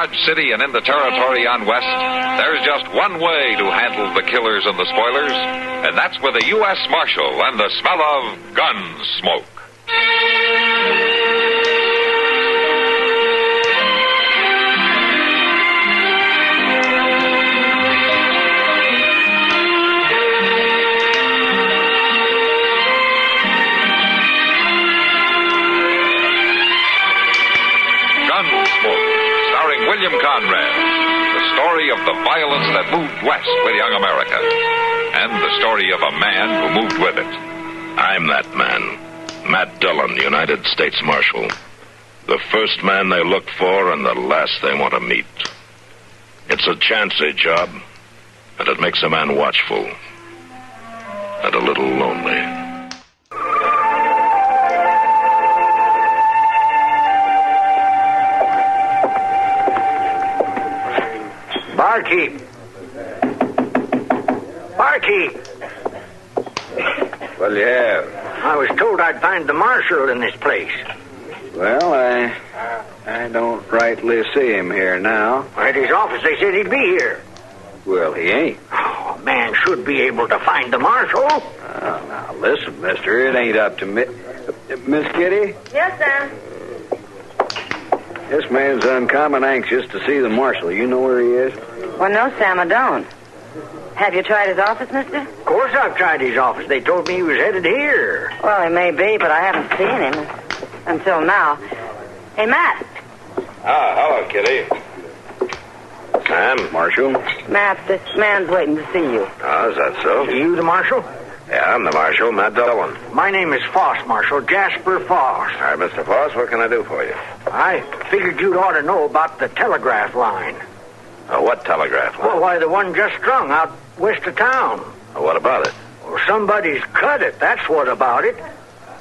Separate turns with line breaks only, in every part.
Dodge City and in the territory on west, there's just one way to handle the killers and the spoilers, and that's with a U.S. Marshal and the smell of Gunsmoke. William Conrad, the story of the violence that moved west with young America, and the story of a man who moved with it.
I'm that man, Matt Dillon, United States Marshal. The first man they look for and the last they want to meet. It's a chancy job, and it makes a man watchful and a little lonely.
Barkeep! Barkeep!
What'll you have?
I was told I'd find the marshal in this place.
Well, I don't rightly see him here now.
At his office, they said he'd be here.
Well, he ain't.
Oh, a man should be able to find the marshal.
Now, listen, mister, it ain't up to me. Miss Kitty?
Yes, Sam.
This man's uncommon anxious to see the marshal. You know where he is?
Well, no, Sam, I don't. Have you tried his office, mister?
Of course I've tried his office. They told me he was headed here.
Well, he may be, but I haven't seen him until now. Hey, Matt.
Hello, Kitty. Sam? Marshal?
Matt, this man's waiting to see you.
Oh, is that so?
Are you the marshal?
Yeah, I'm the Marshal, Matt Dillon.
My name is Foss, Marshal. Jasper Foss.
All right, Mr. Foss, what can I do for you?
I figured you'd ought to know about the telegraph line.
What telegraph line?
Well, why, the one just strung out west of town.
What about it?
Well, somebody's cut it. That's what about it.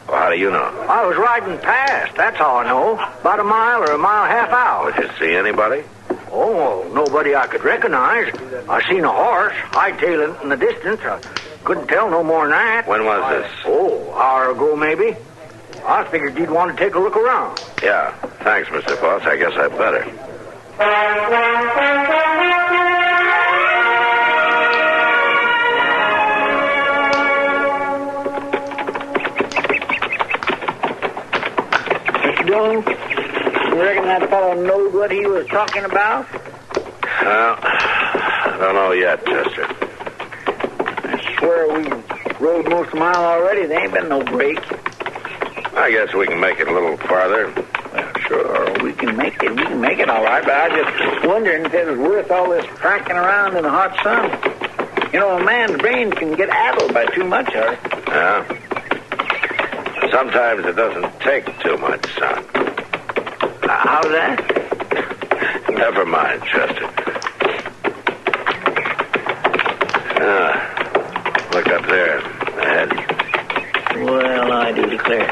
Well, how do you know?
I was riding past. That's all I know. About a mile or a mile and a half out.
Did you see anybody?
Oh, well, nobody I could recognize. I seen a horse hightailing it in the distance. I couldn't tell no more than that.
When was this?
Oh, an hour ago, maybe. I figured you'd want to take a look around.
Yeah. Thanks, Mr. Foss. I guess I better.
Mr. Dillon, you reckon that fellow knowed what he was talking about?
Well, I don't know yet, Chester.
I swear we rode most of the mile already. There ain't been no break.
I guess we can make it a little farther.
Well, sure, we can make it. We can make it all right, but I was just wondering if it was worth all this tracking around in the hot sun. You know, a man's brain can get addled by too much of it.
Yeah. Sometimes it doesn't take too much sun.
How's that?
Never mind, Chester. Look up there, ahead.
Well, I do declare.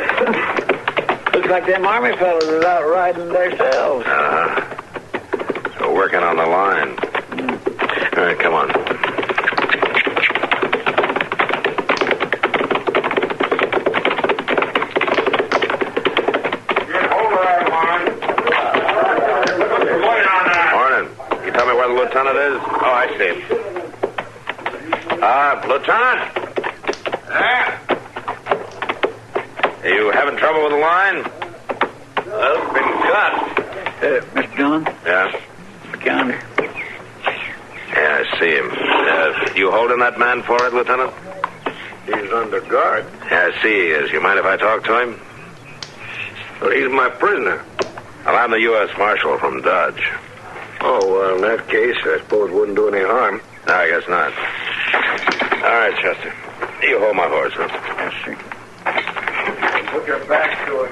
Looks like them army fellows is out riding themselves.
We're working on the line. All right, come on. Morning. You tell me where the lieutenant is? Oh, I see him. Lieutenant?
Yeah?
Are you having trouble with the line?
Well, it's been cut.
Mr. Dillon?
Yeah?
Counter.
Yeah, I see him. You holding that man for it, Lieutenant?
He's under guard.
Yeah, I see he is. You mind if I talk to him?
Well, he's my prisoner.
Well, I'm the U.S. Marshal from Dodge.
Oh, well, in that case, I suppose it wouldn't do any harm.
No, I guess not. All right, Chester. You hold my horse, huh?
Yes, sir.
Put your back to it,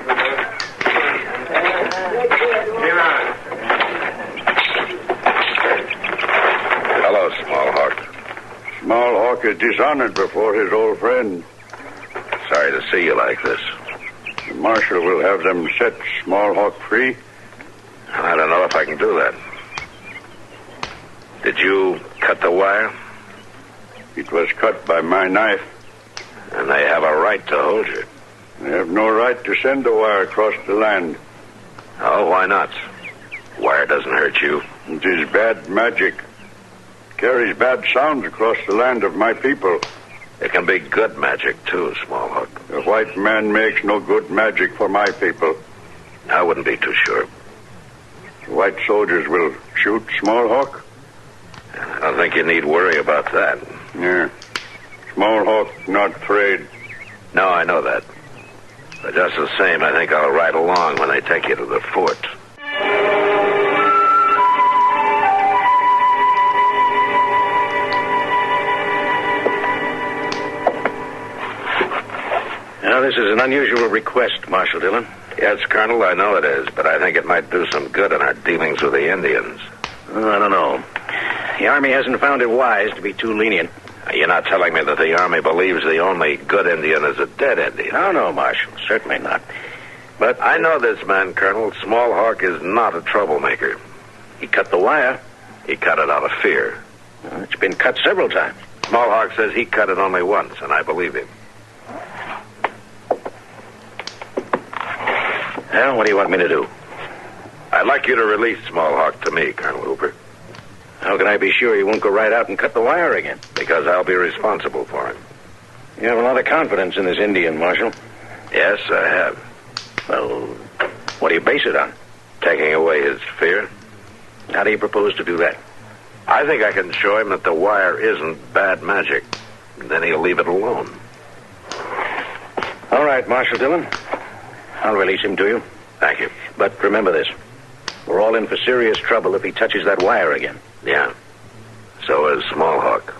Get on.
Hello, Small Hawk.
Small Hawk is dishonored before his old friend.
Sorry to see you like this.
The marshal will have them set Small Hawk free.
I don't know if I can do that. Did you cut the wire?
It was cut by my knife.
And they have a right to hold you.
They have no right to send the wire across the land.
Oh, why not? Wire doesn't hurt you.
It is bad magic. Carries bad sounds across the land of my people.
It can be good magic, too, Small Hawk.
The white man makes no good magic for my people.
I wouldn't be too sure.
The white soldiers will shoot Small Hawk?
I don't think you need worry about that.
Yeah. Small Hawk not afraid.
No, I know that. But just the same, I think I'll ride along when they take you to the fort.
Now, this is an unusual request, Marshal Dillon.
Yes, Colonel, I know it is, but I think it might do some good in our dealings with the Indians.
I don't know. The Army hasn't found it wise to be too lenient.
You're not telling me that the Army believes the only good Indian is a dead Indian?
No, Marshal. Certainly not. But
I know this man, Colonel. Small Hawk is not a troublemaker.
He cut the wire.
He cut it out of fear.
It's been cut several times.
Small Hawk says he cut it only once, and I believe him.
Well, what do you want me to do?
I'd like you to release Small Hawk to me, Colonel Hooper.
How can I be sure he won't go right out and cut the wire again?
Because I'll be responsible for him.
You have a lot of confidence in this Indian, Marshal.
Yes, I have.
Well, what do you base it on?
Taking away his fear.
How do you propose to do that?
I think I can show him that the wire isn't bad magic. Then he'll leave it alone.
All right, Marshal Dillon. I'll release him to you.
Thank you.
But remember this. We're all in for serious trouble if he touches that wire again.
Yeah. So is Small Hawk.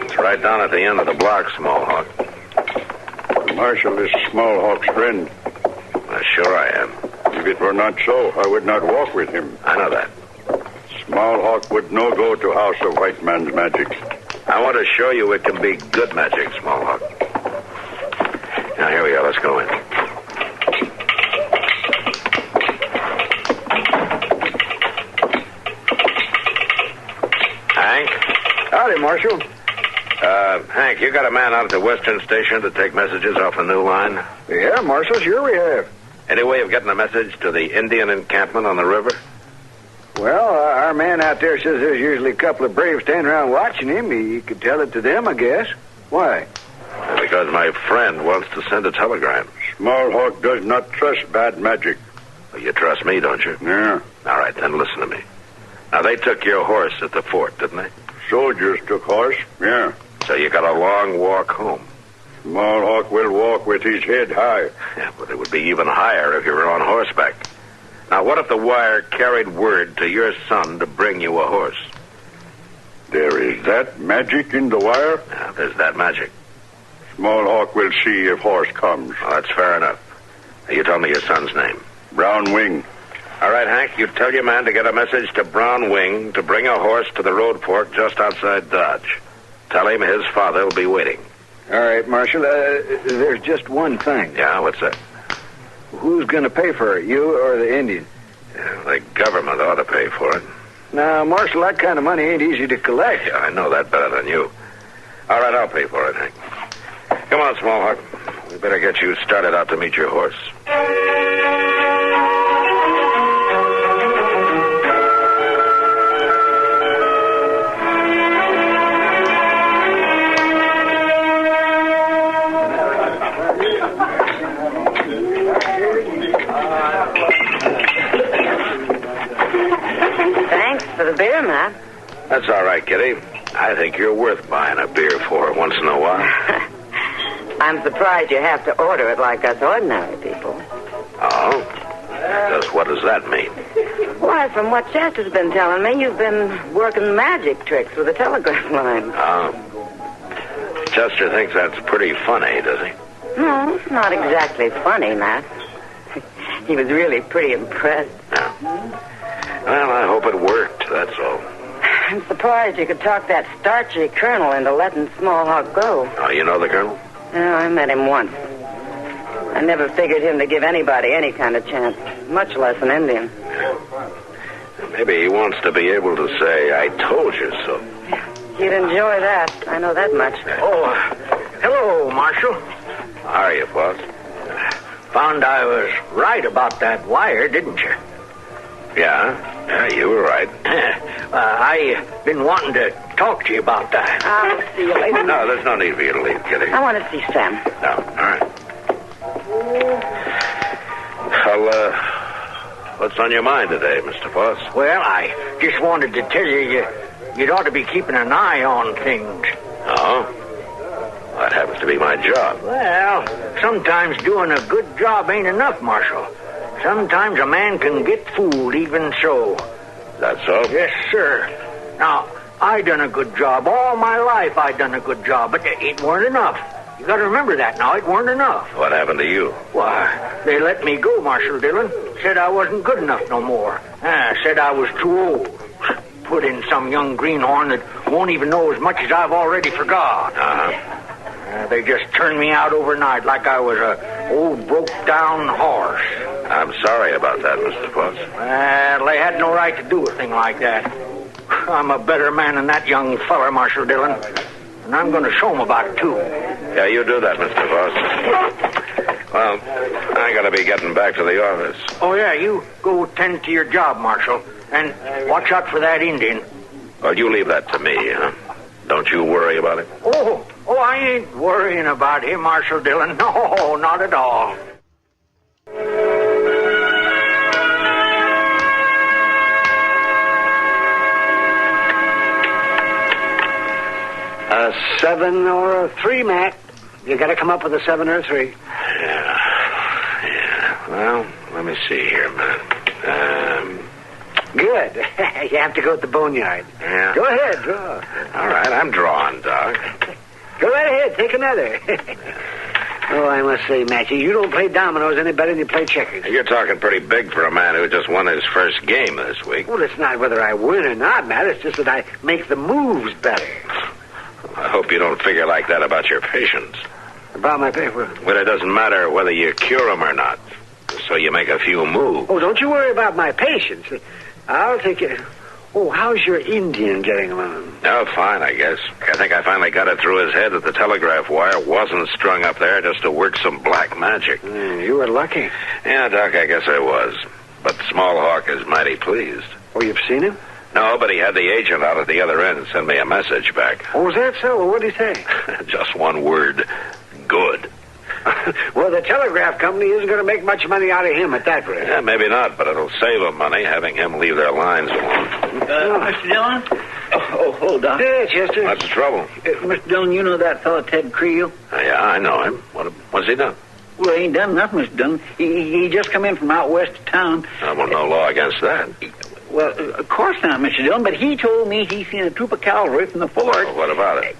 It's right down at the end of the block, Small Hawk.
The Marshal is Small Hawk's friend.
Sure I am.
If it were not so, I would not walk with him.
I know that.
Small Hawk would no go to house of white man's magic.
I want to show you it can be good magic, Small Hawk. Now, here we go. Let's go in. Hank?
Howdy, Marshal.
Hank, you got a man out at the Western Station to take messages off the new line?
Yeah, Marshal, sure we have.
Any way of getting a message to the Indian encampment on the river?
Well, our man out there says there's usually a couple of braves standing around watching him. He could tell it to them, I guess. Why?
Because my friend wants to send a telegram.
Small Hawk does not trust bad magic.
Well, you trust me, don't you?
Yeah.
All right, then listen to me. Now, they took your horse at the fort, didn't they?
Soldiers took horse, yeah.
So you got a long walk home.
Small Hawk will walk with his head high.
Yeah, but it would be even higher if you were on horseback. Now, what if the wire carried word to your son to bring you a horse?
There is that magic in the wire?
Yeah, there's that magic.
Small Hawk will see if horse comes.
Well, that's fair enough. Now, you tell me your son's name.
Brown Wing.
All right, Hank, you tell your man to get a message to Brown Wing to bring a horse to the road fork just outside Dodge. Tell him his father will be waiting.
All right, Marshal, there's just one thing.
Yeah, what's that?
Who's going to pay for it, you or the Indian?
Yeah, the government ought to pay for it.
Now, Marshal, that kind of money ain't easy to collect.
Yeah, I know that better than you. All right, I'll pay for it, Hank. Come on, Small Hawk. We better get you started out to meet your horse.
Thanks for the beer, Matt.
That's all right, Kitty. I think you're worth buying a beer for once in a while.
I'm surprised you have to order it like us ordinary people.
Oh? Just what does that mean?
Why, from what Chester's been telling me, you've been working magic tricks with a telegraph line.
Oh. Chester thinks that's pretty funny, does he?
No, not exactly funny, Matt. He was really pretty impressed.
Yeah. Well, I hope it worked, that's all.
I'm surprised you could talk that starchy colonel into letting Small Hawk go.
Oh, you know the colonel?
Yeah, I met him once. I never figured him to give anybody any kind of chance, much less an Indian.
Maybe he wants to be able to say, I told you so.
He'd enjoy that. I know that much.
Oh, hello, Marshal.
How are you, boss?
Found I was right about that wire, didn't you?
Yeah, you were right.
I've been wanting to talk to you about that.
I'll see you later.
No, there's no need for you to leave, Kitty.
I want to see Sam.
No, all right. Well, what's on your mind today, Mr. Foss?
Well, I just wanted to tell you, you'd ought to be keeping an eye on things.
Oh? That happens to be my job.
Well, sometimes doing a good job ain't enough, Marshal. Sometimes a man can get fooled even so.
That's so?
Yes, sir. Now, I done a good job. All my life I done a good job, but it weren't enough. You got to remember that now. It weren't enough.
What happened to you?
Why, they let me go, Marshal Dillon. Said I wasn't good enough no more. Said I was too old. Put in some young greenhorn that won't even know as much as I've already forgot. They just turned me out overnight like I was a old broke-down horse.
I'm sorry about that, Mr. Foss.
Well, they had no right to do a thing like that. I'm a better man than that young feller, Marshal Dillon. And I'm going to show him about it, too.
Yeah, you do that, Mr. Foss. Well, I got to be getting back to the office.
Oh, yeah, you go tend to your job, Marshal. And watch out for that Indian.
Well, you leave that to me, huh? Don't you worry about it?
Oh, I ain't worrying about him, Marshal Dillon. No, not at all.
7 or a 3, Matt. You got to come up with a 7 or a 3.
Yeah. Well, let me see here, man.
Good. You have to go at the boneyard.
Yeah.
Go ahead, draw.
All right, I'm drawing, Doc.
Go right ahead, take another. Oh, I must say, Matthew, you don't play dominoes any better than you play checkers.
You're talking pretty big for a man who just won his first game this week.
Well, it's not whether I win or not, Matt. It's just that I make the moves better.
I hope you don't figure like that about your patients.
About my paper?
Well, it doesn't matter whether you cure them or not. So you make a few moves.
Oh, don't you worry about my patience. I'll take it. Oh, how's your Indian getting along?
Oh, fine, I guess. I think I finally got it through his head that the telegraph wire wasn't strung up there just to work some black magic.
You were lucky.
Yeah, Doc, I guess I was. But Smallhawk is mighty pleased.
Oh, you've seen him?
No, but he had the agent out at the other end and send me a message back.
Oh, is that so? Well, what did he say?
Just one word. Good.
Well, the telegraph company isn't going to make much money out of him at that rate.
Yeah, maybe not, but it'll save them money having him leave their lines alone.
Mr. Dillon? Oh, hold on.
Yeah, Chester.
What's the trouble?
Mr. Dillon, you know that fellow Ted Creel?
Yeah, I know him. What's he done?
Well, he ain't done nothing, Mr. Dillon. He just come in from out west of town.
Well, no law against that.
Well, of course not, Mr. Dillon, but he told me he seen a troop of cavalry from the fort.
Well, what about it?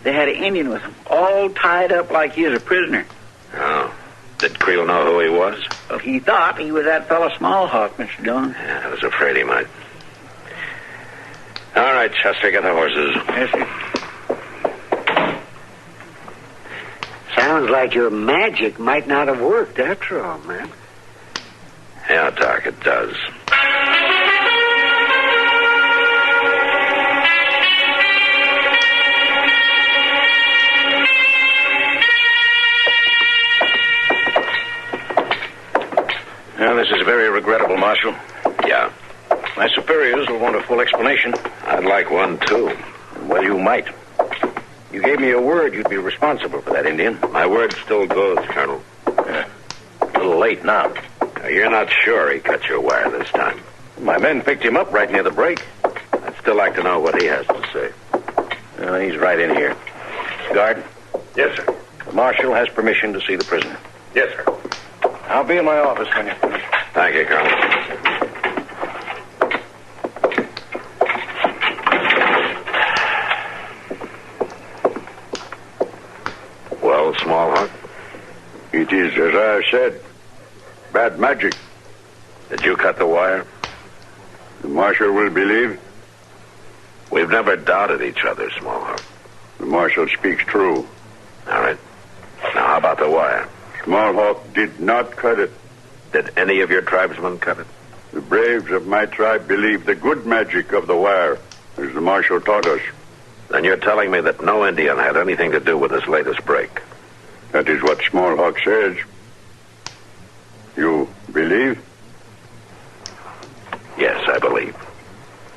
They had an Indian with him, all tied up like he was a prisoner.
Oh. Did Creel know who he was?
Well, he thought he was that fellow Smallhawk, Mr. Dillon.
Yeah, I was afraid he might. All right, Chester, get the horses.
Yes, sir.
Sounds like your magic might not have worked after all, man.
Yeah, Doc, it does.
Well, this is very regrettable, Marshal.
Yeah.
My superiors will want a full explanation.
I'd like one, too.
Well, you might. You gave me a word you'd be responsible for that Indian.
My word still goes, Colonel.
A little late now.
You're not sure he cut your wire this time?
My men picked him up right near the break.
I'd still like to know what he has to say.
Well, he's right in here. Guard?
Yes, sir.
The Marshal has permission to see the prisoner.
Yes, sir.
I'll be in my office when you're finished.
Thank you, Colonel. Well, Smallhawk?
It is as I said. Bad magic.
Did you cut the wire?
The Marshal will believe.
We've never doubted each other, Smallhawk.
The Marshal speaks true.
All right. Now, how about the wire?
Smallhawk did not cut it.
Did any of your tribesmen cut it?
The braves of my tribe believe the good magic of the wire, as the marshal taught us.
Then you're telling me that no Indian had anything to do with this latest break?
That is what Smallhawk says. You believe?
Yes, I believe.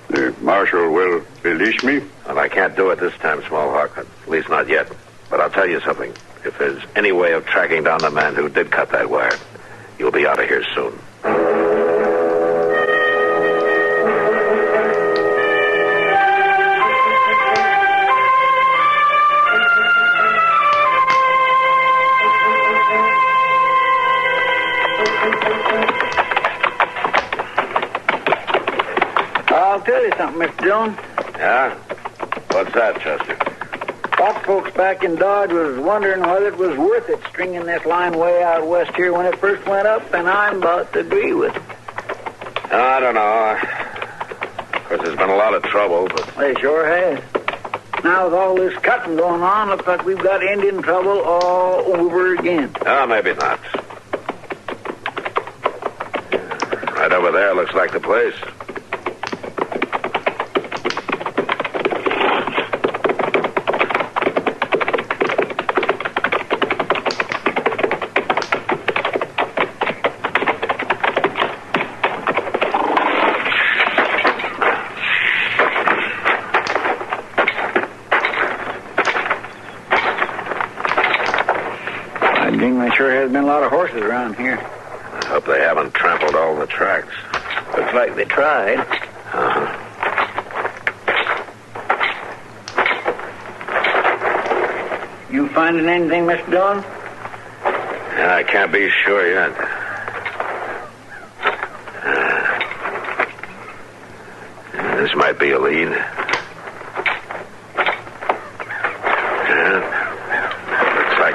The marshal will release me?
Well, I can't do it this time, Smallhawk. At least not yet. But I'll tell you something. If there's any way of tracking down the man who did cut that wire, you'll be out of here soon.
I'll tell you something, Mr. Dillon.
Yeah? What's that, Chester?
Lot of folks back in Dodge was wondering whether it was worth it stringing this line way out west here when it first went up, and I'm about to agree with it.
I don't know. Of course, there's been a lot of trouble, but...
They sure has. Now with all this cutting going on, looks like we've got Indian trouble all over again.
Oh, maybe not. Right over there looks like the place.
Sure has been a lot of horses around here.
I hope they haven't trampled all the tracks.
Looks like they tried.
Uh-huh.
You finding anything, Mr. Dillon?
Yeah, I can't be sure yet. This might be a lead.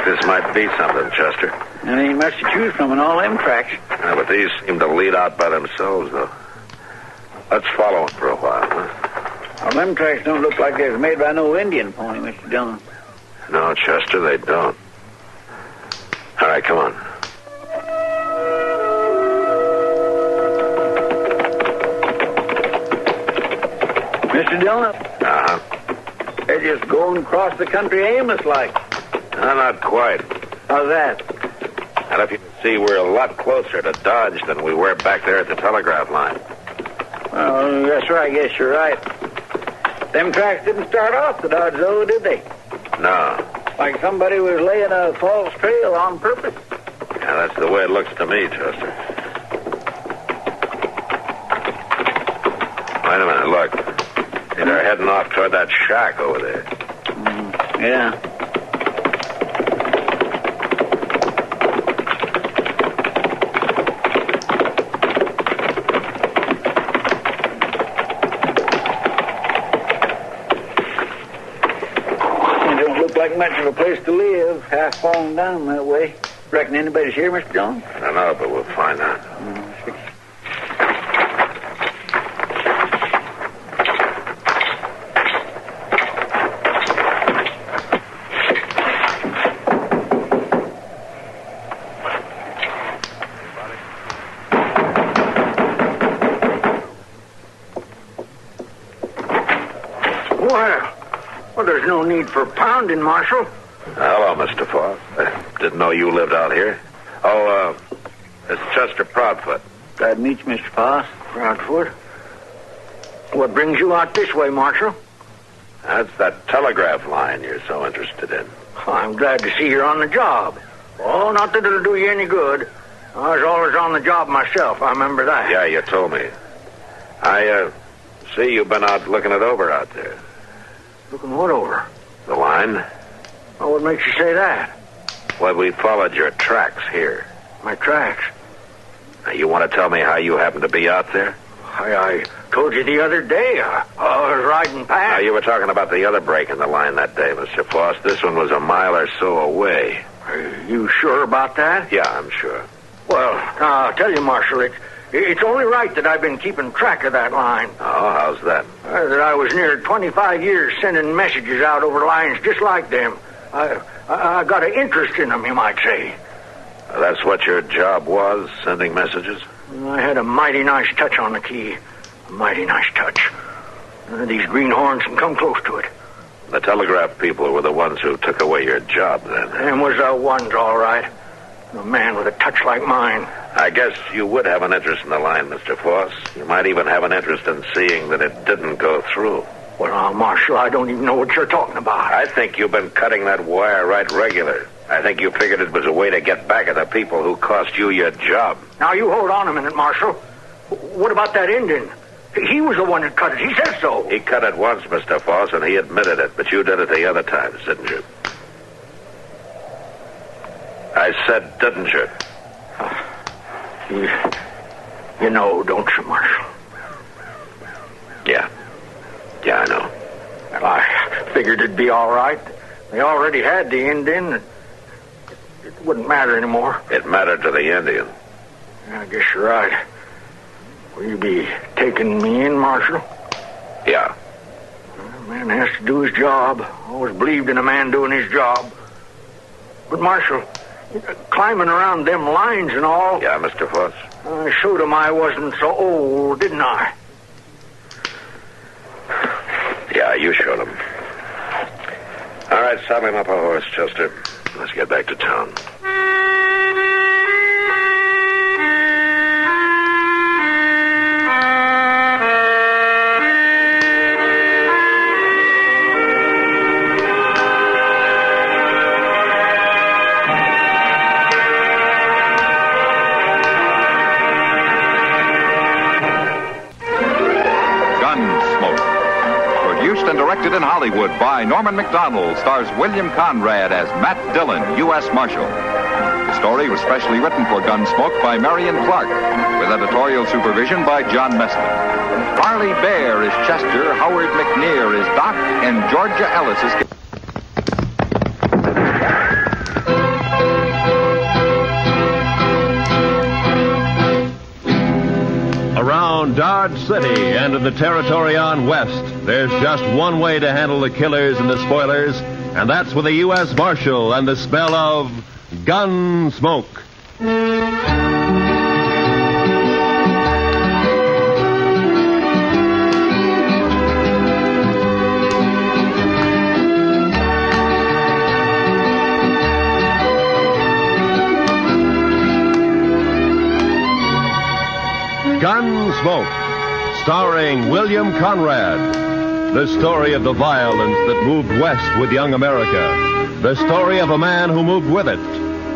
This might be something, Chester.
There ain't much to choose from in all them tracks.
Yeah, but these seem to lead out by themselves, though. Let's follow them for a while, huh?
Well, them tracks don't look like they was made by no Indian pony, Mr. Dillon.
No, Chester, they don't. All right, come on.
Mr. Dillon?
Uh-huh.
They're just going across the country aimless-like.
No, not quite.
How's that?
And if you can see, we're a lot closer to Dodge than we were back there at the telegraph line.
Well, that's right. I guess you're right. Them tracks didn't start off the Dodge, though, did they?
No.
Like somebody was laying a false trail on purpose.
Yeah, that's the way it looks to me, Chester. Wait a minute, look. See, they're heading off toward that shack over there.
Yeah. Like much of a place to live, half falling down that way. Reckon anybody's here, Mr. Jones?
I don't know, but we'll find out.
Well, there's no need for pounding, Marshal.
Hello, Mr. Foss. I didn't know you lived out here. Oh, it's Chester Proudfoot.
Glad to meet you, Mr. Foss.
Proudfoot? What brings you out this way, Marshal?
That's that telegraph line you're so interested in.
I'm glad to see you're on the job. Oh, not that it'll do you any good. I was always on the job myself. I remember that.
Yeah, you told me. I see you've been out looking it over out there.
Looking what over?
The line.
Well, what makes you say that?
Well, we followed your tracks here.
My tracks?
Now, you want to tell me how you happened to be out there?
I told you the other day. I was riding past.
Now, you were talking about the other break in the line that day, Mr. Foss. This one was a mile or so away.
Are you sure about that?
Yeah, I'm sure.
Well, I'll tell you, Marshal, it's only right that I've been keeping track of that line.
Oh, how's that?
That I was near 25 years sending messages out over lines just like them. I got an interest in them, you might say.
That's what your job was, sending messages?
I had a mighty nice touch on the key. A mighty nice touch. None of these greenhorns can come close to it.
The telegraph people were the ones who took away your job, then.
Them was the ones, all right. A man with a touch like mine.
I guess you would have an interest in the line, Mr. Foss. You might even have an interest in seeing that it didn't go through.
Well, now, Marshal, I don't even know what you're talking about.
I think you've been cutting that wire right regular. I think you figured it was a way to get back at the people who cost you your job.
Now, you hold on a minute, Marshal. What about that Indian? He was the one that cut it. He said so.
He cut it once, Mr. Foss, and he admitted it. But you did it the other times, didn't you? I said, didn't you?
You know, don't you, Marshal?
Yeah, I know.
Well, I figured it'd be all right. They already had the Indian. It wouldn't matter anymore.
It mattered to the Indian.
I guess you're right. Will you be taking me in, Marshal?
Yeah.
A man has to do his job. Always believed in a man doing his job. But, Marshal, climbing around them lines and all...
Yeah, Mr. Foss?
I showed him I wasn't so old, didn't I?
Yeah, you showed him. All right, saddle him up a horse, Chester. Let's get back to town.
Directed in Hollywood by Norman Macdonald, stars William Conrad as Matt Dillon, U.S. Marshal. The story was specially written for Gunsmoke by Marion Clark, with editorial supervision by John Meston. Farley Bear is Chester, Howard McNear is Doc, and Georgia Ellis is...
Around Dodge City and in the territory on West, there's just one way to handle the killers and the spoilers, and that's with a U.S. Marshal and the smell of Gunsmoke. Gunsmoke, starring William Conrad. The story of the violence that moved west with young America. The story of a man who moved with it.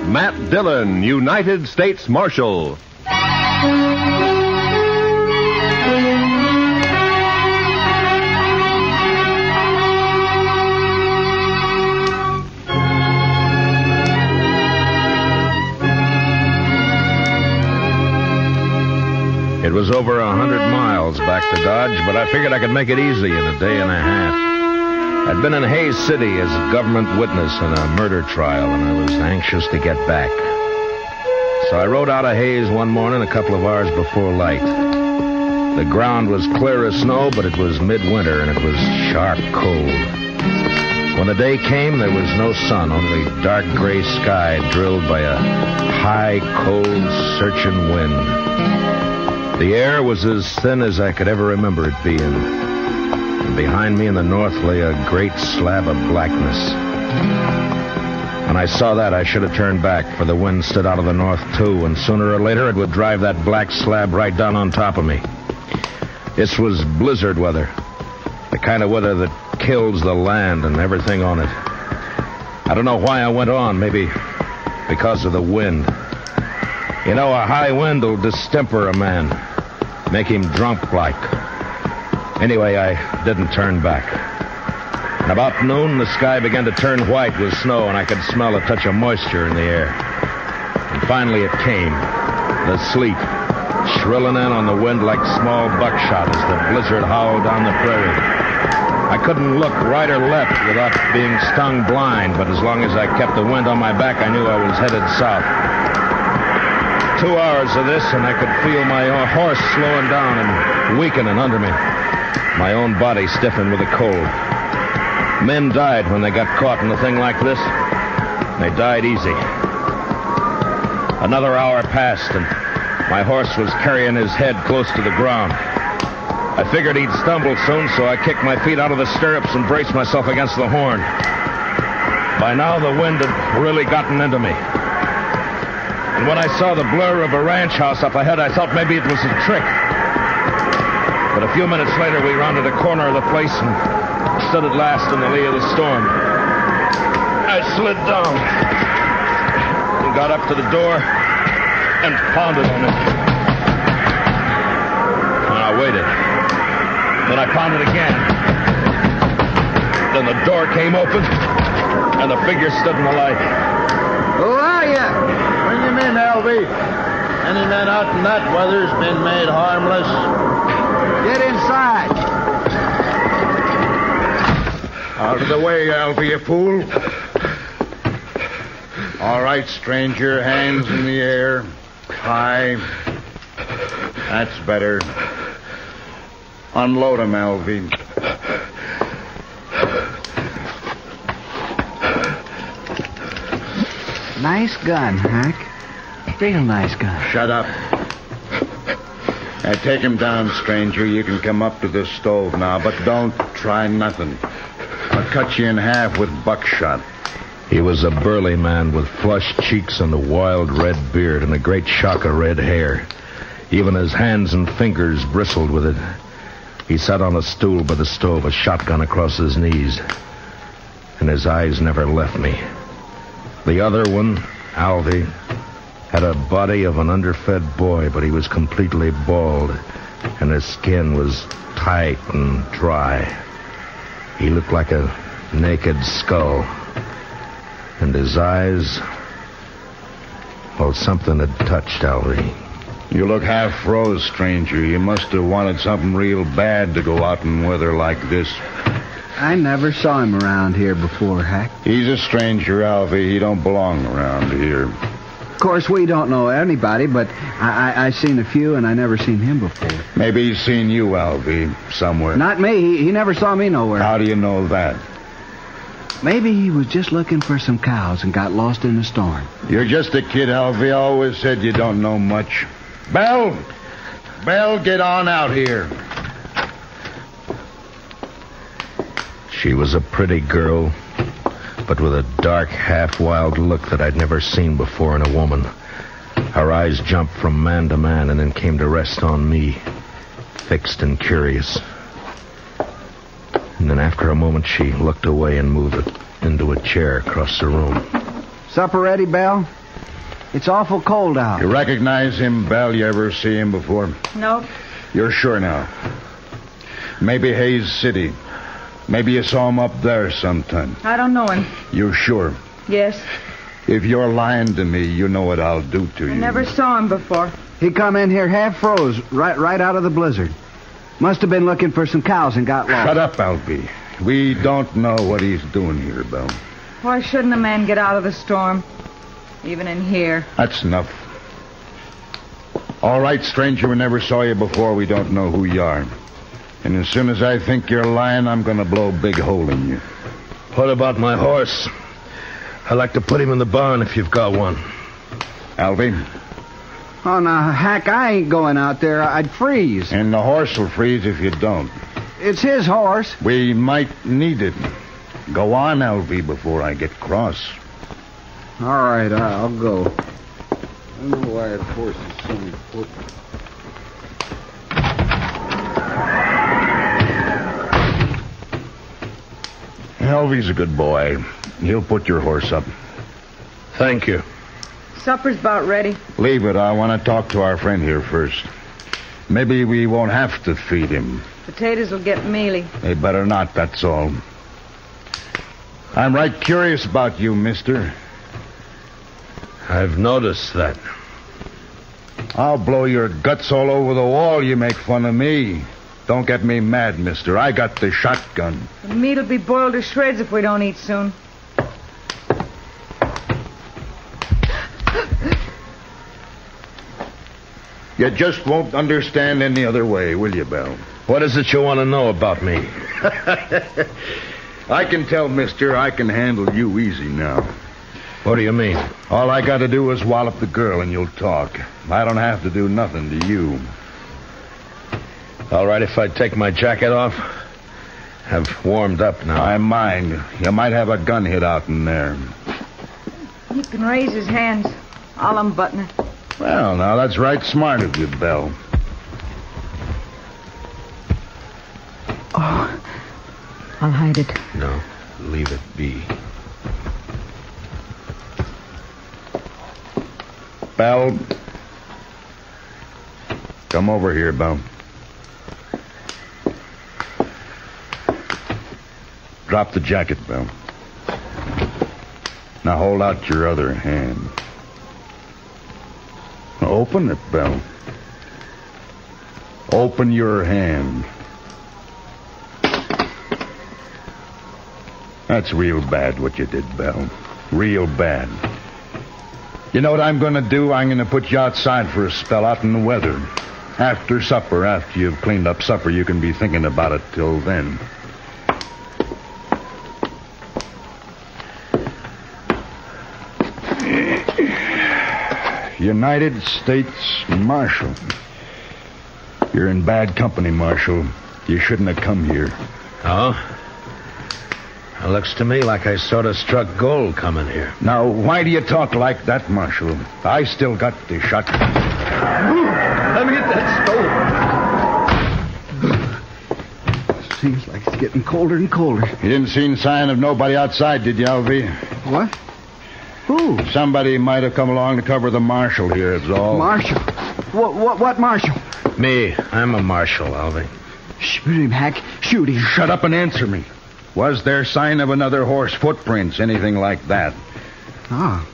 Matt Dillon, United States Marshal. It was over 100 miles back to Dodge, but I figured I could make it easy in a day and a half. I'd been in Hays City as a government witness in a murder trial, and I was anxious to get back. So I rode out of Hays one morning a couple of hours before light. The ground was clear as snow, but it was midwinter, and it was sharp cold. When the day came, there was no sun, only dark gray sky drilled by a high, cold, searching wind. The air was as thin as I could ever remember it being. And behind me in the north lay a great slab of blackness. When I saw that, I should have turned back, for the wind stood out of the north, too, and sooner or later it would drive that black slab right down on top of me. This was blizzard weather, the kind of weather that kills the land and everything on it. I don't know why I went on, maybe because of the wind. You know, a high wind will distemper a man, make him drunk like. Anyway, I didn't turn back. And about noon, the sky began to turn white with snow, and I could smell a touch of moisture in the air. And finally it came, the sleet, shrilling in on the wind like small buckshot as the blizzard howled down the prairie. I couldn't look right or left without being stung blind, but as long as I kept the wind on my back, I knew I was headed south. 2 hours of this, and I could feel my horse slowing down and weakening under me. My own body stiffened with the cold. Men died when they got caught in a thing like this. They died easy. Another hour passed, and My horse was carrying his head close to the ground. I figured he'd stumble soon, so I kicked my feet out of the stirrups and braced myself against the horn. By now, the wind had really gotten into me. And when I saw the blur of a ranch house up ahead, I thought maybe it was a trick. But a few minutes later, we rounded a corner of the place and stood at last in the lee of the storm. I slid down and got up to the door and pounded on it. And I waited. Then I pounded again. Then the door came open and the figure stood in the light.
Who are you? Bring him in, L.V. Any man out in that weather's been made harmless. Get inside.
Out of the way, L.V., you fool. All right, stranger. Hands in the air. High. That's better. Unload him, L.V.
Nice gun, Hank. Real nice gun.
Shut up. Now, take him down, stranger. You can come up to the stove now, but don't try nothing. I'll cut you in half with buckshot.
He was a burly man with flushed cheeks and a wild red beard and a great shock of red hair. Even his hands and fingers bristled with it. He sat on a stool by the stove, a shotgun across his knees. And his eyes never left me. The other one, Alvy, had a body of an underfed boy, but he was completely bald, and his skin was tight and dry. He looked like a naked skull. And his eyes... well, something had touched Alvy.
You look half froze, stranger. You must have wanted something real bad to go out in weather like this.
I never saw him around here before, Hack.
He's a stranger, Alvy. He don't belong around here.
Of course, we don't know anybody, but I seen a few, and I never seen him before.
Maybe he's seen you, Alvy, somewhere.
Not me. He never saw me nowhere.
How do you know that?
Maybe he was just looking for some cows and got lost in the storm.
You're just a kid, Alvy. I always said you don't know much. Belle! Belle, get on out here.
She was a pretty girl, but with a dark, half-wild look that I'd never seen before in a woman. Her eyes jumped from man to man and then came to rest on me, fixed and curious. And then after a moment, she looked away and moved into a chair across the room.
Supper ready, Belle? It's awful cold out.
You recognize him, Belle? You ever see him before?
No.
You're sure now? Maybe Hayes City. Maybe you saw him up there sometime.
I don't know him.
You're sure?
Yes.
If you're lying to me, you know what I'll do to you.
I never saw him before.
He come in here half froze, right out of the blizzard. Must have been looking for some cows and got lost.
Shut up, Alby. We don't know what he's doing here, Belle.
Why shouldn't a man get out of the storm? Even in here.
That's enough. All right, stranger, we never saw you before. We don't know who you are. And as soon as I think you're lying, I'm going to blow a big hole in you.
What about my horse? I'd like to put him in the barn if you've got one.
Alvy?
Oh, now, Hack, I ain't going out there. I'd freeze.
And the horse will freeze if you don't.
It's his horse.
We might need it. Go on, Alvy, before I get cross.
All right, I'll go. I don't know why that horse is so important.
Alvy's a good boy. He'll put your horse up.
Thank you.
Supper's about ready.
Leave it. I want to talk to our friend here first. Maybe we won't have to feed him.
Potatoes will get mealy.
They better not, that's all. I'm right curious about you, mister.
I've noticed that.
I'll blow your guts all over the wall. You make fun of me. Don't get me mad, mister. I got the shotgun.
The meat'll be boiled to shreds if we don't eat soon.
You just won't understand any other way, will you, Belle?
What is it you want to know about me?
I can tell, mister, I can handle you easy now.
What do you mean?
All I got to do is wallop the girl and you'll talk. I don't have to do nothing to you.
All right, if I take my jacket off? I've warmed up now.
I mind. You might have a gun hit out in there.
He can raise his hands. I'll unbutton it.
Well, now, that's right smart of you, Belle.
Oh, I'll hide it.
No, leave it be.
Belle. Come over here, Belle. Drop the jacket, Belle. Now hold out your other hand. Open it, Belle. Open your hand. That's real bad what you did, Belle. Real bad. You know what I'm going to do? I'm going to put you outside for a spell out in the weather. After supper, after you've cleaned up supper, you can be thinking about it till then. United States Marshal. You're in bad company, Marshal. You shouldn't have come here.
Oh? It looks to me like I sort of struck gold coming here.
Now, why do you talk like that, Marshal? I still got the shotgun.
Let me get that stove. Seems like it's getting colder and colder.
You didn't see sign of nobody outside, did you, Alvy?
What? Who?
Somebody might have come along to cover the Marshal here, that's all.
Marshal? What Marshal?
Me. I'm a marshal, Alvy.
Shoot him, Hack. Shoot him.
Shut up and answer me. Was there sign of another horse footprints, anything like that?
Ah,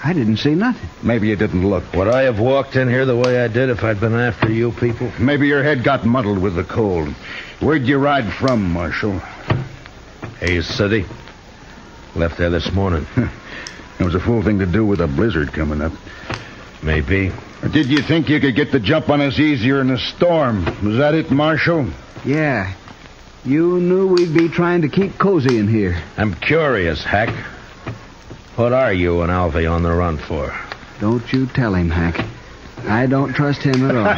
I didn't see nothing.
Maybe you didn't look.
Would I have walked in here the way I did if I'd been after you people?
Maybe your head got muddled with the cold. Where'd you ride from, Marshal?
Hayes City. Left there this morning.
It was a fool thing to do with a blizzard coming up.
Maybe.
Or did you think you could get the jump on us easier in a storm? Was that it, Marshal?
Yeah. You knew we'd be trying to keep cozy in here.
I'm curious, Hack. What are you and Alvy on the run for?
Don't you tell him, Hack. I don't trust him at all.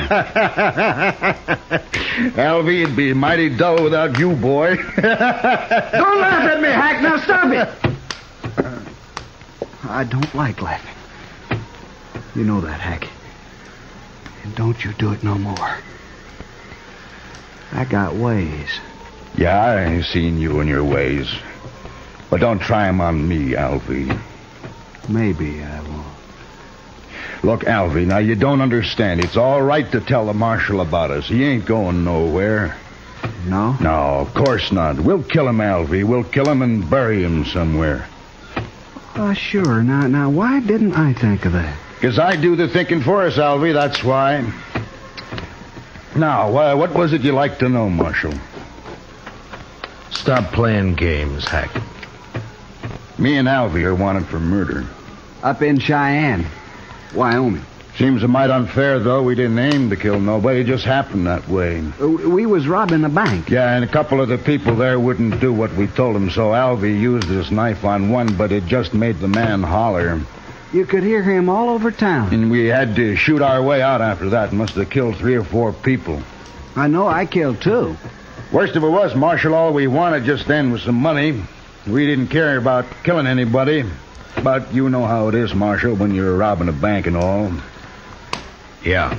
Alvy, it'd be mighty dull without you, boy.
Don't laugh at me, Hack. Now stop it. I don't like laughing. You know that, Hack. And don't you do it no more. I got ways.
Yeah, I seen you and your ways. But don't try 'em on me, Alvy.
Maybe I won't.
Look, Alvy, now you don't understand. It's all right to tell the Marshal about us. He ain't going nowhere.
No?
No, of course not. We'll kill him, Alvy. We'll kill him and bury him somewhere.
Oh, sure. Now, why didn't I think of that?
'Cause I do the thinking for us, Alvy, that's why. Now, what was it you like to know, Marshal?
Stop playing games, Hack.
Me and Alvy are wanted for murder.
Up in Cheyenne, Wyoming.
Seems a mite unfair, though. We didn't aim to kill nobody. It just happened that way.
We was robbing a bank.
Yeah, and a couple of the people there wouldn't do what we told them, so Alvy used his knife on one, but it just made the man holler.
You could hear him all over town.
And we had to shoot our way out after that. Must have killed 3 or 4 people.
I know I killed 2.
Worst of it was, Marshal, all we wanted just then was some money. We didn't care about killing anybody. But you know how it is, Marshal, when you're robbing a bank and all.
Yeah,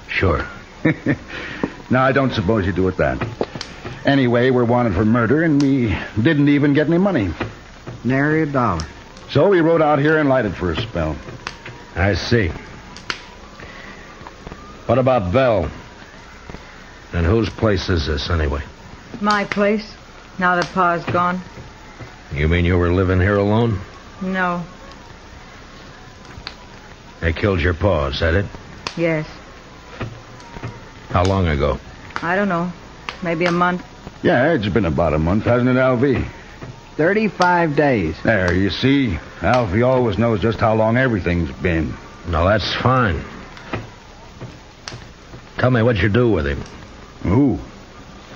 sure.
Now, I don't suppose you do it that. Anyway, we're wanted for murder, and we didn't even get any money.
Nary $1.
So we rode out here and lighted for a spell.
I see. What about Belle? And whose place is this, anyway?
My place, now that Pa's gone.
You mean you were living here alone?
No.
They killed your pa, is that it?
Yes.
How long ago?
I don't know. Maybe a month.
Yeah, it's been about a month, hasn't it, Alvy?
35 days.
There, you see? Alvy always knows just how long everything's been.
No, that's fine. Tell me what you do with him.
Who?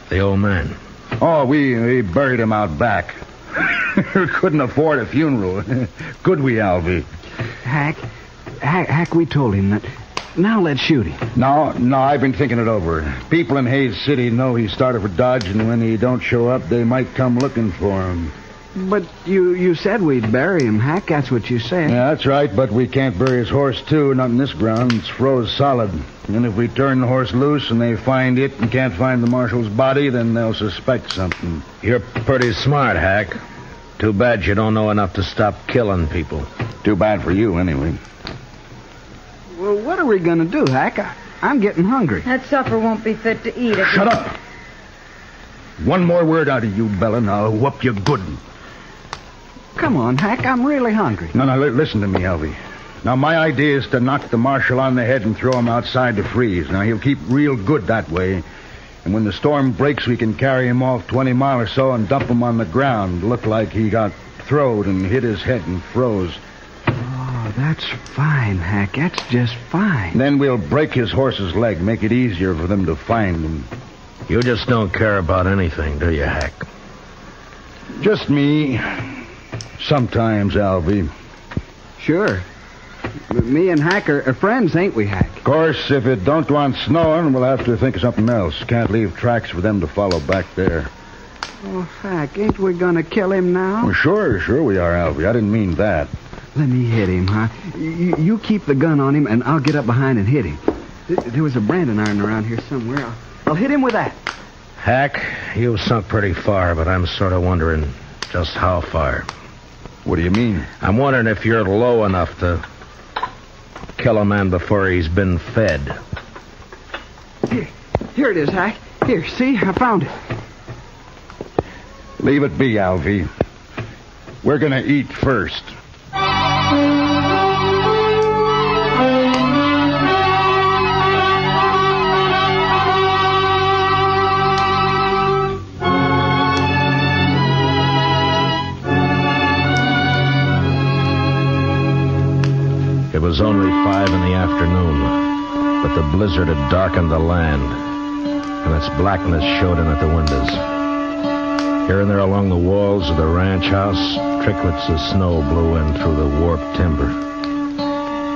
The old man.
Oh, we buried him out back. Couldn't afford a funeral. Could we, Alvy?
Hack, we told him that. Now let's shoot him.
No, I've been thinking it over. People in Hayes City know he started for Dodge, and when he don't show up, they might come looking for him.
But you said we'd bury him, Hack. That's what you said.
Yeah, that's right, but we can't bury his horse, too. Not in this ground. It's froze solid. And if we turn the horse loose and they find it and can't find the marshal's body, then they'll suspect something.
You're pretty smart, Hack. Too bad you don't know enough to stop killing people.
Too bad for you, anyway.
Well, what are we going to do, Hack? I'm getting hungry.
That supper won't be fit to eat.
Shut up! One more word out of you, Bella, and I'll whoop you good.
Come on, Hack, I'm really hungry.
No, listen to me, Alvy. Now, my idea is to knock the marshal on the head and throw him outside to freeze. Now, he'll keep real good that way. And when the storm breaks, we can carry him off 20 miles or so and dump him on the ground. Look like he got throwed and hit his head and froze.
Oh, that's fine, Hack. That's just fine.
Then we'll break his horse's leg, make it easier for them to find him.
You just don't care about anything, do you, Hack?
Just me. Sometimes, Alvy.
Sure. Me and Hack are friends, ain't we, Hack?
Of course, if it don't go on snowing, we'll have to think of something else. Can't leave tracks for them to follow back there.
Oh, Hack, ain't we gonna kill him now?
Well, sure we are, Alvy. I didn't mean that.
Let me hit him, huh? You keep the gun on him, and I'll get up behind and hit him. There was a branding iron around here somewhere. I'll hit him with that.
Hack, you've sunk pretty far, but I'm sort of wondering just how far.
What do you mean?
I'm wondering if you're low enough to kill a man before he's been fed.
Here it is, Hack. Here, see? I found it.
Leave it be, Alvy. We're gonna eat first.
It was only 5 in the afternoon, but the blizzard had darkened the land, and its blackness showed in at the windows. Here and there along the walls of the ranch house, tricklets of snow blew in through the warped timber.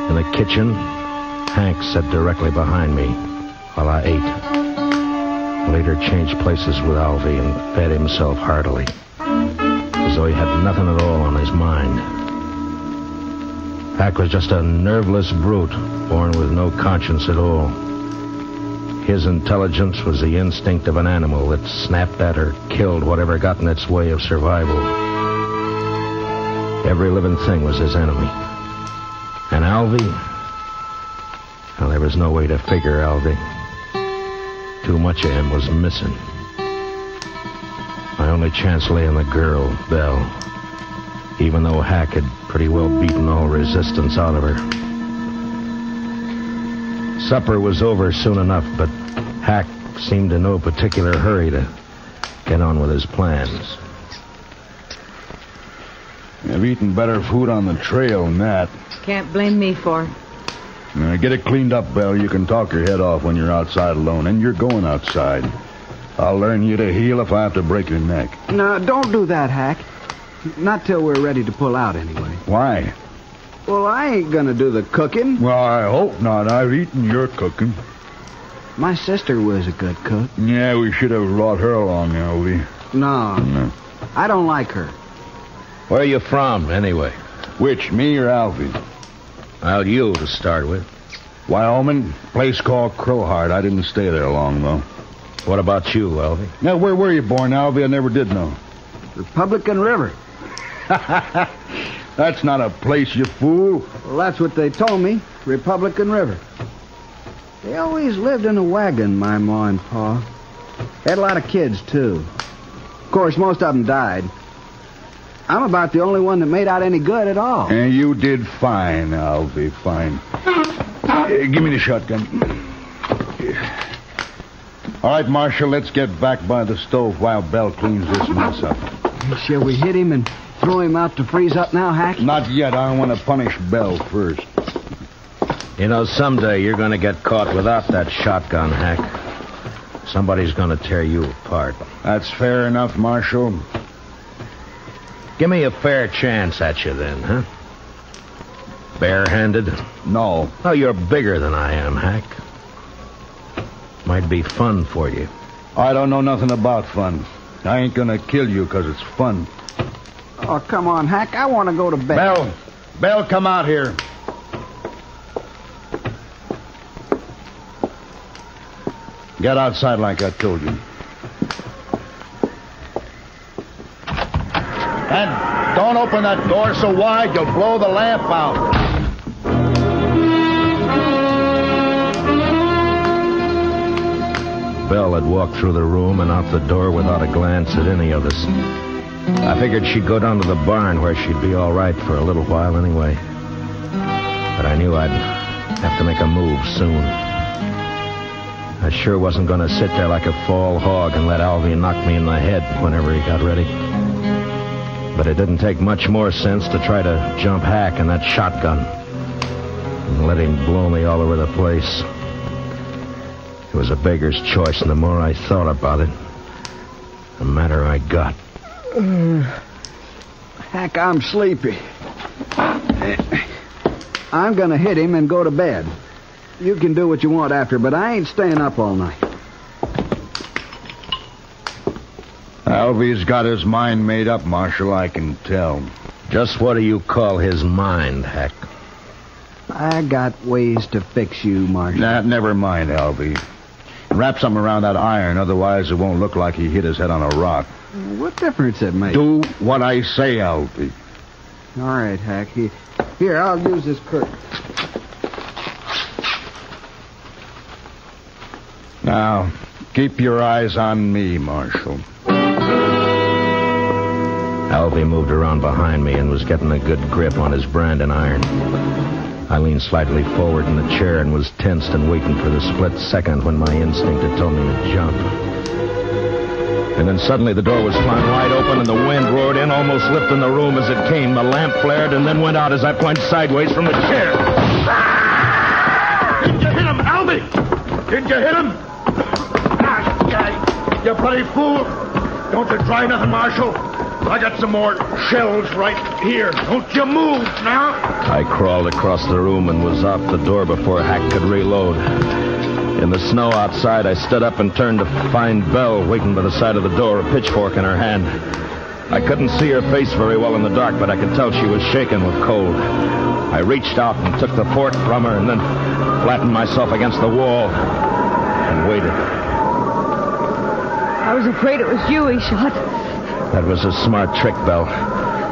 In the kitchen, Hank sat directly behind me while I ate. Later changed places with Alvy and fed himself heartily, as though he had nothing at all on his mind. Hack was just a nerveless brute, born with no conscience at all. His intelligence was the instinct of an animal that snapped at or killed whatever got in its way of survival. Every living thing was his enemy. And Alvy? Well, there was no way to figure Alvy. Too much of him was missing. My only chance lay in the girl, Belle, even though Hack had pretty well beaten all resistance out of her. Supper was over soon enough, but Hack seemed in no particular hurry to get on with his plans.
I've eaten better food on the trail than that.
Can't blame me for it.
Now, get it cleaned up, Belle. You can talk your head off when you're outside alone, and you're going outside. I'll learn you to heal if I have to break your neck.
No, don't do that, Hack. Not till we're ready to pull out, anyway.
Why?
Well, I ain't gonna do the cooking.
Well, I hope not. I've eaten your cooking.
My sister was a good cook.
Yeah, we should have brought her along, Alvy.
No, I don't like her.
Where are you from, anyway?
Which, me or Alvy?
Well, you to start with.
Wyoming, place called Crowheart. I didn't stay there long, though.
What about you, Alvy?
Now, where were you born, Alvy? I never did know.
Republican River.
That's not a place, you fool.
Well, that's what they told me. Republican River. They always lived in a wagon, my ma and pa. Had a lot of kids, too. Of course, most of them died. I'm about the only one that made out any good at all.
And you did fine, Alvy, fine. Give me the shotgun. All right, Marshal, let's get back by the stove while Belle cleans this mess up.
Shall we hit him and throw him out to freeze up now, Hack?
Not yet. I want to punish Belle first.
You know, someday you're going to get caught without that shotgun, Hack. Somebody's going to tear you apart.
That's fair enough, Marshal.
Give me a fair chance at you then, huh? Barehanded?
No.
Oh, you're bigger than I am, Hack. Might be fun for you.
I don't know nothing about fun. I ain't gonna kill you because it's fun.
Oh, come on, Hack. I want to go to bed.
Bell, come out here. Get outside like I told you. And don't open that door so wide you'll blow the lamp out.
Belle had walked through the room and out the door without a glance at any of us. I figured she'd go down to the barn where she'd be all right for a little while anyway. But I knew I'd have to make a move soon. I sure wasn't going to sit there like a fall hog and let Alvy knock me in the head whenever he got ready. But it didn't take much more sense to try to jump Hack in that shotgun and let him blow me all over the place. It was a beggar's choice, and the more I thought about it, the madder I got.
Hack, I'm sleepy. I'm going to hit him and go to bed. You can do what you want after, but I ain't staying up all night.
Alvy's got his mind made up, Marshal, I can tell.
Just what do you call his mind, Hack?
I got ways to fix you, Marshal.
Nah, never mind, Alvy. Wrap something around that iron, otherwise it won't look like he hit his head on a rock.
What difference it makes?
Do what I say, Alvy.
All right, Hack. Here, I'll use this curtain.
Now, keep your eyes on me, Marshal.
Alvy moved around behind me and was getting a good grip on his branding iron. I leaned slightly forward in the chair and was tensed and waiting for the split second when my instinct had told me to jump. And then suddenly the door was flung wide open and the wind roared in, almost lifting the room as it came. The lamp flared and then went out as I plunged sideways from the chair.
Did you hit him, Alvy? Did you hit him? You bloody fool. Don't you try nothing, Marshal. I got some more shells right here. Don't you move now.
I crawled across the room and was off the door before Hack could reload. In the snow outside, I stood up and turned to find Belle waiting by the side of the door, a pitchfork in her hand. I couldn't see her face very well in the dark, but I could tell she was shaking with cold. I reached out and took the fork from her and then flattened myself against the wall and waited.
I was afraid it was you he shot.
That was a smart trick, Belle,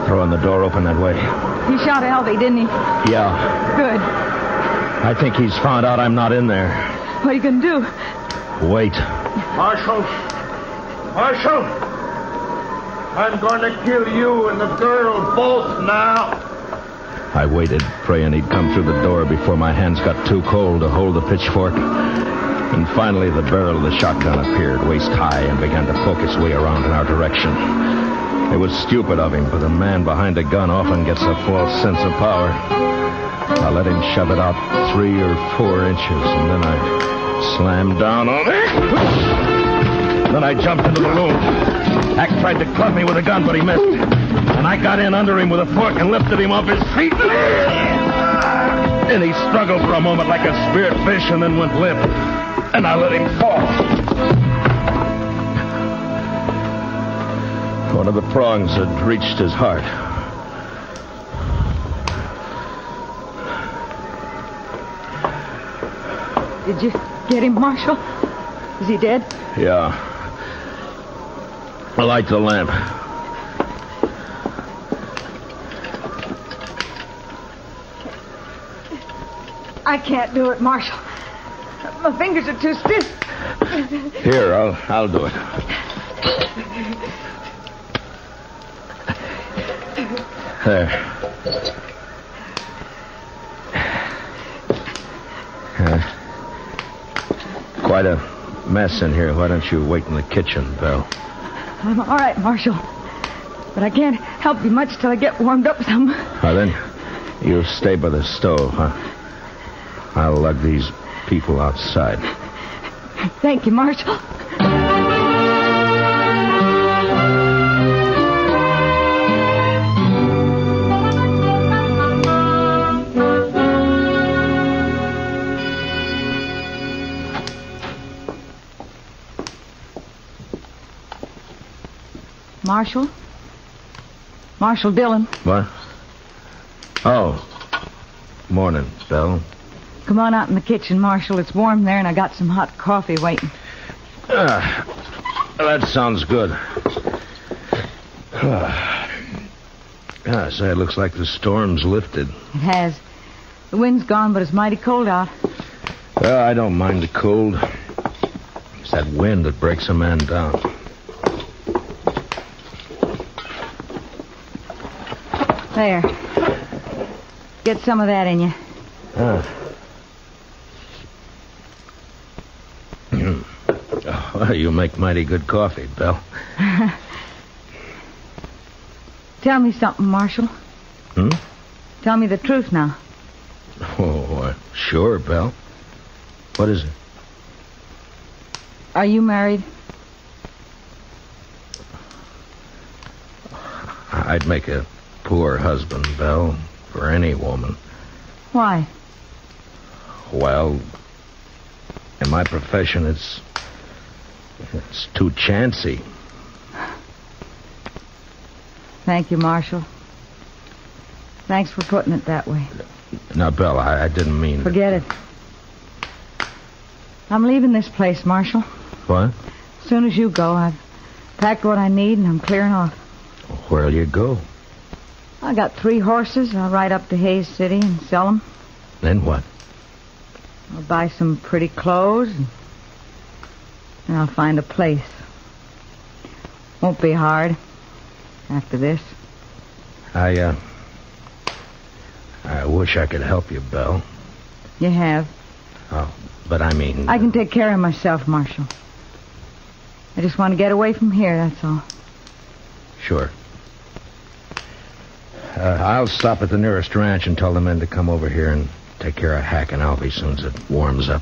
throwing the door open that way.
He shot Alvy, didn't he?
Yeah.
Good.
I think he's found out I'm not in there.
What are you going to do?
Wait.
Marshal, I'm going to kill you and the girl both now.
I waited, praying he'd come through the door before my hands got too cold to hold the pitchfork. And finally, the barrel of the shotgun appeared waist high and began to poke its way around in our direction. It was stupid of him, but a man behind a gun often gets a false sense of power. I let him shove it out 3 or 4 inches, and then I slammed down on it. Then I jumped into the loom. Hack tried to club me with a gun, but he missed. And I got in under him with a fork and lifted him off his feet. And he struggled for a moment like a speared fish and then went limp. And I let him fall. One of the prongs had reached his heart.
Did you get him, Marshal? Is he dead?
Yeah. Light the lamp.
I can't do it, Marshal. My fingers are too stiff.
Here, I'll do it. There. Quite a mess in here. Why don't you wait in the kitchen, Belle?
I'm all right, Marshal. But I can't help you much till I get warmed up some.
Well, then, you stay by the stove, huh? I'll lug these people outside.
Thank you, Marshal. Marshal? Marshal Dillon.
What? Oh. Morning, Belle.
Come on out in the kitchen, Marshal. It's warm there, and I got some hot coffee waiting.
That sounds good. Say, it looks like the storm's lifted.
It has. The wind's gone, but it's mighty cold out.
Well, I don't mind the cold. It's that wind that breaks a man down.
There. Get some of that in you.
Oh, you make mighty good coffee, Belle.
Tell me something, Marshal. Tell me the truth now.
Oh, sure, Belle. What is it?
Are you married?
I'd make a poor husband, Belle, for any woman.
Why?
Well, in my profession, it's too chancy.
Thank you, Marshal. Thanks for putting it that way.
Now, Belle, I didn't mean...
Forget it. I'm leaving this place, Marshal.
What?
As soon as you go, I've packed what I need and I'm clearing off.
Where'll you go?
I got 3 horses. I'll ride up to Hayes City and sell them.
Then what?
I'll buy some pretty clothes and I'll find a place. Won't be hard after this.
I wish I could help you, Belle.
You have.
Oh, but I mean...
I can take care of myself, Marshal. I just want to get away from here, that's all.
Sure. I'll stop at the nearest ranch and tell the men to come over here and take care of Hack and Alvy as soon as it warms up.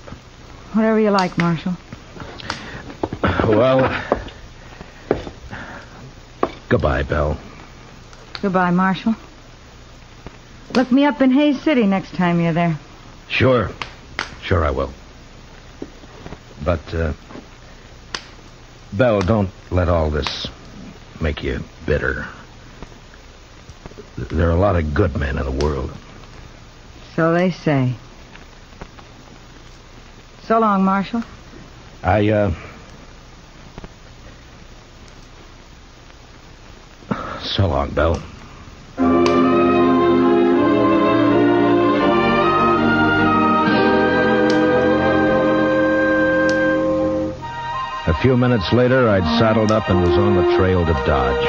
Whatever you like, Marshal.
Well, goodbye, Belle.
Goodbye, Marshal. Look me up in Hayes City next time you're there.
Sure. Sure I will. But, Belle, don't let all this make you bitter. There are a lot of good men in the world.
So they say. So long, Marshal.
So long, Belle. A few minutes later, I'd saddled up and was on the trail to Dodge.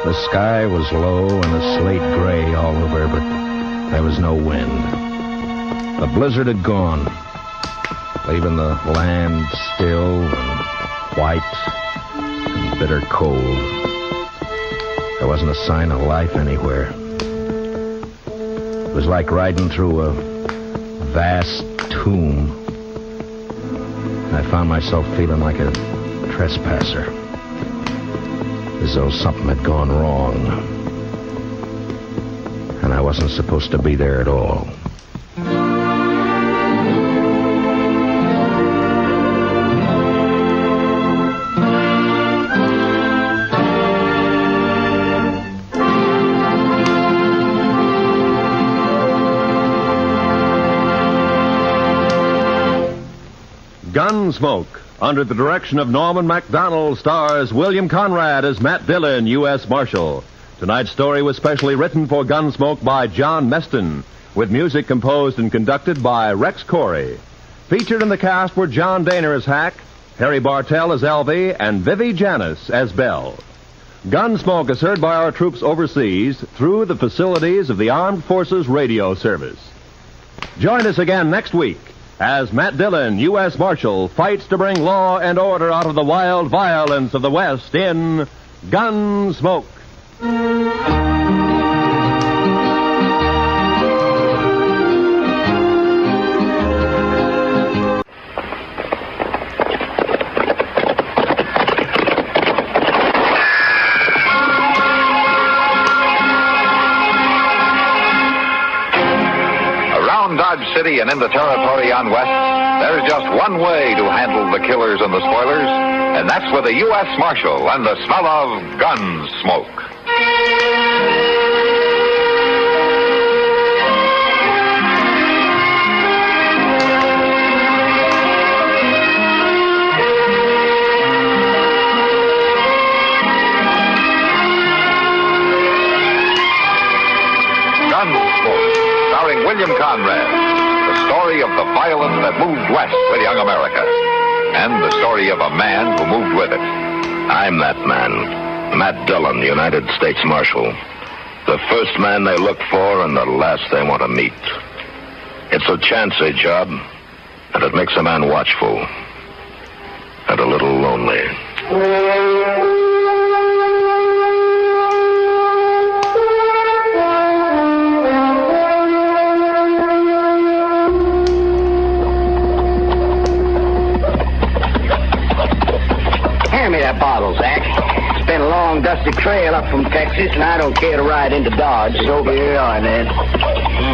The sky was low and a slate gray all over, but there was no wind. The blizzard had gone, leaving the land still and white and bitter cold. There wasn't a sign of life anywhere. It was like riding through a vast tomb. I found myself feeling like a trespasser, as though something had gone wrong, and I wasn't supposed to be there at all.
Gunsmoke, under the direction of Norman Macdonald, stars William Conrad as Matt Dillon, U.S. Marshal. Tonight's story was specially written for Gunsmoke by John Meston, with music composed and conducted by Rex Corey. Featured in the cast were John Daner as Hack, Harry Bartell as Alvy, and Vivi Janis as Belle. Gunsmoke is heard by our troops overseas through the facilities of the Armed Forces Radio Service. Join us again next week as Matt Dillon, U.S. Marshal, fights to bring law and order out of the wild violence of the West in Gunsmoke.
City and in the territory on west, There's just one way to handle the killers and the spoilers, and that's with a U.S. Marshal and the smell of Gunsmoke. Gunsmoke, starring William Conrad. The story of the violence that moved west with young America. And the story of a man who moved with it.
I'm that man, Matt Dillon, United States Marshal. The first man they look for and the last they want to meet. It's a chancy job, and it makes a man watchful and a little lonely.
That bottle, Zach. It's been a long, dusty trail up from Texas, and I don't care to ride into Dodge. So here you are, Ned.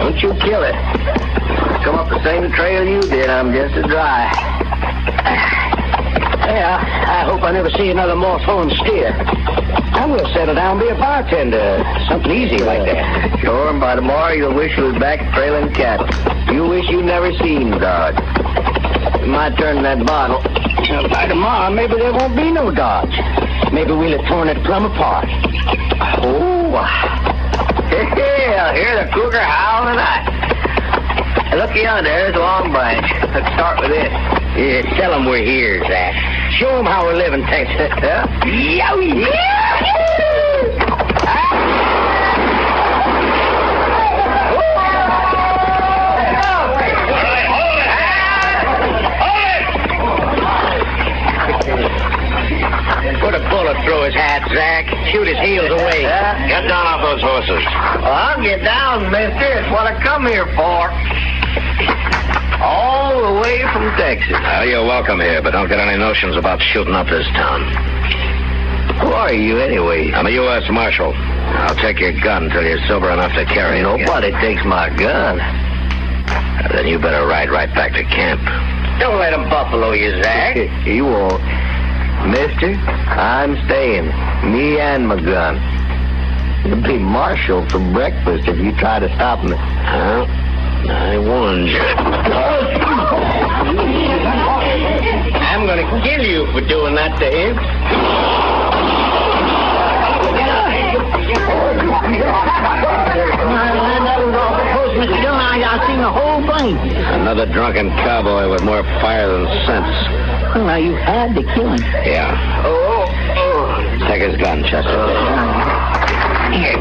Don't you kill it. Come up the same trail you did. I'm just as dry. Yeah, I hope I never see another moth-horn steer. I will settle down and be a bartender. Something easy like that. Sure, and by tomorrow you'll wish you was back trailing cattle. You wish you'd never seen Dodge. My turn in that bottle. By tomorrow, maybe there won't be no Dodge. Maybe we'll have torn it plumb apart. Oh, I'll hear the cougar howl tonight. Look yonder, there's a long branch. Let's start with this. Yeah, tell them we're here, Zach. Show them how we're living, Texas. Huh? Yowie! Put a bullet through his hat, Zach. Shoot his heels away.
Get down off those horses.
Well, I'll get down, mister. It's what I come here for. All the way from Texas.
Well, you're welcome here, but don't get any notions about shooting up this town.
Who are you, anyway?
I'm a U.S. Marshal. I'll take your gun until you're sober enough to carry it.
Nobody takes my gun.
Then you better ride right back to camp.
Don't let him buffalo you, Zach. He won't. Mister, I'm staying. Me and my gun. You'll be Marshal for breakfast if you try to stop me.
Well, I warned you.
I'm going to kill you for doing that to him. I've seen the whole thing.
Another drunken cowboy with more fire than sense.
Well, now you had to kill him.
Yeah.
Oh.
Take his gun, Chester.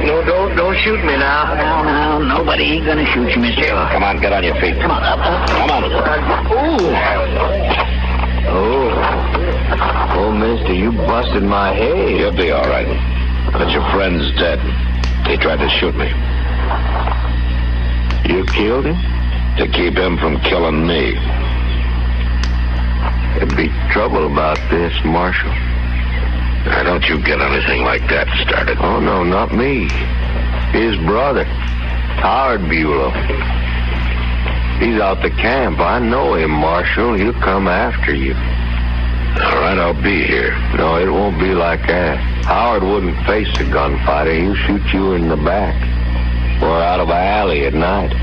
No, don't shoot me now. No, nobody ain't gonna shoot you, mister.
Come on, get on your feet.
Come on, up.
Come on.
Oh, mister, you busted my head.
You'll be all right. But your friend's dead. He tried to shoot me.
You killed him?
To keep him from killing me.
There'd be trouble about this, Marshal.
Now, don't you get anything like that started.
Oh, no, not me. His brother, Howard Bulow. He's out to camp. I know him, Marshal. He'll come after you.
All right, I'll be here.
No, it won't be like that. Howard wouldn't face a gunfighter. He'll shoot you in the back. Or out of an alley at night.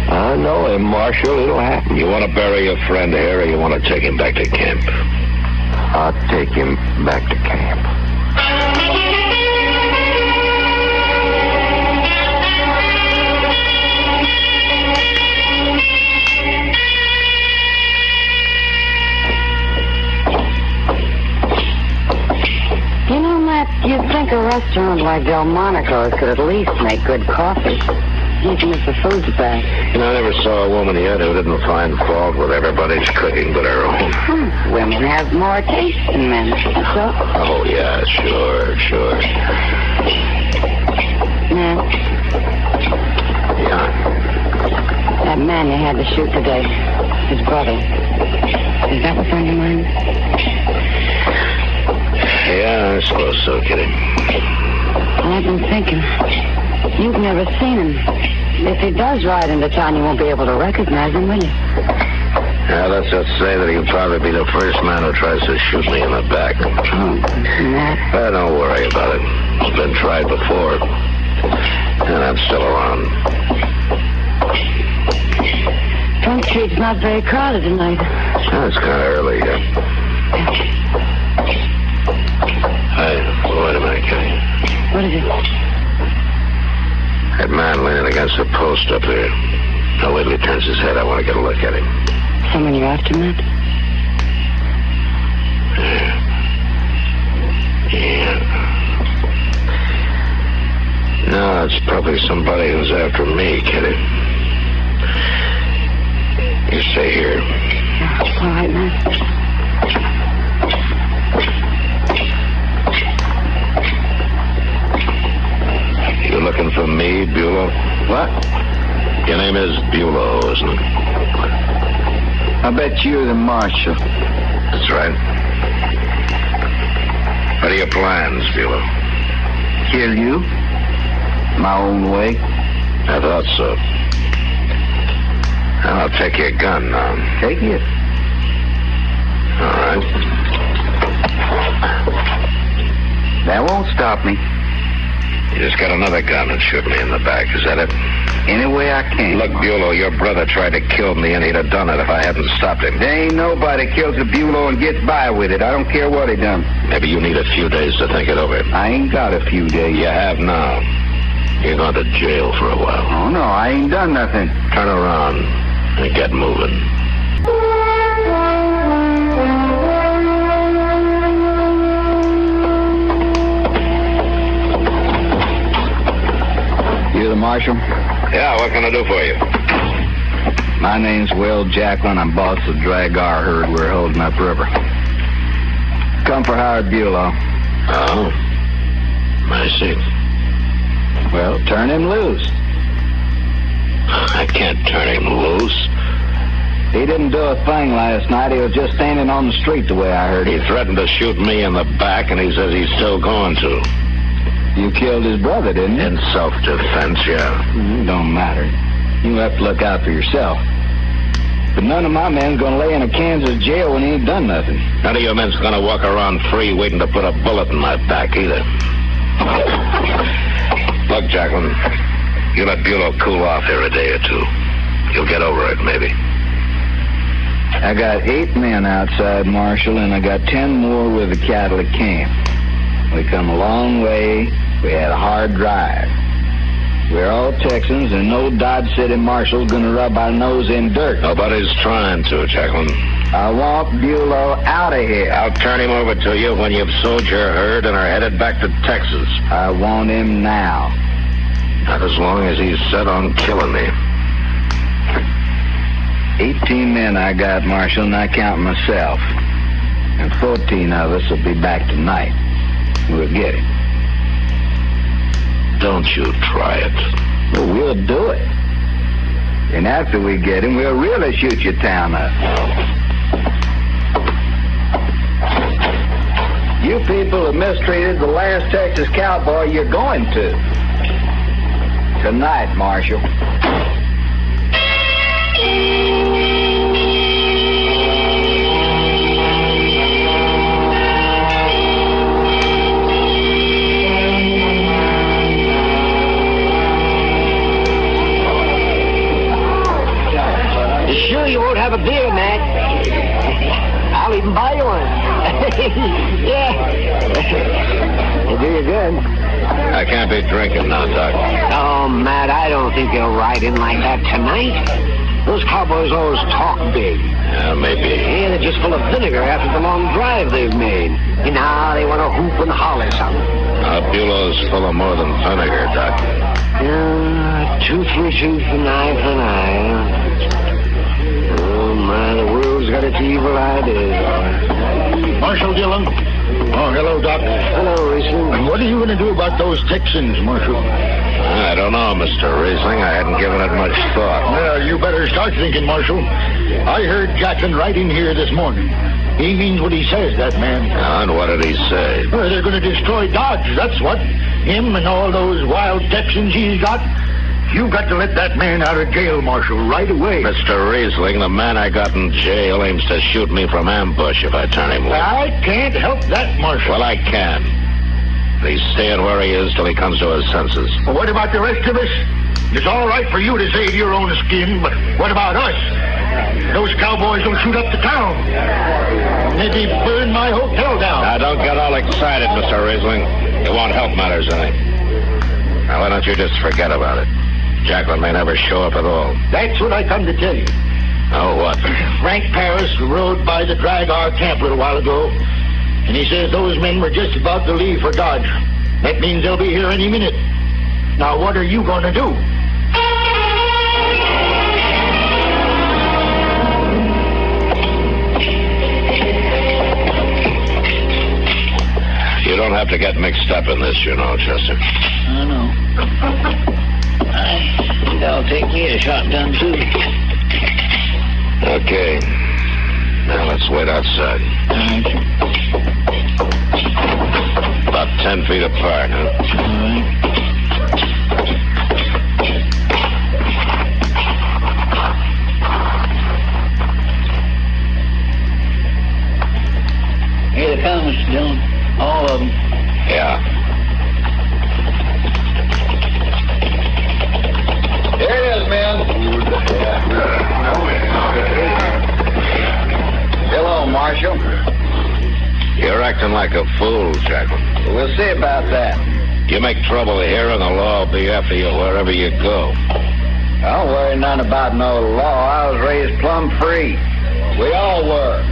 I know him, Marshal. It'll happen.
You want to bury your friend here, or you want to take him back to camp?
I'll take him back to camp.
You know, Matt, you'd think a restaurant like Delmonico's could at least make good coffee. Even if the food's bad.
You know, I never saw a woman yet who didn't find fault with everybody's cooking but her own.
Women have more taste than men, so?
Oh, yeah, sure.
Matt?
Yeah?
That man you had to shoot today, his brother. Is that what's on your mind?
Yeah, I suppose so, Kitty.
Well, I've been thinking. You've never seen him. If he does ride into town, you won't be able to recognize him, will you?
Yeah, let's just say that he'll probably be the first man who tries to shoot me in the back. Don't worry about it. It's been tried before. And I'm still around.
Front Street's not very crowded tonight.
It's kind of early yet. Hey, wait a minute, Cathy.
What is it?
That man leaning against the post up there. Now, wait till he turns his head. I want to get a look at him.
Someone you're after, Matt?
Yeah. No, it's probably somebody who's after me, Kitty. You stay here.
All right, Matt.
You looking for me, Bulow?
What?
Your name is Bulow, isn't it?
I bet you're the marshal.
That's right. What are your plans, Bulow?
Kill you? My own way?
I thought so. I'll take your gun now.
Take it.
All right.
That won't stop me.
You just got another gun and shoot me in the back. Is that it?
Any way I can.
Look, Bulow, your brother tried to kill me, and he'd have done it if I hadn't stopped him.
There ain't nobody kills a Bulow and gets by with it. I don't care what he done.
Maybe you need a few days to think it over.
I ain't got a few days.
You have now. You're going to jail for a while.
Oh, no, I ain't done nothing.
Turn around and get moving.
You the marshal?
Yeah, what can I do for you?
My name's Will Jacklin. I'm boss of the drag our herd we're holding upriver. Come for Howard Bulow.
Oh? I see.
Well, turn him loose.
I can't turn him loose.
He didn't do a thing last night. He was just standing on the street the way I heard
He threatened to shoot me in the back, and he says he's still going to.
You killed his brother, didn't you?
In self-defense, yeah.
Don't matter. You have to look out for yourself. But none of my men's gonna lay in a Kansas jail when he ain't done nothing.
None of your men's gonna walk around free waiting to put a bullet in my back either. Look, Jacqueline, you let Bulow cool off here a day or two. You'll get over it, maybe.
I got 8 men outside, Marshal, and I got 10 more with the cattle at camp. We come a long way. We had a hard drive. We're all Texans, and no Dodge City marshal's gonna rub our nose in dirt.
Nobody's trying to, Jacqueline.
I want Bulow out of here.
I'll turn him over to you when you've sold your herd and are headed back to Texas.
I want him now.
Not as long as he's set on killing me.
18 men I got, Marshal, and I count myself. And 14 of us will be back tonight. We'll get him.
Don't you try it.
Well, we'll do it. And after we get him, we'll really shoot your town up. You people have mistreated the last Texas cowboy you're going to. Tonight, Marshal.
Sure you won't have a beer, Matt. I'll even buy you one. Yeah. It'll do you good.
I can't be drinking now, Doc.
Oh, Matt, I don't think they'll ride in like that tonight. Those cowboys always talk big.
Yeah, maybe.
Yeah, they're just full of vinegar after the long drive they've made. And now they want to hoop and holler something.
Bulow's full of more than vinegar, Doc.
Tooth for tooth and eye for an eye. Oh, my, the world's got its evil ideas.
Marshal Dillon. Oh, hello, Doc.
Hello, Riesling.
And what are you going to do about those Texans, Marshal?
I don't know, Mr. Riesling. I hadn't given it much thought.
Well, you better start thinking, Marshal. I heard Jackson right in here this morning. He means what he says, that man.
And what did he say?
Well, they're going to destroy Dodge, that's what. Him and all those wild Texans he's got.
You got to let that man out of jail, Marshal, right away.
Mr. Riesling, the man I got in jail aims to shoot me from ambush if I turn him loose.
I can't help that, Marshal.
Well, I can. He's staying where he is till he comes to his senses.
Well, what about the rest of us? It's all right for you to save your own skin, but what about us? Those cowboys will shoot up the town. Maybe burn my hotel down.
Now, don't get all excited, Mr. Riesling. It won't help matters any. Now, why don't you just forget about it? Jacqueline may never show up at all.
That's what I come to tell you.
Oh, what?
Frank Paris rode by the drag our camp a little while ago, and he says those men were just about to leave for Dodge. That means they'll be here any minute. Now, what are you going to do?
You don't have to get mixed up in this, you know, Chester.
I know. I think I'll take me a shotgun, too.
Okay. Now let's wait outside.
All right.
About 10 feet apart, huh?
All right. Here they come, Mr. Dillon. All of them.
Yeah.
Here it is, men. Hello, Marshal.
You're acting like a fool, Jacqueline.
We'll see about that.
You make trouble here, and the law will be after you wherever you go.
Don't worry none about no law. I was raised plumb free. We all were.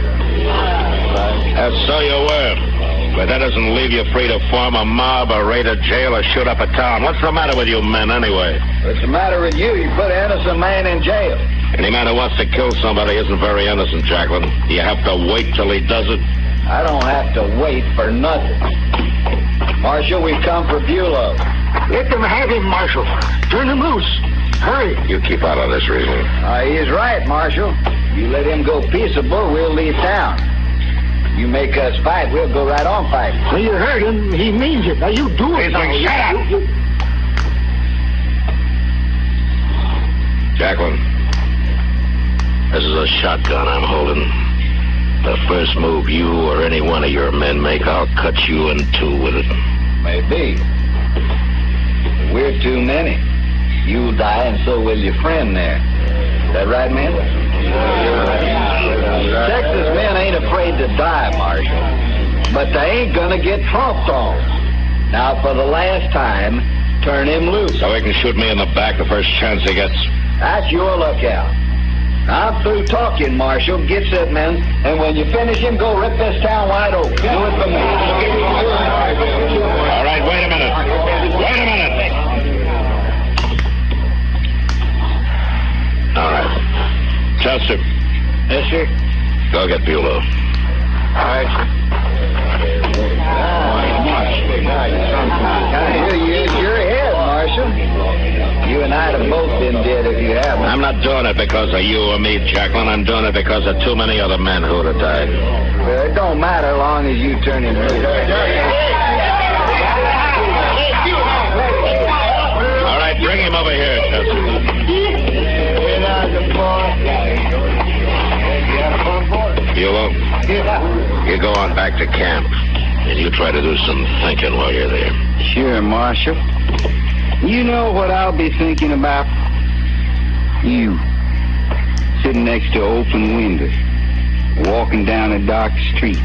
That's so you were. But that doesn't leave you free to form a mob or raid a jail or shoot up a town. What's the matter with you men, anyway?
What's the matter with you? You put an innocent man in jail.
Any man who wants to kill somebody isn't very innocent, Jacqueline. You have to wait till he does it.
I don't have to wait for nothing. Marshal, we've come for Bulow.
Let them have him, Marshal. Turn him loose. Hurry.
You keep out of this, Reason.
He's right, Marshal. You let him go peaceable, we'll leave town. You make us fight, we'll go right on fighting.
Well, you heard him. He means it. Now, you do it.
Shut up. Jacqueline, this is a shotgun I'm holding. The first move you or any one of your men make, I'll cut you in two with it.
Maybe. We're too many. You'll die, and so will your friend there. Is that right, man? Texas men ain't afraid to die, Marshal. But they ain't gonna get tromped on. Now, for the last time, turn him loose.
So he can shoot me in the back the first chance he gets.
That's your lookout. I'm through talking, Marshal. Get set, men. And when you finish him, go rip this town wide open. Do it for me.
All right, wait a minute. Wait a minute. All right. Chester.
Yes, sir.
Go get Bulow.
All right, sir. Here you is your head, Marshal. You and I'd have both been dead if you hadn't.
I'm not doing it because of you or me, Jacqueline. I'm doing it because of too many other men who would have died.
Well, it don't matter as long as you turn him loose.
All right, bring him over here, Chester. Bulow, you go on back to camp, and you try to do some thinking while you're there.
Sure, Marshal. You know what I'll be thinking about? You, sitting next to open windows, walking down a dark street.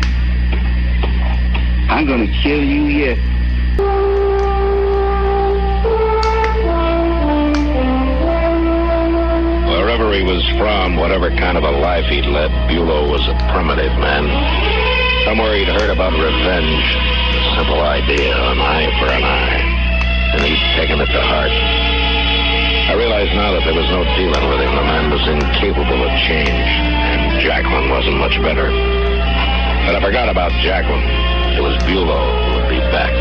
I'm gonna kill you yet.
Wherever he was from, whatever kind of a life he'd led, Bulow was a primitive man. Somewhere he'd heard about revenge, a simple idea, an eye for an eye, and he'd taken it to heart. I realize now that there was no dealing with him. The man was incapable of change, and Jacqueline wasn't much better. But I forgot about Jacqueline. It was Bulow who would be back.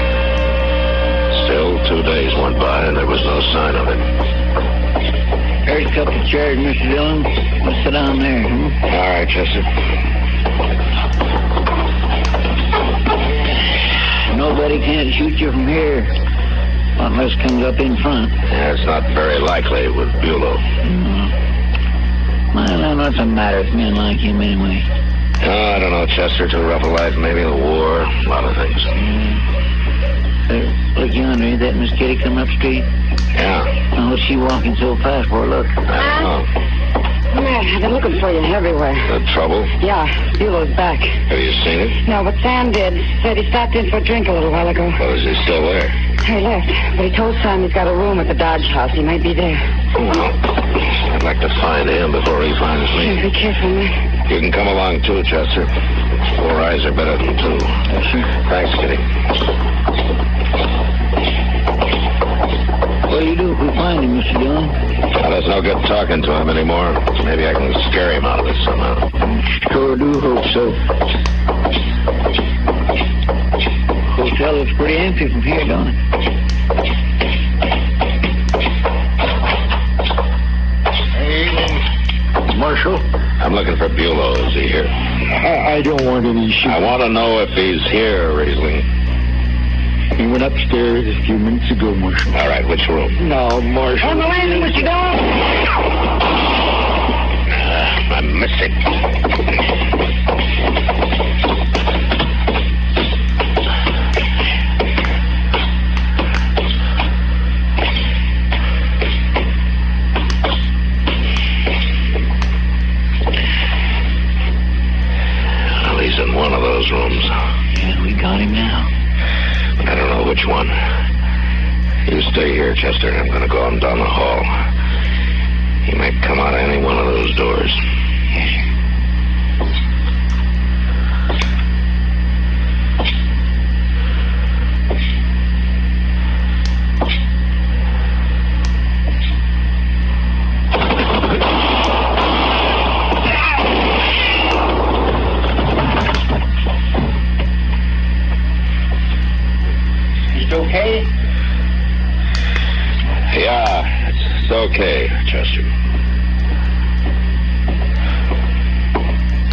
Still, 2 days went by, and there was no sign of him.
There's a couple of chairs, Mr. Dillon. Let's sit down there.
All right, Chester.
Nobody can't shoot you from here.
Unless comes up in front.
Yeah, it's not very likely with Bulow.
Well, then what's the matter with men like him anyway?
Oh, I don't know, Chester. Too rough a life, maybe the war, a lot of things.
Look yonder, ain't that Miss Kitty coming up the street?
Yeah.
Oh, what's she walking so fast for? Look.
I don't know.
Matt, I've been looking for you everywhere.
The trouble?
Yeah, Bulow's back.
Have you seen it?
No, but Sam did. Said he stopped in for a drink a little while ago.
Well, is he still there?
He left, but he told Sam he's got a room at the Dodge house. He might be there.
Well, I'd like to find him before he finds me.
Yeah, be careful, Matt.
You can come along, too, Chester. 4 eyes are better than 2. Thanks, Kitty.
What'll you do if we find him, Mr. Dillon?
Well, there's no good talking to him anymore. Maybe I can scare him out of this somehow.
Sure do hope so. Hotel looks pretty empty from here, don't it? Evening, Marshal.
I'm looking for Bulow. Is he here?
I don't want any shit.
I want to know if he's here, Riesling.
He went upstairs a few minutes ago, Marshal.
All right, which room?
No, Marshal.
On the landing, Mr. Dillon.
I missed it. Well, he's in one of those rooms.
Yeah, we got him now.
I don't know which one. You stay here, Chester, and I'm going to go on down the hall. He might come out of any one of those doors.
Yes, sir.
Okay? Yeah, it's okay, Chester.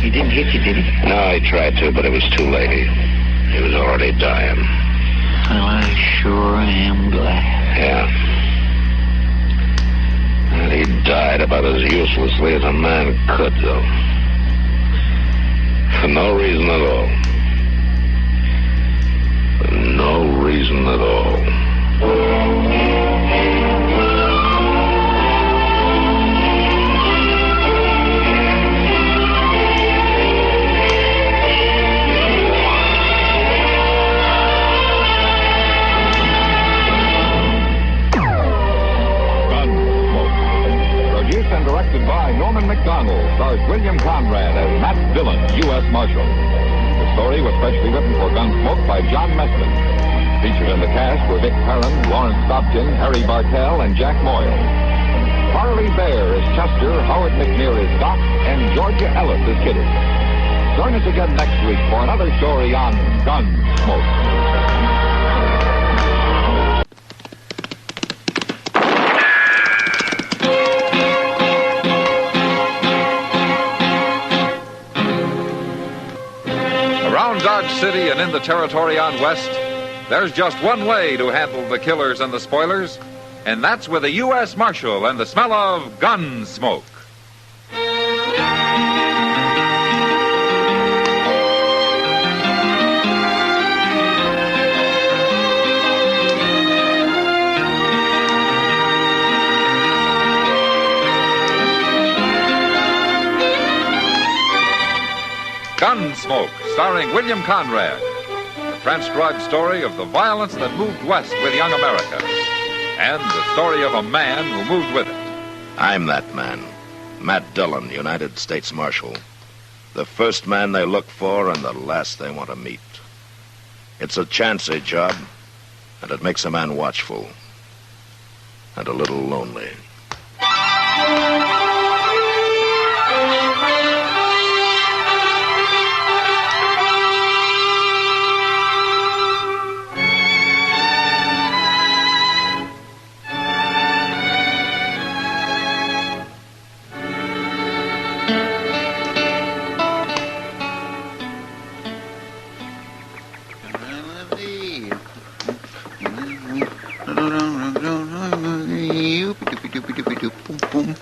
He didn't hit you, did he?
No, he tried to, but it was too late. He was already dying.
Well, I sure am glad.
Yeah. And he died about as uselessly as a man could, though. For no reason at all. For no reason at all.
Directed by Norman McDonald, stars William Conrad as Matt Dillon, U.S. Marshal. The story was specially written for Gunsmoke by John Messman. Featured in the cast were Vic Perrin, Lawrence Dobkin, Harry Bartell, and Jack Moyle. Harley Bear is Chester, Howard McNear is Doc, and Georgia Ellis is Kitty. Join us again next week for another story on Gunsmoke. Around Dodge City and in the territory on West, there's just one way to handle the killers and the spoilers, and that's with a U.S. Marshal and the smell of gun smoke. Gunsmoke, starring William Conrad. The transcribed story of the violence that moved west with young America. And the story of a man who moved with it.
I'm that man. Matt Dillon, United States Marshal. The first man they look for and the last they want to meet. It's a chancy job, and it makes a man watchful. And a little lonely.
Well,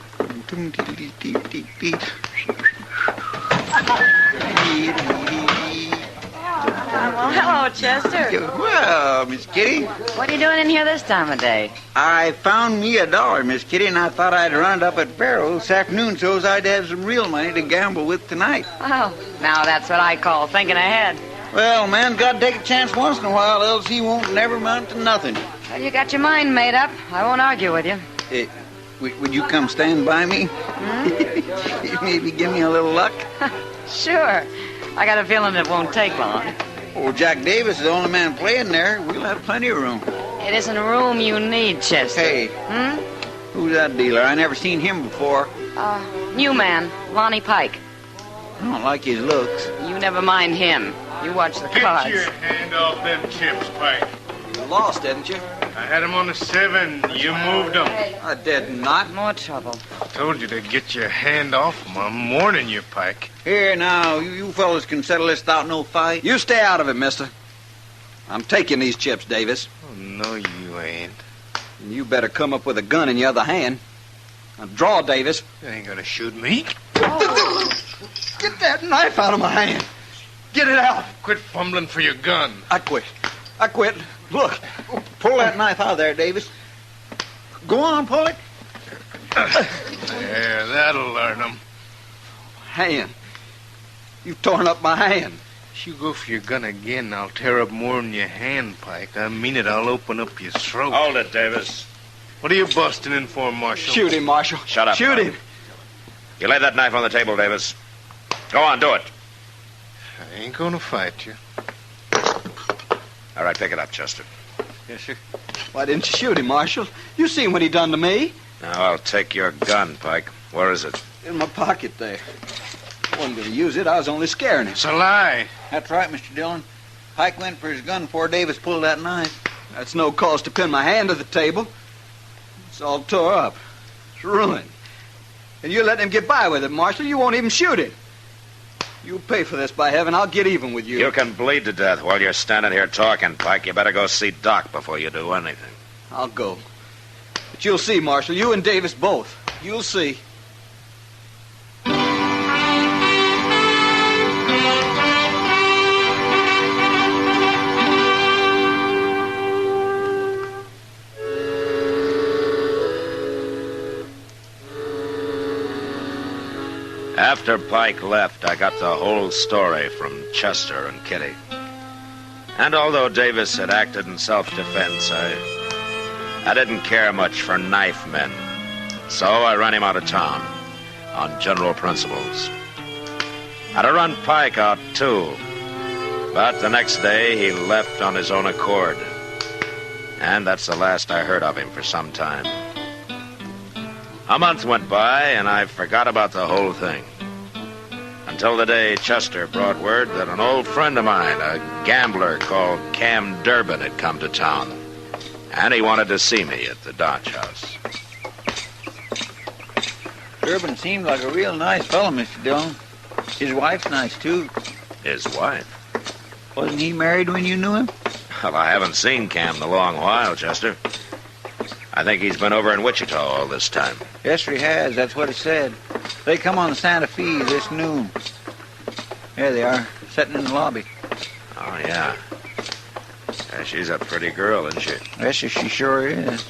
hello, Chester.
Well, Miss Kitty.
What are you doing in here this time of day?
I found me $1, Miss Kitty, and I thought I'd run it up at Barrow this afternoon so's I'd have some real money to gamble with tonight.
Oh, now that's what I call thinking ahead.
Well, man's got to take a chance once in a while, else he won't never amount to nothing.
Well, you got your mind made up. I won't argue with you.
Would you come stand by me? Maybe give me a little luck?
Sure. I got a feeling it won't take long.
Oh, Jack Davis is the only man playing there. We'll have plenty of room.
It isn't room you need, Chester.
Hey. Who's that dealer? I never seen him before.
New man, Lonnie Pike.
I don't like his looks.
You never mind him. You watch the cards.
Get your hand off them chips, Pike.
You lost, didn't you?
I had them on the 7. You moved them.
I did not.
More trouble.
I told you to get your hand off them. I'm warning you, Pike.
Here, now, you fellas can settle this without no fight.
You stay out of it, mister. I'm taking these chips, Davis.
Oh, no, you ain't.
And you better come up with a gun in your other hand. Now, draw, Davis.
You ain't gonna shoot me.
Oh. Get that knife out of my hand. Get it out.
Quit fumbling for your gun.
I quit. Look.
Pull that knife out of there, Davis. Go on, pull it.
There, that'll learn them.
Hand. You've torn up my hand.
If you go for your gun again, I'll tear up more than your hand, Pike. I mean it, I'll open up your throat.
Hold it, Davis.
What are you busting in for, Marshal?
Shoot him, Marshal.
Shut up.
Shoot him.
You lay that knife on the table, Davis. Go on, do it.
I ain't gonna fight you.
All right, pick it up, Chester.
Yes, sir. Why didn't you shoot him, Marshal? You seen what he done to me.
Now, I'll take your gun, Pike. Where is it?
In my pocket there. I wasn't going to use it. I was only scaring him.
It's a lie.
That's right, Mr. Dillon. Pike went for his gun before Davis pulled that knife.
That's no cause to pin my hand to the table. It's all tore up. It's ruined. And you let him get by with it, Marshal. You won't even shoot him. You'll pay for this, by heaven. I'll get even with you.
You can bleed to death while you're standing here talking, Pike. You better go see Doc before you do anything.
I'll go. But you'll see, Marshal. You and Davis both. You'll see.
After Pike left, I got the whole story from Chester and Kitty. And although Davis had acted in self-defense, I didn't care much for knife men. So I ran him out of town on general principles. I'd have run Pike out, too. But the next day, he left on his own accord. And that's the last I heard of him for some time. A month went by, and I forgot about the whole thing. Until the day Chester brought word that an old friend of mine, a gambler called Cam Durbin, had come to town. And he wanted to see me at the Dodge House.
Durbin seemed like a real nice fellow, Mr. Dillon. His wife's nice, too.
His wife?
Wasn't he married when you knew him?
Well, I haven't seen Cam in a long while, Chester. I think he's been over in Wichita all this time.
Yes, he has. That's what it said. They come on the Santa Fe this noon. There they are, sitting in the lobby.
Oh, yeah. She's a pretty girl, isn't she?
Yes, she sure is.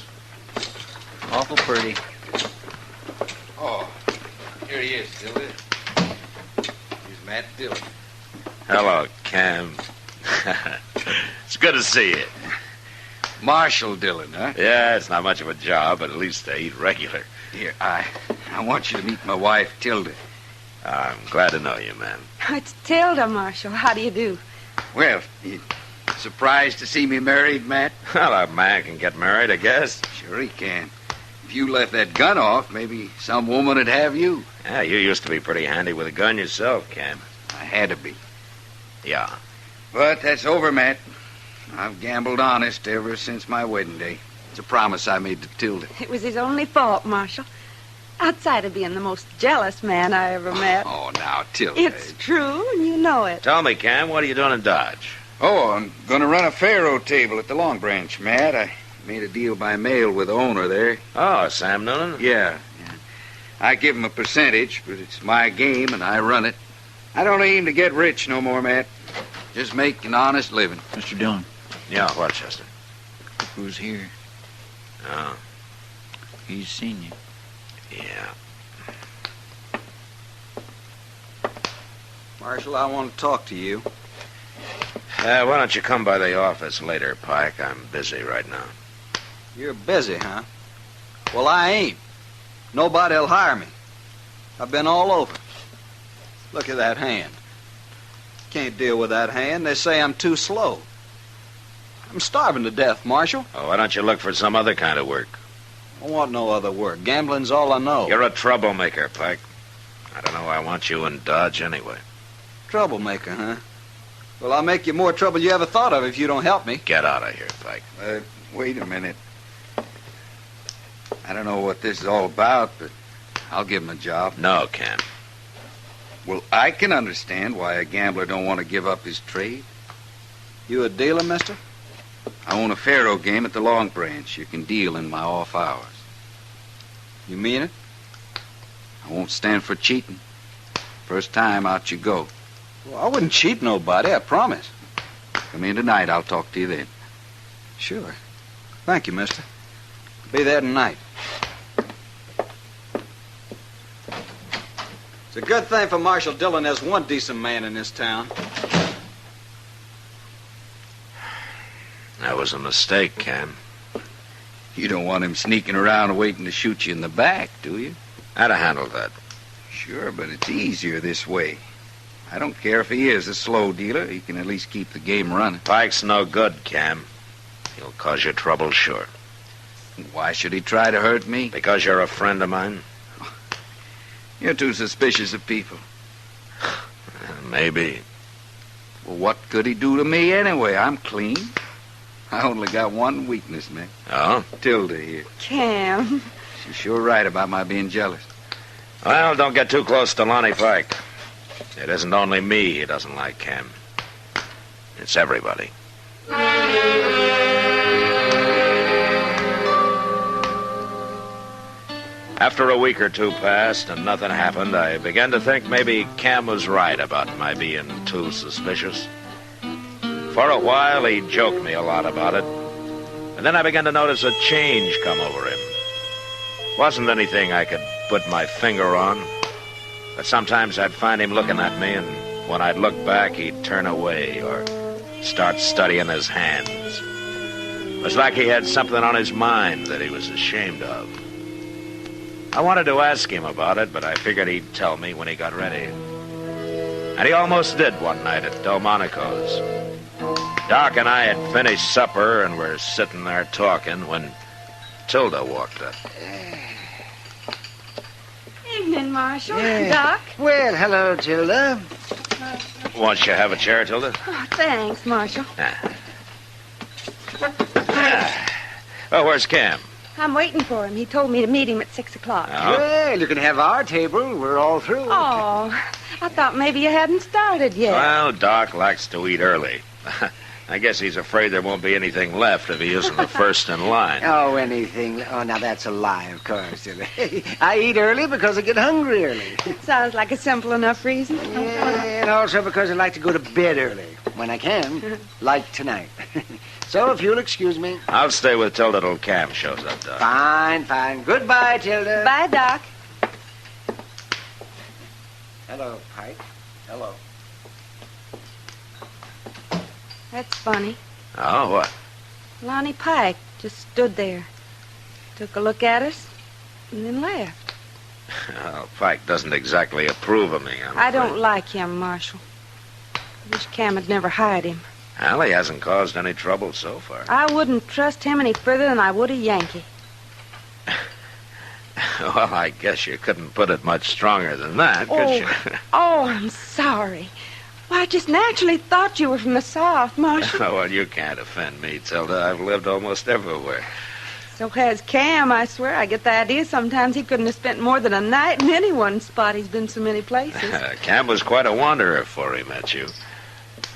Awful pretty.
Oh, here he is, Dillon. Here's Matt Dillon.
Hello, Cam. It's good to see you.
Marshal Dillon, huh?
Yeah, it's not much of a job, but at least they eat regular.
Here, I want you to meet my wife, Tilda.
I'm glad to know you, man.
It's Tilda, Marshal. How do you do?
Well, you surprised to see me married, Matt?
Well, a man can get married, I guess.
Sure he can. If you left that gun off, maybe some woman would have you.
Yeah, you used to be pretty handy with a gun yourself, Cam.
I had to be.
Yeah.
But that's over, Matt. I've gambled honest ever since my wedding day. It's a promise I made to Tilda.
It was his only fault, Marshal. Outside of being the most jealous man I ever met.
Oh, now, Tilda.
It's true, and you know it.
Tell me, Cam, what are you doing in Dodge?
Oh, I'm going to run a faro table at the Long Branch, Matt. I made a deal by mail with the owner there.
Oh, Sam Noonan?
Yeah. I give 'em a percentage, but it's my game and I run it. I don't aim to get rich no more, Matt. Just make an honest living.
Mr. Dillon.
Yeah, what, Chester?
Who's here?
Oh.
He's seen you.
Yeah.
Marshal, I want to talk to you.
Why don't you come by the office later, Pike? I'm busy right now.
You're busy, huh? Well, I ain't. Nobody'll hire me. I've been all over. Look at that hand. Can't deal with that hand. They say I'm too slow. I'm starving to death, Marshal.
Oh, why don't you look for some other kind of work?
I want no other work. Gambling's all I know.
You're a troublemaker, Pike. I don't know why I want you in Dodge anyway.
Troublemaker, huh? Well, I'll make you more trouble you ever thought of if you don't help me.
Get out of here, Pike.
Wait a minute. I don't know what this is all about, but I'll give him a job.
No, Cam.
Well, I can understand why a gambler don't want to give up his trade.
You a dealer, mister?
I own a faro game at the Long Branch. You can deal in my off hours.
You mean it?
I won't stand for cheating. First time, out you go.
Well, I wouldn't cheat nobody, I promise.
Come in tonight, I'll talk to you then.
Sure. Thank you, mister. Be there tonight. It's a good thing for Marshal Dillon there's one decent man in this town.
That was a mistake, Cam.
You don't want him sneaking around waiting to shoot you in the back, do you?
I'd have handled that.
Sure, but it's easier this way. I don't care if he is a slow dealer. He can at least keep the game running.
Pike's no good, Cam. He'll cause you trouble, sure.
Why should he try to hurt me?
Because you're a friend of mine?
You're too suspicious of people.
Maybe.
Well, what could he do to me anyway? I'm clean. I only got one weakness, man.
Oh?
Tilda here.
Cam.
She's sure right about my being jealous.
Well, don't get too close to Lonnie Pike. It isn't only me he doesn't like, Cam. It's everybody. After a week or two passed and nothing happened, I began to think maybe Cam was right about my being too suspicious. For a while, he joked me a lot about it. And then I began to notice a change come over him. Wasn't anything I could put my finger on. But sometimes I'd find him looking at me, and when I'd look back, he'd turn away or start studying his hands. It was like he had something on his mind that he was ashamed of. I wanted to ask him about it, but I figured he'd tell me when he got ready. And he almost did one night at Delmonico's. Doc and I had finished supper and were sitting there talking when Tilda walked up.
Evening, Marshal.
Yeah.
Doc.
Well, hello, Tilda.
Won't you have a chair, Tilda?
Oh, thanks, Marshal.
Oh, where's Cam?
I'm waiting for him. He told me to meet him at 6 o'clock.
Oh?
Well, you can have our table. We're all through.
Oh, I thought maybe you hadn't started yet.
Well, Doc likes to eat early. I guess he's afraid there won't be anything left if he isn't the first in line.
Oh, anything. Oh, now that's a lie, of course. I eat early because I get hungry early.
Sounds like a simple enough reason.
Yeah, and also because I like to go to bed early when I can, like tonight. So, if you'll excuse me.
I'll stay with Tilda till Cam shows up, Doc.
Fine, fine. Goodbye, Tilda.
Bye, Doc.
Hello, Pike. Hello.
That's funny.
Oh, what?
Lonnie Pike just stood there, took a look at us, and then left.
Oh, Pike doesn't exactly approve of me.
I don't like him, Marshal. I wish Cam had never hired him.
Well, he hasn't caused any trouble so far.
I wouldn't trust him any further than I would a Yankee.
Well, I guess you couldn't put it much stronger than that, could you?
Oh, I'm sorry. Well, I just naturally thought you were from the South, Marshal.
Oh, well, you can't offend me, Tilda. I've lived almost everywhere.
So has Cam, I swear. I get the idea sometimes he couldn't have spent more than a night in any one spot. He's been so many places.
Cam was quite a wanderer before he met you.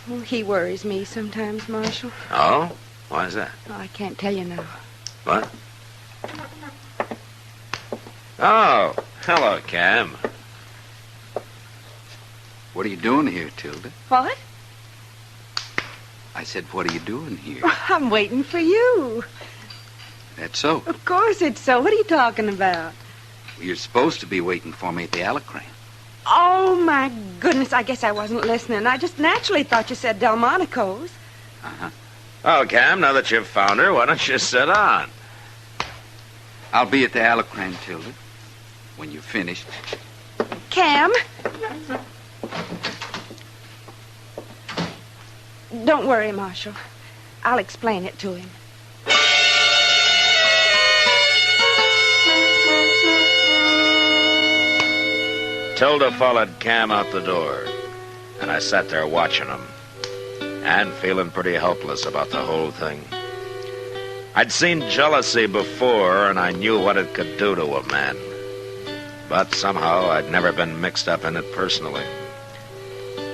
Oh, he worries me sometimes, Marshal.
Oh? Why is that?
Oh, I can't tell you now.
What? Oh,
Hello, Cam. What are you doing here, Tilda?
What?
I said, what are you doing here?
I'm waiting for you.
That's so.
Of course it's so. What are you talking about?
You're supposed to be waiting for me at the Alacran.
Oh, my goodness. I guess I wasn't listening. I just naturally thought you said Delmonico's.
Uh-huh.
Oh, Cam, now that you've found her, why don't you sit on?
I'll be at the Alacran, Tilda, when you're finished.
Cam? Don't worry, Marshal. I'll explain it to him.
Tilda followed Cam out the door, and I sat there watching him, and feeling pretty helpless about the whole thing. I'd seen jealousy before, and I knew what it could do to a man. But somehow I'd never been mixed up in it personally.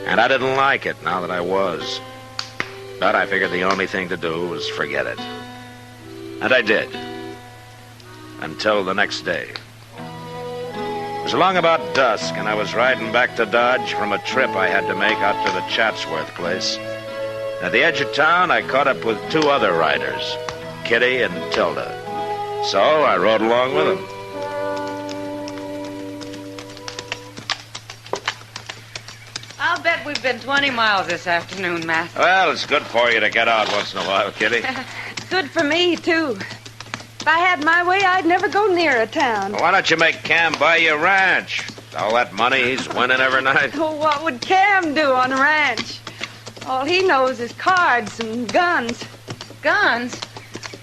And I didn't like it now that I was. But I figured the only thing to do was forget it. And I did. Until the next day. It was along about dusk, and I was riding back to Dodge from a trip I had to make out to the Chatsworth place. At the edge of town, I caught up with two other riders, Kitty and Tilda. So I rode along with them.
I'll bet we've been 20 miles this afternoon, Matt.
Well, it's good for you to get out once in a while, Kitty.
Good for me, too. If I had my way, I'd never go near a town.
Well, why don't you make Cam buy you a ranch? All that money he's winning every night.
Oh, what would Cam do on a ranch? All he knows is cards and guns.
Guns?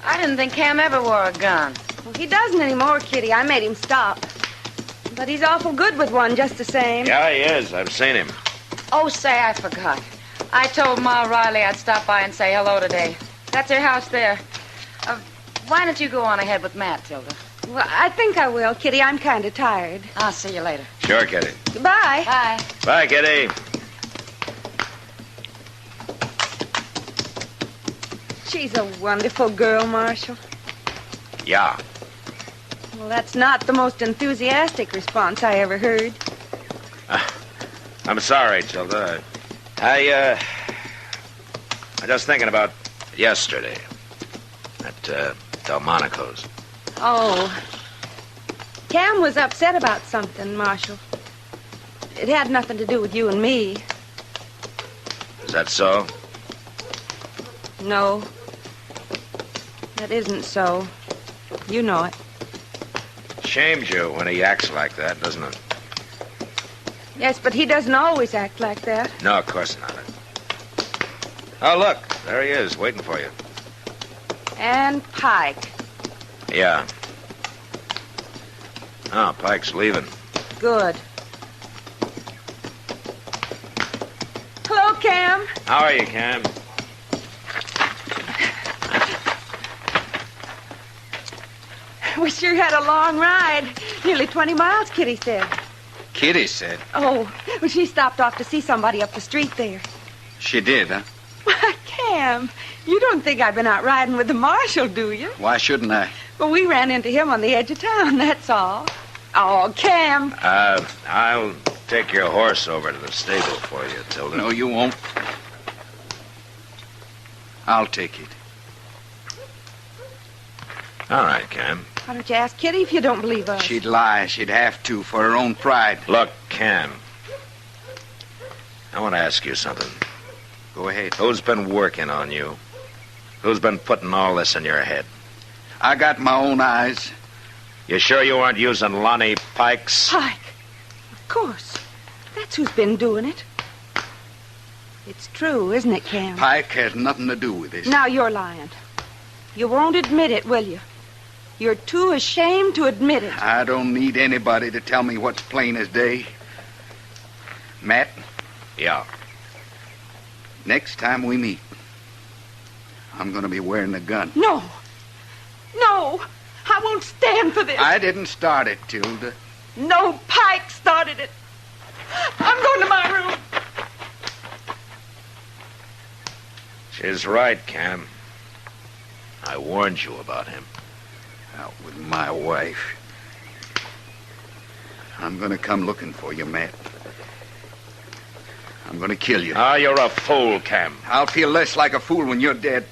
I didn't think Cam ever wore a gun.
Well, he doesn't anymore, Kitty. I made him stop. But he's awful good with one just the same.
Yeah, he is. I've seen him.
Oh, say, I forgot. I told Ma Riley I'd stop by and say hello today. That's her house there. Why don't you go on ahead with Matt, Tilda?
Well, I think I will, Kitty. I'm kind of tired.
I'll see you later.
Sure, Kitty.
Goodbye.
Bye.
Bye, Kitty.
She's a wonderful girl, Marshal.
Yeah.
Well, that's not the most enthusiastic response I ever heard.
I'm sorry, Tilda. I'm just thinking about yesterday at Delmonico's.
Oh. Cam was upset about something, Marshal. It had nothing to do with you and me.
Is that so?
No. That isn't so. You know it.
Shames you when he acts like that, doesn't it?
Yes, but he doesn't always act like that.
No, of course not. Oh, look. There he is, waiting for you.
And Pike.
Yeah. Oh, Pike's leaving.
Good. Hello, Cam.
How are you, Cam?
We sure had a long ride. Nearly 20 miles, Kitty said.
Kitty said.
Oh, well, she stopped off to see somebody up the street there.
She did, huh?
Why, Cam, you don't think I've been out riding with the marshal, do you?
Why shouldn't I?
Well, we ran into him on the edge of town, that's all. Oh, Cam.
I'll take your horse over to the stable for you, Tilda.
No, you won't. I'll take it.
All right, Cam.
Why don't you ask Kitty if you don't believe us?
She'd lie. She'd have to for her own pride.
Look, Cam. I want to ask you something.
Go ahead.
Who's been working on you? Who's been putting all this in your head?
I got my own eyes.
You sure you aren't using Lonnie Pike's?
Pike. Of course. That's who's been doing it. It's true, isn't it, Cam?
Pike has nothing to do with this.
Now you're lying. You won't admit it, will you? You're too ashamed to admit it.
I don't need anybody to tell me what's plain as day. Matt?
Yeah.
Next time we meet, I'm going to be wearing a gun.
No. No. I won't stand for this.
I didn't start it, Tilda.
No, Pike started it. I'm going to my room.
She's right, Cam. I warned you about him.
Out with my wife. I'm going to come looking for you, Matt. I'm going to kill you.
Ah, you're a fool, Cam.
I'll feel less like a fool when you're dead.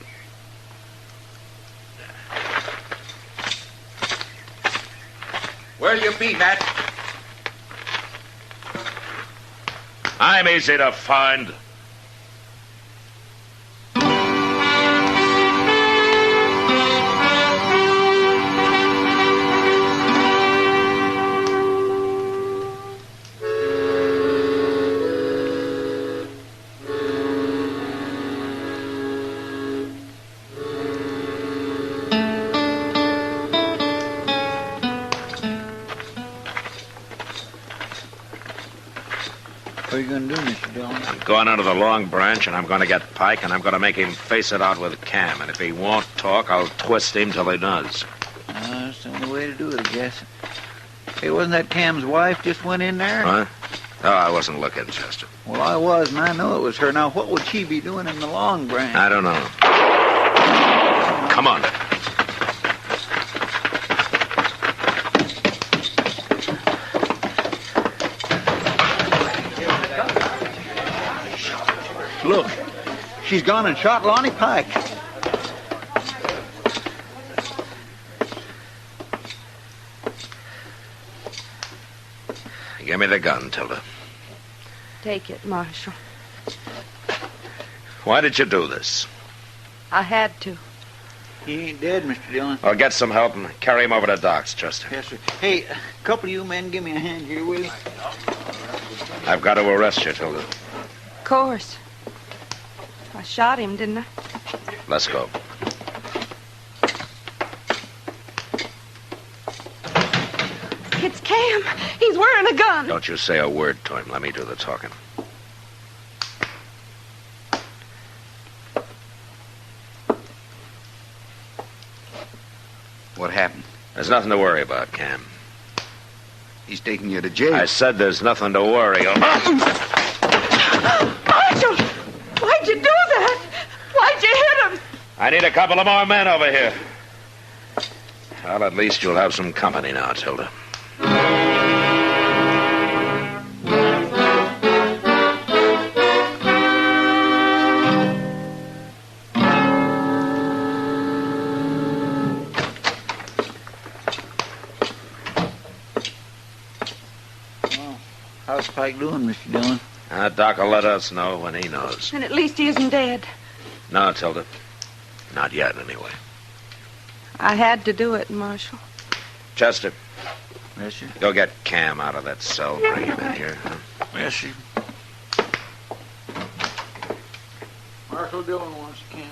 Where'll you be, Matt?
I'm easy to find.
What are you going to do, Mr. Dillon?
I'm going under the long branch, and I'm going to get Pike, and I'm going to make him face it out with Cam. And if he won't talk, I'll twist him till he does.
That's the only way to do it, I guess. Hey, wasn't that Cam's wife just went in there?
Huh? No, I wasn't looking, Chester.
Well, I was, and I know it was her. Now, what would she be doing in the long branch?
I don't know. Come on.
Look, she's gone and shot Lonnie Pike.
Give me the gun, Tilda.
Take it, Marshal.
Why did you do this?
I had to.
He ain't dead, Mr. Dillon.
I'll get some help and carry him over to Doc's, Chester.
Yes, sir. Hey, a couple of you men give me a hand here, will you?
I've got to arrest you, Tilda.
Of course. I shot him, didn't I?
Let's go.
It's Cam. He's wearing a gun.
Don't you say a word to him. Let me do the talking.
What happened?
There's nothing to worry about, Cam.
He's taking you to jail.
I said there's nothing to worry about.
Marshal! Why'd you do that? Why'd you hit him?
I need a couple of more men over here. Well, at least you'll have some company now, Tilda.
How's Pike doing, Mr. Dillon?
Doc will let us know when he knows.
And at least he isn't dead.
No, Tilda. Not yet, anyway.
I had to do it, Marshal.
Chester.
Yes, sir.
Go get Cam out of that cell. Bring him in here. Huh?
Yes, sir. Marshal Dillon wants Cam.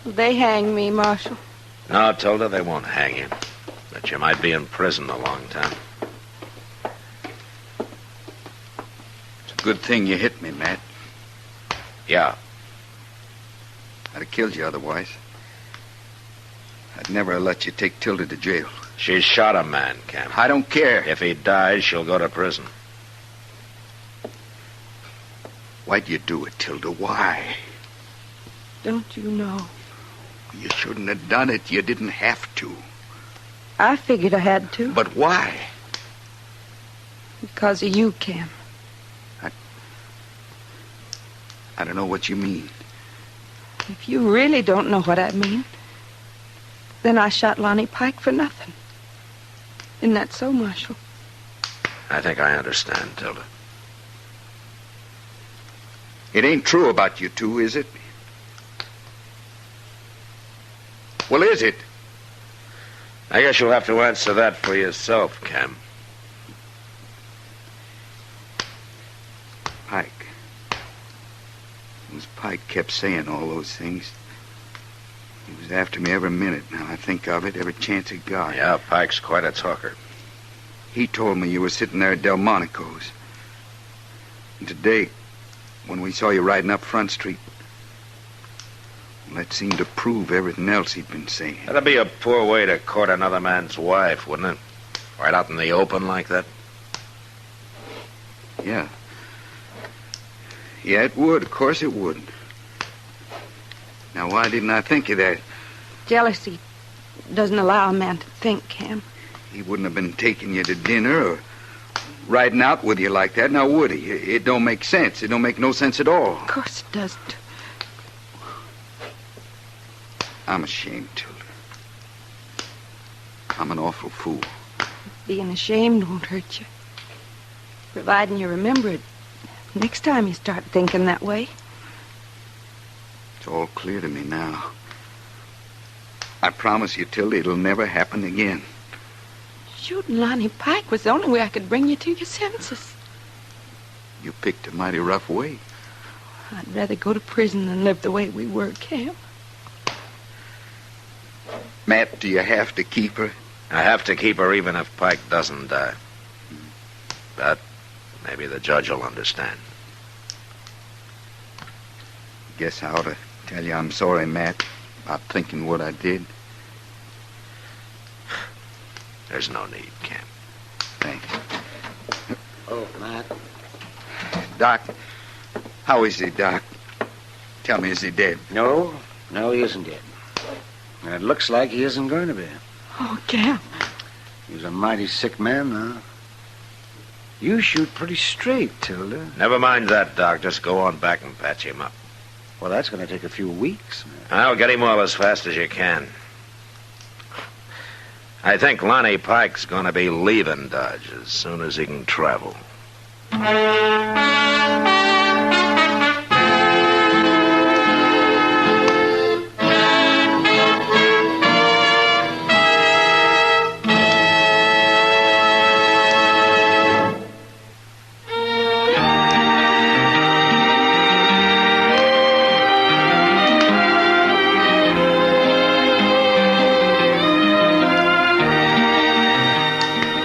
They hang me, Marshal.
No, Tilda, they won't hang you. But you might be in prison a long time.
It's a good thing you hit me, Matt.
Yeah.
I'd have killed you otherwise. I'd never have let you take Tilda to jail.
She shot a man, Cam.
I don't care.
If he dies, she'll go to prison.
Why'd you do it, Tilda? Why?
Don't you know?
You shouldn't have done it. You didn't have to.
I figured I had to.
But why?
Because of you, Cam.
I don't know what you mean.
If you really don't know what I mean, then I shot Lonnie Pike for nothing. Isn't that so, Marshal?
I think I understand, Tilda.
It ain't true about you two, is it? Well, is it?
I guess you'll have to answer that for yourself, Cam.
Pike. It was Pike kept saying all those things. He was after me every minute, now I think of it, every chance he got.
Yeah, Pike's quite a talker.
He told me you were sitting there at Delmonico's. And today, when we saw you riding up Front Street, well, that seemed to prove everything else he'd been saying.
That'd be a poor way to court another man's wife, wouldn't it? Right out in the open like that?
Yeah. Yeah, it would. Of course it would. Now, why didn't I think of that?
Jealousy. doesn't allow a man to think, Cam.
He wouldn't have been taking you to dinner or riding out with you like that, now would he? It don't make sense. It don't make no sense at all.
Of course it doesn't.
I'm ashamed, Tilda. I'm an awful fool.
Being ashamed won't hurt you. Providing you remember it next time you start thinking that way.
It's all clear to me now. I promise you, Tilda, it'll never happen again.
Shooting Lonnie Pike was the only way I could bring you to your senses.
You picked a mighty rough way.
I'd rather go to prison than live the way we were, Cam.
Matt, do you have to keep her?
I have to keep her even if Pike doesn't die. But maybe the judge will understand.
Guess I ought to tell you I'm sorry, Matt, about thinking what I did.
There's no need, Cam.
Thanks.
Oh, Matt.
Doc, how is he, Doc? Tell me, is he dead?
No, he isn't dead. And it looks like he isn't going to be.
Oh, Cam.
He's a mighty sick man now. You shoot pretty straight, Tilda.
Never mind that, Doc. Just go on back and patch him up.
Well, that's going to take a few weeks, man.
I'll get him off as fast as you can. I think Lonnie Pike's going to be leaving Dodge as soon as he can travel.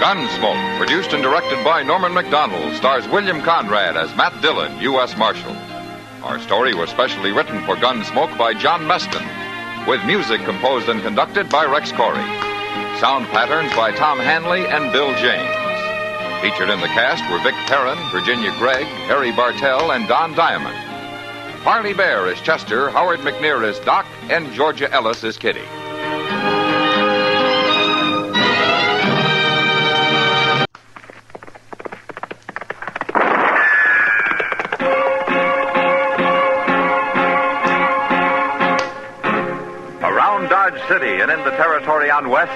Gunsmoke, produced and directed by Norman Macdonald, stars William Conrad as Matt Dillon, U.S. Marshal. Our story was specially written for Gunsmoke by John Meston, with music composed and conducted by Rex Corey. Sound patterns by Tom Hanley and Bill James. Featured in the cast were Vic Perrin, Virginia Gregg, Harry Bartell, and Don Diamond. Harley Bear is Chester, Howard McNear is Doc, and Georgia Ellis is Kitty. Dodge City and in the territory on West,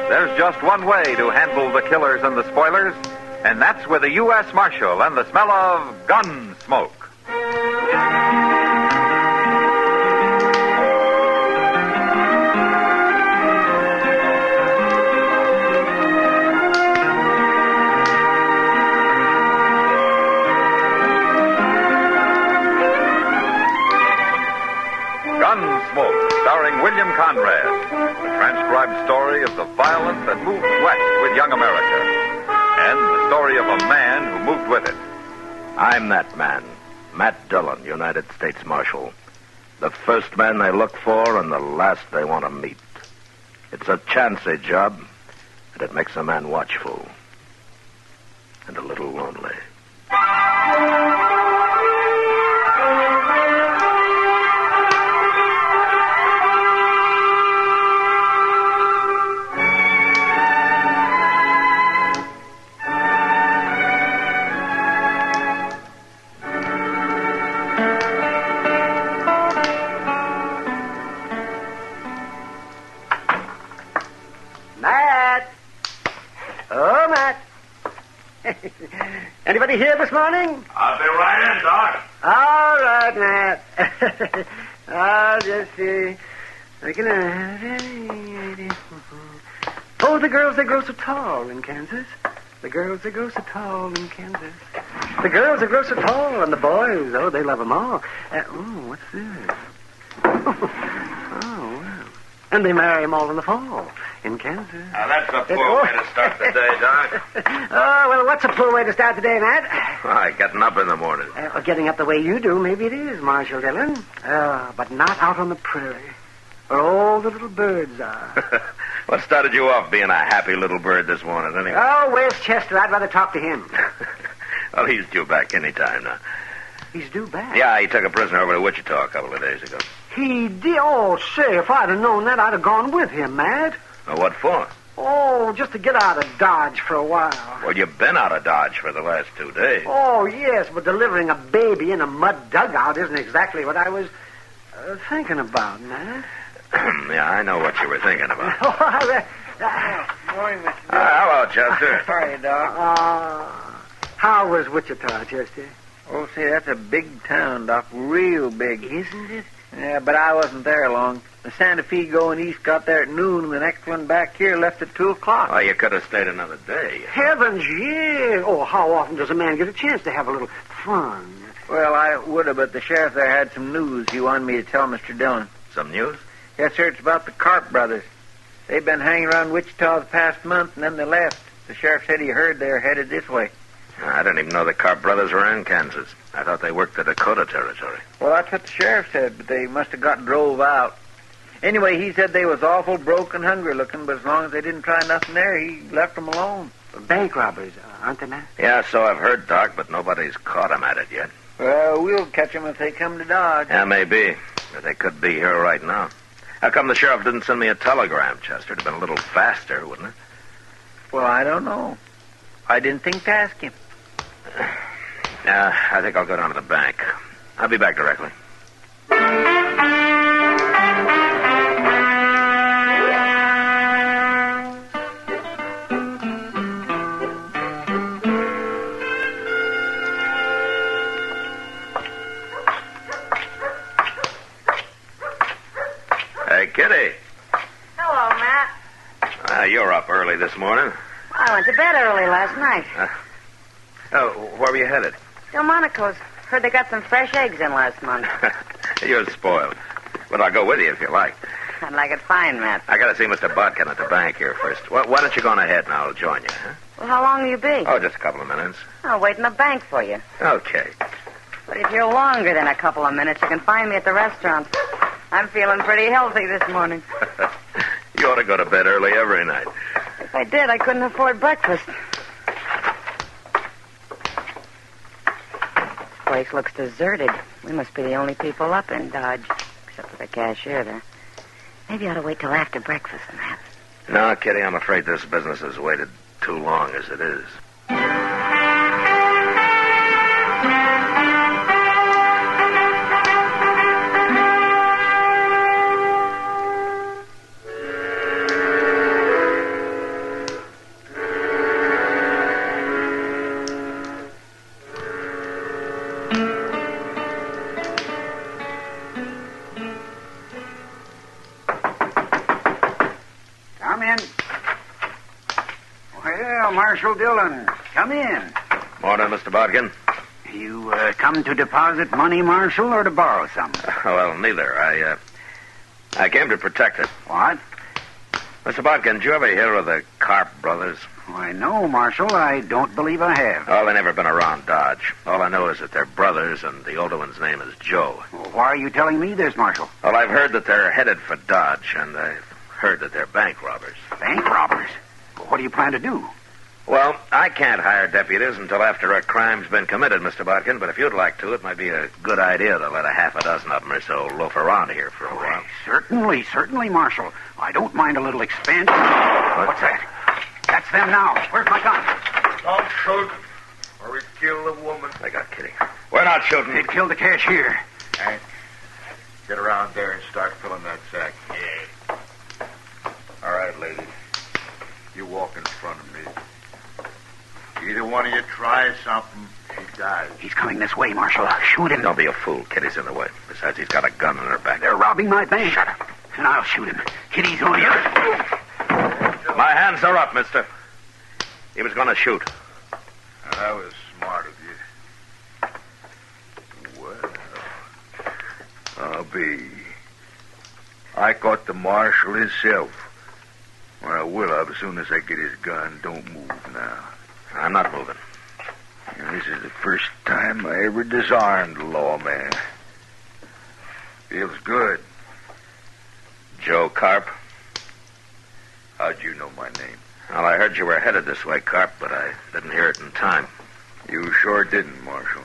there's just one way to handle the killers and the spoilers, and that's with a U.S. Marshal and the smell of Gunsmoke. Gunsmoke, starring William Conrad, the transcribed story of the violence that moved west with young America, and the story of a man who moved with it.
I'm that man, Matt Dillon, United States Marshal. The first man they look for and the last they want to meet. It's a chancy job, and it makes a man watchful and a little lonely.
Anybody here this morning?
I'll be right in, Doc.
All right, Matt. I'll just see. Oh, the girls, they grow so tall in Kansas. The girls, they grow so tall in Kansas. The girls, they grow so tall, and the boys, oh, they love them all. What's this? Oh, wow. And they marry them all in the fall in Kansas.
Now, that's a poor way to start the day, Doc.
Oh, well, what's a poor way to start the day, Matt?
Why, getting up in the morning.
Getting up the way you do, maybe it is, Marshal Dillon. But not out on the prairie, where all the little birds are.
What started you off being a happy little bird this morning, anyway?
Oh, where's Chester? I'd rather talk to him.
Well, he's due back any time now.
He's due back?
Yeah, he took a prisoner over to Wichita a couple of days ago.
He did. Oh, say, if I'd have known that, I'd have gone with him, Matt.
Now, what for?
Oh, just to get out of Dodge for a while.
Well, you've been out of Dodge for the last 2 days.
Oh, yes, but delivering a baby in a mud dugout isn't exactly what I was thinking about, Matt.
Yeah, I know what you were thinking about.
Morning, Mr.
Hello, Chester.
Sorry, Doc.
How was Wichita, Chester?
Oh, see, that's a big town, Doc. Real big.
Isn't it?
Yeah, but I wasn't there long. The Santa Fe going east got there at noon, and the next one back here left at 2 o'clock.
Oh, you could have stayed another day.
Heavens, yeah. Oh, how often does a man get a chance to have a little fun?
Well, I would have, but the sheriff there had some news he wanted me to tell Mr. Dillon.
Some news?
Yes, sir, it's about the Carp brothers. They've been hanging around Wichita the past month, and then they left. The sheriff said he heard they were headed this way.
I didn't even know the Carp brothers were in Kansas. I thought they worked the Dakota territory.
Well, that's what the sheriff said, but they must have got drove out. Anyway, he said they was awful broke and hungry looking, but as long as they didn't try nothing there, he left them alone.
Bank robbers, aren't they, man?
Yeah, so I've heard, Doc, but nobody's caught them at it yet.
Well, we'll catch them if they come to Dodge.
Yeah, maybe. But they could be here right now. How come the sheriff didn't send me a telegram, Chester? It'd have been a little faster, wouldn't it?
Well, I don't know. I didn't think to ask him.
I think I'll go down to the bank. I'll be back directly. Hey, Kitty.
Hello, Matt.
You're up early this morning.
I went to bed early last night.
Where were you headed?
Delmonico's. Heard they got some fresh eggs in last month.
You're spoiled. But I'll go with you if you like.
I'd like it fine, Matt.
I got to see Mr. Bodkin at the bank here first. Why don't you go on ahead and I'll join you, huh?
Well, how long will you be?
Oh, just a couple of minutes.
I'll wait in the bank for you.
Okay.
But if you're longer than a couple of minutes, you can find me at the restaurant. I'm feeling pretty healthy this morning.
You ought to go to bed early every night.
If I did, I couldn't afford breakfast. This place looks deserted. We must be the only people up in Dodge, except for the cashier there. Maybe I ought to wait till after breakfast, Matt.
No, Kitty, I'm afraid this business has waited too long as it is.
Come in. Well, Marshal Dillon, come in.
Morning, Mr. Bodkin.
You come to deposit money, Marshal, or to borrow some?
Well, neither. I came to protect it.
What?
Mr. Bodkin, did you ever hear of the Carp brothers?
Why, no, Marshal. I don't believe I have.
Oh, they've never been around Dodge. All I know is that they're brothers, and the older one's name is Joe.
Well, why are you telling me this, Marshal?
Well, I've heard that they're headed for Dodge, and I've heard that they're bank robbers.
Bank robbers? Well, what do you plan to do?
Well, I can't hire deputies until after a crime's been committed, Mr. Bodkin, but if you'd like to, it might be a good idea to let a half a dozen of them or so loaf around here for a while.
Certainly, Marshal. I don't mind a little expense. What's that? That's them now. Where's my gun?
Don't shoot, or we kill the woman.
I got Kitty. We're not shooting.
They'd kill the cashier.
Hank, get around there and start filling that sack. Yeah. All right, lady. You walk in front of me. Either one of you tries something, she dies.
He's coming this way, Marshal. Shoot him.
Don't be a fool. Kitty's in the way. Besides, he's got a gun in her back.
They're robbing my bank. Shut up. And I'll shoot him. Kitty's on you.
My hands are up, mister. He was going to shoot.
Now, that was smart of you. Well, I'll be. I caught the marshal himself. Well, I will have as soon as I get his gun. Don't move now.
I'm not moving.
And this is the first time I ever disarmed a lawman. Feels good.
Joe Carp.
How'd you know my name?
Well, I heard you were headed this way, Carp, but I didn't hear it in time.
You sure didn't, Marshal.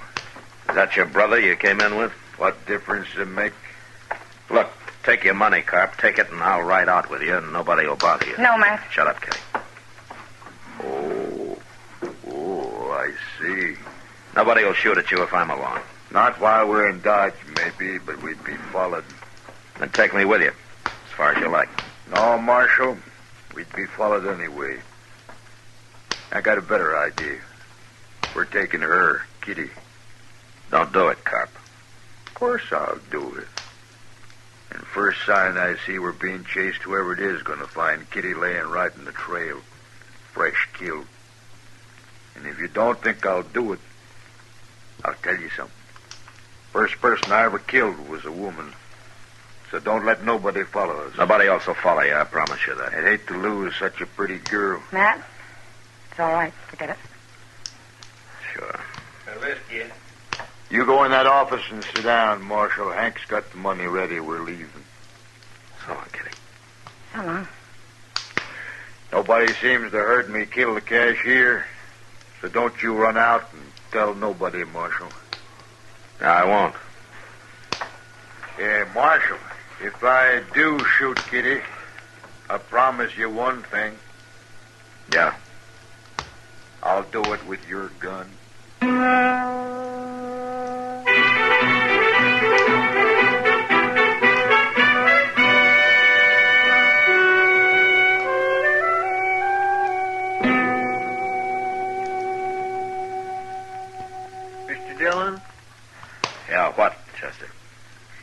Is that your brother you came in with?
What difference does it make?
Look, take your money, Carp. Take it, and I'll ride out with you, and nobody will bother you.
No, Matt.
Shut up, Kitty.
Oh, I see.
Nobody will shoot at you if I'm along.
Not while we're in Dodge, maybe, but we'd be followed.
Then take me with you, as far as you like.
No, Marshal. We'd be followed anyway. I got a better idea. We're taking her, Kitty.
Don't do it, Carp.
Of course I'll do it. And first sign I see we're being chased, whoever it is going to find Kitty laying right in the trail. Fresh killed. And if you don't think I'll do it, I'll tell you something. First person I ever killed was a woman. So don't let nobody follow us.
Nobody else will follow you, I promise you that.
I'd hate to lose such a pretty girl.
Matt, it's all right. Forget it.
Sure.
Whiskey. You go in that office and sit down, Marshal. Hank's got the money ready. We're leaving.
So long, Kitty.
So long.
Nobody seems to heard me kill the cashier. So don't you run out and tell nobody, Marshal.
I won't.
Yeah, Marshal, if I do shoot Kitty, I promise you one thing.
Yeah?
I'll do it with your gun.
Mr. Dillon?
Yeah, what, Chester?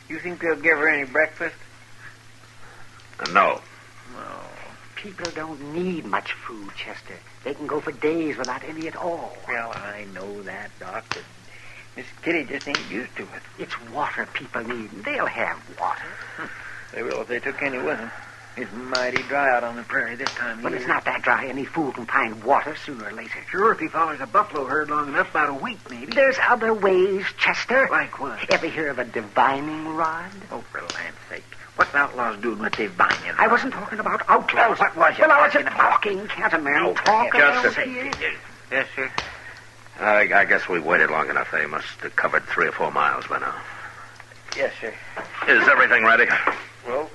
You think they'll give her any breakfast?
No.
No. People don't need much food, Chester. They can go for days without any at all.
Well, I know that, Doc, but Miss Kitty just ain't used to it.
It's water people need. They'll have water.
They will if they took any with them. It's mighty dry out on the prairie this time of
But
year.
it's not that dry. Any fool can find water sooner or later.
Sure, if he follows a buffalo herd long enough, about a week, maybe.
There's other ways, Chester.
Like what?
Ever hear of a divining rod?
Oh, for land's sake. What's outlaws doing with divining rods?
I wasn't talking about outlaws.
What was you
Well, I was
talking
just
about?
talking. Can't a man talk
Just
about
a
here?
Yes, sir.
I guess we've waited long enough. They must have covered 3 or 4 miles by now.
Yes, sir.
Is everything ready?
Well,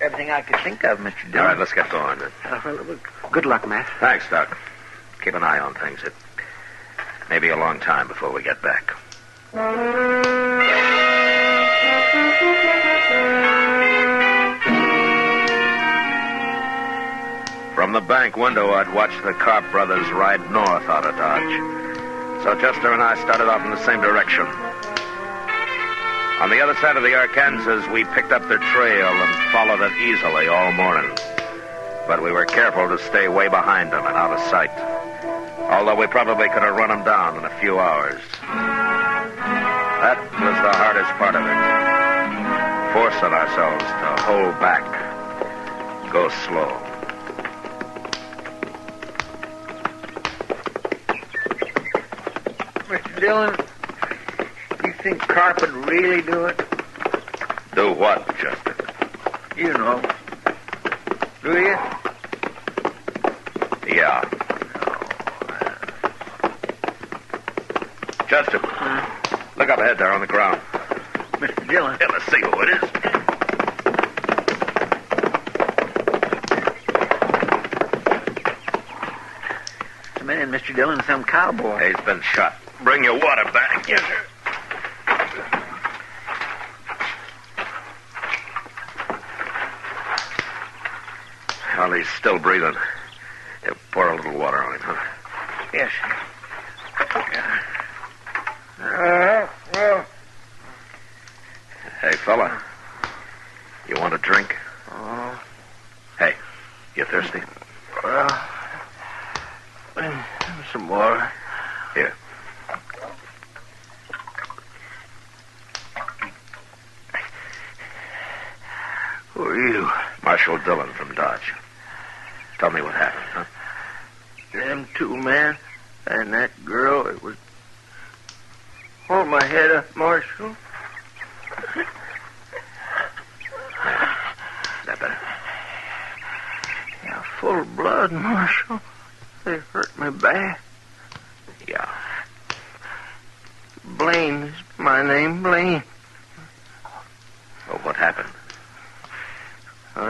everything I could think of, Mr. Dillon.
All right, let's get going then.
Well, good luck, Matt.
Thanks, Doc. Keep an eye on things. It may be a long time before we get back. From the bank window, I'd watched the Carp brothers ride north out of Dodge. So Chester and I started off in the same direction. On the other side of the Arkansas, we picked up their trail and followed it easily all morning. But we were careful to stay way behind them and out of sight. Although we probably could have run them down in a few hours. That was the hardest part of it. Forcing ourselves to hold back. Go slow.
Mr. Dillon, you think Carp would really do it?
Do what, Chester?
You know. Do you?
Yeah. Chester, look up ahead there on the ground.
Mr. Dillon.
Yeah, let's see who it is.
It's a man, Mr. Dillon, some cowboy.
He's been shot. Bring your water back. Yes, sir. Well, he's still breathing. Yeah, pour a little water on him, huh?
Yes, sir.
Well. Hey, fella. You want a drink?
Oh.
Hey, you thirsty?
Well, some more.
Here.
Who are you?
Marshal Dillon from Dodge. Tell me what happened, huh?
Them 2 men and that girl, it was... Hold my head up, Marshal.
Is that better?
Yeah, full of blood, Marshal. They hurt me bad.
Yeah.
Blaine is my name, Blaine.
Oh, what happened?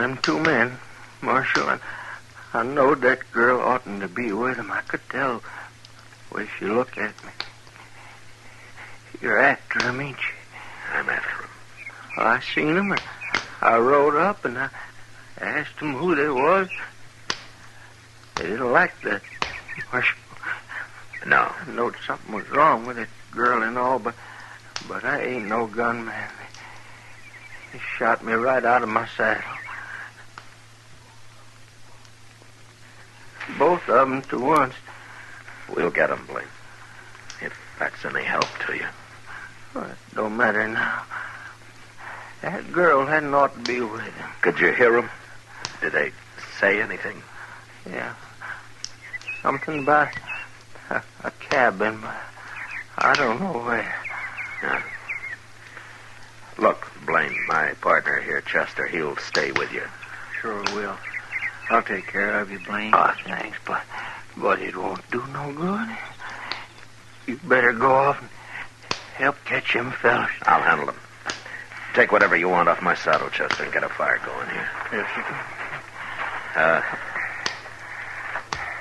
them two men, Marshal, and I know that girl oughtn't to be with him. I could tell the way she looked at me. You're after him, ain't you?
I'm after him.
I seen him, and I rode up, and I asked them who they was. They didn't like that, Marshal.
No.
I knowed something was wrong with that girl and all, but I ain't no gunman. They shot me right out of my saddle. Both of them to once.
We'll get him, Blaine. If that's any help to you.
Well, it don't matter now. That girl hadn't ought to be with him.
Could you hear them? Did they say anything?
Yeah. Something about a cabin, but I don't know where.
Yeah. Look, Blaine, my partner here, Chester, he'll stay with you.
Sure will. I'll take care of you, Blaine. Oh, thanks, but it won't do no good. You better go off and help catch them fellas.
I'll handle them. Take whatever you want off my saddle, Chester, and get a fire going here.
Yes, sir.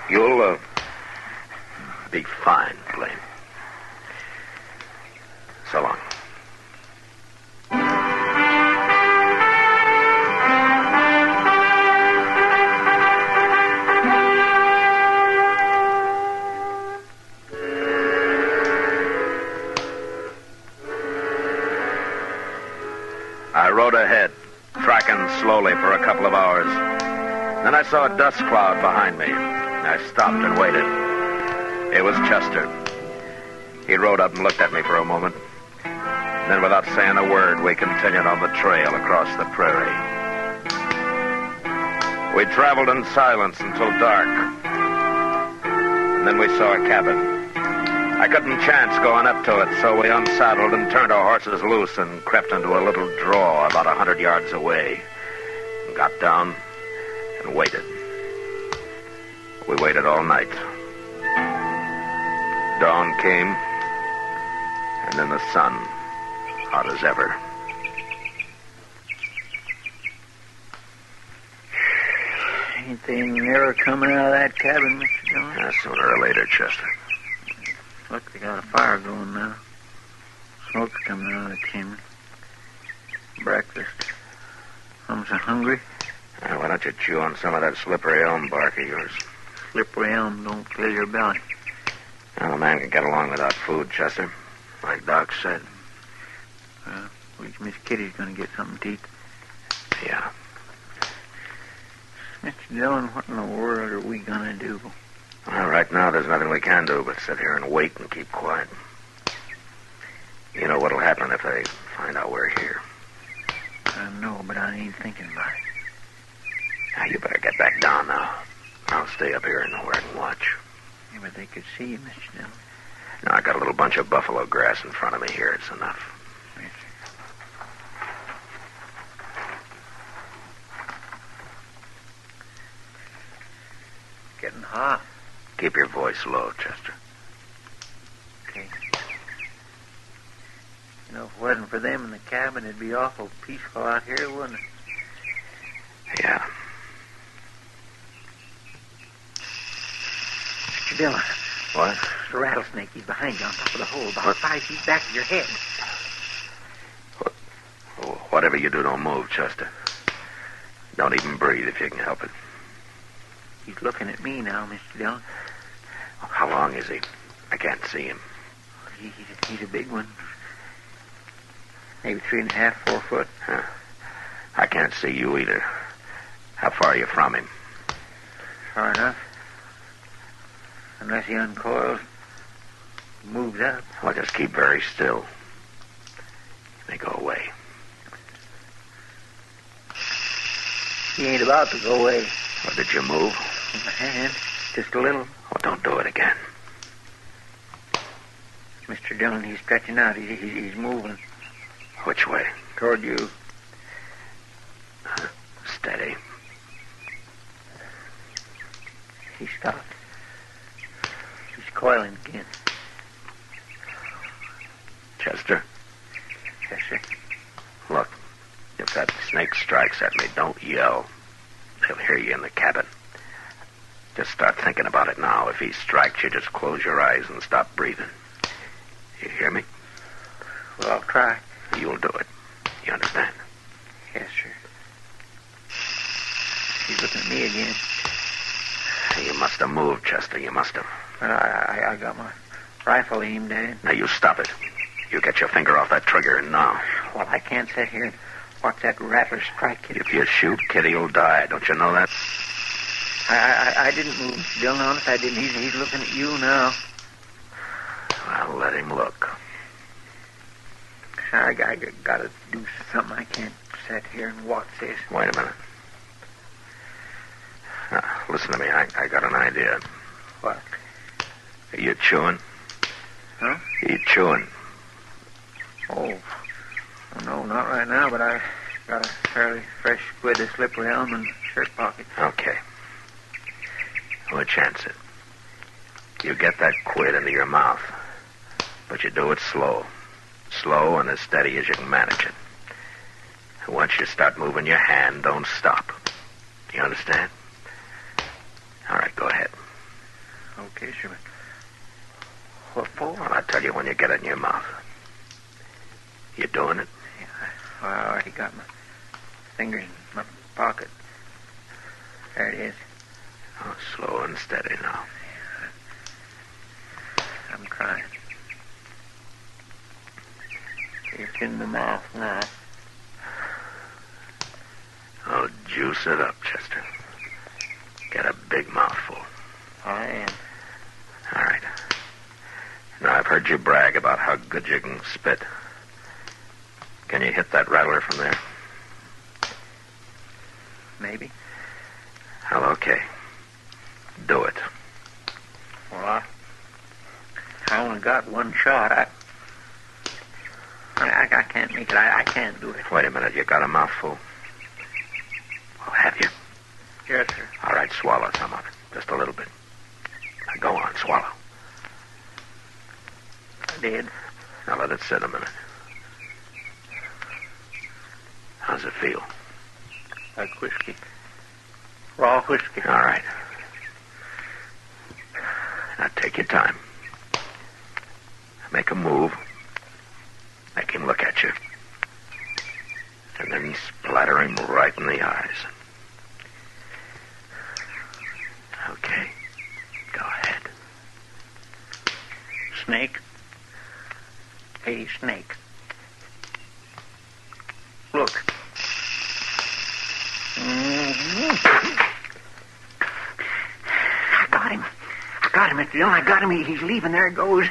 You'll be fine, Blaine. So long. I rode ahead, tracking slowly for a couple of hours. Then I saw a dust cloud behind me. I stopped and waited. It was Chester. He rode up and looked at me for a moment. Then, without saying a word, we continued on the trail across the prairie. We traveled in silence until dark. And then we saw a cabin. I couldn't chance going up to it, so we unsaddled and turned our horses loose and crept into a little draw about 100 yards away. And got down and waited. We waited all night. Dawn came, and then the sun, hot as ever.
Ain't they never coming out of that cabin, Mr. Dillon?
Yeah, sooner or later, Chester.
Look, they got a fire going now. Smoke's coming out of the chimney. Breakfast. I'm so hungry.
Why don't you chew on some of that slippery elm bark of yours?
Slippery elm don't fill your belly.
Well, a man can get along without food, Chester. Like Doc said.
Well, at least Miss Kitty's going to get something to eat.
Yeah.
Mr. Dillon, what in the world are we going to do?
Well, right now there's nothing we can do but sit here and wait and keep quiet. You know what'll happen if they find out we're here.
I know, but I ain't thinking about it.
Now, you better get back down now. I'll stay up here and where I can watch.
Yeah, but they could see you, Mr. Dillon.
Now, I got a little bunch of buffalo grass in front of me here. It's enough.
Yes, sir. Getting hot.
Keep your voice low, Chester.
Okay. You know, if it wasn't for them in the cabin, it'd be awful peaceful out here, wouldn't it?
Yeah.
Mr. Dillon.
What?
The rattlesnake, he's behind you on top of the hole, about 5 feet back of your head.
Whatever you do, don't move, Chester. Don't even breathe if you can help it.
He's looking at me now, Mr. Dillon.
How long is he? I can't see him.
He's a big one. Maybe 3.5, 4 foot.
Huh. I can't see you either. How far are you from him?
Far enough. Unless he uncoils, moves up.
Well, just keep very still. They go away.
He ain't about to go away.
Or did you move?
With my hand, just a little.
Well, don't do it again.
Mr. Dillon, he's stretching out. He's moving.
Which way?
Toward you.
Steady.
He stopped. He's coiling again.
Chester?
Yes, sir.
Look,
If that snake strikes at me, don't yell. They'll hear you in the cabin. Just start thinking about it now. If he strikes you, just close your eyes and stop breathing. You hear me?
Well, I'll try.
You'll do it. You understand?
Yes, sir. He's looking at me again.
You must have moved, Chester. You must have.
Well, I got my rifle aimed at him.
Now, you stop it. You get your finger off that trigger now.
Well, I can't sit here and watch that rattler strike Kitty.
If you shoot, Kitty will die. Don't you know that?
I didn't move, Mr. Dillon. Honest, I didn't. He's looking at you now.
Well, let him look.
I gotta do something. I can't sit here and watch this.
Wait a minute. Now, listen to me. I got an idea.
What?
Are you chewing?
Huh?
Are you chewing?
Oh, no, not right now, but I got a fairly fresh squid of slippery elm in shirt pocket.
Okay. We'll chance it. You get that quid into your mouth, but you do it slow. Slow and as steady as you can manage it. And once you start moving your hand, don't stop. You understand? All right, go ahead.
Okay, sure. What for?
Well, I'll tell you when you get it in your mouth. You doing it?
Yeah, I already got my finger in my pocket. There it is.
Oh, slow and steady now.
I'm trying. It's in the mouth now.
Oh, juice it up, Chester. Get a big mouthful.
I am.
All right. Now, I've heard you brag about how good you can spit. Can you hit that rattler from there?
Maybe.
Well, okay. Do it.
Well, I only got one shot. I can't make it. I can't do it.
Wait a minute. You got a mouthful? Well, have you?
Yes, sir.
All right, swallow some of it. Just a little bit. Now, go on, swallow.
I did.
Now, let it sit a minute. How's it feel?
Like whiskey. Raw whiskey.
All right. Now, take your time. Make a move. Make him look at you. And then splatter him right in the eyes. Okay. Go ahead.
Snake. Hey, snake. Look. I got him. Mr. Dillon. I got him. He's leaving. There it goes.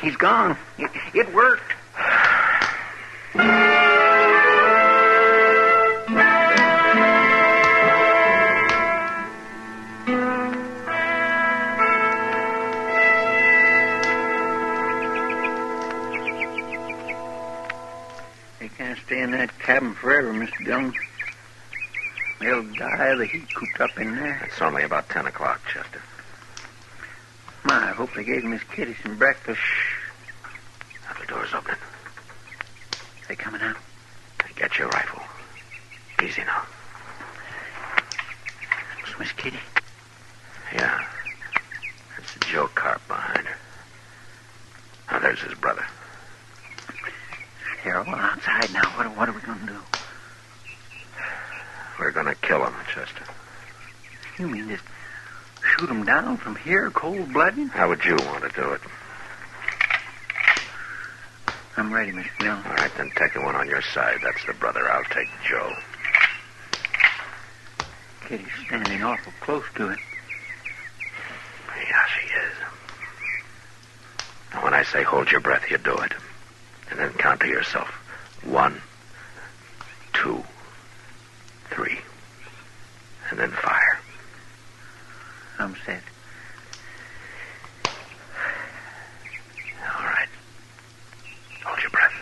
He's gone. It worked. They can't stay in that cabin forever, Mr. Dillon. They'll die of the heat cooped up in there.
It's only about 10 o'clock, Chester.
My, I hope they gave Miss Kitty some breakfast.
Now the door's opening.
They coming out?
Get your rifle. Easy now.
It's Miss Kitty.
Yeah. There's Joe Carp behind her. Now there's his brother.
They're all outside now. What are we going to do?
We're going to kill him, Chester.
You mean just shoot him down from here, cold-blooded?
How would you want to do it?
I'm ready, Mr. Dillon.
All right, then take the one on your side. That's the brother. I'll take Joe.
Kitty's standing awful close to it.
Yeah, she is. Now, when I say hold your breath, you do it. And then count to yourself. 1, 2, 3. And then fire.
I'm set.
All right. Hold your breath.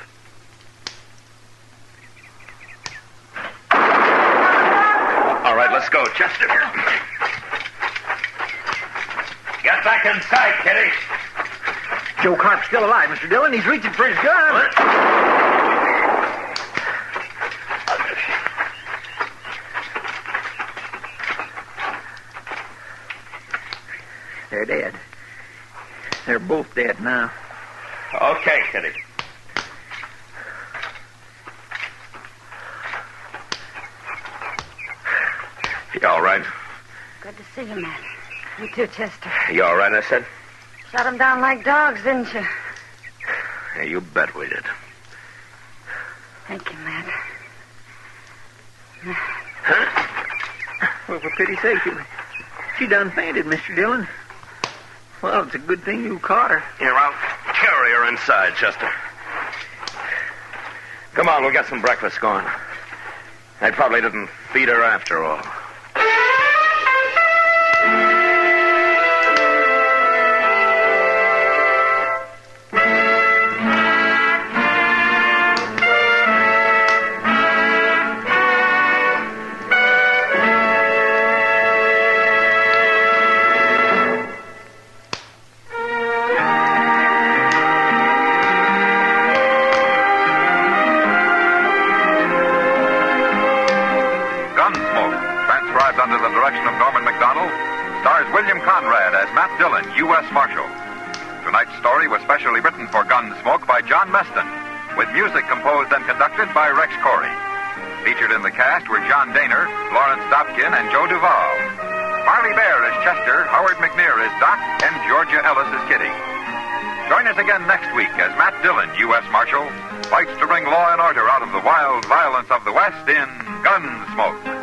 All right, let's go. Chester. Get back inside, Kitty.
Joe Carp's still alive, Mr. Dillon. He's reaching for his gun. They're dead. They're both dead now.
Okay, Kitty. You all right?
Good to see you, Matt. You too, Chester.
You all right, I said?
Shot them down like dogs, didn't you?
Yeah, you bet we did.
Thank you, Matt.
Well, for pity's sake, she done fainted, Mr. Dillon. Well, it's a good thing you caught her.
Here, I'll carry her inside, Chester. Come on, we'll get some breakfast going. They probably didn't feed her after all.
Matt Dillon, U.S. Marshal. Tonight's story was specially written for Gunsmoke by John Meston, with music composed and conducted by Rex Corey. Featured in the cast were John Daner, Lawrence Dobkin, and Joe Duvall. Harley Bear is Chester, Howard McNear is Doc, and Georgia Ellis is Kitty. Join us again next week as Matt Dillon, U.S. Marshal, fights to bring law and order out of the wild violence of the West in Gunsmoke.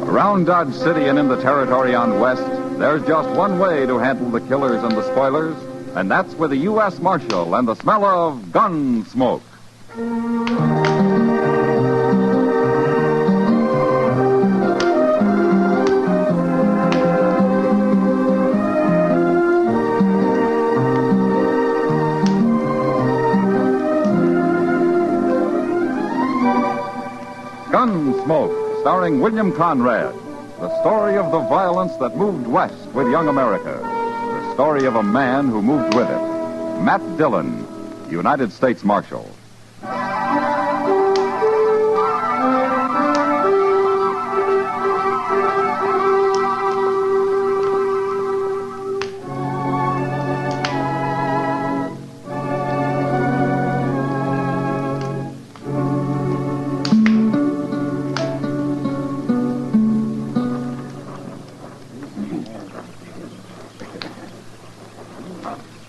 Around Dodge City and in the territory on West, there's just one way to handle the killers and the spoilers, and that's with a U.S. Marshal and the smell of Gunsmoke. Gunsmoke, starring William Conrad. The story of the violence that moved west with young America. The story of a man who moved with it. Matt Dillon, United States Marshal.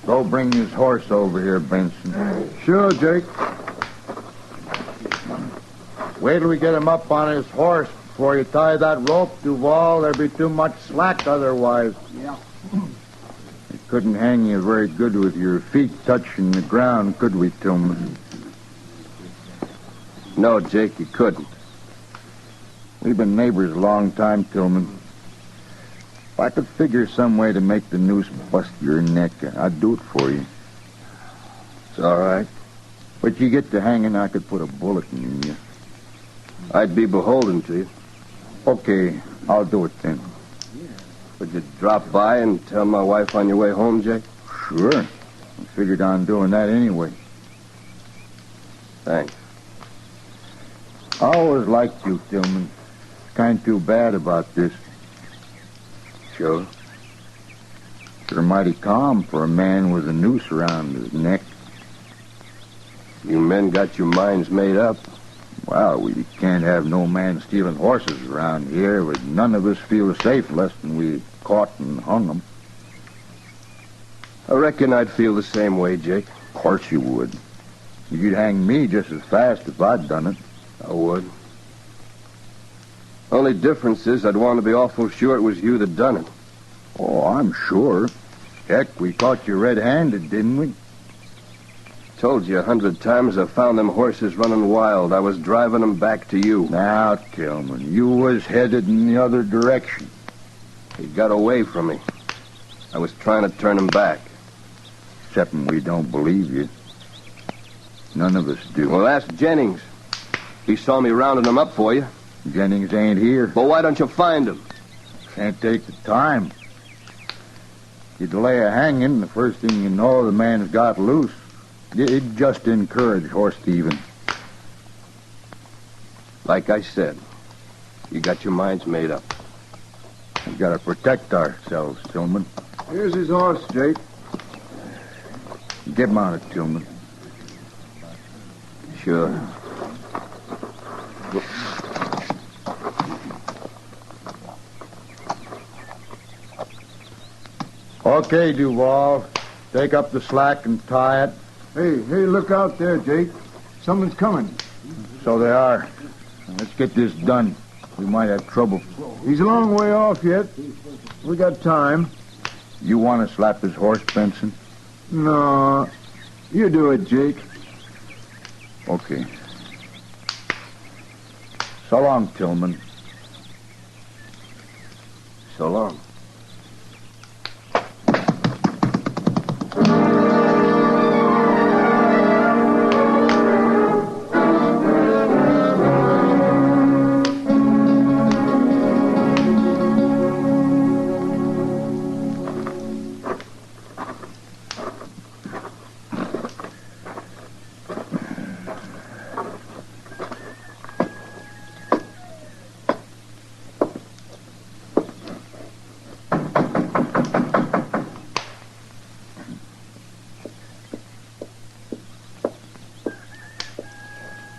Go bring his horse over here, Benson. Sure, Jake. Wait till we get him up on his horse before you tie that rope, Duval. There'd be too much slack otherwise.
Yeah.
We couldn't hang you very good with your feet touching the ground, could we, Tillman?
No, Jake, you couldn't.
We've been neighbors a long time, Tillman. If I could figure some way to make the noose bust your neck, I'd do it for you.
It's all right.
But you get to hanging, I could put a bullet in you.
I'd be beholden to you.
Okay, I'll do it then.
Would you drop by and tell my wife on your way home, Jake?
Sure. I figured on doing that anyway.
Thanks.
I always liked you, Tillman. Kind of too bad about this.
Sure.
You're mighty calm for a man with a noose around his neck.
You men got your minds made up.
Well, we can't have no man stealing horses around here, but none of us feel safe less than we caught and hung them.
I reckon I'd feel the same way, Jake.
Of course you would. You'd hang me just as fast if I'd done it.
I would. Only difference is I'd want to be awful sure it was you that done it.
Oh, I'm sure. Heck, we caught you red-handed, didn't we?
Told you 100 times I found them horses running wild. I was driving them back to you.
Now, Tillman, you was headed in the other direction.
He got away from me. I was trying to turn him back.
Excepting we don't believe you. None of us do.
Well, ask Jennings. He saw me rounding them up for you.
Jennings ain't here.
Well, why don't you find him?
Can't take the time. You delay a hanging, the first thing you know, the man's got loose. It just encouraged horse thieving.
Like I said, you got your minds made up.
We gotta protect ourselves, Tillman.
Here's his horse, Jake.
Get him on it, Tillman.
Sure.
Okay, Duval. Take up the slack and tie it.
Hey, look out there, Jake. Someone's coming.
So they are. Let's get this done. We might have trouble.
He's a long way off yet. We got time.
You want to slap his horse, Benson?
No. You do it, Jake.
Okay. So long, Tillman.
So long.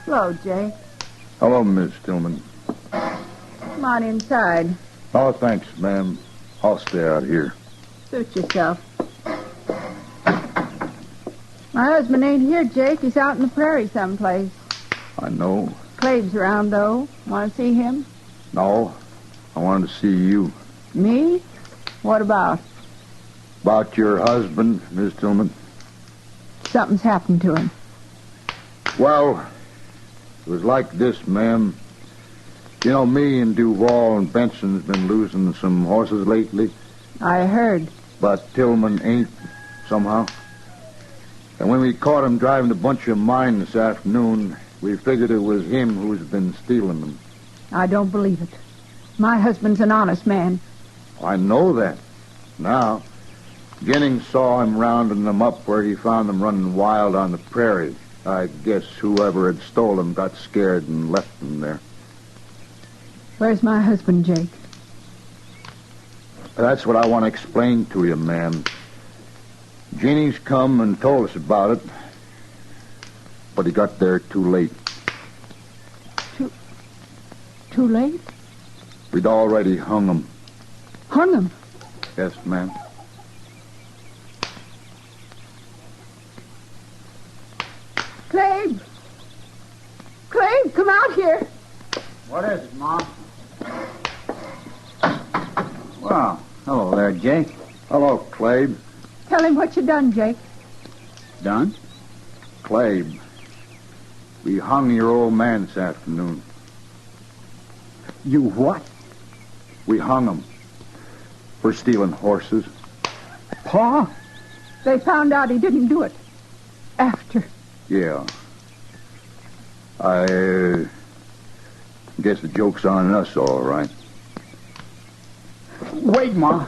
Hello, Jake.
Hello, Miss Tillman.
Come on inside.
Oh, thanks, ma'am. I'll stay out here.
Suit yourself. My husband ain't here, Jake. He's out in the prairie someplace.
I know.
Clave's around, though. Want to see him?
No. I wanted to see you.
Me? What about?
About your husband, Miss Tillman.
Something's happened to him.
Well, it was like this, ma'am. You know, me and Duval and Benson's been losing some horses lately.
I heard.
But Tillman ain't, somehow. And when we caught him driving a bunch of mine this afternoon, we figured it was him who's been stealing them.
I don't believe it. My husband's an honest man.
I know that. Now, Jennings saw him rounding them up where he found them running wild on the prairie. I guess whoever had stole them got scared and left them there.
Where's my husband, Jake?
That's what I want to explain to you, ma'am. Jennings come and told us about it, but he got there too late.
Too late?
We'd already hung him.
Hung him?
Yes, ma'am.
Clave! Clave, come out here.
What is it, Mom? Well, hello there, Jake.
Hello, Clabe.
Tell him what you done, Jake.
Done?
Clabe, we hung your old man this afternoon.
You what?
We hung him for stealing horses.
Pa?
They found out he didn't do it. After.
Yeah. I guess the joke's on us, all right.
Wait, Ma.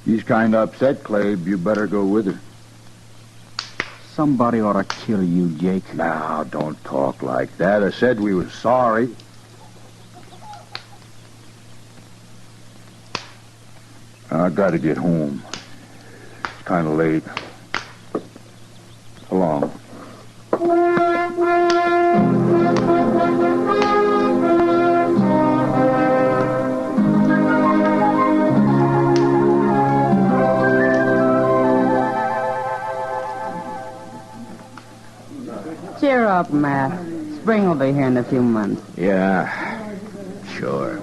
He's kind of upset, Clabe. You better go with her.
Somebody ought to kill you, Jake.
Now, don't talk like that. I said we was sorry. I gotta get home. It's kind of late. So long.
Cheer up, Matt. Spring will be here in a few months.
Yeah, sure.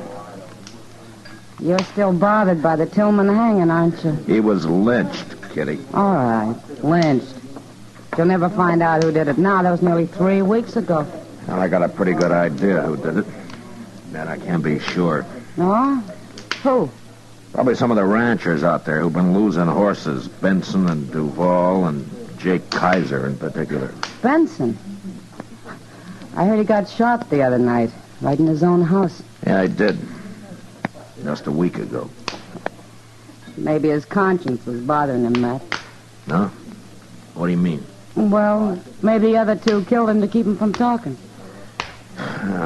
You're still bothered by the Tillman hanging, aren't you?
He was lynched, Kitty.
All right. Lynched. You'll never find out who did it now. That was nearly 3 weeks ago.
Well, I got a pretty good idea who did it. That I can't be sure.
No? Who?
Probably some of the ranchers out there who've been losing horses. Benson and Duval and Jake Kaiser in particular.
Benson? I heard he got shot the other night, right in his own house.
Yeah, I did. Just a week ago.
Maybe his conscience was bothering him, Matt.
No? What do you mean?
Well, maybe the other two killed him to keep him from talking.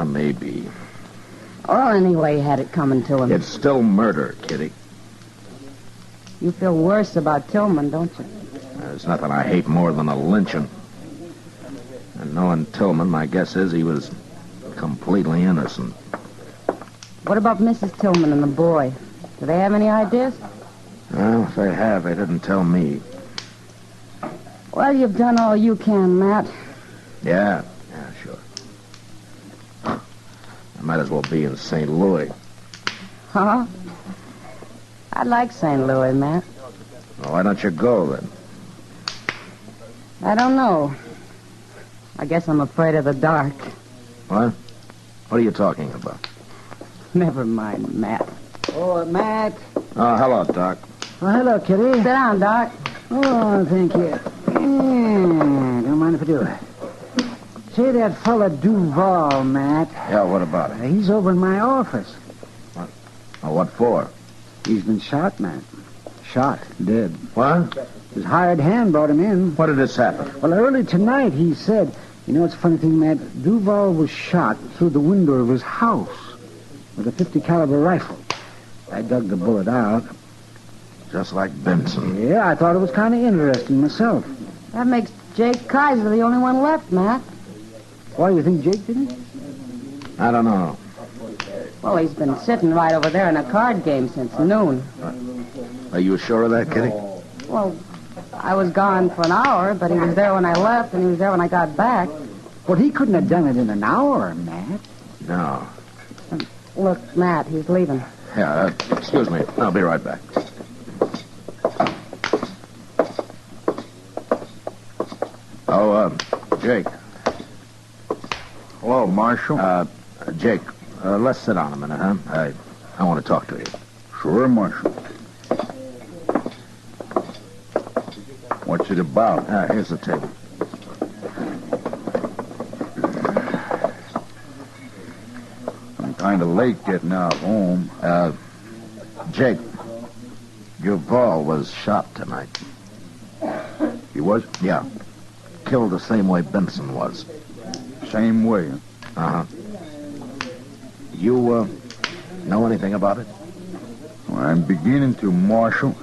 Maybe.
Well, anyway, he had it coming to him.
It's still murder, Kitty.
You feel worse about Tillman, don't you?
There's nothing I hate more than a lynching. And knowing Tillman, my guess is he was completely innocent.
What about Mrs. Tillman and the boy? Do they have any ideas?
Well, if they have, they didn't tell me.
Well, you've done all you can, Matt.
Yeah, sure. I might as well be in St. Louis.
Huh? I like St. Louis, Matt.
Well, why don't you go, then?
I don't know. I guess I'm afraid of the dark.
What? What are you talking about?
Never mind, Matt.
Oh, Matt.
Oh, hello, Doc.
Oh, hello, Kitty.
Sit down, Doc.
Oh, thank you. Yeah, don't mind if I do. Say, that fella Duval, Matt.
Yeah, what about it?
He's over in my office.
What? Oh, what for?
He's been shot, Matt. Shot. Dead.
What?
His hired hand brought him in.
What did this happen?
Well, early tonight, he said... You know, it's a funny thing, Matt. Duval was shot through the window of his house with a .50 caliber rifle. I dug the bullet out.
Just like Benson.
Yeah, I thought it was kind of interesting myself.
That makes Jake Kaiser the only one left, Matt.
Why, you think Jake did it?
I don't know.
Well, he's been sitting right over there in a card game since noon.
Are you sure of that, Kitty?
Well, I was gone for an hour, but he was there when I left, and he was there when I got back.
Well, he couldn't have done it in an hour, Matt.
No.
Look, Matt, he's leaving.
Yeah, excuse me. I'll be right back. Oh, Jake.
Hello, Marshal.
Jake, let's sit down a minute, huh? I want to talk to you.
Sure, Marshal. What's it about?
Here's the table.
I'm kind of late getting out home.
Jake, Duval was shot tonight.
He was?
Yeah. Killed the same way Benson was.
Same way?
Uh-huh. You, know anything about it?
Well, I'm beginning to, Marshal.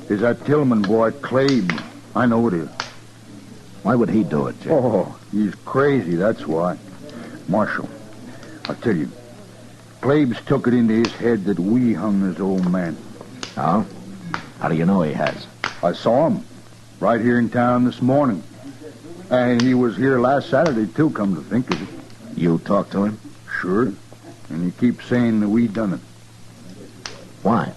Is that Tillman boy, Clabe. I know it is.
Why would he do it, Jake?
Oh, he's crazy, that's why. Marshal, I'll tell you. Clabe's took it into his head that we hung this old man.
Oh? How do you know he has?
I saw him right here in town this morning. And he was here last Saturday, too, come to think of it.
You talked to him?
Sure. And he keeps saying that we done it.
Why?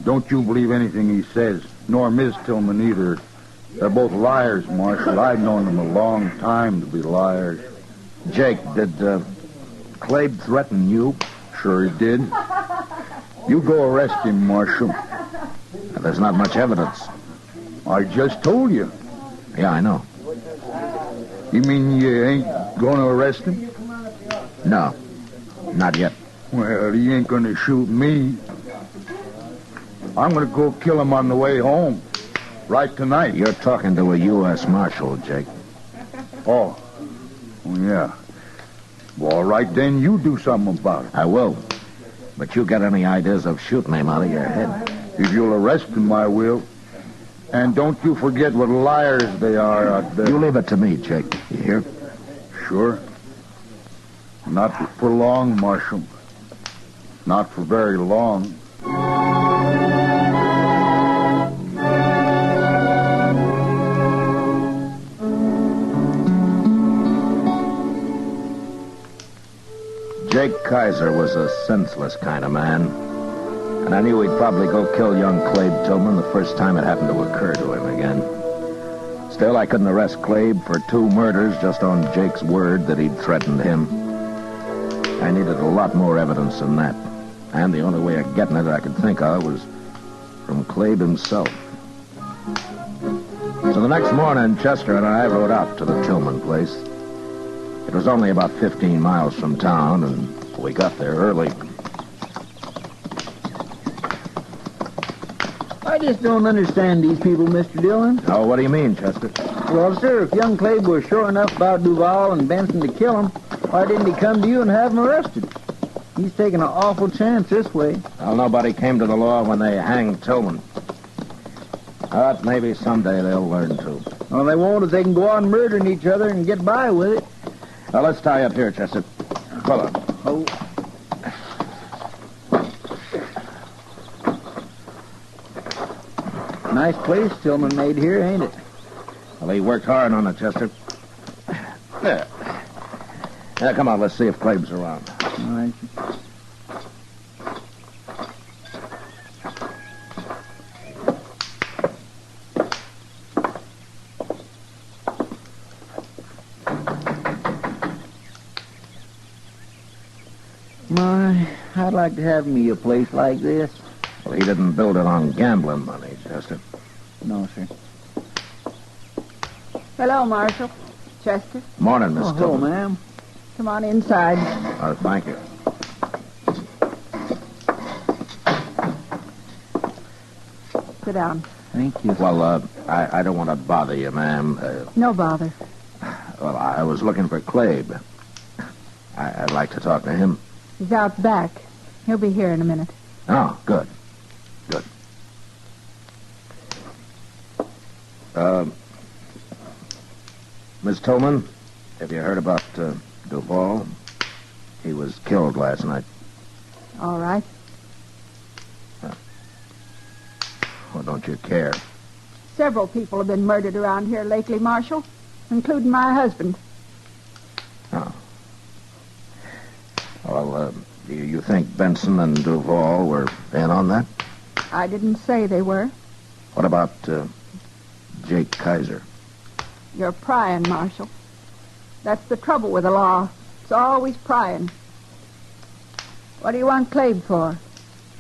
Don't you believe anything he says, nor Miss Tillman either. They're both liars, Marshal. I've known them a long time to be liars.
Jake, did Clabe threaten you?
Sure he did. You go arrest him, Marshal.
There's not much evidence.
I just told you.
Yeah, I know.
You mean you ain't going to arrest him?
No, not yet.
Well, he ain't going to shoot me. I'm going to go kill him on the way home. Right tonight.
You're talking to a U.S. Marshal, Jake.
Oh, yeah. Well, all right, then you do something about it.
I will. But you got any ideas of shooting him out of your head?
If you'll arrest him, I will. And don't you forget what liars they are out there.
You leave it to me, Jake. You hear?
Sure. Not for long, Marshal. Not for very long.
Jake Kaiser was a senseless kind of man. And I knew he'd probably go kill young Clabe Tillman the first time it happened to occur to him again. Still, I couldn't arrest Clabe for 2 murders just on Jake's word that he'd threatened him. I needed a lot more evidence than that. And the only way of getting it I could think of was from Clabe himself. So the next morning, Chester and I rode out to the Tillman place. It was only about 15 miles from town, and we got there early.
I just don't understand these people, Mr. Dillon.
Oh, what do you mean, Chester?
Well, sir, if young Clabe was sure enough about Duval and Benson to kill him, why didn't he come to you and have him arrested? He's taking an awful chance this way.
Well, nobody came to the law when they hanged Tillman. But maybe someday they'll learn to.
Well, they won't if they can go on murdering each other and get by with it.
Well, let's tie up here, Chester. Pull up.
Oh. Nice place Tillman made here, ain't it?
Well, he worked hard on it, Chester. There. Now, come on, let's see if Clabe's around.
All right. My, I'd like to have me a place like this.
Well, he didn't build it on gambling money, Chester.
No, sir.
Hello, Marshal. Chester.
Morning, Miss
Hello,
Tillman.
ma'am.
Come on inside.
Oh, thank you.
Sit down.
Thank you.
Well, I don't want to bother you, ma'am.
No bother.
Well, I was looking for Clabe. I'd like to talk to him.
He's out back. He'll be here in a minute.
Oh, good. Good. Miss Tillman, have you heard about Duval? He was killed last night.
All right.
Well, don't you care?
Several people have been murdered around here lately, Marshal, including my husband.
Oh. Well, do you think Benson and Duval were in on that?
I didn't say they were.
What about Jake Kaiser?
You're prying, Marshal. That's the trouble with the law. It's always prying. What do you want Clabe for?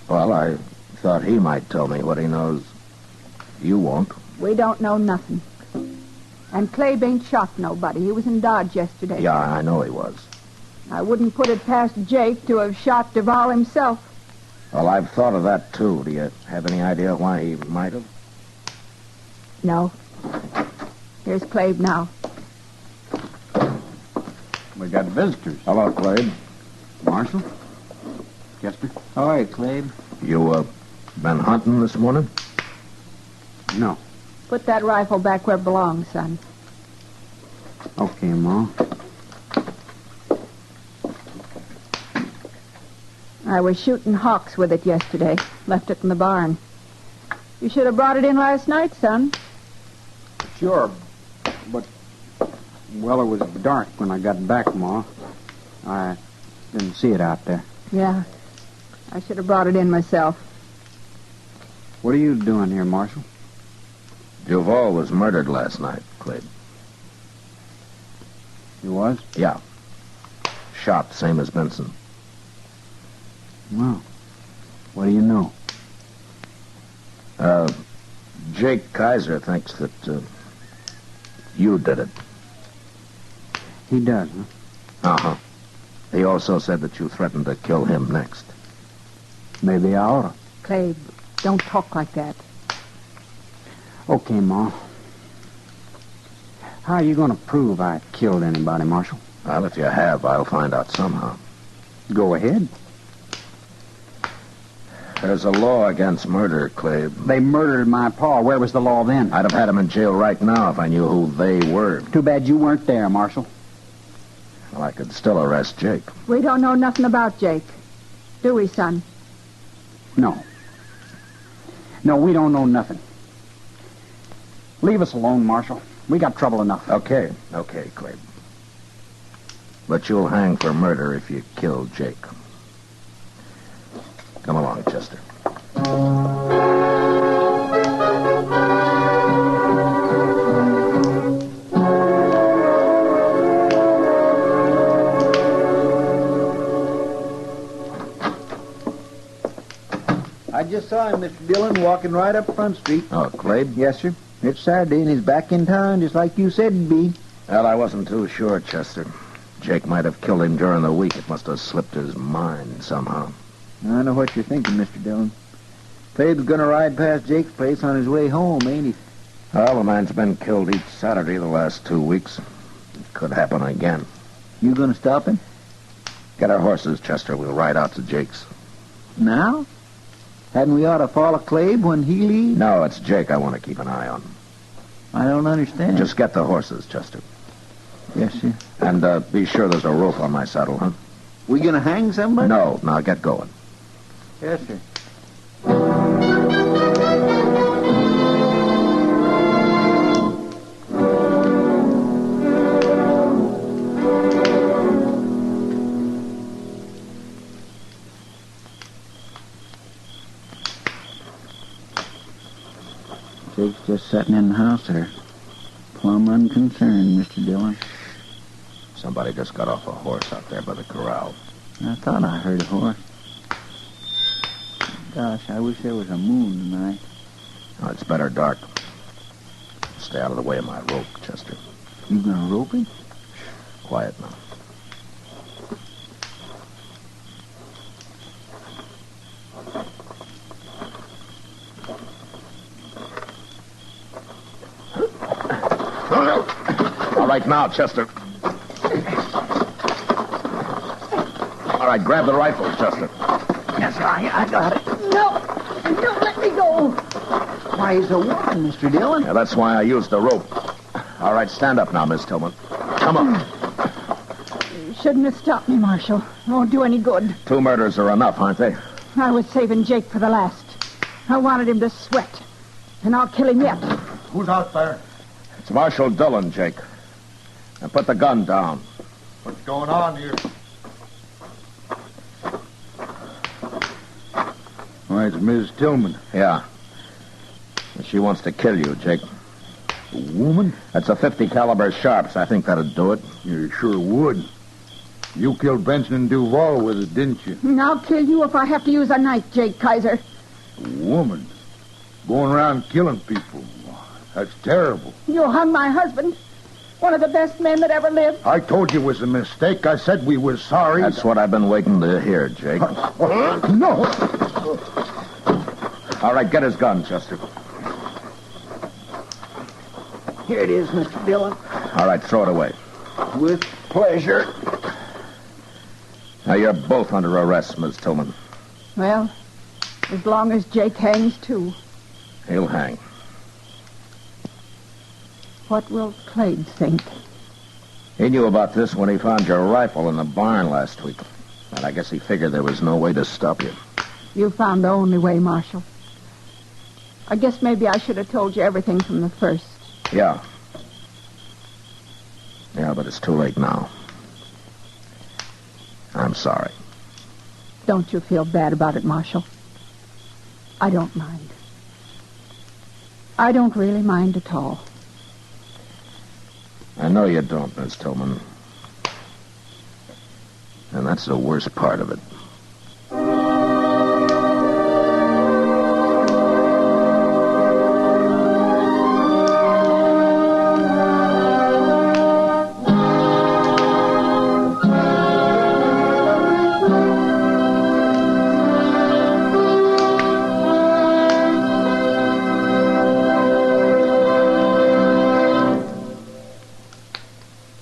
Well, I thought he might tell me what he knows. You won't.
We don't know nothing. And Clabe ain't shot nobody. He was in Dodge yesterday.
Yeah, I know he was.
I wouldn't put it past Jake to have shot Duval himself.
Well, I've thought of that, too. Do you have any idea why he might have?
No. Here's Clabe now.
We got visitors.
Hello, Clabe.
Marshal? Chester?
All right, Clabe.
You, been hunting this morning?
No.
Put that rifle back where it belongs, son.
Okay, Ma.
I was shooting hawks with it yesterday. Left it in the barn. You should have brought it in last night, son.
Sure, but, well, it was dark when I got back, Ma. I didn't see it out there.
Yeah. I should have brought it in myself.
What are you doing here, Marshal?
Duval was murdered last night, Clabe.
He was?
Yeah. Shot, same as Benson.
Well, what do you know?
Jake Kaiser thinks that you did it.
He does, huh?
Uh-huh. He also said that you threatened to kill him next.
Maybe I oughta.
Clabe, don't talk like that.
Okay, Ma. How are you going to prove I killed anybody, Marshal?
Well, if you have, I'll find out somehow.
Go ahead.
There's a law against murder, Clabe.
They murdered my pa. Where was the law then?
I'd have had him in jail right now if I knew who they were.
Too bad you weren't there, Marshal.
Well, I could still arrest Jake.
We don't know nothing about Jake. Do we, son?
No. No, we don't know nothing. Leave us alone, Marshal. We got trouble enough.
Okay, Clabe. But you'll hang for murder if you kill Jake. Come along, Chester.
I just saw him, Mr. Dillon, walking right up Front Street.
Oh, Clabe?
Yes, sir. It's Saturday, and he's back in town, just like you said he'd be.
Well, I wasn't too sure, Chester. Jake might have killed him during the week. It must have slipped his mind somehow.
I know what you're thinking, Mr. Dillon. Fabe's gonna ride past Jake's place on his way home, ain't he?
Well, the man's been killed each Saturday the last 2 weeks. It could happen again.
You gonna stop him?
Get our horses, Chester. We'll ride out to Jake's.
Now? Hadn't we ought to follow Clabe when he leaves?
No, it's Jake I want to keep an eye on.
I don't understand.
Just get the horses, Chester.
Yes, sir.
And be sure there's a rope on my saddle, huh?
We gonna hang somebody?
No, now get going.
Yes, sir. Jake's just sitting in the house there. Plumb unconcerned, Mr. Dillon.
Somebody just got off a horse out there by the corral.
I thought I heard a horse. Gosh, I wish there was a moon tonight.
Oh, it's better dark. Stay out of the way of my rope, Chester.
You gonna rope him?
Quiet now. All right, now, Chester. All right, grab the rifle, Chester.
Yes, I got it. No, don't let me go. Why, he's a woman, Mr. Dillon.
Yeah, that's why I used the rope. All right, stand up now, Miss Tillman. Come on.
You shouldn't have stopped me, Marshal. It won't do any good.
2 murders are enough, aren't they?
I was saving Jake for the last. I wanted him to sweat. And I'll kill him yet.
Who's out there?
It's Marshal Dillon, Jake. Now put the gun down.
What's going on here? Why, it's Ms. Tillman.
Yeah. She wants to kill you, Jake.
A woman?
That's a 50 caliber Sharps. I think that'd do it.
You sure would. You killed Benson and Duval with it, didn't you?
And I'll kill you if I have to use a knife, Jake Kaiser.
A woman? Going around killing people. That's terrible.
You hung my husband. One of the best men that ever lived.
I told you it was a mistake. I said we were sorry.
That's what I've been waiting to hear, Jake.
No.
All right, get his gun, Chester.
Here it is, Mr. Dillon.
All right, throw it away.
With pleasure.
Now, you're both under arrest, Miss Tillman.
Well, as long as Jake hangs, too.
He'll hang.
What will Clade think?
He knew about this when he found your rifle in the barn last week. And I guess he figured there was no way to stop you.
You found the only way, Marshal. I guess maybe I should have told you everything from the first.
Yeah. Yeah, but it's too late now. I'm sorry.
Don't you feel bad about it, Marshal? I don't mind. I don't really mind at all.
I know you don't, Miss Tillman. And that's the worst part of it.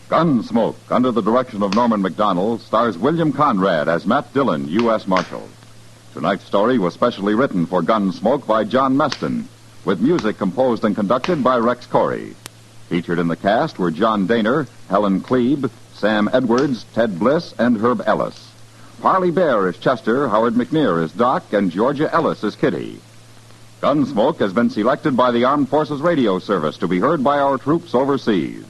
Gunsmoke, under the direction of Norman MacDonald, stars William Conrad as Matt Dillon, U.S. Marshal. Tonight's story was specially written for Gunsmoke by John Meston, with music composed and conducted by Rex Corey. Featured in the cast were John Daner, Helen Klebe, Sam Edwards, Ted Bliss, and Herb Ellis. Parley Bear is Chester, Howard McNear is Doc, and Georgia Ellis is Kitty. Gunsmoke has been selected by the Armed Forces Radio Service to be heard by our troops overseas.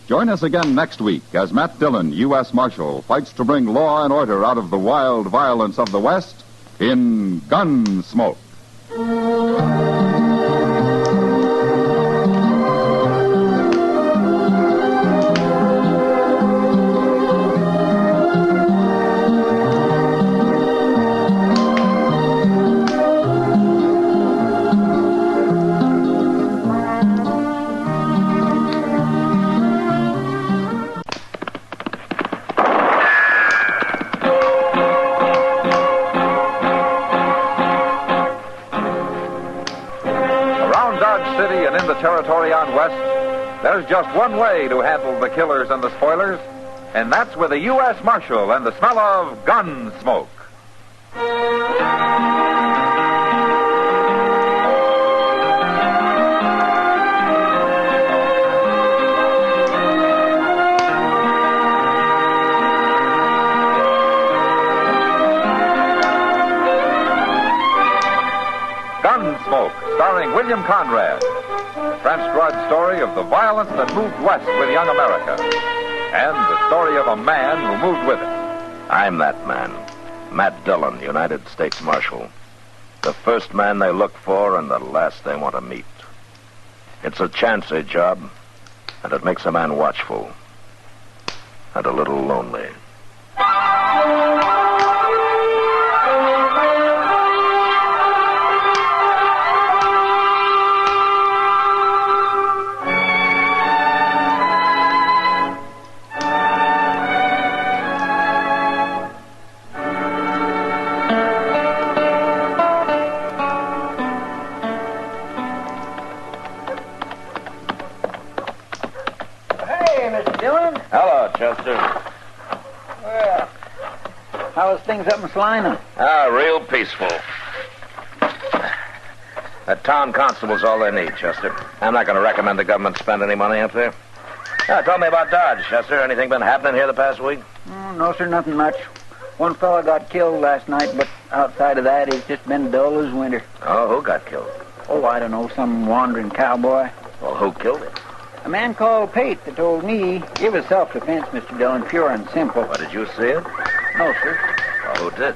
Join us again next week as Matt Dillon, U.S. Marshal, fights to bring law and order out of the wild violence of the West in Gunsmoke.
Around Dodge City and in the territory on West, there's just one way to handle the killers and the spoilers, and that's with a U.S. Marshal and the smell of Gunsmoke. Gunsmoke, starring William Conrad. The transcribed story of the violence that moved west with young America. And the story of a man who moved with it.
I'm that man, Matt Dillon, United States Marshal. The first man they look for and the last they want to meet. It's a chancy job, and it makes a man watchful and a little lonely. Chester.
Well, how was things up in Salina?
Real peaceful. That town constable's all they need, Chester. I'm not going to recommend the government spend any money up there. Tell me about Dodge, Chester. Anything been happening here the past week?
No, sir, nothing much. One fella got killed last night, but outside of that, it's just been dull as winter.
Oh, who got killed?
Oh, I don't know, some wandering cowboy.
Well, who killed him?
A man called Pate that told me it was self-defense, Mr. Dillon, pure and simple.
Well, did you see it?
No, sir.
Well, who did?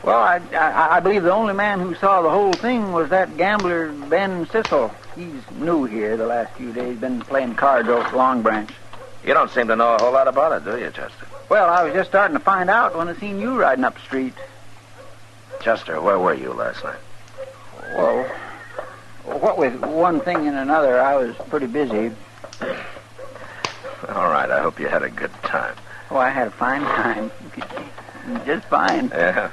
Well, I believe the only man who saw the whole thing was that gambler, Ben Sissel. He's new here the last few days, been playing cards over at Long Branch.
You don't seem to know a whole lot about it, do you, Chester?
Well, I was just starting to find out when I seen you riding up the street.
Chester, where were you last night?
Well, what with one thing and another, I was pretty busy.
All right, I hope you had a good time.
Oh, I had a fine time. Just fine.
Yeah.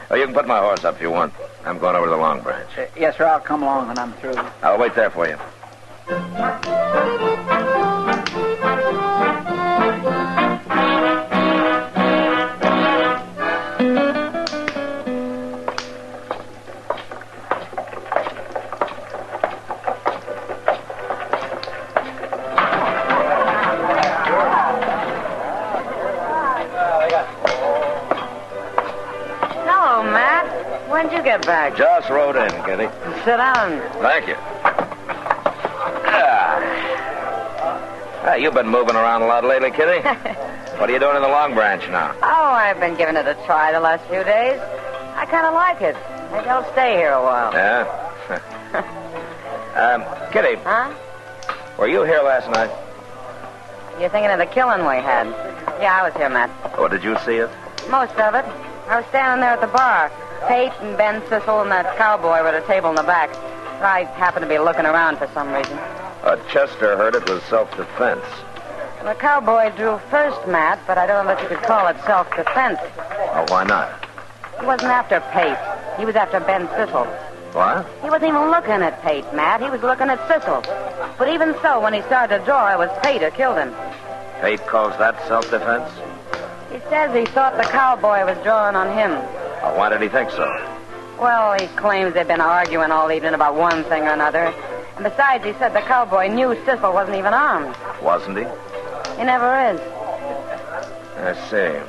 Oh, you can put my horse up if you want. I'm going over to the Long Branch.
Yes, sir, I'll come along when I'm through.
I'll wait there for you.
When'd you get back?
Just rode in, Kitty.
Sit down.
Thank you. You've been moving around a lot lately, Kitty. What are you doing in the Long Branch now?
Oh, I've been giving it a try the last few days. I kind of like it. Maybe I'll stay here a while.
Yeah? Kitty.
Huh?
Were you here last night?
You're thinking of the killing we had? Yeah, I was here, Matt.
Oh, did you see it?
Most of it. I was standing there at the bar. Pate and Ben Sissel and that cowboy were at a table in the back. I happened to be looking around for some reason.
Chester heard it was self-defense.
The cowboy drew first, Matt, but I don't know that you could call it self-defense.
Oh, why not?
He wasn't after Pate. He was after Ben Sissel.
What?
He wasn't even looking at Pate, Matt. He was looking at Sissel. But even so, when he started to draw, it was Pate who killed him.
Pate calls that self-defense?
He says he thought the cowboy was drawing on him.
Oh, why did he think so?
Well, he claims they've been arguing all evening about one thing or another. And besides, he said the cowboy knew Sissel wasn't even armed.
Wasn't he?
He never is.
I see.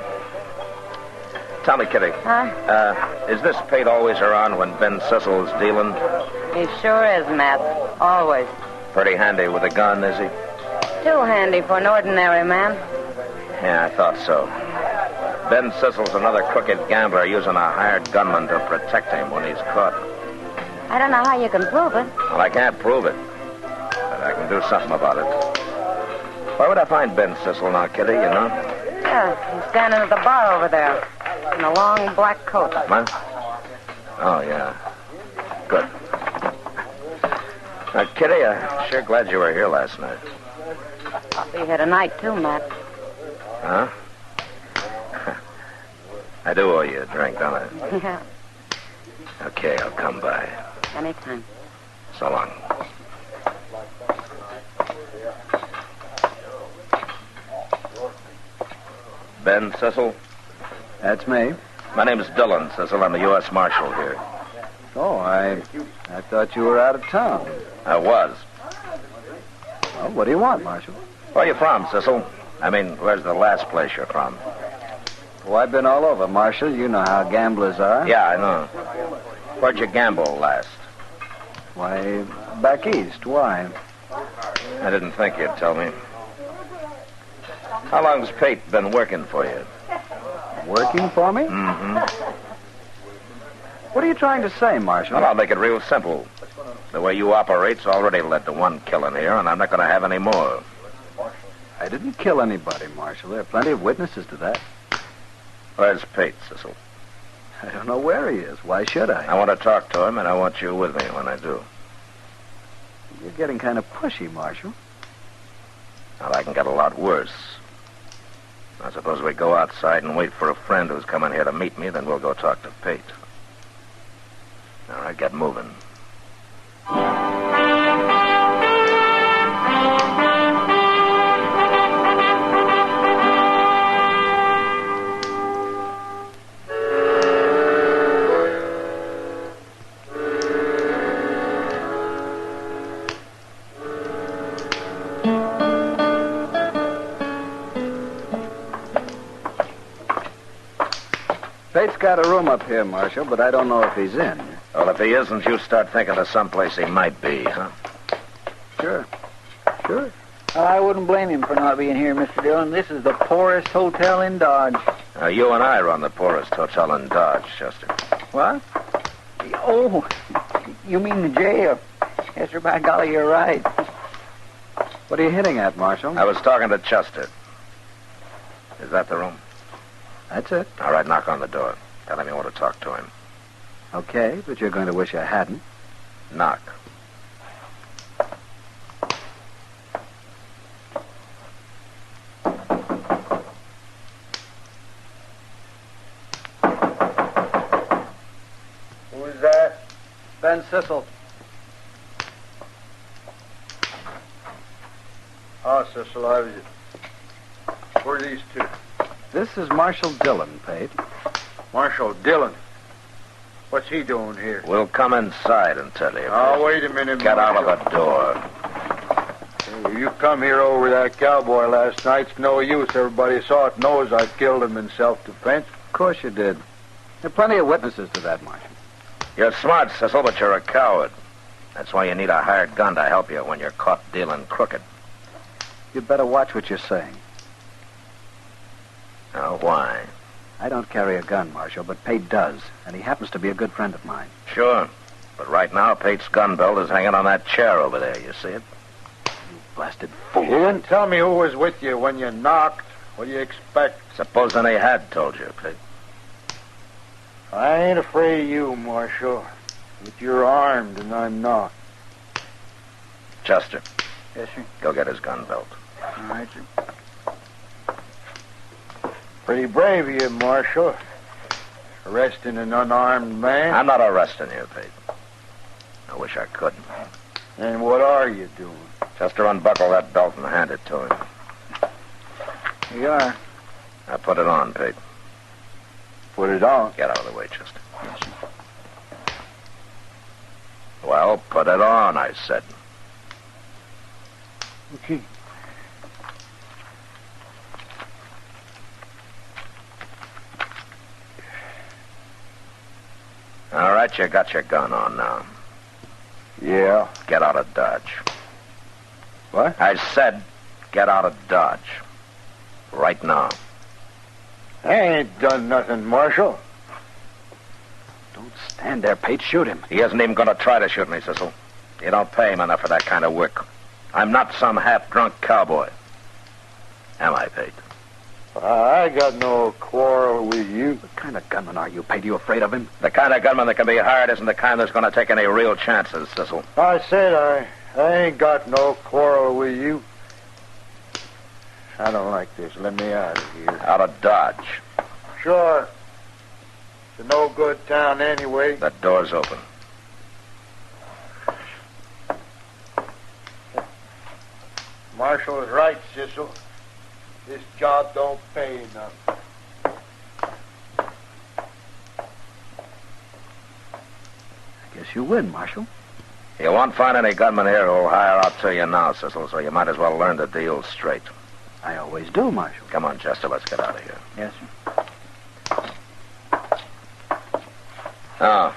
Tell me, Kitty.
Huh?
Is this Pate always around when Ben Sissel's dealing?
He sure is, Matt. Always.
Pretty handy with a gun, is he?
Too handy for an ordinary man.
Yeah, I thought so. Ben Sissel's another crooked gambler using a hired gunman to protect him when he's caught.
I don't know how you can prove it.
Well, I can't prove it, but I can do something about it. Where would I find Ben Sissel now, Kitty, you know?
Yeah, he's standing at the bar over there in a long black coat.
What? Oh, yeah. Good. Now, Kitty, I'm sure glad you were here last night.
I'll be here tonight, too, Matt.
Huh? I do owe you a drink, don't I?
Yeah.
Okay, I'll come by.
Anytime.
So long. Ben Cecil?
That's me.
My name is Dillon, Cecil. I'm the U.S. Marshal here.
Oh, I thought you were out of town.
I was.
Well, what do you want, Marshal?
Where are you from, Cecil? I mean, where's the last place you're from?
Oh, I've been all over, Marshal. You know how gamblers are.
Yeah, I know. Where'd you gamble last?
Why, back east. Why?
I didn't think you'd tell me. How long's Pate been working for you?
Working for me?
Mm-hmm.
What are you trying to say, Marshal?
Well, I'll make it real simple. The way you operate's already led to one killing here, and I'm not going to have any more.
I didn't kill anybody, Marshal. There are plenty of witnesses to that.
Where's Pate, Cecil?
I don't know where he is. Why should I?
I want to talk to him, and I want you with me when I do.
You're getting kind of pushy, Marshal.
Well, I can get a lot worse. I suppose we go outside and wait for a friend who's coming here to meet me, then we'll go talk to Pate. All right, get moving.
Pate's got a room up here, Marshal, but I don't know if he's in.
Well, if he isn't, you start thinking of someplace he might be, huh?
Sure.
Well, I wouldn't blame him for not being here, Mr. Dillon. This is the poorest hotel in Dodge.
You and I run the poorest hotel in Dodge, Chester.
What? Oh, you mean the jail? Yes, sir, by golly, you're right.
What are you hitting at, Marshal?
I was talking to Chester. Is that the room?
That's it.
All right, knock on the door. Tell him you want to talk to him.
Okay, but you're going to wish I hadn't.
Knock.
Who's that?
Ben Cecil.
Oh, Cecil, I was... Who are these two?
This is Marshal Dillon, Pate.
Marshal Dillon. What's he doing here?
We'll come inside and tell you.
Oh, wait a minute,
Get
Marshal.
out of the door.
Hey, you come here over that cowboy last night. It's no use. Everybody saw it knows I killed him in self-defense.
Of course you did. There are plenty of witnesses to that, Marshal.
You're smart, Cecil, but you're a coward. That's why you need a hired gun to help you when you're caught dealing crooked.
You'd better watch what you're saying.
Now, why?
I don't carry a gun, Marshal, but Pate does, and he happens to be a good friend of mine.
Sure. But right now, Pate's gun belt is hanging on that chair over there. You see it?
You blasted fool.
You didn't tell me who was with you when you knocked. What do you expect?
Supposing he had told you, Pate.
I ain't afraid of you, Marshal. But you're armed, and I'm not.
Chester.
Yes, sir.
Go get his gun belt.
All right, sir.
Pretty brave of you, Marshal. Arresting an unarmed man.
I'm not arresting you, Pate. I wish I could.
And what are you doing?
Chester, unbuckle that belt and hand it to him.
Here you are.
Now put it on, Pate.
Put it on.
Get out of the way, Chester. Yes, sir. Well, put it on, I said.
Okay.
All right, you got your gun on now.
Yeah.
Get out of Dodge.
What?
I said get out of Dodge. Right now.
I ain't done nothing, Marshal.
Don't stand there, Pate. Shoot him.
He isn't even going to try to shoot me, Cecil. You don't pay him enough for that kind of work. I'm not some half-drunk cowboy. Am I, Pate?
I got no quarrel with you.
What kind of gunman are you, Pate? You afraid of him?
The kind of gunman that can be hired isn't the kind that's going to take any real chances, Cecil.
I said I ain't got no quarrel with you. I don't like this. Let me out of here.
Out of Dodge.
Sure. It's a no-good town anyway.
The door's open.
Marshal is right, Sissel. This job don't pay enough.
I guess you win, Marshal.
You won't find any gunmen here who'll hire out to you now, Sissel, so you might as well learn the deal straight.
I always do, Marshal.
Come on, Chester, let's get out of here.
Yes, sir.
Now,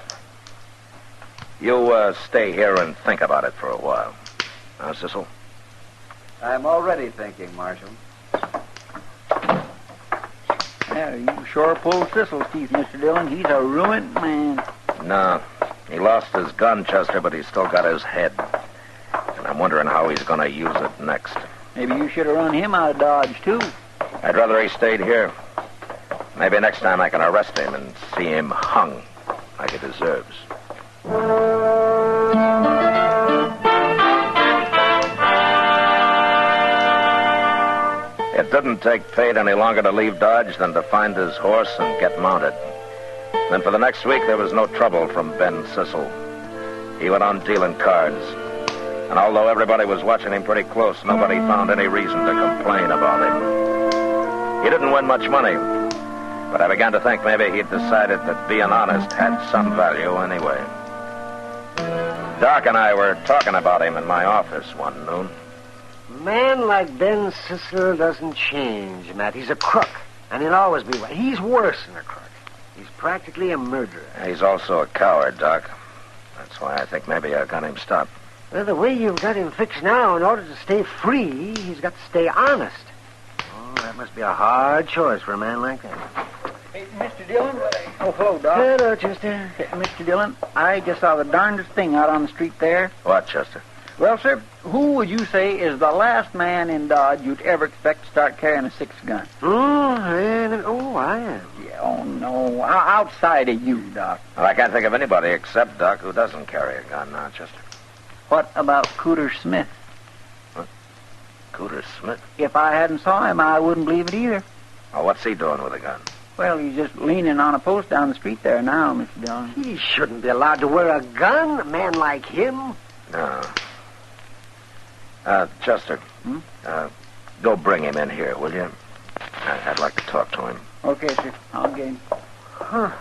you stay here and think about it for a while. Now, Sissel?
I'm already thinking, Marshal.
Yeah, you sure pulled Sissel's teeth, Mr. Dillon. He's a ruined man.
No. He lost his gun, Chester, but he's still got his head. And I'm wondering how he's going to use it next.
Maybe you should have run him out of Dodge, too.
I'd rather he stayed here. Maybe next time I can arrest him and see him hung like he deserves. It didn't take Pate any longer to leave Dodge than to find his horse and get mounted. Then for the next week, there was no trouble from Ben Sissel. He went on dealing cards. And although everybody was watching him pretty close, nobody found any reason to complain about him. He didn't win much money, but I began to think maybe he'd decided that being honest had some value anyway. Doc and I were talking about him in my office one noon.
A man like Ben Sissel doesn't change, Matt. He's a crook, and he'll always be one. He's worse than a crook. He's practically a murderer.
He's also a coward, Doc. That's why I think maybe I got him stopped.
Well, the way you've got him fixed now, in order to stay free, he's got to stay honest. Oh, that must be a hard choice for a man like that.
Hey, Mr. Dillon. Oh, hello, Doc.
Hello, Chester.
Hey, Mr. Dillon, I just saw the darndest thing out on the street there.
What, Chester?
Well, sir, who would you say is the last man in Dodge you'd ever expect to start carrying a 6-gun?
I am.
Yeah, oh, no. Outside of you, Doc.
Well, I can't think of anybody except Doc who doesn't carry a gun now, Chester.
What about Cooter Smith?
What? Cooter Smith?
If I hadn't saw him, I wouldn't believe it either.
Oh, what's he doing with a gun?
Well, he's just leaning on a post down the street there now, Mr. Dillon.
He shouldn't be allowed to wear a gun, a man like him.
No. Chester, go bring him in here, will you? I'd like to talk to him.
Okay, sir. I'll get him.
Huh.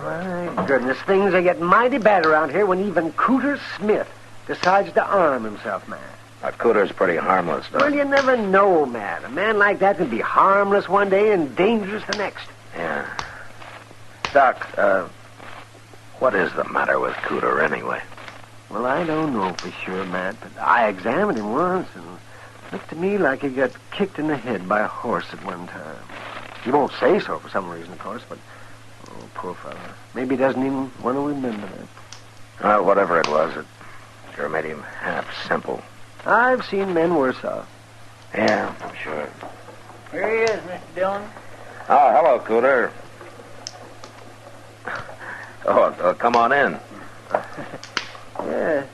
My goodness, things are getting mighty bad around here when even Cooter Smith decides to arm himself, man.
Cooter's pretty harmless, though.
Well, you never know, man. A man like that can be harmless one day and dangerous the next.
Yeah. Doc, what is the matter with Cooter anyway?
Well, I don't know for sure, Matt, but I examined him once, and it looked to me like he got kicked in the head by a horse at one time. He won't say so for some reason, of course, but, oh, poor fellow. Maybe he doesn't even want to remember that.
Well, whatever it was, it sure made him half simple.
I've seen men worse off.
Yeah, I'm sure.
Here he is, Mr. Dillon.
Oh, hello, Cooter. Oh, come on in.
Yeah.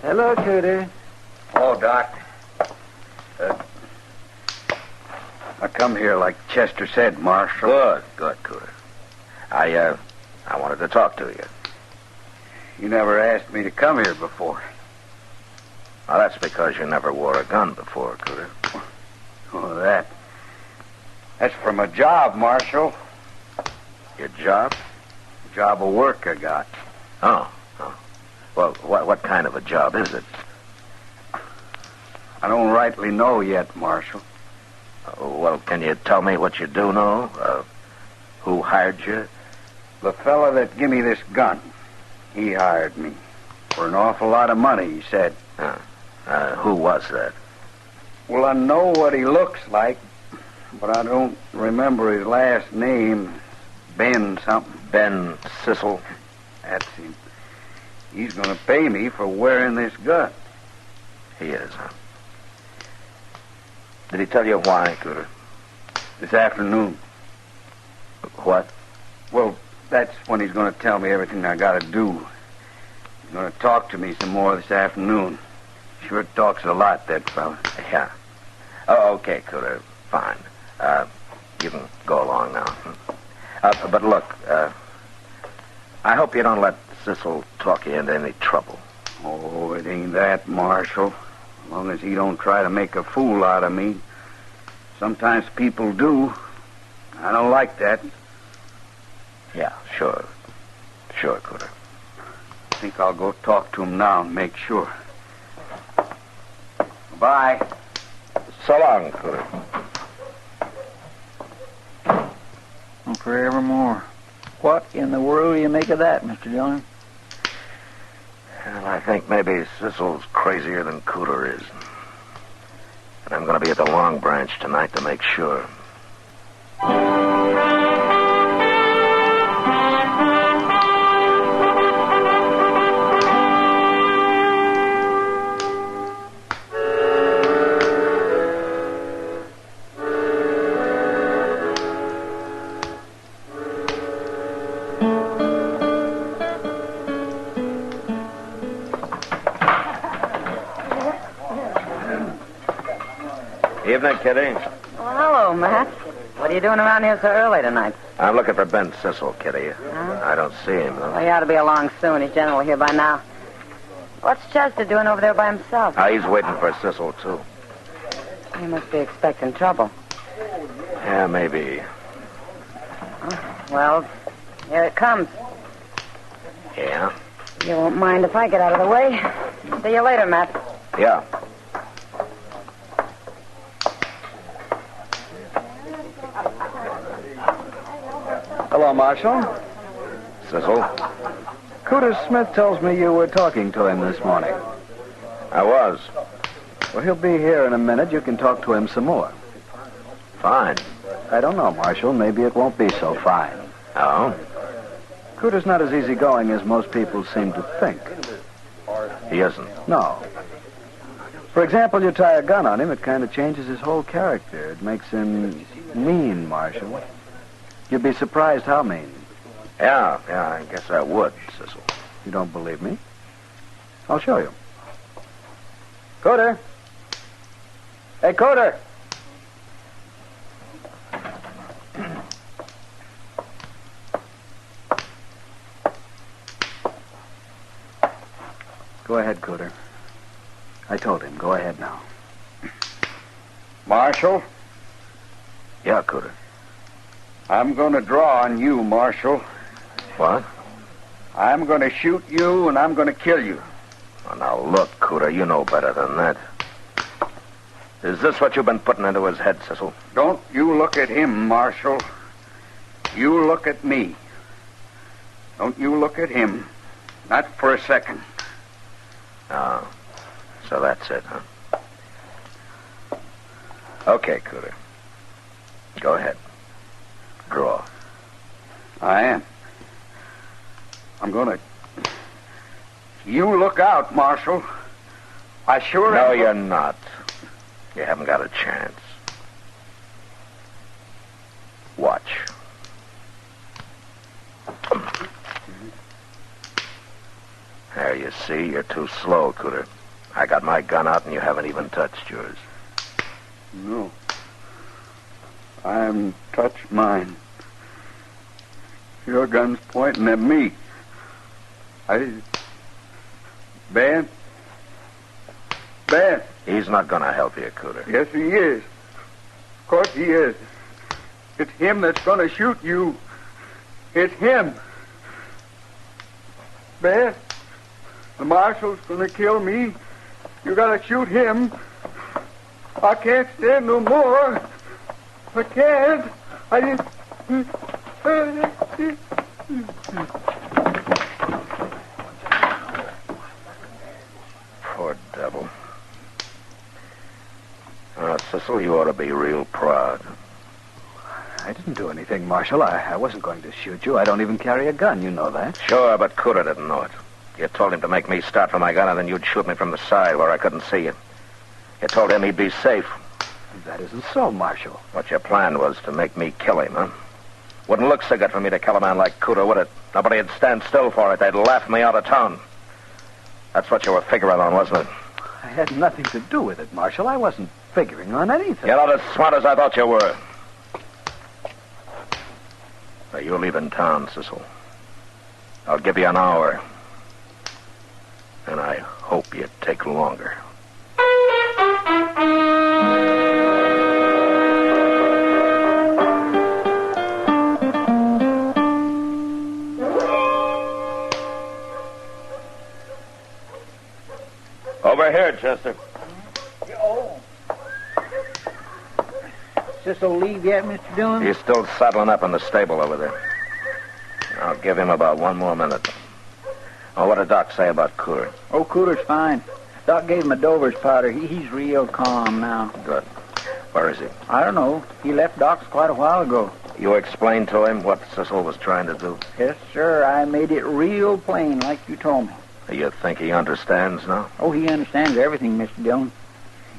Hello, Cooter.
Hello, Doc. I come here like Chester said, Marshal.
Good, Cooter. I wanted to talk to you.
You never asked me to come here before.
Well, that's because you never wore a gun before, Cooter.
Oh, that's from a job, Marshal.
Your job?
Job of work I got.
Oh. Well, what kind of a job is it?
I don't rightly know yet, Marshal.
Well, can you tell me what you do know? Who hired you?
The fella that give me this gun. He hired me. For an awful lot of money, he said.
Who was that?
Well, I know what he looks like, but I don't remember his last name. Ben something.
Ben Sissel?
That's him. He's going to pay me for wearing this gun.
He is, huh? Did he tell you why, Cooter?
This afternoon.
What?
Well, that's when he's going to tell me everything I got to do. He's going to talk to me some more this afternoon. Sure talks a lot, that fella.
Yeah. Oh, okay, Cooter. Fine. You can go along now. But look, I hope you don't let Sissel talk you into any trouble.
Oh, it ain't that, Marshal. As long as he don't try to make a fool out of me. Sometimes people do. I don't like that.
Yeah, sure. Sure, Cooter.
I think I'll go talk to him now and make sure. Bye.
So long, Cooter.
Forevermore. What in the world do you make of that, Mr. Dillon?
Well, I think maybe Sissel's crazier than Cooter is. And I'm going to be at the Long Branch tonight to make sure. Evening, Kitty.
Well, hello, Matt. What are you doing around here so early tonight?
I'm looking for Ben Sissel, Kitty. I don't see him, though.
Well, he ought to be along soon. He's generally here by now. What's Chester doing over there by himself?
He's waiting for Sissel, too.
He must be expecting trouble.
Yeah, maybe.
Well, here it comes.
Yeah?
You won't mind if I get out of the way. See you later, Matt.
Yeah.
Hello, Marshal.
Sissel?
Cooter Smith tells me you were talking to him this morning.
I was.
Well, he'll be here in a minute. You can talk to him some more.
Fine.
I don't know, Marshal. Maybe it won't be so fine.
Oh?
Cooter's not as easygoing as most people seem to think.
He isn't?
No. For example, you tie a gun on him, it kind of changes his whole character. It makes him mean, Marshal. You'd be surprised how mean.
Yeah, I guess I would, Sissel.
You don't believe me? I'll show you. Cooter! Hey, Cooter! Go ahead, Cooter. I told him. Go ahead now.
Marshal?
Yeah, Cooter.
I'm going to draw on you, Marshal.
What?
I'm going to shoot you, and I'm going to kill you.
Well, now, look, Cooter, you know better than that. Is this what you've been putting into his head, Sissel?
Don't you look at him, Marshal. You look at me. Don't you look at him. Not for a second.
Oh, so that's it, huh? Okay, Cooter. Go ahead. Draw.
I am. I'm going to... You look out, Marshal. I sure
No,
am...
you're not. You haven't got a chance. Watch. There, you see, you're too slow, Cooter. I got my gun out and you haven't even touched yours.
No. I haven't touched mine. Your gun's pointing at me. Ben? Ben?
He's not going to help you, Cooter.
Yes, he is. Of course he is. It's him that's going to shoot you. It's him. Ben, the marshal's going to kill me. You got to shoot him. I can't stand no more. I can't.
Poor devil. Sissel, you ought to be real proud.
I didn't do anything, Marshal. I wasn't going to shoot you. I don't even carry a gun. You know that.
Sure, but Cooter didn't know it. You told him to make me start for my gun, and then you'd shoot me from the side where I couldn't see you. You told him he'd be safe.
That isn't so, Marshal.
What your plan was to make me kill him, huh? Wouldn't look so good for me to kill a man like Cooter, would it? Nobody'd stand still for it. They'd laugh me out of town. That's what you were figuring on, wasn't it?
I had nothing to do with it, Marshal. I wasn't figuring on anything.
You're not as smart as I thought you were. Now, you're leaving town, Sissel. I'll give you an hour. And I hope you take longer. Over here, Chester.
Oh. Cecil leave yet, Mr. Dillon?
He's still saddling up in the stable over there. I'll give him about 1 more minute. Oh, what did Doc say about Cooter?
Oh, Cooter's fine. Doc gave him a Dover's powder. He's real calm now.
Good. Where is he?
I don't know. He left Doc's quite a while ago.
You explained to him what Cecil was trying to do?
Yes, sir. I made it real plain, like you told me.
You think he understands now?
Oh, he understands everything, Mr. Dillon.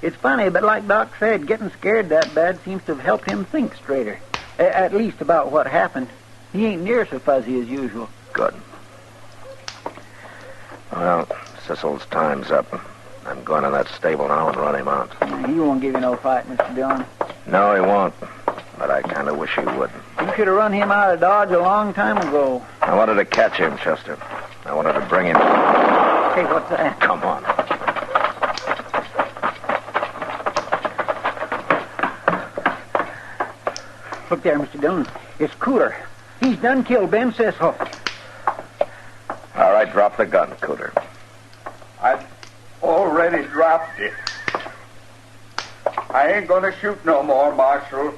It's funny, but like Doc said, getting scared that bad seems to have helped him think straighter. At least about what happened. He ain't near so fuzzy as usual.
Good. Well, Cecil's time's up. I'm going to that stable now and run him out.
He won't give you no fight, Mr. Dillon.
No, he won't. But I kind of wish he would.
You should have run him out of Dodge a long time ago.
I wanted to catch him, Chester. I wanted to bring him...
Hey, what's that?
Come on.
Look there, Mr. Dillon. It's Cooter. He's done killed Ben Cecil.
All right, drop the gun, Cooter.
I've already dropped it. I ain't gonna shoot no more, Marshal.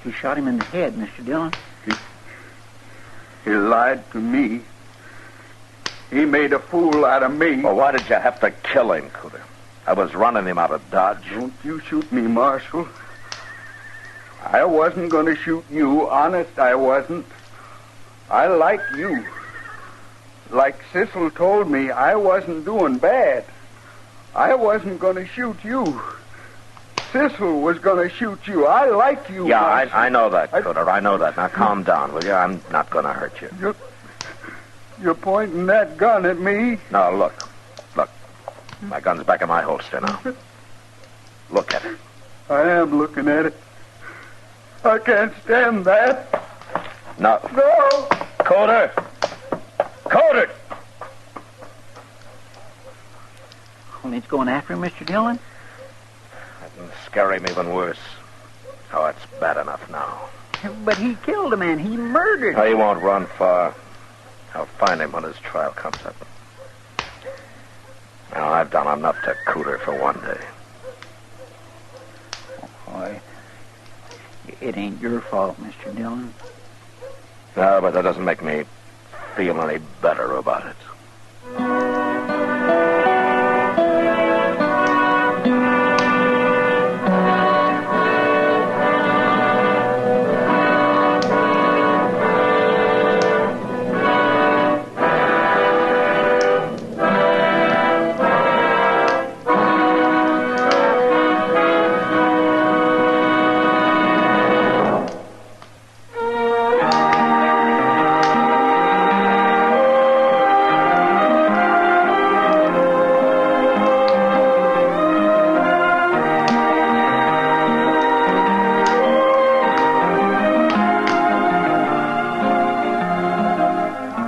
You shot him in the head, Mr. Dillon.
He lied to me. He made a fool out of me.
Well, why did you have to kill him, Cooter? I was running him out of Dodge.
Don't you shoot me, Marshal. I wasn't going to shoot you. Honest, I wasn't. I like you. Like Cecil told me, I wasn't doing bad. I wasn't going to shoot you. Cecil was going to shoot you. I like you.
Yeah, I know that, Cooter. I know that. Now, calm down, will you? I'm not going to hurt you.
You're pointing that gun at me?
No, look. Look. My gun's back in my holster now. Look at it.
I am looking at it. I can't stand that.
No.
No.
Cooter! Cooter!
Well, he's going after him, Mr. Dillon?
That can scare him even worse. Oh, it's bad enough now.
But he killed a man. He murdered.
Oh, he won't run far. I'll find him when his trial comes up. Now, I've done enough to Cooter for one day.
Boy, it ain't your fault, Mr. Dillon.
No, but that doesn't make me feel any better about it.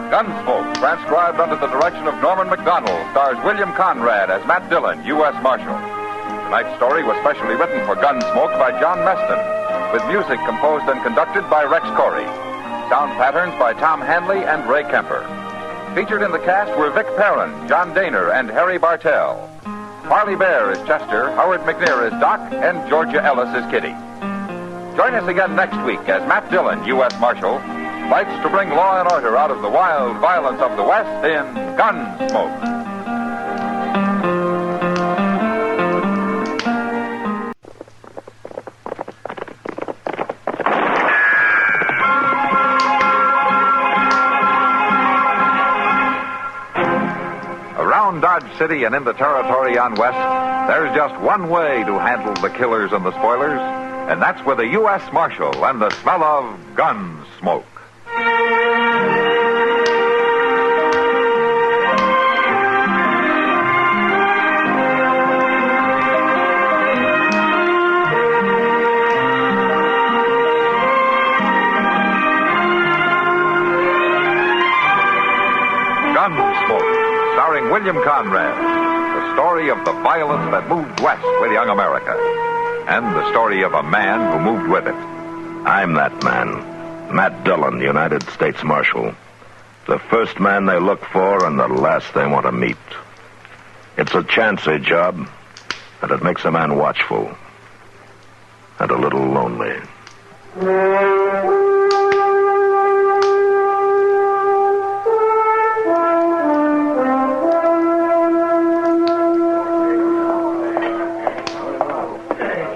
Gunsmoke, transcribed under the direction of Norman Macdonald, stars William Conrad as Matt Dillon, U.S. Marshal. Tonight's story was specially written for Gunsmoke by John Meston, with music composed and conducted by Rex Corey. Sound patterns by Tom Hanley and Ray Kemper. Featured in the cast were Vic Perrin, John Daner, and Harry Bartell. Marley Bear is Chester, Howard McNear is Doc, and Georgia Ellis is Kitty. Join us again next week as Matt Dillon, U.S. Marshal, fights to bring law and order out of the wild violence of the West in Gunsmoke. Around Dodge City and in the territory on West, there's just one way to handle the killers and the spoilers, and that's with a U.S. Marshal and the smell of Gunsmoke. Gunsmoke, starring William Conrad, the story of the violence that moved west with young America, and the story of a man who moved with it.
I'm that man.
Matt Dillon, United States Marshal. The first man they look for and the last they want to meet. It's a chancy job, and it makes a man watchful and a little lonely.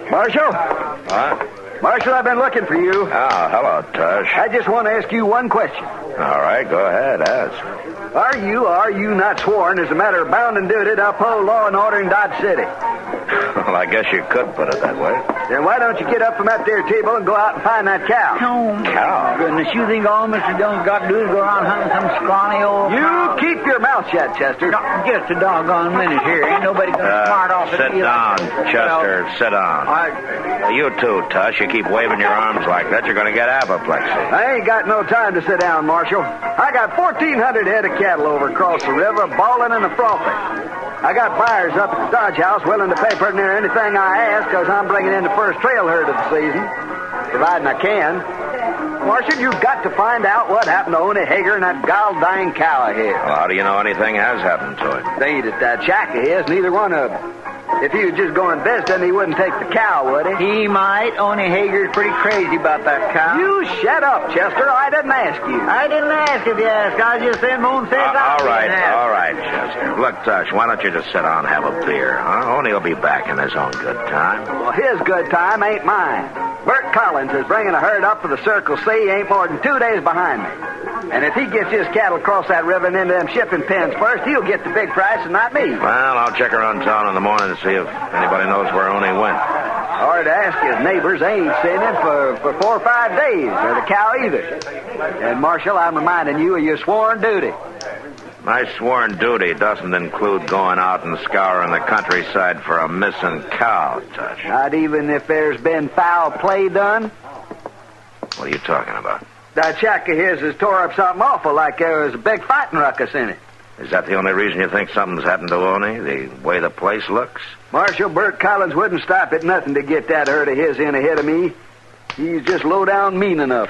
Marshal?
Huh?
Marshal, I've been looking for you.
Oh, hello, Tush.
I just want to ask you one question.
All right, go ahead, ask.
Are you not sworn as a matter of bound and duty to uphold law and order in Dodge City?
Well, I guess you could put it that way.
Then why don't you get up from that there table and go out and find that cow?
Cow?
Goodness, you think all Mr. Dillon's got to do is go around hunting some scrawny old
You
cow?
keep your mouth shut, Chester.
Just a doggone minute here. Ain't nobody gonna smart off at
Sit
me
down,
like
Chester, sit down. You too, Tush. You keep waving your arms like that, you're going to get apoplexy.
I ain't got no time to sit down, Marshal. I got 1,400 head of cattle over across the river, bawling and a frothing. I got buyers up at the Dodge House willing to pay pretty near anything I ask because I'm bringing in the first trail herd of the season, providing I can. Marshal, you've got to find out what happened to Oney Hager and that gall-dying cow of his.
Well, how do you know anything has happened to him?
They ain't at that shack of his, neither one of them. If he was just going visiting, he wouldn't take the cow, would he?
He might. Oney Hager's pretty crazy about that cow.
You shut up, Chester. I didn't ask you.
I didn't ask if you asked. I just said Moon says
all right, Chester. Look, Tush, why don't you just sit down and have a beer, huh? Oney will be back in his own good time.
Well, his good time ain't mine. Bert Collins is bringing a herd up for the Circle C. He ain't more than 2 days behind me. And if he gets his cattle across that river and into them shipping pens first, he'll get the big price and not me.
Well, I'll check around town in the morning to see if anybody knows where Oney went.
Hard to ask his neighbors. They ain't seen him for 4 or 5 days, or the cow either. And, Marshal, I'm reminding you of your sworn duty.
My sworn duty doesn't include going out and scouring the countryside for a missing cow, Tush.
Not even if there's been foul play done?
What are you talking about?
That shack of his has tore up something awful, like there was a big fighting ruckus in it.
Is that the only reason you think something's happened to Oney, the way the place looks?
Marshal, Bert Collins wouldn't stop at nothing to get that herd of his in ahead of me. He's just low down mean enough.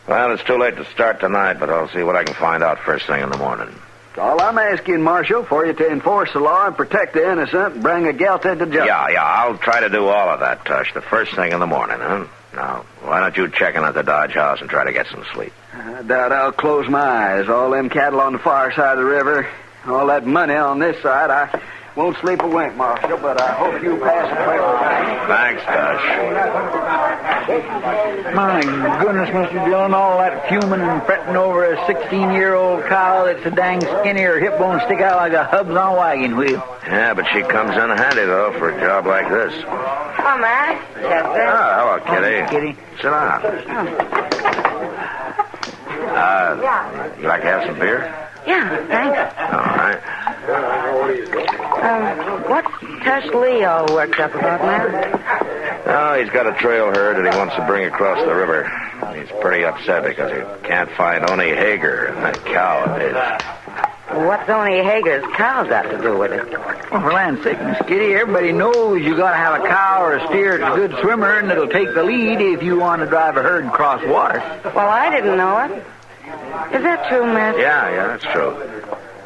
Well, it's too late to start tonight, but I'll see what I can find out first thing in the morning.
All I'm asking, Marshal, for you to enforce the law and protect the innocent and bring a guilty to justice.
Yeah, I'll try to do all of that, Tush, the first thing in the morning, huh? Now, why don't you check in at the Dodge House and try to get some sleep?
I doubt I'll close my eyes. All them cattle on the far side of the river, all that money on this side, I won't sleep a wink, Marshal, but I hope you pass a pleasant night.
Thanks, Tush.
My goodness, Mr. Dillon, all that fuming and fretting over a 16-year-old cow that's a dang skinny or hip bone stick out like a hubs on a wagon wheel.
Yeah, but she comes in handy, though, for a job like this.
Hello, Matt. Chester.
Oh, hello, Kitty.
Oh, Kitty.
Sit down. You like to have some beer?
Yeah, thanks.
All right.
What's Tush Lee all worked up about, Matt?
Oh, he's got a trail herd that he wants to bring across the river. He's pretty upset because he can't find Oney Hager and that cow of his.
What's Oney Hager's cow got to do with it?
Well, for land's sake, Miss Kitty, everybody knows you got to have a cow or a steer that's a good swimmer and it'll take the lead if you want to drive a herd across water.
Well, I didn't know it. Is that true, Matt?
Yeah, that's true.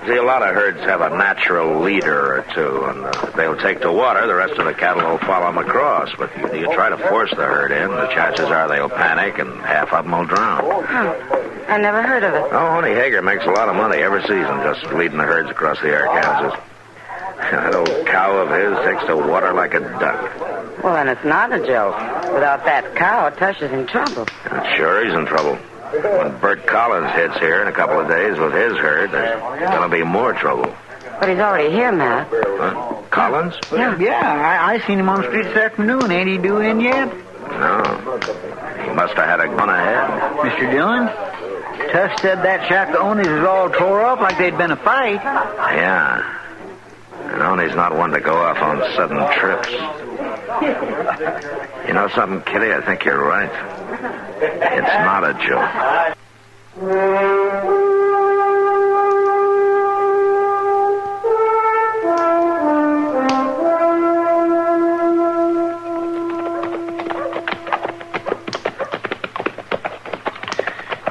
See, a lot of herds have a natural leader or two, and they'll take to water. The rest of the cattle will follow them across. But you try to force the herd in, the chances are they'll panic and half of them will drown.
Huh. I never heard of it.
Oh, Oney Hager makes a lot of money every season just leading the herds across the Arkansas. That old cow of his takes to water like a duck.
Well, then it's not a joke. Without that cow, Tush is in trouble.
Sure, he's in trouble. When Bert Collins hits here in a couple of days with his herd, there's going to be more trouble.
But he's already here, Matt.
Huh? Collins?
Yeah, I seen him on the street this afternoon. Ain't he due in yet?
No. He must have had a gun ahead.
Mr. Dillon, Tush said that shack of Oney's was all tore up like they'd been a fight.
Yeah. And Oney's not one to go off on sudden trips. You know something, Kitty? I think you're right. It's not a joke.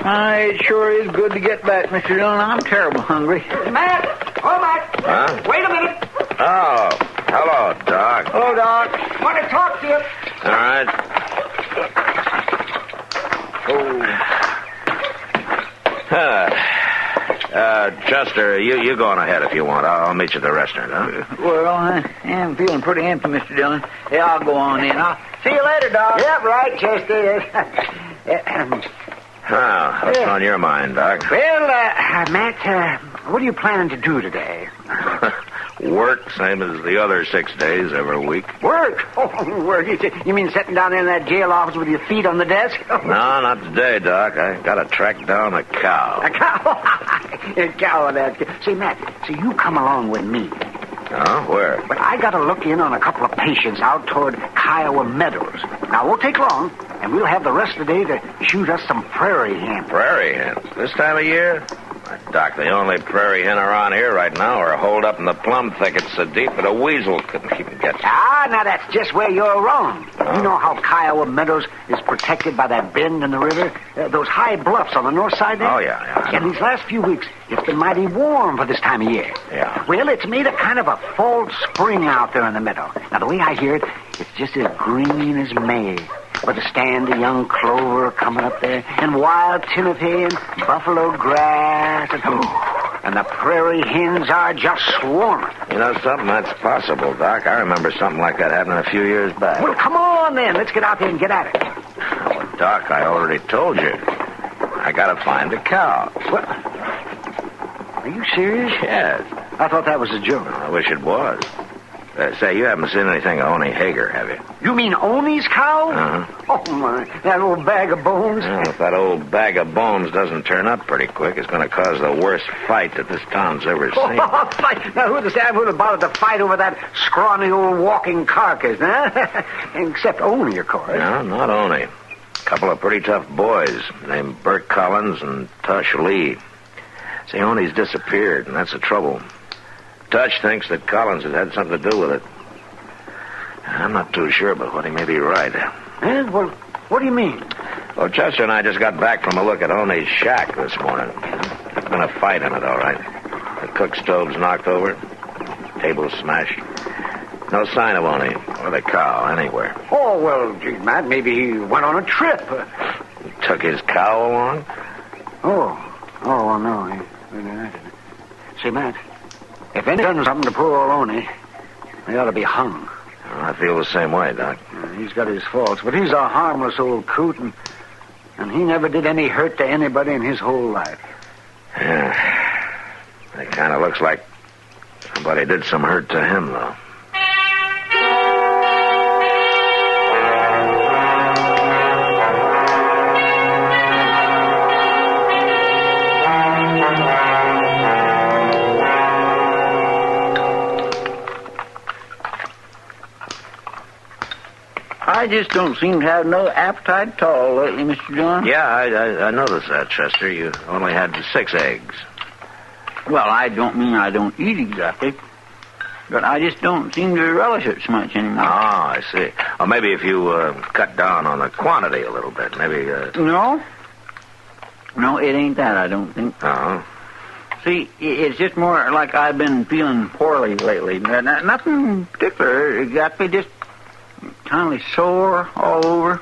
It sure is good to get back, Mr. Dillon. I'm terrible hungry.
Matt! Oh, Matt!
Huh?
Wait a minute.
Oh, hello, Doc.
Hello, Doc. Want to talk to you.
All right. Chester, you go on ahead if you want. I'll meet you at the restaurant, huh?
Well, I am feeling pretty empty, Mr. Dillon. Yeah, I'll go on in. I'll see you later, Doc.
Yeah, right, Chester.
What's on your mind, Doc?
Well, Matt, what are you planning to do today?
Work, same as the other 6 days every week.
Work? Oh, work. You mean sitting down there in that jail office with your feet on the desk?
No, not today, Doc. I gotta track down a cow.
A cow? A cow, that. See, Matt, you come along with me.
Oh, where?
But I gotta look in on a couple of patients out toward Kiowa Meadows. Now, it won't take long, and we'll have the rest of the day to shoot us some prairie hens.
Prairie hens? This time of year? Doc, the only prairie hen around here right now are holed up in the plum thickets so deep that a weasel couldn't even get to.
Now that's just where you're wrong. Oh. You know how Kiowa Meadows is protected by that bend in the river? Those high bluffs on the north side there?
Oh, yeah.
And these last few weeks, it's been mighty warm for this time of year.
Yeah.
Well, it's made a kind of a false spring out there in the meadow. Now, the way I hear it, it's just as green as May. With a stand of young clover coming up there, and wild timothy and buffalo grass, and the prairie hens are just swarming.
You know something? That's possible, Doc. I remember something like that happening a few years back.
Well, come on, then. Let's get out there and get at it.
Well, Doc, I already told you. I gotta find a cow.
What? Are you serious?
Yes.
I thought that was a joke.
I wish it was. Say, you haven't seen anything of Oni Hager, have you?
You mean Oni's cow?
Uh-huh.
Oh, my. That old bag of bones?
Well, if that old bag of bones doesn't turn up pretty quick, it's going to cause the worst fight that this town's ever seen.
Fight? Now, who'd have bothered to fight over that scrawny old walking carcass, huh? Except Oni, of course.
No, not Oni. A couple of pretty tough boys named Bert Collins and Tush Lee. See, Oni's disappeared, and that's the trouble. Tush thinks that Collins has had something to do with it. I'm not too sure, but what he may be right.
Well, what do you mean?
Well, Chester and I just got back from a look at Oni's shack this morning. There's been a fight in it, all right. The cook stove's knocked over. Table smashed. No sign of Oni or the cow anywhere.
Oh, well, gee, Matt, maybe he went on a trip.
He took his cow along?
Oh, no. He didn't. See, Matt, if anyone done something to poor old Oni, they ought to be hung.
Well, I feel the same way, Doc.
He's got his faults, but he's a harmless old coot, and he never did any hurt to anybody in his whole life.
Yeah. It kind of looks like somebody did some hurt to him, though.
I just don't seem to have no appetite at all lately, Mr. Dillon.
Yeah, I noticed that, Chester. You only had 6 eggs.
Well, I don't mean I don't eat exactly, but I just don't seem to relish it so much anymore.
Oh, I see. Well, maybe if you cut down on the quantity a little bit, maybe...
No, it ain't that, I don't think.
Oh.
See, it's just more like I've been feeling poorly lately. Nothing particular, exactly, just kind of sore all over.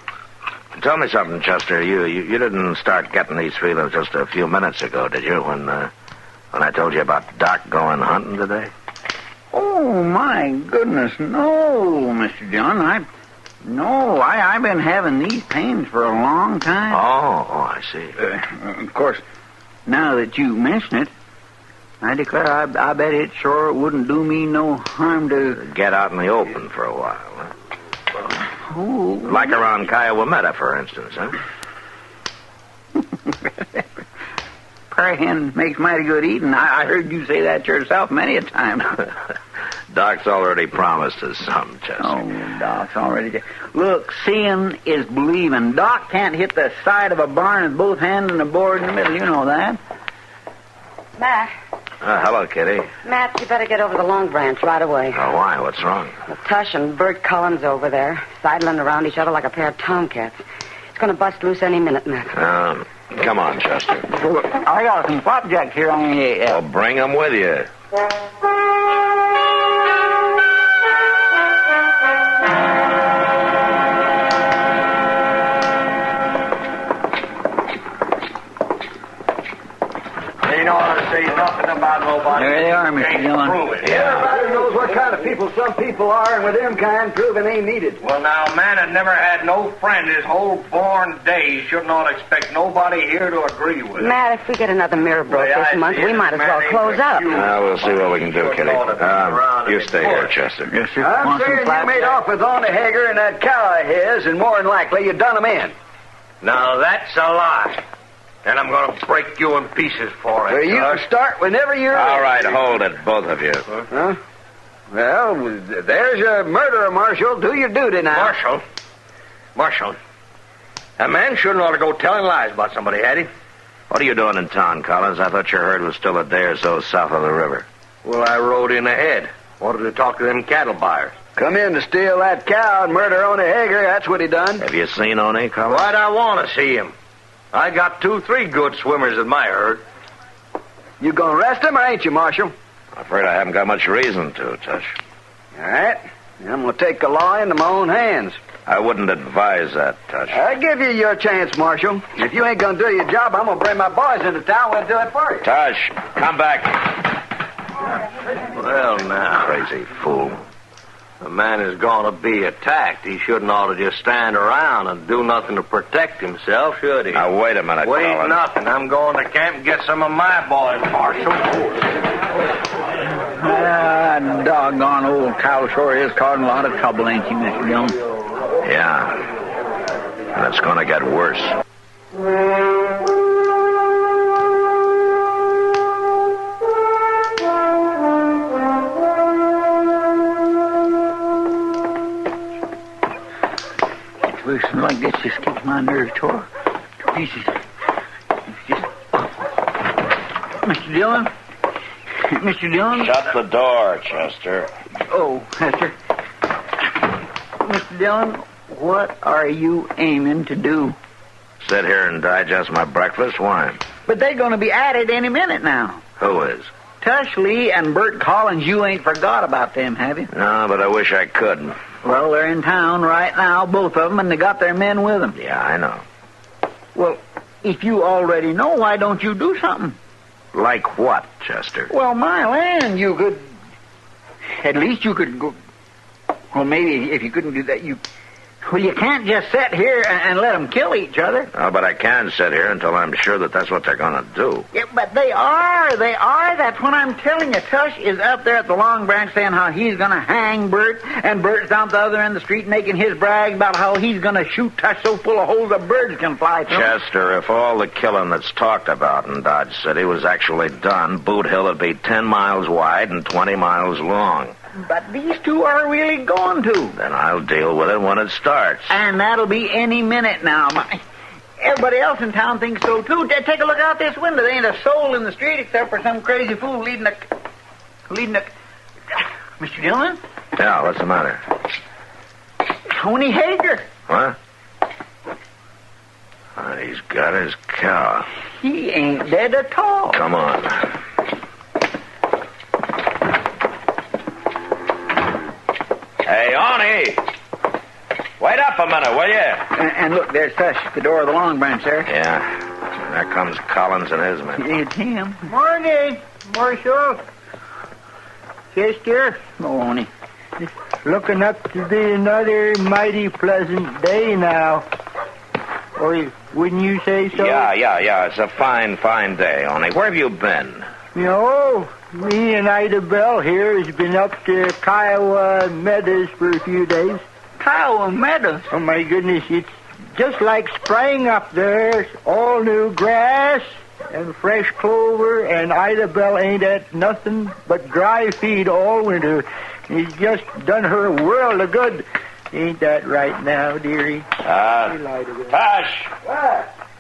Tell me something, Chester. You didn't start getting these feelings just a few minutes ago, did you, when I told you about Doc going hunting today?
Oh, my goodness, no, Mr. Dillon. I've been having these pains for a long time.
Oh, I see.
Of course, now that you mention it, I declare I bet it sure wouldn't do me no harm to...
Get out in the open for a while, huh?
Oh.
Like around Kiowa Meadow, for instance, huh?
Prairie hen makes mighty good eating. I heard you say that yourself many a time.
Doc's already promised us some, Chester.
Oh, Doc's already... Look, seeing is believing. Doc can't hit the side of a barn with both hands and a board in the middle. You know that.
Matt.
Hello, Kitty.
Matt, you better get over the Long Branch right away.
Oh, why? What's wrong?
Well, Tush and Bert Collins over there, sidling around each other like a pair of tomcats. It's going to bust loose any minute, Matt.
Come on, Chester.
I got some flapjacks here on the...
Well, bring them with you.
Ain't ought to say nothing about nobody.
There they are, Mr. Dillon.
Everybody knows what kind of people some people are, and with them kind, proving ain't needed.
Well, now, a man that never had no friend his whole born days should not expect nobody here to agree with him.
Matt, if we get another mirror broke this month, we might as well close up.
We'll see what we can do, Kitty. You stay here, Chester.
Yes, sir.
I'm saying you made off with Arnie Hager and that cow of his, and more than likely you done him in.
Now, that's a lie. And I'm going to break you in pieces for it.
Well, you can start whenever you're
All
ready.
right, hold it, both of you.
Huh? Well, there's a murderer, Marshal. Do your duty now.
Marshal. A man shouldn't ought to go telling lies about somebody, had he?
What are you doing in town, Collins? I thought your herd was still a day or so south of the river.
Well, I rode in ahead. Wanted to talk to them cattle buyers.
Come in to steal that cow and murder Arnie Hager. That's what he done.
Have you seen Oni, Collins?
Why'd I want to see him? I got 2-3 good swimmers in my herd.
You gonna arrest him or ain't you, Marshal?
I'm afraid I haven't got much reason to, Tush.
All right. I'm gonna take the law into my own hands.
I wouldn't advise that, Tush.
I'll give you your chance, Marshal. If you ain't gonna do your job, I'm gonna bring my boys into town. We'll do it for you.
Tush, come back.
Well, now.
Crazy fool.
A man is going to be attacked. He shouldn't ought to just stand around and do nothing to protect himself, should he?
Now, wait a minute,
Wait
Collins.
nothing. I'm going to camp and get some of my boys, Marshal.
Doggone old cow sure is causing a lot of trouble, ain't he, Mr. Dillon?
Yeah. And it's going to get worse.
Situation like this just keeps my nerves tore to pieces. It's just awful. Mr. Dillon? Mr. Dillon?
Shut the door, Chester.
Oh, Hester. Mr. Dillon, what are you aiming to do?
Sit here and digest my breakfast? Why?
But they're going to be at it any minute now.
Who is?
Tush Lee and Bert Collins, you ain't forgot about them, have you?
No, but I wish I could.
Well, they're in town right now, both of them, and they got their men with them.
Yeah, I know.
Well, if you already know, why don't you do something?
Like what, Chester?
Well, my land, you could... At least you could go... Well, maybe if you couldn't do that, you... Well, you can't just sit here and let them kill each other.
Oh, but I can sit here until I'm sure that that's what they're going to do.
Yeah, but they are. That's what I'm telling you. Tush is up there at the Long Branch saying how he's going to hang Bert, and Bert's down at the other end of the street making his brag about how he's going to shoot Tush so full of holes that birds can fly through.
Chester, if all the killing that's talked about in Dodge City was actually done, Boot Hill would be 10 miles wide and 20 miles long.
But these two are really going to.
Then I'll deal with it when it starts.
And that'll be any minute now. Everybody else in town thinks so, too. Take a look out this window. There ain't a soul in the street except for some crazy fool leading a... Mr. Dillon?
Yeah, what's the matter?
Tony Hager.
What? He's got his cow.
He ain't dead at all.
Come on. Hey, Arnie! Wait up a minute, will you?
And look, there's Tush at the door of the Long Branch there.
Yeah. And there comes Collins and his men.
It's him.
Morning, Marshal. Sister.
Oh, honey.
Looking up to be another mighty pleasant day now. Or wouldn't you say so?
Yeah. It's a fine day, Arnie. Where have you been?
You know, me and Ida Bell here has been up to Kiowa Meadows for a few days.
Kiowa Meadows?
Oh, my goodness, it's just like spring up there. It's all new grass and fresh clover, and Ida Bell ain't at nothing but dry feed all winter. It's just done her a world of good. Ain't that right now, dearie?
Tush!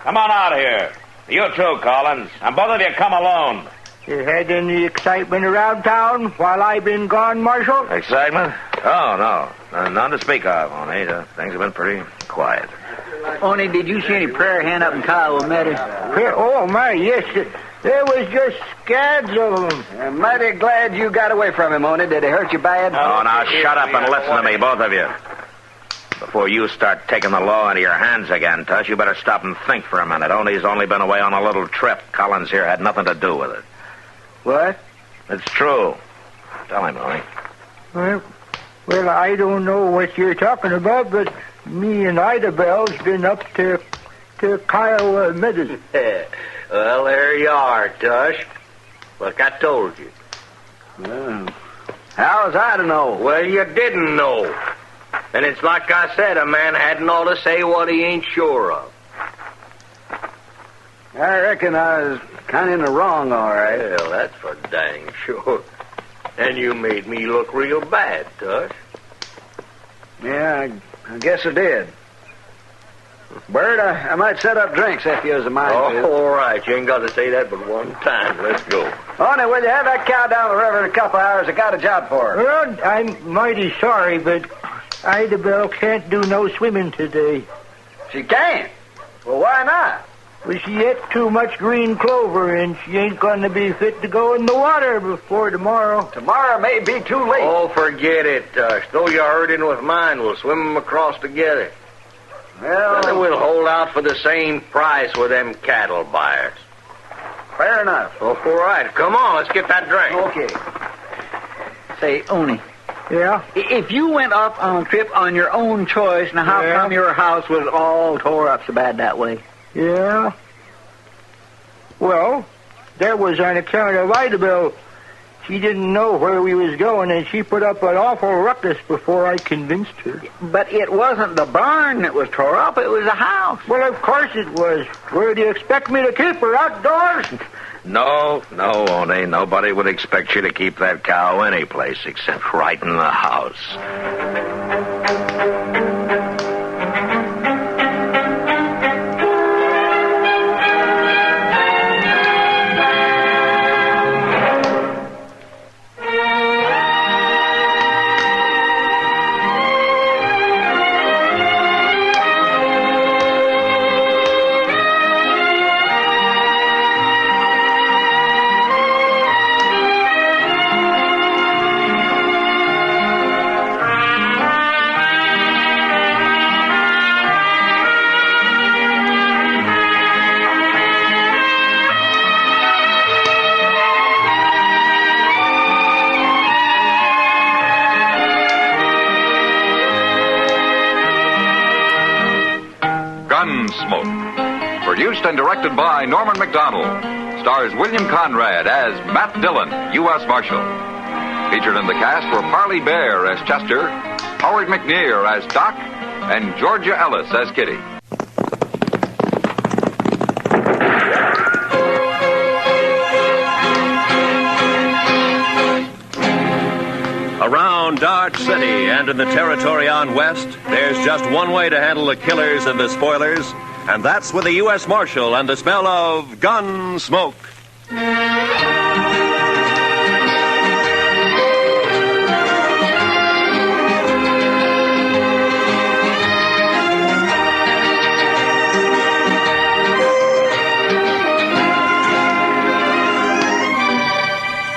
Come on out here. You too, Collins. And both of you come alone.
You had any excitement around town while I've been gone, Marshal?
Excitement? Oh, no. None to speak of, Arnie. Things have been pretty quiet.
Only, did you see any prayer hand up in Kyle with Matty?
Oh, my, yes. There was just scads of them.
I'm mighty glad you got away from him, Oni. Did he hurt you bad?
Oh, now shut up and listen to me, both of you. Before you start taking the law into your hands again, Tush, you better stop and think for a minute. Only's only been away on a little trip. Collins here had nothing to do with it.
What?
It's true. Tell him, Oni.
Well, I don't know what you're talking about, but me and Ida Bell's been up to Kyle Meadows.
Well, there you are, Tush. Like I told you.
Well, how was I to know?
Well, you didn't know. And it's like I said, a man hadn't ought to say what he ain't sure of.
I reckon I was kind of in the wrong, all right.
Well, that's for dang sure. And you made me look real bad, Tush.
Yeah, I guess I did. Bert, I might set up drinks if you was a mind to.
Oh, all right. You ain't got to say that but one time. Let's go.
Oni, will you have that cow down the river in a couple hours? I got a job for her.
Well, I'm mighty sorry, but Ida Bell can't do no swimming today.
She can't? Well, why not?
Well, she ate too much green clover, and she ain't going to be fit to go in the water before tomorrow.
Tomorrow may be too late.
Oh, forget it, Tush. Throw your herding with mine. We'll swim them across together.
Well,
then we'll hold out for the same price with them cattle buyers.
Fair enough.
Oh, all right. Come on, let's get that drink.
Okay. Say, Oni.
Yeah?
If you went off on a trip on your own choice, now how come your house was all tore up so bad that way?
Yeah? Well, that was on account of Ida Bell. She didn't know where we was going, and she put up an awful ruckus before I convinced her.
But it wasn't the barn that was tore up, it was the house.
Well, of course it was. Where do you expect me to keep her, outdoors?
No, Oni. Nobody would expect you to keep that cow any place except right in the house.
Gunsmoke. Produced and directed by Norman McDonald. Stars William Conrad as Matt Dillon, U.S. Marshal. Featured in the cast were Parley Bear as Chester, Howard McNear as Doc, and Georgia Ellis as Kitty.
Around Dodge City and in the territory on west, there's just one way to handle the killers and the spoilers, and that's with the U.S. Marshal and the smell of Gunsmoke.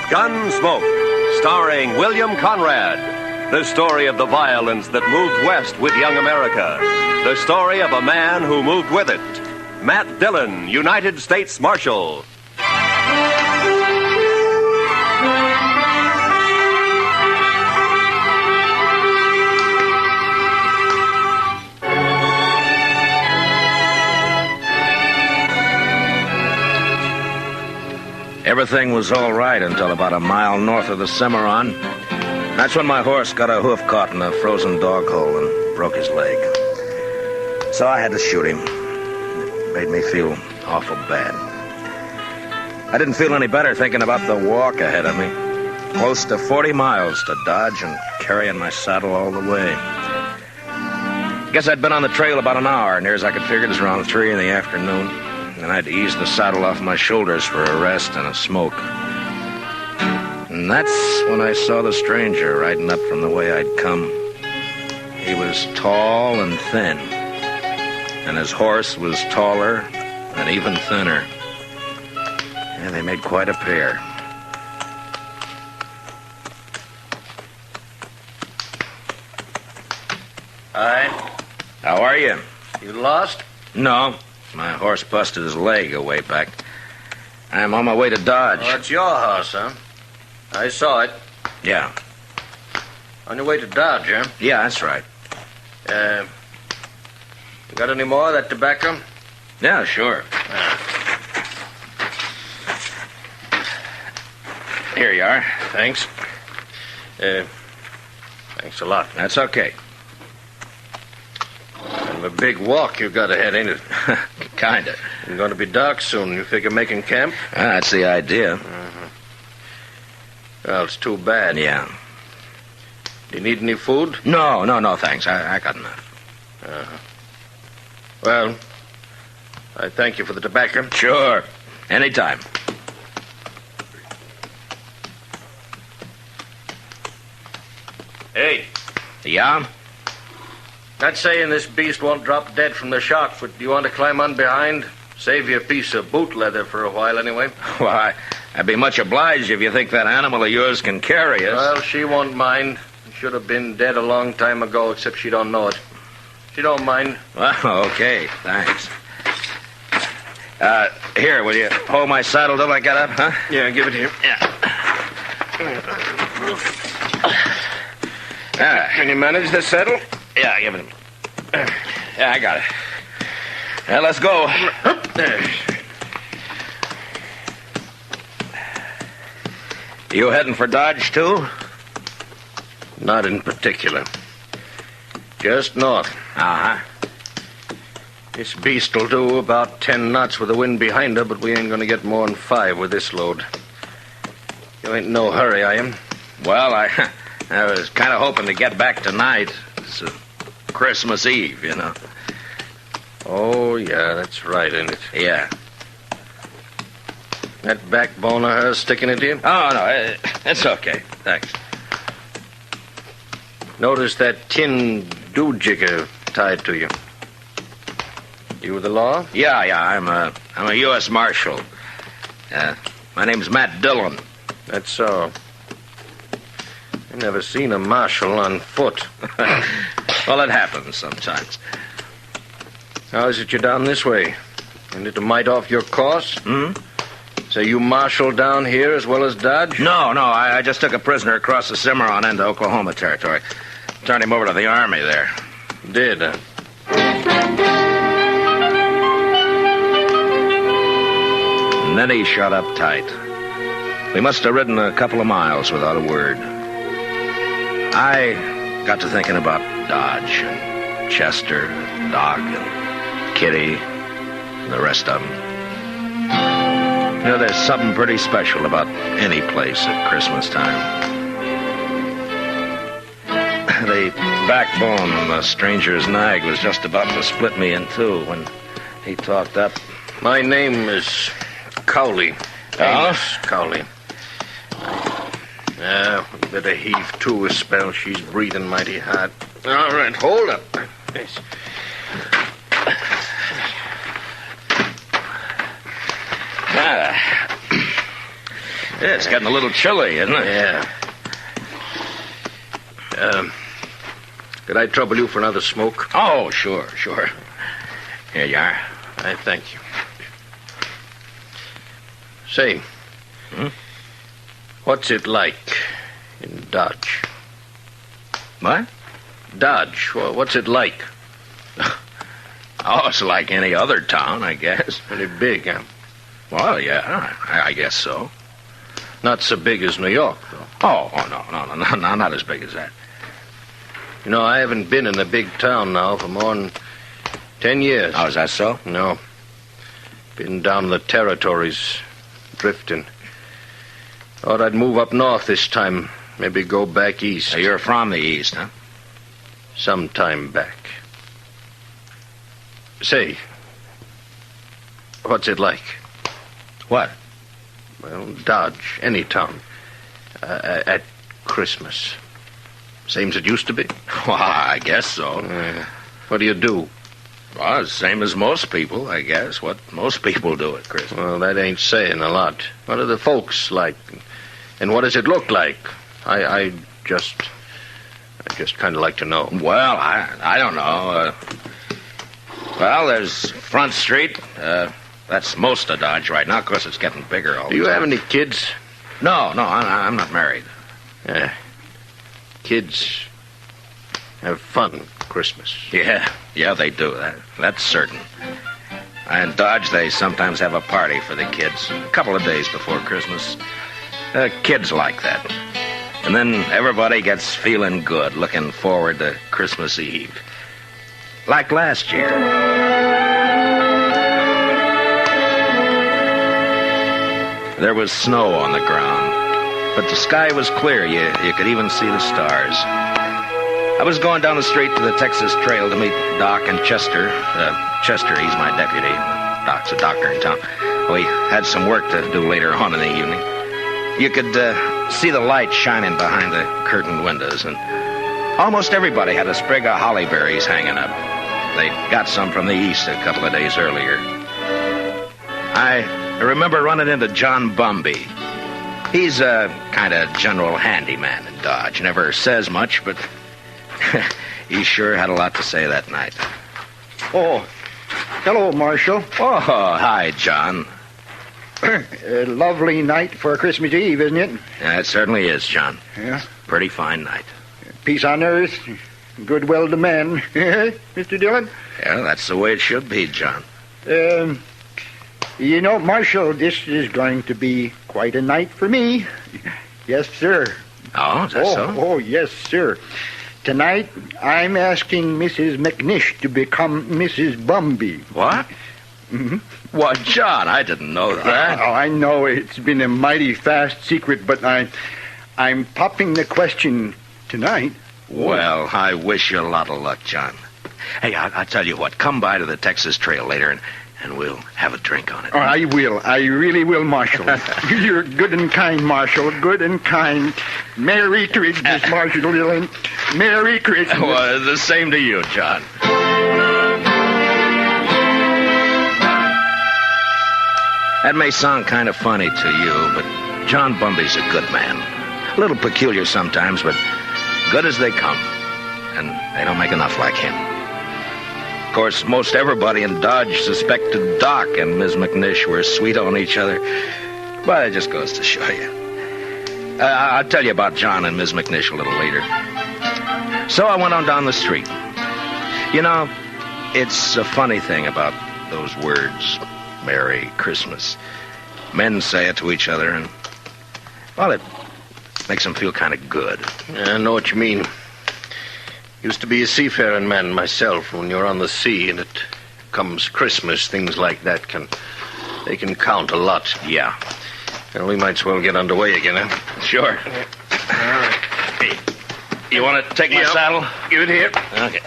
Gunsmoke, starring William Conrad. The story of the violence that moved west with young America. The story of a man who moved with it. Matt Dillon, United States Marshal.
Everything was all right until about a mile north of the Cimarron. That's when my horse got a hoof caught in a frozen dog hole and broke his leg. So I had to shoot him. It made me feel awful bad. I didn't feel any better thinking about the walk ahead of me. Close to 40 miles to Dodge and carrying my saddle all the way. Guess I'd been on the trail about an hour, near as I could figure it was around 3 in the afternoon. And I'd ease the saddle off my shoulders for a rest and a smoke. And that's when I saw the stranger riding up from the way I'd come. He was tall and thin, and his horse was taller and even thinner. And they made quite a pair.
Hi.
How are you?
You lost?
No. My horse busted his leg a way back. I'm on my way to Dodge.
Oh, it's your house, huh? I saw it.
Yeah.
On your way to Dodge, huh?
Yeah, that's right.
You got any more of that tobacco?
Yeah, sure. Here you are.
Thanks. Thanks a lot.
That's okay.
Kind of a big walk you got ahead, ain't it?
Kinda.
It's going to be dark soon. You figure making camp?
That's the idea.
Well, it's too bad.
Yeah.
Do you need any food?
No, thanks. I got enough.
Well, I thank you for the tobacco.
Sure. Anytime.
Hey.
Yeah?
Not saying this beast won't drop dead from the shock, but do you want to climb on behind? Save you a piece of boot leather for a while, anyway.
Well, I'd be much obliged if you think that animal of yours can carry us.
Well, she won't mind. Should have been dead a long time ago, except she don't know it. She don't mind.
Well, okay. Thanks. Here, will you hold my saddle till I get up, huh?
Yeah, give it here.
Yeah.
Can you manage the saddle?
Yeah, give it to me. Yeah, I got it. Yeah, let's go. You heading for Dodge, too?
Not in particular. Just north.
Uh-huh.
This beast'll do about 10 knots with the wind behind her, but we ain't gonna get more than 5 with this load. You ain't in no hurry, are you?
Well, I was kind of hoping to get back tonight. It's Christmas Eve, you know.
Oh, yeah, that's right, ain't it?
Yeah.
That backbone of hers sticking into you?
Oh, no, it's okay. Thanks.
Notice that tin doojigger tied to you. You with the law?
Yeah, I'm a U.S. Marshal. My name's Matt Dillon.
That's so. I never seen a marshal on foot.
Well, it happens sometimes.
How is it you're down this way? You need to mite off your course? So you marshal down here as well as Dodge?
No, I just took a prisoner across the Cimarron into Oklahoma territory. Turned him over to the Army there.
Did, huh?
And then he shut up tight. We must have ridden a couple of miles without a word. I got to thinking about Dodge and Chester and Doc and Kitty and the rest of them. You know, there's something pretty special about any place at Christmas time. The backbone on the stranger's nag was just about to split me in two when he talked up.
My name is Cowley. Amos Cowley. Better heave to a spell. She's breathing mighty hard. All right, hold up. Yes.
It's getting a little chilly, isn't it?
Yeah. Could I trouble you for another smoke?
Oh, sure. Here you are.
I thank you. Say, what's it like in Dodge?
What?
Dodge. What's it like?
Oh, it's like any other town, I guess.
Pretty big, huh?
Well, yeah, I guess so.
Not so big as New York, though.
Oh, no, not as big as that.
You know, I haven't been in a big town now for more than 10 years.
Oh, is that so?
No. Been down the territories, drifting. Thought I'd move up north this time. Maybe go back east.
So you're from the east, huh?
Some time back. Say, what's it like?
What?
Well, Dodge, any town. At Christmas. Same as it used to be?
Well, I guess so.
What do you do?
Well, same as most people, I guess. What most people do at Christmas.
Well, that ain't saying a lot. What are the folks like? And what does it look like? I just kind of like to know.
Well, I don't know. Well, there's Front Street. That's most of Dodge right now. Of course, it's getting bigger all the time.
Do you have any kids?
No, I'm not married.
Kids have fun Christmas.
Yeah, they do. That's certain. In Dodge, they sometimes have a party for the kids a couple of days before Christmas. Kids like that. And then everybody gets feeling good, looking forward to Christmas Eve. Like last year. There was snow on the ground, but the sky was clear. You could even see the stars. I was going down the street to the Texas Trail to meet Doc and Chester. Chester, he's my deputy. Doc's a doctor in town. We had some work to do later on in the evening. You could see the light shining behind the curtained windows, and almost everybody had a sprig of holly berries hanging up. They got some from the east a couple of days earlier. I remember running into John Bumby. He's a kind of general handyman in Dodge. Never says much, but he sure had a lot to say that night.
Oh, hello, Marshal.
Oh, hi, John.
A lovely night for Christmas Eve, isn't it?
Yeah, it certainly is, John.
Yeah.
Pretty fine night.
Peace on earth, goodwill to men. Mr. Dillon?
Yeah, that's the way it should be, John.
You know, Marshal, this is going to be quite a night for me. Yes, sir.
Oh, is that so?
Oh, yes, sir. Tonight, I'm asking Mrs. McNish to become Mrs. Bumby.
What?
Mm-hmm.
What, John? I didn't know that.
Oh, I know it's been a mighty fast secret, but I'm popping the question tonight.
Well, I wish you a lot of luck, John. Hey, I'll tell you what. Come by to the Texas Trail later, and we'll have a drink on it.
Oh, I will. I really will, Marshal. You're good and kind, Marshal. Good and kind. Merry Christmas, Marshal Dillon. Merry Christmas.
Well, the same to you, John. That may sound kind of funny to you, but John Bumby's a good man. A little peculiar sometimes, but good as they come. And they don't make enough like him. Of course, most everybody in Dodge suspected Doc and Ms. McNish were sweet on each other. But it just goes to show you. I'll tell you about John and Ms. McNish a little later. So I went on down the street. You know, it's a funny thing about those words, Merry Christmas. Men say it to each other, and, well, it makes them feel kind of good.
I know what you mean. Used to be a seafaring man myself. When you're on the sea and it comes Christmas, things like that can count a lot.
Yeah.
Well, we might as well get underway again, huh?
Sure.
All right.
Hey, you want to take my saddle?
Give it here.
Okay.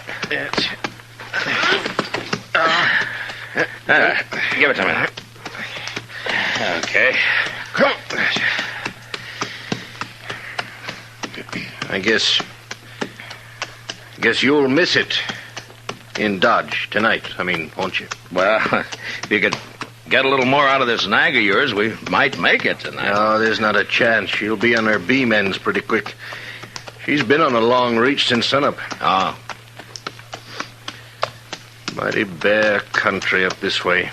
Give it to me. Okay.
Come on. I guess you'll miss it in Dodge tonight. I mean, won't you?
Well, if you could get a little more out of this nag of yours, we might make it tonight.
No, there's not a chance. She'll be on her beam ends pretty quick. She's been on a long reach since sunup.
Oh.
Mighty bare country up this way.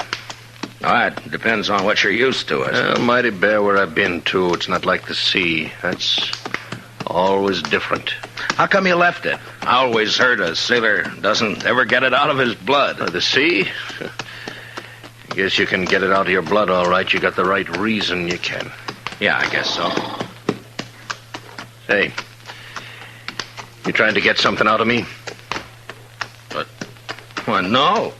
Oh, it depends on what you're used to.
Well, mighty bare where I've been, too. It's not like the sea. That's always different.
How come you left it? I always heard a sailor doesn't ever get it out of his blood.
The sea? I guess you can get it out of your blood, all right. You got the right reason you can.
Yeah, I guess so.
Hey, you trying to get something out of me?
But, well, no.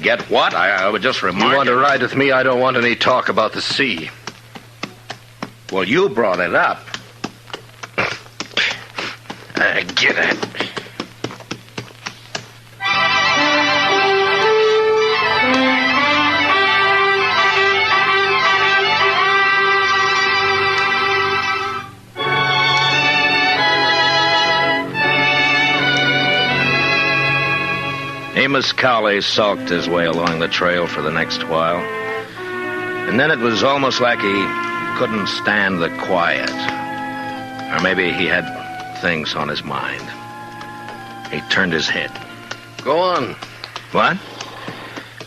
Get what? I would just remark.
You want to ride with me? I don't want any talk about the sea.
Well, you brought it up.
Get it.
Xmas collie sulked his way along the trail for the next while. And then it was almost like he couldn't stand the quiet. Or maybe he had things on his mind. He turned his head.
Go on.
What?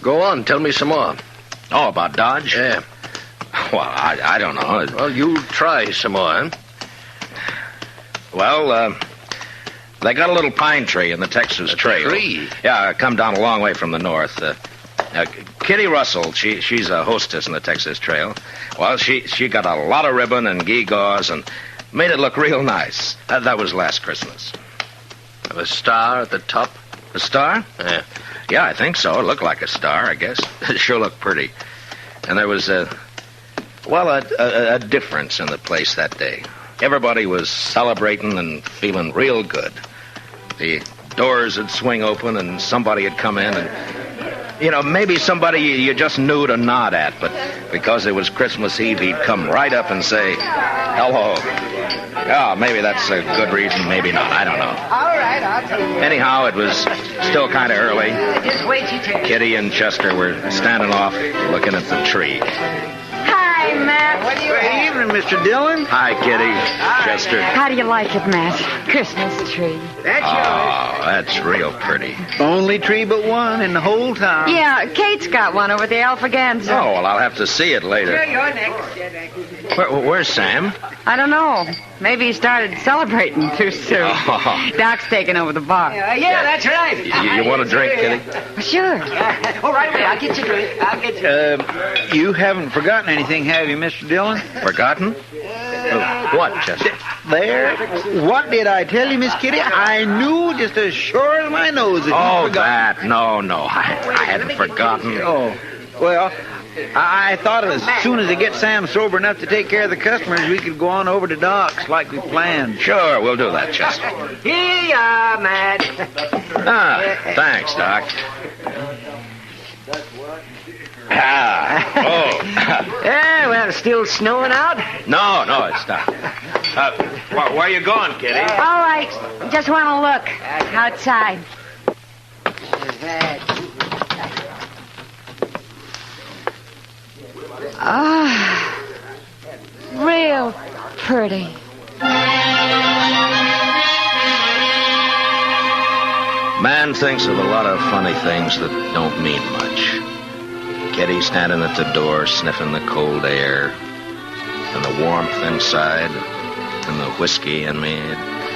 Go on, tell me some more.
Oh, about Dodge?
Yeah.
Well, I don't know.
Well, you try some more, huh?
Well, they got a little pine tree in the Texas Trail.
Tree?
Yeah, come down a long way from the north. Kitty Russell, she's a hostess in the Texas Trail. Well, she got a lot of ribbon and gewgaws and made it look real nice. That was last Christmas.
A star at the top?
A star?
Yeah.
Yeah, I think so. It looked like a star, I guess. It sure looked pretty. And there was a difference in the place that day. Everybody was celebrating and feeling real good. The doors would swing open and somebody would come in and, maybe somebody you just knew to nod at, but because it was Christmas Eve, he'd come right up and say, hello. Oh, maybe that's a good reason, maybe not. I don't know.
All right, I'll tell you.
Anyhow, it was still kind of early.
Just wait till you take it.
Kitty and Chester were standing off looking at the tree.
Hi, Matt.
What do you
Good evening, Mr. Dillon.
Hi, Kitty. Chester.
How do you like it, Matt? Christmas tree.
That's
Oh, that's real pretty.
Only tree but one in the whole town.
Yeah, Kate's got one over at the Alphaganza.
Oh, well, I'll have to see it later.
You're next.
Where's Sam?
I don't know. Maybe he started celebrating too soon.
Oh.
Doc's taking over the bar.
Yeah, that's right.
You want a drink, Kitty?
Sure.
Oh, right away. I'll get you a drink. I'll get you.
You haven't forgotten anything, have you, Mr. Dillon?
Forgotten? What, Chester?
There. What did I tell you, Miss Kitty? I knew just as sure as my nose that you forgot.
That. No. I hadn't forgotten.
Oh, well, I thought as soon as I get Sam sober enough to take care of the customers, we could go on over to Doc's like we planned.
Sure, we'll do that, Chester.
Here you are, Matt.
Thanks, Doc.
Yeah, well, it's still snowing out?
No, it's not. Where are you going, Kitty?
All right. Just want to look outside. Real pretty.
Man thinks of a lot of funny things that don't mean much. Kitty standing at the door, sniffing the cold air, and the warmth inside, and the whiskey in me.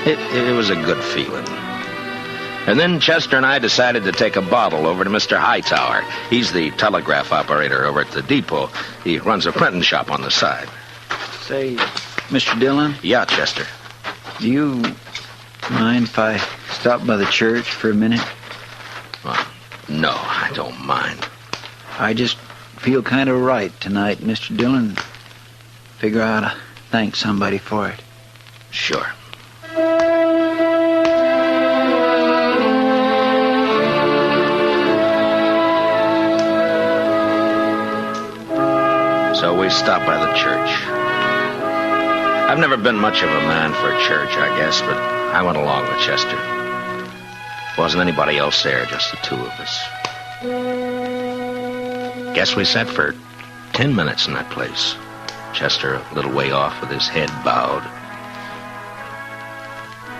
It was a good feeling. And then Chester and I decided to take a bottle over to Mr. Hightower. He's the telegraph operator over at the depot. He runs a printing shop on the side.
Say, Mr. Dillon?
Yeah, Chester.
Do you mind if I stop by the church for a minute?
Well, no, I don't mind.
I just feel kind of right tonight, Mr. Dillon. Figure I ought to thank somebody for it.
Sure. So we stopped by the church. I've never been much of a man for church, I guess, but I went along with Chester. Wasn't anybody else there, just the two of us. Guess we sat for 10 minutes in that place. Chester a little way off with his head bowed.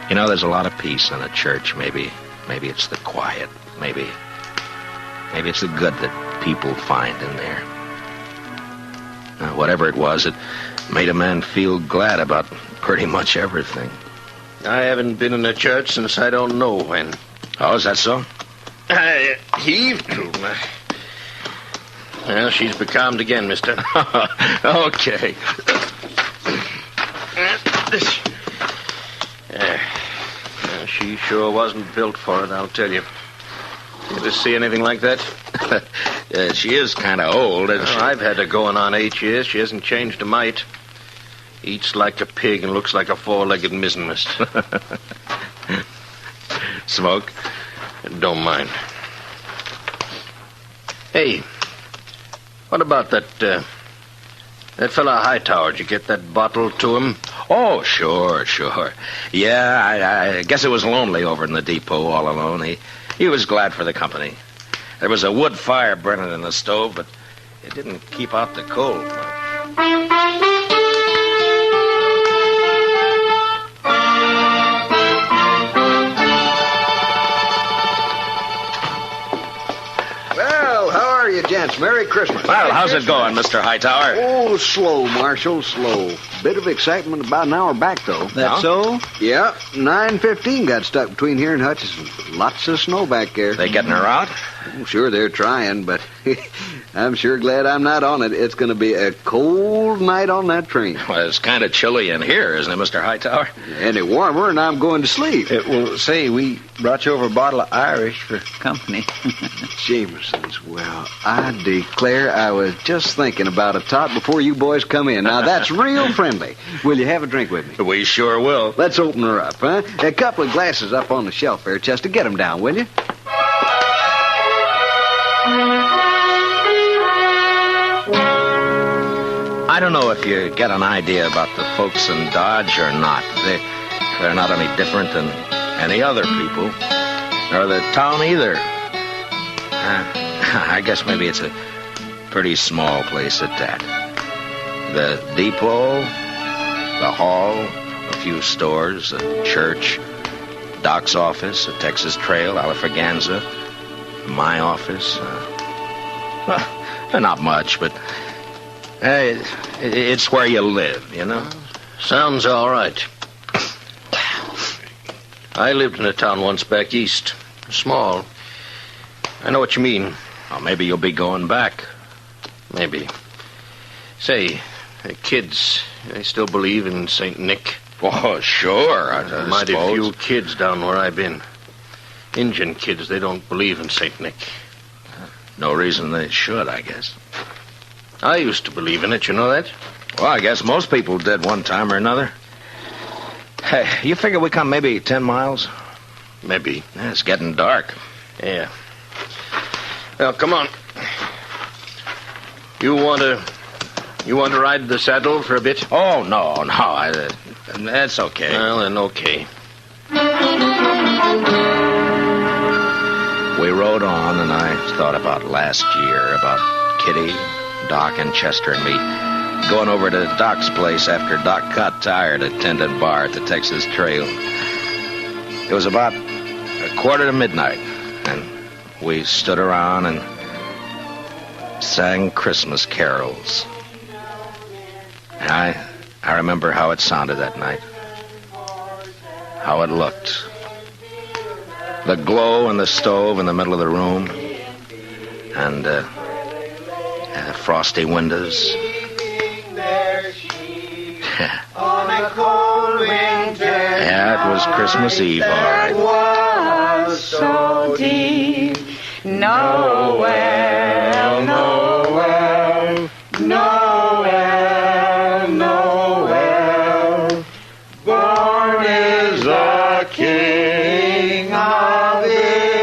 There's a lot of peace in a church. Maybe it's the quiet. Maybe it's the good that people find in there. Whatever it was, it made a man feel glad about pretty much everything.
I haven't been in a church since I don't know when.
Oh, is that so?
Heave to. Well, she's becalmed again, mister.
Okay.
She sure wasn't built for it, I'll tell you. You ever see anything like that?
She is kind of old, isn't she?
I've had her going on 8 years. She hasn't changed a mite. Eats like a pig and looks like a four-legged mizzenmast.
Smoke?
Don't mind. Hey, what about that fella Hightower? Did you get that bottle to him?
Oh, sure. Yeah, I guess it was lonely over in the depot all alone. He was glad for the company. There was a wood fire burning in the stove, but it didn't keep out the cold much.
Well, how are you, gents? Merry Christmas.
Well, how's it going, Mr. Hightower?
Oh, slow, Marshal, slow. Bit of excitement about an hour back, though.
That so?
Yeah, 9:15 got stuck between here and Hutchison. Lots of snow back there.
They getting her out?
Oh, sure, they're trying, but I'm sure glad I'm not on it. It's going to be a cold night on that train.
Well, it's kind of chilly in here, isn't it, Mr. Hightower?
Any warmer, and I'm going to sleep.
Well, say, we brought you over a bottle of Irish for company.
Jameson's, well, I declare I was just thinking about a tot before you boys come in. Now, that's real friendly. Will you have a drink with me?
We sure will.
Let's open her up, huh? A couple of glasses up on the shelf there, Chester. Get them down, will you?
I don't know if you get an idea about the folks in Dodge or not. They're not any different than any other people, nor the town either. I guess maybe it's a pretty small place at that. The depot, the hall, a few stores, a church, Doc's office, a Texas Trail, Alafraganza, my office. Well, not much, but it's where you live, you know?
Sounds all right. I lived in a town once back east. Small. I know what you mean.
Well, maybe you'll be going back.
Maybe. Say, the kids, they still believe in St. Nick?
Oh, sure. I
Mighty
suppose.
few kids down where I've been. Indian kids, they don't believe in St. Nick.
No reason they should, I guess.
I used to believe in it, you know that?
Well, I guess most people did one time or another. Hey, you figure we come maybe 10 miles?
Maybe.
Yeah, it's getting dark.
Yeah. Well, come on. You want to ride the saddle for a bit?
Oh, no. That's okay.
Well, then, okay.
We rode on, and I thought about last year, about Kitty, Doc, and Chester and me going over to Doc's place after Doc got tired at tending bar at the Texas Trail. It was about 1:45, and we stood around and sang Christmas carols. And I remember how it sounded that night, how it looked. The glow in the stove in the middle of the room, and the frosty windows.
On a cold winter.
Yeah, it was Christmas Eve, all right.
Was so deep. Noel, Noel, Noel, Noel. Born is the King of Israel.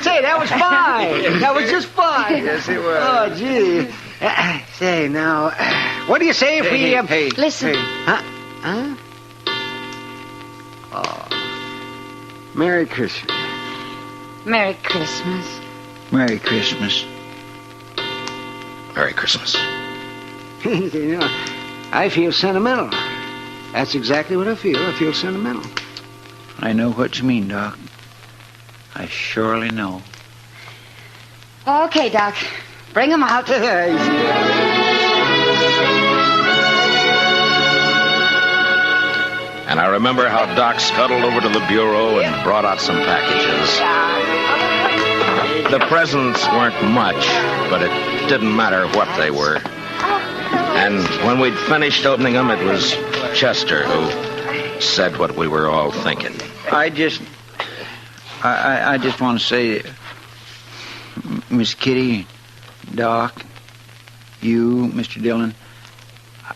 Say, that was fine. That was just fine.
Yes, it was.
Oh, gee. Say, now, what do you say if we...
Hey,
Listen.
Huh? Oh. Merry Christmas.
Merry Christmas.
Merry Christmas.
Merry Christmas.
You know, I feel sentimental. That's exactly what I feel. I feel sentimental.
I know what you mean, Doc. I surely know.
Okay, Doc. Bring them out.
And I remember how Doc scuttled over to the bureau and brought out some packages. The presents weren't much, but it didn't matter what they were. And when we'd finished opening them, it was Chester who said what we were all thinking.
I just want to say, Miss Kitty, Doc, you, Mr. Dillon,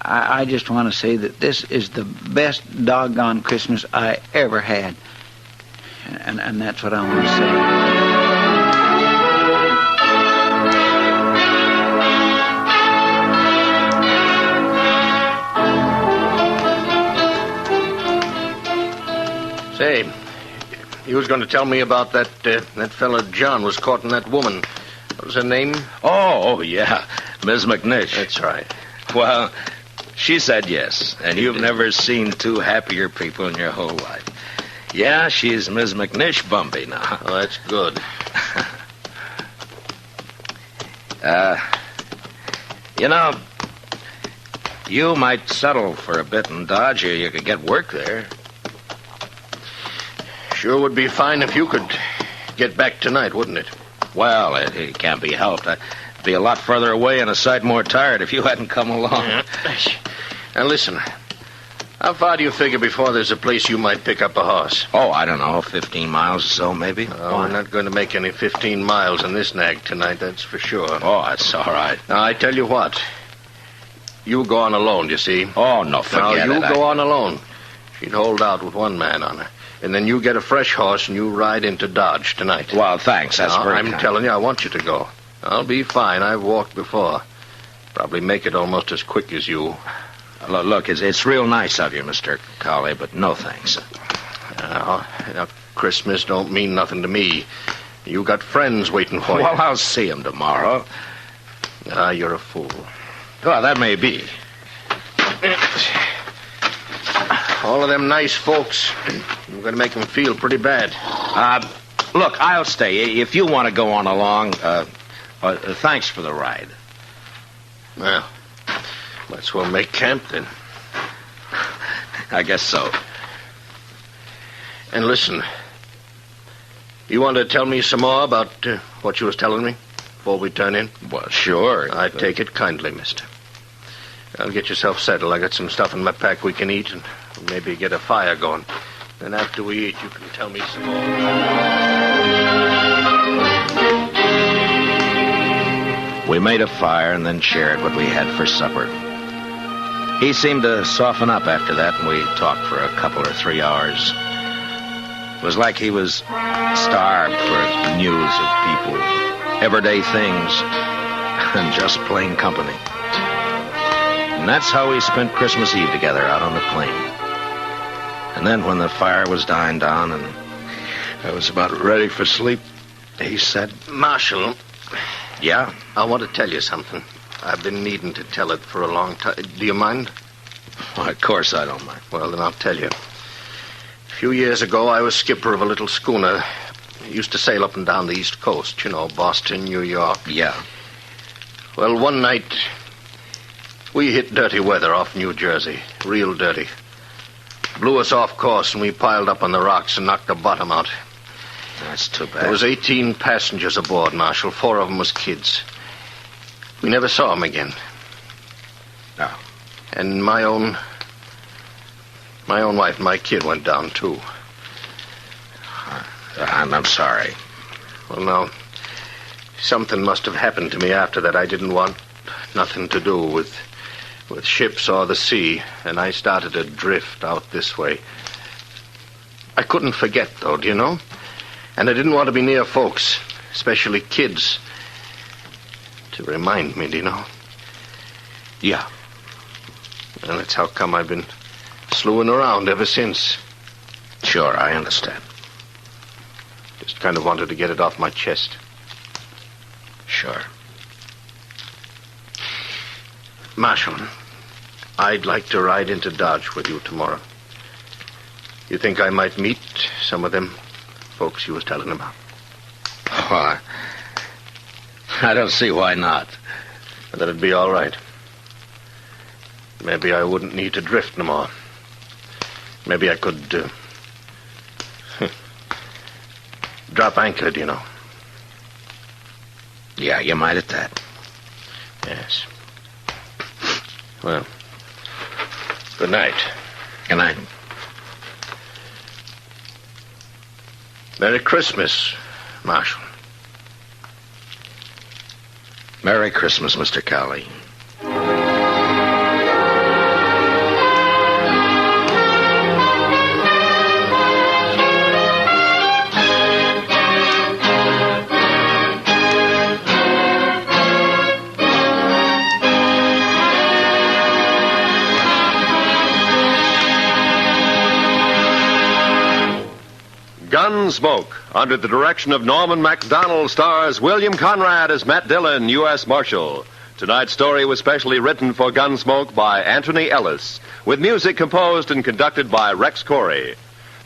I just want to say that this is the best doggone Christmas I ever had. And that's what I want to say.
was going to tell me about that fella John was courting that woman. What was her name?
Oh, yeah. Miss McNish.
That's right.
Well, she said yes. And you've never seen two happier people in your whole life. Yeah, she's Miss McNish Bumpy now.
Oh, that's good.
You know, you might settle for a bit in Dodge, or you could get work there.
Sure would be fine if you could get back tonight, wouldn't it?
Well, it can't be helped. I'd be a lot further away and a sight more tired if you hadn't come along.
Yeah. Now, listen. How far do you figure before there's a place you might pick up a horse?
Oh, I don't know, 15 miles or so, maybe.
Oh, we're not going to make any 15 miles in this nag tonight, that's for sure.
Oh, that's all right.
Now, I tell you what. You go on alone, you see.
Oh, no, forget
it. Now, you go
on.
on alone. She'd hold out with one man on her. And then you get a fresh horse and you ride into Dodge tonight.
Well, thanks. That's very
I'm
kind.
telling you, I want you to go. I'll be fine. I've walked before. Probably make it almost as quick as you.
Look, it's real nice of you, Mr. Collie, but no thanks.
Now, Christmas don't mean nothing to me. You got friends waiting for you.
Well, I'll see them tomorrow.
You're a fool.
Well, that may be.
All of them nice folks. You're going to make them feel pretty bad.
Look, I'll stay. If you want to go on along, thanks for the ride.
Well, might as well make camp then.
I guess so.
And listen, you want to tell me some more about what you was telling me before we turn in?
Well, sure.
I take it kindly, mister. I'll get yourself settled. I got some stuff in my pack we can eat and maybe get a fire going. Then after we eat, you can tell me some more.
We made a fire and then shared what we had for supper. He seemed to soften up after that, and we talked for a couple or 3 hours. It was like he was starved for news of people, everyday things, and just plain company. And that's how we spent Christmas Eve together out on the plain. And then when the fire was dying down and I was about ready for sleep, he said,
Marshal.
Yeah?
I want to tell you something. I've been needing to tell it for a long time. Do you mind?
Well, of course I don't mind.
Well, then I'll tell you. A few years ago, I was skipper of a little schooner. I used to sail up and down the East Coast, you know, Boston, New York.
Yeah.
Well, one night, we hit dirty weather off New Jersey. Real dirty. Blew us off course, and we piled up on the rocks and knocked the bottom out.
That's too bad.
There was 18 passengers aboard, Marshal. 4 of them was kids. We never saw them again.
No.
And my own wife and my kid went down, too.
I'm sorry.
Well, no. Something must have happened to me after that. I didn't want nothing to do with ships or the sea, and I started to drift out this way. I couldn't forget, though, do you know? And I didn't want to be near folks, especially kids, to remind me, do you know?
Yeah.
And that's how come I've been slewing around ever since.
Sure, I understand.
Just kind of wanted to get it off my chest.
Sure.
Marshal, I'd like to ride into Dodge with you tomorrow. You think I might meet some of them folks you was telling about?
Oh, I don't see why not.
That'd be all right. Maybe I wouldn't need to drift no more. Maybe I could drop anchor, do you know?
Yeah, you might at that.
Yes. Well, good night.
Good night.
Merry Christmas, Marshal.
Merry Christmas, Mr. Cowley.
Gunsmoke, under the direction of Norman MacDonald, stars William Conrad as Matt Dillon, U.S. Marshal. Tonight's story was specially written for Gunsmoke by Anthony Ellis, with music composed and conducted by Rex Corey.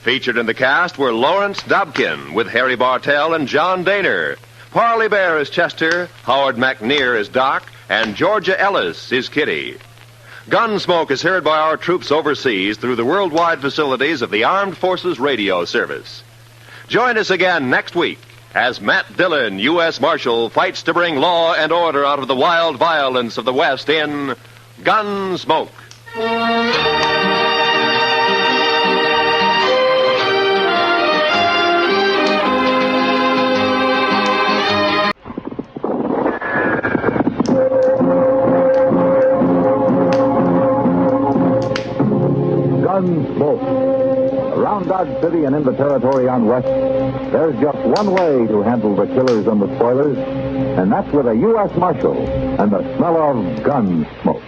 Featured in the cast were Lawrence Dobkin, with Harry Bartell and John Daner. Parley Bear as Chester, Howard McNear as Doc, and Georgia Ellis is Kitty. Gunsmoke is heard by our troops overseas through the worldwide facilities of the Armed Forces Radio Service. Join us again next week as Matt Dillon, U.S. Marshal, fights to bring law and order out of the wild violence of the West in Gunsmoke.
Gunsmoke. Around Dodge City and in the territory on West, there's just one way to handle the killers and the spoilers, and that's with a U.S. Marshal and the smell of gun smoke.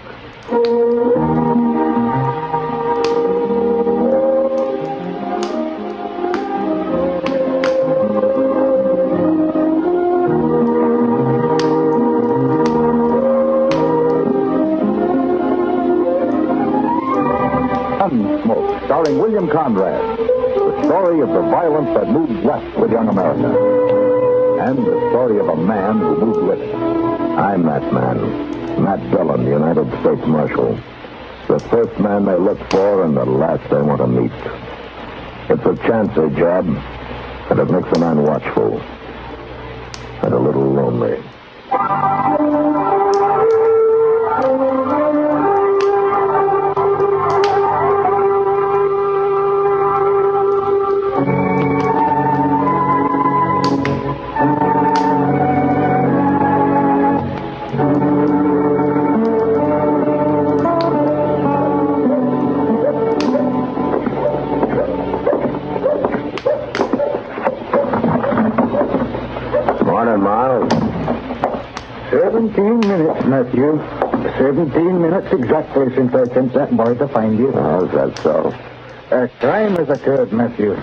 Gunsmoke, starring William Conrad. The story of the violence that moved west with young America. And the story of a man who moved with it. I'm that man, Matt Dillon, United States Marshal. The first man they look for and the last they want to meet. It's a chancy job, and it makes a man watchful. And a little lonely.
Morning, Miles. 17 minutes, Matthew. 17 minutes exactly since I sent that boy to find you.
How's that so?
A crime has occurred, Matthew.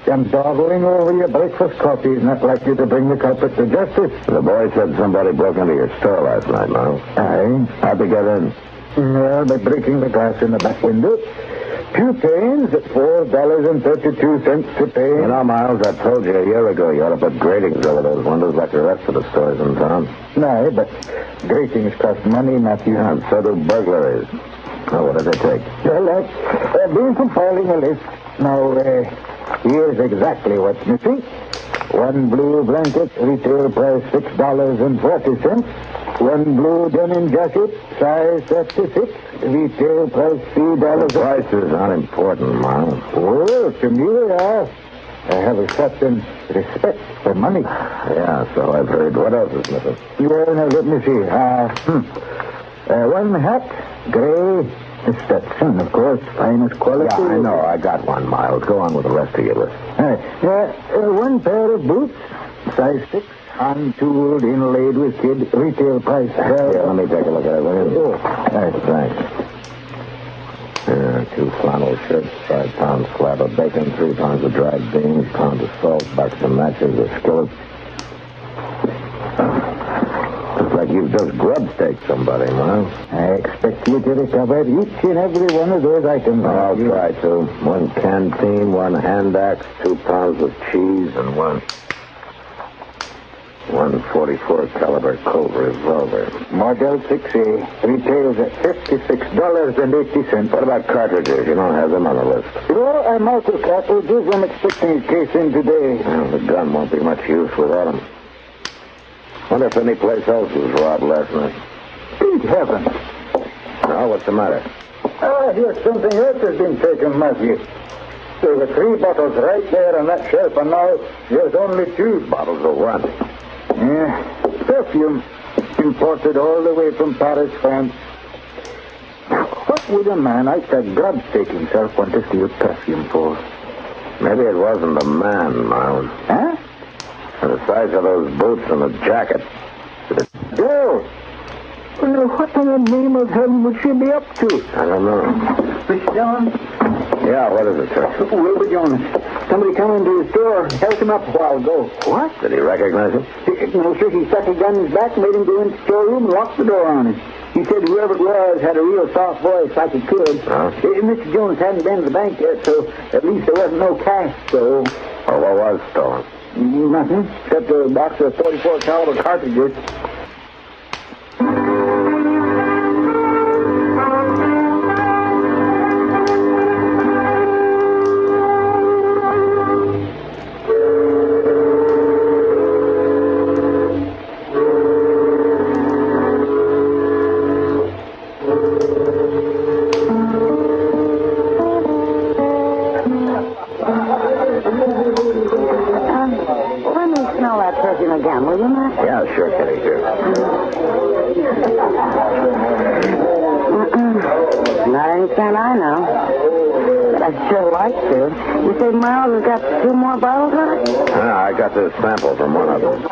And dawdling over your breakfast coffee is not likely to bring the culprit to justice.
The boy said somebody broke into your store last night, Miles.
Aye.
How'd they get in?
Well, by breaking the glass in the back window. 2 panes at $4.32 to pay.
You know, Miles, I told you a year ago you ought to put gratings over those windows like the rest of the stores in town.
No, but gratings cost money, Matthew.
Yeah, and so do burglaries. Oh, what did they take?
Well, I've been compiling a list. Now, here's exactly what's missing. 1 blue blanket, retail price $6.40. 1 blue denim jacket, size 36, retail price $3.
The prices aren't important, Miles.
Oh, to me they are. I have a certain respect for money.
Yeah, so I've heard. What else is missing?
Well, now, let me see. 1 hat, gray. Stetson, of course, finest quality.
Yeah, I know. I got 1, Miles. Go on with the rest of your list.
1 pair of boots, size 6, hand-tooled, inlaid with kid, retail price.
Here, let me take a look at it, will you?
Oh.
Thanks. 2 flannel shirts, 5 pounds slab of bacon, 3 pounds of dried beans, pound of salt, box of matches, a skillet. Looks like you've just grub staked somebody, Miles.
I expect you to recover each and every one of those items.
I'll try to. 1 canteen, 1 hand axe, 2 pounds of cheese, and 1 .44 caliber Colt revolver.
Model 6A retails at $56.80.
What about cartridges? You don't have them on the list.
No, I'm out of cartridges. I'm expecting a case in today.
Well, the gun won't be much use without them. Wonder if any place else was robbed last night.
Good heavens.
Now, what's the matter?
Here's something else has been taken, Matthew. There were 3 bottles right there on that shelf, and now there's only 2.
Bottles of what?
Perfume. Imported all the way from Paris, France. What would a man like that grub-stake himself want to steal perfume for?
Maybe it wasn't the man, Miles.
Huh?
And the size of those boots and the jacket.
Girl! Well, what in the name of heaven would she be up to?
I don't know.
Mr. Dillon?
Yeah, what is it, sir?
Wilbur Jones. Somebody come into the store, held him up a while ago.
What? Did he recognize him?
No, sir. He stuck a gun in his back, made him go into the storeroom, and locked the door on him. He said whoever it was had a real soft voice like he could.
Huh?
Mr. Jones hadn't been to the bank yet, so at least there wasn't no cash stolen.
Well, what was stolen?
Nothing, except a box of 44 caliber cartridges.
Again, will you, Matt?
Yeah, sure, Kitty, sure.
Not any scent I know. But I'd sure like to. You say Miles has got 2 more bottles on it?
I got this sample from one of them.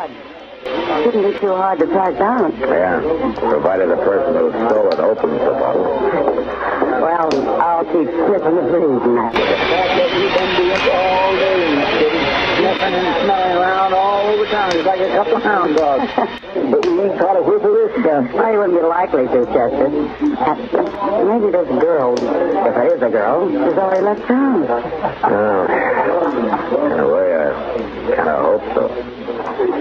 Shouldn't be too hard to track down.
Yeah, provided the person who stole it opens the bottle.
Well, I'll keep slipping the breeze, Matt.
You've been doing it all day, Miss Kitty. Sniffing and smelling around all over town. It's like a couple of hound dogs. But we ain't caught a whiff of this stuff.
Well, you wouldn't be likely to, Chester. Maybe this girl, if there is a girl, has already left town.
Oh, in a way, I kind of hope so.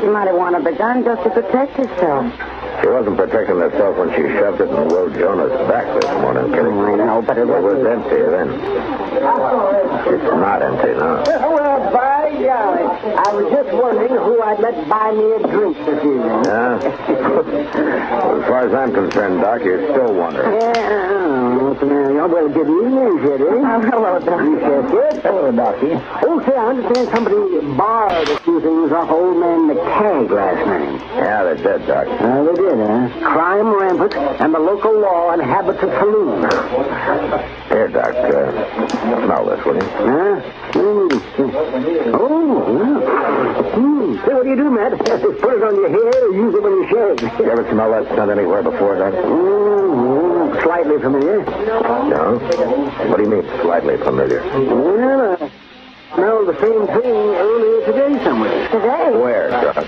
She might have wanted the gun just to protect herself.
She wasn't protecting herself when she shoved it in Will Jonah's back this morning, Kitty.
I know, but it
was empty then. It's not empty now.
Well, by golly. I was just wondering who I'd let buy me a drink this evening.
Yeah? Well, as far as I'm concerned, Doc, you're still wondering.
Well, good evening, Kitty.
Hello, Doc.
Yes. Hello, Docky. Oh, say, I understand somebody borrowed a few things off old man McCagg last night.
Yeah, they did, Doc.
They did, huh? Crime rampant, and the local law inhabits a saloon.
Here, Doc, smell this, will you?
Huh? Say, what do you do, Matt? Put it on your hair or use it when you shave?
You ever smell that scent anywhere before, Doc?
Slightly familiar.
No? What do you mean, slightly familiar?
Well, I smelled the same thing earlier today somewhere.
Today?
Where, Doc?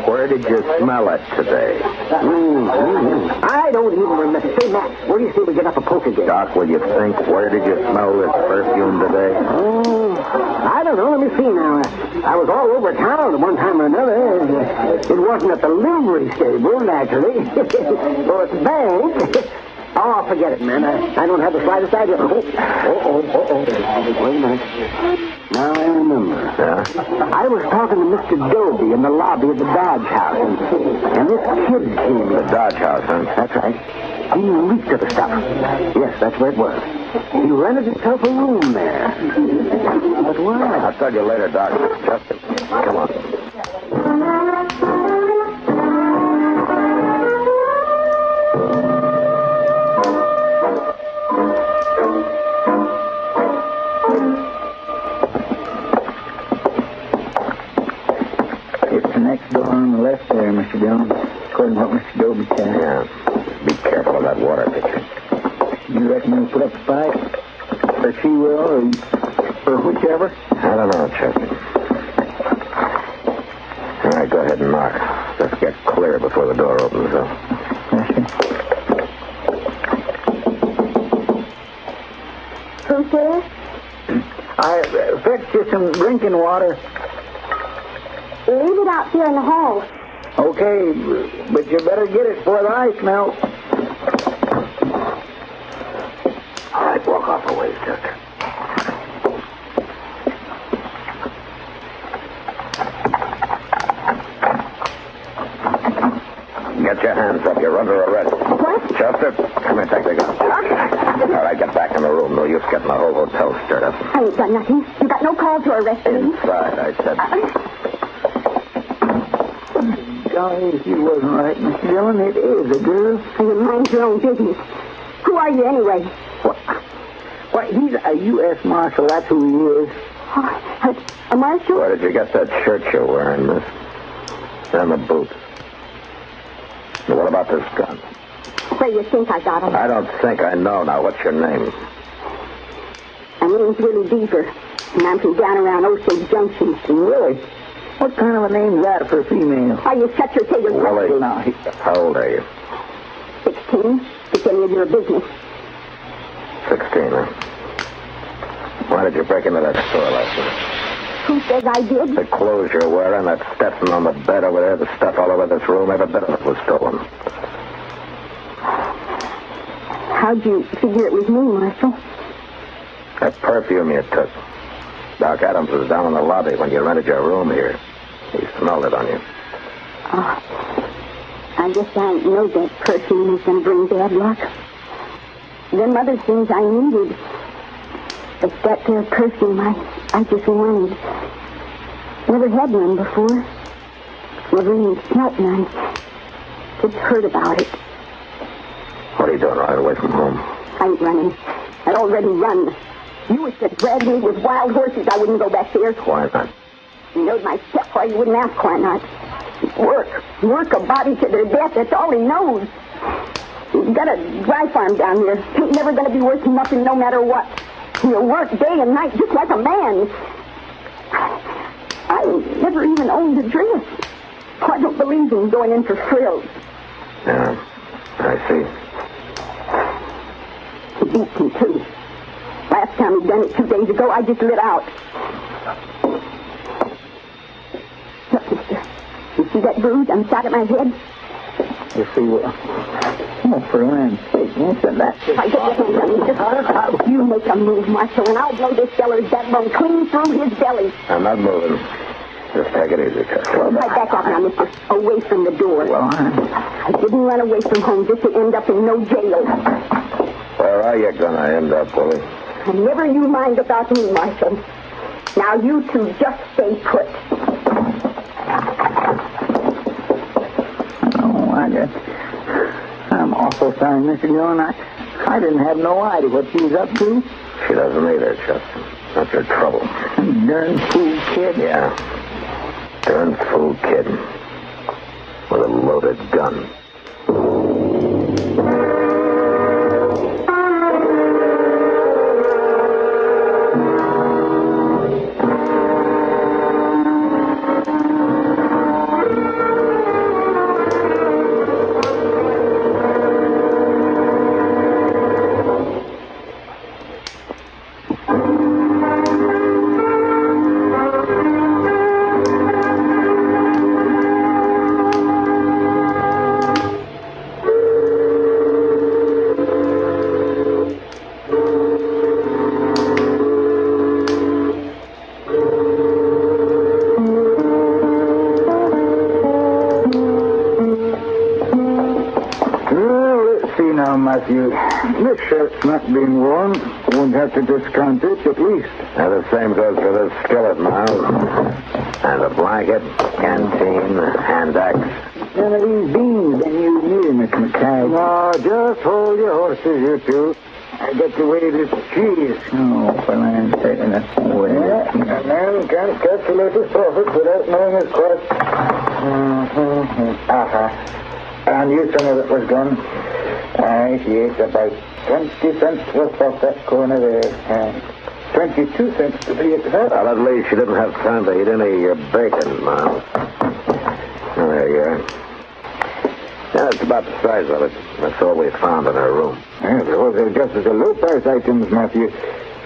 Where did you smell it today?
I don't even remember. Say, Matt, where do you say we get up a poker game?
Doc, will you think? Where did you smell this perfume today?
I don't know. Let me see now. I was all over town at one time or another. It wasn't at the livery stable, naturally. Or at the bank. Oh, forget it, man. I don't have the slightest idea. Wait a minute. Now I remember.
Yeah?
I was talking to Mr. Doby in the lobby of the Dodge House, and this kid came.
The Dodge House, huh?
That's right. He leaked of the stuff. Yes, that's where it was. He rented himself a room there. But why?
I'll tell you later, Doc. Justin, come on.
Next door on the left there, Mr. Dillon, according to what Mr. Doby said.
Yeah. Be careful of that water pitcher.
You reckon he'll put up a fight? Or she will, or whichever?
I don't know, Chester. All right, go ahead and knock. Let's get clear before the door opens up.
Who's there?
I fetched you some drinking water.
Leave it out here in the hall.
Okay, but you better get it before the ice melts.
All right, walk off a ways, Chester. Get your hands up. You're under arrest.
What?
Chester, come here, take the gun.
Okay.
All right, get back in the room. No use getting the whole hotel stirred up.
I ain't done nothing. You got no call to arrest me.
Inside, I said.
Golly, if you wasn't right, Mr. Dillon, it is a girl.
You mind your own business. Who are you, anyway?
Why, he's a U.S. Marshal. That's who he is.
A marshal?
Where did you get that shirt you're wearing, miss? And the boots. Now, what about this gun?
Where do you think I got him?
I don't think I know. Now, what's your name?
My name's Willie Beaver.
And I'm from down around Osage Junction.
Really? What kind of a name's that for a female?
Why, you shut your tater
Willie,
now.
how old are you?
16. It's any of your business.
16, huh? Why did you break into that store last night?
Who says I did?
The clothes you're wearing, that Stetson on the bed over there, the stuff all over this room, every bit of it was stolen.
How'd you figure it was me, Marshal?
That perfume you took. Doc Adams was down in the lobby when you rented your room here. He smelled it on you.
Oh, I guess I know that perfume is going to bring bad luck. Them other things I needed. But that there perfume I just wanted. Never had none before. Never even smelt none. Just heard about it.
What are you doing right away from home?
I ain't running. I'd already run. You was to drag me with wild horses. I wouldn't go back there.
Why not?
You knowed my stepfather. You wouldn't ask why not. Work a body to their death. That's all he knows. He's got a dry farm down there. He's never going to be worth nothing no matter what. He'll work day and night just like a man. I never even owned a dress. Oh, I don't believe in going in for frills.
Yeah, I see.
He beats me, too. Last time he'd done it 2 days ago, I just lit out. Look, mister. You see that bruise on the side of my head?
You see what? Oh, for land's sake, mister, that's just...
I get your hands on me, mister. You make a move, Marshal, and I'll blow this feller's backbone clean through his belly.
I'm not moving. Just take it easy, Cathy.
Right back up now, mister. Away from the door.
Well,
I didn't run away from home just to end up in no jail.
Where are you gonna end up, Willie?
And never you mind about me, Marshal. Now you two just stay put.
I'm awful sorry, Mr. Dillon. I didn't have no idea what she was up to.
She doesn't either, Justin. That's her trouble.
Darn fool kid.
Yeah. Darn fool kid. With a loaded gun.
Matthew, this shirt's not being worn. Won't have to discount it, at least.
Now, the same goes for this skillet, Miles. And a blanket, canteen, hand axe.
None of these beans been used neither, Miss McCagg. No, just hold your horses, you two. I got to weigh this cheese. Oh, for land's sake, that's way. Yeah, a man can't calculate his profit without knowing his cost. And you some of it was gone. Yes, about 20 cents worth off that corner there. 22 cents to be exact.
Well, at least she didn't have time to eat any of your bacon, Miles. Oh, there you are. Yeah, it's about the size of it. That's all we found in her room.
Yeah, those are just as a low-price items, Matthew.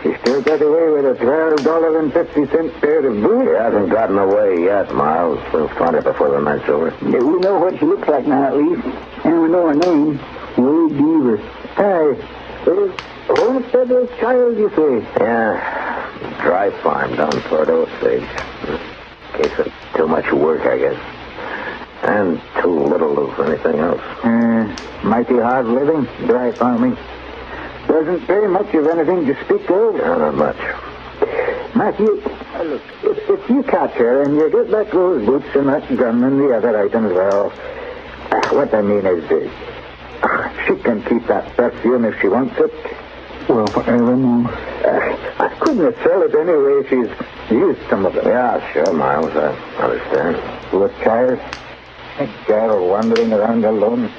She still got away with a $12.50 pair of boots.
She hasn't gotten away yet, Miles. We'll find her before the night's over.
Yeah, we know what she looks like now, at least. And we know her name. Wade Beaver. Hey, homesteader's child, you say?
Yeah, dry farm down toward Osage. Case of too much work, I guess. And too little of anything else.
Mighty hard living, dry farming. Doesn't pay much of anything to speak of.
No, not much.
Matthew, look, if you catch her and you get back those boots and that gun and the other items, well, what I mean is this. She can keep that perfume if she wants it. Well, forever more. I couldn't sell it anyway. She's used some of it.
Yeah, sure, Miles. I understand.
Poor child. A girl wandering around alone.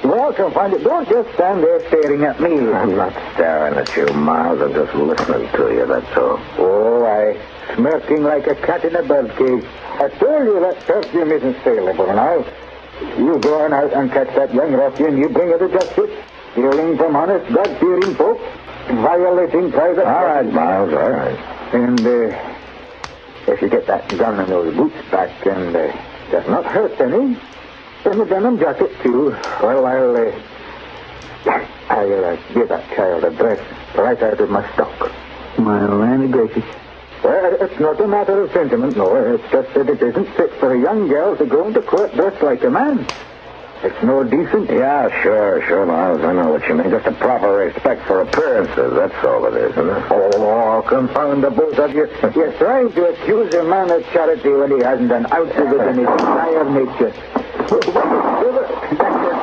Well, confound it, don't just stand there staring at me.
I'm not staring at you, Miles. I'm just listening to you, that's all.
Oh, smirking like a cat in a birdcage. I told you that perfume isn't saleable now. You go on out and catch that young ruffian, you bring her to justice. Stealing from honest, God-fearing folks. Violating private...
All right, Miles, all right.
And, if you get that gun and those boots back and does not hurt any... And the denim jacket, too. Well, I'll give that child a dress right out of my stock. My land gracious. Well, it's not a matter of sentiment, no. It's just that it isn't fit for a young girl to go into court dressed like a man. It's no decent.
Yeah, sure, Miles. I know what you mean. Just a proper respect for appearances. That's all it is, isn't it?
Oh, confound the both of you. You're trying to accuse a man of charity when he hasn't an ounce of it in his entire nature. That's your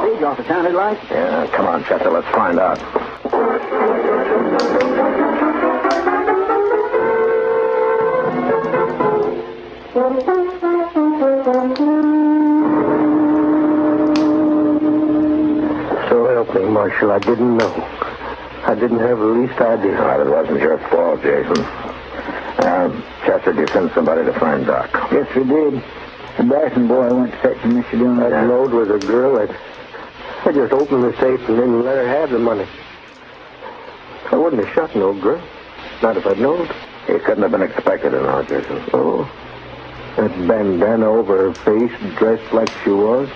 stage off, it sounded like.
Yeah, come on, Chester, let's find out.
So help me, Marshal, I didn't know. I didn't have the least idea.
Well, it wasn't your fault, Jason. Chester, did you send somebody to find Doc?
Yes, we did. The Dyson boy went to fetch Mr. Dillon.
That load was a girl. I just opened the safe and then let her have the money. I wouldn't have shot no girl. Not if I'd known.
It couldn't have been expected in our Jason.
Oh. That bandana over her face, dressed like she was,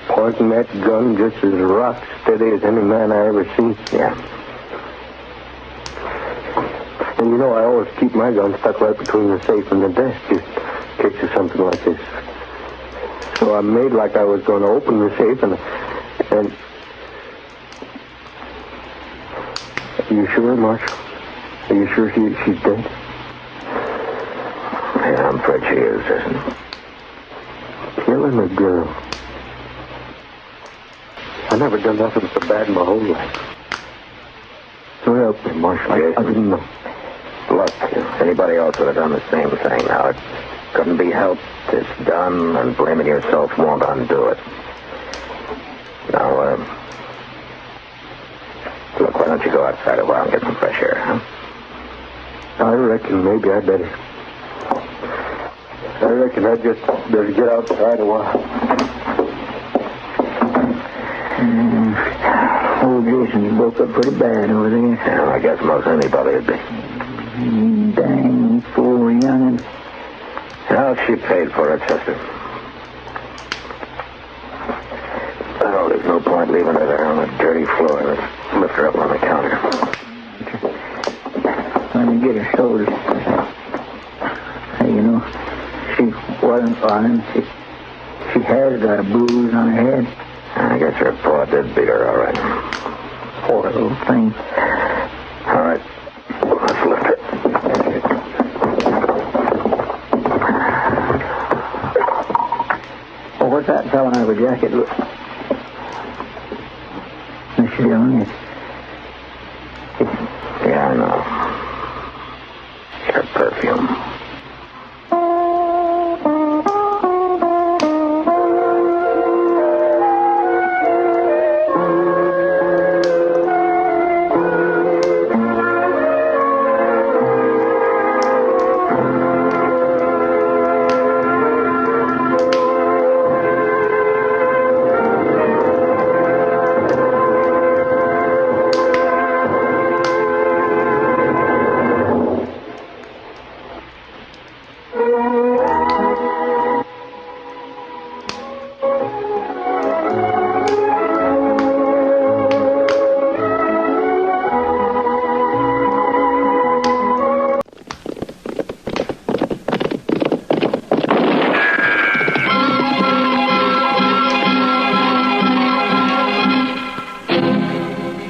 pointing that gun just as rock steady as any man I ever seen.
Yeah.
And you know, I always keep my gun stuck right between the safe and the desk, just in case of something like this. So I made like I was going to open the safe, and Are you sure, Marshal? Are you sure she's dead?
Yeah, I'm afraid she is, Jason.
Killing a girl. I never done nothing so bad in my whole life. So help me, Marshal. I didn't know.
Look, if anybody else would have done the same thing. Now, it couldn't be helped. It's done, and blaming yourself won't undo it. Now, look, why don't you go outside a while and get some fresh air, huh?
I reckon maybe I better. I reckon I just better get outside a while.
Old Jason's broke up pretty bad over there.
Yeah, I guess most anybody would be.
Dang, poor young'un.
Well, she paid for it, Chester. Oh, there's no point leaving her there on the dirty floor. Let's lift her up on the counter.
Trying to get her shoulders. Hey, you know, she wasn't fine. She has got a bruise on her head.
I guess her paw did beat her, all right.
Poor little thing.
All right. Let's lift her.
Oh, what's that fellow in her jacket? Look. Mr. Dillon,
Yeah, I know. Her perfume.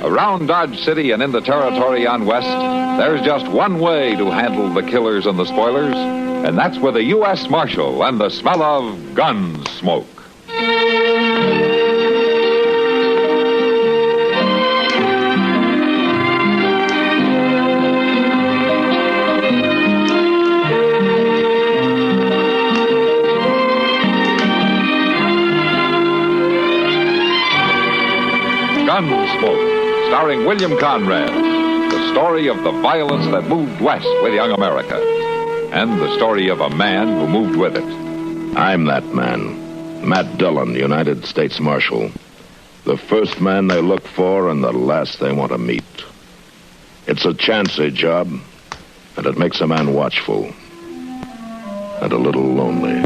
Around Dodge City and in the territory on West, there's just one way to handle the killers and the spoilers, and that's with a U.S. Marshal and the smell of Gunsmoke. Gunsmoke, starring William Conrad. The story of the violence that moved west with young America. And the story of a man who moved with it.
I'm that man. Matt Dillon, United States Marshal. The first man they look for and the last they want to meet. It's a chancy job, and it makes a man watchful. And a little lonely.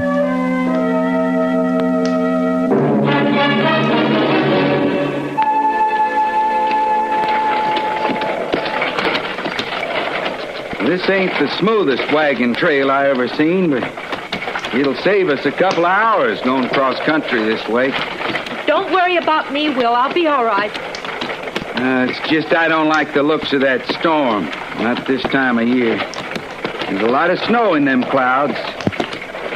This ain't the smoothest wagon trail I ever seen, but it'll save us a couple of hours going cross country this way.
Don't worry about me, Will. I'll be all right.
It's just I don't like the looks of that storm. Not this time of year. There's a lot of snow in them clouds.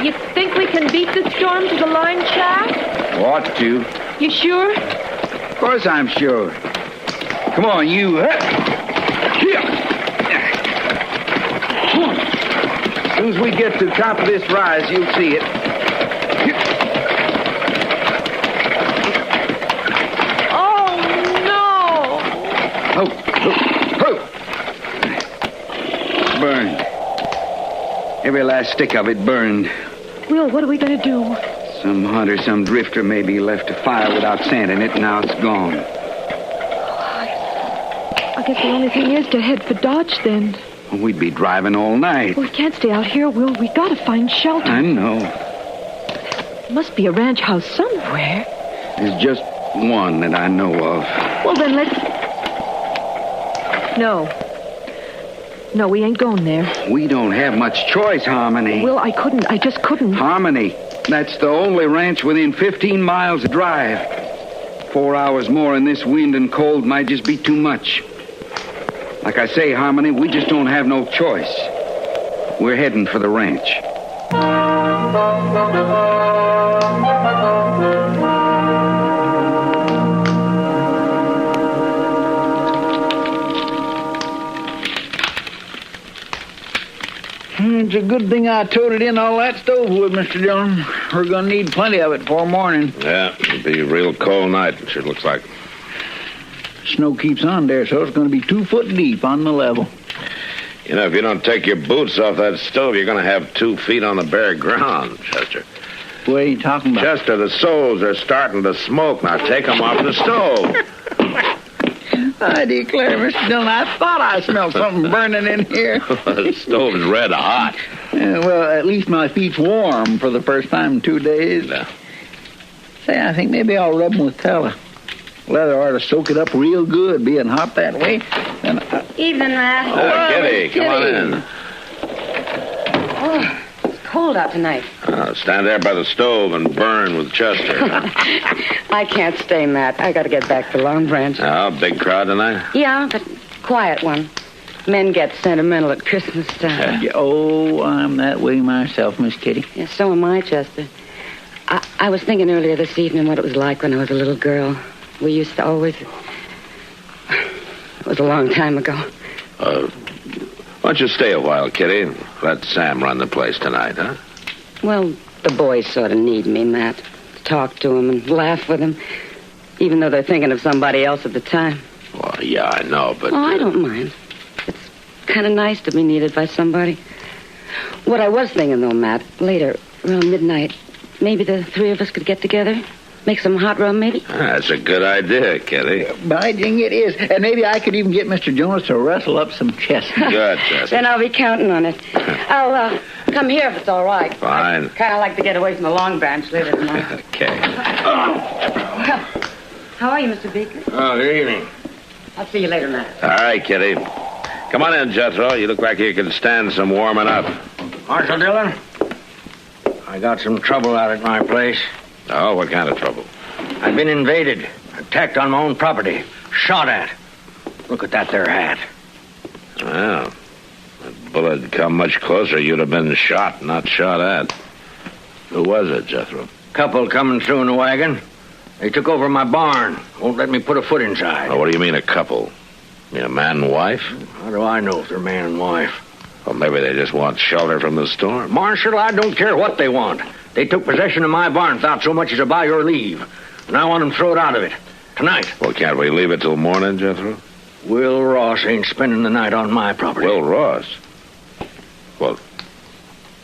You think we can beat the storm to the line shaft?
Ought to.
You sure?
Of course I'm sure. Come on, you. As soon as we get to the top of this rise, you'll see it.
Oh, no!
Burned. Every last stick of it burned.
Will, what are we going to do?
Some hunter, some drifter maybe left a fire without sand in it, and now it's gone.
I guess the only thing is to head for Dodge, then.
We'd be driving all night.
We can't stay out here, Will. We got to find shelter.
I know.
There must be a ranch house somewhere.
There's just one that I know of.
Well, then let's... No, we ain't going there.
We don't have much choice, Harmony.
Will, I just couldn't.
Harmony, that's the only ranch within 15 miles of drive. 4 hours more in this wind and cold might just be too much. Like I say, Harmony, we just don't have no choice. We're heading for the ranch.
It's a good thing I toted in all that stove wood, Mr. Dillon. We're going to need plenty of it before morning.
Yeah, it'll be a real cold night, it sure looks like.
Snow keeps on there, so it's going to be 2 foot deep on the level.
You know, if you don't take your boots off that stove, you're going to have 2 feet on the bare ground, Chester.
What are you talking about?
Chester, the soles are starting to smoke. Now take them off the stove.
I declare, Mr. Dillon, I thought I smelled something burning in here.
The stove's red hot.
Well, at least my feet's warm for the first time in 2 days.
Yeah.
Say, I think maybe I'll rub them with tallow. Leather ought to soak it up real good, being hot that way.
Evening, Matt.
Kitty, come on in.
Oh, it's cold out tonight.
Stand there by the stove and burn with Chester.
I can't stay, Matt. I got to get back to Long Branch.
Oh, big crowd tonight?
Yeah, but quiet one. Men get sentimental at Christmas time.
Oh, I'm that way myself, Miss Kitty.
Yeah, so am I, Chester. I was thinking earlier this evening what it was like when I was a little girl. We used to always... It was a long time ago.
Why don't you stay a while, Kitty? Let Sam run the place tonight, huh?
Well, the boys sort of need me, Matt. To talk to them and laugh with them, even though they're thinking of somebody else at the time.
Well, yeah, I know, but...
Oh, I don't mind. It's kind of nice to be needed by somebody. What I was thinking, though, Matt, later, around midnight, maybe the 3 of us could get together, make some hot rum, maybe?
That's a good idea, Kitty.
By ding, it is. And maybe I could even get Mr. Jonas to wrestle up some chestnuts.
Good, Chester.
Then I'll be counting on it. I'll come here if it's all right.
Fine.
Kind of like to get away from the Long Branch later tonight.
Okay.
Well, how are you, Mr. Beekers?
Oh, good evening.
I'll see you later, Matt.
All right, Kitty. Come on in, Jethro. You look like you can stand some warming up.
Marshal Dillon, I got some trouble out at my place.
Oh, what kind of trouble?
I've been invaded, attacked on my own property, shot at. Look at that there hat.
Well, if that bullet had come much closer, you'd have been shot, not shot at. Who was it, Jethro?
Couple coming through in a wagon. They took over my barn. Won't let me put a foot inside.
Oh, what do you mean, a couple? You mean a man and wife?
How do I know if they're man and wife?
Well, maybe they just want shelter from the storm.
Marshal, I don't care what they want. They took possession of my barn without so much as a by your leave. And I want them thrown out of it. Tonight.
Well, can't we leave it till morning, Jethro?
Will Ross ain't spending the night on my property.
Will Ross? Well,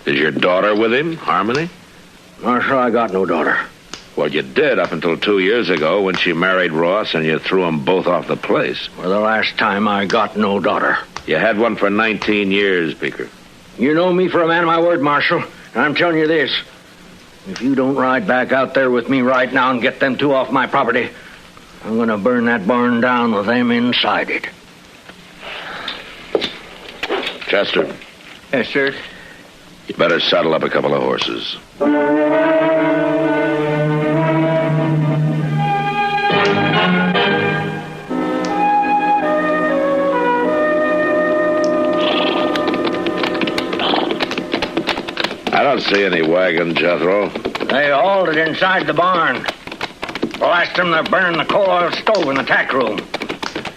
is your daughter with him, Harmony?
Marshal, I got no daughter.
Well, you did up until 2 years ago when she married Ross and you threw them both off the place.
For the last time, I got no daughter.
You had one for 19 years, Beaker.
You know me for a man of my word, Marshal. And I'm telling you this. If you don't ride back out there with me right now and get them two off my property, I'm going to burn that barn down with them inside it.
Chester.
Yes, sir.
You better saddle up a couple of horses. I don't see any wagon, Jethro.
They hauled it inside the barn. Blast them, they're burning the coal oil stove in the tack room.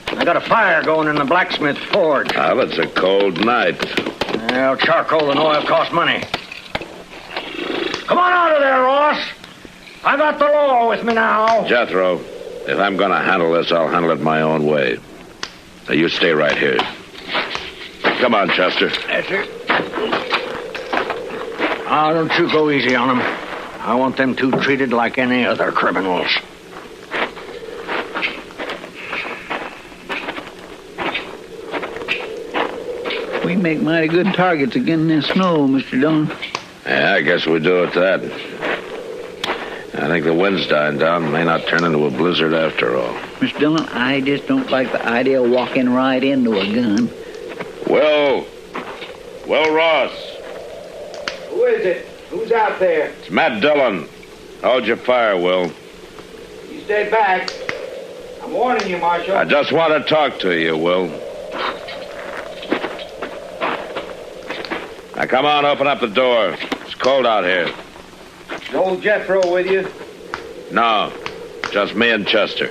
I got a fire going in the blacksmith forge.
Well, it's a cold night.
Well, charcoal and oil cost money. Come on out of there, Ross. I got the law with me now.
Jethro, if I'm going to handle this, I'll handle it my own way. Now, you stay right here. Come on, Chester.
Yes, sir. Oh, don't you go easy on them. I want them two treated like any other criminals.
We make mighty good targets again in this snow, Mr. Dillon.
Yeah, I guess we do at that. I think the wind's dying down. May not turn into a blizzard after all.
Mr. Dillon, I just don't like the idea of walking right into a gun.
Will Ross.
Who is it? Who's out there?
It's Matt Dillon. Hold your fire, Will.
You stay back. I'm warning you, Marshal.
I just want to talk to you, Will. Now, come on, open up the door. It's cold out here.
Is old Jethro with you?
No, just me and Chester.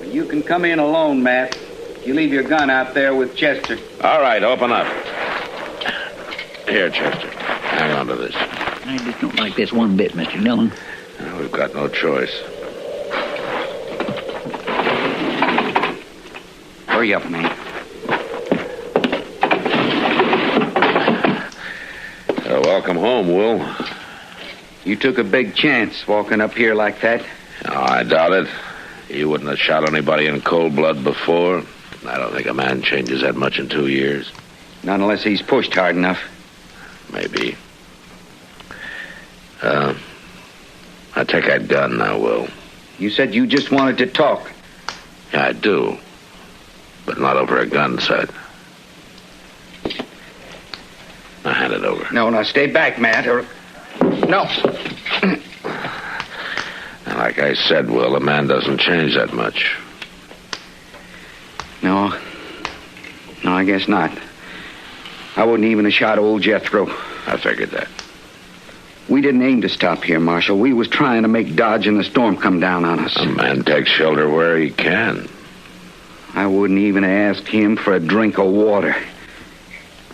You can come in alone, Matt. You leave your gun out there with Chester.
All right, open up. Here, Chester. Hang on to this.
I just don't like this one bit, Mr. Dillon.
We've got no choice.
Hurry up, man.
Welcome home, Will.
You took a big chance walking up here like that.
Oh, I doubt it. You wouldn't have shot anybody in cold blood before. I don't think a man changes that much in 2 years.
Not unless he's pushed hard enough.
Maybe. I take that gun now, Will.
You said you just wanted to talk.
Yeah, I do. But not over a gun sight. Now hand it over.
No, stay back, Matt, or... No.
Like I said, Will, a man doesn't change that much.
No, I guess not. I wouldn't even have shot old Jethro.
I figured that.
We didn't aim to stop here, Marshal. We was trying to make Dodge and the storm come down on us.
A man takes shelter where he can.
I wouldn't even ask him for a drink of water.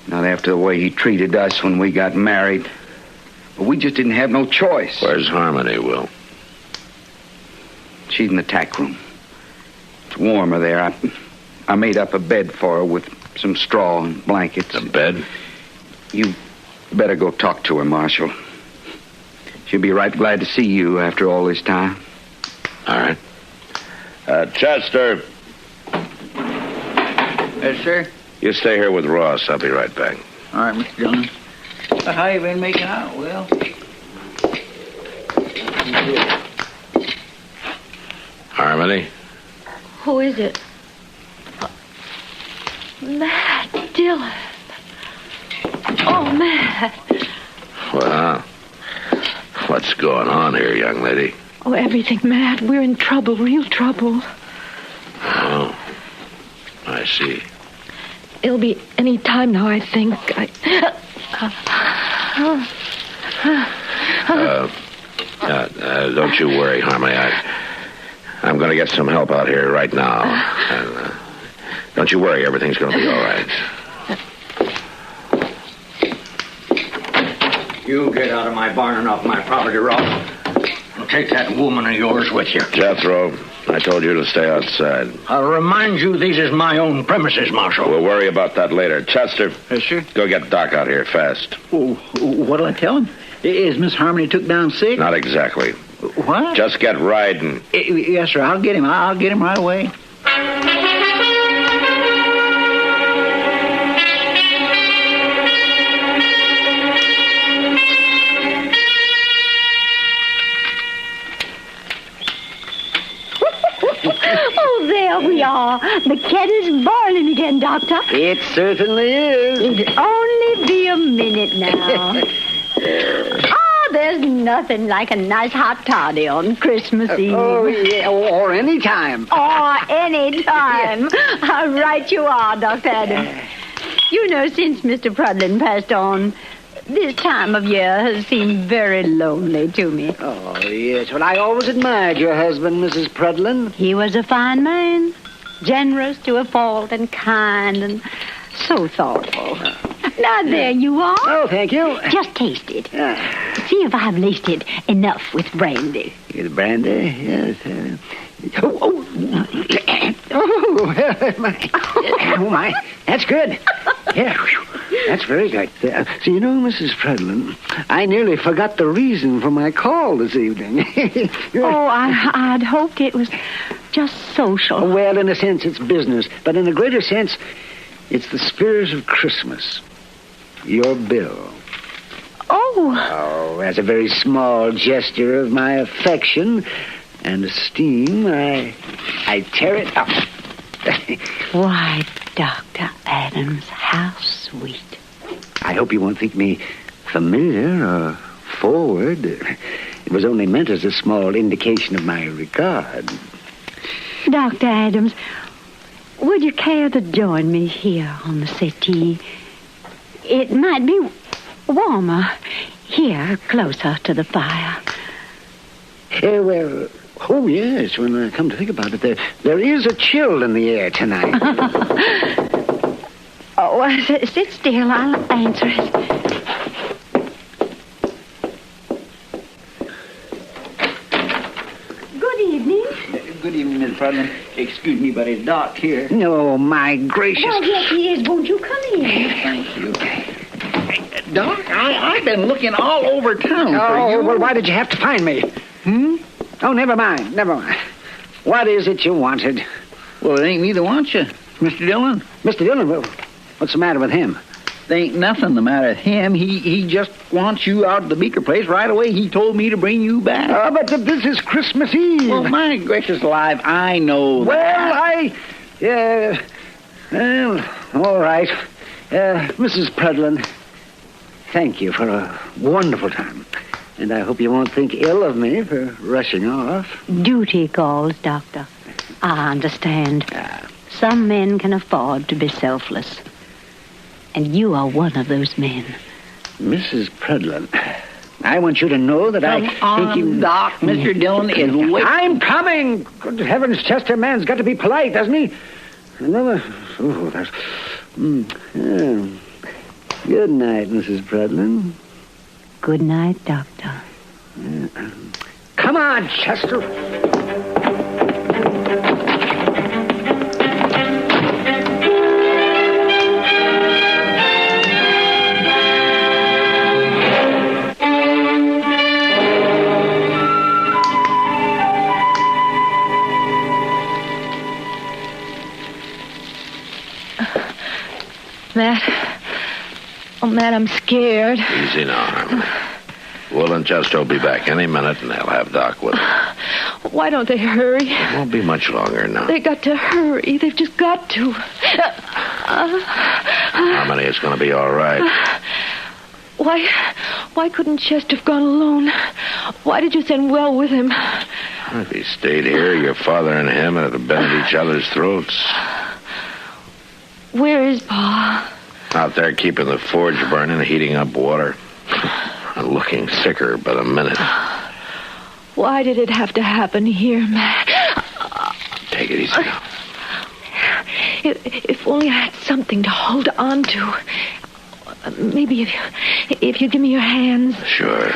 Not after the way he treated us when we got married. But we just didn't have no choice.
Where's Harmony, Will?
She's in the tack room. It's warmer there. I made up a bed for her with some straw and blankets.
A bed?
You better go talk to her, Marshal. She'll be right glad to see you after all this time.
All right. Chester.
Yes, sir?
You stay here with Ross. I'll be right back.
All right, Mr. Dillon. How you been making out, Will?
Harmony?
Who is it? Matt Dillon. Oh, Matt.
Well, what's going on here, young lady?
Oh, everything, Matt. We're in trouble, real trouble.
Oh, I see.
It'll be any time now, I think.
Don't you worry, Harmony. I'm going to get some help out here right now. And, don't you worry, everything's going to be all right.
You get out of my barn and off my property, Ross. I'll tell take that woman of yours with you.
Jethro, I told you to stay outside.
I'll remind you these is my own premises, Marshal.
We'll worry about that later. Chester.
Yes, sir?
Go get Doc out here fast.
Well, what'll I tell him? Is Miss Harmony took down sick?
Not exactly.
What?
Just get riding.
Yes, sir. I'll get him. I'll get him right away.
Oh, there we are. The kettle's boiling again, Doctor.
It certainly is.
It'll only be a minute now. There's nothing like a nice hot toddy on Christmas Eve.
Oh, yeah, or any time.
Or any time. How right you are, Dr. Adams. You know, since Mr. Prudlin passed on, this time of year has seemed very lonely to me.
Oh, yes. Well, I always admired your husband, Mrs. Prudlin.
He was a fine man, generous to a fault and kind and so thoughtful. Now, there you are.
Oh, thank you.
Just taste it. See if I've laced it enough with brandy.
With brandy? Yes. My. That's good. Yeah, that's very good. So, you know, Mrs. Prudlin, I nearly forgot the reason for my call this evening.
I'd hoped it was just social.
Well, in a sense, it's business. But in a greater sense, it's the spirit of Christmas. Your bill. Oh, as a very small gesture of my affection and esteem, I tear it up.
Why, Dr. Adams, how sweet.
I hope you won't think me familiar or forward. It was only meant as a small indication of my regard.
Dr. Adams, would you care to join me here on the settee? It might be warmer here, closer to the fire.
Oh, yes, when I come to think about it, there is a chill in the air tonight.
Sit still. I'll answer it. Good evening.
Good evening, Miss Prudlin. Excuse me, but it's Doc here. No, my gracious.
Well, yes, he is. Won't you come in?
Thank you. Doc, I've been looking all over town for you. Well, why did you have to find me? Oh, never mind. What is it you wanted? Well, it ain't me that wants you, Mr. Dillon. Mr. Dillon? Well, what's the matter with him? There ain't nothing the matter with him. He just wants you out of the Beaker place right away. He told me to bring you back. But this is Christmas Eve. Well, my gracious alive, I know that. Well, all right. Mrs. Prudlin, thank you for a wonderful time. And I hope you won't think ill of me for rushing off.
Duty calls, Doctor. I understand. Some men can afford to be selfless. And you are one of those men.
Mrs. Prudlin, I want you to know that I think you... Doc, Mr. Dillon is waiting. I'm coming! Good heavens, Chester, man's got to be polite, doesn't he? Another... Oh, that's... Good night, Mrs. Prudlin.
Good night, Doctor.
Come on, Chester.
Matt, I'm scared.
Easy now, Harmony. Will and Chester will be back any minute, and they'll have Doc with them.
Why don't they hurry?
It won't be much longer now.
They got to hurry. They've just got to.
Harmony, it's going to be all right.
Why couldn't Chester have gone alone? Why did you send Will with him?
If he stayed here, your father and him would have been at each other's throats.
Where is Pa?
Out there keeping the forge burning, heating up water. Looking sicker by the minute.
Why did it have to happen here, Matt?
Take it easy now.
If only I had something to hold on to. Maybe if you give me your hands.
Sure.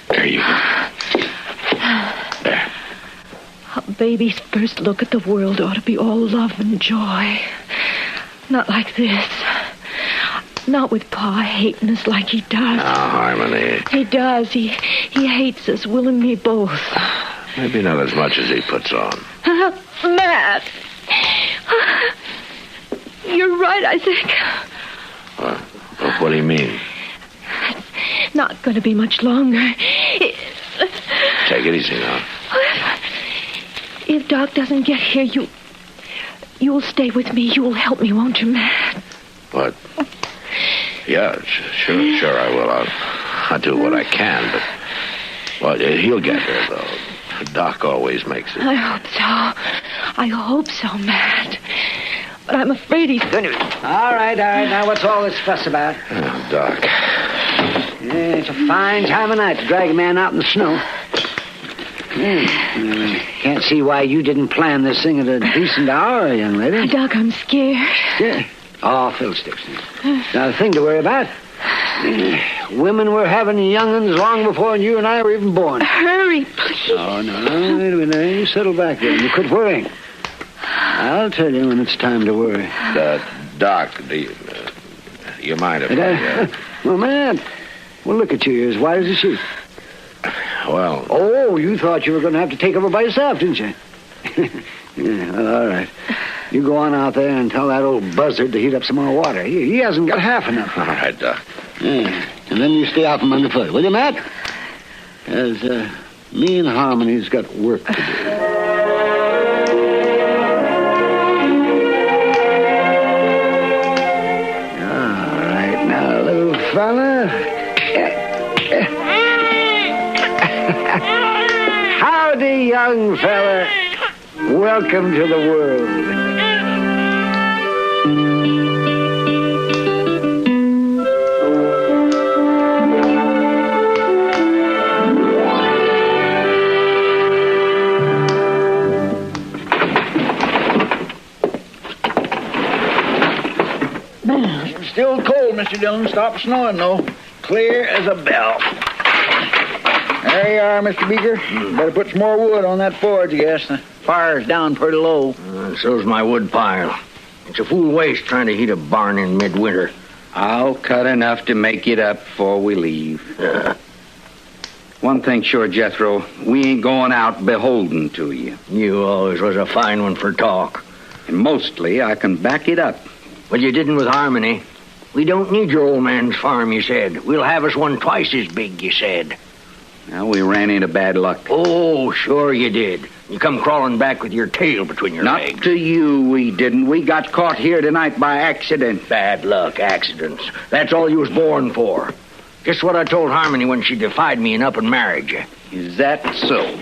There you go.
baby's first look at the world ought to be all love and joy. Not like this. Not with Pa hating us like he does.
Now, Harmony.
He does. He hates us, Will and me both.
Maybe not as much as he puts on.
Matt. You're right, I think.
What do you mean?
Not going to be much longer.
Take it easy now.
If Doc doesn't get here, you'll stay with me. You'll help me, won't you, Matt?
What? Yeah, sure I will. I'll do what I can, but... Well, he'll get here, though. Doc always makes it.
I hope so, Matt. But I'm afraid he's going to...
All right. Now, what's all this fuss about?
Oh, Doc.
Yeah, it's a fine time of night to drag a man out in the snow. Can't see why you didn't plan this thing at a decent hour, young lady.
Doc, I'm scared.
Yeah. Oh, fiddlesticks. Not a thing to worry about. Women were having young'uns long before you and I were even born.
Hurry, please.
Oh, no. Wait a minute. You settle back there and you quit worrying. I'll tell you when it's time to worry.
Doc, do you mind if I...
Well, man. Well, look at you. You're as white as a sheet.
Well...
Oh, you thought you were going to have to take over by yourself, didn't you? Yeah, well, all right. You go on out there and tell that old buzzard to heat up some more water. He hasn't got half enough.
All right, Doc.
Yeah. And then you stay out from underfoot, will you, Matt? As me and Harmony's got work to do. All right, now, little fella. Howdy, young fella. Welcome to the world.
Still cold, Mr. Dillon. Stop snowing, though. Clear as a bell. There you are, Mr. Beaker. Better put some more wood on that forge, I guess. The fire's down pretty low.
So's my wood pile. It's a fool waste trying to heat a barn in midwinter. I'll cut enough to make it up before we leave. One thing sure, Jethro, we ain't going out beholden to you. You always was a fine one for talk. And mostly I can back it up.
Well, you didn't with Harmony. We don't need your old man's farm, you said. We'll have us one twice as big, you said.
Now, we ran into bad luck.
Oh, sure you did. You come crawling back with your tail between your legs.
Not to you, we didn't. We got caught here tonight by accident.
Bad luck, accidents. That's all you was born for. Guess what I told Harmony when she defied me and up and married you?
Is that so?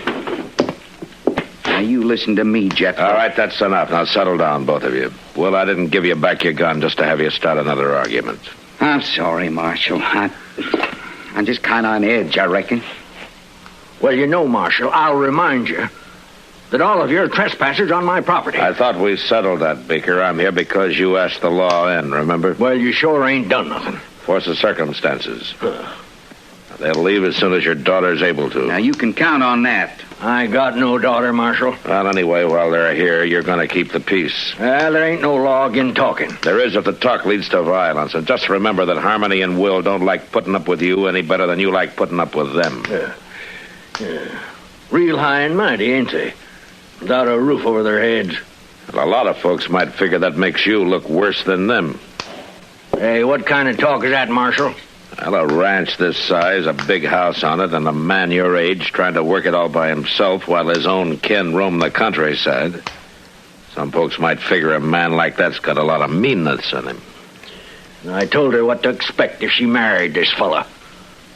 Now, you listen to me, Jethro.
All right, that's enough. Now, settle down, both of you. Well, I didn't give you back your gun just to have you start another argument.
I'm sorry, Marshal. I'm just kind of on edge, I reckon.
Well, you know, Marshal, I'll remind you that all of you are trespassers on my property.
I thought we settled that, Beaker. I'm here because you asked the law in, remember?
Well, you sure ain't done nothing.
Force of circumstances. They'll leave as soon as your daughter's able to.
Now, you can count on that.
I got no daughter, Marshal.
Well, anyway, while they're here, you're going to keep the peace.
Well, there ain't no law against talking.
There is if the talk leads to violence. And just remember that Harmony and Will don't like putting up with you any better than you like putting up with them.
Yeah. Real high and mighty, ain't they? Without a roof over their heads.
Well, a lot of folks might figure that makes you look worse than them.
Hey, what kind of talk is that, Marshal?
Well, a ranch this size, a big house on it, and a man your age trying to work it all by himself while his own kin roam the countryside. Some folks might figure a man like that's got a lot of meanness in him.
I told her what to expect if she married this fella.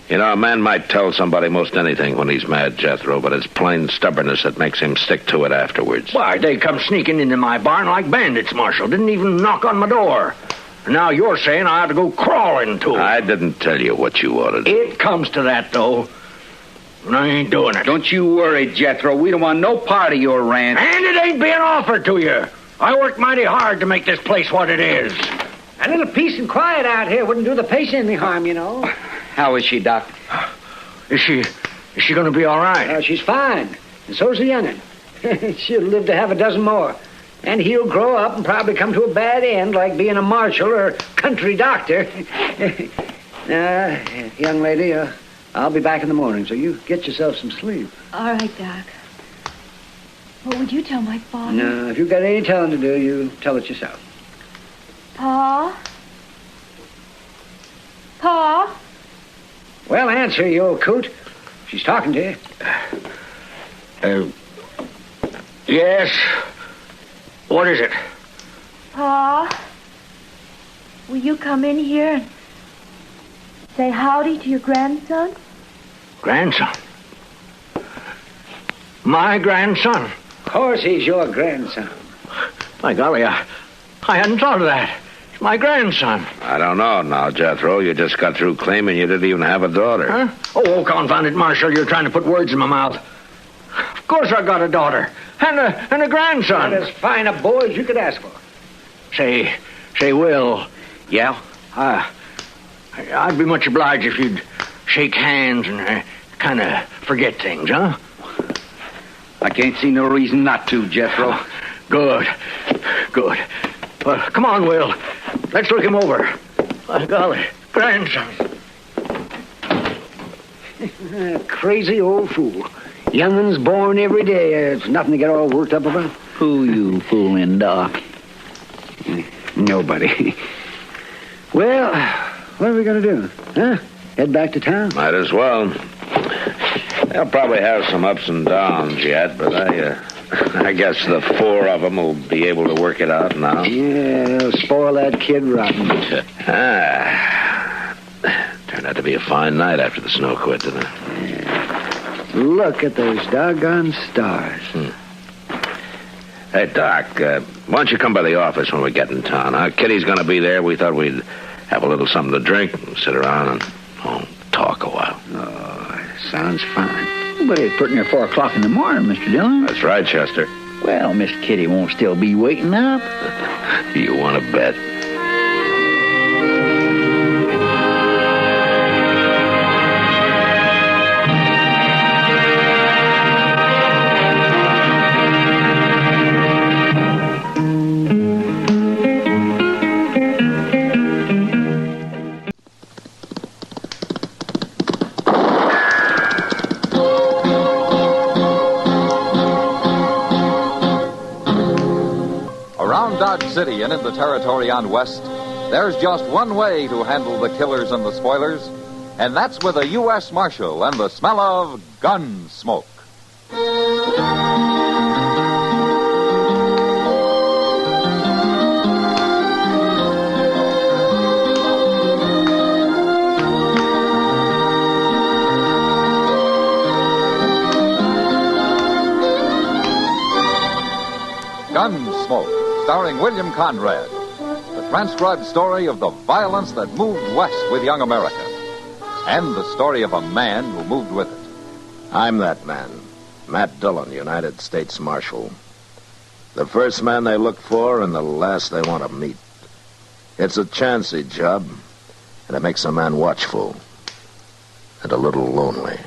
You know, a man might tell somebody most anything when he's mad, Jethro, but it's plain stubbornness that makes him stick to it afterwards.
Why, they come sneaking into my barn like bandits, Marshal. Didn't even knock on my door. And now you're saying I ought to go crawling to them.
I didn't tell you what you ought to do.
It comes to that, though. And I ain't doing it.
Don't you worry, Jethro. We don't want no part of your ranch.
And it ain't being offered to you. I worked mighty hard to make this place what it is. A little peace and quiet out here wouldn't do the patient any harm, you know.
How is she, Doc?
Is she going to be all right?
She's fine. And so's the young'un.
She'll live to have a dozen more. And he'll grow up and probably come to a bad end, like being a marshal or country doctor. Young lady, I'll be back in the morning, so you get yourself some sleep.
All right, Doc. What would you tell my father?
No, if you've got any telling to do, you tell it yourself.
Pa? Pa?
Well, answer, you old coot. She's talking to you.
Yes. What is it?
Pa? Will you come in here and say howdy to your grandson?
Grandson? My grandson?
Of course he's your grandson.
My golly, I hadn't thought of that. It's my grandson.
I don't know now, Jethro. You just got through claiming you didn't even have a daughter.
Huh? Oh, confound it, Marshal. You're trying to put words in my mouth. Of course I got a daughter. And a grandson.
Not as fine a boy as you could ask for.
Say, Will.
Yeah?
I'd be much obliged if you'd shake hands and kind of forget things, huh?
I can't see no reason not to, Jethro.
Good. Well, come on, Will. Let's look him over. My golly, grandson.
Crazy old fool. Young'uns born every day. It's nothing to get all worked up about.
Who you fooling, Doc?
Nobody. Well, what are we going to do? Huh? Head back to town?
Might as well. They'll probably have some ups and downs yet, but I guess the four of them will be able to work it out now.
Yeah, they'll spoil that kid rotten.
Turned out to be a fine night after the snow quit, didn't it?
Look at those doggone stars.
Hey, Doc, why don't you come by the office when we get in town? Kitty's going to be there. We thought we'd have a little something to drink and sit around and talk a while.
Oh, sounds fine. But it's pretty near 4 o'clock in the morning, Mr. Dillon.
That's right, Chester.
Well, Miss Kitty won't still be waiting up.
You want to bet?
City and in the territory on West, there's just one way to handle the killers and the spoilers, and that's with a U.S. Marshal and the smell of Gunsmoke. Gunsmoke, starring William Conrad, the transcribed story of the violence that moved west with young America, and the story of a man who moved with it.
I'm that man, Matt Dillon, United States Marshal. The first man they look for and the last they want to meet. It's a chancy job, and it makes a man watchful and a little lonely.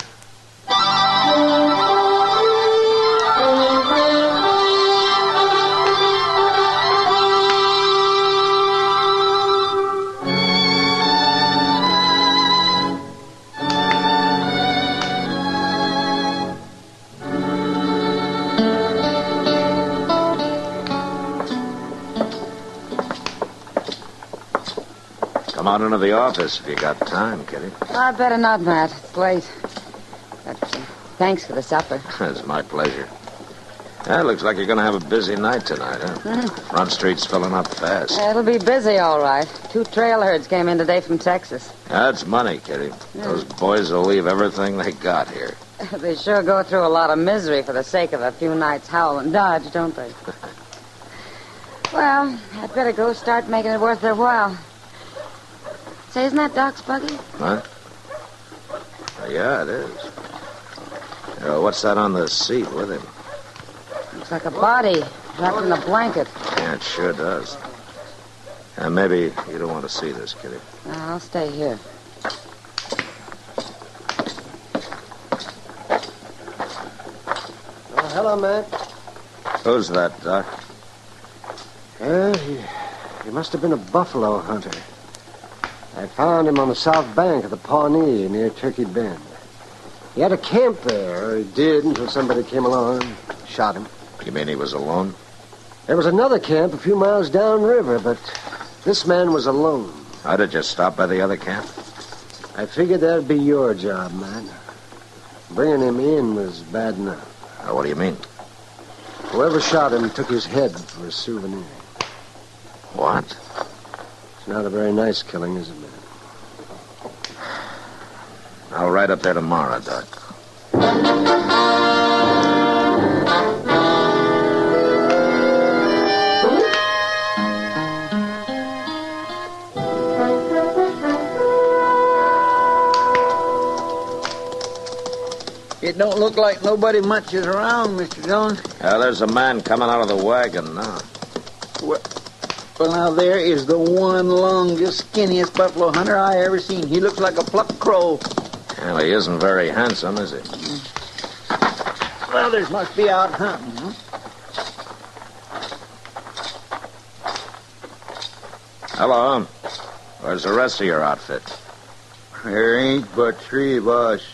Come on into the office if you got time, Kitty.
I'd better not, Matt. It's late. But, thanks for the supper.
It's my pleasure. It looks like you're going to have a busy night tonight, huh? Front Street's filling up fast.
It'll be busy, all right. 2 trail herds came in today from Texas.
That's money, Kitty. Those boys will leave everything they got here.
They sure go through a lot of misery for the sake of a few nights howl and dodge, don't they? Well, I'd better go start making it worth their while. Say, isn't that Doc's buggy?
What? Yeah, it is. What's that on the seat with him?
Looks like a body wrapped in a blanket.
Yeah, it sure does. Maybe you don't want to see this, Kitty.
No, I'll stay here.
Hello, Matt.
Who's that, Doc?
He must have been a buffalo hunter. I found him on the south bank of the Pawnee near Turkey Bend. He had a camp there, or he did, until somebody came along and shot him.
You mean he was alone?
There was another camp a few miles downriver, but this man was alone.
How did you stop by the other camp?
I figured that'd be your job, man. Bringing him in was bad enough.
What do you mean?
Whoever shot him took his head for a souvenir.
What?
It's not a very nice killing, is it, man?
I'll ride up there tomorrow, Doc.
It don't look like nobody much is around, Mr. Dillon.
There's a man coming out of the wagon now.
Well, now, there is the one longest, skinniest buffalo hunter I ever seen. He looks like a plucked crow.
Well, he isn't very handsome, is he?
Well, there must be out hunting, huh?
Hello. Where's the rest of your outfit?
There ain't but 3 of us.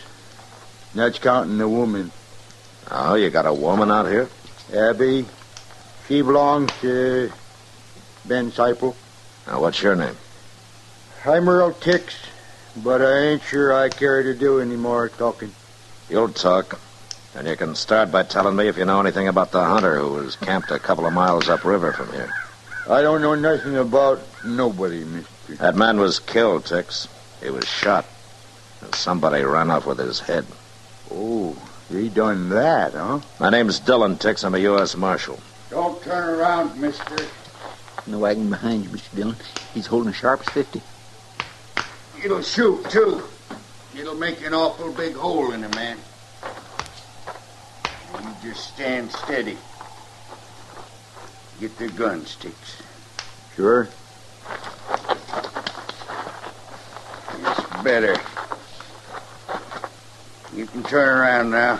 That's counting the woman.
Oh, you got a woman out here?
Abby. She belongs to Ben Seipel.
Now, what's your name?
I'm Earl Tix, but I ain't sure I care to do any more talking.
You'll talk. And you can start by telling me if you know anything about the hunter who was camped a couple of miles upriver from here.
I don't know nothing about nobody, mister.
That man was killed, Tix. He was shot. And somebody ran off with his head.
Oh, he done that, huh?
My name's Dillon, Tix. I'm a U.S. Marshal.
Don't turn around, mister.
In the wagon behind you, Mr. Dillon. He's holding sharp as 50.
It'll shoot, too. It'll make an awful big hole in a man. You just stand steady. Get the gun sticks. Sure. It's better. You can turn around now.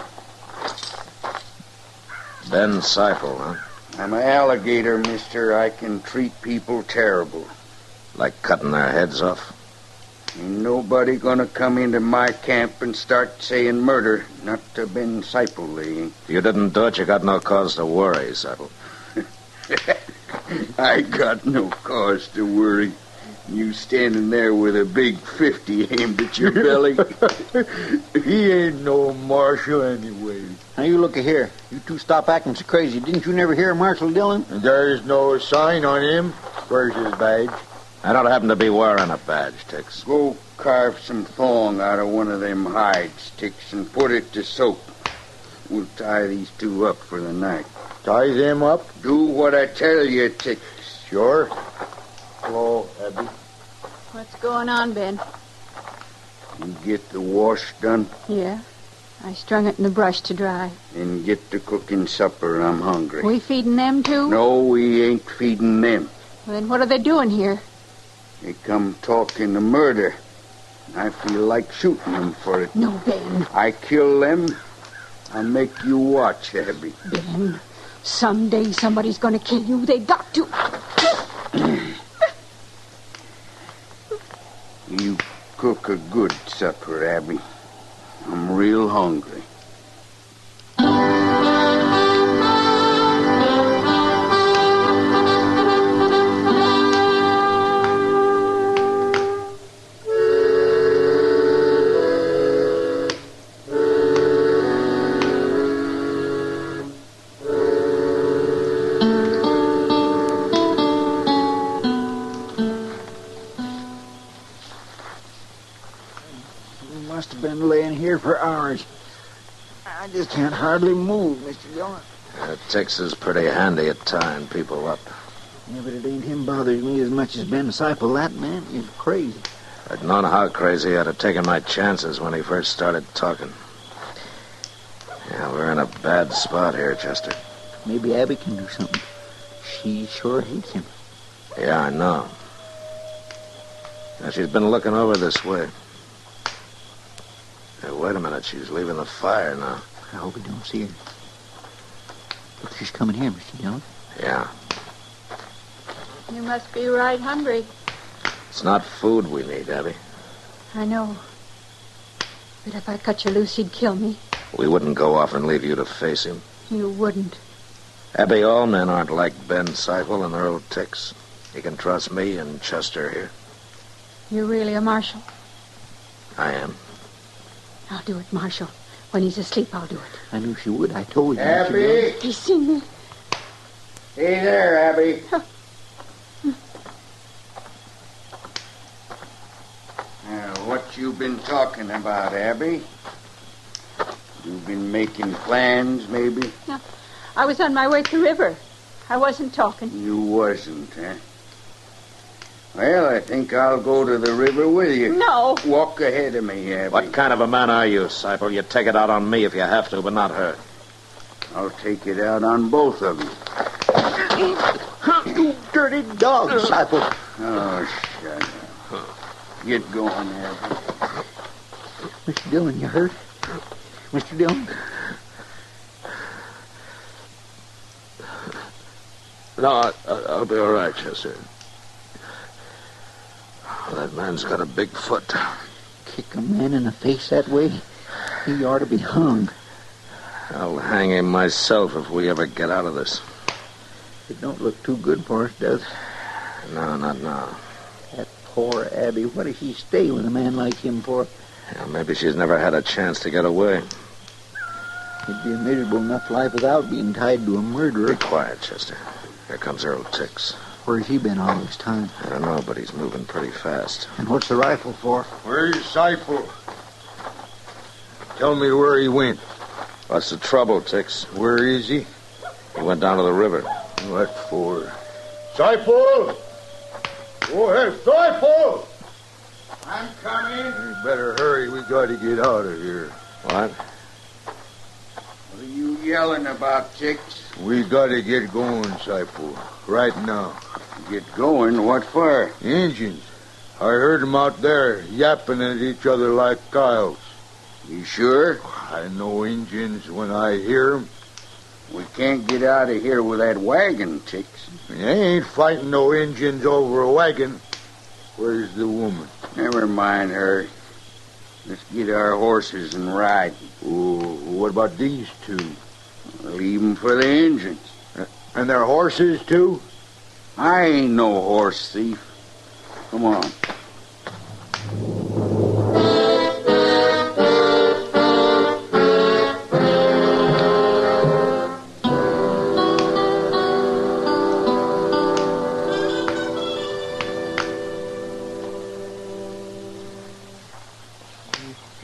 Ben Seipel, huh?
I'm an alligator, mister. I can treat people terrible.
Like cutting their heads off?
Ain't nobody gonna come into my camp and start saying murder. Not to Ben Seipel, they ain't.
If you didn't do it, you got no cause to worry, Seipel.
I got no cause to worry. You standing there with a big 50 aimed at your belly. He ain't no marshal anyway.
Now, you look here. You two stop acting so crazy. Didn't you never hear of Marshal Dillon?
There's no sign on him. Where's his badge?
I don't happen to be wearing a badge, Tix.
Go carve some thong out of one of them hides, Tix, and put it to soak. We'll tie these two up for the night. Tie them up? Do what I tell you, Tix. Sure. Hello, Abby.
What's going on, Ben?
You get the wash done?
Yeah. I strung it in the brush to dry.
And get to cooking supper. I'm hungry.
We feeding them, too?
No, we ain't feeding them.
Well, then what are they doing here?
They come talking of murder. I feel like shooting them for it.
No, Ben.
I kill them. I'll make you watch, Abby.
Ben, someday somebody's going to kill you. They got to.
You cook a good supper, Abby. I'm real hungry.
Must have been laying here for hours. I just can't hardly move, Mr. Dillon.
Tix is pretty handy at tying people up.
Yeah, but it ain't him bothers me as much as Ben Seipel. That man is crazy.
I'd known how crazy I'd have taken my chances when he first started talking. Yeah, we're in a bad spot here, Chester.
Maybe Abby can do something. She sure hates him.
Yeah, I know. Now, she's been looking over this way. Hey, wait a minute. She's leaving the fire now.
I hope he don't see her. Look, she's coming here, Mr. Dillon.
Yeah.
You must be right hungry.
It's not food we need, Abby.
I know. But if I cut you loose, he'd kill me.
We wouldn't go off and leave you to face him.
You wouldn't.
Abby, all men aren't like Ben Seipel and Earl Ticks. You can trust me and Chester here.
You're really a marshal?
I am.
I'll do it, Marshal. When he's asleep, I'll do it.
I knew she would. I told you.
Abby?
He's seen me.
Hey there, Abby. What you been talking about, Abby? You been making plans, maybe?
No, I was on my way to the river. I wasn't talking.
You wasn't, huh? Well, I think I'll go to the river with you.
No.
Walk ahead of me, Abby.
What kind of a man are you, Seipel? You take it out on me if you have to, but not her.
I'll take it out on both of you.
You dirty dog, Seipel.
Oh, shut up. Get going, Abby.
Mr. Dillon, you hurt? Mr. Dillon?
No, I'll be all right, Chester. That man's got a big foot.
Kick a man in the face that way? He ought to be hung.
I'll hang him myself if we ever get out of this.
It don't look too good for us, does it?
No, not now.
That poor Abby. What does she stay with a man like him for?
Yeah, maybe she's never had a chance to get away.
It'd be a miserable enough life without being tied to a murderer.
Be quiet, Chester. Here comes Earl Ticks.
Where's he been all this time?
I don't know, but he's moving pretty fast.
And what's the rifle for?
Where's Seipel? Tell me where he went.
What's the trouble, Ticks?
Where is he?
He went down to the river.
What for? Seipel! Go ahead, Seipel! I'm coming. You better hurry. We got to get out of here.
What?
What are you yelling about, Ticks? We got to get going, Seipel. Right now. Get going? What for? Injuns. I heard them out there yapping at each other like coyotes. You sure? I know Injuns when I hear them. We can't get out of here with that wagon, Ticks. They ain't fighting no Injuns over a wagon. Where's the woman? Never mind her. Let's get our horses and ride. Oh, what about these two? Leave them for the Injuns. And their horses, too? I ain't no horse thief. Come on.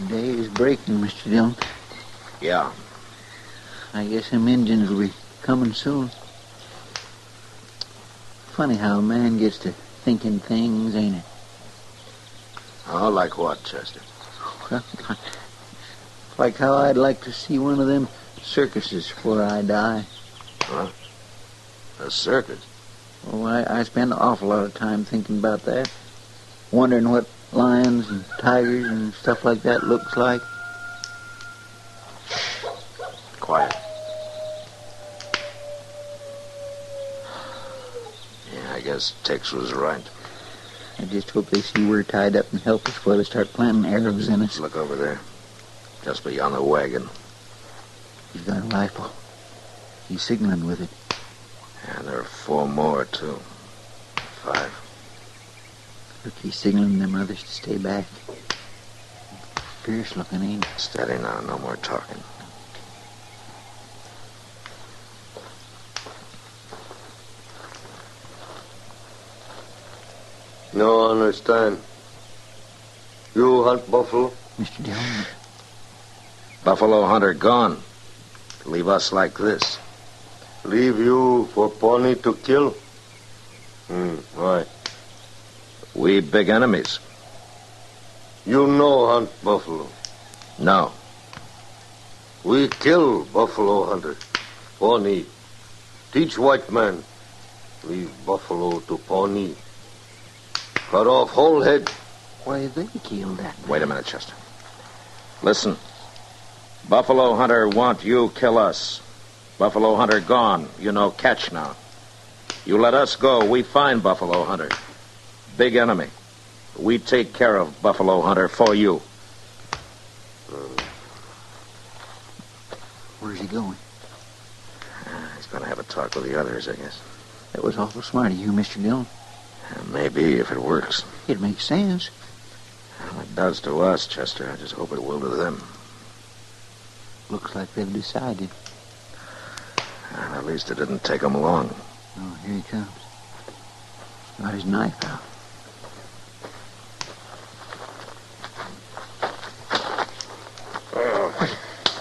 Day is breaking, Mr. Dillon.
Yeah.
I guess them Indians will be coming soon. Funny how a man gets to thinking things, ain't it?
Oh, like what, Chester?
Well, like how I'd like to see one of them circuses before I die.
Huh? A circus?
Oh, I spend an awful lot of time thinking about that. Wondering what lions and tigers and stuff like that looks like.
Quiet. Yeah, I guess Tex was right.
I just hope they see we're tied up and helpless before they start planting arrows in us.
Look over there. Just beyond the wagon.
He's got a rifle. He's signaling with it.
And there are 4 more, too. 5.
Look, he's signaling them others to stay back. Fierce looking, ain't he?
Steady now, no more talking.
No understand. You hunt buffalo?
Mr. Dillon.
Buffalo hunter gone. Leave us like this.
Leave you for Pawnee to kill? Why?
We big enemies.
You know hunt buffalo?
No.
We kill buffalo hunter. Pawnee. Teach white man. Leave buffalo to Pawnee. Cut off whole head.
Why they killed that man?
Wait a minute, Chester. Listen. Buffalo hunter want you kill us.
Buffalo Hunter gone. You know catch now. You let us go, we find Buffalo Hunter. Big enemy. We take care of Buffalo Hunter for you.
Where's he going?
He's going to have a talk with the others, I guess.
That was awful smart of you, Mr. Dillon.
Maybe, if it works.
It makes sense.
Well, it does to us, Chester. I just hope it will to them.
Looks like they've decided.
And at least it didn't take them long.
Oh, here he comes. Got his knife out.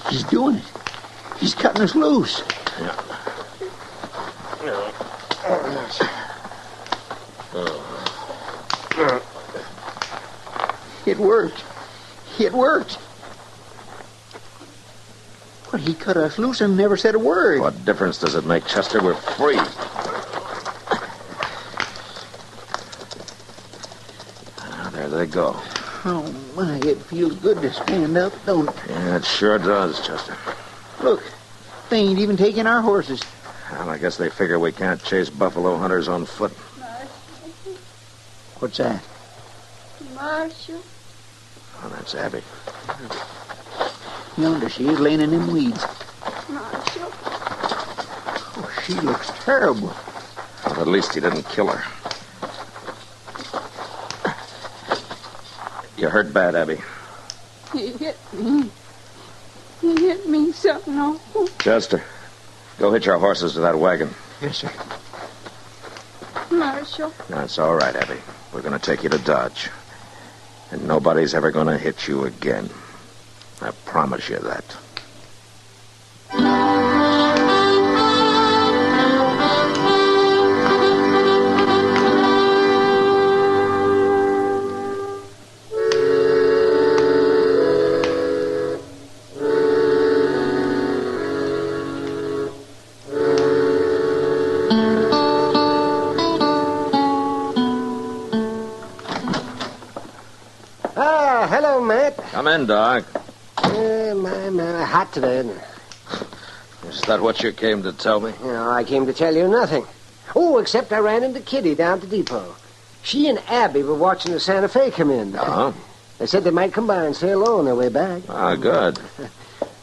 He's doing it. He's cutting us loose.
Yeah.
It worked. It worked. But he cut us loose and never said a word.
What difference does it make, Chester? We're free. There they go.
Oh, my, it feels good to stand up, don't it?
Yeah, it sure does, Chester.
Look, they ain't even taking our horses.
Well, I guess they figure we can't chase buffalo hunters on foot.
What's that?
Marshal.
Oh, that's Abby.
Yonder she is, laying in them weeds.
Marshal.
Oh, she looks terrible.
Well, at least he didn't kill her. You hurt bad, Abby.
He hit me. He hit me something awful.
Chester, go hitch our horses to that wagon.
Yes, sir.
Marshal.
That's all right, Abby. We're going to take you to Dodge. And nobody's ever going to hit you again. I promise you that.
Hello, Matt.
Come in, Doc.
My, hot today, isn't it?
Is that what you came to tell me?
No, I came to tell you nothing. Oh, except I ran into Kitty down at the depot. She and Abby were watching the Santa Fe come in.
Uh-huh.
They said they might come by and say hello on their way back.
Ah, good.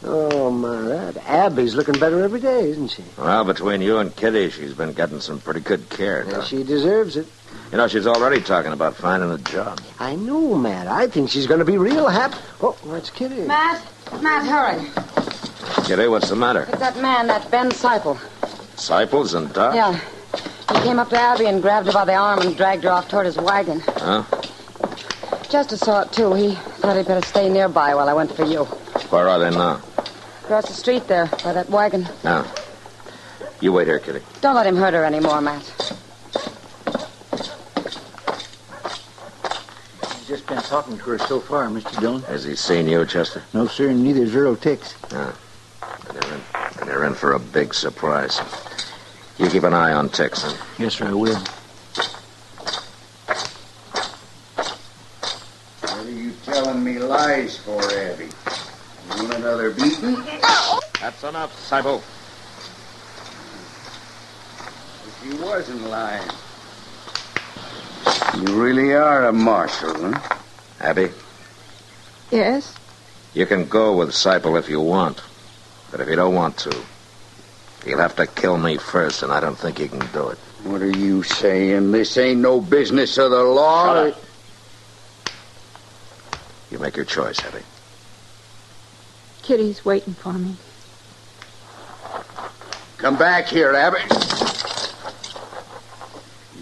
Oh, my, that Abby's looking better every day, isn't she?
Well, between you and Kitty, she's been getting some pretty good care, Doc.
She deserves it.
You know, she's already talking about finding a job.
I know, Matt. I think she's going to be real happy. Oh, that's Kitty.
Matt, hurry.
Kitty, what's the matter?
It's that man, that Ben Seipel.
Seipels and Doc?
Yeah. He came up to Abby and grabbed her by the arm and dragged her off toward his wagon.
Huh?
Chester saw it, too. He thought he'd better stay nearby while I went for you.
Where are they now?
Across the street there, by that wagon.
Now, you wait here, Kitty.
Don't let him hurt her anymore, Matt.
Just been talking to her so far, Mr. Dillon.
Has he seen you, Chester?
No, sir, and neither's Earl Tix.
Yeah. And they're in for a big surprise. You keep an eye on Tix, huh?
Yes, sir, I will.
What are you telling me lies for, Abby? You want another beating?
That's enough, Seipel.
If you wasn't lying. You really are a marshal, huh?
Abby,
Yes?
you can go with Seipel if you want. But if you don't want to, he'll have to kill me first, and I don't think he can do it.
What are you saying? This ain't no business of the law?
Shut up. You make your choice, Abby.
Kitty's waiting for me.
Come back here, Abby.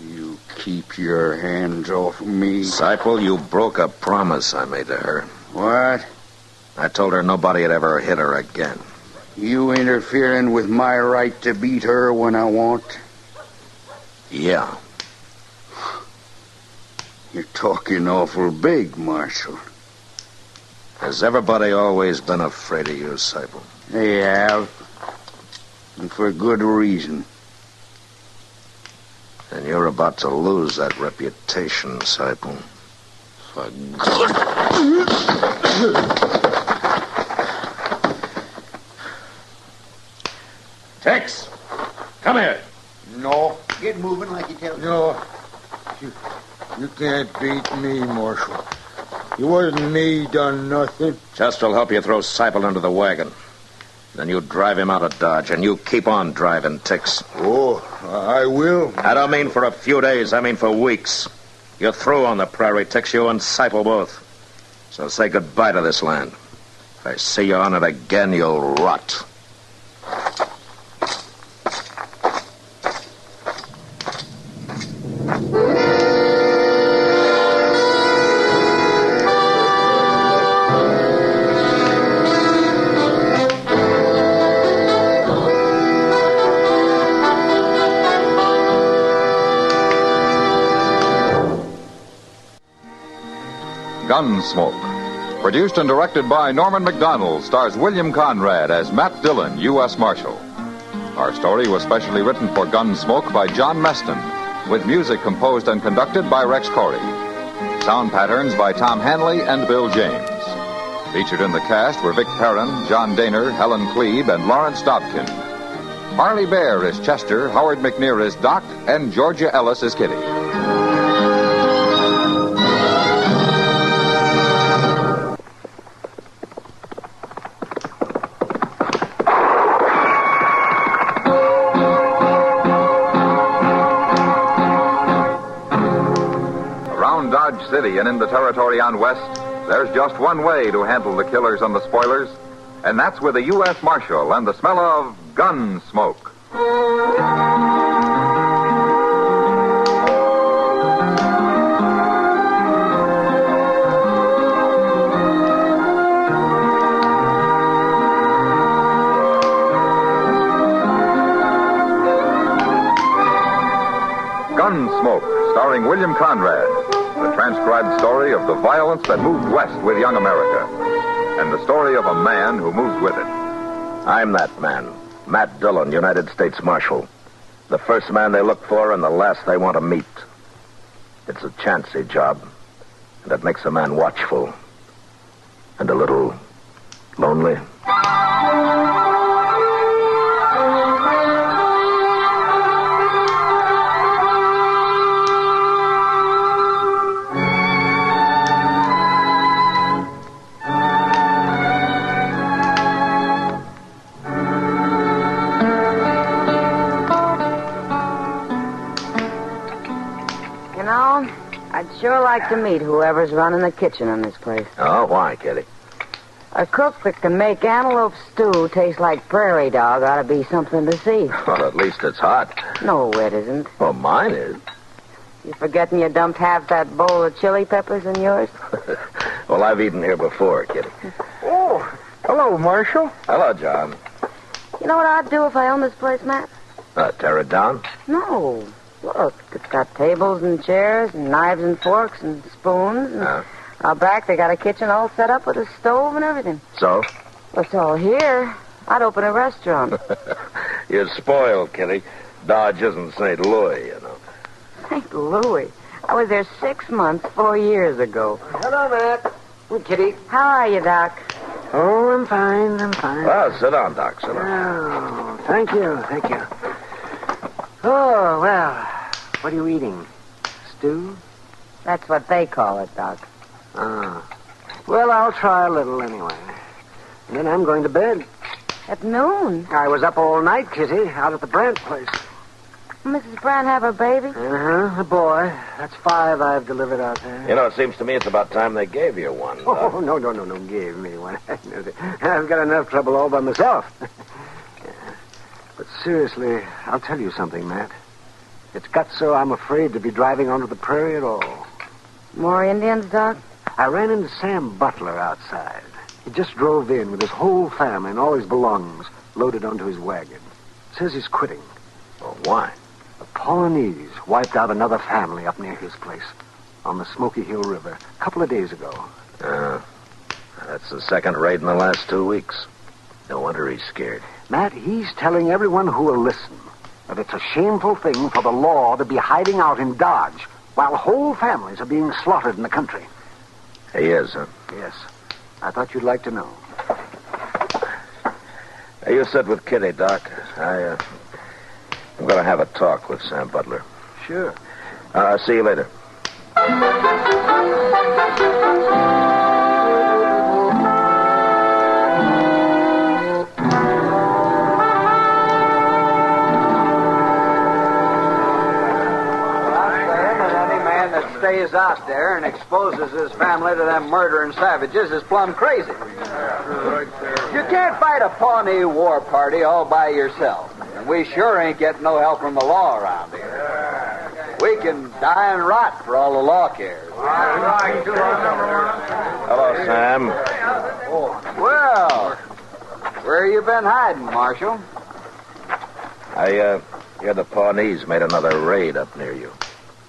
You keep your hands off me.
Seipel, you broke a promise I made to her.
What?
I told her nobody had ever hit her again.
You interfering with my right to beat her when I want?
Yeah.
You're talking awful big, Marshal.
Has everybody always been afraid of you, Seipel?
They have. And for good reason.
And you're about to lose that reputation, Seipel. For good.
Tex, come here.
No.
Get moving like you tell me.
No. You can't beat me, Marshal. It wasn't me done nothing.
Chester'll help you throw Seipel into the wagon. Then you drive him out of Dodge, and you keep on driving, Tex.
Oh, I will.
I don't mean for a few days. I mean for weeks. You're through on the prairie, Tex, you and Seipel both. So say goodbye to this land. If I see you on it again, you'll rot.
Gunsmoke. Produced and directed by Norman Macdonald, stars William Conrad as Matt Dillon, U.S. Marshal. Our story was specially written for Gunsmoke by John Meston, with music composed and conducted by Rex Corey. Sound patterns by Tom Hanley and Bill James. Featured in the cast were Vic Perrin, John Daner, Helen Klebe, and Lawrence Dobkin. Harley Bear is Chester, Howard McNear is Doc, and Georgia Ellis is Kitty. City and in the territory on west, there's just one way to handle the killers and the spoilers, and that's with a U.S. Marshal and the smell of gun smoke. Gunsmoke, starring William Conrad. The transcribed story of the violence that moved west with young America, and the story of a man who moved with it.
I'm that man, Matt Dillon, United States Marshal. The first man they look for and the last they want to meet. It's a chancy job, and it makes a man watchful and a little lonely.
I'd sure like to meet whoever's running the kitchen in this place.
Oh, why, Kitty?
A cook that can make antelope stew taste like prairie dog ought to be something to see.
Well, at least it's hot.
No, it isn't.
Well, mine is.
You forgetting you dumped half that bowl of chili peppers in yours?
Well, I've eaten here before, Kitty.
Oh, hello, Marshal.
Hello, John.
You know what I'd do if I owned this place, Matt?
Tear it down?
No. Look, it's got tables and chairs and knives and forks and spoons. And out back, they got a kitchen all set up with a stove and everything.
So?
Well, it's all here. I'd open a restaurant.
You're spoiled, Kitty. Dodge isn't St. Louis, you know.
St. Louis? I was there 6 months, 4 years ago.
Hello, Matt. I'm Kitty.
How are you, Doc?
Oh, I'm fine.
Well, sit down, Doc. Sit down.
Oh, thank you. Oh, well, what are you eating? Stew?
That's what they call it, Doc.
Ah. Well, I'll try a little anyway. And then I'm going to bed.
At noon?
I was up all night, Kitty, out at the Brandt place.
Mrs. Brandt have a baby?
Uh-huh, a boy. That's 5 I've delivered out there.
You know, it seems to me it's about time they gave you one.
Oh, no, gave me one. I've got enough trouble all by myself. But seriously, I'll tell you something, Matt. It's got so I'm afraid to be driving onto the prairie at all.
More Indians, Doc?
I ran into Sam Butler outside. He just drove in with his whole family and all his belongings loaded onto his wagon. Says he's quitting.
Well, why?
The Pawnees wiped out another family up near his place on the Smoky Hill River a couple of days ago.
That's the second raid in the last 2 weeks. No wonder he's scared.
Matt, he's telling everyone who will listen that it's a shameful thing for the law to be hiding out in Dodge while whole families are being slaughtered in the country.
He is, huh?
Yes. I thought you'd like to know.
Hey, you sit with Kitty, Doc.
I'm going to have a talk with Sam Butler.
Sure.
See you later.
Stays out there and exposes his family to them murdering savages is plumb crazy. You can't fight a Pawnee war party all by yourself. And we sure ain't getting no help from the law around here. We can die and rot for all the law cares.
Hello, Sam.
Well, where you been hiding, Marshal?
I hear the Pawnees made another raid up near you.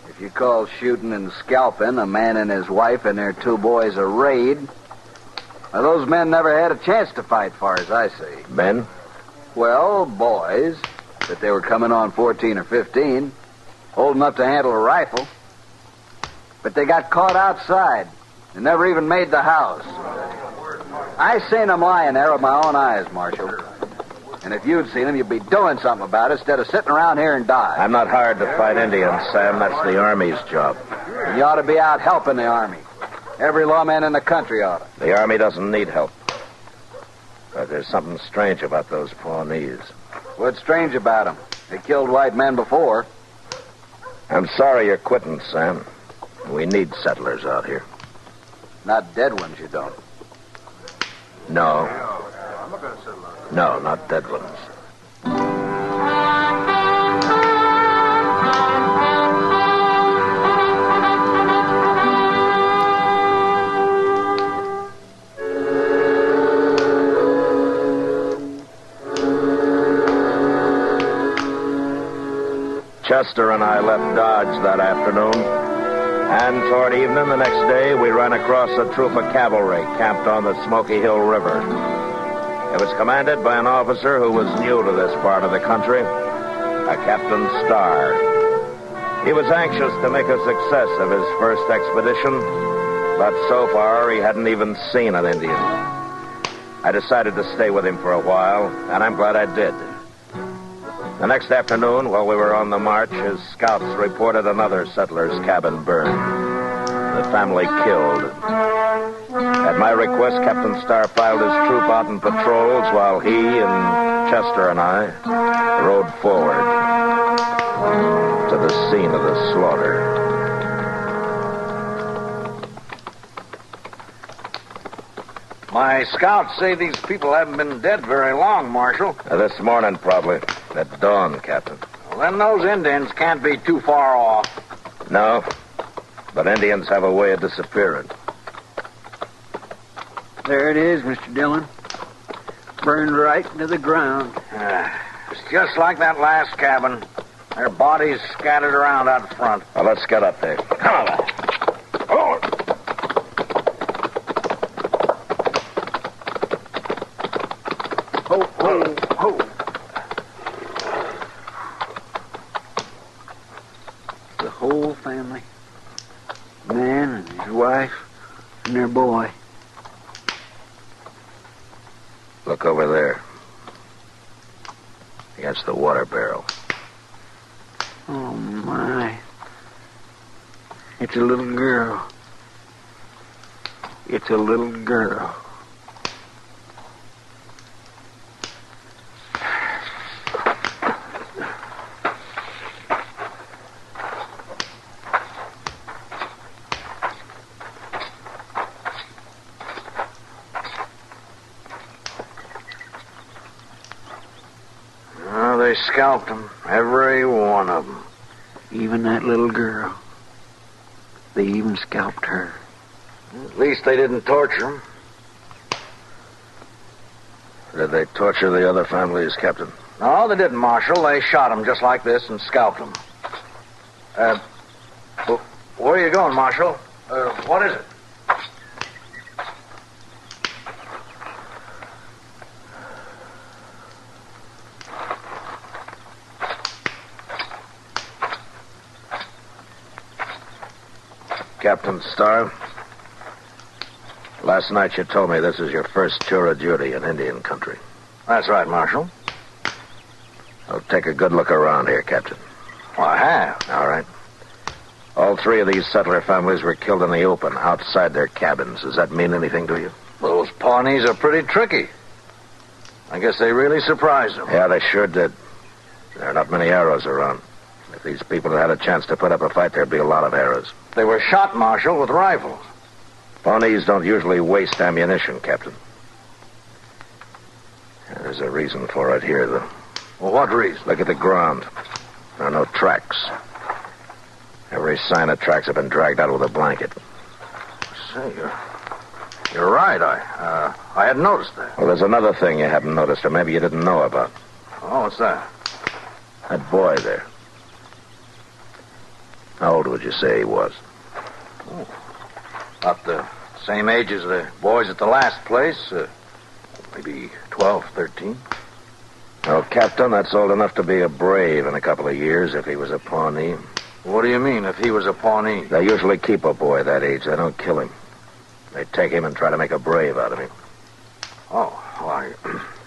If you call shooting and scalping a man and his wife and their 2 boys a raid, well, those men never had a chance to fight, far as I see.
Men?
Well, boys, but they were coming on 14 or 15, old enough to handle a rifle. But they got caught outside and never even made the house. I seen them lying there with my own eyes, Marshal. And if you'd seen them, you'd be doing something about it instead of sitting around here and dying.
I'm not hired to fight Indians, Sam. That's the Army's job.
You ought to be out helping the Army. Every lawman in the country ought to.
The Army doesn't need help. But there's something strange about those Pawnees.
What's strange about them? They killed white men before.
I'm sorry you're quitting, Sam. We need settlers out here.
Not dead ones, you don't.
No. No, not dead ones. Chester and I left Dodge that afternoon, and toward evening the next day we ran across a troop of cavalry camped on the Smoky Hill River. It was commanded by an officer who was new to this part of the country, a Captain Starr. He was anxious to make a success of his first expedition, but so far he hadn't even seen an Indian. I decided to stay with him for a while, and I'm glad I did. The next afternoon, while we were on the march, his scouts reported another settler's cabin burned. The family killed. At my request, Captain Starr filed his troop out in patrols while he and Chester and I rode forward to the scene of the slaughter.
My scouts say these people haven't been dead very long, Marshal.
This morning, probably. At dawn, Captain.
Well, then those Indians can't be too far off.
No, but Indians have a way of disappearing.
There it is, Mr. Dillon. Burned right into the ground. It's just like that last cabin. Their bodies scattered around out front.
Well, let's get up there. Come on. Oh.
Ho, ho, ho. The whole family. Man and his wife and their boy.
Look over there. Against the water barrel.
Oh, my. It's a little girl. It's a little girl. They scalped them, every one of them. Even that little girl. They even scalped her. At least they didn't torture them.
Did they torture the other families, Captain?
No, they didn't, Marshal. They shot them just like this and scalped them. Where are you going, Marshal? What is it?
Captain Starr, last night you told me this is your first tour of duty in Indian country.
That's right, Marshal.
Well, take a good look around here, Captain.
Well, I have.
All right. All three of these settler families were killed in the open, outside their cabins. Does that mean anything to you?
Those Pawnees are pretty tricky. I guess they really surprised them.
Yeah, they sure did. There are not many arrows around. If these people had had a chance to put up a fight, there'd be a lot of arrows.
They were shot, Marshal, with rifles.
Pawnees don't usually waste ammunition, Captain. There's a reason for it here, though.
Well, what reason?
Look at the ground. There are no tracks. Every sign of tracks have been dragged out with a blanket.
Say, you're right. I hadn't noticed that.
Well, there's another thing you haven't noticed, or maybe you didn't know about.
Oh, what's that?
That boy there. How old would you say he was?
Oh, about the same age as the boys at the last place. Maybe 12, 13.
Well, Captain, that's old enough to be a brave in a couple of years if he was a Pawnee.
What do you mean, if he was a Pawnee?
They usually keep a boy that age. They don't kill him. They take him and try to make a brave out of him.
Oh, well,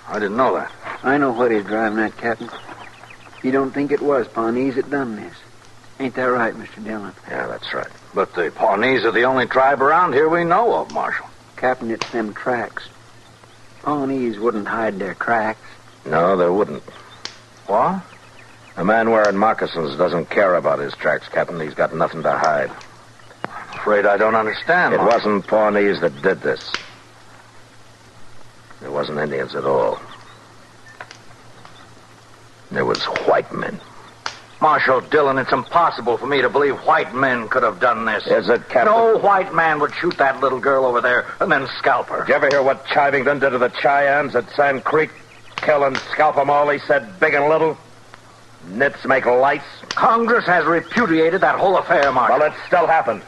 I didn't know that.
I know what he's driving at, Captain. You don't think it was Pawnees that done this. Ain't that right, Mr. Dillon?
Yeah, that's right.
But the Pawnees are the only tribe around here we know of, Marshal.
Captain, it's them tracks. Pawnees wouldn't hide their tracks.
No, they wouldn't.
What?
A man wearing moccasins doesn't care about his tracks, Captain. He's got nothing to hide.
I'm afraid I don't understand.
It wasn't Pawnees that did this. It wasn't Indians at all. It was white men.
Marshal Dillon, it's impossible for me to believe white men could have done this.
Is it, Captain?
No white man would shoot that little girl over there and then scalp her.
Did you ever hear what Chivington did to the Cheyennes at Sand Creek? Kill and scalp them all, he said, big and little. Nits make lights.
Congress has repudiated that whole affair, Marshal.
Well, it still happened.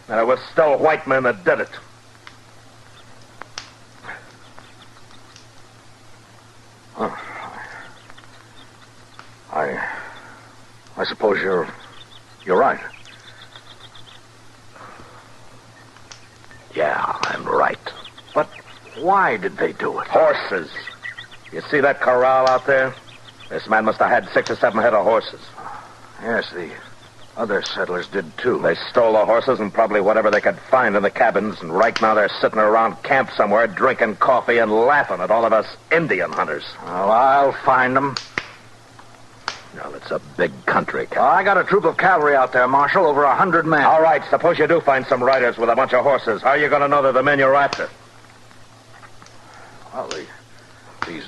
And it was still white men that did it.
Oh. I suppose you're right.
Yeah, I'm right.
But why did they do it?
Horses. You see that corral out there? This man must have had 6 or 7 head of horses.
Yes, the other settlers did, too.
They stole the horses and probably whatever they could find in the cabins, and right now they're sitting around camp somewhere drinking coffee and laughing at all of us Indian hunters.
Well, I'll find them.
Well, it's a big country, Captain.
I got a troop of cavalry out there, Marshal, over 100 men.
All right, suppose you do find some riders with a bunch of horses. How are you going to know they're the men you're after?
Well, these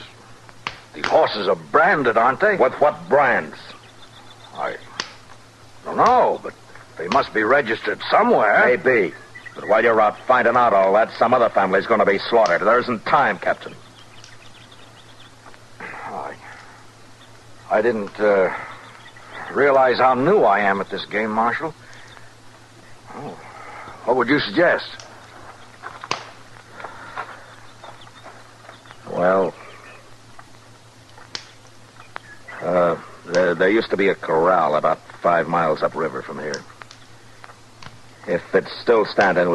horses are branded, aren't they?
With what brands?
I don't know, but they must be registered somewhere.
Maybe. But while you're out finding out all that, some other family's going to be slaughtered. There isn't time, Captain.
I didn't realize how new I am at this game, Marshal. Oh, what would you suggest?
Well, there used to be a corral about 5 miles upriver from here. If it's still standing,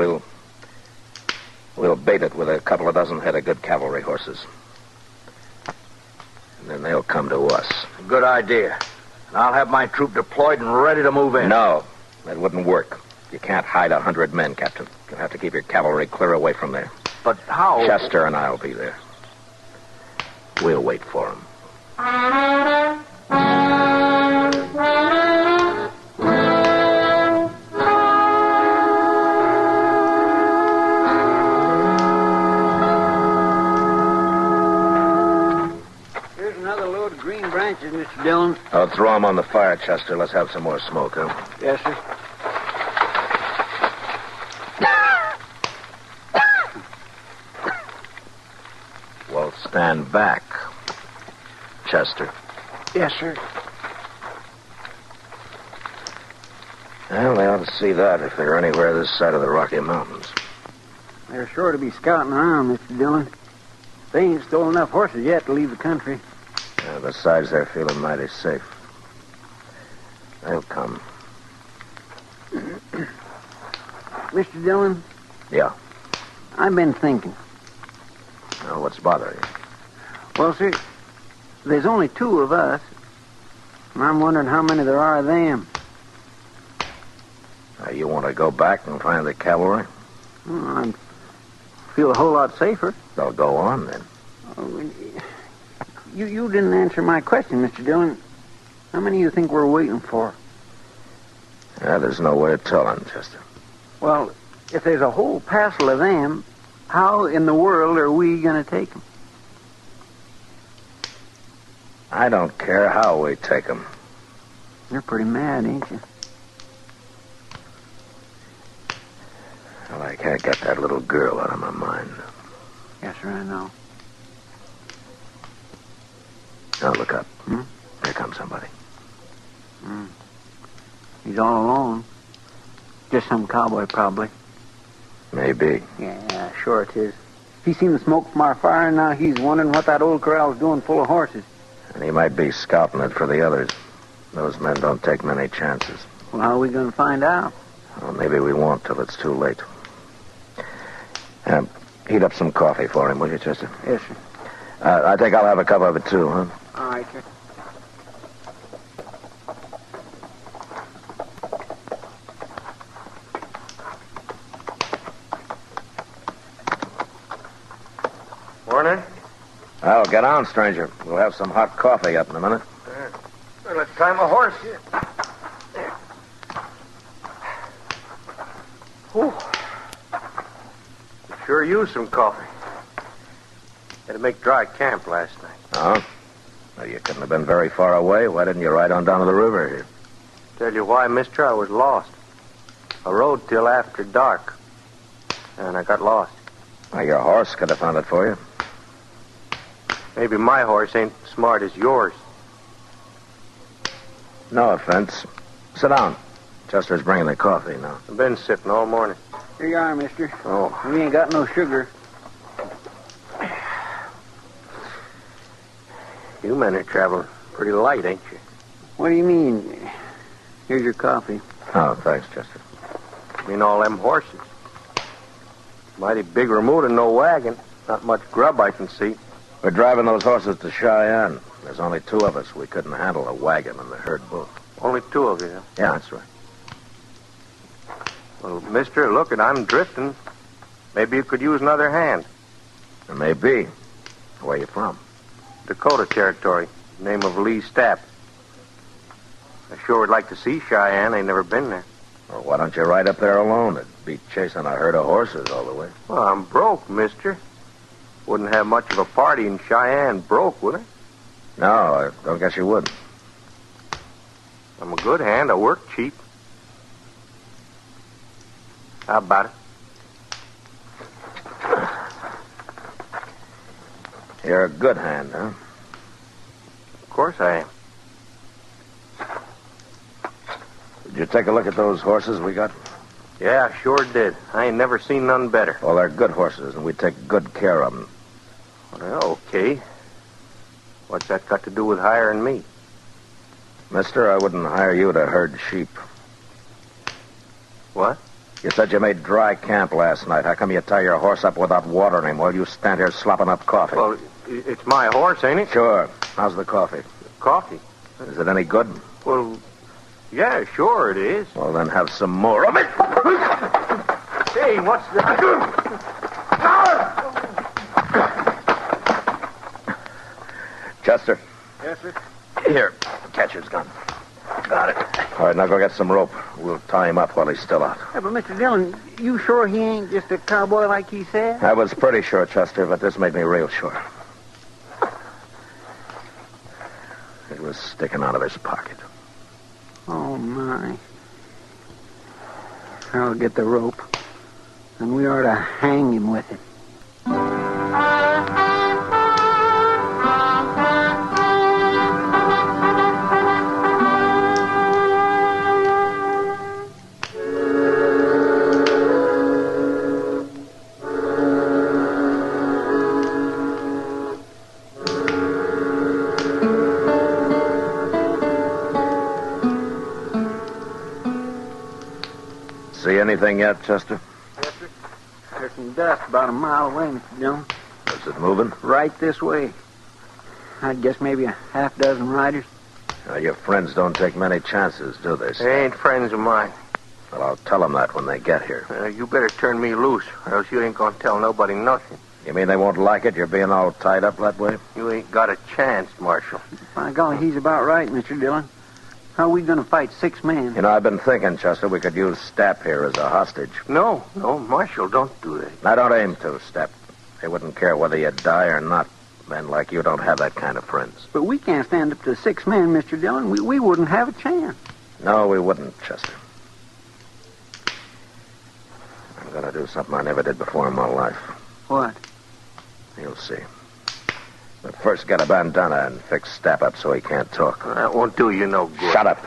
we'll bait it with a couple of dozen head of good cavalry horses. And then they'll come to us.
Good idea. And I'll have my troop deployed and ready to move in.
No, that wouldn't work. You can't hide 100 men, Captain. You'll have to keep your cavalry clear away from there.
But how?
Chester and I'll be there. We'll wait for them.
Mr. Dillon.
I'll throw them on the fire, Chester. Let's have some more smoke, huh?
Yes, sir.
Well, stand back, Chester.
Yes, sir.
Well, they ought to see that if they're anywhere this side of the Rocky Mountains.
They're sure to be scouting around, Mr. Dillon. They ain't stolen enough horses yet to leave the country.
Besides, they're feeling mighty safe. They'll come.
Mr. Dillon?
Yeah?
I've been thinking.
Well, what's bothering you?
Well, sir, there's only 2 of us, And I'm wondering how many there are of them.
You want to go back and find the cavalry?
I feel a whole lot safer.
They'll go on, then.
Oh, you didn't answer my question, Mr. Dillon. How many do you think we're waiting for?
There's no way of telling, Chester.
Well, if there's a whole passel of them, how in the world are we going to take them?
I don't care how we take them.
You're pretty mad, ain't you?
Well, I can't get that little girl out of my mind.
Yes, sir, I know.
Now, look up. Here comes somebody.
He's all alone. Just some cowboy, probably.
Maybe.
Yeah, sure it is. He seen the smoke from our fire, and now he's wondering what that old corral's doing full of horses.
And he might be scouting it for the others. Those men don't take many chances.
Well, how are we going to find out?
Well, maybe we won't till it's too late. Heat up some coffee for him, will you, Chester?
Yes, sir.
I think I'll have a cup of it, too, huh?
All right, sir.
Morning.
Well, get on, stranger. We'll have some hot coffee up in a minute.
Well, let's tie my horse. Whew. Sure used some coffee. Had to make dry camp last night.
Oh? Well, you couldn't have been very far away. Why didn't you ride on down to the river here?
Tell you why, mister, I was lost. I rode till after dark, and I got lost.
Well, your horse could have found it for you.
Maybe my horse ain't smart as yours.
No offense. Sit down. Chester's bringing the coffee now.
I've been sitting all morning.
Here you are, mister.
Oh.
We ain't got no sugar.
You men are traveling pretty light, ain't you?
What do you mean? Here's your coffee.
Oh, thanks, Chester.
I mean all them horses. Mighty big remote and no wagon. Not much grub I can see.
We're driving those horses to Cheyenne. There's only two of us. We couldn't handle a wagon and the herd both.
Only two of you, huh?
Yeah, that's right.
Well, mister, look, I'm drifting. Maybe you could use another hand.
Maybe. Where you from?
Dakota Territory. Name of Lee Stapp. I sure would like to see Cheyenne. I ain't never been there.
Well, why don't you ride up there alone? It'd be chasing a herd of horses all the way.
Well, I'm broke, mister. Wouldn't have much of a party in Cheyenne broke, would I?
No, I don't guess you would.
I'm a good hand. I work cheap. How about it?
You're a good hand, huh?
Of course I am.
Did you take a look at those horses we got?
Yeah, I sure did. I ain't never seen none better.
Well, they're good horses, and we take good care of them.
Well, okay. What's that got to do with hiring me?
Mister, I wouldn't hire you to herd sheep.
What?
You said you made dry camp last night. How come you tie your horse up without watering him while you stand here slopping up coffee?
Well, it's my horse, ain't it?
Sure. How's the coffee?
Coffee?
Is it any good?
Well, yeah, sure it is.
Well, then have some more of it.
Hey, what's that?
Chester.
Yes, sir?
Here, catcher's gun. Got it. All right, now go get some rope. We'll tie him up while he's still out.
Yeah, but Mr. Dillon, you sure he ain't just a cowboy like he said?
I was pretty sure, Chester, but this made me real sure. It was sticking out of his pocket.
Oh, my. I'll get the rope, and we ought to hang him with it.
See anything yet, Chester?
Yes, sir. There's some dust about a mile away, Mr. Dillon.
Is it moving?
Right this way. I'd guess maybe a half dozen riders.
Your friends don't take many chances, do they, Stan?
They ain't friends of mine.
Well, I'll tell them that when they get here.
You better turn me loose, or else you ain't gonna tell nobody nothing.
You mean they won't like it, you're being all tied up that way?
You ain't got a chance, Marshal.
By golly, he's about right, Mr. Dillon. How are we going to fight 6 men?
You know, I've been thinking, Chester, we could use Stapp here as a hostage.
No, Marshal, don't do that.
I don't aim to, Stapp. They wouldn't care whether you die or not. Men like you don't have that kind of friends.
But we can't stand up to 6 men, Mr. Dillon. We wouldn't have a chance.
No, we wouldn't, Chester. I'm going to do something I never did before in my life.
What?
You'll see. But first, get a bandana and fix Stapp up so he can't talk.
That won't do you no good.
Shut up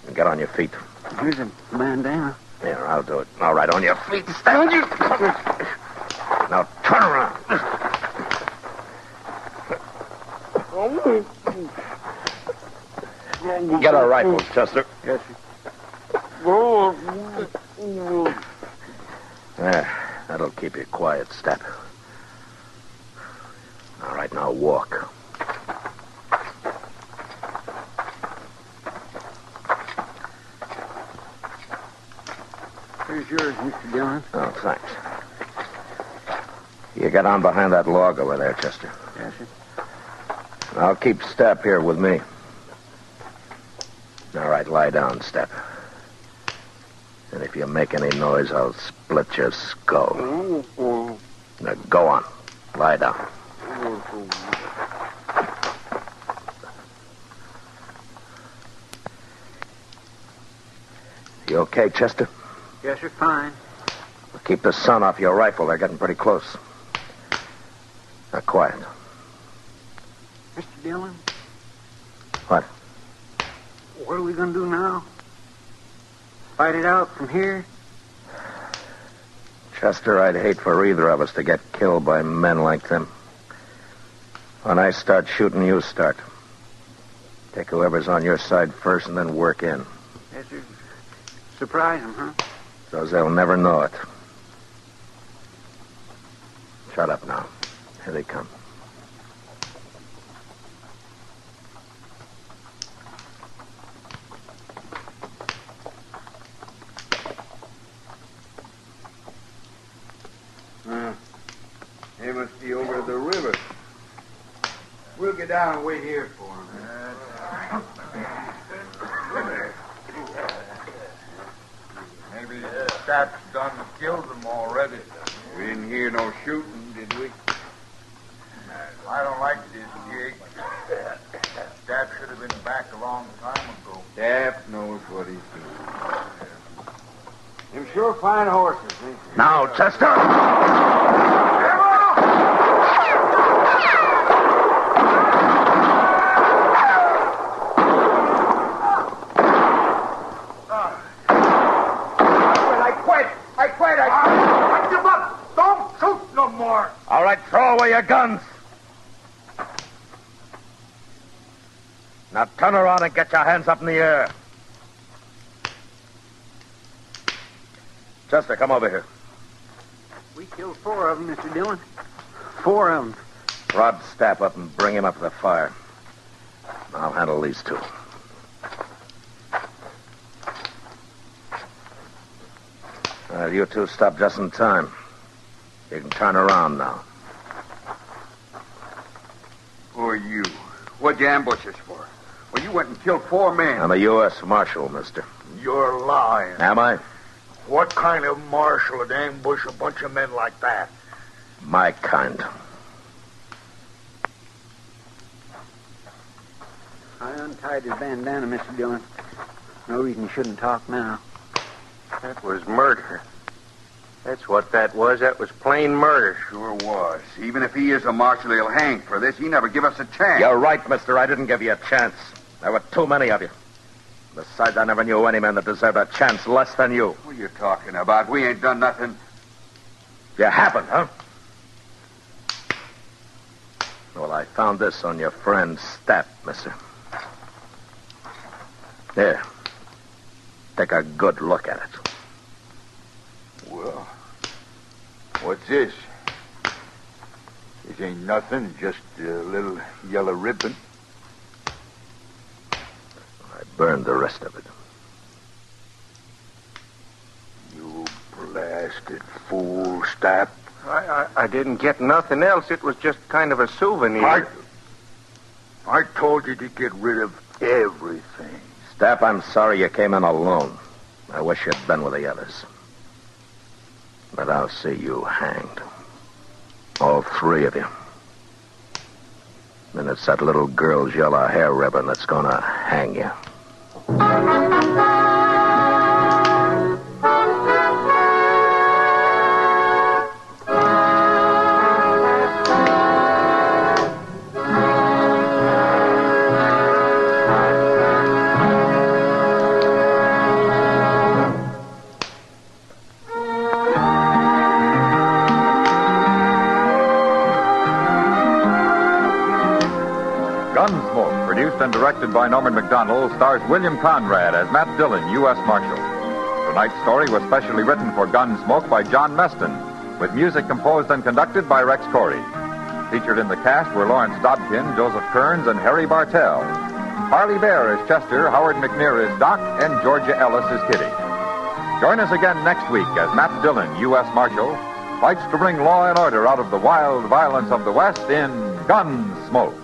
and get on your feet.
Here's a bandana.
Here, I'll do it. All right, on your feet, Stapp. Now turn around. Get a rifle, Chester.
Yes, sir.
There, that'll keep you quiet, Stapp. All right, now walk.
Here's yours, Mr. Dillon.
Oh, thanks. You get on behind that log over there, Chester.
Yes, sir.
I'll keep Stapp here with me. All right, lie down, Stapp. And if you make any noise, I'll split your skull. Now, go on. Lie down. You okay, Chester?
Yes, sir, fine.
Well, keep the sun off your rifle. They're getting pretty close. Now, quiet.
Mr. Dillon?
What?
What are we going to do now? Fight it out from here?
Chester, I'd hate for either of us to get killed by men like them. When I start shooting, you start. Take whoever's on your side first and then work in.
Yes, sir. Surprise them, huh?
So they'll never know it. Shut up now. Here they come.
They must be over the river. We'll get down and wait here for them. Maybe Stapp's done killed them already. We didn't hear no shooting, did we? I don't like this gig. Stapp should have been back a long time ago. Stapp knows what he's doing.
Them sure fine horses, eh?
Now, Chester!
I give up. Don't shoot no more.
All right, throw away your guns. Now turn around and get your hands up in the air. Chester, come over here.
We killed 4 of them, Mr. Dillon. 4 of them.
Rod Stapp up and bring him up to the fire. I'll handle these 2. You 2 stopped just in time. You can turn around now.
Who are you? What'd you ambush us for? Well, you went and killed 4 men.
I'm a U.S. Marshal, mister.
You're lying.
Am I?
What kind of marshal would ambush a bunch of men like that?
My kind.
I untied his bandana, Mr. Dillon. No reason you shouldn't talk now.
That was murder. That's what that was. That was plain murder.
Sure was. Even if he is a marshal, he'll hang for this. He never give us a chance.
You're right, mister. I didn't give you a chance. There were too many of you. Besides, I never knew any man that deserved a chance less than you.
What are you talking about? We ain't done nothing.
You haven't, huh? Well, I found this on your friend Stapp, mister. Here. Take a good look at it.
Well, what's this? This ain't nothing, just a little yellow ribbon.
burned the rest of it.
You blasted fool, Stap.
I didn't get nothing else. It was just kind of a souvenir.
I told you to get rid of everything.
Stapp, I'm sorry you came in alone. I wish you'd been with the others. But I'll see you hanged. All three of you. And it's that little girl's yellow hair ribbon that's gonna hang you.
Gunsmoke, produced and directed by Norman Macdonald, stars William Conrad as Matt Dillon, U.S. Marshal. Tonight's story was specially written for Gunsmoke by John Meston, with music composed and conducted by Rex Corey. Featured in the cast were Lawrence Dobkin, Joseph Kearns, and Harry Bartell. Harley Bear is Chester, Howard McNear is Doc, and Georgia Ellis is Kitty. Join us again next week as Matt Dillon, U.S. Marshal, fights to bring law and order out of the wild violence of the West in Gunsmoke.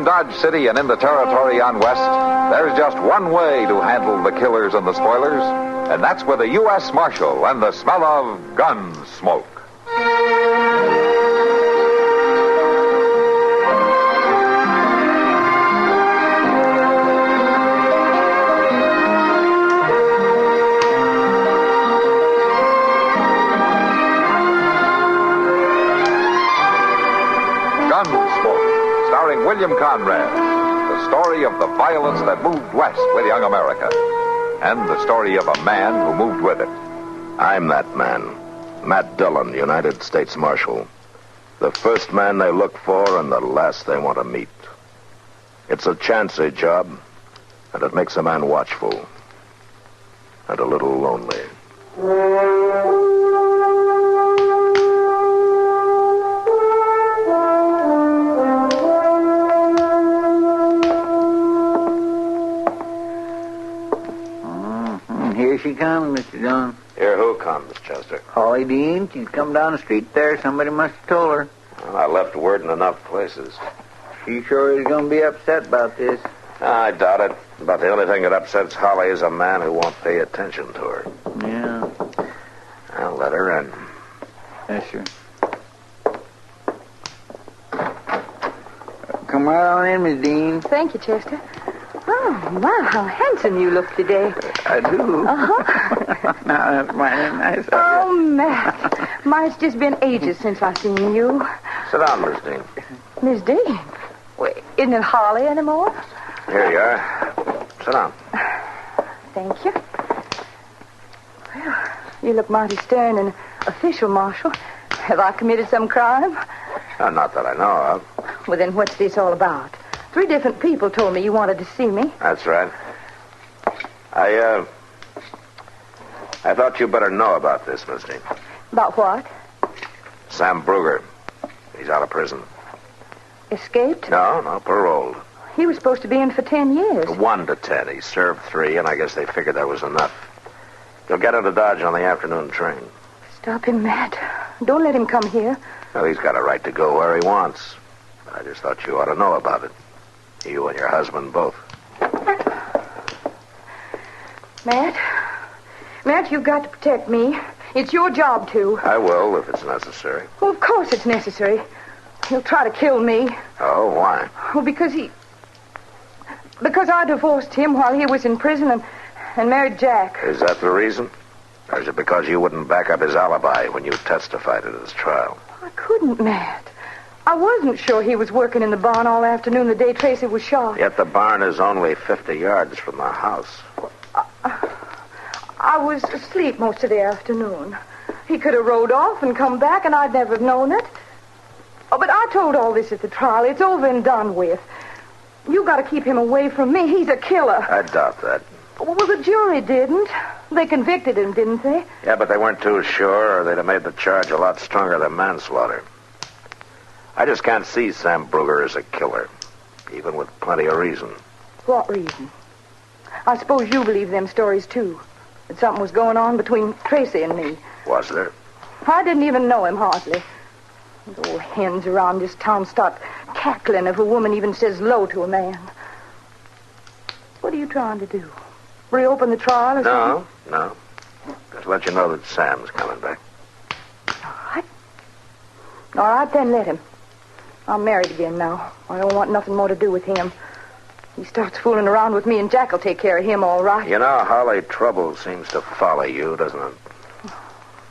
Dodge City and in the territory on West, there's just one way to handle the killers and the spoilers, and that's with a U.S. Marshal and the smell of gun smoke. William Conrad, the story of the violence that moved west with young America, and the story of a man who moved with it.
I'm that man, Matt Dillon, United States Marshal. The first man they look for and the last they want to meet. It's a chancy job, and it makes a man watchful and a little lonely.
Here she comes, Mr. Dillon.
Here who comes, Chester?
Holly Dean. She's come down the street there. Somebody must have told her.
Well, I left word in enough places.
She sure is going to be upset about this.
I doubt it. But the only thing that upsets Holly is a man who won't pay attention to her.
Yeah.
I'll let her in.
Yes, sir. Come right on in, Miss Dean.
Thank you, Chester. Oh, my, how handsome you look today.
I do.
Uh-huh.
Now, that's mighty nice.
Oh, Matt. My, it's just been ages since I've seen you.
Sit down, Miss Dean.
Miss Dean? Wait, isn't it Holly anymore?
Here you are. Sit down.
Thank you. Well, you look mighty stern and official, Marshal. Have I committed some crime?
Not that I know of.
Well, then what's this all about? 3 different people told me you wanted to see me.
That's right. I thought you better know about this, Miss Dean.
About what?
Sam Bruger. He's out of prison.
Escaped?
No, paroled.
He was supposed to be in for 10 years.
1 to 10. He served 3, and I guess they figured that was enough. He'll get into Dodge on the afternoon train.
Stop him, Matt. Don't let him come here.
Well, he's got a right to go where he wants. But I just thought you ought to know about it. You and your husband both.
Matt, you've got to protect me. It's your job to.
I will, if it's necessary.
Well, of course it's necessary. He'll try to kill me.
Oh, why?
Well, because I divorced him while he was in prison and married Jack.
Is that the reason? Or is it because you wouldn't back up his alibi when you testified at his trial?
I couldn't, Matt. I wasn't sure he was working in the barn all afternoon the day Tracy was shot.
Yet the barn is only 50 yards from the house.
I was asleep most of the afternoon. He could have rode off and come back, and I'd never have known it. Oh, but I told all this at the trial. It's over and done with. You got to keep him away from me. He's a killer.
I doubt that.
Well, the jury didn't. They convicted him, didn't they?
Yeah, but they weren't too sure, or they'd have made the charge a lot stronger than manslaughter. I just can't see Sam Bruger as a killer, even with plenty of reason.
What reason? I suppose you believe them stories, too. That something was going on between Tracy and me.
Was there?
I didn't even know him, hardly. Those old hens around this town start cackling if a woman even says hello to a man. What are you trying to do? Reopen the trial or something?
No. Just let you know that Sam's coming back.
All right, then let him. I'm married again now. I don't want nothing more to do with him. He starts fooling around with me, and Jack will take care of him all right.
You know, Holly, trouble seems to follow you, doesn't it?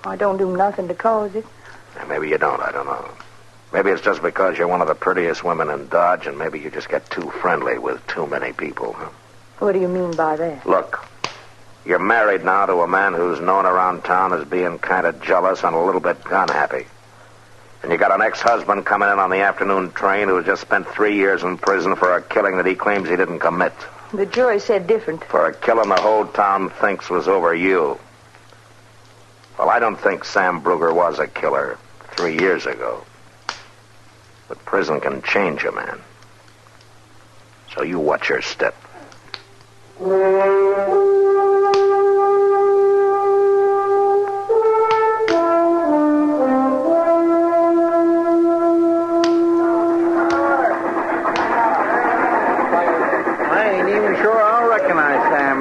I don't do nothing to cause it.
Maybe you don't, I don't know. Maybe it's just because you're one of the prettiest women in Dodge, and maybe you just get too friendly with too many people. Huh?
What do you mean by that?
Look, you're married now to a man who's known around town as being kind of jealous and a little bit gun-happy. And you got an ex-husband coming in on the afternoon train who just spent 3 years in prison for a killing that he claims he didn't commit.
The jury said different.
For a killing the whole town thinks was over you. Well, I don't think Sam Bruger was a killer 3 years ago. But prison can change a man. So you watch your step.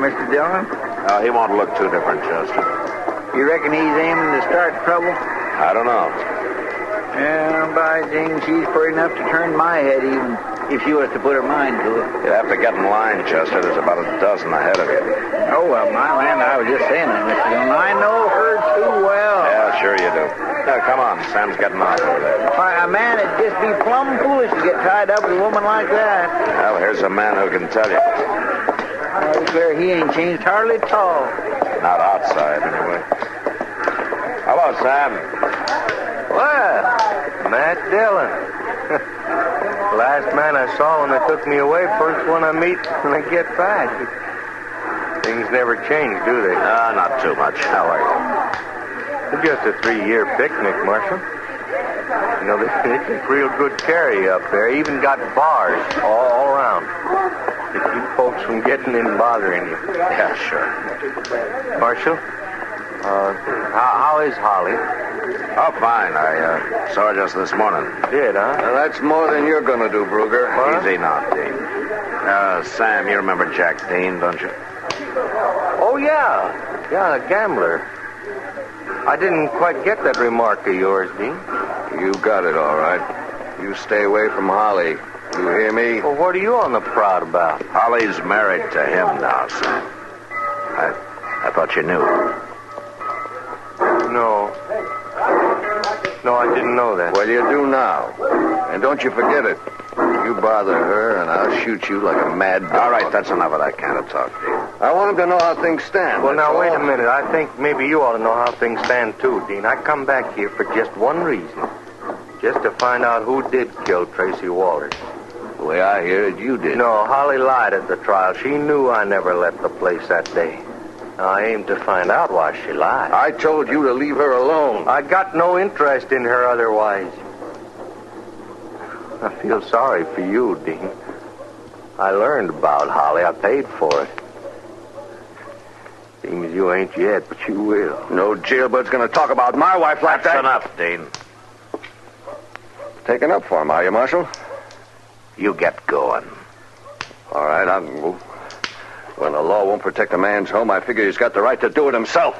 Mr. Dillon?
He won't look too different, Chester.
You reckon he's aiming to start trouble?
I don't know.
Yeah, by jing, she's pretty enough to turn my head even if she was to put her mind to it.
You'll have to get in line, Chester. There's about a dozen ahead of you.
Oh, well, my land, I was just saying that, Mr. Dillon. I know her too well.
Yeah, sure you do. Now, come on. Sam's getting off over there.
Why, a man would just be plumb foolish to get tied up with a woman like that.
Well, here's a man who can tell you.
I declare he ain't changed hardly at all.
Not outside, anyway. Hello, Sam.
Well, Matt Dillon. Last man I saw when they took me away, first one I meet when I get back. Things never change, do they?
Not too much. How are you?
It's just a 3-year picnic, Marshal. You know, they take real good care of you up there. Even got bars all around to keep folks from getting in and bothering you.
Yeah, sure.
Marshal, how is Holly?
Oh, fine. I saw her just this morning.
You did, huh?
Now, that's more than you're going to do, Bruger.
What?
Easy now, Dean. Sam, you remember Jack Dean, don't you?
Oh, yeah. Yeah, the gambler. I didn't quite get that remark of yours, Dean.
You got it, all right. You stay away from Holly. You hear me?
Well, what are you on the proud about?
Holly's married to him now, Sam. I thought you knew.
No, I didn't know that.
Well, you do now. And don't you forget it. You bother her, and I'll shoot you like a mad dog. All right, that's enough of that kind of talk, Dean. I want him to know how things stand.
Well, now, wait a minute. I think maybe you ought to know how things stand, too, Dean. I come back here for just one reason. Just to find out who did kill Tracy Walters.
The way I hear it, you did.
No, Holly lied at the trial. She knew I never left the place that day. I aim to find out why she lied.
I told you to leave her alone.
I got no interest in her otherwise. I feel sorry for you, Dean. I learned about Holly. I paid for it. Seems you ain't yet, but you will.
No jailbird's going to talk about my wife like that. That's enough, Dean. Taking up for him, are you, Marshal? You get going. All right, I'll move. When the law won't protect a man's home, I figure he's got the right to do it himself.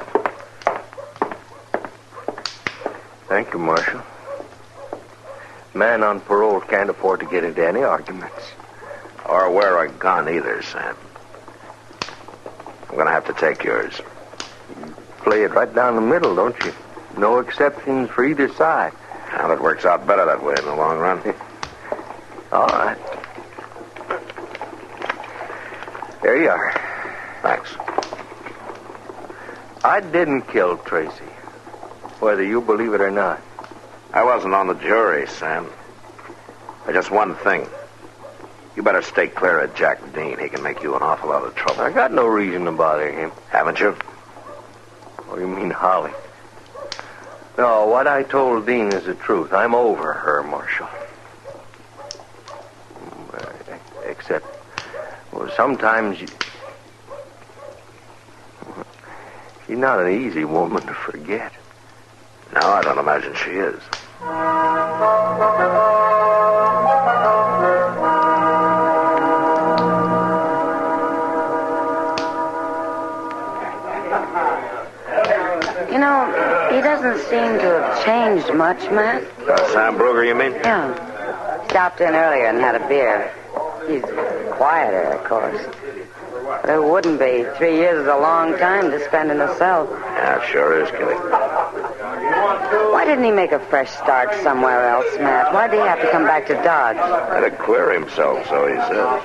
Thank you, Marshal. Man on parole can't afford to get into any arguments.
Or wear a gun either, Sam. I'm going to have to take yours.
You play it right down the middle, don't you? No exceptions for either side.
Well, it works out better that way in the long run.
All right. There you are.
Thanks.
I didn't kill Tracy, whether you believe it or not.
I wasn't on the jury, Sam. But just one thing. You better stay clear of Jack Dean. He can make you an awful lot of trouble.
I got no reason to bother him.
Haven't you?
What do you mean, Holly? No, what I told Dean is the truth. I'm over her, Marshal. Except, well, sometimes she's not an easy woman to forget.
No, I don't imagine she is.
You know, he doesn't seem to have changed much, Matt.
Sam Bruger, you mean?
Yeah. Stopped in earlier and had a beer. He's quieter, of course. But it wouldn't be. 3 years is a long time to spend in a cell.
Yeah, it sure is, Kitty.
Why didn't he make a fresh start somewhere else, Matt? Why did he have to come back to Dodge?
Had to clear himself, so he says.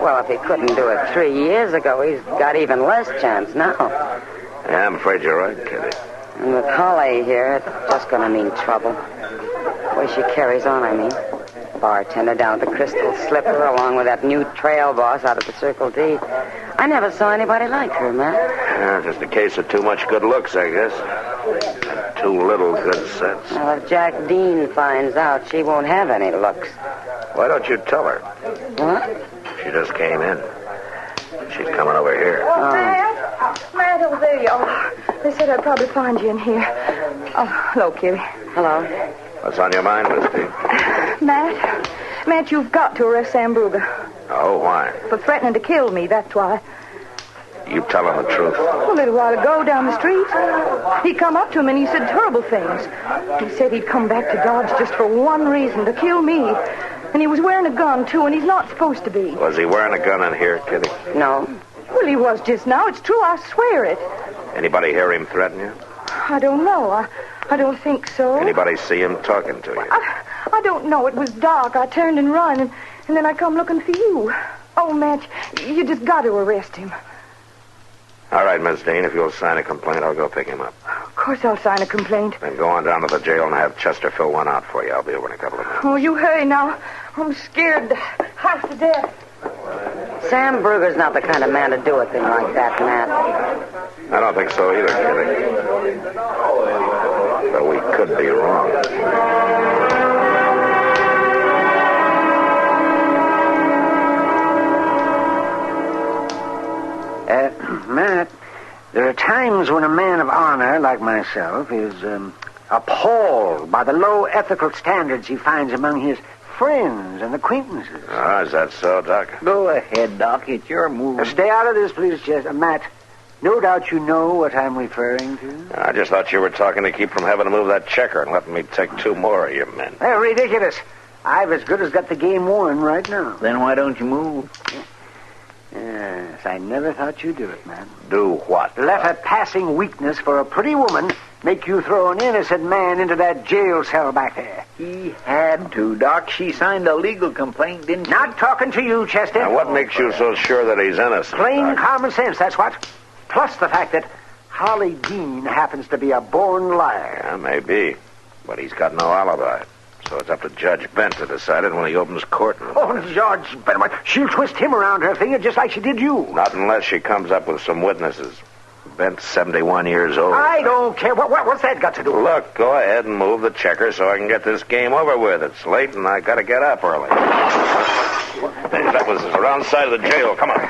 Well, if he couldn't do it 3 years ago, he's got even less chance now.
Yeah, I'm afraid you're right, Kitty.
And with Holly here, it's just going to mean trouble. The way she carries on, I mean. Bartender down at the Crystal Slipper, along with that new trail boss out at the Circle D. I never saw anybody like her, Matt.
Yeah, just a case of too much good looks, I guess. And too little good sense.
Well, if Jack Dean finds out, she won't have any looks.
Why don't you tell her?
What?
She just came in. She's coming over here.
Oh, Matt, oh, there you are. They said I'd probably find you in here. Oh, hello, Kitty.
Hello.
What's on your mind, Misty?
Matt, you've got to arrest Sam Bruger.
Oh, why?
For threatening to kill me, that's why.
You telling the truth?
A little while ago, down the street, he come up to him and he said terrible things. He said he'd come back to Dodge just for one reason, to kill me. And he was wearing a gun, too, and he's not supposed to be.
Was he wearing a gun in here, Kitty?
No.
Well, he was just now. It's true, I swear it.
Anybody hear him threaten you?
I don't know. I don't think so.
Anybody see him talking to you?
I don't know. It was dark. I turned and run, and then I come looking for you. Oh, Matt, you just got to arrest him.
All right, Miss Dean, if you'll sign a complaint, I'll go pick him up.
Of course I'll sign a complaint.
Then go on down to the jail and have Chester fill one out for you. I'll be over in a couple of minutes.
Oh, you hurry now. I'm scared half to death.
Sam Bruger's not the kind of man to do a thing like that, Matt.
I don't think so either, Kitty. Though we could be wrong.
Matt, there are times when a man of honor like myself is appalled by the low ethical standards he finds among his friends and acquaintances.
Oh, is that so, Doc?
Go ahead, Doc. It's your move.
Stay out of this, please, Chester. Matt, no doubt you know what I'm referring to.
I just thought you were talking to keep from having to move that checker and letting me take 2 more of your men.
They're ridiculous. I've as good as got the game won right now.
Then why don't you move?
Yes, I never thought you'd do it, man.
Do what?
Let a passing weakness for a pretty woman make you throw an innocent man into that jail cell back there.
He had to, Doc. She signed a legal complaint, didn't she?
Not talking to you, Chester.
Now, what makes you so sure that he's innocent?
Plain
Doc?
common sense, that's what. Plus the fact that Holly Dean happens to be a born liar.
Yeah, maybe. But he's got no alibi. So it's up to Judge Bent to decide it when he opens court.
Oh, Judge Bent, she'll twist him around her finger just like she did you.
Not unless she comes up with some witnesses. Bent's 71 years old.
I don't care. What's that got to do?
Look, go ahead and move the checker so I can get this game over with. It's late and I got to get up early. That was the wrong side of the jail. Come on.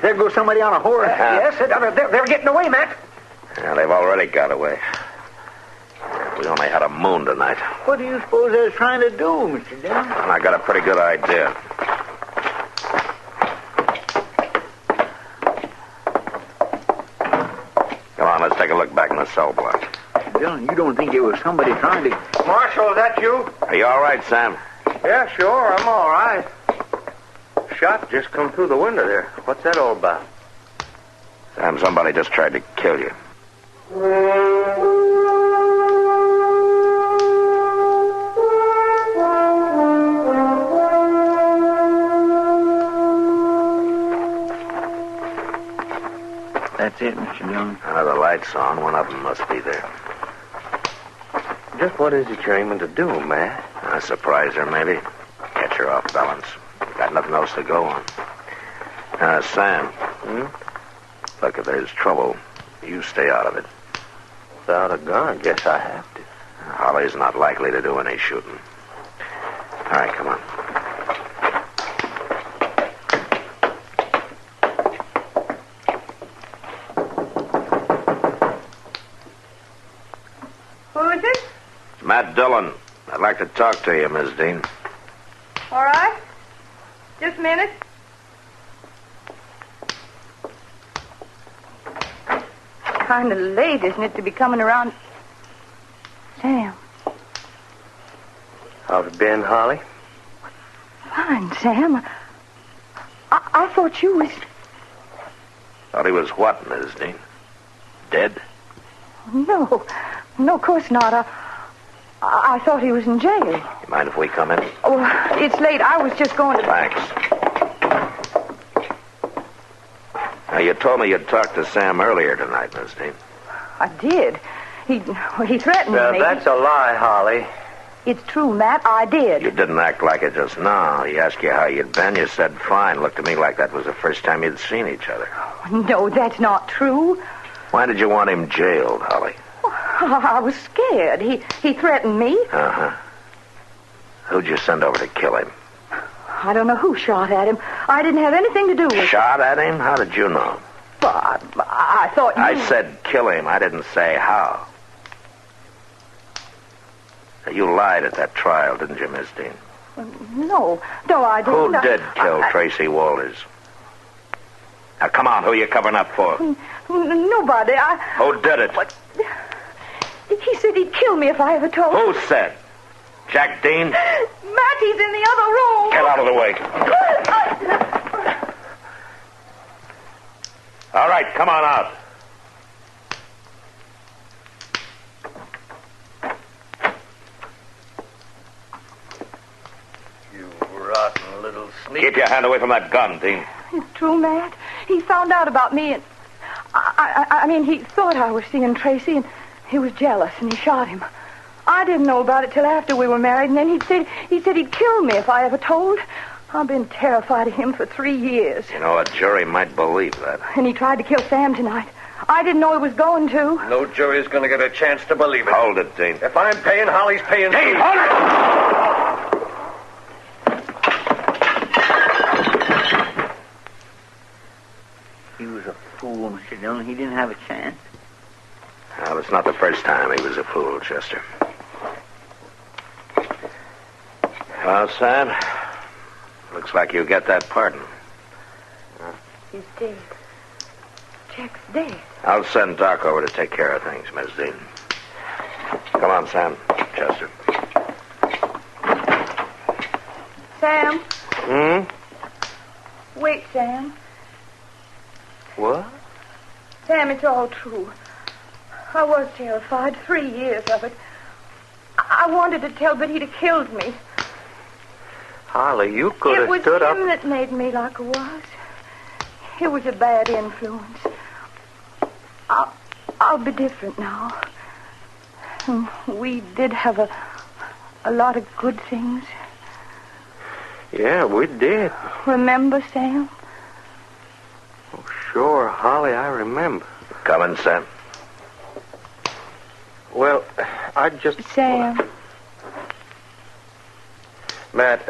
There goes somebody on a horse.
Yes, they're getting away, Matt.
Yeah, they've already got away. We only had a moon tonight.
What do you suppose they're trying to do, Mr. Dillon?
And I got a pretty good idea. Come on, let's take a look back in the cell block.
Mr. Dillon, you don't think it was somebody trying to...
Marshal, is that you?
Are you all right, Sam?
Yeah, sure, I'm all right. Shot just come through the window there. What's that all about?
Sam, somebody just tried to kill you.
That's it, Mr. Dillon.
The light's on. One of them must be there.
Just what is it you're aiming to do, Matt?
Surprise her, maybe. Catch her off balance. Got nothing else to go on. Sam. Look, if there's trouble, you stay out of it.
Without a gun, I guess I have to.
Holly's not likely to do any shooting. All right, come on.
Who is it?
Matt Dillon. I'd like to talk to you, Miss Dean.
All right. Just a minute. Kind of late, isn't it, to be coming around? Sam.
How's it been, Holly?
Fine, Sam. I thought you was...
Thought he was what, Miss Dean? Dead?
No, of course not. I thought he was in jail.
You mind if we come in?
Oh, it's late. I was just going to...
Thanks. Now, you told me you'd talked to Sam earlier tonight, Miss Dean.
I did. He threatened me.
That's a lie, Holly.
It's true, Matt. I did.
You didn't act like it just now. He asked you how you'd been. You said fine. Looked to me like that was the first time you'd seen each other.
No, that's not true.
Why did you want him jailed, Holly?
I was scared. He threatened me.
Uh-huh. Who'd you send over to kill him?
I don't know who shot at him. I didn't have anything to do with it.
Shot at him? How did you know?
But I thought you...
I said kill him. I didn't say how. You lied at that trial, didn't you, Miss Dean?
No, I didn't.
Who did kill Tracy Walters? Now, come on. Who are you covering up for?
Nobody.
Who did it?
What? He said he'd kill me if I ever told.
Who said? Jack Dean?
Mattie's in the other room.
Get out of the way. All right, come on out.
You rotten little sneak.
Keep your hand away from that gun, Dean.
It's true, Matt. He found out about me, and I mean, he thought I was seeing Tracy, and he was jealous, and he shot him. I didn't know about it till after we were married, and then he said he'd kill me if I ever told. I've been terrified of him for 3 years.
You know, a jury might believe that.
And he tried to kill Sam tonight. I didn't know he was going to.
No jury's going to get a chance to believe it.
Hold it, Dean.
If I'm paying, Holly's paying.
Dean, hold it!
He was a fool, Mr. Dillon. He didn't have a chance.
Well, it's not the first time he was a fool, Chester. Well, Sam, looks like you get that pardon.
He's dead. Jack's dead.
I'll send Doc over to take care of things, Miss Dean. Come on, Sam. Chester.
Sam.
Hmm?
Wait, Sam.
What?
Sam, it's all true. I was terrified. 3 years of it. I wanted to tell, but he'd have killed me.
Holly, you could have stood up.
It was him that made me like I was. It was a bad influence. I'll be different now. We did have a lot of good things.
Yeah, we did.
Remember, Sam?
Oh, sure, Holly, I remember.
Coming, Sam.
Well, I just...
Sam.
Matt,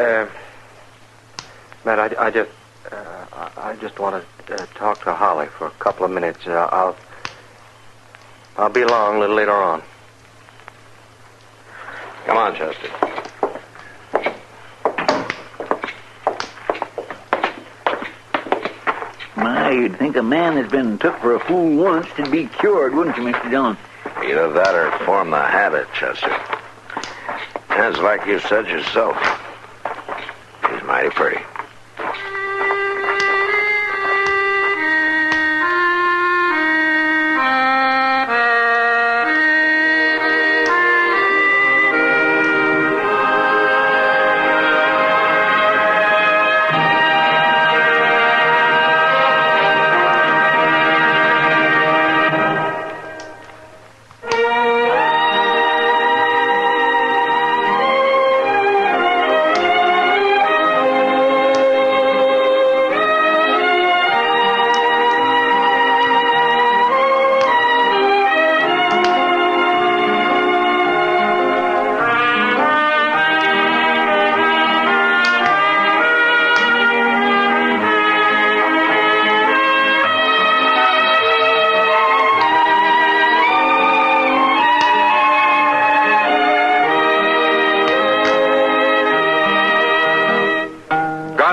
I just want to talk to Holly for a couple of minutes. I'll be along a little later on.
Come on, Chester.
My, you'd think a man that's been took for a fool once would be cured, wouldn't you, Mr. Dillon?
Either that or form the habit, Chester. As like you said yourself, she's mighty pretty.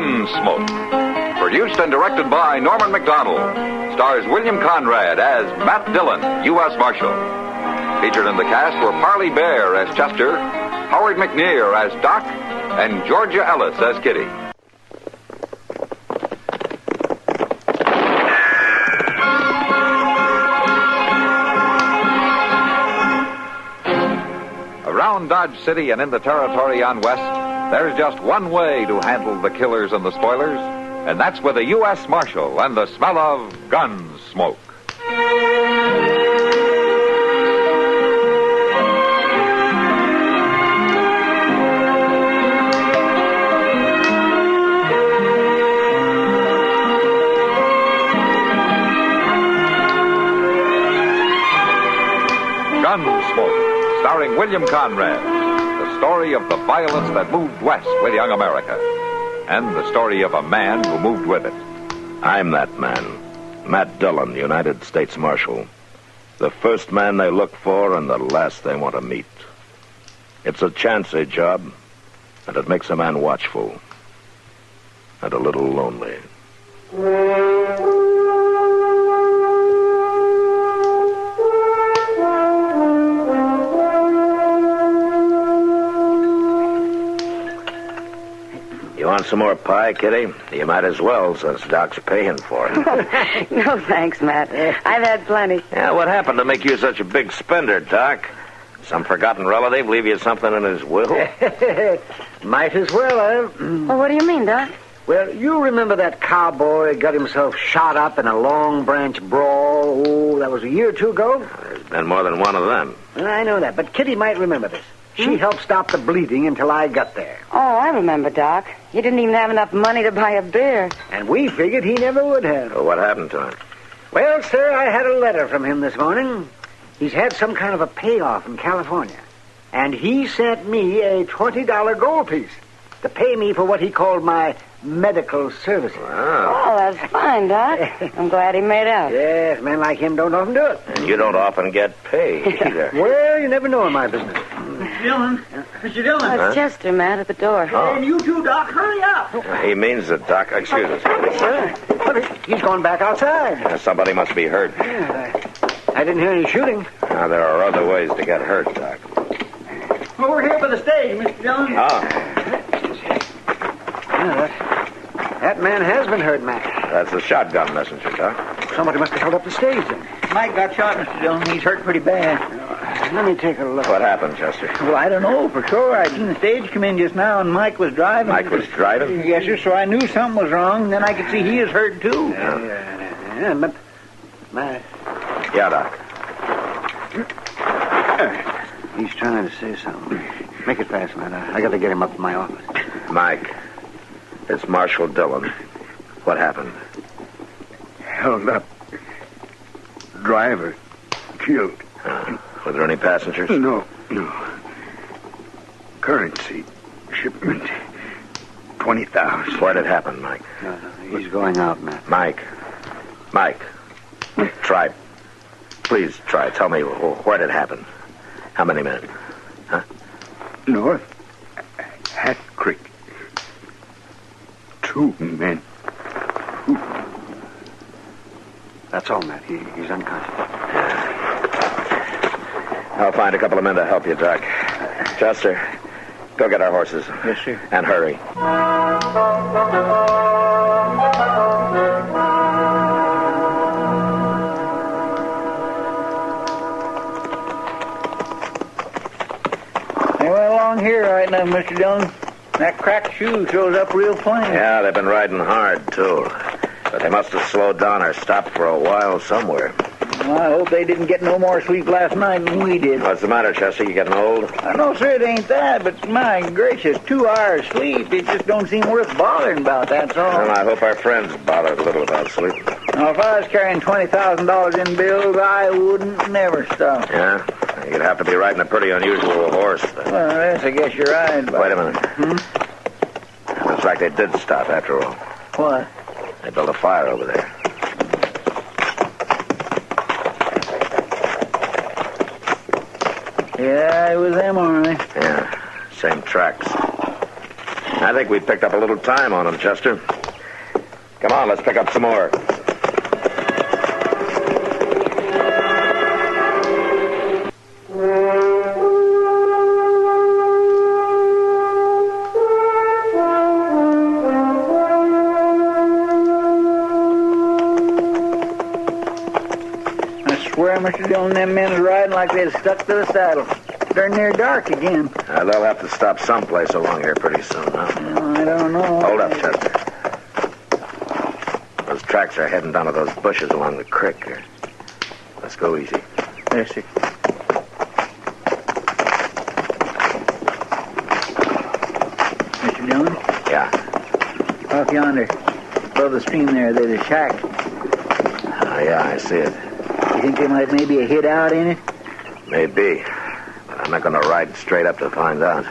Gunsmoke. Produced and directed by Norman McDonald. Stars William Conrad as Matt Dillon, U.S. Marshal. Featured in the cast were Parley Bear as Chester, Howard McNear as Doc, and Georgia Ellis as Kitty. Around Dodge City and in the territory on West, there's just one way to handle the killers and the spoilers, and that's with a U.S. Marshal and the smell of gun smoke. Gunsmoke, starring William Conrad, the story of the violence that moved west with young America, and the story of a man who moved with it.
I'm that man, Matt Dillon, United States Marshal. The first man they look for and the last they want to meet. It's a chancy job, and it makes a man watchful and a little lonely. You want some more pie, Kitty? You might as well, since Doc's paying for it.
No, thanks, Matt. I've had plenty.
Yeah, what happened to make you such a big spender, Doc? Some forgotten relative leave you something in his will?
Might as well, huh?
Well, what do you mean, Doc?
Well, you remember that cowboy got himself shot up in a Long Branch brawl? Oh, that was a year or two ago?
There's been more than one of them.
I know that, but Kitty might remember this. She helped stop the bleeding until I got there.
Oh, I remember, Doc. He didn't even have enough money to buy a beer.
And we figured he never would have.
Well, what happened to him?
Well, sir, I had a letter from him this morning. He's had some kind of a payoff in California. And he sent me a $20 gold piece to pay me for what he called my medical services.
Wow.
Oh, that's fine, Doc. I'm glad he made out.
Yes, men like him don't often do it.
And you don't often get paid either.
Well, you never know in my business.
Mr. Dillon. Mr. Dillon.
Oh, it's Chester, Matt, at the door.
Oh.
And you too, Doc. Hurry up.
He means that, Doc. Excuse us.
Sure. Well, he's gone back outside.
Somebody must be hurt.
Yeah, I didn't hear any shooting.
Now, there are other ways to get hurt, Doc.
Over here by the stage, Mr. Dillon.
That man has been hurt, Matt.
That's the shotgun messenger, Doc.
Somebody must have held up the stage then.
Mike got shot, Mr. Dillon. He's hurt pretty bad.
Let me take a look.
What happened, Chester?
Well, I don't know for sure. I seen the stage come in just now, and Mike was driving.
Mike was driving?
Yes, sir, so I knew something was wrong. Then I could see he is hurt, too.
Yeah, but... Matt...
Yeah, Doc.
He's trying to say something. Make it fast, man. I got to get him up to my office.
Mike, it's Marshal Dillon. What happened?
Held up. Driver killed.
Were there any passengers?
No. Currency shipment. 20,000.
Where did it happen, Mike?
No, he's going out, Matt.
Mike. Try. Please try. Tell me where did it happen. How many men? Huh?
North. Hat Creek. 2 men.
That's all, Matt. He's unconscious.
I'll find a couple of men to help you, Doc. Chester, go get our horses.
Yes, sir.
And hurry.
They went along here right enough, Mr. Dillon. That cracked shoe shows up real plain.
Yeah, they've been riding hard, too. But they must have slowed down or stopped for a while somewhere.
Well, I hope they didn't get no more sleep last night than we did.
What's the matter, Chester? You getting old?
No, sir, it ain't that, but my gracious, 2 hours sleep, it just don't seem worth bothering about, that's all.
Well, I hope our friends bothered a little about sleep.
Now, if I was carrying $20,000 in bills, I wouldn't never stop.
Yeah? You'd have to be riding a pretty unusual horse. Then.
Well, yes, I guess you're right. But...
Wait a minute. Looks like they did stop after all.
What?
They built a fire over there.
Yeah, it was them, all right.
Yeah, same tracks.
I think we picked up a little time on him, Chester. Come on, let's pick up some more.
I swear, Mr. Dillon, them men is riding like they're stuck to the saddle. Darn near dark again.
They'll have to stop someplace along here pretty soon, huh?
I don't know.
Hold up, Chester. Those tracks are heading down to those bushes along the creek here. Let's go easy.
Yes, sir. Mr. Dillon?
Yeah.
Off yonder, above the stream there's a shack.
Yeah, I see it.
You think they might maybe hid out in it?
Maybe. But I'm not going to ride straight up to find out.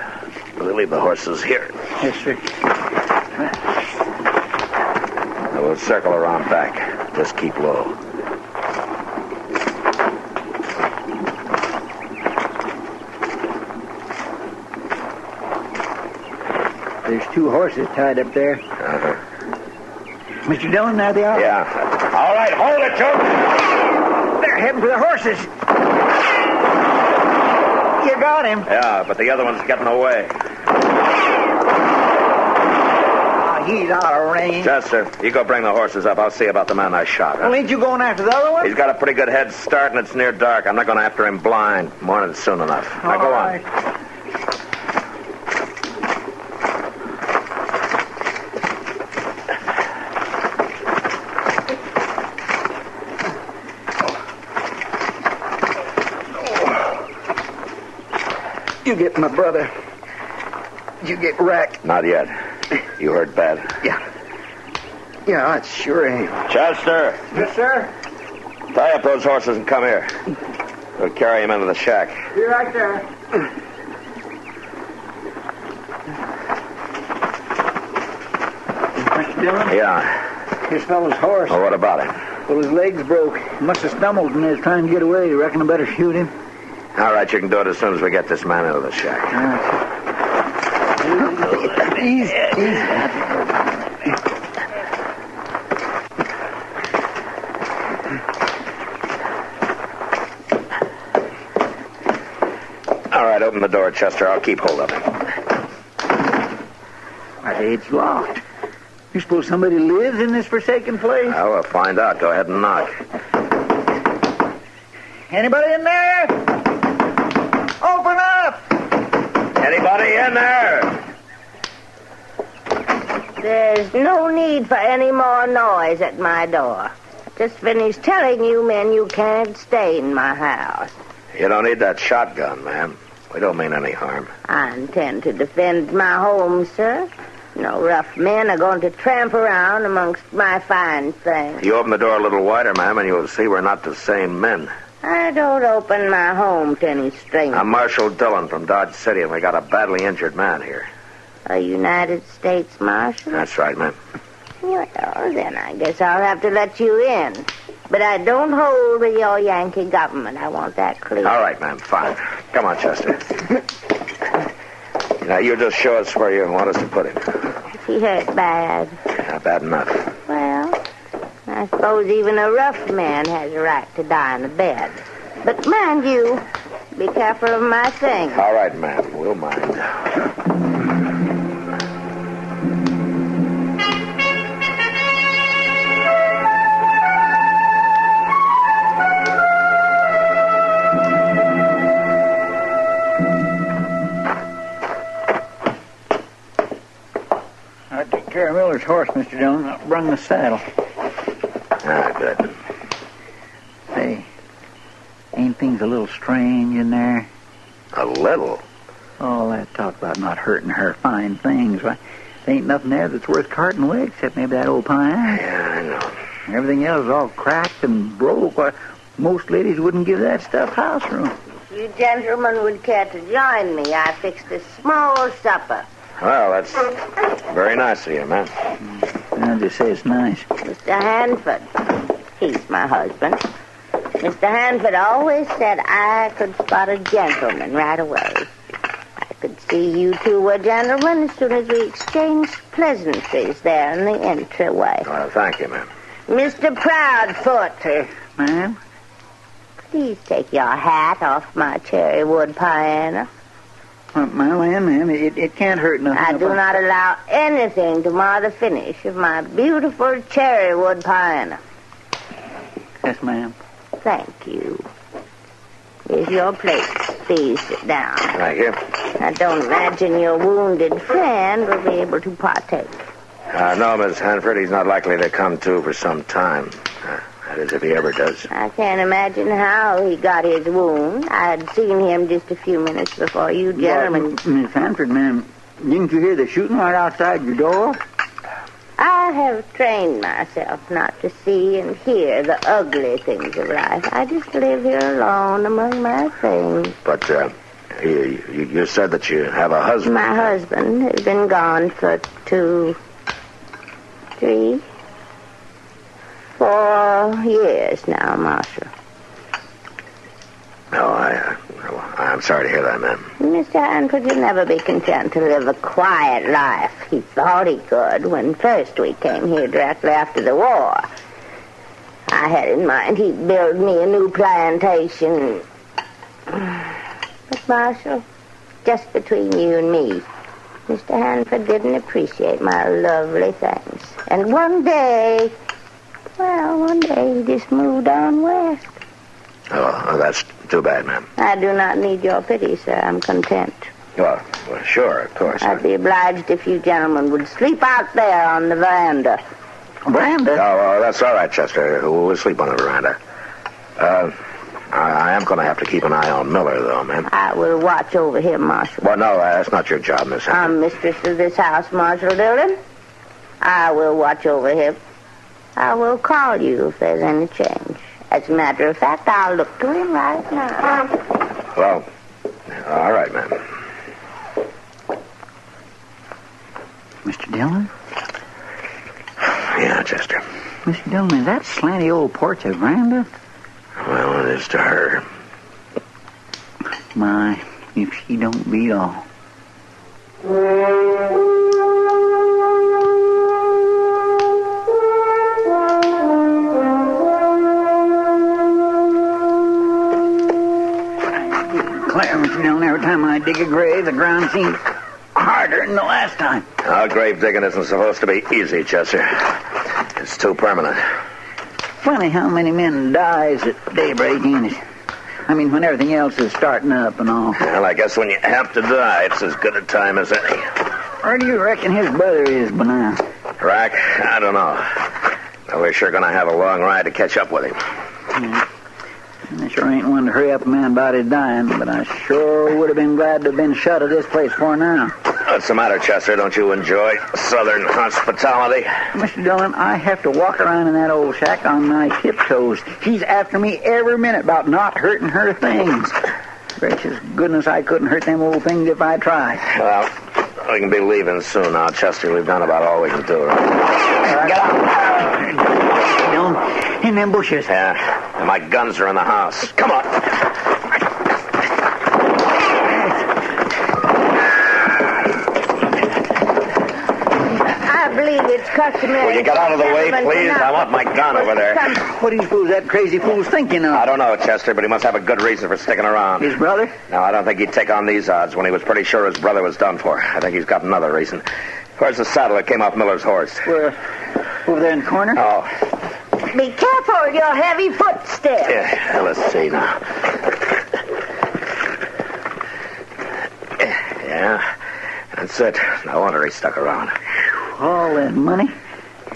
We'll leave the horses here.
Yes, sir.
And we'll circle around back. Just keep low.
There's 2 horses tied up there. Mr. Dillon, there they are.
Yeah. All right, hold it, Joe.
They're heading for the horses. You got him.
Yeah, but the other one's getting away.
He's out of range.
Chester, you go bring the horses up. I'll see about the man I shot.
Well, ain't you going after the other one?
He's got a pretty good head start, and it's near dark. I'm not going after him blind. Morning's soon enough. Now go on.
You get my brother. You get wrecked.
Not yet. You hurt bad?
Yeah, I sure am.
Chester.
Yes, sir?
Tie up those horses and come here. We'll carry him into the shack.
Be right there. Mr. Dillon?
Yeah.
This fellow's horse.
Well, what about him?
Well, his leg's broke. He must have stumbled when he was trying to get away. You reckon I better shoot him?
All right, you can do it as soon as we get this man into the shack.
All right. Easy.
All right, open the door, Chester. I'll keep hold of him.
Why, it's locked. You suppose somebody lives in this forsaken place?
Well, we'll find out. Go ahead and knock.
Anybody in there? Open up!
Anybody in there?
There's no need for any more noise at my door. Just finished telling you men you can't stay in my house.
You don't need that shotgun, ma'am. We don't mean any harm.
I intend to defend my home, sir. No rough men are going to tramp around amongst my fine things.
You open the door a little wider, ma'am, and you'll see we're not the same men.
I don't open my home to any strangers.
I'm Marshal Dillon from Dodge City, and we got a badly injured man here.
A United States Marshal?
That's right, ma'am.
Well, then I guess I'll have to let you in. But I don't hold with your Yankee government. I want that clear.
All right, ma'am, fine. Come on, Chester. Now, you just show us where you want us to put him.
He hurt bad.
Yeah, bad enough.
Well, I suppose even a rough man has a right to die in a bed. But mind you, be careful of my things.
All right, ma'am. We'll mind.
I took care of Miller's horse, Mr. Dillon. I brung the saddle.
Ah, good.
Say, ain't things a little strange in there?
A little?
All that talk about not hurting her fine things. Why, there ain't nothing there that's worth carting away except maybe that old pine.
Yeah, I know.
Everything else is all cracked and broke. Why, most ladies wouldn't give that stuff house room.
If you gentlemen would care to join me, I fixed a small supper.
Well, that's very nice of you, ma'am.
I'll just say it's nice.
Mr. Hanford, he's my husband. Mr. Hanford always said I could spot a gentleman right away. I could see you two were gentlemen as soon as we exchanged pleasantries there in the entryway.
Well, thank you, ma'am.
Mr. Proudfoot.
Ma'am?
Please take your hat off my cherry wood piano.
Ma'am, it can't hurt nothing.
I do not allow anything to mar the finish of my beautiful cherry wood piano.
Yes, ma'am.
Thank you. Here's your plate. Please sit down.
Thank you.
I don't imagine your wounded friend will be able to partake.
No, Miss Hanford, he's not likely to come to for some time. That is, if he ever does.
I can't imagine how he got his wound. I had seen him just a few minutes before you gentlemen...
Miss Hanford, ma'am, didn't you hear the shooting right outside your door?
I have trained myself not to see and hear the ugly things of life. I just live here alone among my things.
But, you said that you have a husband.
My husband has been gone for 2, 3, 4 years now, Marshal.
No, I'm sorry to hear that, ma'am.
Mr. Hanford could never be content to live a quiet life. He thought he could when first we came here directly after the war. I had in mind he'd build me a new plantation. But, Marshal, just between you and me, Mr. Hanford didn't appreciate my lovely things. And one day he just moved on west.
Oh, that's too bad, ma'am.
I do not need your pity, sir. I'm content.
Well, sure, of course.
I'd be obliged if you gentlemen would sleep out there on the veranda.
Veranda?
Oh, that's all right, Chester. We'll sleep on the veranda. I am going to have to keep an eye on Miller, though, ma'am.
I will watch over him, Marshal.
Well, no, that's not your job, Miss Hanford.
I'm mistress of this house, Marshal Dillon. I will watch over him. I will call you if there's any change. As a matter of fact, I'll look to him right now.
Well, all right, ma'am.
Mr. Dillon?
Yeah, Chester.
Mr. Dillon, is that slanty old porch a veranda?
Well, it is to her.
My, if she don't beat all. Every time I dig a grave, the ground seems harder than the last time.
Grave digging isn't supposed to be easy, Chester. It's too permanent.
Funny how many men dies at daybreak, ain't it? I mean, when everything else is starting up and all.
Well, I guess when you have to die, it's as good a time as any.
Where do you reckon his brother is by now?
Rack? I don't know. But we're sure going to have a long ride to catch up with him.
I sure ain't one to hurry up a man about his dying, but I sure would have been glad to have been shut of this place for now.
What's the matter, Chester? Don't you enjoy Southern hospitality?
Mr. Dillon, I have to walk around in that old shack on my tiptoes. She's after me every minute about not hurting her things. Gracious goodness, I couldn't hurt them old things if I tried.
Well, we can be leaving soon now, Chester. We've done about all we can do. Right?
Get out. Dillon, in them bushes.
Yeah. And my guns are in the house. Come on.
I believe it's customary.
Will you get out of the way, please? I want my gun over there.
What are you fools, that crazy fool's thinking of?
I don't know, Chester, but he must have a good reason for sticking around.
His brother?
No, I don't think he'd take on these odds when he was pretty sure his brother was done for. I think he's got another reason. Where's the saddle that came off Miller's horse?
Over there in the corner?
Oh.
Be careful with your heavy footsteps.
Yeah, let's see now. Yeah, that's it. No wonder he stuck around.
All that money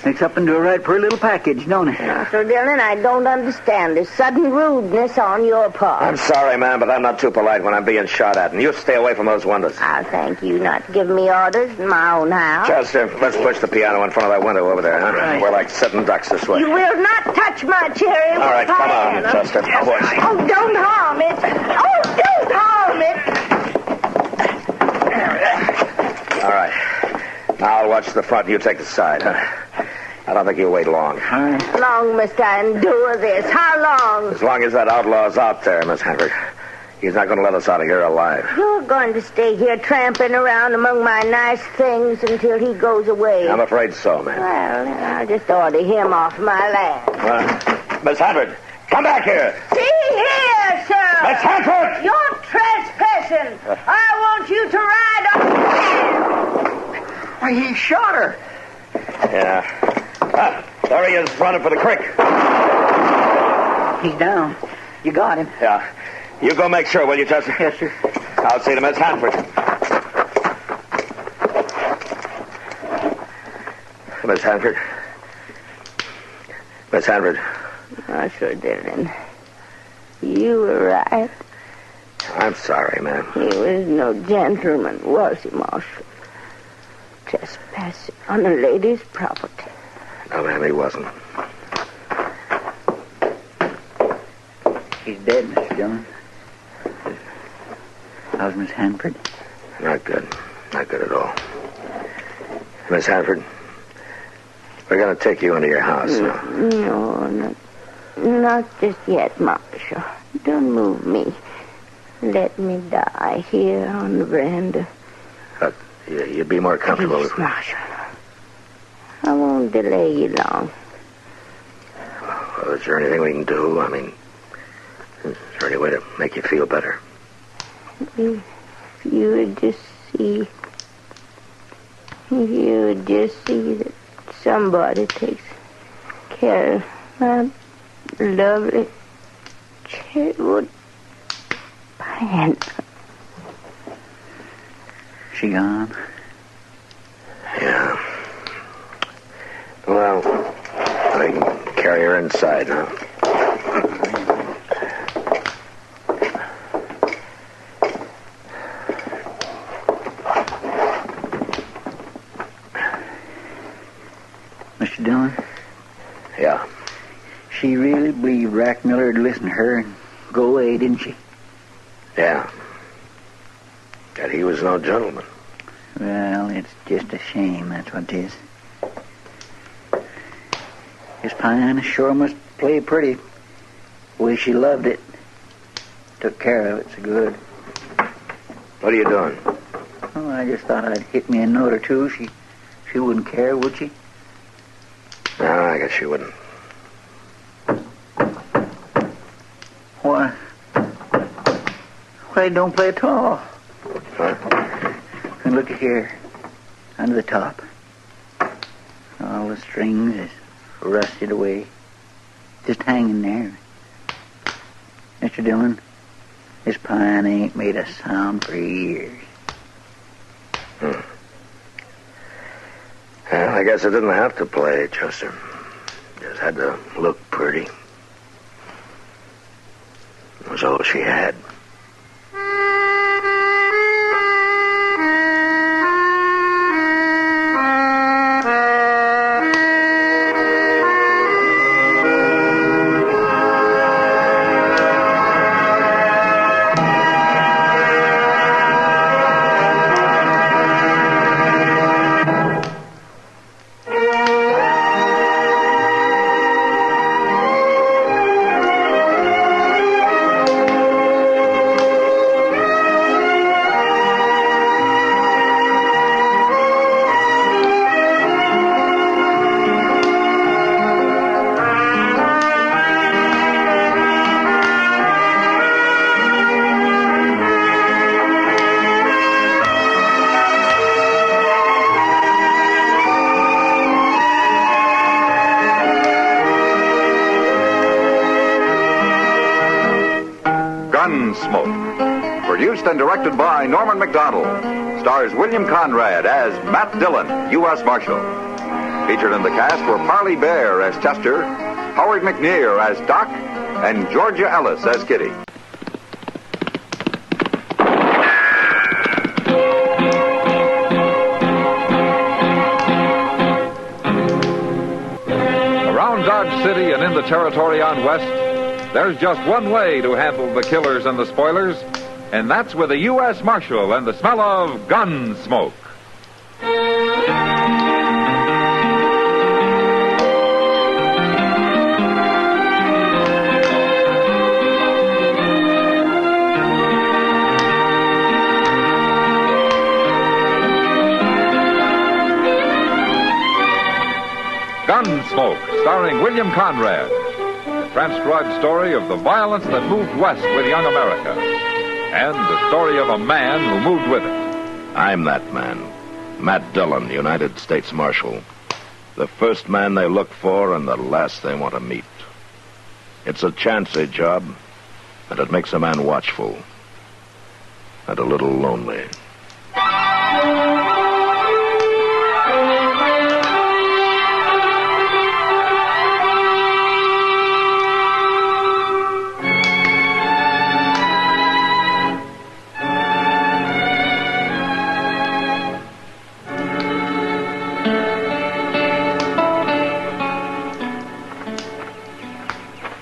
makes up into a right pretty little package, don't it?
Marshal Dillon, I don't understand this sudden rudeness on your part.
I'm sorry, ma'am, but I'm not too polite when I'm being shot at, and you stay away from those windows.
I'll thank you not to give me orders in my own house.
Chester, let's push the piano in front of that window over there, huh?
Right.
We're like sitting ducks this way.
You will not touch my cherry.
All right, come on, Chester.
Oh, don't harm it. Oh, don't harm it.
All right. Now I'll watch the front and you take the side, huh? I don't think you'll wait long.
How long must I endure this? How long?
As long as that outlaw's out there, Miss Hanford. He's not going to let us out of here alive.
You're going to stay here tramping around among my nice things until he goes away.
I'm afraid so, ma'am.
Well, then I'll just order him off my land.
Miss Hanford, come back here.
See here, sir.
Miss Hanford!
You're trespassing. I want you to ride on.
Why, he shot her.
Yeah. There he is, running for the creek.
He's down. You got him.
Yeah. You go make sure, will you, Chester?
Yes, sir.
I'll see to Miss Hanford. Miss Hanford. Miss Hanford.
Marshal Dillon, you were right.
I'm sorry, ma'am.
He was no gentleman, was he, Marshal? Trespassing on a lady's property.
No, ma'am, he wasn't.
He's dead, Mr. Dillon. How's Miss Hanford?
Not good. Not good at all. Miss Hanford, we're going to take you into your house now.
No, not just yet, Marshal. Don't move me. Let me die here on the veranda.
You'd be more comfortable.
Please, Marshal. I won't delay you long.
Well, is there anything we can do? I mean, is there any way to make you feel better?
If you would just see that somebody takes care of my lovely cherrywood plant.
She gone?
Yeah. Well, I can carry her inside now.
Mr. Dillon?
Yeah.
She really believed Rack Miller would listen to her and go away, didn't she?
Yeah. That he was no gentleman.
Well, it's just a shame, that's what it is. His pine sure must play pretty. The way she loved it. Took care of it so good.
What are you doing?
Oh, I just thought I'd hit me a note or two. She wouldn't care, would she?
No, I guess she wouldn't.
Why, don't play at all?
Huh?
And look here, under the top. All the strings is rusted away. Just hanging there. Mr. Dillon, this pine ain't made a sound for years.
Well, I guess I didn't have to play, Chester. Just had to look pretty. It was all she had.
Gunsmoke. Produced and directed by Norman McDonald. Stars William Conrad as Matt Dillon, U.S. Marshal. Featured in the cast were Parley Bear as Chester, Howard McNear as Doc, and Georgia Ellis as Kitty.
Around Dodge City and in the territory on west, there's just one way to handle the killers and the spoilers, and that's with a U.S. Marshal and the smell of Gunsmoke.
Gunsmoke, starring William Conrad. The transcribed story of the violence that moved west with young America. And the story of a man who moved with it.
I'm that man. Matt Dillon, United States Marshal. The first man they look for and the last they want to meet. It's a chancy job, and it makes a man watchful. And a little lonely.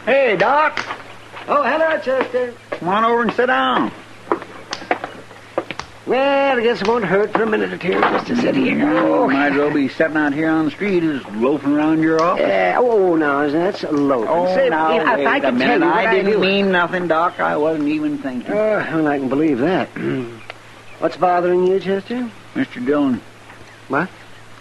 Hey, Doc.
Oh, hello, Chester.
Come on over and sit down.
Well, I guess it won't hurt for a minute or two just to sit here.
Oh, might as well be sitting out here on the street as loafing around your office.
No, that's loafing.
Oh,
Say,
now,
if
wait
I
a
could
minute.
tell you
I didn't
do.
mean nothing, Doc. I wasn't even thinking.
Well, I can believe that. What's bothering you, Chester?
Mr. Dillon.
What?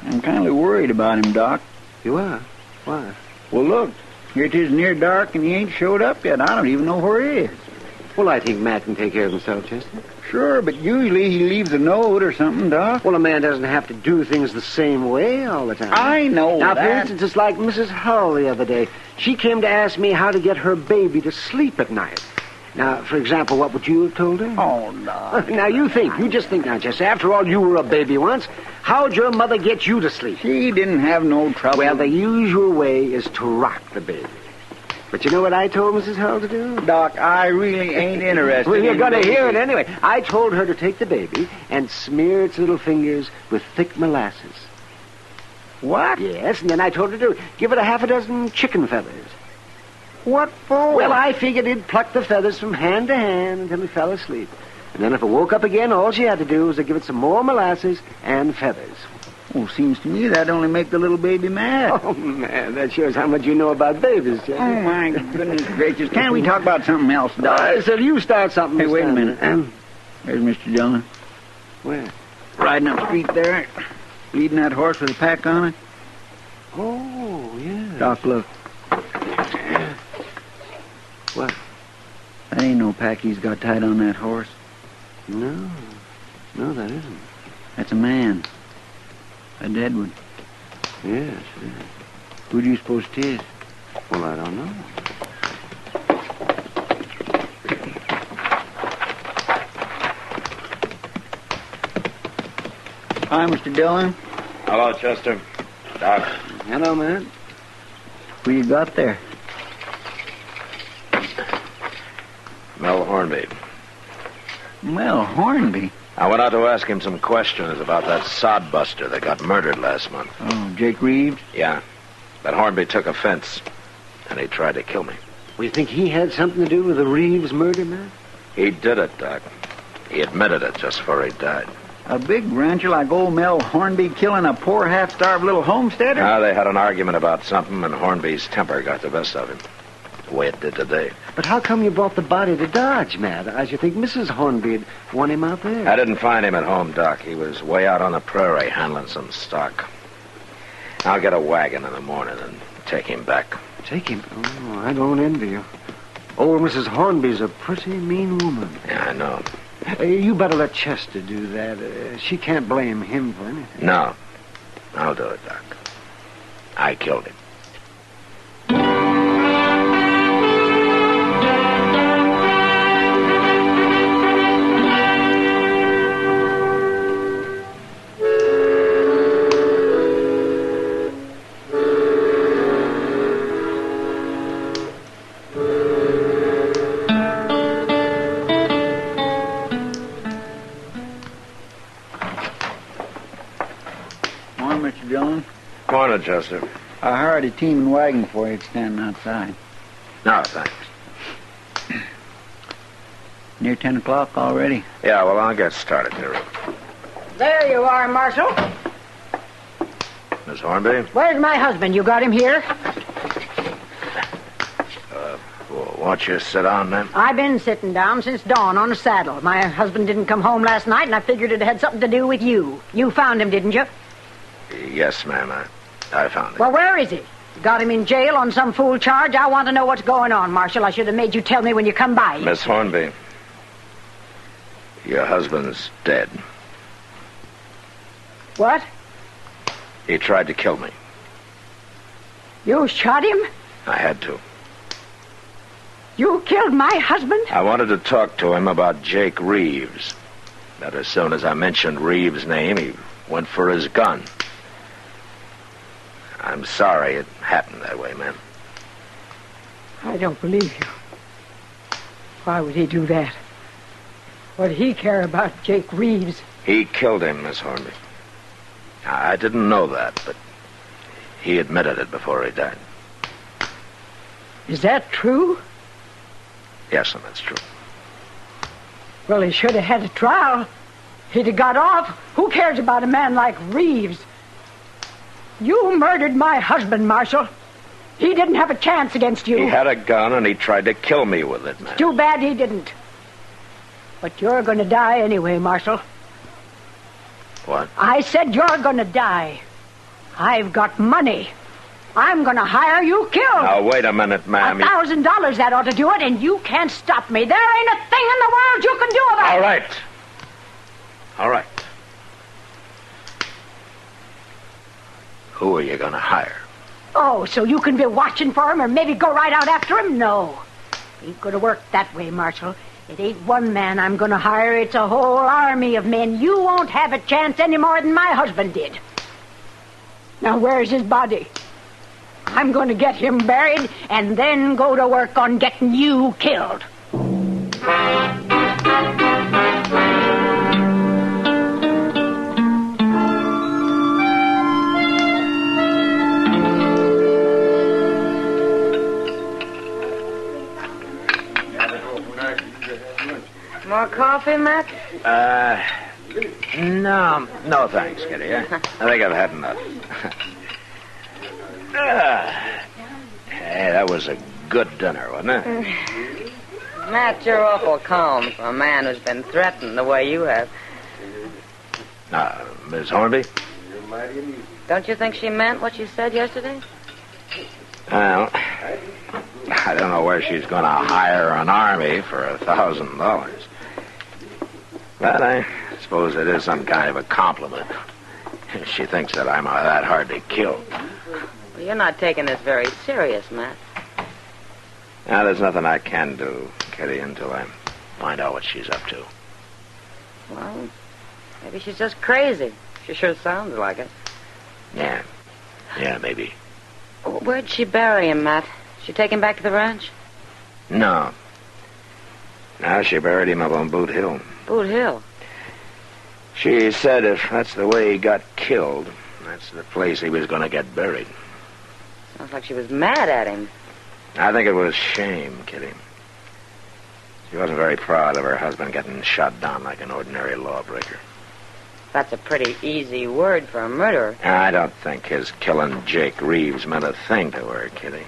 I'm kind of worried about him, Doc.
You are? Why?
Well, look. Here it is near dark and he ain't showed up yet. I don't even know where he is.
Well, I think Matt can take care of himself, Chester.
Sure, but usually he leaves a note or something, Doc.
Well, a man doesn't have to do things the same way all the time.
I know
now,
that.
for instance, it's like Mrs. Hull the other day. She came to ask me how to get her baby to sleep at night. Now, for example, what would you have told her?
Oh, no.
Now, you just think now, Jess. After all, you were a baby once. How'd your mother get you to sleep?
She didn't have no trouble.
Well, the usual way is to rock the baby. But you know what I told Mrs. Hull to do?
Doc, I really ain't interested.
Well, you're going to hear it anyway. I told her to take the baby and smear its little fingers with thick molasses.
What?
Yes, and then I told her to give it a half a dozen chicken feathers.
What for?
Well, I figured he'd pluck the feathers from hand to hand until he fell asleep. And then if it woke up again, all she had to do was to give it some more molasses and feathers.
Well, seems to me that'd only make the little baby mad.
Oh, man, that shows how much you know about babies, Jesse.
Oh, my goodness gracious. Can't we talk about something else, Doc?
So you start something.
Hey, wait a minute. There's Mr. Dillon.
Where?
Riding up the street there, leading that horse with a pack on it.
Oh, yeah.
Doc, look.
What?
That ain't no pack he's got tied on that horse.
No, that isn't.
That's a man. A dead one.
Yes.
Who do you suppose it is?
Well, I don't know.
Hi, Mr. Dillon.
Hello, Chester. Doc.
Hello, man.
Who you got there?
Mel Hornby.
Mel Hornby?
I went out to ask him some questions about that sodbuster that got murdered last month.
Oh, Jake Reeves?
Yeah. But Hornby took offense, and he tried to kill me.
Well, you think he had something to do with the Reeves murder, man?
He did it, Doc. He admitted it just before he died.
A big rancher like old Mel Hornby killing a poor, half-starved little homesteader?
Now, they had an argument about something, and Hornby's temper got the best of him. The way it did today.
But how come you brought the body to Dodge, Matt? I should think Mrs. Hornby'd want him out there.
I didn't find him at home, Doc. He was way out on the prairie handling some stock. I'll get a wagon in the morning and take him back.
Take him? Oh, I don't envy you. Old Mrs. Hornby's a pretty mean woman.
Yeah, I know.
You better let Chester do that. She can't blame him for anything.
No. I'll do it, Doc. I killed him. Morning, Chester.
I hired a team and wagon for you. It's standing outside.
No, thanks.
Near 10 o'clock already?
Yeah, well, I'll get started here.
There you are, Marshal.
Miss Hornby?
Where's my husband? You got him here?
Won't you sit down, then?
I've been sitting down since dawn on a saddle. My husband didn't come home last night, and I figured it had something to do with you. You found him, didn't you?
Yes, ma'am.
I found him.
Well, where is he? You got him in jail on some fool charge? I want to know what's going on, Marshal. I should have made you tell me when you come by.
Miss Hornby, your husband's dead.
What?
He tried to kill me.
You shot him?
I had to.
You killed my husband?
I wanted to talk to him about Jake Reeves. But as soon as I mentioned Reeves' name, he went for his gun. I'm sorry it happened that way, ma'am.
I don't believe you. Why would he do that? What did he care about Jake Reeves?
He killed him, Miss Hornby. I didn't know that, but he admitted it before he died.
Is that true?
Yes, and that's true.
Well, he should have had a trial. He'd have got off. Who cares about a man like Reeves? You murdered my husband, Marshal. He didn't have a chance against you.
He had a gun and he tried to kill me with it, ma'am.
Too bad he didn't. But you're going to die anyway, Marshal.
What?
I said you're going to die. I've got money. I'm going to hire you killed.
Now, wait a minute, ma'am.
$1,000, that ought to do it, and you can't stop me. There ain't a thing in the world you can do about it.
All right. All right. Who are you going to hire?
Oh, so you can be watching for him or maybe go right out after him? No. Ain't going to work that way, Marshal. It ain't one man I'm going to hire. It's a whole army of men. You won't have a chance any more than my husband did. Now, where's his body? I'm going to get him buried and then go to work on getting you killed.
More coffee, Matt?
No, thanks, Kitty. I think I've had enough. Hey, that was a good dinner, wasn't it?
Matt, you're awful calm for a man who's been threatened the way you have.
Miss Hornby?
Don't you think she meant what she said yesterday?
Well, I don't know where she's going to hire an army for $1,000. But I suppose it is some kind of a compliment. She thinks that I'm that hard to kill.
Well, you're not taking this very serious, Matt.
Now, there's nothing I can do, Kitty, until I find out what she's up to.
Well, maybe she's just crazy. She sure sounds like it.
Yeah, maybe.
Where'd she bury him, Matt? She take him back to the ranch?
No, she buried him up on Boot Hill.
Boot Hill?
She said if that's the way he got killed, that's the place he was going to get buried.
Sounds like she was mad at him.
I think it was shame, Kitty. She wasn't very proud of her husband getting shot down like an ordinary lawbreaker.
That's a pretty easy word for a murderer.
I don't think his killing Jake Reeves meant a thing to her, Kitty.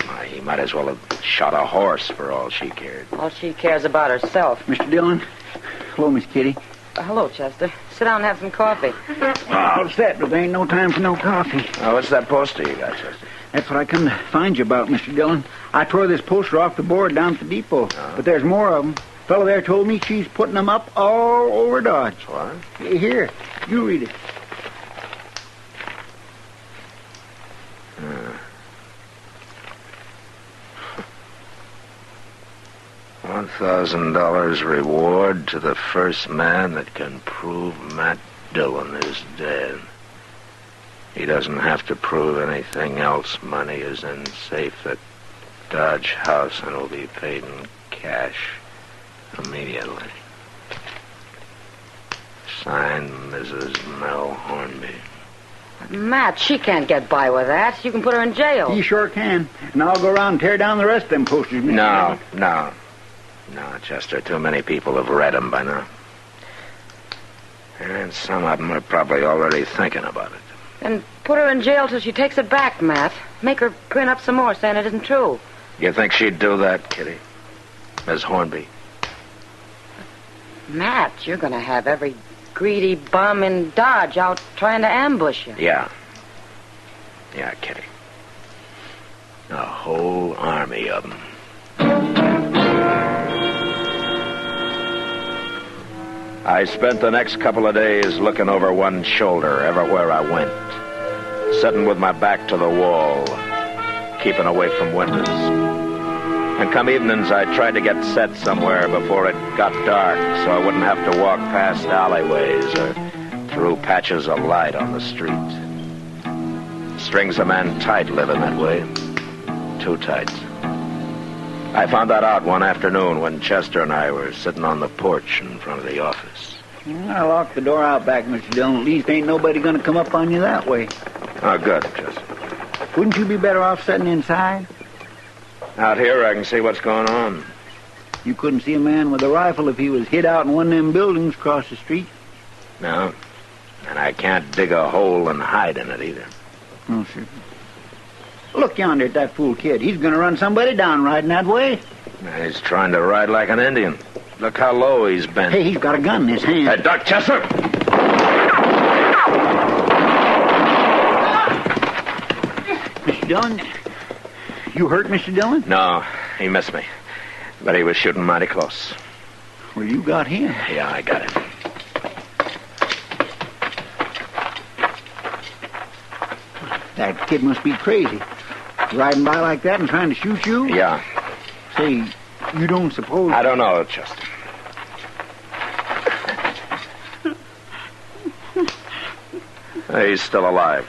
Why, he might as well have shot a horse for all she cared.
All she cares about herself.
Mr. Dillon. Hello, Miss Kitty.
Hello, Chester. Sit down and have some coffee.
All set, but there ain't no time for no coffee.
What's that poster you got, Chester?
That's what I come to find you about, Mr. Dillon. I tore this poster off the board down at the depot, but there's more of them. Fellow there told me she's putting them up all over Dodge.
What?
Here, you read it.
$1,000 reward to the first man that can prove Matt Dillon is dead. He doesn't have to prove anything else. Money is in safe at Dodge House and will be paid in cash immediately. Signed, Mrs. Mel Hornby.
Matt, she can't get by with that. You can put her in jail.
You sure can. And I'll go around and tear down the rest of them posters, Mr.
No,
Dillon.
No, Chester. Too many people have read them by now. And some of them are probably already thinking about it.
And put her in jail till she takes it back, Matt. Make her print up some more saying it isn't true.
You think she'd do that, Kitty? Miss Hornby?
Matt, you're going to have every greedy bum in Dodge out trying to ambush you.
Yeah.
Yeah, kidding. A whole army of them. I spent the next couple of days looking over one shoulder everywhere I went, sitting with my back to the wall, keeping away from windows. And come evenings, I tried to get set somewhere before it got dark so I wouldn't have to walk past alleyways or through patches of light on the street. Strings a man tight living that way. Too tight. I found that out one afternoon when Chester and I were sitting on the porch in front of the office.
I locked the door out back, Mr. Dillon. At least ain't nobody going to come up on you that way.
Oh, good, Chester.
Wouldn't you be better off sitting inside?
Out here, I can see what's going on.
You couldn't see a man with a rifle if he was hid out in one of them buildings across the street.
No. And I can't dig a hole and hide in it either.
Oh, sure. Look yonder at that fool kid. He's going to run somebody down riding that way.
He's trying to ride like an Indian. Look how low he's bent.
Hey, he's got a gun in his hand.
Hey, duck, Chester!
Mr. Dillon, you hurt Mr. Dillon?
No, he missed me. But he was shooting mighty close.
Well, you got him.
Yeah, I got him.
That kid must be crazy. Riding by like that and trying to shoot you?
Yeah.
Say, you don't suppose...
I don't know, Chester. He's still alive.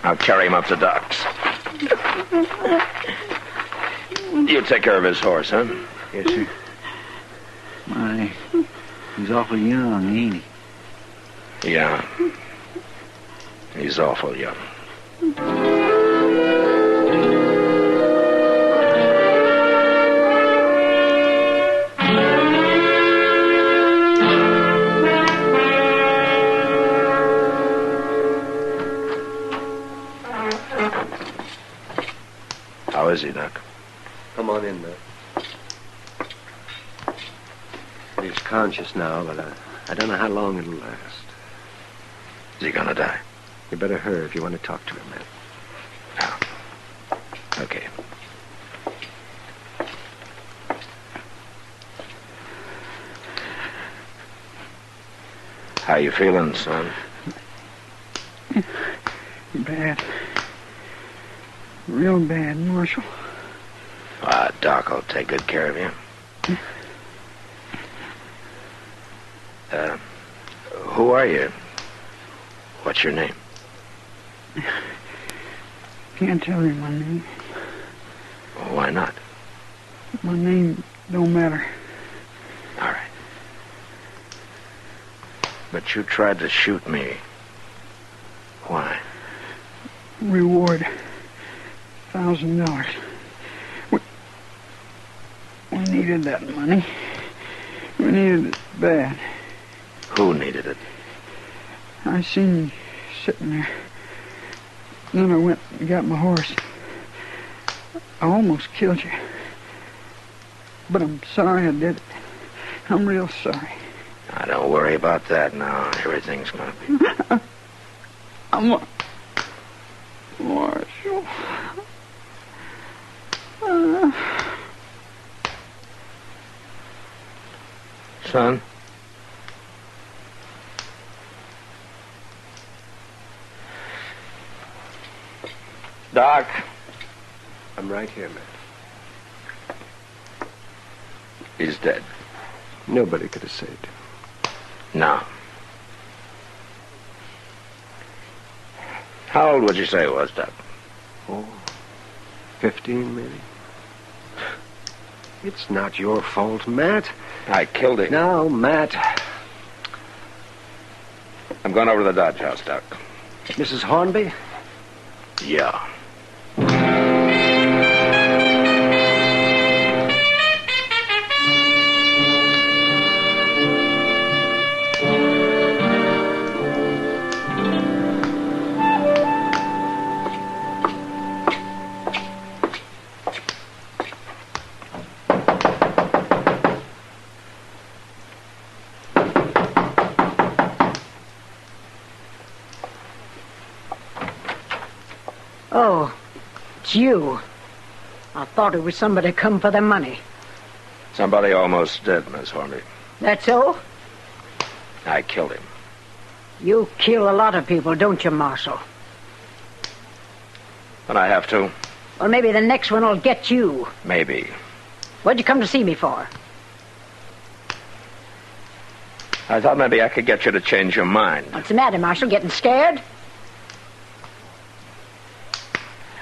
I'll carry him up to Doc's. You take care of his horse, huh?
Yes, sir. My, he's awful young, ain't he?
Yeah. He's awful young. How is he, Doc?
Come on in, Matt. He's conscious now, but I don't know how long it'll last.
Is he gonna die?
You better hurry if you want to talk to him, Matt.
Okay. How you feeling, son?
Bad. Real bad, Marshal.
Doc will take good care of you. Who are you? What's your name?
Can't tell you my name.
Why not?
My name don't matter.
All right. But you tried to shoot me. Why?
Reward. $1,000. We needed that money. We needed it bad.
Who needed it?
I seen you sitting there. Then I went and got my horse. I almost killed you. But I'm sorry I did it. I'm real sorry.
Now, don't worry about that now. Everything's gonna be...
I'm a... Marshal.
Son? Doc?
I'm right here, Matt.
He's dead.
Nobody could have saved him.
No. How old would you say he was, Doc?
15, maybe. It's not your fault, Matt.
I killed him.
No, Matt.
I'm going over to the Dodge House, Doc.
Mrs. Hornby?
Yeah.
Oh, it's you. I thought it was somebody come for the money.
Somebody almost did, Miss Hornby.
That so?
I killed him.
You kill a lot of people, don't you, Marshal?
But I have to.
Well, maybe the next one will get you.
Maybe.
What'd you come to see me for?
I thought maybe I could get you to change your mind.
What's the matter, Marshal? Getting scared?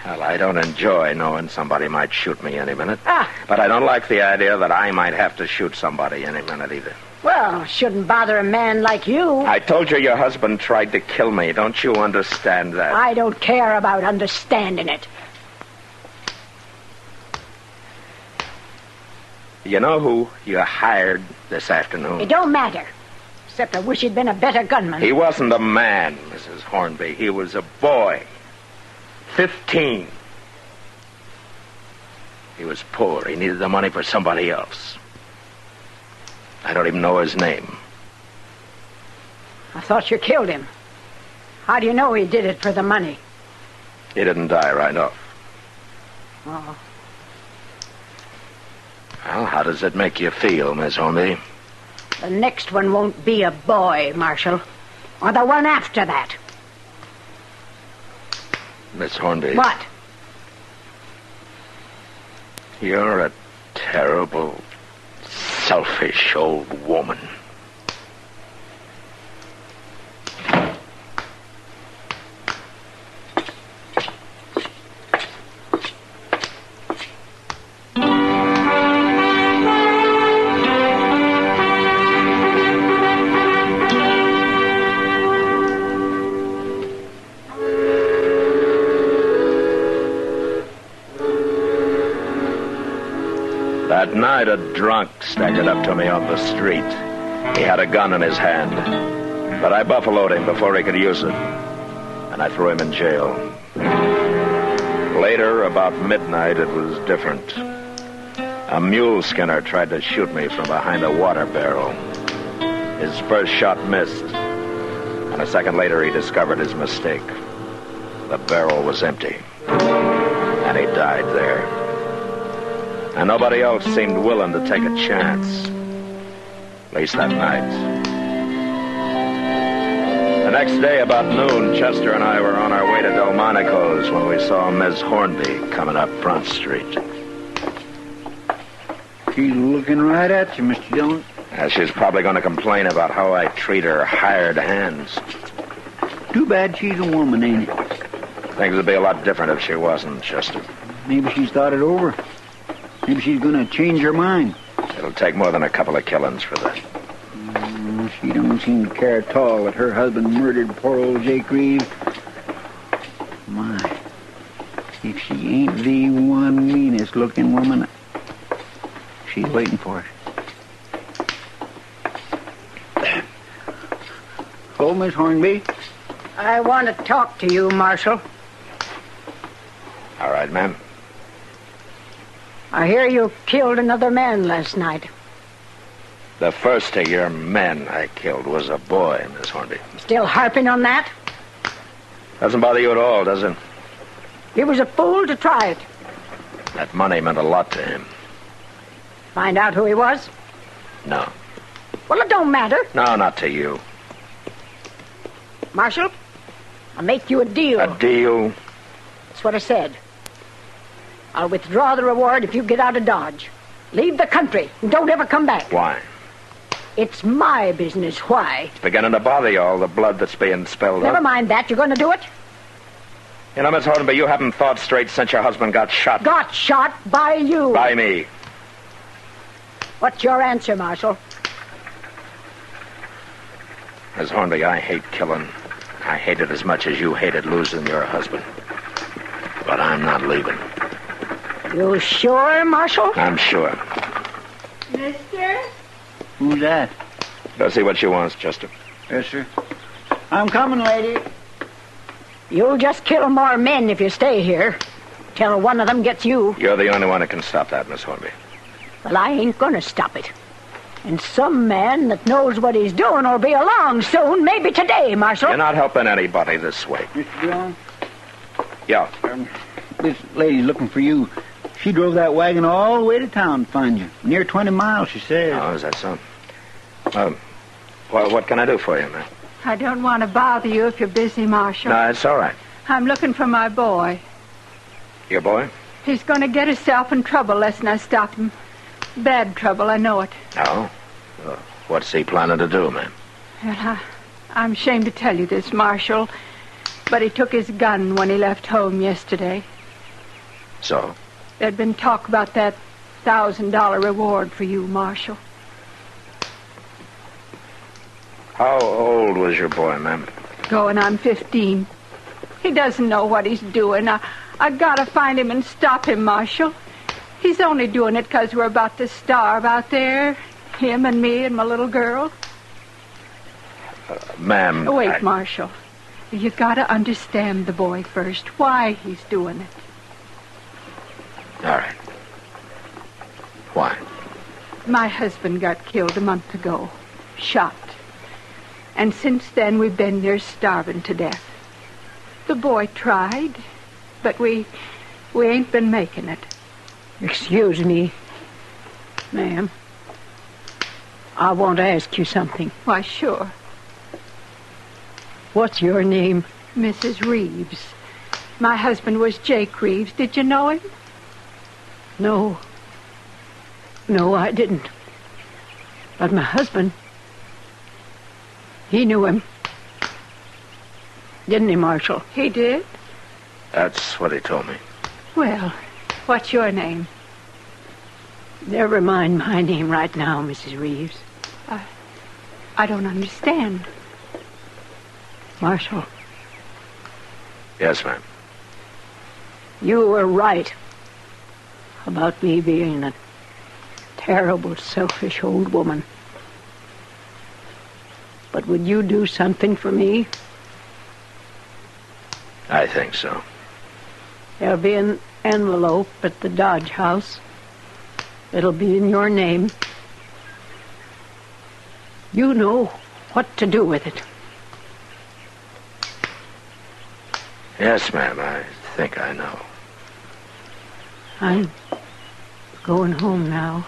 Well, I don't enjoy knowing somebody might shoot me any minute.
Ah.
But I don't like the idea that I might have to shoot somebody any minute either.
Well, shouldn't bother a man like you.
I told you your husband tried to kill me. Don't you understand that?
I don't care about understanding it.
You know who you hired this afternoon?
It don't matter. Except I wish he'd been a better gunman.
He wasn't a man, Mrs. Hornby. He was a boy. 15. He was poor. He needed the money for somebody else. I don't even know his name.
I thought you killed him. How do you know he did it for the money?
He didn't die right off.
Oh.
Well, how does it make you feel, Miss Hornby?
The next one won't be a boy, Marshal. Or the one after that.
Miss Hornby.
What?
You're a terrible, selfish old woman. That night, a drunk staggered up to me on the street. He had a gun in his hand, but I buffaloed him before he could use it, and I threw him in jail. Later, about midnight, it was different. A mule skinner tried to shoot me from behind a water barrel. His first shot missed, and a second later, he discovered his mistake. The barrel was empty, and he died there. And nobody else seemed willing to take a chance. At least that night. The next day, about noon, Chester and I were on our way to Delmonico's when we saw Miss Hornby coming up Front Street.
She's looking right at you, Mr. Dillon.
She's probably going to complain about how I treat her hired hands.
Too bad she's a woman, ain't it?
Things would be a lot different if she wasn't, Chester.
Maybe she's thought it over. Maybe she's going to change her mind.
It'll take more than a couple of killings for that.
She don't seem to care at all that her husband murdered poor old Jake Reeves. My, if she ain't the one meanest-looking woman, she's waiting for it. Oh, Miss Hornby?
I want to talk to you, Marshal.
All right, ma'am.
I hear you killed another man last night.
The first of your men I killed was a boy, Miss Hornby.
Still harping on that?
Doesn't bother you at all, does it?
He was a fool to try it.
That money meant a lot to him.
Find out who he was?
No.
Well, it don't matter.
No, not to you.
Marshal, I'll make you a deal.
A deal?
That's what I said. I'll withdraw the reward if you get out of Dodge. Leave the country and don't ever come back.
Why?
It's my business. Why?
It's beginning to bother you, all the blood that's being spilled
Never
up.
mind that. You're going to do it?
You know, Miss Hornby, you haven't thought straight since your husband got shot.
Got shot by you.
By me.
What's your answer, Marshal?
Miss Hornby, I hate killing. I hate it as much as you hated losing your husband. But I'm not leaving.
You sure, Marshal?
I'm sure.
Mister?
Who's that?
Go see what she wants, Chester.
Yes, sir. I'm coming, lady.
You'll just kill more men if you stay here. Till one of them gets you.
You're the only one that can stop that, Miss Hornby.
Well, I ain't going to stop it. And some man that knows what he's doing will be along soon, maybe today, Marshal.
You're not helping anybody this way.
Mr. Dillon,
Yeah.
This lady's looking for you. She drove that wagon all the way to town to find you. Near 20 miles, she says.
Oh, is that so? What can I do for you, man?
I don't want to bother you if you're busy, Marshal.
No, it's all right.
I'm looking for my boy.
Your boy?
He's going to get himself in trouble lest I stop him. Bad trouble, I know it.
Oh? What's he planning to do, man?
Well, I'm ashamed to tell you this, Marshal, but he took his gun when he left home yesterday.
So?
There'd been talk about that $1,000 reward for you, Marshal.
How old was your boy, ma'am?
Going on 15. He doesn't know what he's doing. I gotta find him and stop him, Marshal. He's only doing it 'cause we're about to starve out there. Him and me and my little girl.
Ma'am...
Wait, Marshal. You gotta understand the boy first. Why he's doing it.
All right. Why?
My husband got killed a month ago. Shot. And since then, we've been near starving to death. The boy tried, but we ain't been making it.
Excuse me, ma'am. I want to ask you something.
Why, sure.
What's your name?
Mrs. Reeves. My husband was Jake Reeves. Did you know him?
No. No, I didn't. But my husband, he knew him. Didn't he, Marshal?
He did?
That's what he told me.
Well, what's your name?
Never mind my name right now, Mrs. Reeves.
I don't understand.
Marshal.
Yes, ma'am.
You were right about me being a terrible, selfish old woman. But would you do something for me?
I think so.
There'll be an envelope at the Dodge House. It'll be in your name. You know what to do with it.
Yes, ma'am, I think I know.
I'm going home now.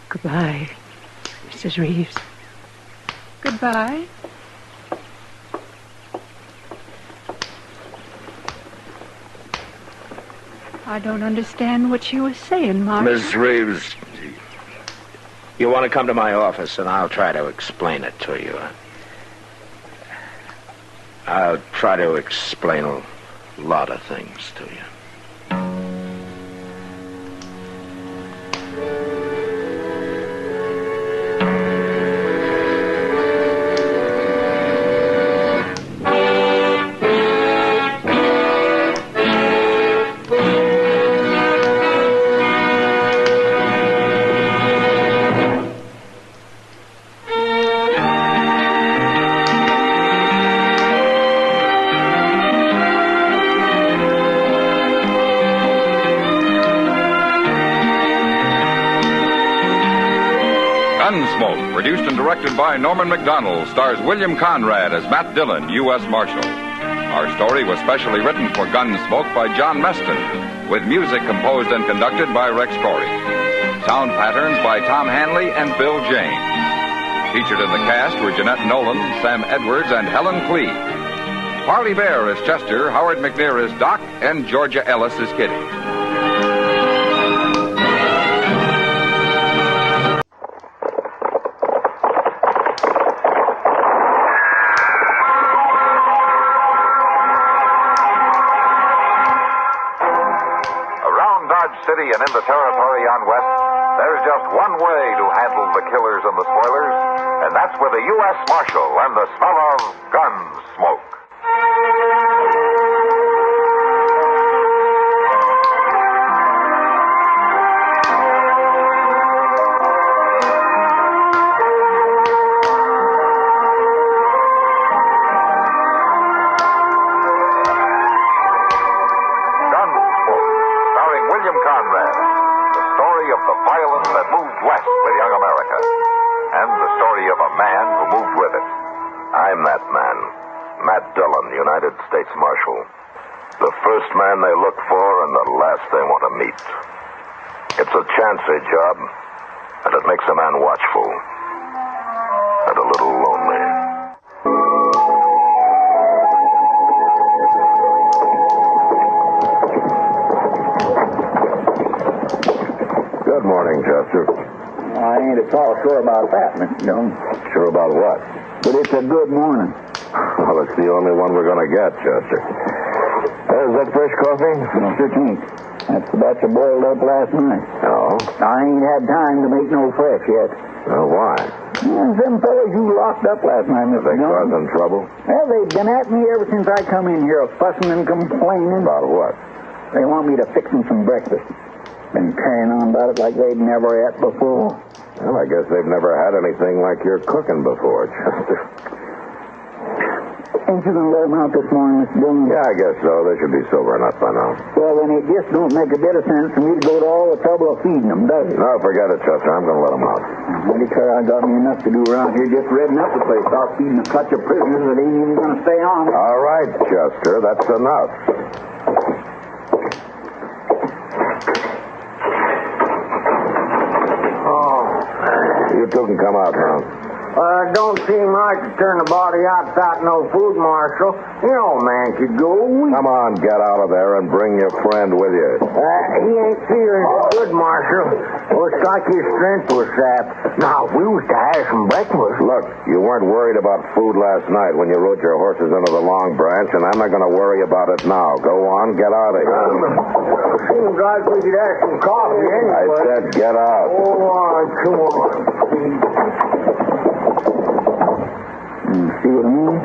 Goodbye, Mrs. Reeves.
Goodbye. I don't understand what she was saying, Marshal.
Miss Reeves, you want to come to my office and I'll try to explain it to you. I'll try to explain a lot of things to you.
Gunsmoke, produced and directed by Norman Macdonald, stars William Conrad as Matt Dillon, U.S. Marshal. Our story was specially written for Gunsmoke by John Meston, with music composed and conducted by Rex Corey. Sound patterns by Tom Hanley and Bill James. Featured in the cast were Jeanette Nolan, Sam Edwards, and Helen Cleve. Parley Bear is Chester, Howard McNear is Doc, and Georgia Ellis is Kitty. City and in the territory on West, there's just one way to handle the killers and the spoilers, and that's with a U.S. Marshal and the smell of Gunsmoke.
I'm that man, Matt Dillon, United States Marshal. The first man they look for and the last they want to meet. It's a chancy job, and it makes a man watchful and a little lonely.
Good morning, Chester.
I ain't at all sure about that, Mr. Dillon.
Sure about what?
But it's a good morning.
Well, it's the only one we're going to get, Chester. Is that fresh coffee?
No, it ain't. That's the batch I boiled up last night.
No?
I ain't had time to make no fresh yet.
Why?
Them fellas you locked up last night, Mr.
They
Dillon.
causing trouble?
Well, they've been at me ever since I come in here, fussing and complaining.
About what?
They want me to fix them some breakfast. Been carrying on about it like they'd never ate before.
Well, I guess they've never had anything like you're cooking before, Chester.
Ain't you gonna let them out this morning, Mr. Dillon?
Yeah, I guess so. They should be sobering up by now.
Well, then it just don't make a bit of sense for me to go to all the trouble of feeding them, does it?
No, forget it, Chester. I'm going to let them out.
I declare I got me enough to do around here just redding up the place. Start feeding a clutch of prisoners that ain't even gonna stay on.
All right, Chester. That's enough. You two can come out now.
Don't seem right to turn the body out without no food, Marshal. You know, man could go.
Come on, get out of there and bring your friend with you.
He ain't feeling good, Marshal. Looks like his strength was sapped. Now, we was to have some breakfast.
Look, you weren't worried about food last night when you rode your horses into the Long Branch, and I'm not going to worry about it now. Go on, get out of here.
Seems like we could have some coffee anyway.
I said get out.
Oh, all right, come on.
See what I mean?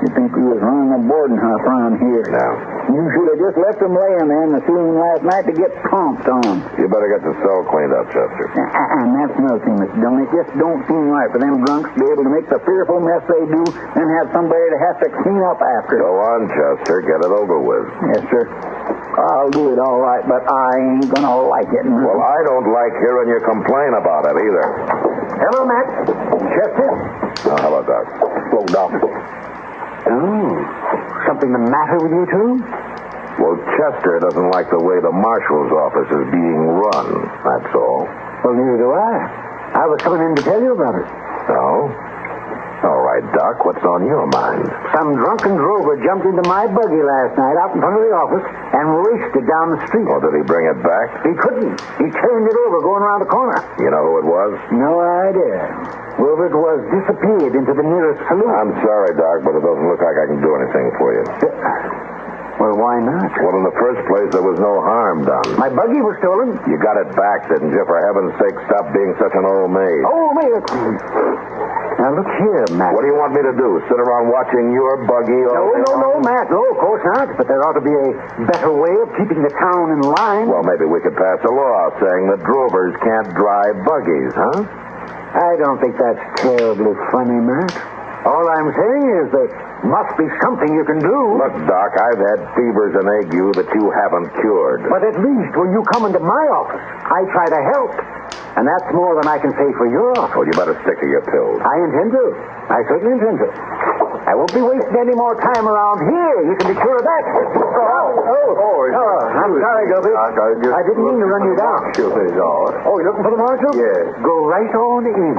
You think we was running a boarding house around here?
No.
You should have just left them laying there in the ceiling last night to get pumped on.
You better get the cell cleaned up, Chester.
And that's another thing, Mr. Dillon. It just don't seem right for them drunks to be able to make the fearful mess they do and have somebody to have to clean up after.
Go on, Chester. Get it over with.
Yes, sir. I'll do it all right, but I ain't gonna like it.
Well, I don't like hearing you complain about it either.
Hello, Matt. Chester?
Oh, hello, Doc.
Hello, Doc. Oh, something the matter with you two?
Well, Chester doesn't like the way the marshal's office is being run, that's all.
Well, neither do I. I was coming in to tell you about it.
Oh? All right, Doc, what's on your mind?
Some drunken drover jumped into my buggy last night out in front of the office and raced it down the street.
Oh, did he bring it back?
He couldn't. He turned it over going around the corner.
You know who it was?
No idea. Whoever it was disappeared into the nearest saloon.
I'm sorry, Doc, but it doesn't look like I can do anything for you.
Well, why not?
Well, in the first place, there was no harm done.
My buggy was stolen.
You got it back, didn't you? For heaven's sake, stop being such an old maid.
Old maid? Now, look here, Matt.
What do you want me to do? Sit around watching your buggy all day
No, Matt. No, of course not. But there ought to be a better way of keeping the town in line.
Well, maybe we could pass a law saying that drovers can't drive buggies, huh?
I don't think that's terribly funny, Matt. All I'm saying is there must be something you can do.
Look, Doc, I've had fevers and ague that you haven't cured.
But at least when you come into my office, I try to help. And that's more than I can say for your office.
Well, you better stick to your pills.
I intend to. I certainly intend to. I won't be wasting any more time around here. You can be sure of that. I'm sorry, Gilby. I didn't mean to run you down. Oh, you're looking for the marshal?
Yes.
Go right on in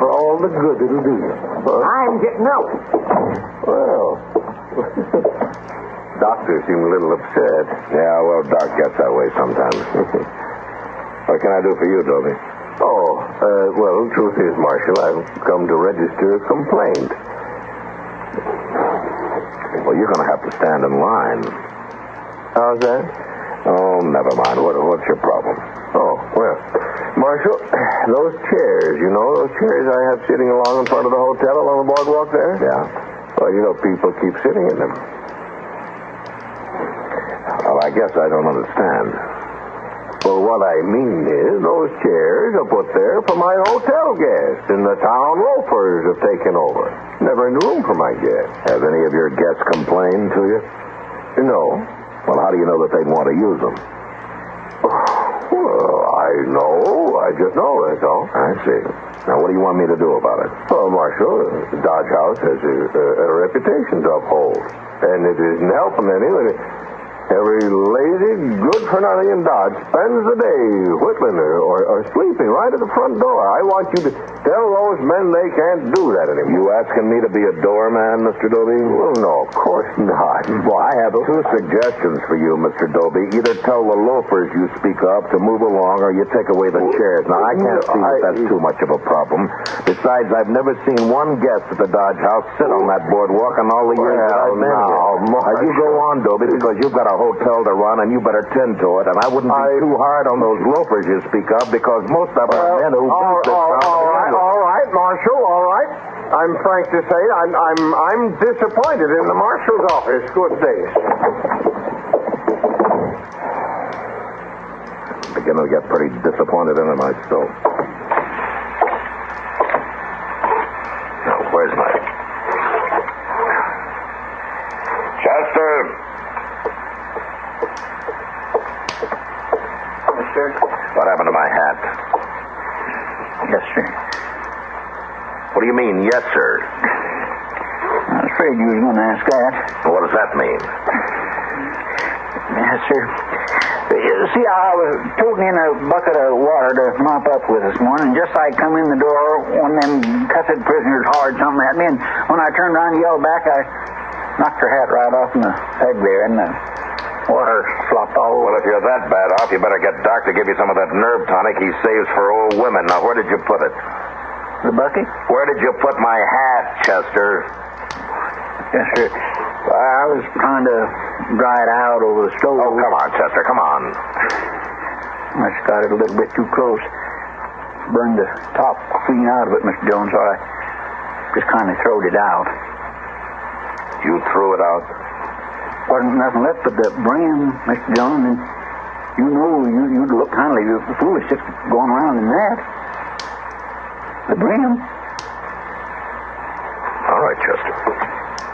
for all the good it'll do you. I'm getting out.
Well, doctor seemed a little upset. Yeah, well, Doc gets that way sometimes. What can I do for you, Dobie?
Well, the truth is, Marshal, I've come to register a complaint.
Well, you're going to have to stand in line.
How's that?
Oh, never mind. What's your problem?
Oh, well, Marshal, those chairs, you know, those chairs I have sitting along in front of the hotel along the boardwalk there?
Yeah.
Well, you know, people keep sitting in them.
Well, I guess I don't understand.
Well, what I mean is those chairs are put there for my hotel guests, and the town loafers have taken over. Never any room for my guests.
Have any of your guests complained to you?
No.
Well, how do you know that they'd want to use them?
Well, I know. I just know, that's all.
I see. Now, what do you want me to do about it?
Well, Marshal, the Dodge House has a reputation to uphold. And it isn't helping any. Every lazy, good-for-nothing in Dodge spends the day whittling or sleeping right at the front door. I want you to tell those men they can't do that anymore.
You asking me to be a doorman, Mr. Doby?
Well, no, of course not.
Well, I have two suggestions for you, Mr. Doby. Either tell the loafers you speak of to move along or you take away the chairs. Now, I can't see that that's too much of a problem. Besides, I've never seen one guest at the Dodge House sit on that boardwalk in all the years that I've been here. Now, you go on, Doby, because you've got a hotel to run and you better tend to it. And I wouldn't be too hard on those loafers you speak of because most of them are men who beat this town.
All right, Marshal, all right. I'm frank to say I'm disappointed in the Marshal's office. Good days.
I'm beginning to get pretty disappointed in it myself. Now, where's my... Chester!
Sir?
What happened to my hat?
Yes, sir.
What do you mean, yes, sir?
I was afraid you was going to ask that.
What does that mean?
Yes, sir. See, I was toting in a bucket of water to mop up with this morning. Just I come in the door, one of them cussed prisoners hollered something at me, and when I turned around and yelled back, I knocked her hat right off in the peg there, and the water flopped all over.
Well, if you're that bad off, you better get Doc to give you some of that nerve tonic he saves for old women. Now, where did you put it?
The bucket?
Where did you put my hat, Chester?
Yes, sir. I was trying to dry it out over the stove.
Oh, come on, Chester, come on.
I just got it a little bit too close. Burned the top clean out of it, Mr. Jones, so I just kind of throwed it out.
You threw it out?
Wasn't nothing left but the brim, Mr. Dillon, and you know you'd look kind of foolish just going around in that. The brim.
All right, Chester.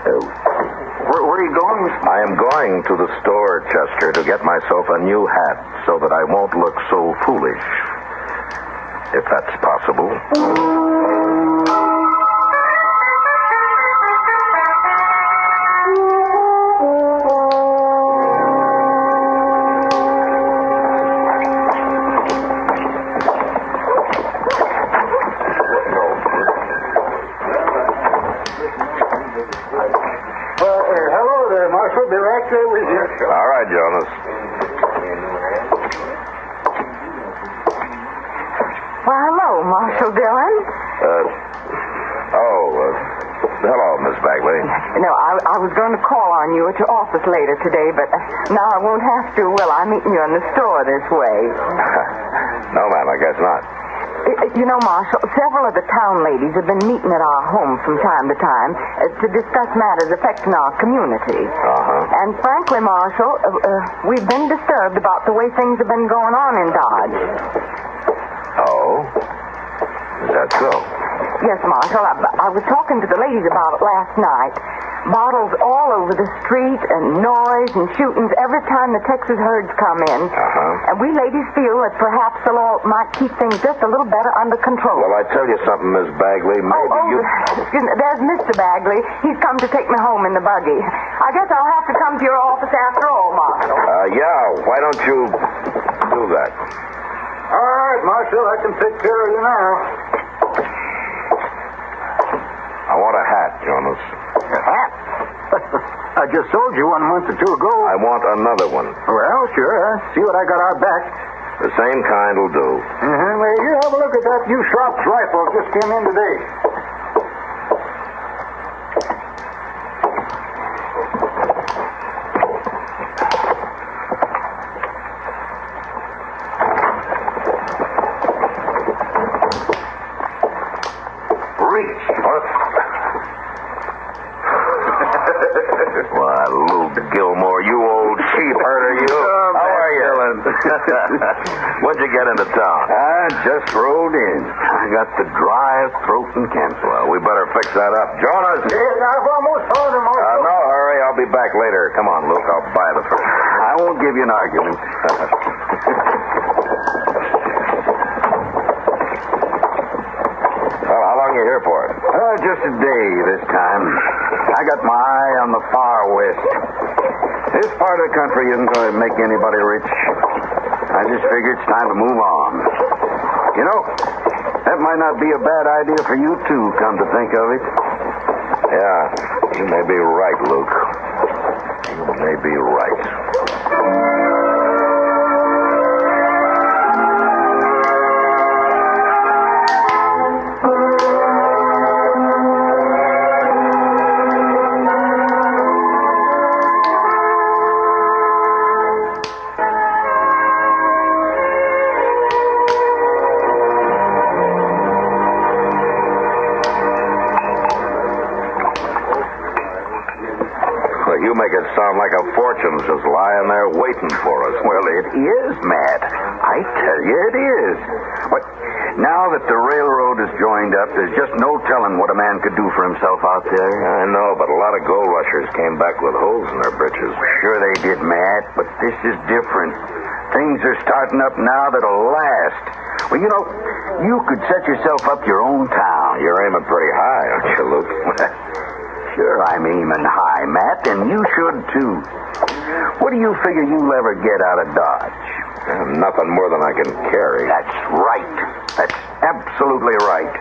Where are you going?
I am going to the store, Chester, to get myself a new hat so that I won't look so foolish. If that's possible. All right, Jonas.
Well, hello, Marshal Dillon.
Hello, Miss Bagley.
No, I was going to call on you at your office later today, but now I won't have to, will I? Meeting you in the store this way.
No, ma'am, I guess not.
You know, Marshal, several of the town ladies have been meeting at our home from time to time to discuss matters affecting our community.
Uh-huh.
And frankly, Marshal, we've been disturbed about the way things have been going on in Dodge.
Oh? Is that so?
Yes, Marshal. I was talking to the ladies about it last night. Bottles all over the street and noise and shootings every time the Texas herds come in.
Uh-huh.
And we ladies feel that perhaps the law might keep things just a little better under control.
Well, I tell you something, Miss Bagley. Maybe
Excuse me. There's Mr. Bagley. He's come to take me home in the buggy. I guess I'll have to come to your office after all, Marshal.
Yeah. Why don't you do that?
All right, Marshal, I can take care of you now.
I want a hat, Jonas.
A hat? I just sold you one month or two ago.
I want another one.
Well, sure. See what I got out back.
The same kind will do.
Well, you have a look at that new Schrott's rifle just came in today.
Why, Luke Gilmore, you old sheep herder, you. How are you? When'd you get into town?
I just rode in. I got the driest throat in Kansas.
Well, we better fix that up. Jonas!
I've almost found him, Marshal.
No hurry. I'll be back later. Come on, Luke. I'll buy the fruit.
I won't give you an argument.
you here for? Just a day this time. I got my eye on the far west. This part of the country isn't going to make anybody rich. I just figured it's time to move on. You know, that might not be a bad idea for you, too, come to think of it.
Yeah, you may be right, Luke. You may be right. You make it sound like a fortune's just lying there waiting for us.
Well, it is, Matt. I tell you it is. But now that the railroad is joined up, there's just no telling what a man could do for himself out there.
I know, but a lot of gold rushers came back with holes in their britches.
Sure they did, Matt, but this is different. Things are starting up now that'll last. Well, you know, you could set yourself up your own town.
You're aiming pretty high, aren't you, Luke?
Sure, I'm aiming high, Matt, and you should, too. What do you figure you'll ever get out of Dodge?
Nothing more than I can carry.
That's right. That's absolutely right.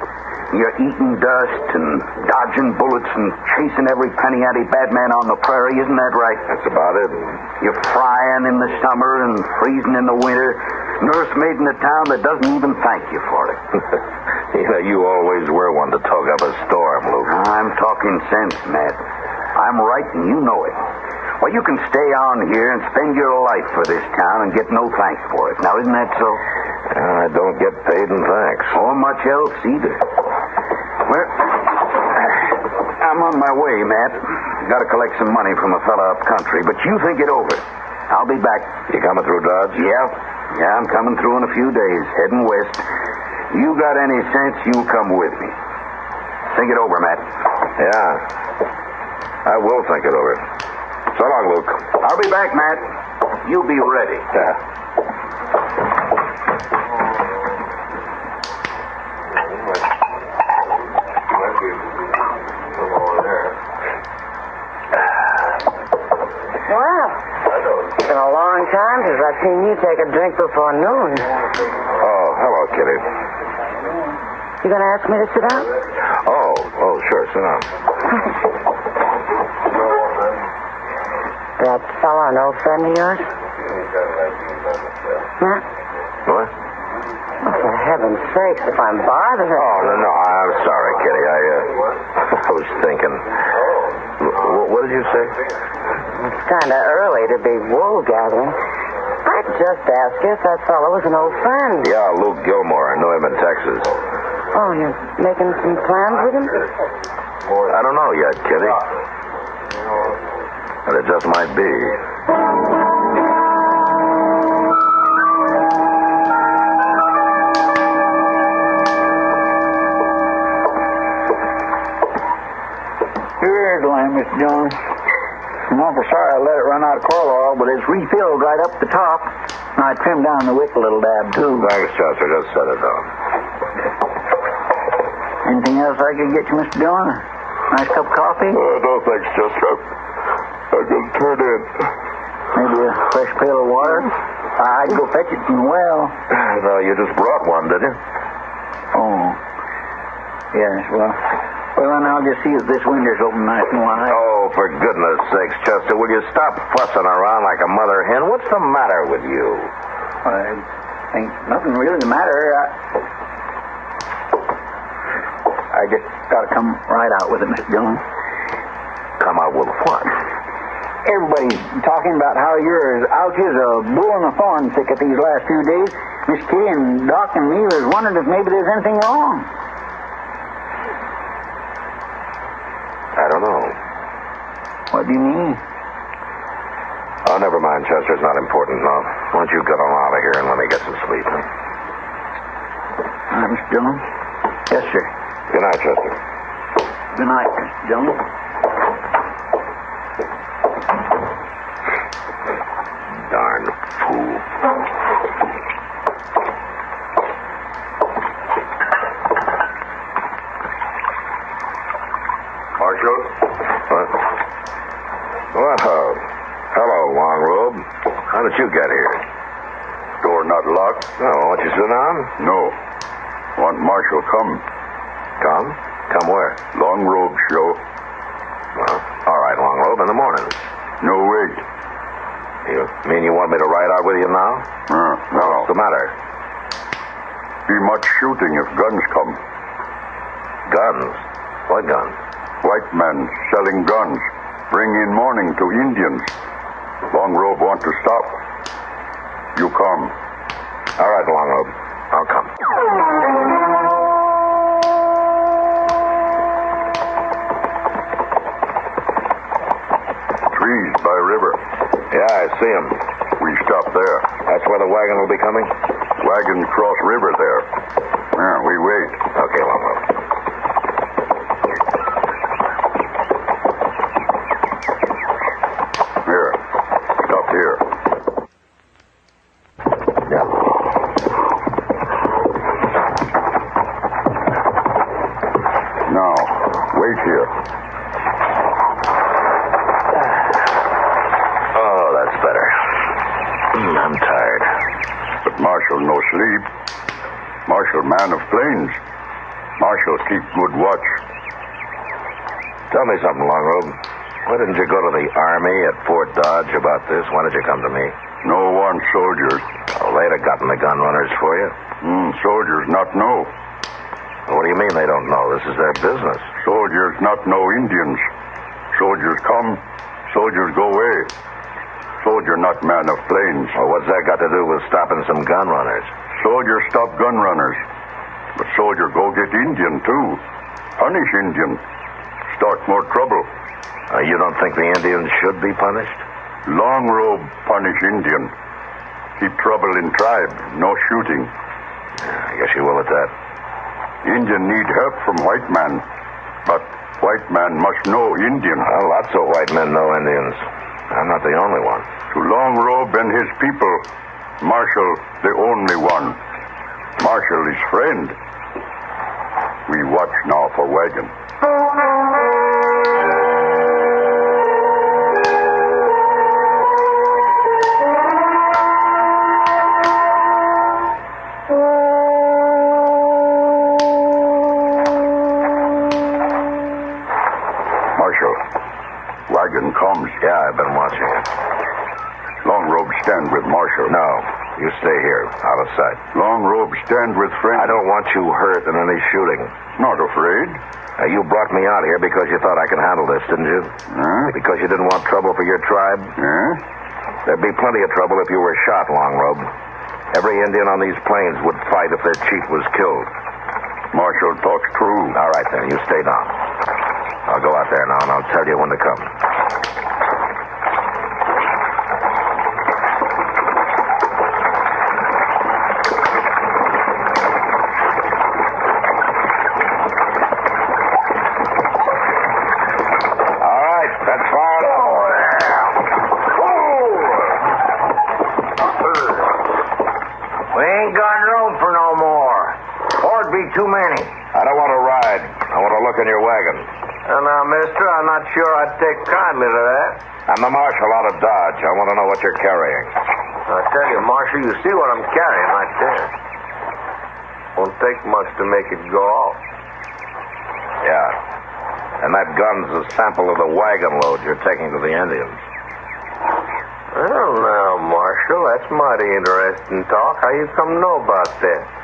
You're eating dust and dodging bullets and chasing every penny-ante bad man on the prairie, isn't that right?
That's about it.
You're frying in the summer and freezing in the winter. Nursemaid in a town that doesn't even thank you for it.
You know, you always were one to talk up a storm, Luke.
I'm talking sense, Matt. I'm right and you know it. Well, you can stay on here and spend your life for this town and get no thanks for it. Now, isn't that so?
I don't get paid in thanks.
Or much else either. Well, I'm on my way, Matt. Got to collect some money from a fella up country, but you think it over. I'll be back.
You coming through Dodge?
Yeah, I'm coming through in a few days, heading west. You got any sense, you'll come with me. Think it over, Matt.
Yeah, I will think it over. So long, Luke.
I'll be back, Matt. You be ready.
It's been a long time since I've seen you take a drink before noon.
Oh, hello, Kitty.
You gonna ask me to sit down?
Oh, sure, sit down.
That fella an old friend of yours? Matt?
What?
Oh, for heaven's sakes, if I'm bothering...
Oh, no, I'm sorry, Kitty. I was thinking... What did you say?
It's kind of early to be wool gathering. I'd just ask you if that fellow was an old friend.
Yeah, Luke Gilmore. I know him in Texas.
Oh, you're making some plans with him?
I don't know yet, Kitty. But it just might be.
Here's the line, Mr. Jones. I'm awful sorry I let it run out of coal oil, but it's refilled right up the top. And I trimmed down the wick a little dab, too.
Thanks, Chester. Just set it down.
Anything else I could get you, Mr. Dillon? Nice cup of coffee?
No, thanks, Chester. I'm going to turn in.
Maybe a fresh pail of water? I'd go fetch it from the well.
No, you just brought one, did you?
Oh. Yes, well, then I'll just see if this window's open nice and wide.
Oh, for goodness sakes, Chester, will you stop fussing around like a mother hen? What's the matter with you?
Ain't nothing really the matter. I just gotta come right out with it, Mr. Dillon.
Come out with what?
Everybody's talking about how you're as ouch as a bull in a thorn thicket these last few days. Miss Kitty and Doc and me was wondering if maybe there's anything wrong.
I don't know.
What do you mean?
Oh, never mind, Chester. It's not important, no. Why don't you get on out of here and let me get some sleep?
All right, Mr. Dillon. Yes, sir.
Good night, Chester.
Good night, Mr. Dillon.
Darn fool.
How did you get here?
Door not locked.
Oh, won't you sit down?
No. Want Marshal come.
Come? Come where?
Long Robe show.
Well, all right, Long Robe, in the morning.
No, wait.
You mean you want me to ride out with you now?
No.
What's the matter?
Be much shooting if guns come.
Guns? What guns?
White men selling guns. Bring in morning to Indians. Long Robe want to stop. You come.
All right, Long Robe. I'll come.
Trees by river.
Yeah, I see them.
We stop there.
That's where the wagon will be coming?
Wagon cross river there. Yeah, we wait.
Okay, Long Robe.
Here. Stop here.
Yeah.
Now, wait here.
Oh, that's better. I'm tired.
But Marshal no sleep. Marshal man of plains. Marshal keep good watch.
Tell me something, Long Robe. Why didn't you go to the Army at Fort Dodge about this? Why did you come to me?
No one soldiers.
Oh, they'd have gotten the gun runners for you.
Soldiers not know.
What do you mean they don't know? This is their business.
Soldiers not know Indians. Soldiers come, soldiers go away. Soldier not man of plains.
Well, what's that got to do with stopping some gun runners?
Soldier stop gun runners. But soldier go get Indian, too. Punish Indian. Start more trouble.
You don't think the Indians should be punished?
Long Robe punish Indian. Keep trouble in tribe. No shooting.
I guess you will at that.
Indian need help from white man. But white man must know Indian.
Well, lots of white men know Indians. I'm not the only one.
To Long Robe and his people, Marshal the only one. Marshal is friend. We watch now for wagon. Marshal, wagon comes.
Yeah, I've been watching it.
Long Robe stand with Marshal.
No, you stay here, out of sight.
Long Robe stand with friend.
I don't want you hurt in any shooting.
Not afraid.
You brought me out here because you thought I could handle this, didn't you? Because you didn't want trouble for your tribe? There'd be plenty of trouble if you were shot, Long Robe. Every Indian on these plains would fight if their chief was killed.
Marshal talks true.
All right, then, you stay down. I'll go out there now, and I'll tell you when to come.
Too many.
I don't want to ride. I want to look in your wagon.
Now, mister, I'm not sure I'd take kindly to that.
I'm the Marshal out of Dodge. I want to know what you're carrying.
I tell you, Marshal, you see what I'm carrying right there. Won't take much to make it go off.
Yeah. And that gun's a sample of the wagon load you're taking to the Indians.
Well, now, Marshal, that's mighty interesting talk. How you come to know about that?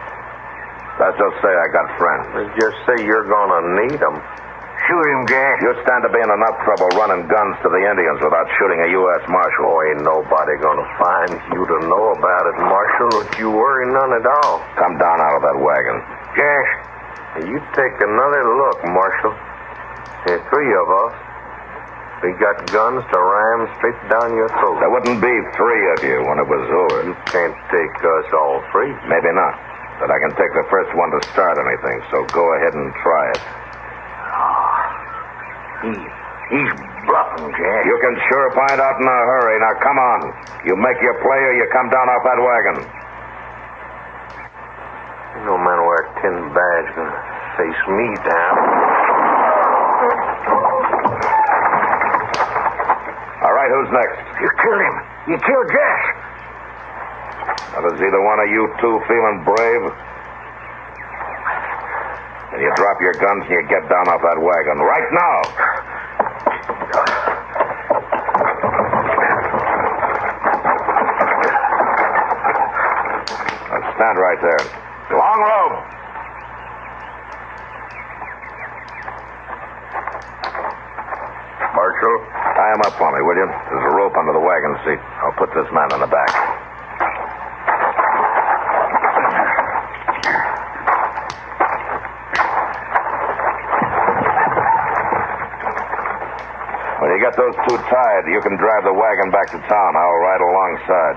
Let's just say I got friends.
Let's just say you're gonna need them.
Shoot him, Jack.
You stand to be in enough trouble running guns to the Indians without shooting a U.S. Marshal.
Oh, ain't nobody gonna find you to know about it, Marshal. Don't you worry none at all.
Come down out of that wagon.
Jack, you take another look, Marshal. There's three of us. We got guns to ram straight down your throat.
There wouldn't be three of you when it was over.
You can't take us all three.
Maybe not. But I can take the first one to start anything, so go ahead and try it.
He's bluffing, Jack.
You can sure find out in a hurry. Now, come on. You make your play or you come down off that wagon.
No man wear a tin badge can face me down.
All right, who's next?
You killed him. You killed Jack.
Well, is either one of you two feeling brave? And you drop your guns and you get down off that wagon right now. Now stand right there. Long rope.
Marshal?
Tie him up for me, will you? There's a rope under the wagon seat. I'll put this man in the back. When you get those two tied, you can drive the wagon back to town. I'll ride alongside.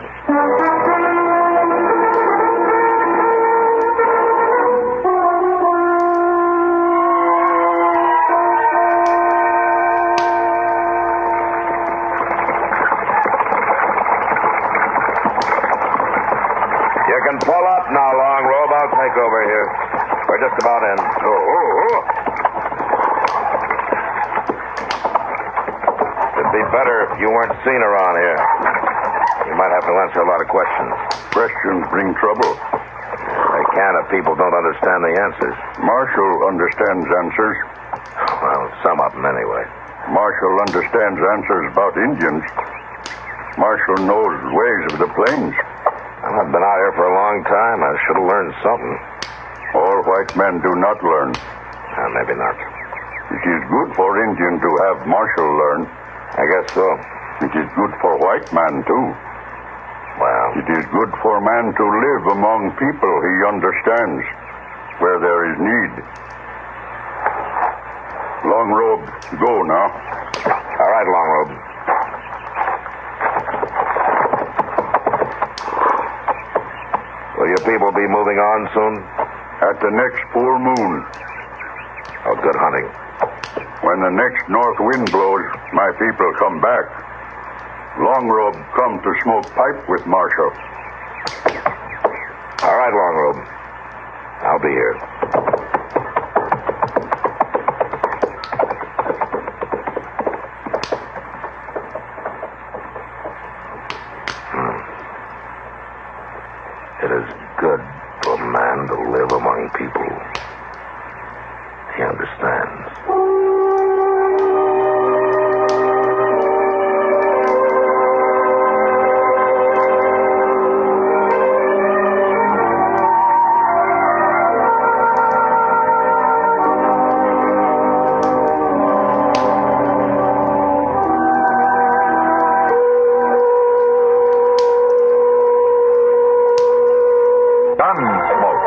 You can pull up now, Long Robe. I'll take over here. We're just about in. It'd be better if you weren't seen around here. You might have to answer a lot of questions.
Questions bring trouble.
They can if people don't understand the answers.
Marshal understands answers.
Well, some of them anyway.
Marshal understands answers about Indians. Marshal knows ways of the plains.
Well, I've been out here for a long time. I should have learned something.
All white men do not learn.
Maybe not.
It is good for Indian to have Marshal learn.
I guess so.
It is good for white man, too.
Well,
it is good for man to live among people he understands, where there is need. Long Robe, go now.
All right, Long Robe. Will your people be moving on soon?
At the next full moon.
Oh, good hunting.
When the next north wind blows, my people come back. Long Robe come to smoke pipe with Marshal.
All right, Long Robe. I'll be here. It is good for a man to live among people. He understands.
Gunsmoke.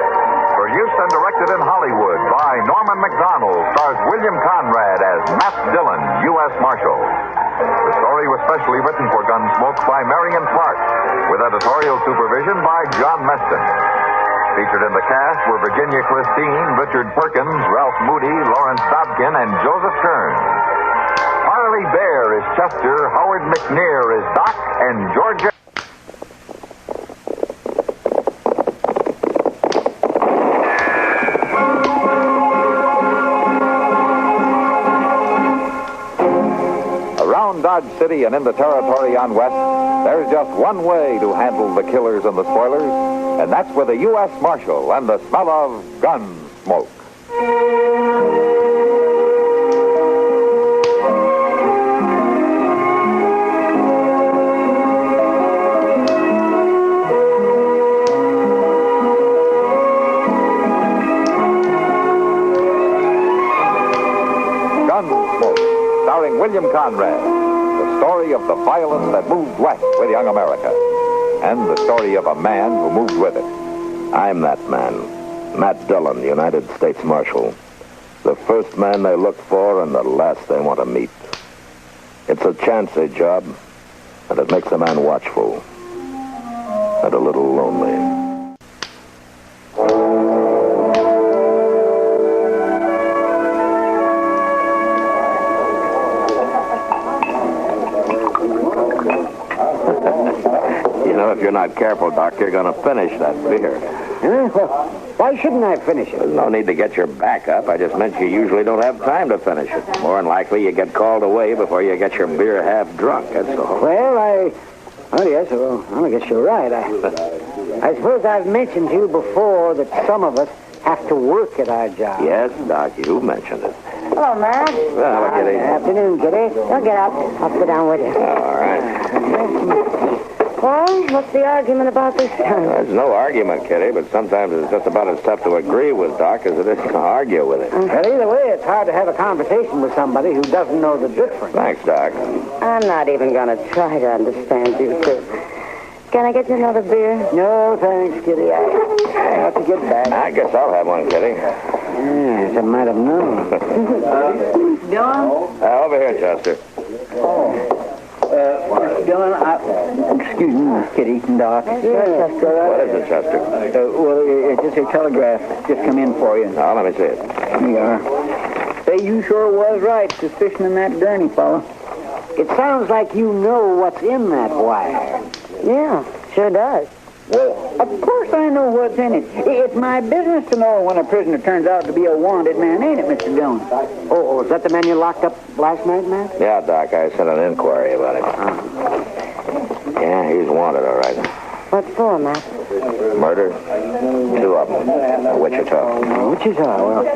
Produced and directed in Hollywood by Norman McDonald, stars William Conrad as Matt Dillon, U.S. Marshal. The story was specially written for Gunsmoke by Marion Clark, with editorial supervision by John Meston. Featured in the cast were Virginia Christine, Richard Perkins, Ralph Moody, Lawrence Dobkin, and Joseph Kern. Harley Bear is Chester, Howard McNear is Doc, and Georgia... Around Dodge City and in the territory on West, there's just one way to handle the killers and the spoilers, and that's with a U.S. Marshal and the smell of Gunsmoke. Gunsmoke, starring William Conrad. The story of the violence that moved west with young America. And the story of a man who moved with it.
I'm that man, Matt Dillon, United States Marshal. The first man they look for and the last they want to meet. It's a chancy job, and it makes a man watchful and a little lonely. If you're not careful, Doc, you're going to finish that beer.
Huh? Well, why shouldn't I finish it?
There's no need to get your back up. I just meant you usually don't have time to finish it. More than likely, you get called away before you get your beer half drunk, that's all.
Well, yes, I guess you're right.
I suppose I've mentioned to you before that some of us have to work at our job.
Yes, Doc, you mentioned it.
Hello, Matt.
Hello, Kitty.
Afternoon, Kitty. Don't get up. I'll sit down with you.
All right.
Well, what's the argument about this time?
There's no argument, Kitty, but sometimes it's just about as tough to agree with Doc as it is to argue with him.
Well, either way, it's hard to have a conversation with somebody who doesn't know the difference.
Thanks, Doc.
I'm not even going to try to understand you two. Can I get you another beer?
No, thanks, Kitty. I have to get back.
I guess I'll have one, Kitty.
Yes, I might have known. Dillon?
Over here, Chester.
Mr. Dillon, excuse me, Kitty and Doc.
What is it, Chester?
Well, it's just a telegraph. Just come in for you.
Oh, let me see it.
Here you are. Say, you sure was right, suspicioning that Gurney fellow. It sounds like you know what's in that wire.
Yeah, sure does.
Well, of course I know what's in it. It's my business to know when a prisoner turns out to be a wanted man, ain't it, Mr. Dillon? Oh, is that the man you locked up last night, Matt?
Yeah, Doc, I sent an inquiry about him. Yeah, he's wanted, all right.
What for, Matt?
Murder? 2 of them. Wichita.
Wichita, well,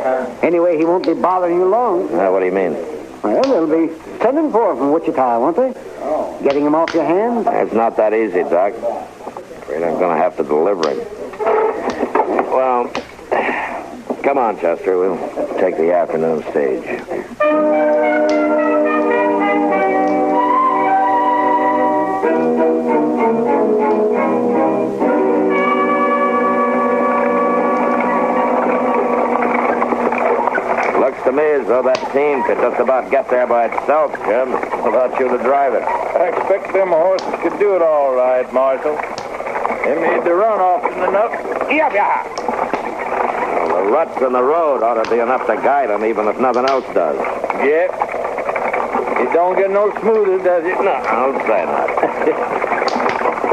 anyway, he won't be bothering you long.
What do you mean?
Well, they'll be sending for him from Wichita, won't they? Getting him off your hands?
It's not that easy, Doc. Afraid I'm going to have to deliver him. Well, come on, Chester. We'll take the afternoon stage. Looks to me as though that team could just about get there by itself, Jim, without you to drive it.
I expect them horses could do it all right, Marshal. They made the run often enough.
Well, the ruts in the road ought to be enough to guide them, even if nothing else does.
Yep. It don't get no smoother, does it?
No, don't say that.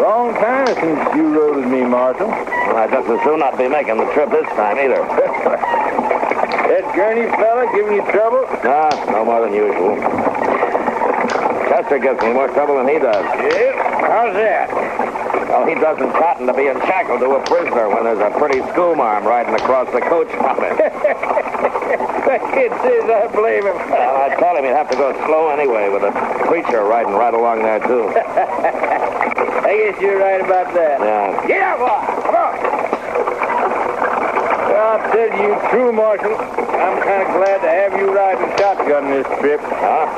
Long time since you rode with me, Marshal.
Well, I'd just as soon not be making the trip this time, either.
That Gurney fella giving you trouble?
Nah, no more than usual. Chester gives me more trouble than he does.
Yep. How's that?
Well, he doesn't cotton to being shackled to a prisoner when there's a pretty schoolmarm riding across the coach from him.
That kid says I blame him.
Well, I told him he'd have to go slow anyway, with a preacher riding right along there, too.
I guess you're right about that.
Yeah.
Get up, boy. Come on. I'll tell you true, Marshal. I'm kind of glad to have you riding shotgun this trip.
Huh?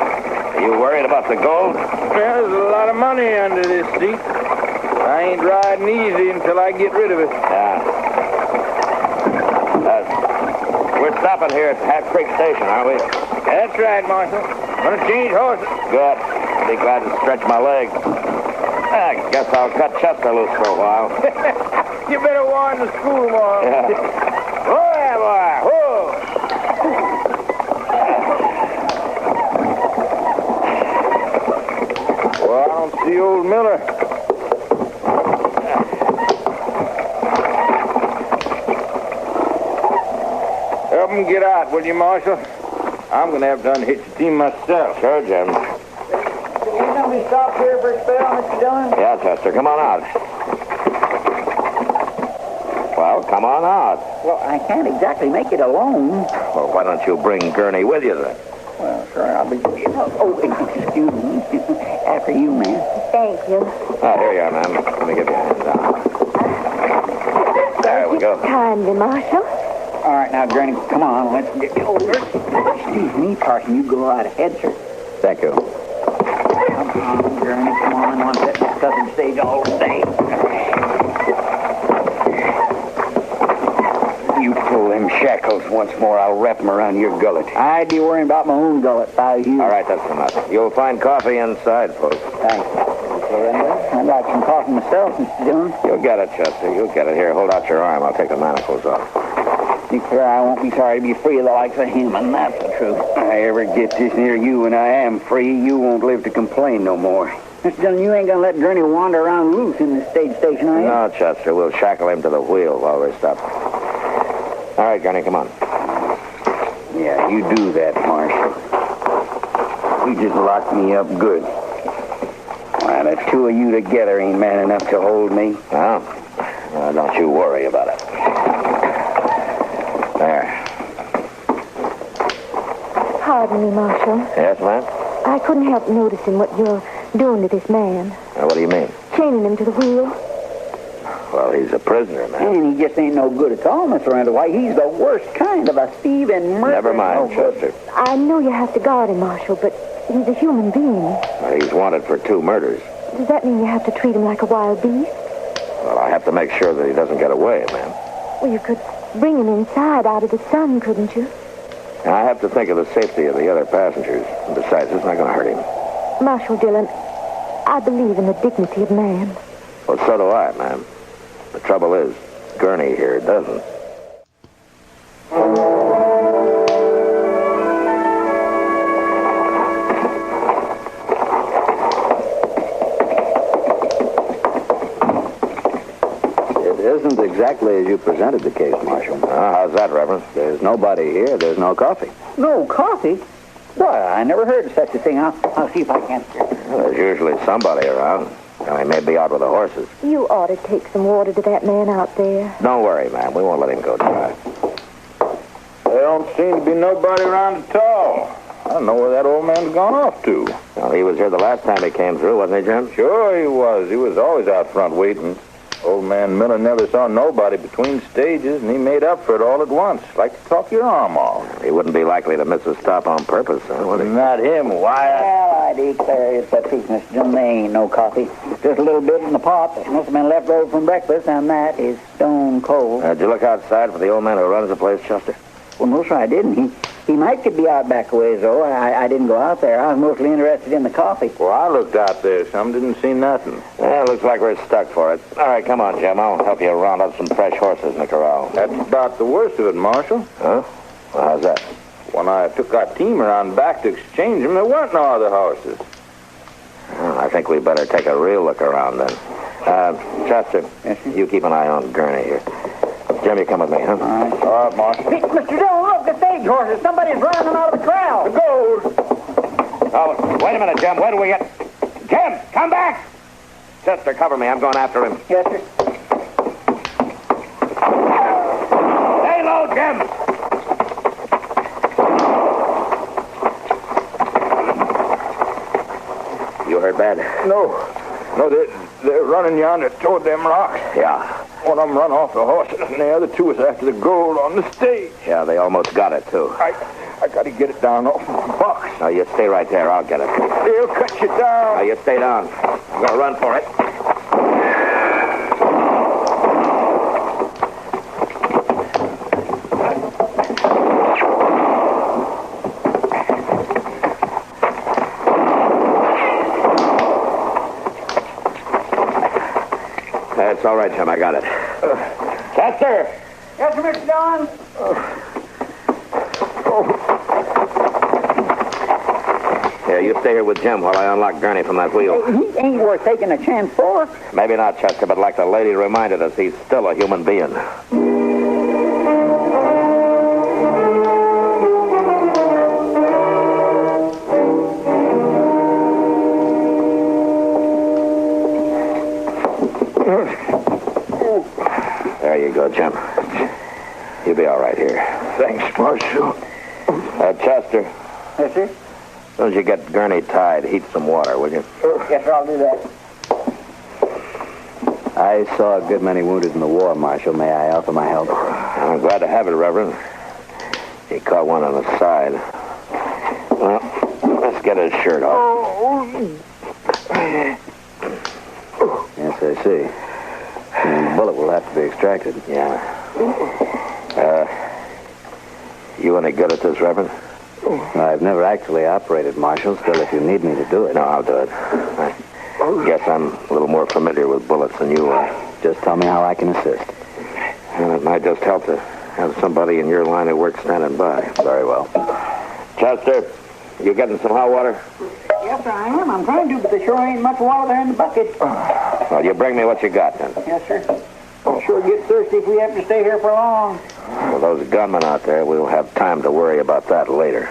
Are you worried about the gold?
Well, there's a lot of money under this seat. I ain't riding easy until I get rid of it.
Yeah. We're stopping here at Hat Creek Station, aren't we?
That's right, Marshal. Gonna change horses.
Good. I'll be glad to stretch my legs. I guess I'll cut Chester loose for a while.
You better warn the school, boy.
Yeah.
Whoa there, boy. Whoa. Well, I don't see old Miller. Help him get out, will you, Marshal? I'm going to have to unhitch the team myself.
Sure, Jim.
Can you let me stop here for a spell, Mr. Dillon?
Yeah, Chester, come on out. Well, come on out.
Well, I can't exactly make it alone.
Well, why don't you bring Gurney with you, then?
Well, sure, I'll be... Oh, excuse me. After you, man.
Thank you.
Oh, here you are, ma'am. Let me give you a hand down. There we go.
Kindly, Marshal.
All right, now, Gurney, come on. Let's get you over. Excuse me, Parson. You go right ahead, sir.
Thank you.
Come on, Gurney. Come on. I want that discussing stage all day. You pull them shackles once more, I'll wrap them around your gullet. I'd be worrying about my own gullet if I was you.
All right, that's enough. You'll find coffee inside, folks.
Thanks. I'd like some coffee myself, Mr. Dillon.
You'll get it, Chester. You'll get it. Here, hold out your arm. I'll take the manacles off.
Declare I won't be sorry to be free of the likes of him, and that's the truth. If I ever get this near you and I am free, you won't live to complain no more. Mr. Dillon, you ain't gonna let Gurney wander around loose in the stage station, are you?
No, Chester. We'll shackle him to the wheel while we're stopped. All right, Gurney, come on.
Yeah, you do that, Marshal. You just locked me up good. Why, the two of you together ain't man enough to hold me.
Well, Don't you worry about it. There.
Pardon me, Marshal.
Yes, ma'am?
I couldn't help noticing what you're doing to this man.
What do you mean?
Chaining him to the wheel.
Well, he's a prisoner, man.
And he just ain't no good at all, Mr. Randall. Why, he's the worst kind of a thief and murderer.
Never mind, Chester.
I know you have to guard him, Marshal, but he's a human being.
Well, he's wanted for 2 murders.
Does that mean you have to treat him like a wild beast?
Well, I have to make sure that he doesn't get away, ma'am.
Well, you could bring him inside out of the sun, couldn't you?
I have to think of the safety of the other passengers. And besides, it's not going to hurt him.
Marshal Dillon, I believe in the dignity of man.
Well, so do I, ma'am. The trouble is, Gurney here doesn't.
It isn't exactly as you presented the case, Marshal.
How's that, Reverend?
There's nobody here. There's no coffee.
No coffee? Why, I never heard of such a thing. I'll see if I can.
Well, there's usually somebody around. He may be out with the horses.
You ought to take some water to that man out there.
Don't worry, ma'am. We won't let him go dry.
There don't seem to be nobody around at all. I don't know where that old man's gone off to.
Well, he was here the last time he came through, wasn't he, Jim?
Sure he was. He was always out front waiting. Old man Miller never saw nobody between stages, and he made up for it all at once. Like to talk your arm off.
He wouldn't be likely to miss a stop on purpose, would he?
Not him, Wyatt.
Well, I declare it's the truth, Mr. Dillon. There ain't no coffee. Just a little bit in the pot that must have been left over from breakfast, and that is stone cold.
Did you look outside for the old man who runs the place, Chester?
Well, no, sir, I didn't. He might could be out back a ways, though. I didn't go out there. I was mostly interested in the coffee.
Well, I looked out there some, didn't see nothing.
Well, looks like we're stuck for it. All right, come on, Jim. I'll help you round up some fresh horses in the corral.
That's about the worst of it, Marshal.
Huh? Well, how's that?
When I took our team around back to exchange them, there weren't no other horses.
Well, I think we better take a real look around then. Chester, you keep an eye on Gurney here. Jim, you come with me, huh?
All right, Marshal.
Hey, Mr. Dillon, look, the stage horses. Somebody's running them out of the crowd.
The gold.
Oh, wait a minute, Jim. Where do we get... Jim, come back! Chester, cover me. I'm going after him.
Yes, sir.
Stay low, Jim! You heard bad?
No, they're running yonder toward them rocks.
Yeah.
One of them run off the horses, and the other 2 was after the gold on the stage.
Yeah, they almost got it, too.
I got to get it down off the box.
Now, you stay right there. I'll get it.
They'll cut you down.
Now, you stay down. I'm going to run for it. That's all right, Jim. I got it. Chester!
Yes, sir, Mr. Dillon.
Yeah, you stay here with Jim while I unlock Gurney from that wheel.
He ain't worth taking a chance for.
Maybe not, Chester, but like the lady reminded us, he's still a human being. There you go, Jim. You'll be all right here.
Thanks, Marshal.
Chester.
Yes, sir?
As soon as you get Gurney tied, heat some water, will you?
Yes, sir, I'll do that.
I saw a good many wounded in the war, Marshal. May I offer my help?
I'm glad to have it, Reverend. He caught one on the side. Well, let's get his shirt off.
Yes, I see. And the bullet will have to be extracted.
Yeah. You any good at this, Reverend?
I've never actually operated, Marshal. Still, if you need me to do it.
No, I'll do it. I guess I'm a little more familiar with bullets than you are.
Just tell me how I can assist.
And it might just help to have somebody in your line of work standing by.
Very well.
Chester, you getting some hot water?
Yes, sir, I am. I'm trying to, but there sure ain't much water there in the bucket.
Well, you bring me what you got, then.
Yes, sir. I'll sure get thirsty if we have to stay here for long.
With those gunmen out there, we'll have time to worry about that later.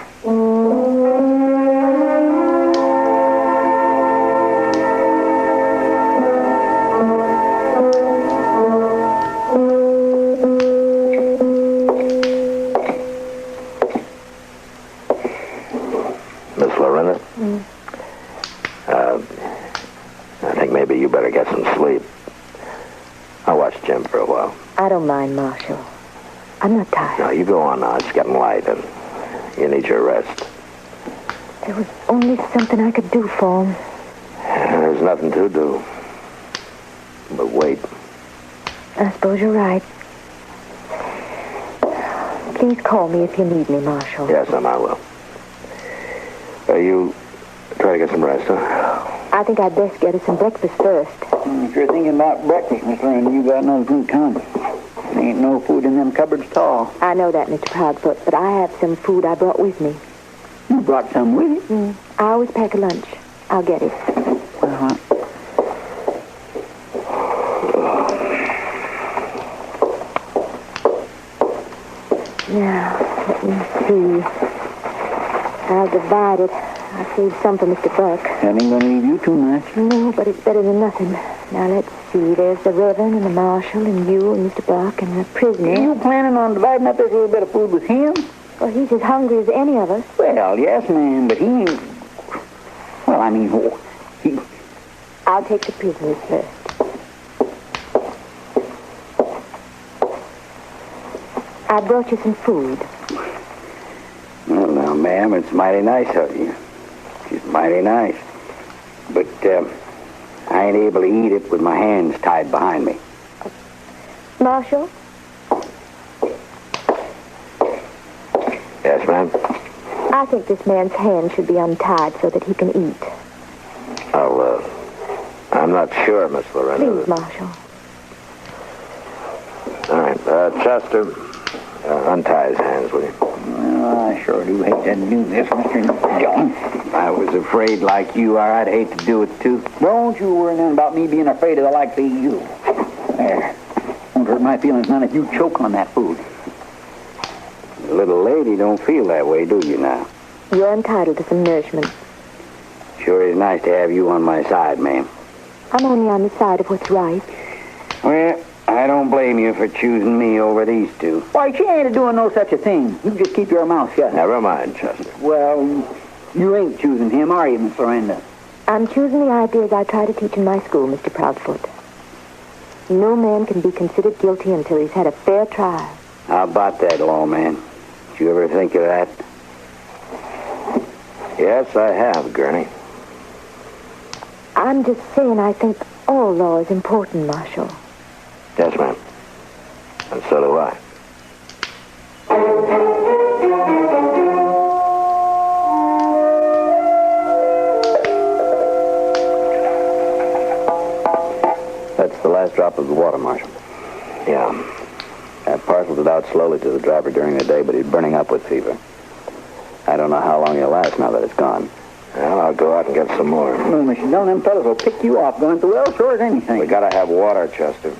maybe you better get some sleep. I'll watch Jim for a while.
I don't mind, Marshal. I'm not tired.
No, you go on now. It's getting light, and you need your rest.
There was only something I could do for him.
There's nothing to do. But wait.
I suppose you're right. Please call me if you need me, Marshal.
Yes, I will. You try to get some rest, huh?
I think I'd best get us some breakfast first.
If you're thinking about breakfast, Miss Lorraine, you got no food coming. There ain't no food in them cupboards at all.
I know that, Mr. Proudfoot, but I have some food I brought with me.
You brought some with you?
I always pack a lunch. I'll get it. Now, let me see. I'll divide it. I'll save some for Mr. Buck.
That ain't gonna leave you too much.
No, but it's better than nothing. Now, let's see. There's the Reverend and the Marshal and you and Mr. Buck and the prisoner.
Are you planning on dividing up this little bit of food with him?
Well, he's as hungry as any of us.
Well, yes, ma'am, but he ain't... Well, I mean, he...
I'll take the prisoners first. I brought you some food.
Well, now, ma'am, it's mighty nice of you. It's mighty nice. But, I ain't able to eat it with my hands tied behind me.
Marshal?
Yes, ma'am?
I think this man's hands should be untied so that he can eat.
I'm not sure, Miss Loretta.
Please, Marshal.
All right, Chester, untie his hands, will you?
Well, I sure do hate to do this, Mr. Dillon. I was afraid like you are. I'd hate to do it, too. Don't you worry none about me being afraid of the likes of you. There. Won't hurt my feelings none if you choke on that food.
The little lady don't feel that way, do you now?
You're entitled to some nourishment.
Sure is nice to have you on my side, ma'am.
I'm only on the side of what's right.
Well, I don't blame you for choosing me over these two. Why, she ain't doing no such a thing. You just keep your mouth shut.
Never mind, Chester.
Well, you ain't choosing him, are you, Miss Lorenda?
I'm choosing the ideas I try to teach in my school, Mr. Proudfoot. No man can be considered guilty until he's had a fair trial.
How about that, lawman? Did you ever think of that?
Yes, I have, Gurney.
I'm just saying I think all law is important, Marshal.
Yes, ma'am. And so do I.
That's the last drop of the water, Marshal.
Yeah.
I parceled it out slowly to the driver during the day, but he's burning up with fever. I don't know how long he'll last now that it's gone.
Well, I'll go out and get some more.
No, Mr. Dillon, them fellas will pick you off going to the well sure as anything.
We gotta have water, Chester.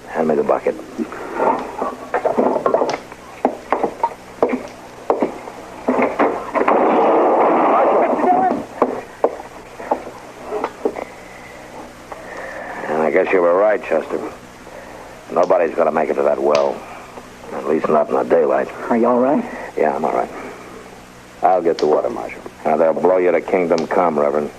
Hand me the bucket. And I guess you were right, Chester. Nobody's gonna make it to that well. At least not in the daylight.
Are you all right?
Yeah, I'm all right.
I'll get the water, Marshal.
Now, they'll blow you to kingdom come, Reverend.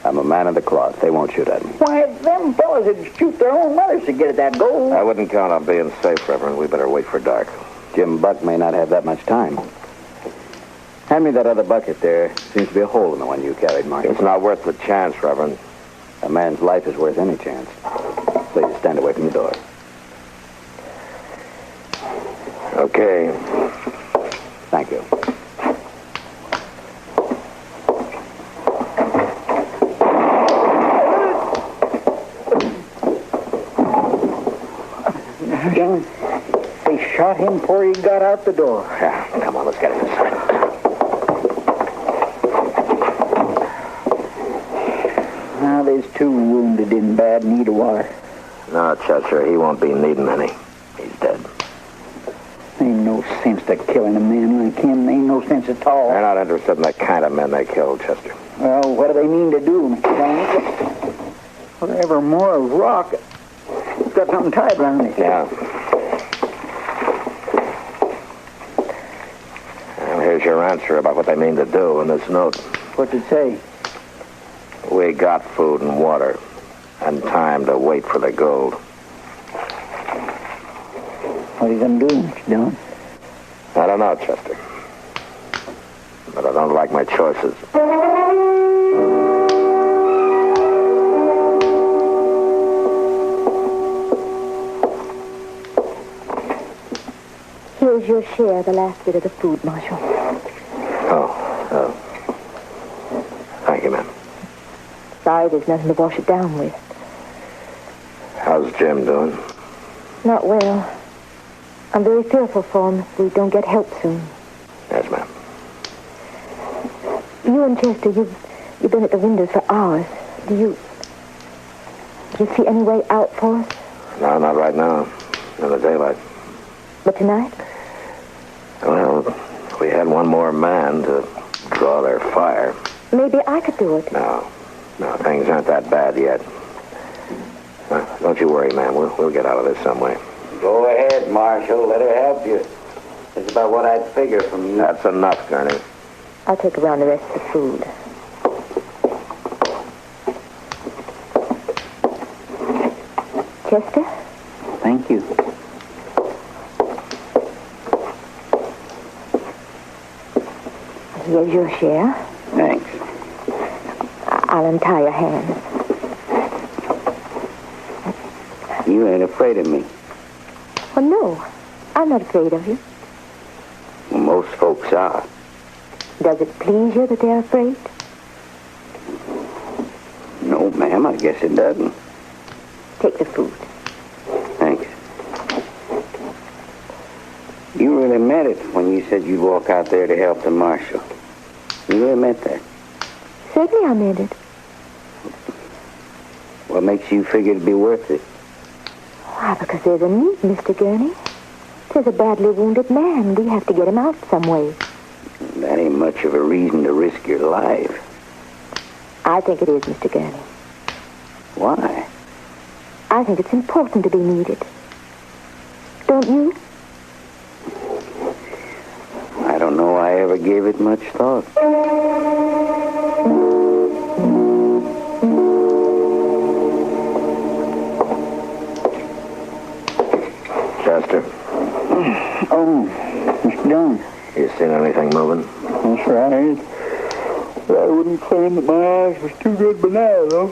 I'm a man of the cloth. They won't shoot at me.
Why, them fellas would shoot their own mothers to get at that gold.
I wouldn't count on being safe, Reverend. We better wait for dark.
Jim Buck may not have that much time. Hand me that other bucket there. Seems to be a hole in the one you carried, Marshal.
It's not worth the chance, Reverend.
A man's life is worth any chance. Please, stand away from the door.
Okay.
Thank you.
Dillon, they shot him before he got out the door.
Yeah, come on, let's get inside.
Now, there's two wounded in bad need of water.
No, Chester, he won't be needing any. He's dead.
Ain't no sense to killing a man like him. Ain't no sense at all.
They're not interested in the kind of men they killed, Chester.
Well, what do they mean to do, Mr. Dillon? Whatever more of rock. It's got something tied around it.
Yeah. Well, here's your answer about what they mean to do in this note.
What's it say?
We got food and water, and time to wait for the gold.
What are you going to do, Mr. Dillon?
I don't know, Chester. But I don't like my choices.
Here's your share, the last bit of the food, Marshal.
Oh. Thank you, ma'am.
Sorry there's nothing to wash it down with.
How's Jim doing?
Not well. I'm very fearful for him if we don't get help soon.
Yes, ma'am.
You and Chester, you've been at the windows for hours. Do you see any way out for us?
No, not right now. In the daylight.
But tonight?
Well, we had one more man to draw their fire.
Maybe I could do it.
No, things aren't that bad yet. Don't you worry, ma'am. We'll get out of this some way.
Go ahead, Marshal. Let her help you. That's about what I'd figure from you.
That's enough, Gurney.
I'll take around the rest of the food. Chester?
Thank you.
Here's your share.
Thanks.
I'll untie your hands.
You ain't afraid of me.
Oh, no. I'm not afraid of you.
Well, most folks are.
Does it please you that they're afraid?
No, ma'am, I guess it doesn't.
Take the food.
Thanks. You really meant it when you said you'd walk out there to help the marshal. You really meant that.
Certainly I meant it.
What makes you figure it'd be worth it?
Why, because there's a need, Mr. Gurney. There's a badly wounded man. We have to get him out some way.
That ain't much of a reason to risk your life.
I think it is, Mr. Gurney.
Why?
I think it's important to be needed. Don't you?
I don't know I ever gave it much thought.
Chester.
Oh, Mr. Dillon.
You seen anything moving?
That's right. I wouldn't claim that my eyes was too good by now, though.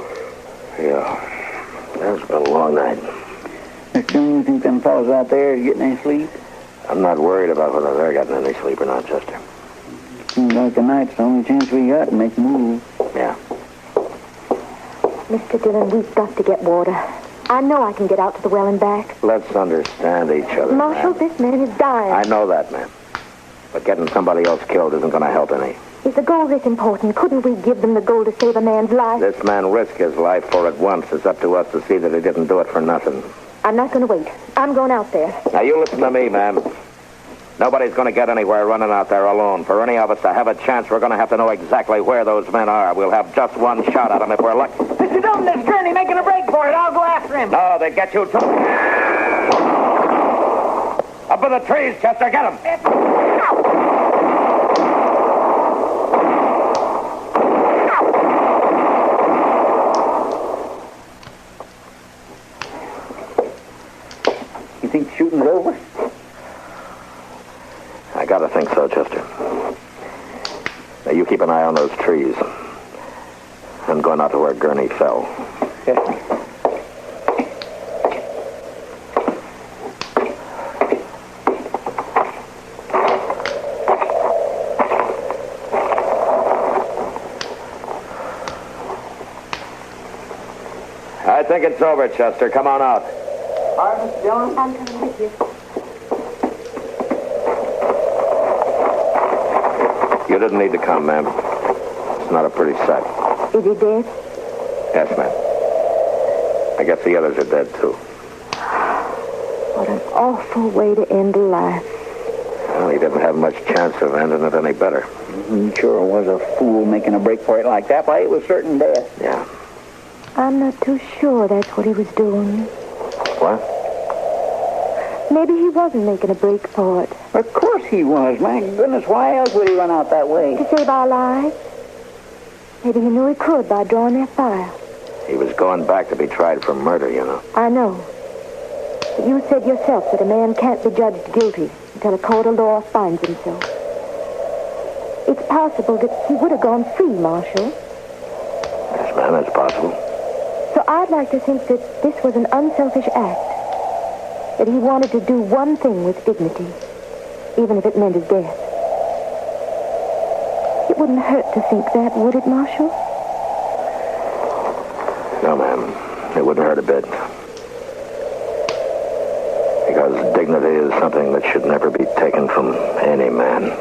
Yeah. It's been a long night.
Mr. Dillon, you think them fellas out there are getting any sleep?
I'm not worried about whether they're getting any sleep or not, Chester.
Seems like tonight's the only chance we got to make a move.
Yeah.
Mr. Dillon, we've got to get water. I know I can get out to the well and back.
Let's understand each other,
Marshal,
ma'am.
this man is dying.
I know that, ma'am. But getting somebody else killed isn't going to help any.
Is the gold this important? Couldn't we give them the gold to save a man's life?
This man risked his life for it once. It's up to us to see that he didn't do it for nothing.
I'm not going to wait. I'm going out there.
Now, you listen to me, ma'am. Nobody's going to get anywhere running out there alone. For any of us to have a chance, we're going to have to know exactly where those men are. We'll have just one shot at them if we're lucky.
Mr. Dillon, this Gurney making a break for it. I'll go after him.
No, they get you too. Up in the trees, Chester. Get him.
You think the shooting's over?
I gotta think so, Chester. Now, you keep an eye on those trees. I'm going out to where Gurney fell.
Okay.
I think it's over, Chester. Come on out.
All right, Mr. Dillon.
I'm coming with you.
You didn't need to come, ma'am. It's not a pretty sight.
Is he dead?
Yes, ma'am. I guess the others are dead, too.
What an awful way to end a life.
Well, he didn't have much chance of ending it any better.
He sure was a fool making a break for it like that. Why, it was certain death.
Yeah.
I'm not too sure that's what he was doing.
What?
Maybe he wasn't making a break for it.
Of course he was. My goodness, why else would he run out that way?
To save our lives. Maybe he knew he could by drawing that fire.
He was going back to be tried for murder, you know.
I know. But you said yourself that a man can't be judged guilty until a court of law finds him so. It's possible that he would have gone free, Marshal.
Yes, ma'am, it's possible.
So I'd like to think that this was an unselfish act. That he wanted to do one thing with dignity, even if it meant his death. It wouldn't hurt to think that, would it, Marshal?
No, ma'am. It wouldn't hurt a bit. Because dignity is something that should never be taken from any man.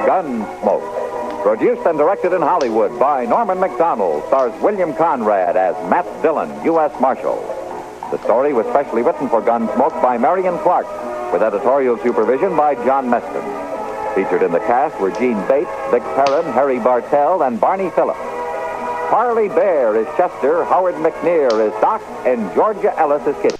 Gunsmoke, produced and directed in Hollywood by Norman Macdonald, stars William Conrad as Matt Dillon, U.S. Marshal. The story was specially written for Gunsmoke by Marion Clark, with editorial supervision by John Meston. Featured in the cast were Gene Bates, Vic Perrin, Harry Bartell, and Barney Phillips. Harley Bear is Chester, Howard McNear is Doc, and Georgia Ellis is Kitty.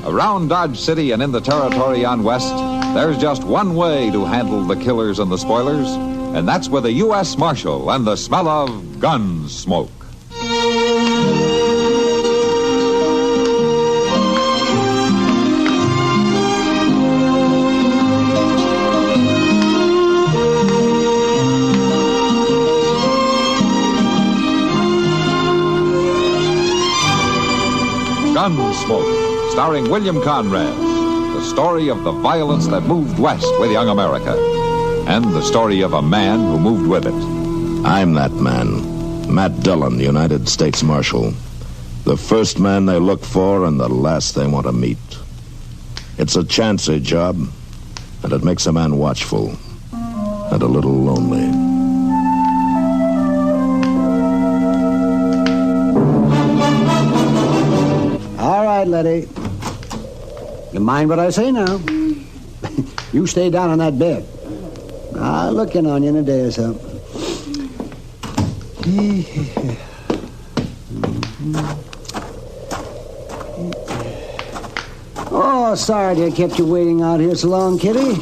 Around Dodge City and in the territory on West, there's just one way to handle the killers and the spoilers, and that's with a U.S. Marshal and the smell of Gunsmoke. Gunsmoke, starring William Conrad, the story of the violence that moved west with young America, and the story of a man who moved with it.
I'm that man, Matt Dillon, United States Marshal. The first man they look for and the last they want to meet. It's a chancy job, and it makes a man watchful and a little lonely.
All right, Letty. You mind what I say now? You stay down on that bed. I'll look in on you in a day or so. Oh, sorry to have kept you waiting out here so long, Kitty.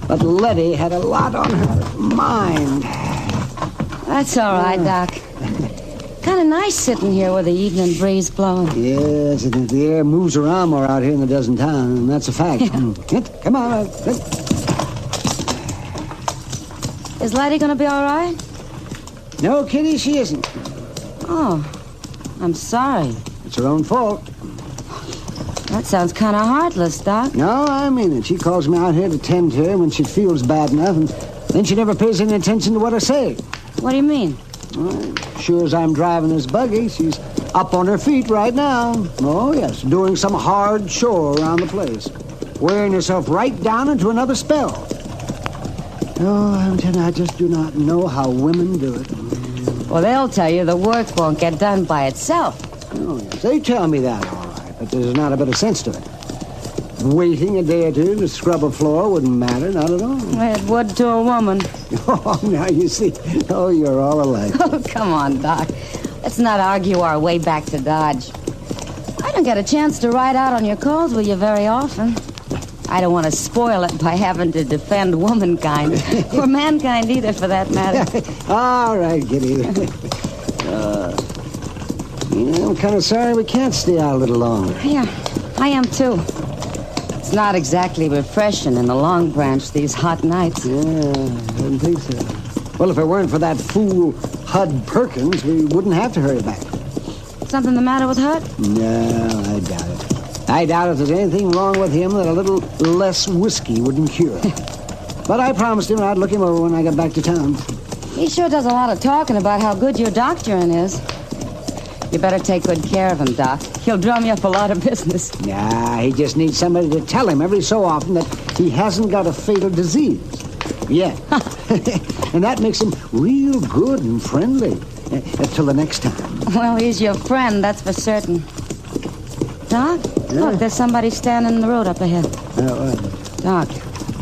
But Letty had a lot on her mind.
That's all right, Doc. Kind of nice sitting here with the evening breeze blowing.
Yes, the air moves around more out here than it does in town, and that's a fact. Come on.
Is Letty going to be all right?
No, Kitty, she isn't.
Oh, I'm sorry.
It's her own fault.
That sounds kind of heartless, Doc.
No, I mean it. She calls me out here to tend to her when she feels bad enough, and then she never pays any attention to what I say.
What do you mean?
Well, sure as I'm driving this buggy, she's up on her feet right now. Oh, yes, doing some hard chore around the place. Wearing herself right down into another spell. Oh, I'm telling you, I just do not know how women do it.
Well, they'll tell you the work won't get done by itself.
Oh, yes, they tell me that, all right, but there's not a bit of sense to it. Waiting a day or two to scrub a floor wouldn't matter, not at all.
It would to a woman.
Oh, now you see. Oh, you're all alike.
Oh, come on, Doc. Let's not argue our way back to Dodge. I don't get a chance to ride out on your calls with you very often. I don't want to spoil it by having to defend womankind, or mankind either, for that matter.
All right, Kitty. I'm kind of sorry we can't stay out a little longer.
Yeah, I am too. It's not exactly refreshing in the Long Branch these hot nights.
Yeah, I didn't think so. Well, if it weren't for that fool Hud Perkins, we wouldn't have to hurry back.
Something the matter with Hud?
No, I doubt it. I doubt if there's anything wrong with him that a little less whiskey wouldn't cure. But I promised him I'd look him over when I got back to town.
He sure does a lot of talking about how good your doctoring is. You better take good care of him, Doc. He'll drum you up a lot of business.
Nah, he just needs somebody to tell him every so often that he hasn't got a fatal disease. Yeah. And that makes him real good and friendly. Till the next time.
Well, he's your friend, that's for certain. Doc, look, there's somebody standing in the road up ahead. Doc,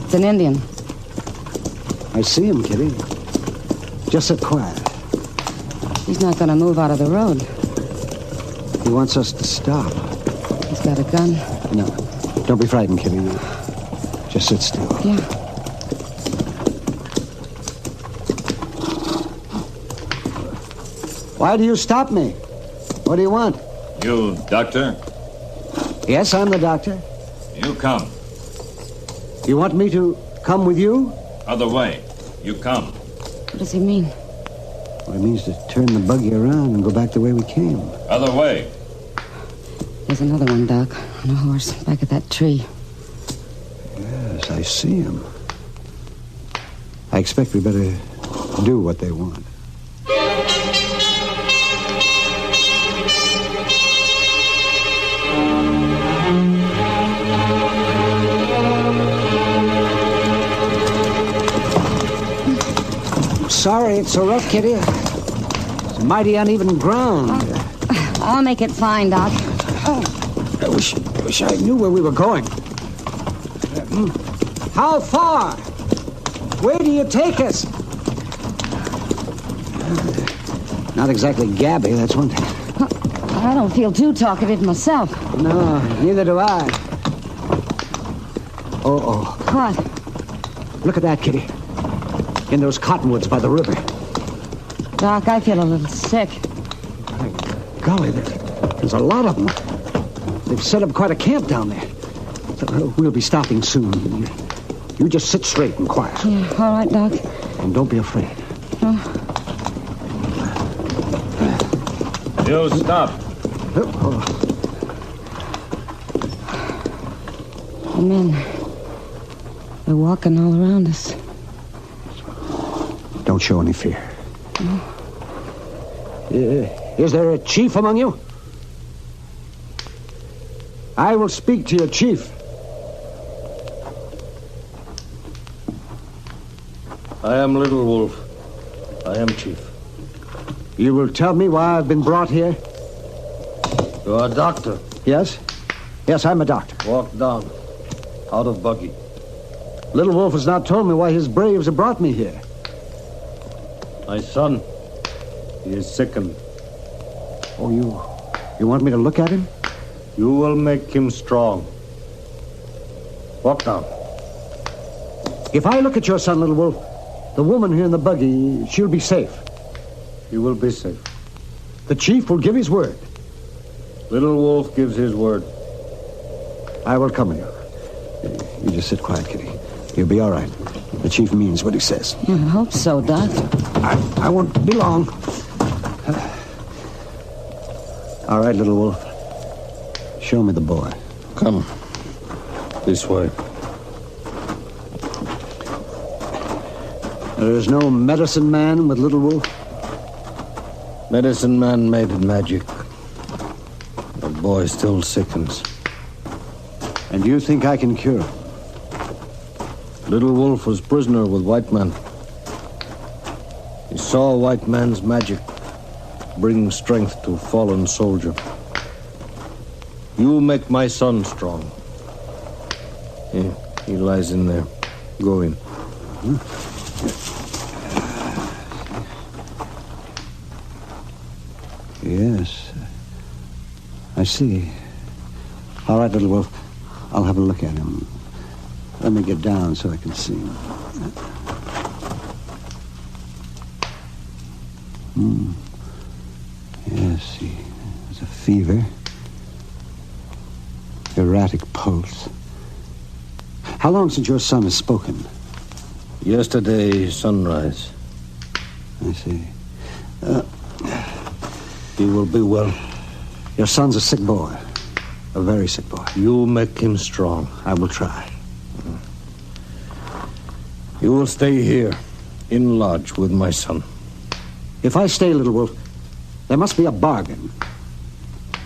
it's an Indian.
I see him, Kitty. Just sit quiet.
He's not going to move out of the road.
He wants us to stop.
He's got a gun?
No. Don't be frightened, Kitty. Just sit still.
Yeah.
Why do you stop me? What do you want?
You, doctor?
Yes, I'm the doctor.
You come.
You want me to come with you?
Other way. You come.
What does he mean?
Well, it means to turn the buggy around and go back the way we came.
Other way.
There's another one, Doc, on a horse, back at that tree.
Yes, I see him. I expect we better do what they want. Sorry it's so rough, Kitty. It's mighty uneven ground.
I'll make it fine, Doc.
I wish I knew where we were going. How far? Where do you take us? Not exactly gabby, that's one thing.
I don't feel too talkative myself.
No, neither do I. Oh.
What?
Look at that, Kitty. In those cottonwoods by the river.
Doc, I feel a little sick.
Golly, there's a lot of them. They've set up quite a camp down there. We'll be stopping soon. You just sit straight and quiet.
Yeah, all right, Doc.
And don't be afraid.
You stop.
The men, they're walking all around us.
Don't show any fear.
No.
Is there a chief among you? I will speak to your chief.
I am Little Wolf. I am chief.
You will tell me why I've been brought here?
You are a doctor.
Yes? Yes, I'm a doctor.
Walk down. Out of buggy.
Little Wolf has not told me why his braves have brought me here.
My son. He is sickened.
Oh, you want me to look at him?
You will make him strong. Walk down.
If I look at your son, Little Wolf, the woman here in the buggy, she'll be safe.
You will be safe.
The chief will give his word.
Little Wolf gives his word.
I will come with you. You just sit quiet, Kitty. You'll be all right. The chief means what he says.
Yeah, I hope so, Doc.
I won't be long. All right, Little Wolf. Show me the boy.
Come. This way.
There is no medicine man with Little Wolf?
Medicine man made magic. The boy still sickens.
And you think I can cure him?
Little Wolf was prisoner with white man. He saw white man's magic bring strength to fallen soldier. You make my son strong. He lies in there. Go in.
Yes. I see. All right, Little Wolf. I'll have a look at him. Let me get down so I can see him. Yes, he has a fever. Erratic pulse. How long since your son has spoken?
Yesterday, sunrise.
I see.
He will be well.
Your son's a sick boy. A very sick boy.
You make him strong.
I will try.
You will stay here, in lodge, with my son.
If I stay, Little Wolf, there must be a bargain.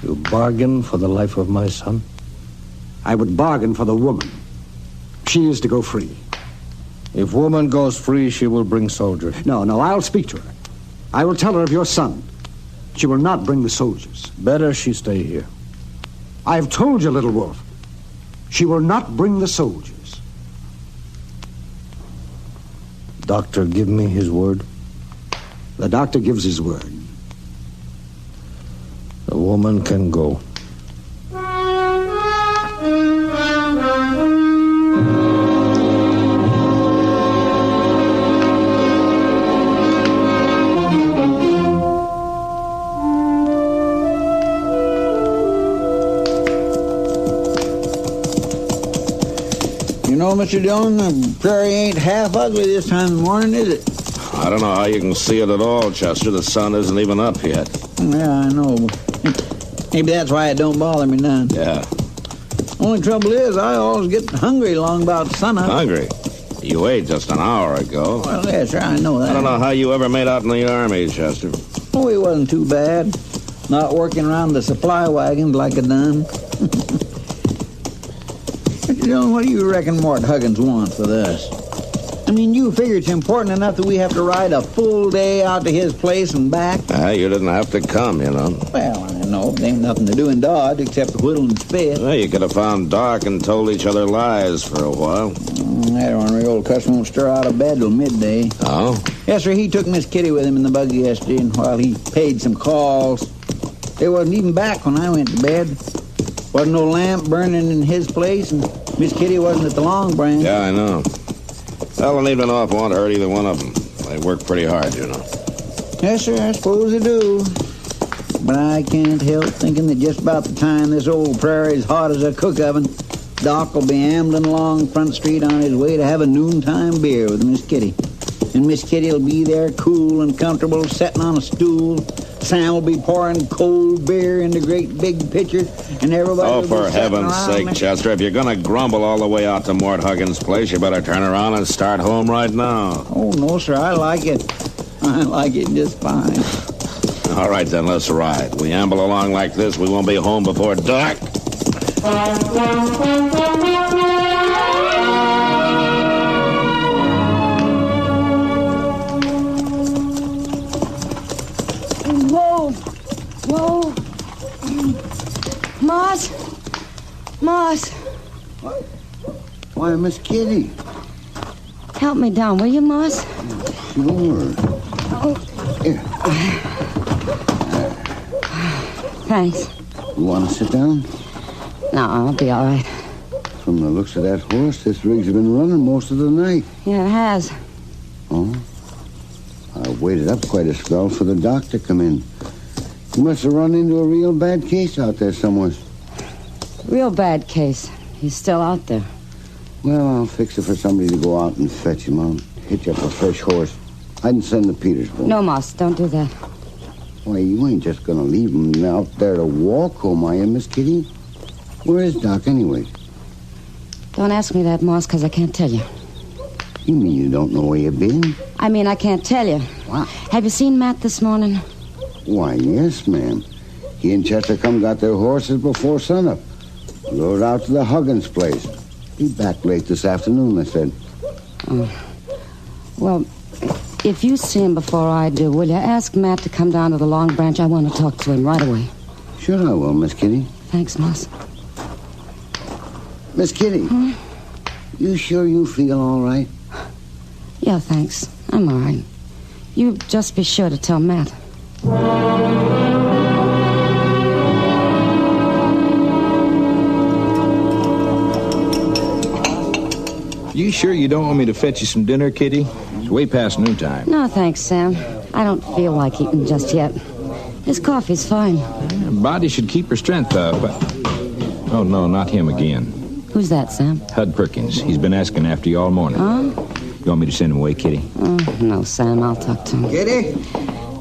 You bargain for the life of my son?
I would bargain for the woman. She is to go free.
If woman goes free, she will bring soldiers.
No, I'll speak to her. I will tell her of your son. She will not bring the soldiers.
Better she stay here.
I have told you, Little Wolf. She will not bring the soldiers.
Doctor, give me his word.
The doctor gives his word.
The woman can go.
You know, Mr. Dillon, the prairie ain't half ugly this time of the morning, is it?
I don't know how you can see it at all, Chester. The sun isn't even up yet.
Yeah, I know. Maybe that's why it don't bother me none.
Yeah.
Only trouble is, I always get hungry along about sunup.
Hungry? You ate just an hour ago.
Well, yeah, sure, I know that.
I don't know how you ever made out in the Army, Chester.
Oh, it wasn't too bad. Not working around the supply wagons like I done. Mr. Dillon, what do you reckon Mort Huggins wants with us? I mean, you figure it's important enough that we have to ride a full day out to his place and back?
You didn't have to come, you know.
Well, I know. There ain't nothing to do in Dodge except whittle and spit.
Well, you could have found Doc and told each other lies for a while.
That ornery old cuss won't stir out of bed till midday.
Oh?
Yes, sir. He took Miss Kitty with him in the buggy yesterday, and while he paid some calls, they wasn't even back when I went to bed. Wasn't no lamp burning in his place, and Miss Kitty wasn't at the Long Branch.
Yeah, I know. Well, an evening off won't hurt either one of them. They work pretty hard, you know.
Yes, sir, I suppose they do. But I can't help thinking that just about the time this old prairie's hot as a cook oven, Doc will be ambling along Front Street on his way to have a noontime beer with Miss Kitty. And Miss Kitty will be there cool and comfortable, sitting on a stool. Sam will be pouring cold beer into great big pitchers, and everybody will be
for heaven's sake,
there.
Chester, if you're going to grumble all the way out to Mort Huggins' place, you better turn around and start home right now.
Oh, no, sir, I like it. I like it just fine.
All right, then, let's ride. We amble along like this, we won't be home before dark.
Whoa. Moss.
What? Why, Miss Kitty.
Help me down, will you, Moss?
Sure.
Oh.
Here.
Thanks.
You want to sit down?
No, I'll be all right.
From the looks of that horse, this rig's been running most of the night.
Yeah, it has.
Oh? I waited up quite a spell for the doc to come in. He must have run into a real bad case out there somewhere.
Real bad case. He's still out there.
Well, I'll fix it for somebody to go out and fetch him. I'll hit you up a fresh horse. I can send to Petersburg.
No, Moss, don't do that.
Why, you ain't just gonna leave him out there to walk home, are you, Miss Kitty? Where is Doc, anyway?
Don't ask me that, Moss, because I can't tell you.
You mean you don't know where you've been?
I mean, I can't tell you.
What?
Have you seen Matt this morning?
Why, yes, ma'am. He and Chester come got their horses before sunup. Rode out to the Huggins place. Be back late this afternoon, they said.
Oh. Well, if you see him before I do, will you ask Matt to come down to the Long Branch? I want to talk to him right away.
Sure I will, Miss Kitty.
Thanks, Moss.
Miss Kitty, you sure you feel all right?
Yeah, thanks. I'm all right. You just be sure to tell Matt.
You sure you don't want me to fetch you some dinner, Kitty? It's way past noontime.
No, thanks, Sam. I don't feel like eating just yet. This coffee's fine.
Body should keep her strength up. Oh, no, not him again.
Who's that, Sam?
Hud Perkins. He's been asking after you all morning.
Huh?
You want me to send him away, Kitty?
No, Sam, I'll talk to him.
Kitty?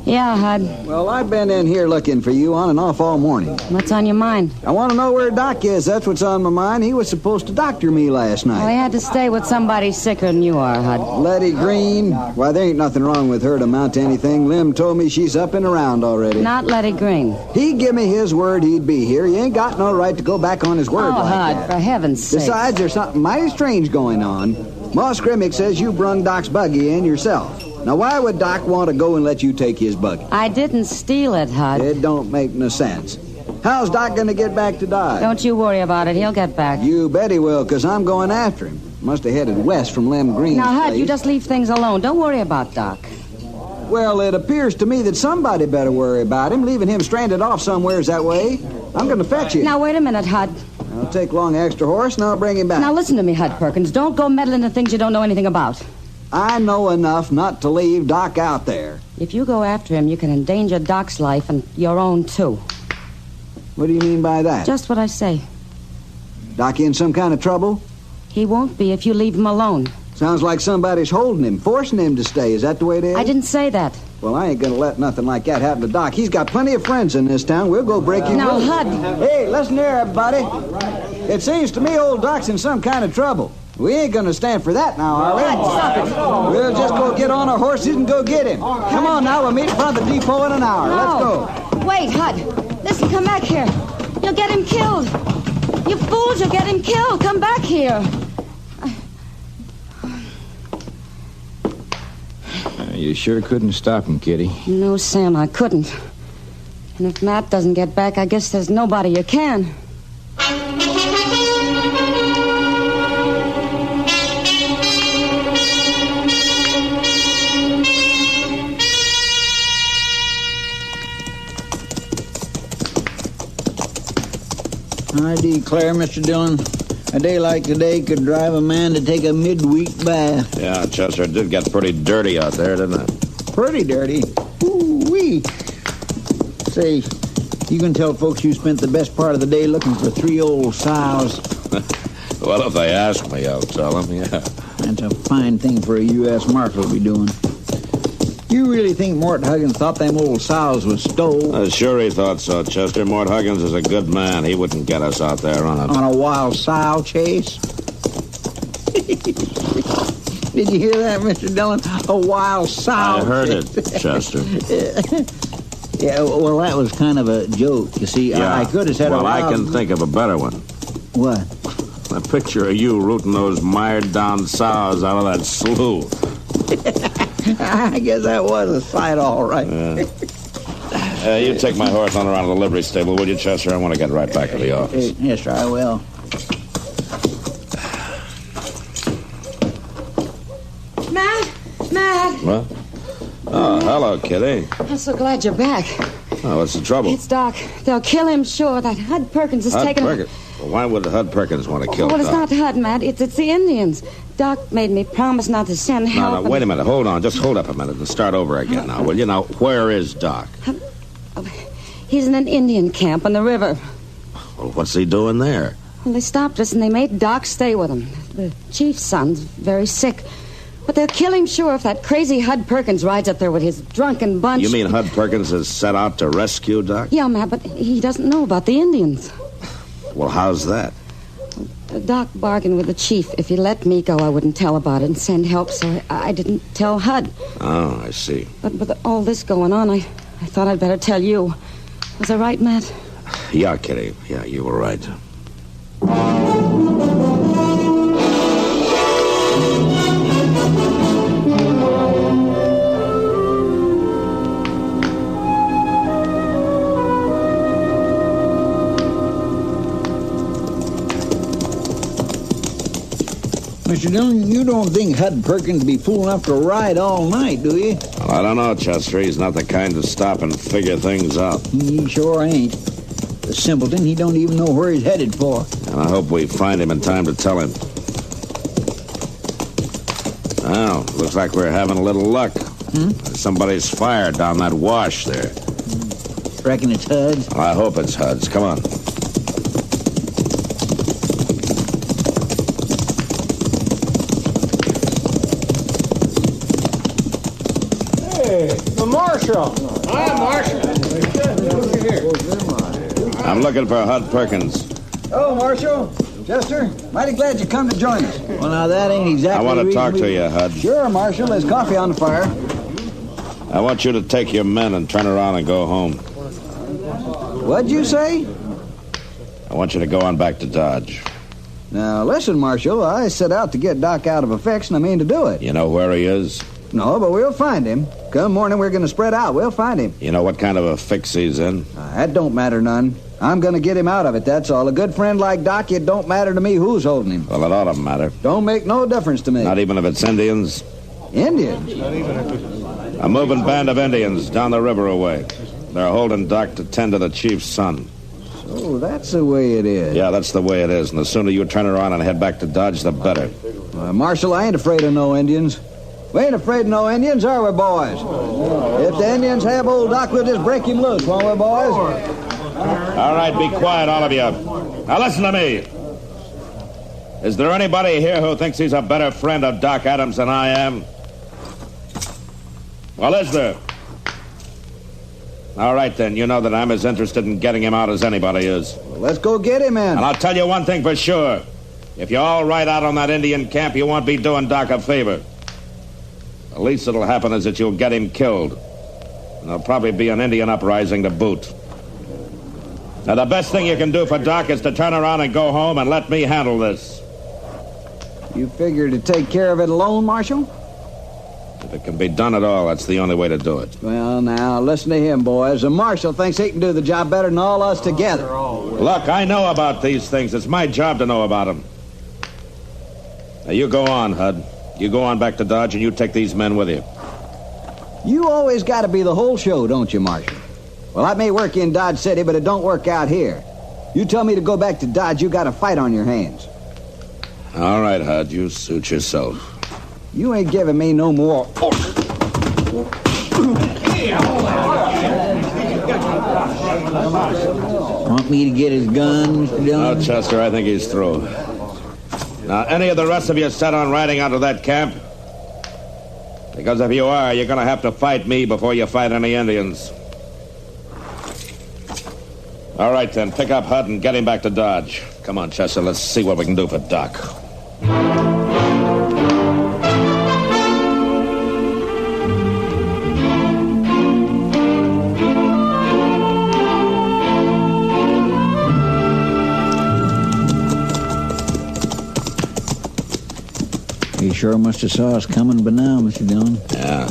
Yeah, Hud.
Well, I've been in here looking for you on and off all morning.
What's on your mind?
I want to know where Doc is. That's what's on my mind. He was supposed to doctor me last night.
Well, he had to stay with somebody sicker than you are, Hud.
Letty Green? Why, there ain't nothing wrong with her to amount to anything. Lim told me she's up and around already.
Not Letty Green.
He give me his word he'd be here. He ain't got no right to go back on his word like
Hud,
that.
for heaven's sake.
Besides, there's something mighty strange going on. Moss Grimmick says you brung Doc's buggy in yourself. Now, why would Doc want to go and let you take his buggy?
I didn't steal it, Hud.
It don't make no sense. How's Doc going to get back to Dodge?
Don't you worry about it. He'll get back.
You bet he will, because I'm going after him. Must have headed west from Lem Green's
Now, Hud,
place.
you just leave things alone. Don't worry about Doc.
Well, it appears to me that somebody better worry about him, leaving him stranded off somewheres that way. I'm going to fetch you.
Now, wait a minute, Hud.
I'll take along an extra horse, and I'll bring him back.
Now, listen to me, Hud Perkins. Don't go meddling in things you don't know anything about.
I know enough not to leave Doc out there.
If you go after him, you can endanger Doc's life and your own, too.
What do you mean by that?
Just what I say.
Doc in some kind of trouble?
He won't be if you leave him alone.
Sounds like somebody's holding him, forcing him to stay. Is that the way it is?
I didn't say that.
Well, I ain't gonna let nothing like that happen to Doc. He's got plenty of friends in this town. We'll go break him
Now,
loose.
Hud.
Hey, listen here, everybody. It seems to me old Doc's in some kind of trouble. We ain't gonna stand for that now, are we?
Stop it.
We'll just go get on our horses and go get him. Come on now, we'll meet in front of the depot in an hour.
No.
Let's go.
Wait, Hud. Listen, come back here. You'll get him killed. You fools, you'll get him killed. Come back here.
You sure couldn't stop him, Kitty.
No, Sam, I couldn't. And if Matt doesn't get back, I guess there's nobody you can.
I declare, Mr. Dillon, a day like today could drive a man to take a midweek bath.
Yeah, Chester, it did get pretty dirty out there, didn't it?
Pretty dirty. Ooh-wee. Say, you can tell folks you spent the best part of the day looking for 3 old sows.
Well, if they ask me, I'll tell them, yeah.
That's a fine thing for a U.S. Marshal to be doing. You really think Mort Huggins thought them old sows was stole?
Sure he thought so, Chester. Mort Huggins is a good man. He wouldn't get us out there on
a wild sow chase? Did you hear that, Mr. Dillon? A wild sow
I heard
chase.
it, Chester.
Yeah, well, that was kind of a joke. You see,
Yeah.
I could have said
well,
a wild...
I can think of a better one.
What?
A picture of you rooting those mired-down sows out of that slough.
I guess that was a sight, all right.
You take my horse on around to the livery stable, will you, Chester? I want to get right back to the office.
Yes, sir, I will.
Matt!
What? Oh, hello, Kitty.
I'm so glad you're back.
Oh, what's the trouble?
It's Doc. They'll kill him, sure. That Hud Perkins is
Hud
taking...
Perkins? Well, why would Hud Perkins want to kill
Well,
Doc?
it's not Hud, Matt. It's the Indians. Doc made me promise not to send help.
No, wait a minute. Hold on. Just hold up a minute and start over again now, will you? Now, where is Doc?
He's in an Indian camp on the river.
Well, what's he doing there?
Well, they stopped us and they made Doc stay with them. The chief's son's very sick. But they'll kill him, sure, if that crazy Hud Perkins rides up there with his drunken bunch.
You mean Hud Perkins is set out to rescue Doc?
Yeah, Matt, but he doesn't know about the Indians.
Well, how's that?
Doc bargained with the chief. If he let me go, I wouldn't tell about it and send help, so I didn't tell Hud.
Oh, I see.
But with all this going on, I thought I'd better tell you. Was I right, Matt?
Yeah, Kitty. Yeah, you were right.
Mr. Dillon, you don't think Hud Perkins would be fool enough to ride all night, do you?
Well, I don't know, Chester. He's not the kind to stop and figure things out.
He sure ain't. The simpleton, he don't even know where he's headed for.
And I hope we find him in time to tell him. Well, looks like we're having a little luck. Somebody's fire down that wash there.
Reckon it's Hud's?
Well, I hope it's Hud's. Come on.
Hey,
Marshal.
Hi, Marshal.
I'm looking for Hud Perkins.
Oh, Marshal. Chester, mighty glad you come to join us. Well, now, that ain't exactly
I want
the
to
reason
talk to you, Hud.
Sure, Marshal. There's coffee on the fire.
I want you to take your men and turn around and go home.
What'd you say?
I want you to go on back to Dodge.
Now, listen, Marshal. I set out to get Doc out of a fix, and I mean to do it.
You know where he is?
No, but we'll find him. Come morning, we're going to spread out. We'll find him.
You know what kind of a fix he's in?
That don't matter none. I'm going to get him out of it, that's all. A good friend like Doc, it don't matter to me who's holding him.
Well, it ought to matter.
Don't make no difference to me.
Not even if it's Indians?
Indians?
A moving band of Indians down the river away. They're holding Doc to tend to the chief's son.
So that's the way it is.
Yeah, that's the way it is. And the sooner you turn around and head back to Dodge, the better.
Marshal, I ain't afraid of no Indians. We ain't afraid of no Indians, are we, boys? If the Indians have old Doc, we'll just break him loose, won't we, boys?
All right, be quiet, all of you. Now listen to me. Is there anybody here who thinks he's a better friend of Doc Adams than I am? Well, is there? All right, then. You know that I'm as interested in getting him out as anybody is.
Well, let's go get him in.
And I'll tell you one thing for sure. If you all ride out on that Indian camp, you won't be doing Doc a favor. The least that'll happen is that you'll get him killed. And there'll probably be an Indian uprising to boot. Now, the best thing you can do for Doc is to turn around and go home and let me handle this.
You figure to take care of it alone, Marshal?
If it can be done at all, that's the only way to do it.
Well, now, listen to him, boys. The Marshal thinks he can do the job better than all us together.
Look, I know about these things. It's my job to know about them. Now, you go on, Hud. You go on back to Dodge, and you take these men with you.
You always got to be the whole show, don't you, Marshal? Well, that may work in Dodge City, but it don't work out here. You tell me to go back to Dodge, you got a fight on your hands.
All right, Hud, you suit yourself.
You ain't giving me no more orders. Want me to get his gun, Mr. Dillon?
No, Chester, I think he's through. Now, any of the rest of you set on riding out of that camp? Because if you are, you're going to have to fight me before you fight any Indians. All right, then. Pick up Hud and get him back to Dodge. Come on, Chester. Let's see what we can do for Doc.
You sure must have saw us coming by now, Mr. Dillon.
Yeah.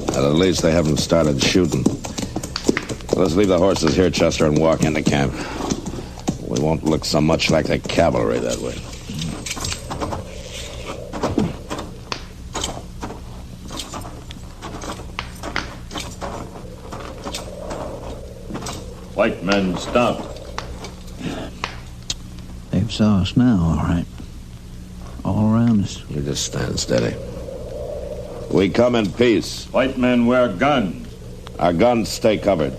Well, at least they haven't started shooting. Let's leave the horses here, Chester, and walk into camp. We won't look so much like the cavalry that way.
White men, stop.
They've saw us now, all right. All around us.
You just stand steady. We come in peace.
White men wear guns.
Our guns stay covered.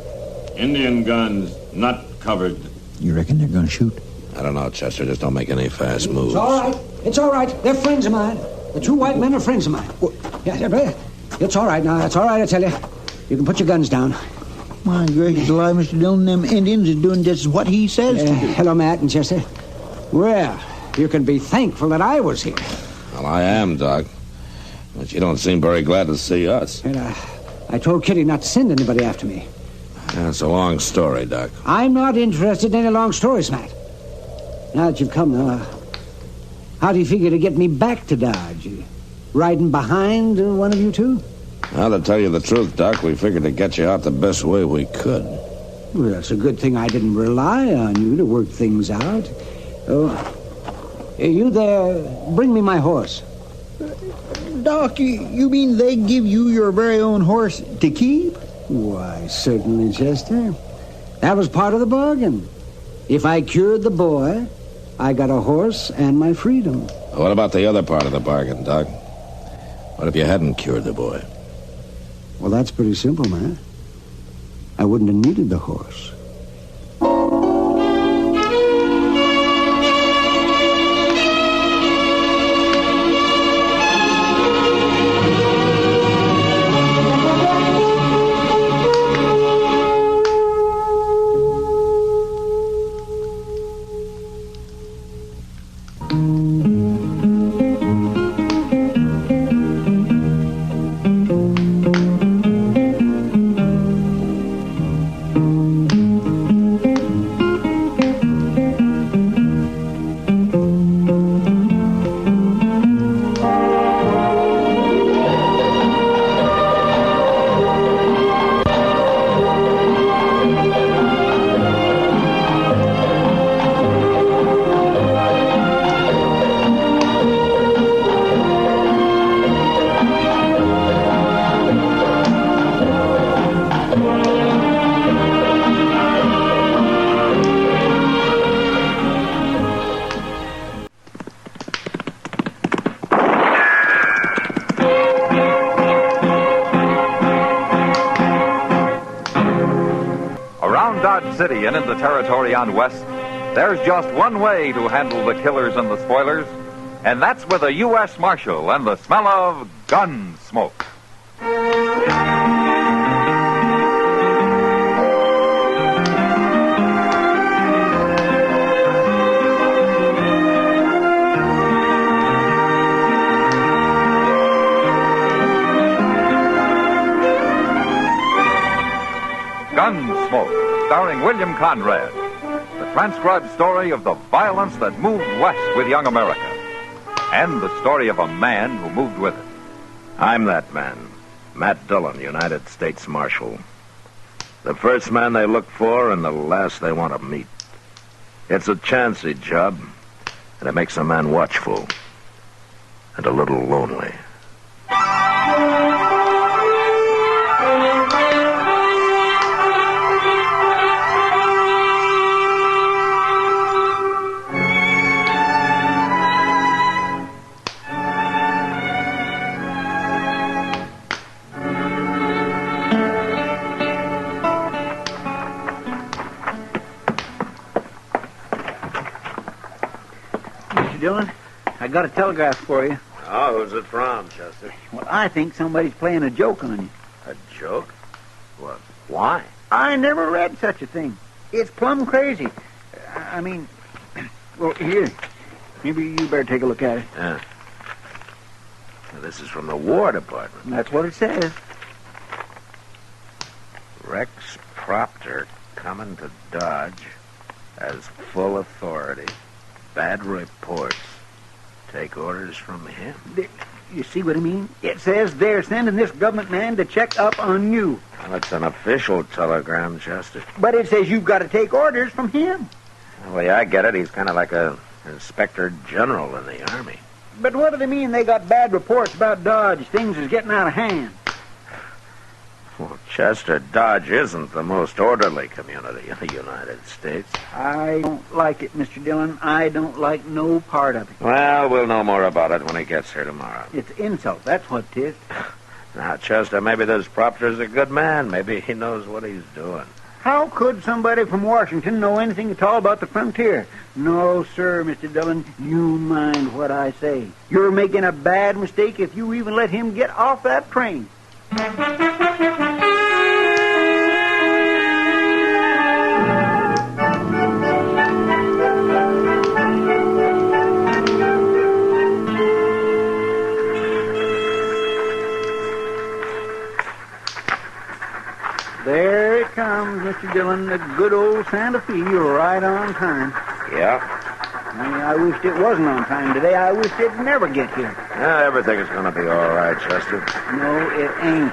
Indian guns not covered.
You reckon they're gonna shoot?
I don't know, Chester. Just don't make any fast moves.
It's all right. It's all right. They're friends of mine. The two white men are friends of mine. Yeah, it's all right now. It's all right, I tell you. You can put your guns down.
My gracious alive, Mr. Dillon, them Indians is doing just what he says to do.
Hello, Matt and Chester. Well, you can be thankful that I was here.
Well, I am, Doc. But you don't seem very glad to see us.
And, I told Kitty not to send anybody after me.
That's a long story, Doc.
I'm not interested in any long stories, Matt. Now that you've come, how do you figure to get me back to Dodge? Riding behind one of you two?
Well, to tell you the truth, Doc, we figured to get you out the best way we could.
Well, it's a good thing I didn't rely on you to work things out. Oh, you there, bring me my horse.
Doc, you mean they give you your very own horse to keep?
Why, certainly, Chester. That was part of the bargain. If I cured the boy, I got a horse and my freedom.
What about the other part of the bargain, Doc? What if you hadn't cured the boy?
Well, that's pretty simple, man. I wouldn't have needed the horse.
Dodge City and in the territory on west, there's just one way to handle the killers and the spoilers, and that's with a U.S. Marshal and the smell of Gunsmoke. Gunsmoke, starring William Conrad, the transcribed story of the violence that moved west with young America, and the story of a man who moved with it.
I'm that man, Matt Dillon, United States Marshal. The first man they look for and the last they want to meet. It's a chancy job, and it makes a man watchful and a little lonely.
Dillon, I got a telegraph for you.
Oh, who's it from, Chester?
Well, I think somebody's playing a joke on you.
A joke? What? Why?
I never read such a thing. It's plumb crazy. I mean, well, here. Maybe you better take a look at it.
Yeah. Now, this is from the War Department.
That's what it says.
Rex Proctor coming to Dodge has full authority. Bad reports. Take orders from him.
You see what I mean? It says they're sending this government man to check up on you.
Well, it's an official telegram, Chester.
But it says you've got to take orders from him.
Well, yeah, I get it. He's kind of like a inspector general in the Army.
But what do they mean they got bad reports about Dodge? Things is getting out of hand.
Well, Chester, Dodge isn't the most orderly community in the United States.
I don't like it, Mr. Dillon. I don't like no part of it.
Well, we'll know more about it when he gets here tomorrow.
It's insult, that's what it is.
Now, Chester, maybe this Proctor's a good man. Maybe he knows what he's doing.
How could somebody from Washington know anything at all about the frontier? No, sir, Mr. Dillon. You mind what I say. You're making a bad mistake if you even let him get off that train. There it comes, Mr. Dillon, the good old Santa Fe, right on time.
Yeah?
I wished it wasn't on time today. I wished it'd never get here.
Yeah, everything is going to be all right, Chester.
No, it ain't.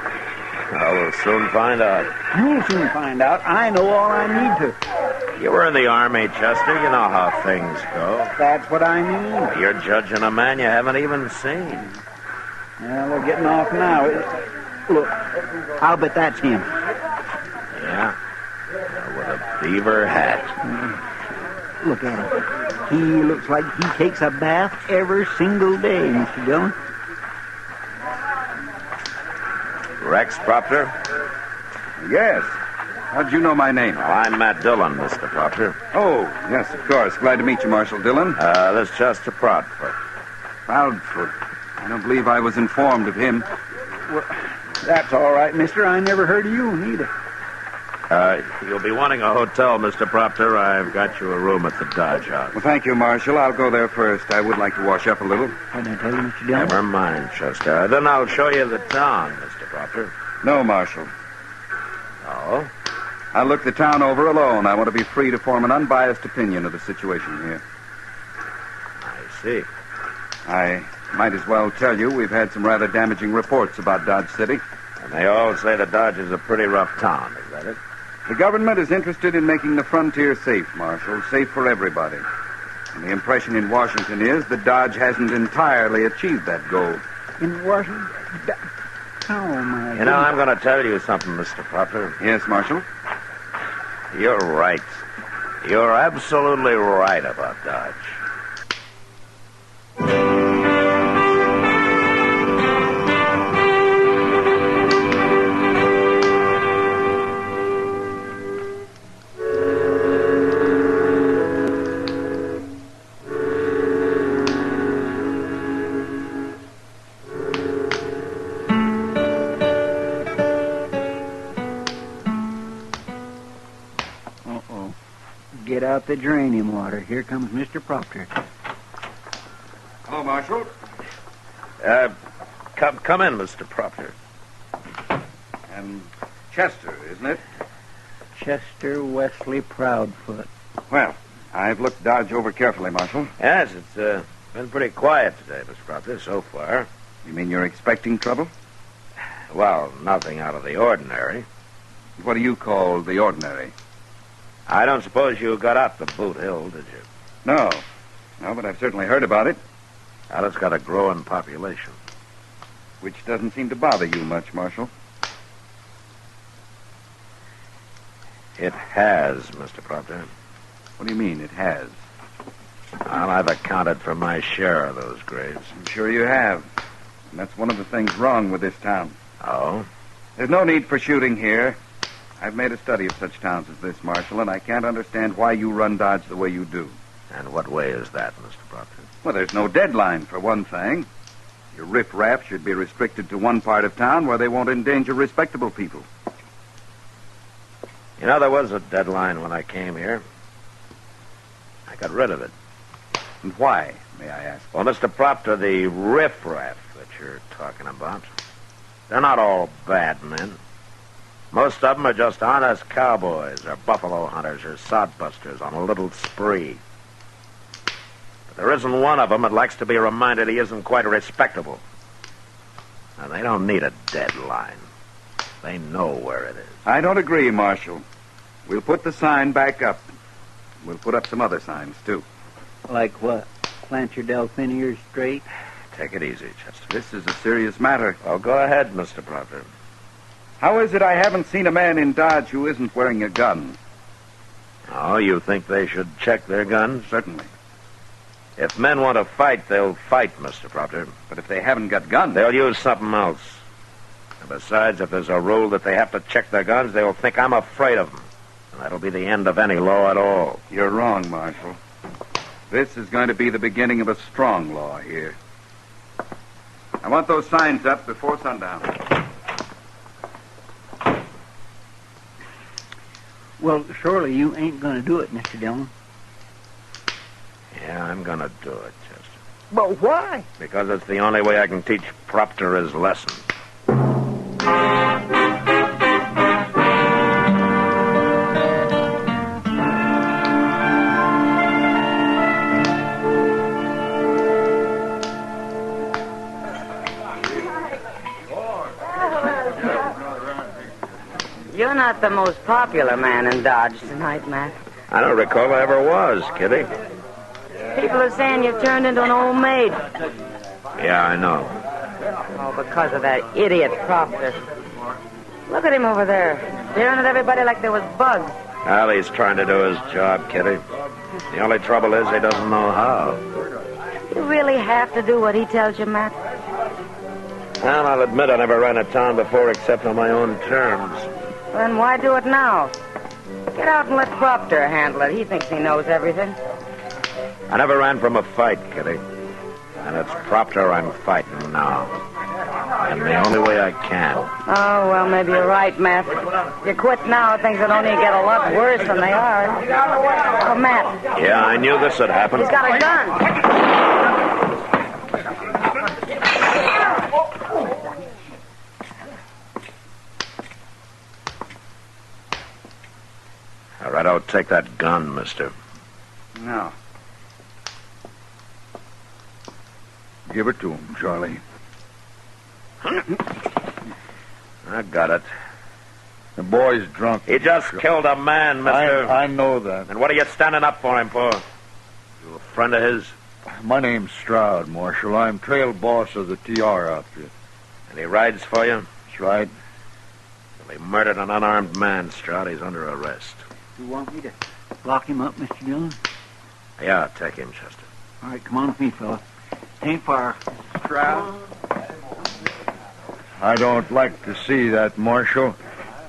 Well, we'll soon find out.
You'll soon find out. I know all I need to.
You were in the Army, Chester. You know how things go.
That's what I mean.
You're judging a man you haven't even seen.
Well, they're getting off now. Look, I'll bet that's him.
Yeah? With a beaver hat.
Look at him. He looks like he takes a bath every single day, Mr. Dillon.
Rex Proctor?
Yes. How'd you know my name?
Well, I'm Matt Dillon, Mr. Proctor.
Oh, yes, of course. Glad to meet you, Marshal Dillon.
This is Chester Proudfoot.
Proudfoot? I don't believe I was informed of him.
Well, that's all right, mister. I never heard of you neither.
You'll be wanting a hotel, Mr. Proctor. I've got you a room at the Dodge House.
Well, thank you, Marshal. I'll go there first. I would like to wash up a little.
Can I tell you, Mr. Dillon?
Never mind, Chester. Then I'll show you the town, Mr. Proctor.
No, Marshal.
Oh?
I'll look the town over alone. I want to be free to form an unbiased opinion of the situation here.
I see.
I might as well tell you we've had some rather damaging reports about Dodge City.
And they all say that Dodge is a pretty rough town, is that it?
The government is interested in making the frontier safe, Marshal, safe for everybody. And the impression in Washington is that Dodge hasn't entirely achieved that goal.
In Washington? Oh, my
You know, I'm going to tell you something, Mr. Proctor.
Yes, Marshal?
You're right. You're absolutely right about Dodge.
Get out the draining water. Here comes Mr. Proctor.
Hello, Marshal.
Come in, Mr. Proctor.
And Chester, isn't it?
Chester Wesley Proudfoot.
Well, I've looked Dodge over carefully, Marshal.
Yes, it's been pretty quiet today, Mr. Proctor, so far.
You mean you're expecting trouble?
Well, nothing out of the ordinary.
What do you call the ordinary?
I don't suppose you got out to Boot Hill, did you?
No. No, but I've certainly heard about it.
Well, it's got a growing population.
Which doesn't seem to bother you much, Marshal.
It has, Mr. Proctor.
What do you mean, it has?
Well, I've accounted for my share of those graves.
I'm sure you have. And that's one of the things wrong with this town.
Oh?
There's no need for shooting here. I've made a study of such towns as this, Marshal, and I can't understand why you run Dodge the way you do.
And what way is that, Mr. Proctor?
Well, there's no deadline, for one thing. Your riffraff should be restricted to one part of town where they won't endanger respectable people.
You know, there was a deadline when I came here. I got rid of it.
And why, may I ask?
Well, Mr. Proctor, the riffraff that you're talking about, they're not all bad men. Most of them are just honest cowboys or buffalo hunters or sodbusters on a little spree. But there isn't one of them that likes to be reminded he isn't quite respectable. And they don't need a deadline. They know where it is.
I don't agree, Marshal. We'll put the sign back up. We'll put up some other signs, too.
Like what? Plant your Delphiniers straight?
Take it easy, Chester.
This is a serious matter.
Well, go ahead, Mr. Proctor.
How is it I haven't seen a man in Dodge who isn't wearing a gun?
Oh, you think they should check their guns?
Certainly.
If men want to fight, they'll fight, Mr. Proctor.
But if they haven't got guns...
They'll use something else. And besides, if there's a rule that they have to check their guns, they'll think I'm afraid of them. And that'll be the end of any law at all.
You're wrong, Marshal. This is going to be the beginning of a strong law here. I want those signs up before sundown.
Well, surely you ain't going to do it, Mr. Dillon.
Yeah, I'm going to do it, Chester.
But why?
Because it's the only way I can teach Proctor his lesson.
You're not the most popular man in Dodge tonight, Matt.
I don't recall I ever was, Kitty.
People are saying you've turned into an old maid.
Yeah, I know.
Oh, because of that idiot Proctor. Look at him over there, staring at everybody like there was bugs.
Well, he's trying to do his job, Kitty. The only trouble is he doesn't know how.
You really have to do what he tells you, Matt?
Well, I'll admit I never ran a town before except on my own terms.
Then why do it now? Get out and let Proctor handle it. He thinks he knows everything.
I never ran from a fight, Kitty. And it's Proctor I'm fighting now. And the only way I can.
Oh, well, maybe you're right, Matt. If you quit now, things will only get a lot worse than they are. Oh, Matt.
Yeah, I knew this would happen.
He's got a gun.
All right, I'll take that gun, mister.
No.
Give it to him, Charlie.
I got it.
The boy's drunk.
He just killed a man, mister.
I know that.
And what are you standing up for him for? You a friend of his?
My name's Stroud, Marshal. I'm trail boss of the TR outfit.
And he rides for you?
That's right.
Well, he murdered an unarmed man, Stroud. He's under arrest.
You want me to lock him up, Mr. Dillon?
Yeah, take him, Chester.
All right, come on with me, fella. Ain't far. Stroud.
I don't like to see that, Marshal.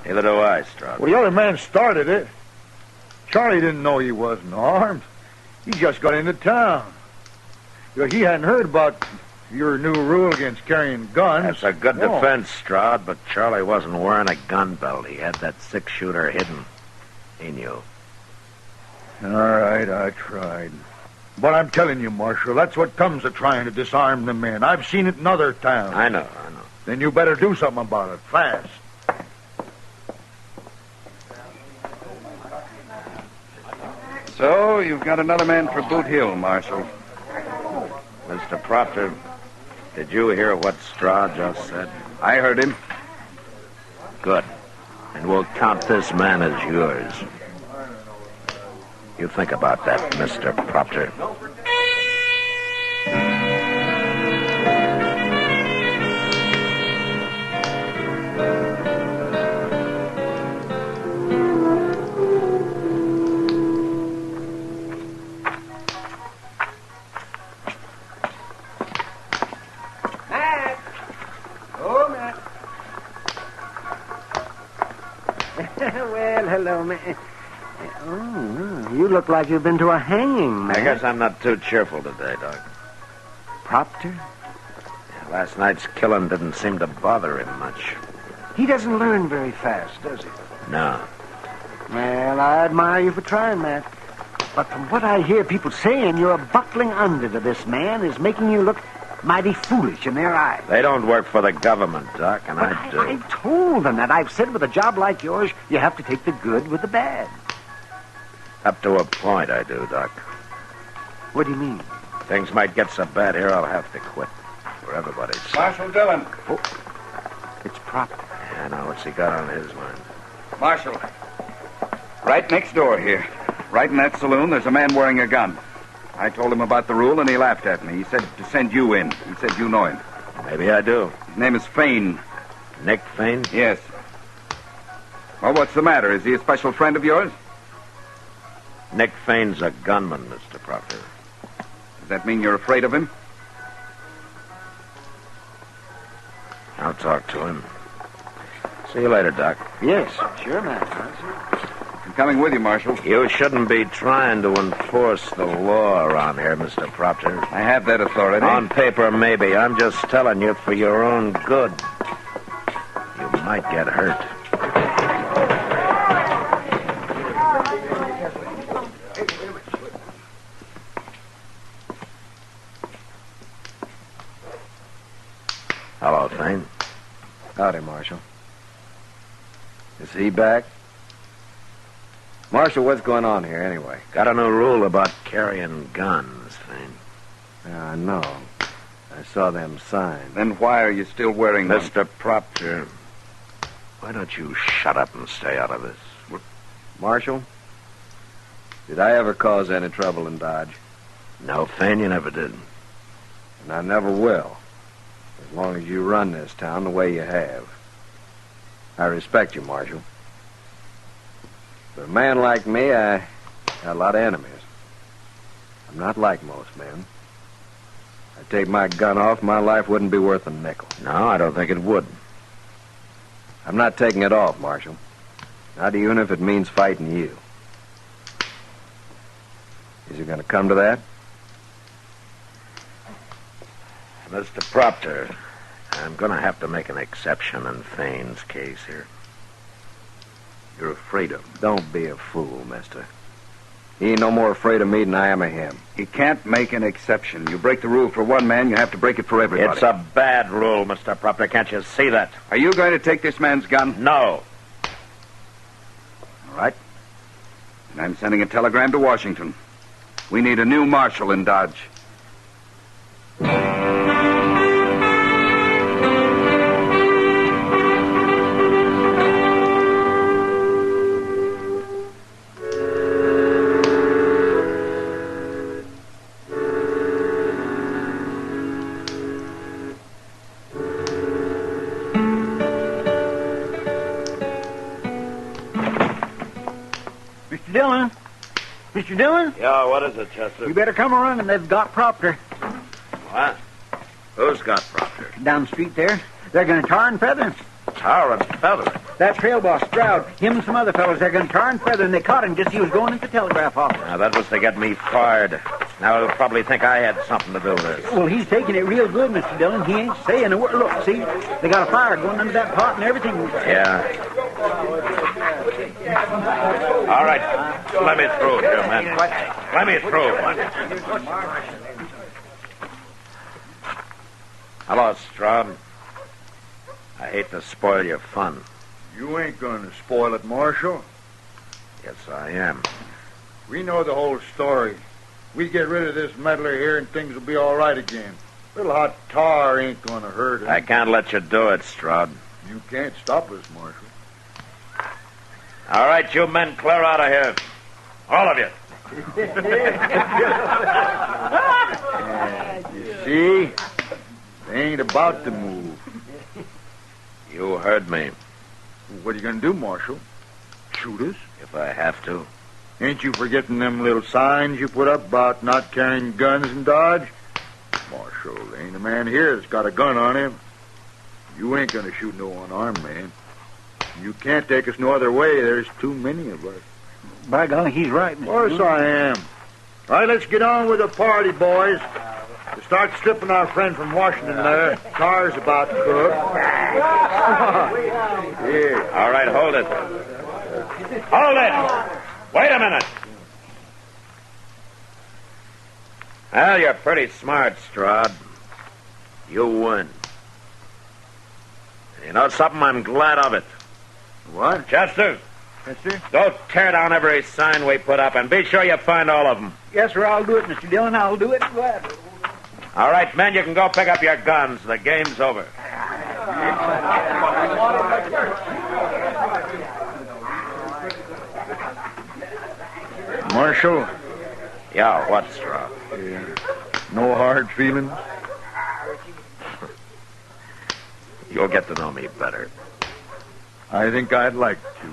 Neither do I, Stroud.
Well, the other man started it. Charlie didn't know he wasn't armed. He just got into town. He hadn't heard about your new rule against carrying guns.
That's a good defense, Stroud, but Charlie wasn't wearing a gun belt. He had that six-shooter hidden. He knew.
All right, I tried. But I'm telling you, Marshal, that's what comes of trying to disarm the men. I've seen it in other towns.
I know.
Then you better do something about it, fast.
So, you've got another man for Boot Hill, Marshal.
Mr. Proctor, did you hear what Straw just said?
I heard him.
Good. And we'll count this man as yours. You think about that, Mr. Proctor.
Matt! Oh, Matt. Well, hello, Matt. Oh, you look like you've been to a hanging, Matt.
I guess I'm not too cheerful today, Doc.
Proctor?
Last night's killing didn't seem to bother him much.
He doesn't learn very fast, does he?
No.
Well, I admire you for trying, Matt. But from what I hear people saying, you're buckling under to this man is making you look mighty foolish in their eyes.
They don't work for the government, Doc, and
But
I do.
I told them that. I've said with a job like yours, you have to take the good with the bad.
Up to a point, I do, Doc.
What do you mean?
Things might get so bad here, I'll have to quit. For everybody's sake.
Marshal Dillon.
Oh, it's Proctor.
Yeah, now what's he got on his mind?
Marshal. Right next door here. Right in that saloon, there's a man wearing a gun. I told him about the rule, and he laughed at me. He said to send you in. He said you know him.
Maybe I do.
His name is Fane.
Nick Fane?
Yes. Well, what's the matter? Is he a special friend of yours?
Nick Fane's a gunman, Mr. Proctor.
Does that mean you're afraid of him?
I'll talk to him. See you later, Doc.
Yes, sure, Matt.
I'm coming with you, Marshal.
You shouldn't be trying to enforce the law around here, Mr. Proctor.
I have that authority.
On paper, maybe. I'm just telling you for your own good. You might get hurt. Hello, Fane.
Howdy, Marshal. Is he back? Marshal, what's going on here anyway?
Got a new rule about carrying guns, Fane.
Yeah, I know. I saw them signs.
Then why are you still wearing them?
Mr. Proctor, why don't you shut up and stay out of this?
Marshal, did I ever cause any trouble in Dodge?
No, Fane, you never did.
And I never will. As long as you run this town the way you have. I respect you, Marshal. But a man like me, I got a lot of enemies. I'm not like most men. I'd take my gun off, my life wouldn't be worth a nickel.
No, I don't think it would.
I'm not taking it off, Marshal. Not even if it means fighting you. Is it going to come to that?
Mr. Proctor, I'm going to have to make an exception in Fane's case here. You're afraid of him.
Don't be a fool, mister. He ain't no more afraid of me than I am of him.
You can't make an exception. You break the rule for one man, you have to break it for everybody.
It's a bad rule, Mr. Proctor. Can't you see that?
Are you going to take this man's gun?
No.
All right. And I'm sending a telegram to Washington. We need a new marshal in Dodge.
Mr. Dillon? Mr. Dillon?
Yeah, what is it, Chester?
You better come around, and they've got Proctor.
What? Who's got Proctor?
Down the street there. They're going to tar and feather him.
Tar and feather him?
That trail boss, Stroud, him and some other fellows, they're going to tar and feather him. They caught him just as he was going into the telegraph office.
Now, that was to get me fired. Now, he'll probably think I had something to do with this.
Well, he's taking it real good, Mr. Dillon. He ain't saying a word. Look, see? They got a fire going under that pot and everything.
Yeah. All right. let me through here, man. Let me through, man. Hello, Stroud. I hate to spoil your fun.
You ain't going to spoil it, Marshal.
Yes, I am.
We know the whole story. We get rid of this meddler here and things will be all right again. Little hot tar ain't going to hurt him.
I can't let you do it, Stroud.
You can't stop us, Marshal.
All right, you men, clear out of here. All of you.
You see? They ain't about to move.
You heard me.
What are you going to do, Marshal? Shoot us?
If I have to.
Ain't you forgetting them little signs you put up about not carrying guns in Dodge? Marshal, there ain't a man here that's got a gun on him. You ain't going to shoot no unarmed man. You can't take us no other way. There's too many of us.
By golly, he's right, Mr.
Of course I am. All right, let's get on with the party, boys. To start stripping our friend from Washington there. Car's about cooked.
Here. All right, hold it. Hold it! Wait a minute. Well, you're pretty smart, Stroud. You win. You know something? I'm glad of it.
What?
Chester.
Yes, sir?
Go tear down every sign we put up and be sure you find all of them.
Yes, sir, I'll do it, Mr. Dillon. I'll do it. Glad.
All right, men, you can go pick up your guns. The game's over.
Marshal?
Yeah, what, Stroud?
Yeah. No hard feelings?
You'll get to know me better.
I think I'd like to.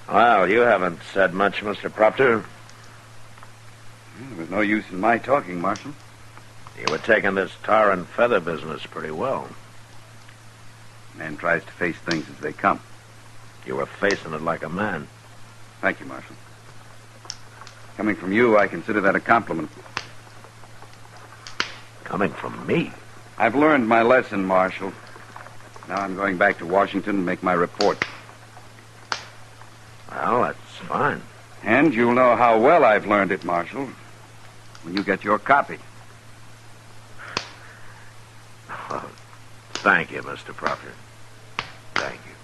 Well, you haven't said much, Mr. Proctor.
There was no use in my talking, Marshal.
You were taking this tar and feather business pretty well.
Man tries to face things as they come.
You were facing it like a man.
Thank you, Marshal. Coming from you, I consider that a compliment.
Coming from me?
I've learned my lesson, Marshal. Now I'm going back to Washington and make my report.
Well, that's fine.
And you'll know how well I've learned it, Marshal, when you get your copy.
Well, thank you, Mr. Proctor. Thank you.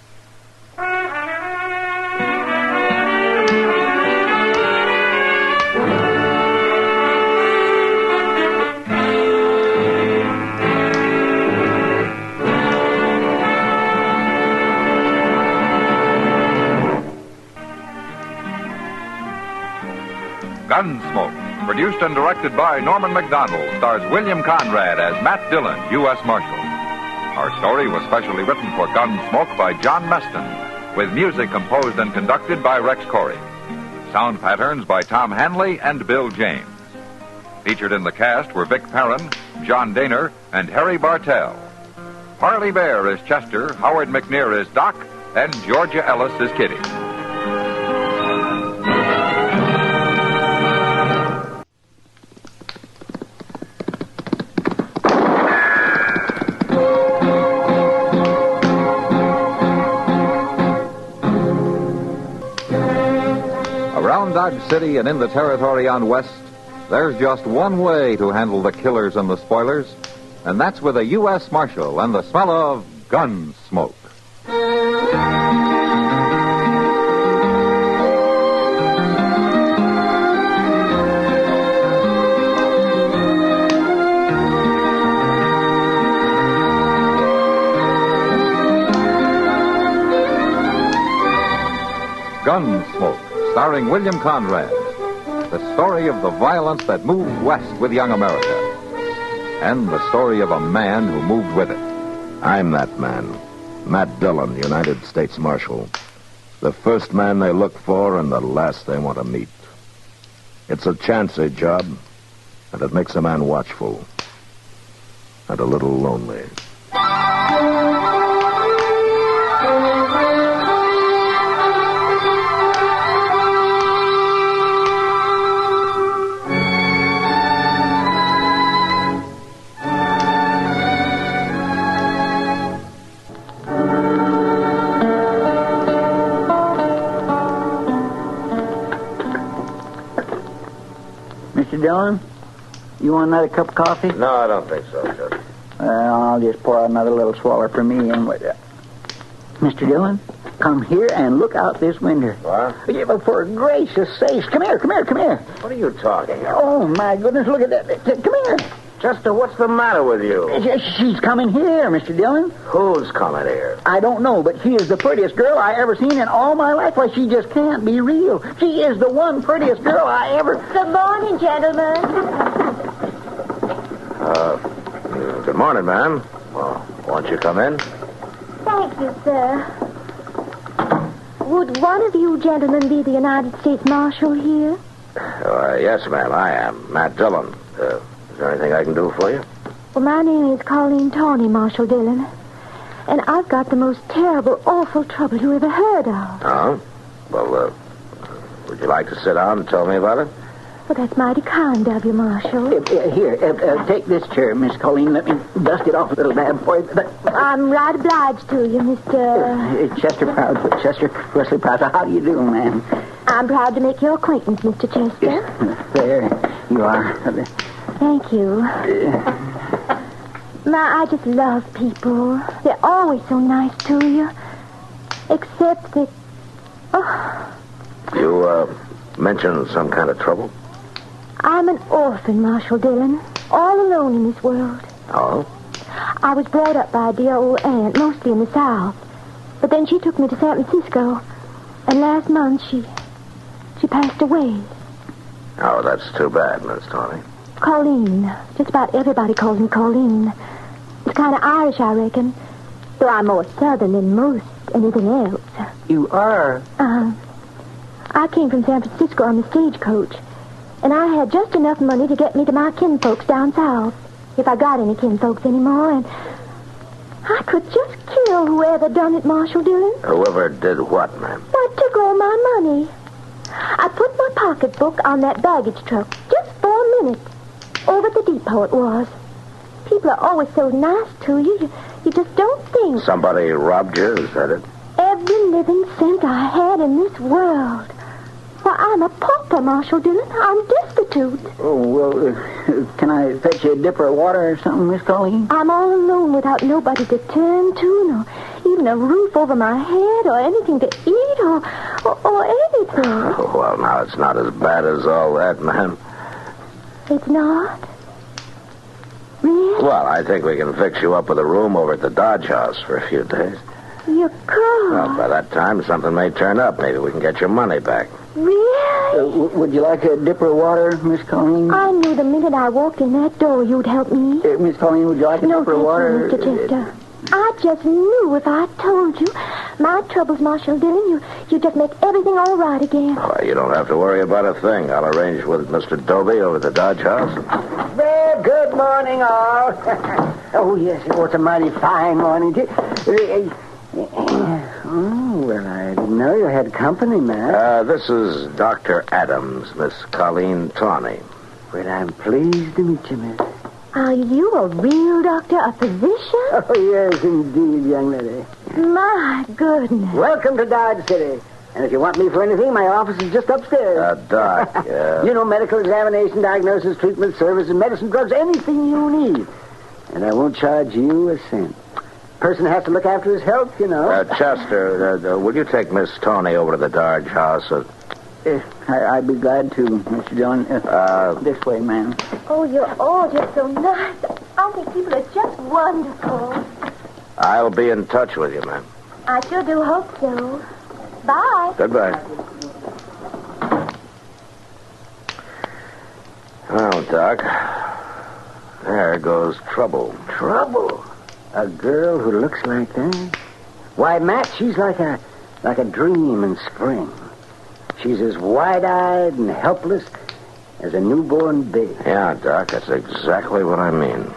Gunsmoke, produced and directed by Norman McDonald, stars William Conrad as Matt Dillon, U.S. Marshal. Our story was specially written for Gunsmoke by John Meston, with music composed and conducted by Rex Corey. Sound patterns by Tom Hanley and Bill James. Featured in the cast were Vic Perrin, John Daner, and Harry Bartell. Harley Bear is Chester, Howard McNear is Doc, and Georgia Ellis is Kitty. Around Dodge City and in the territory on West, there's just one way to handle the killers and the spoilers, and that's with a U.S. Marshal and the smell of gun smoke. Gunsmoke, starring William Conrad. The story of the violence that moved west with young America. And the story of a man who moved with it.
I'm that man. Matt Dillon, United States Marshal. The first man they look for and the last they want to meet. It's a chancy job, and it makes a man watchful. And a little lonely.
Dillon? You want another cup of coffee?
No, I don't think so, Chester.
I'll just pour out another little swaller for me. And Mr. Dillon, come here and look out this window.
What?
Yeah, but for gracious sakes, come here.
What are you talking about?
Oh, my goodness, look at that. Come here.
Chester, what's the matter with you?
She's coming here, Mr. Dillon.
Who's coming here?
I don't know, but she is the prettiest girl I ever seen in all my life. Why, she just can't be real. She is the one prettiest girl I ever...
Good morning, gentlemen.
Good morning, ma'am. Well, won't you come in?
Thank you, sir. Would one of you gentlemen be the United States Marshal here?
Yes, ma'am, I am. Matt Dillon. Is there anything I can do for you?
Well, my name is Colleen Tawny, Marshal Dillon. And I've got the most terrible, awful trouble you ever heard of.
Oh? Well, would you like to sit down and tell me about it?
Well, that's mighty kind of you, Marshal.
Here, take this chair, Miss Colleen. Let me dust it off a little bit for you.
I'm right obliged to you, Mr...
Chester Wesley Proud. How do you do, ma'am?
I'm proud to make your acquaintance, Mr. Chester.
There you are.
Thank you. I just love people. They're always so nice to you. Except that... Oh.
You, mentioned some kind of trouble?
I'm an orphan, Marshal Dillon. All alone in this world.
Oh?
I was brought up by a dear old aunt, mostly in the South. But then she took me to San Francisco. And last month, she passed away.
Oh, that's too bad, Miss Tawny.
Colleen. Just about everybody calls me Colleen. It's kind of Irish, I reckon. Though I'm more Southern than most anything else.
You are?
I came from San Francisco on the stagecoach. And I had just enough money to get me to my kinfolks down south. If I got any kinfolks anymore. And I could just kill whoever done it, Marshal Dillon.
Whoever did what, ma'am?
I took all my money. I put my pocketbook on that baggage truck just for a minute. Over at the depot it was. People are always so nice to you. You just don't think.
Somebody robbed you, is that it?
Every living cent I had in this world. Why, I'm a pauper, Marshal Dillon. I'm destitute.
Oh, well, can I fetch you a dipper of water or something, Miss Colleen?
I'm all alone without nobody to turn to, nor even a roof over my head, or anything to eat, or anything.
Oh, well, now, it's not as bad as all that, ma'am.
It's not? Really?
Well, I think we can fix you up with a room over at the Dodge House for a few days.
You could?
Well, by that time, something may turn up. Maybe we can get your money back.
Really?
Would you like a dipper of water, Miss Colleen?
I knew the minute I walked in that door you'd help me.
Miss Colleen, would you like a dipper of water?
No, thank you, Mr. Chester. I just knew if I told you my troubles, Marshal Dillon, you just make everything all right again.
Well, you don't have to worry about a thing. I'll arrange with Mr. Dobie over at the Dodge House.
Well, good morning, all. Oh, yes, it was a mighty fine morning, too. Oh, well, I didn't know you had company, man.
This is Dr. Adams, Miss Colleen Tawny.
Well, I'm pleased to meet you, miss.
Are you a real doctor, a physician?
Oh, yes, indeed, young lady.
My goodness.
Welcome to Dodge City. And if you want me for anything, my office is just upstairs.
Doc,
You know, medical examination, diagnosis, treatment, services, medicine, drugs, anything you need. And I won't charge you a cent. Person has to look after his health, you know.
Chester, will you take Miss Tawny over to the Dodge House?
I'd be glad to, Mr. Dillon. This way, ma'am.
Oh, you're all just so nice. I think people are just wonderful.
I'll be in touch with you, ma'am.
I sure do hope so. Bye.
Goodbye. Well, Doc, there goes trouble.
Trouble? A girl who looks like that? Why, Matt, she's like a dream in spring. She's as wide-eyed and helpless as a newborn baby.
Yeah, Doc, that's exactly what I mean.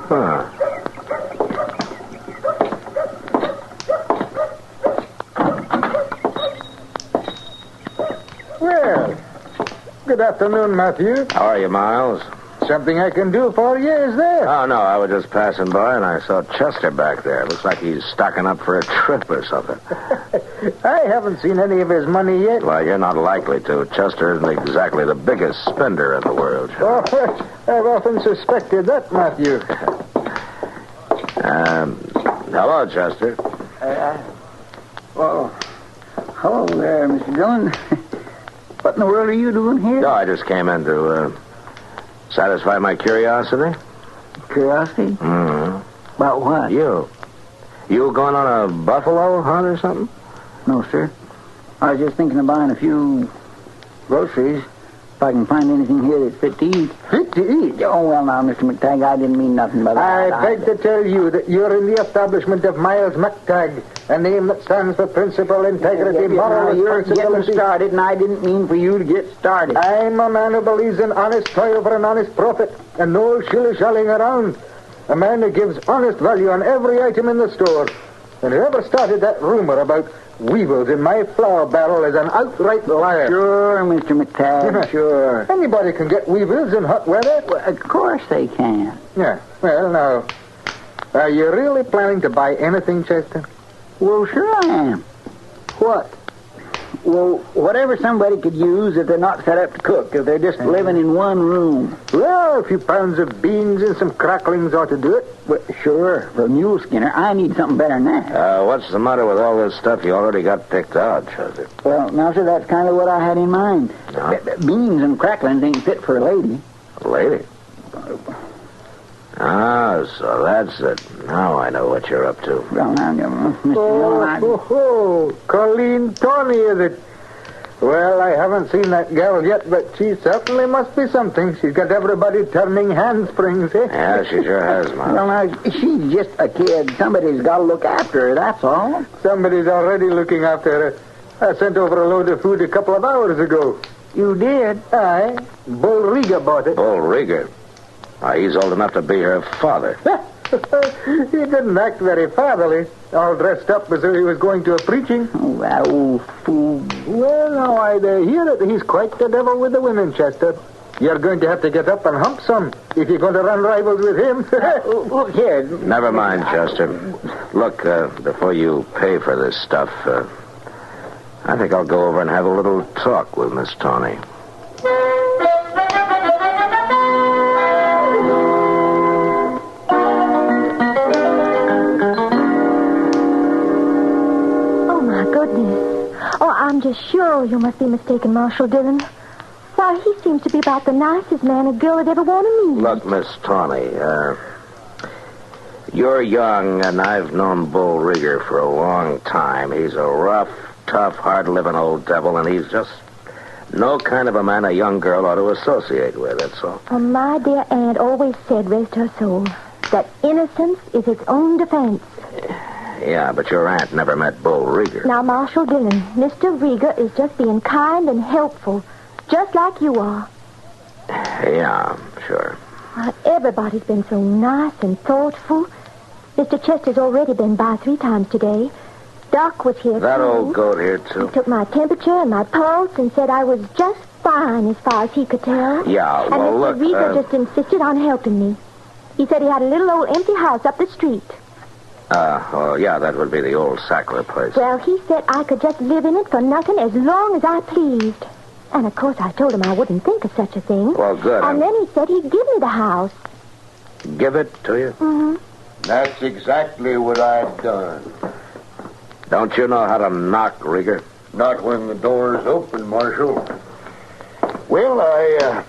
Huh.
Well, good afternoon, Matthew.
How are you, Miles?
Something I can do for you, is there?
Oh, no, I was just passing by and I saw Chester back there. Looks like he's stocking up for a trip or something.
I haven't seen any of his money yet.
Well, you're not likely to. Chester isn't exactly the biggest spender in the world.
Oh, I've often suspected that, Matthew.
Hello, Chester.
Well, hello there, Mr. Dillon. What in the world are you doing here?
No, I just came in to satisfy my curiosity.
Curiosity?
Mm-hmm.
About what?
You going on a buffalo hunt or something?
No, sir. I was just thinking of buying a few groceries if I can find anything here that's fit to eat.
Fit to eat?
Oh, well, now, Mr. McTagg, I didn't mean nothing by that.
I beg to tell you that you're in the establishment of Miles McTagg, a name that stands for principle, integrity, moral
You're
responsibility.
getting started, and I didn't mean for you to get started.
I'm a man who believes in honest toil for an honest profit, and no shilly-shallying around. A man who gives honest value on every item in the store. And whoever started that rumor about weevils in my flour barrel is an outright liar.
Sure, Mr. McTagg, sure.
Anybody can get weevils in hot weather.
Well, of course they can.
Yeah, well, now, are you really planning to buy anything, Chester?
Well, sure I am. What? Well, whatever somebody could use if they're not set up to cook, if they're just living in one room.
Well, a few pounds of beans and some cracklings ought to do it.
Well, sure, for a mule skinner. I need something better than that.
What's the matter with all this stuff you already got picked out, Chester?
Well, now, sir, that's kind of what I had in mind.
No?
Beans and cracklings ain't fit for a lady.
A lady? Ah, so that's it. Now I know what you're up to.
Well, now, Mr. Dillon,
Colleen Tony, is it? Well, I haven't seen that girl yet, but she certainly must be something. She's got everybody turning handsprings, eh?
Yeah, she sure has, Mom.
Well, now, she's just a kid. Somebody's got to look after her, that's all.
Somebody's already looking after her. I sent over a load of food a couple of hours ago.
You did?
Aye. Bull Rieger bought it.
Bull Rieger? He's old enough to be her father.
He didn't act very fatherly, all dressed up as though he was going to a preaching.
Oh, that old fool.
Well, now I hear that he's quite the devil with the women, Chester. You're going to have to get up and hump some if you're going to run rivals with him.
Look here.
Never mind, Chester. Look, before you pay for this stuff, I think I'll go over and have a little talk with Miss Tawny.
I'm just sure you must be mistaken, Marshal Dillon. Why, he seems to be about the nicest man a girl would ever want to meet.
Look, Miss Tawny, you're young, and I've known Bull Rieger for a long time. He's a rough, tough, hard-living old devil, and he's just no kind of a man a young girl ought to associate with, that's all.
Well, my dear aunt always said, rest her soul, that innocence is its own defense.
Yeah, but your aunt never met Bull Rieger.
Now, Marshal Dillon, Mr. Rieger is just being kind and helpful, just like you are.
Yeah, sure.
Everybody's been so nice and thoughtful. Mr. Chester's already been by 3 times today. Doc was here,
That
too.
old goat here, too.
He took my temperature and my pulse and said I was just fine as far as he could tell.
Yeah, well,
and
look...
Mr. Rieger just insisted on helping me. He said he had a little old empty house up the street.
Yeah, that would be the old Sackler place.
Well, he said I could just live in it for nothing as long as I pleased. And, of course, I told him I wouldn't think of such a thing.
Well, good.
And then he said he'd give me the house.
Give it to you?
Mm-hmm.
That's exactly what I've done.
Don't you know how to knock, Rieger?
Not when the door's open, Marshal. Well, I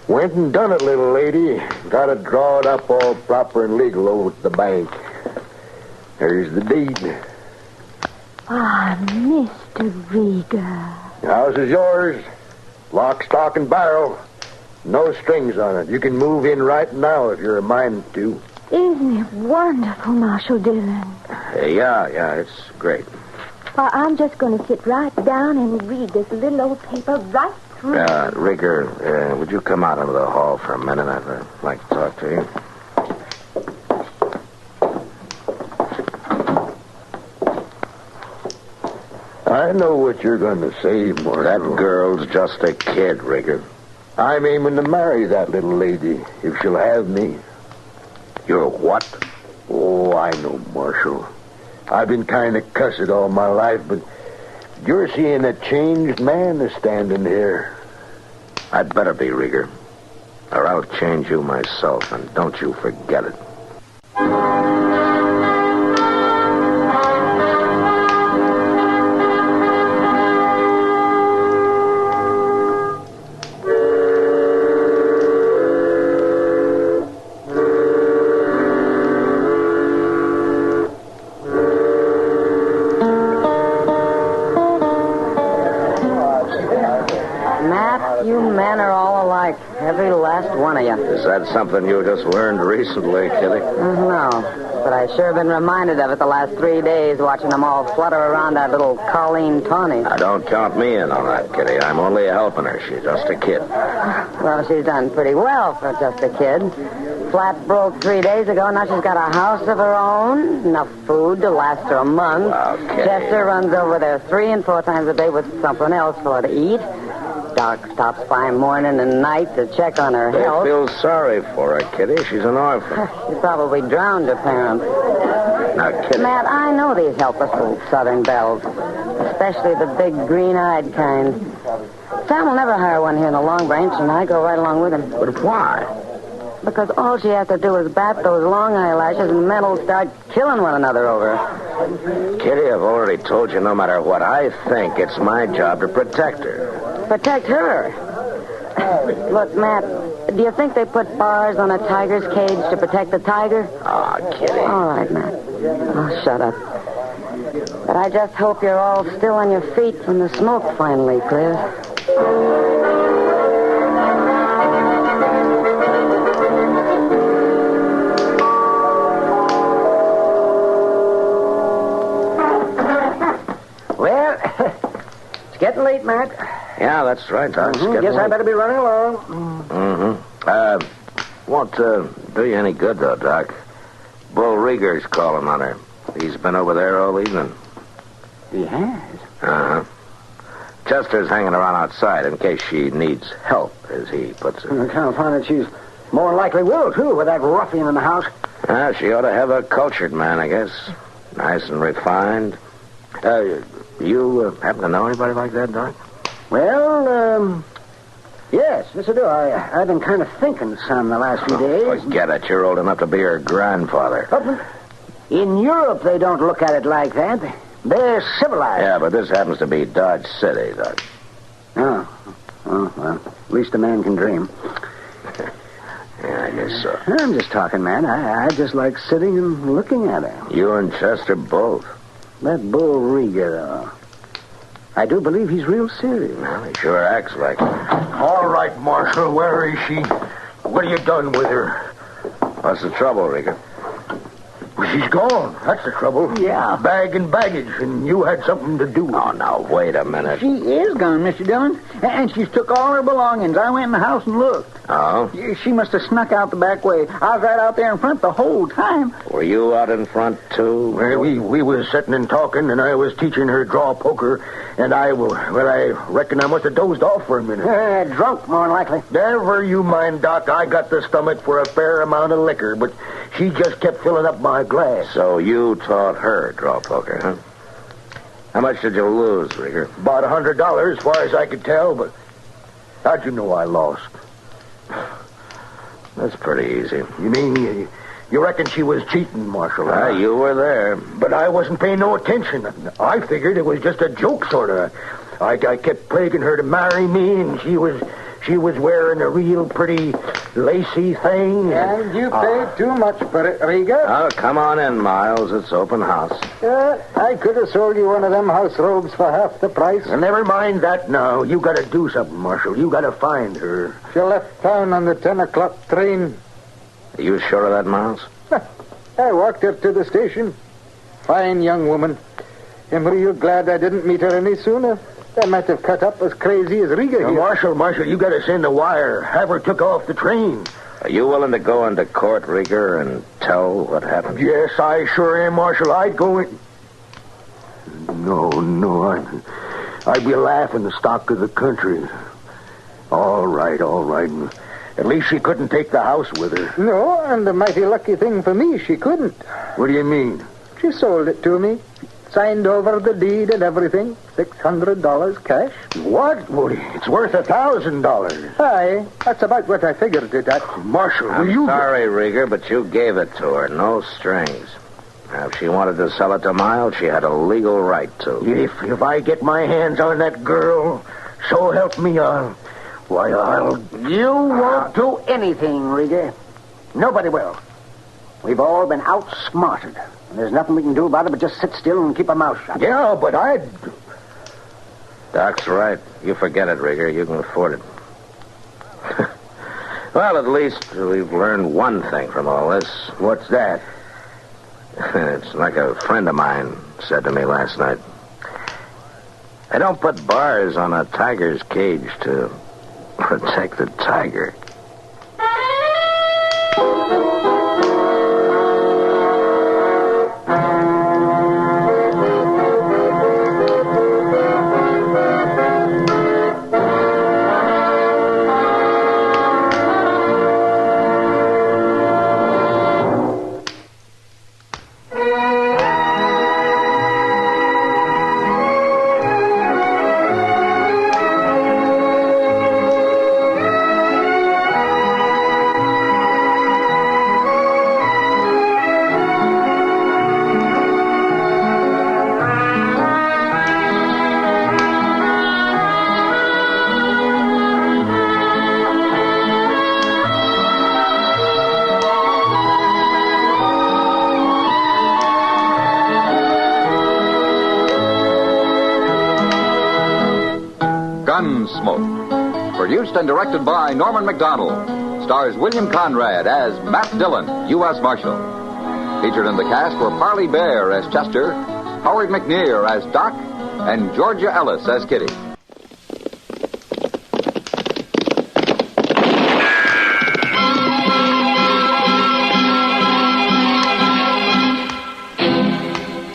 went and done it, little lady. Got it drawn up all proper and legal over at the bank. There's the deed.
Ah, Mr. Rieger.
The house is yours. Lock, stock, and barrel. No strings on it. You can move in right now if you're a mind to.
Isn't it wonderful, Marshal Dillon?
Yeah, it's great.
Well, I'm just going to sit right down and read this little old paper right through.
Rieger, would you come out into the hall for a minute? I'd like to talk to you.
I know what you're going to say, Marshal.
That girl's just a kid, Rigger.
I'm aiming to marry that little lady, if she'll have me.
You're what?
Oh, I know, Marshal. I've been kind of cussed all my life, but you're seeing a changed man is standing here.
I'd better be, Rigger. Or I'll change you myself, and don't you forget it.
Every last one of you.
Is that something you just learned recently, Kitty?
No, but I sure been reminded of it the last 3 days, watching them all flutter around that little Colleen Tawny.
Now, don't count me in on that, Kitty. I'm only helping her. She's just a kid.
Well, she's done pretty well for just a kid. Flat broke 3 days ago. Now she's got a house of her own, enough food to last her a month.
Okay.
Chester runs over there 3 and 4 times a day with something else for her to eat. Doc stops by morning and night to check on her health.
I feel sorry for her, Kitty. She's an orphan.
She probably drowned her parents.
Now, Kitty.
Matt, I know these helpless little southern belles, especially the big green-eyed kind. Sam will never hire one here in the Long Branch, and I go right along with him.
But why?
Because all she has to do is bat those long eyelashes, and men will start killing one another over her.
Kitty, I've already told you no matter what I think, it's my job to protect her.
Protect her? Look, Matt, do you think they put bars on a tiger's cage to protect the tiger?
Ah, Kitty.
All right, Matt. Oh, shut up. But I just hope you're all still on your feet when the smoke finally clears.
Well, it's getting late, Matt.
Yeah, that's right, Doc.
Guess I better be running along.
Won't do you any good, though, Doc. Bull Rieger's calling on her. He's been over there all evening.
He has?
Uh-huh. Chester's hanging around outside in case she needs help, as he puts it.
I can't find that she's more likely will, too, with that ruffian in the house.
She ought to have a cultured man, I guess. Nice and refined. You happen to know anybody like that, Doc?
Well, yes, I do. I've been kind of thinking some the last few days.
Forget it. You're old enough to be her grandfather.
In Europe, they don't look at it like that. They're civilized.
Yeah, but this happens to be Dodge City, Doc.
Oh, well, at least a man can dream.
Yeah, I guess so.
I'm just talking, man. I just like sitting and looking at her.
You and Chester both.
That Bull Rieger, though. I do believe he's real serious.
Well, he sure acts like it.
All right, Marshal, where is she? What have you done with her?
What's the trouble, Rieger?
Well, she's gone. That's the trouble.
Yeah.
Bag and baggage, and you had something to do with it.
Oh, now, wait a minute.
She is gone, Mr. Dillon. And she's took all her belongings. I went in the house and looked.
Oh?
She must have snuck out the back way. I was right out there in front the whole time.
Were you out in front, too?
Well, we was sitting and talking, and I was teaching her draw poker, and I reckon I must have dozed off for a minute.
Drunk, more than likely.
Never you mind, Doc. I got the stomach for a fair amount of liquor, but she just kept filling up my glass.
So you taught her draw poker, huh? How much did you lose, Rieger?
About $100, as far as I could tell, but how'd you know I lost?
That's pretty easy.
You mean you reckon she was cheating, Marshal?
You were there.
But I wasn't paying no attention. I figured it was just a joke, sort of. I kept plaguing her to marry me, and she was wearing a real pretty lacy thing.
And you paid too much for it, Rieger.
Oh, come on in, Miles. It's open house.
I could have sold you one of them house robes for half the price.
Well, never mind that now. You got to do something, Marshal. You got to find her.
She left town on the 10 o'clock train.
Are you sure of that, Miles?
I walked up to the station. Fine young woman. I'm real glad I didn't meet her any sooner. I might have cut up as crazy as Rieger here.
Marshal, you got to send a wire. Have her took off the train.
Are you willing to go into court, Rieger, and tell what happened?
Yes, I sure am, Marshal. I'd go in. No, I'd be laughing the stock of the country. All right. At least she couldn't take the house with her.
No, and a mighty lucky thing for me, she couldn't.
What do you mean?
She sold it to me. Signed over the deed and everything. $600 cash.
What? Well, it's worth $1,000.
Aye, that's about what I figured it at.
Marshal,
I'm sorry, Rieger, but you gave it to her. No strings. Now, if she wanted to sell it to Miles, she had a legal right to.
If I get my hands on that girl, so help me, I'll...
You won't do anything, Rieger. Nobody will. We've all been outsmarted. And there's nothing we can do about it but just sit still and keep our mouth shut.
Yeah, but
Doc's right. You forget it, Rieger. You can afford it. Well, at least we've learned one thing from all this.
What's that?
It's like a friend of mine said to me last night. I don't put bars on a tiger's cage to protect the tiger.
Gunsmoke. Produced and directed by Norman McDonald. Stars William Conrad as Matt Dillon, U.S. Marshal. Featured in the cast were Parley Bear as Chester, Howard McNear as Doc, and Georgia Ellis as Kitty.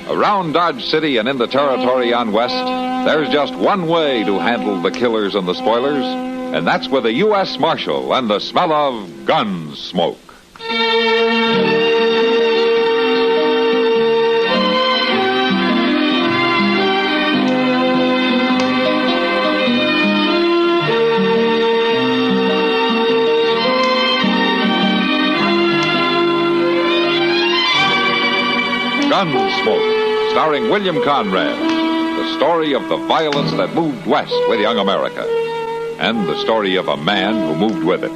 Around Dodge City and in the territory on West, there's just one way to handle the killers and the spoilers, and that's with a U.S. Marshal and the smell of Gunsmoke. Gunsmoke, starring William Conrad. The story of the violence that moved west with young America. And the story of a man who moved with it.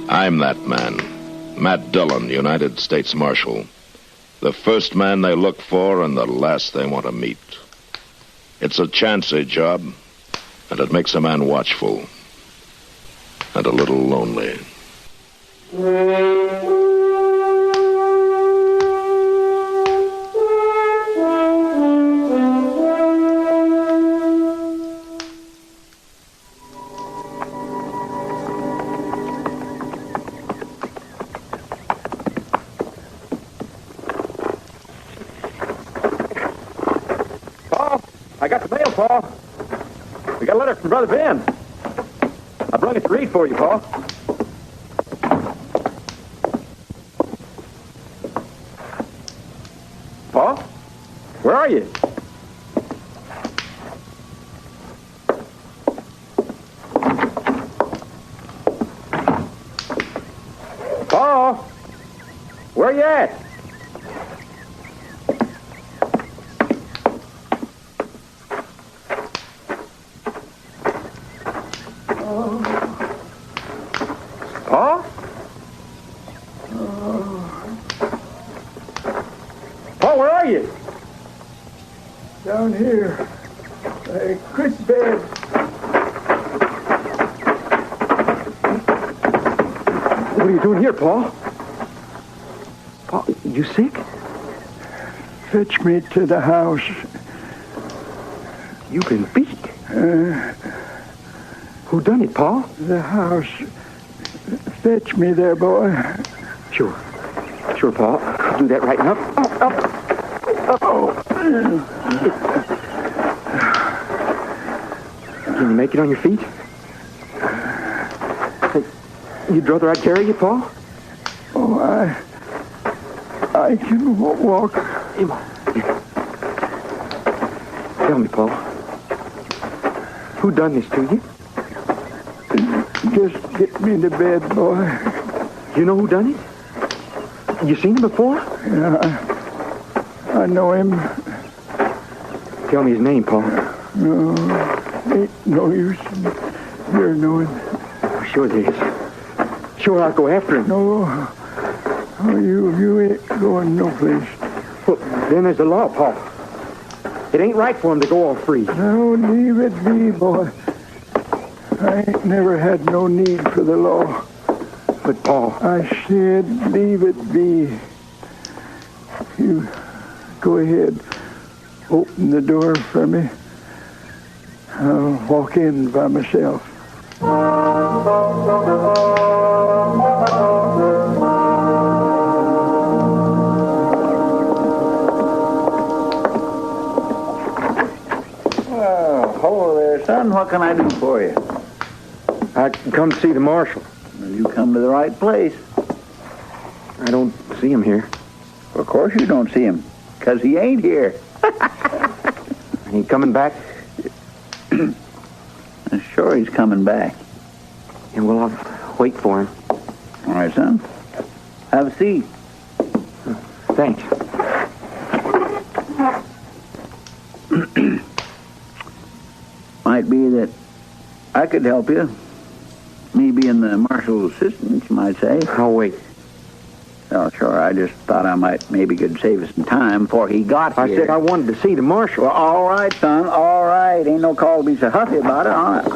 I'm that man. Matt Dillon, United States Marshal. The first man they look for and the last they want to meet. It's a chancy job, and it makes a man watchful. And a little lonely.
I got the mail, Paul. We got a letter from Brother Ben. I brought it to read for you, Paul. Paul? Where are you? Paul? Where are you at? Paul? Paul, where are you?
Down here. Chris' bed.
What are you doing here, Paul? Paul, you sick?
Fetch me to the house.
You've been beat. Who done it, Paul?
The house. Fetch me there, boy.
Sure. Sure, Paul. I'll do that right now. Up. Can you make it on your feet? Hey, you'd rather I carry you, Pa?
Oh, I can walk.
Tell me, Pa. Who done this to you?
Just get me to bed, boy.
You know who done it? You seen him before?
Yeah, I know him.
Tell me his name, Pa.
No, ain't no use in your knowing.
Sure there is. Sure, I'll go after him.
No. Oh, you ain't going no place.
Well, then there's the law, Pa. It ain't right for him to go off free.
No, leave it be, boy. I ain't never had no need for the law.
But, Pa...
I said leave it be. You go ahead. Open the door for me. I'll walk in by myself.
Well, hello there, son. What can I do for you?
I come to see the marshal.
Well, you come to the right place.
I don't see him here.
Of course you don't see him, because he ain't here.
He coming back?
Sure he's coming back.
And well, I'll wait for him.
All right, son. Have a seat.
Thanks.
Might be that I could help you. Me being the marshal's assistant, you might say.
I'll wait.
Oh, sure. I just thought I might maybe could save us some time before he got here.
I said I wanted to see the marshal.
Well, all right, son. All right. Ain't no call to be so huffy about it. All right.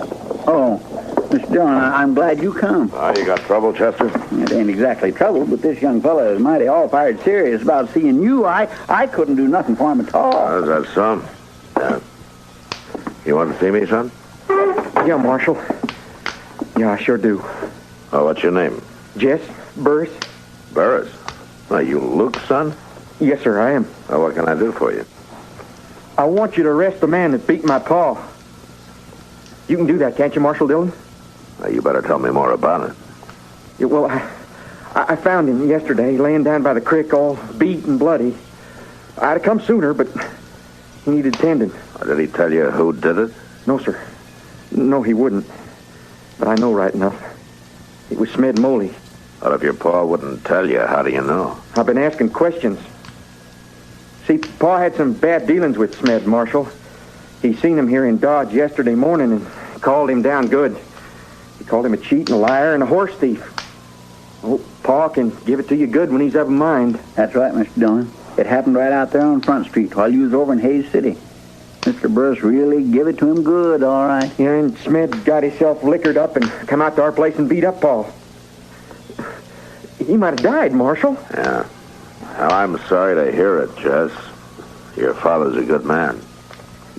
Oh, Mr. Dillon, I'm glad you come.
You got trouble, Chester?
It ain't exactly trouble, but this young fella is mighty all-fired serious about seeing you. I couldn't do nothing for him at all.
Is that so? Yeah. You want to see me, son?
Yeah, Marshal. Yeah, I sure do.
Oh, what's your name?
Jess Burris.
Burris? Are you Luke's son?
Yes, sir, I am.
Well, what can I do for you?
I want you to arrest the man that beat my paw. You can do that, can't you, Marshal Dillon?
Well, you better tell me more about it.
Yeah, well, I found him yesterday, laying down by the creek, all beat and bloody. I'd have come sooner, but he needed tending.
Did he tell you who did it?
No, sir. No, he wouldn't. But I know right enough. It was Smed Moley.
Well, if your pa wouldn't tell you, how do you know?
I've been asking questions. See, Pa had some bad dealings with Smed, Marshal. He seen him here in Dodge yesterday morning and called him down good. He called him a cheat and a liar and a horse thief. Oh, Pa can give it to you good when he's of a mind.
That's right, Mr. Dillon. It happened right out there on Front Street while you was over in Hayes City. Mr. Burris really give it to him good, all right.
Yeah, and Smed got himself liquored up and come out to our place and beat up Pa. He might have died, Marshal.
Yeah. Well, I'm sorry to hear it, Jess. Your father's a good man.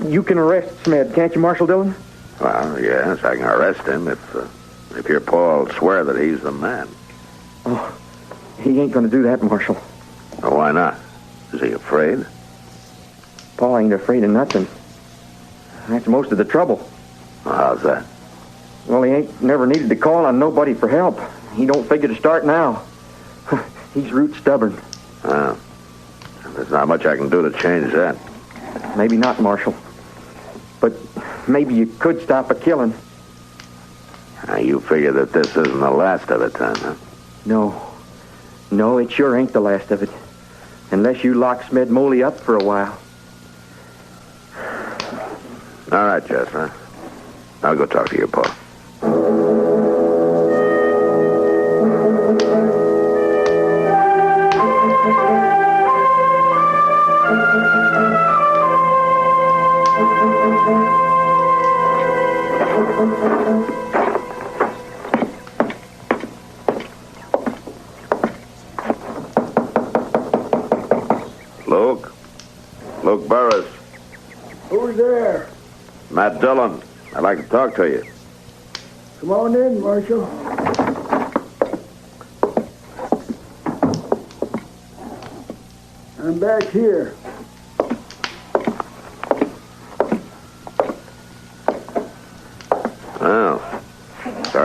You can arrest Smed, can't you, Marshal Dillon?
Well, yes, I can arrest him if your pa will swear that he's the man.
Oh, he ain't going to do that, Marshal.
Well, why not? Is he afraid?
Pa ain't afraid of nothing. That's most of the trouble.
Well, how's that?
Well, he ain't never needed to call on nobody for help. He don't figure to start now. He's root stubborn.
There's not much I can do to change that.
Maybe not, Marshal. But maybe you could stop a killing.
You figure that this isn't the last of it, then, huh?
No. No, it sure ain't the last of it. Unless you lock Smed Moley up for a while.
All right, Jess, huh? I'll go talk to your pa. Luke Burris.
Who's there?
Matt Dillon. I'd like to talk to you.
Come on in, Marshal. I'm back here.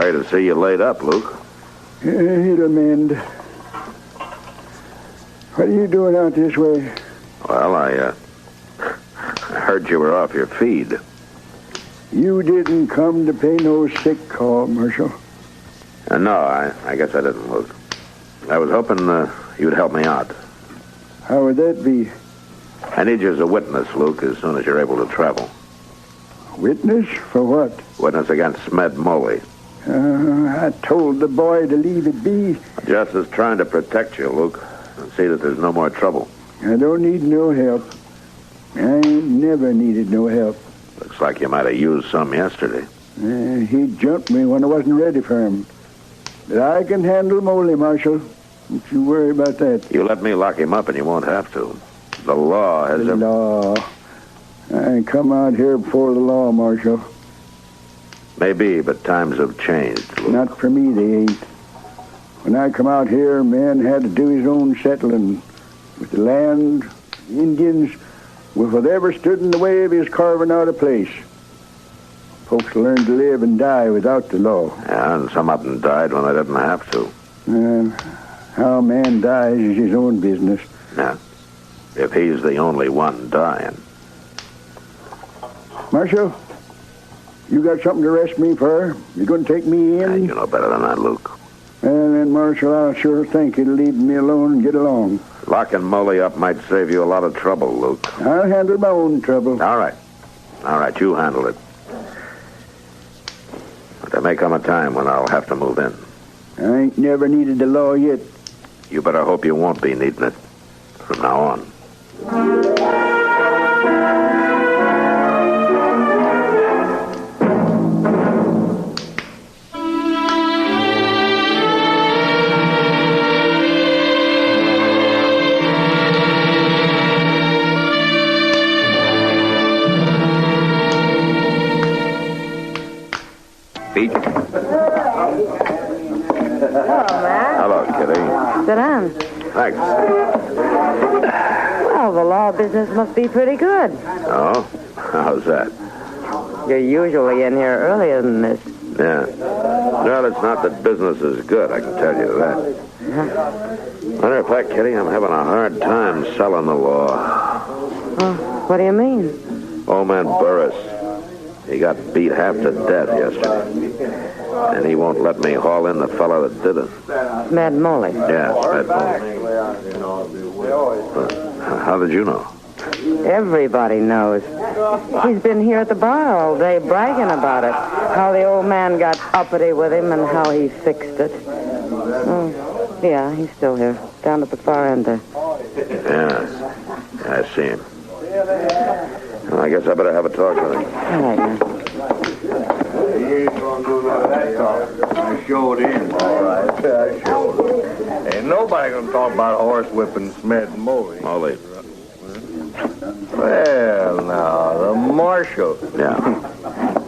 Sorry to see you laid up, Luke.
It'll mend. What are you doing out this way?
Well, I heard you were off your feed.
You didn't come to pay no sick call, Marshal.
No, I guess I didn't, Luke. I was hoping you'd help me out.
How would that be?
I need you as a witness, Luke, as soon as you're able to travel.
Witness? For what?
Witness against Smed Moley.
I told the boy to leave it be.
Just as trying to protect you, Luke, and see that there's no more trouble.
I don't need no help. I ain't never needed no help.
Looks like you might have used some yesterday.
He jumped me when I wasn't ready for him. But I can handle Moley, Marshal. Don't you worry about that.
You let me lock him up and you won't have to. The law has...
The law. I ain't come out here before the law, Marshal.
Maybe, but times have changed, Luke.
Not for me, they ain't. When I come out here, man had to do his own settling. With the land, the Indians, with whatever stood in the way of his carving out a place. Folks learned to live and die without the law.
Yeah, and some of them died when they didn't have to.
How a man dies is his own business.
Yeah, if he's the only one dying.
Marshal, you got something to arrest me for? You going to take me in?
You know better than that, Luke.
And then, Marshal, I'll sure think you'll leave me alone and get along.
Locking Moley up might save you a lot of trouble, Luke.
I'll handle my own trouble.
All right, you handle it. But there may come a time when I'll have to move in.
I ain't never needed the law yet.
You better hope you won't be needing it from now on. Pete?
Hello, Matt.
Hello, Kitty.
Sit down.
Thanks.
Well, the law business must be pretty good.
Oh? How's that?
You're usually in here earlier than this.
Yeah. Well, it's not that business is good, I can tell you that. Matter of fact, Kitty, I'm having a hard time selling the law.
Oh, what do you mean?
Old man Burris. He got beat half to death yesterday. And he won't let me haul in the fellow that did it.
Mad Moley.
Yeah, Mad Moley. How did you know?
Everybody knows. He's been here at the bar all day bragging about it. How the old man got uppity with him and how he fixed it. Oh, yeah, he's still here. Down at the far end there.
Yeah, I see him. Well, I guess I better have a talk with him.
All right, man.
I showed in, all right. I showed. Ain't nobody gonna talk about horse whipping Smed Moley.
Moley.
Well, now, the Marshal.
Yeah.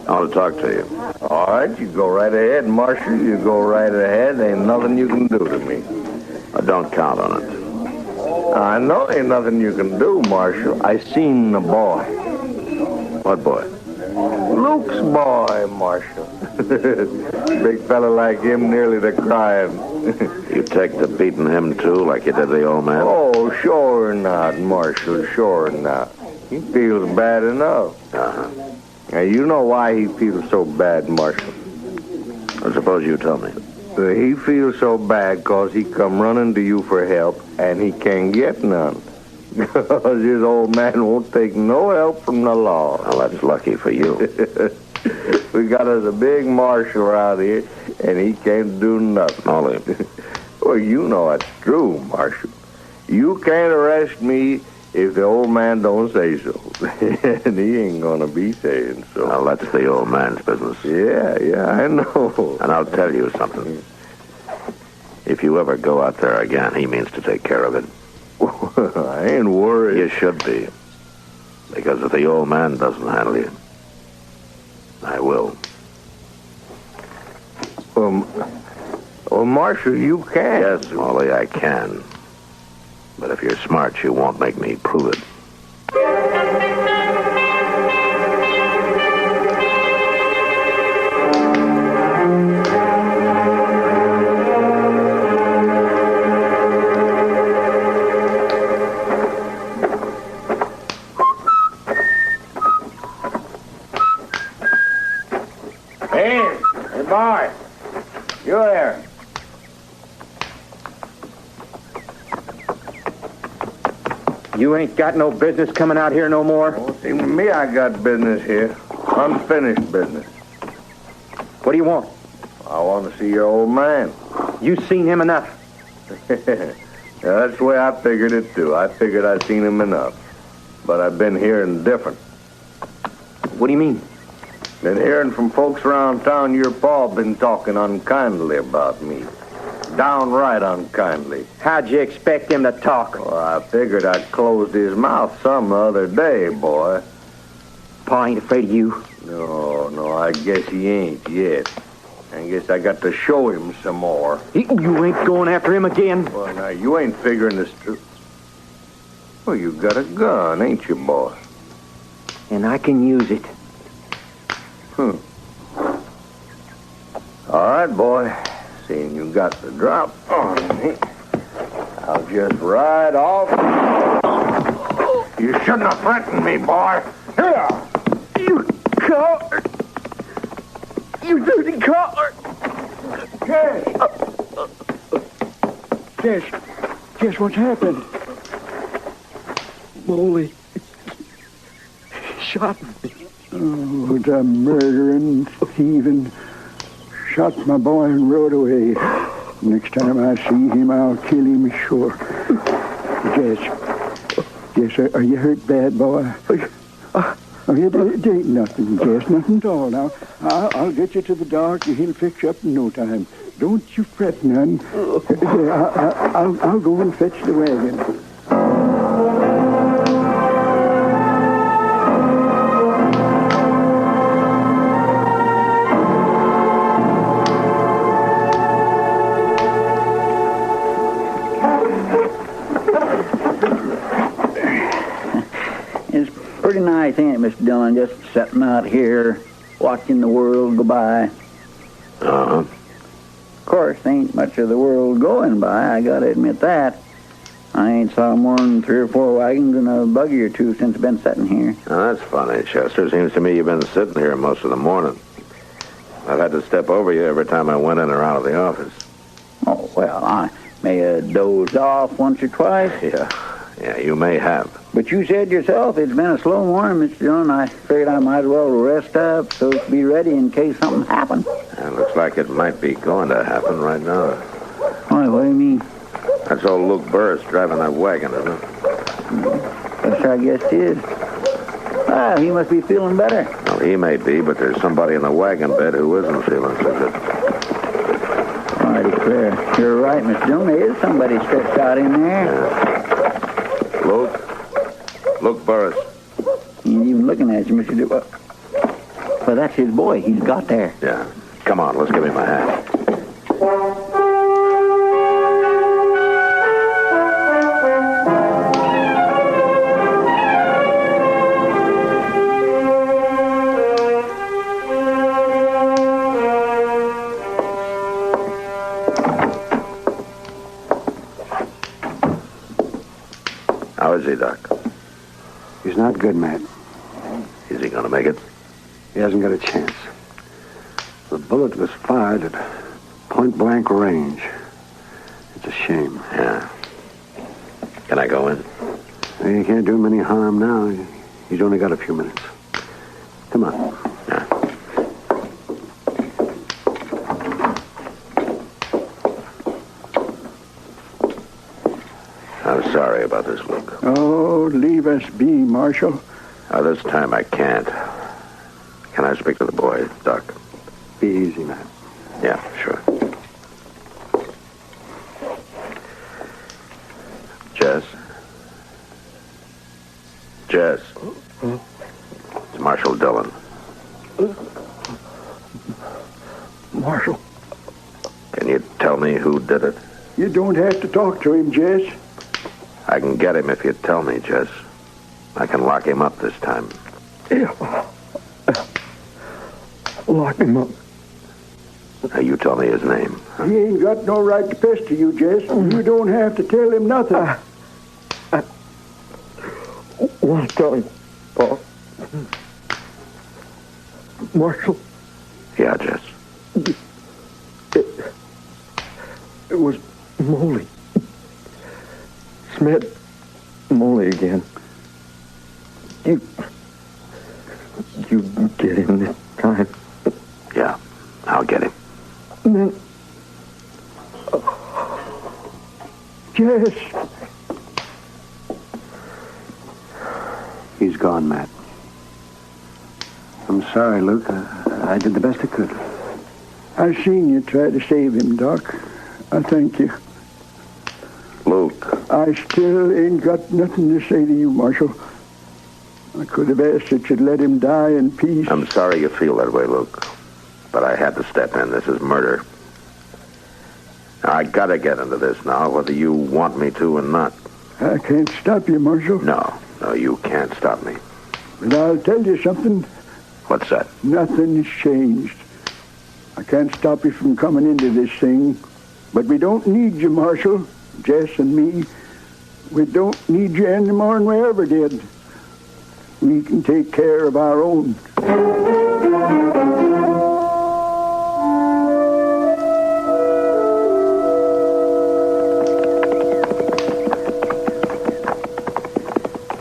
I want to talk to you.
All right, you go right ahead, Marshal. You go right ahead. Ain't nothing you can do to me.
I don't count on it.
I know ain't nothing you can do, Marshal. I seen the boy.
What boy?
Luke's boy, Marshal. Big fella like him nearly to crying.
You take to beating him, too, like you did the old man?
Oh, sure not, Marshal, sure not. He feels bad enough.
Uh-huh.
Now, you know why he feels so bad, Marshal.
I suppose you tell me.
He feels so bad because he come running to you for help, and he can't get none. Because his old man won't take no help from the law.
Well, that's lucky for you.
We got us a big marshal around here, and he can't do nothing.
Molly.
Well, you know it's true, Marshal. You can't arrest me if the old man don't say so. And he ain't gonna be saying so.
Well, that's the old man's business.
Yeah, I know.
And I'll tell you something. If you ever go out there again, he means to take care of it.
I ain't worried.
You should be. Because if the old man doesn't handle you, I will.
Well, Marshal, you can.
Yes, Molly, I can. But if you're smart, you won't make me prove it.
You ain't got no business coming out here no more.
Well, see, with me, I got business here. Unfinished business.
What do you want?
I want to see your old man.
You seen him enough.
Yeah, that's the way I figured it, too. I figured I'd seen him enough. But I've been hearing different.
What do you mean?
Been hearing from folks around town your pa been talking unkindly about me. Downright unkindly.
How'd you expect him to talk?
Well, I figured I'd closed his mouth some other day, boy.
Pa ain't afraid of you?
No, I guess he ain't yet. I guess I got to show him some more.
You ain't going after him again?
Well, now, you ain't figuring this through. Well, you got a gun, ain't you, boy?
And I can use it.
All right, boy. Seeing you got the drop on me, I'll just ride off. You shouldn't have threatened me, boy. Here!
You coward! You dirty coward! Jess, what's happened? Molly shot me. Oh, the murdering, thieving, shot my boy and rode away. Next time I see him, I'll kill him, sure. Jess, are you hurt bad, boy? It ain't nothing, Jess, nothing at all. Now, I'll get you to the doctor. He'll fix you up in no time. Don't you fret none. I'll go and fetch the wagon.
Pretty nice, ain't it, Mr. Dillon? Just sitting out here, watching the world go by.
Uh-huh.
Of course, ain't much of the world going by, I gotta admit that. I ain't saw more than 3 or 4 wagons and a buggy or two since I've been sitting here.
Now, that's funny, Chester. Seems to me you've been sitting here most of the morning. I've had to step over you every time I went in or out of the office.
Oh, well, I may have dozed off once or twice.
Yeah, you may have.
But you said yourself it's been a slow morning, Mr. Dillon. I figured I might as well rest up so to be ready in case something happened.
It looks like it might be going to happen right now.
Why, what do you mean?
That's old Luke Burris driving that wagon, isn't it?
Yes, I guess it is. Ah, he must be feeling better.
Well, he may be, but there's somebody in the wagon bed who isn't feeling so good.
I declare, you're right, Mr. Dillon. There is somebody stretched out in there.
Yeah. Luke Burris.
He ain't even looking at you, Mr. Dillon. Well, that's his boy. He's got there.
Yeah. Come on, let's give him a hand. How is he, Doc?
He's not good, Matt.
Is he going to make it?
He hasn't got a chance. The bullet was fired at point-blank range. It's a shame.
Yeah. Can I go in?
You can't do him any harm now. He's only got a few minutes. Come on.
Yeah. I'm sorry about this, Luke.
Oh, leave us be, Marshal.
This time I can't. Can I speak to the boy, Doc?
Be easy, man.
Yeah, sure. Jess? Jess? It's Marshal Dillon.
Marshal.
Can you tell me who did it?
You don't have to talk to him, Jess.
I can get him if you tell me, Jess. I can lock him up this time.
Yeah. Lock him up.
Now, you tell me his name.
He ain't got no right to pester you, Jess. You don't have to tell him nothing. I want to tell him, Paul. Marshal.
Yeah, Jess.
It was Molly. Smed
Molly again. You get him this time.
Yeah, I'll get him.
And then... Jess.
He's gone, Matt. I'm sorry, Luke. I did the best I could.
I seen you try to save him, Doc. I thank you.
Luke.
I still ain't got nothing to say to you, Marshal. I could have asked that you'd let him die in peace.
I'm sorry you feel that way, Luke. But I had to step in. This is murder. I gotta get into this now, whether you want me to or not.
I can't stop you, Marshal.
No, you can't stop me.
But I'll tell you something.
What's that?
Nothing's changed. I can't stop you from coming into this thing. But we don't need you, Marshal. Jess and me. We don't need you any more than we ever did. We can take care of our own.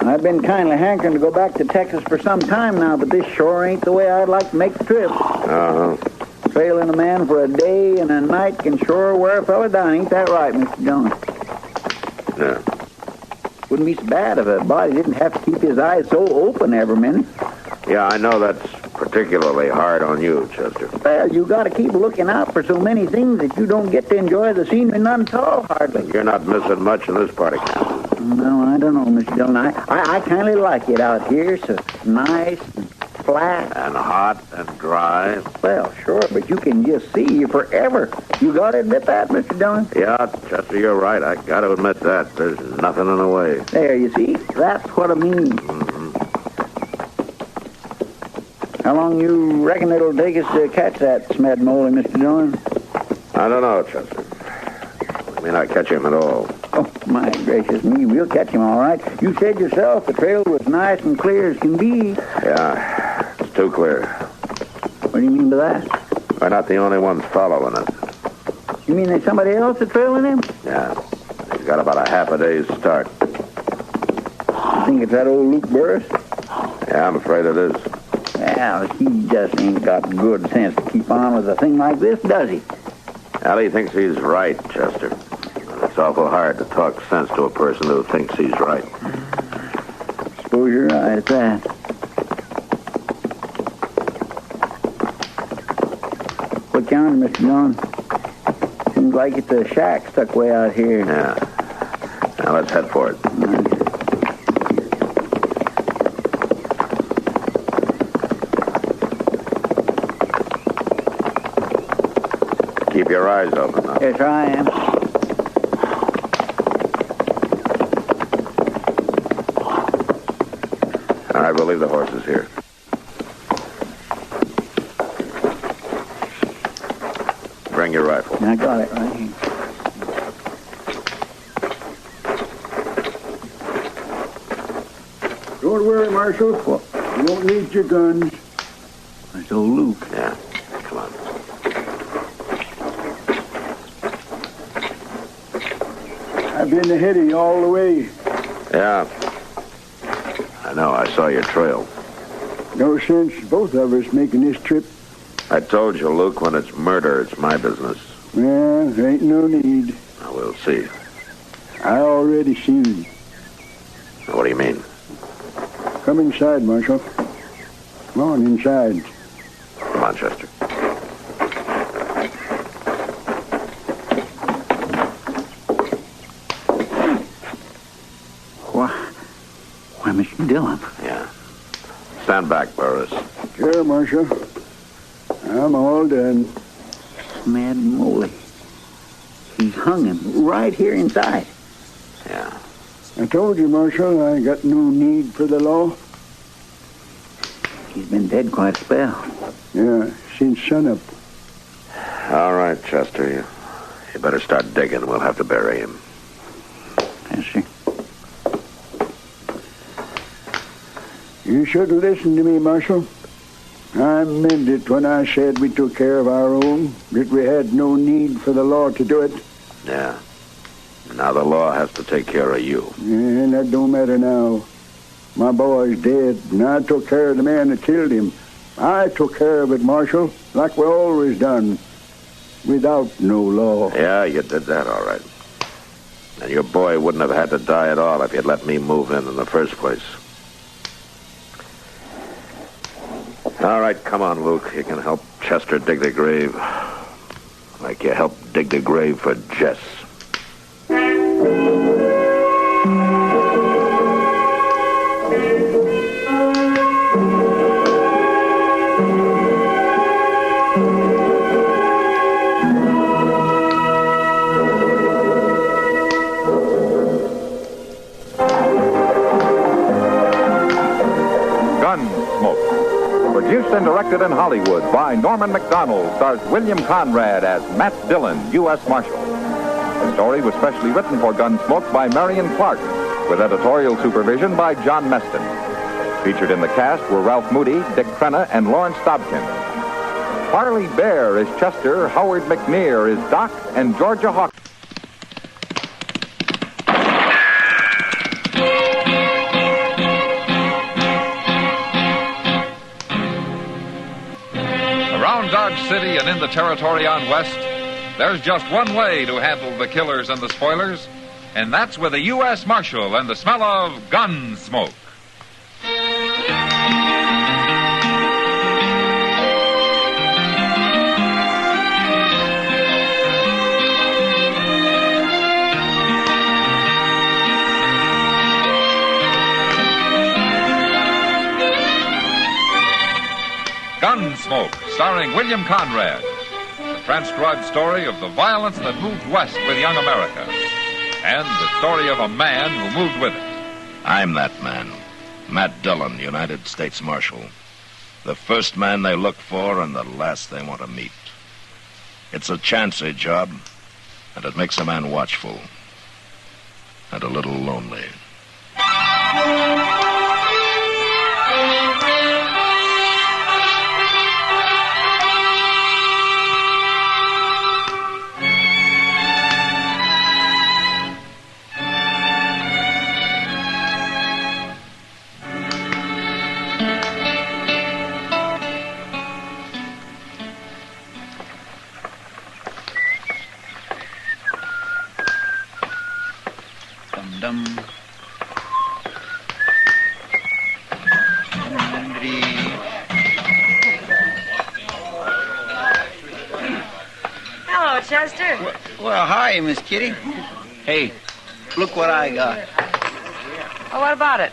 I've been kindly hankering to go back to Texas for some time now, but this sure ain't the way I'd like to make the trip.
Uh-huh.
Trailing a man for a day and a night can sure wear a fella down. Ain't that right, Mr. Dillon?
Yeah.
Wouldn't be so bad if a body didn't have to keep his eyes so open every minute.
Yeah, I know that's particularly hard on you, Chester.
Well, you got to keep looking out for so many things that you don't get to enjoy the scenery none at all, hardly.
You're not missing much in this part of camp.
No, I don't know, Mr. Dillon. I kind of like it out here, so nice and flat.
And hot and dry.
Well, sure, but you can just see forever. You got to admit that, Mr. Dillon?
Yeah, Chester, you're right. I got to admit that. There's nothing in the way.
There, you see? That's what I mean.
Mm-hmm.
How long you reckon it'll take us to catch that Smed Moley, Mr. Dillon?
I don't know, Chester. We may not catch him at all.
Oh, my gracious me, we'll catch him all right. You said yourself the trail was nice and clear as can be.
Yeah, it's too clear.
What do you mean by that?
We're not the only ones following us.
You mean there's somebody else that's trailing him?
Yeah, he's got about a half a day's start.
You think it's that old Luke Burris?
Yeah, I'm afraid it is.
Well, he just ain't got good sense to keep on with a thing like this, does he?
Well, he thinks he's right, Chester. It's awful hard to talk sense to a person who thinks he's right.
Suppose you're right at that. What yonder, Mr. Dillon? Seems like it's a shack stuck way out here.
Yeah. Now let's head for it. Keep your eyes open, huh?
Yes, I am.
All right, we'll leave the horses here. Bring your rifle.
I got it right here.
Don't worry, Marshal. You won't need your guns.
That's old Luke.
Yeah, come on.
I've been ahead of you all the way.
Yeah. I know, I saw your trail.
No sense both of us making this trip.
I told you, Luke, when it's murder, it's my business.
Well, there ain't no need.
Now, we'll see.
I already seen you.
What do you mean?
Come inside, Marshal. Come on, inside.
Come on, Chester.
Why, Mr. Dillon.
Yeah. Stand back, Burris.
Sure, Marshal. I'm all done.
Mad moly. He's hung him right here inside.
Yeah.
I told you, Marshal, I got no need for the law.
He's been dead quite a spell.
Yeah, since sunup.
All right, Chester. You better start digging. We'll have to bury him.
Yes, sir.
You should listen to me, Marshal. I meant it when I said we took care of our own, that we had no need for the law to do it.
Yeah. And
Now the law has to take care of you.
Yeah, that don't matter now. My boy's dead, and I took care of the man that killed him. I took care of it, Marshal, like we always done, without no law.
Yeah, you did that all right. And your boy wouldn't have had to die at all if you'd let me move in the first place. All right, come on, Luke. You can help Chester dig the grave. Like you helped dig the grave for Jess.
Gunsmoke. Produced and directed in Hollywood by Norman Macdonald, stars William Conrad as Matt Dillon, U.S. Marshal. The story was specially written for Gunsmoke by Marion Clark, with editorial supervision by John Meston. Featured in the cast were Ralph Moody, Dick Crenna, and Lawrence Dobkin. Harley Bear is Chester, Howard McNear is Doc, and Georgia Hawk. Around Dodge City and in the territory on West, there's just one way to handle the killers and the spoilers, and that's with a U.S. Marshal and the smell of Gunsmoke. Gunsmoke, starring William Conrad. The transcribed story of the violence that moved west with young America. And the story of a man who moved with it.
I'm that man. Matt Dillon, United States Marshal. The first man they look for and the last they want to meet. It's a chancy job, and it makes a man watchful. And a little lonely.
Dum.
Hello, Chester.
Well, hi, Miss Kitty. Hey, look what I got.
Oh, what about it?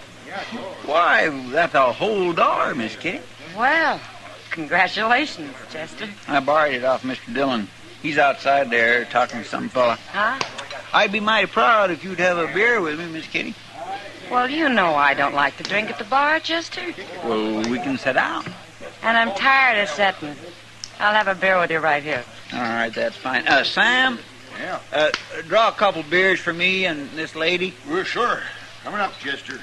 Why, that's a whole $1, Miss Kitty.
Well, congratulations, Chester.
I borrowed it off Mr. Dillon. He's outside there talking to some fella.
Huh?
I'd be mighty proud if you'd have a beer with me, Miss Kitty.
Well, you know I don't like to drink at the bar, Chester.
Well, we can sit down.
And I'm tired of sitting. I'll have a beer with you right here.
All right, that's fine. Sam?
Yeah?
Draw a couple beers for me and this lady.
Well, sure. Coming up, Chester.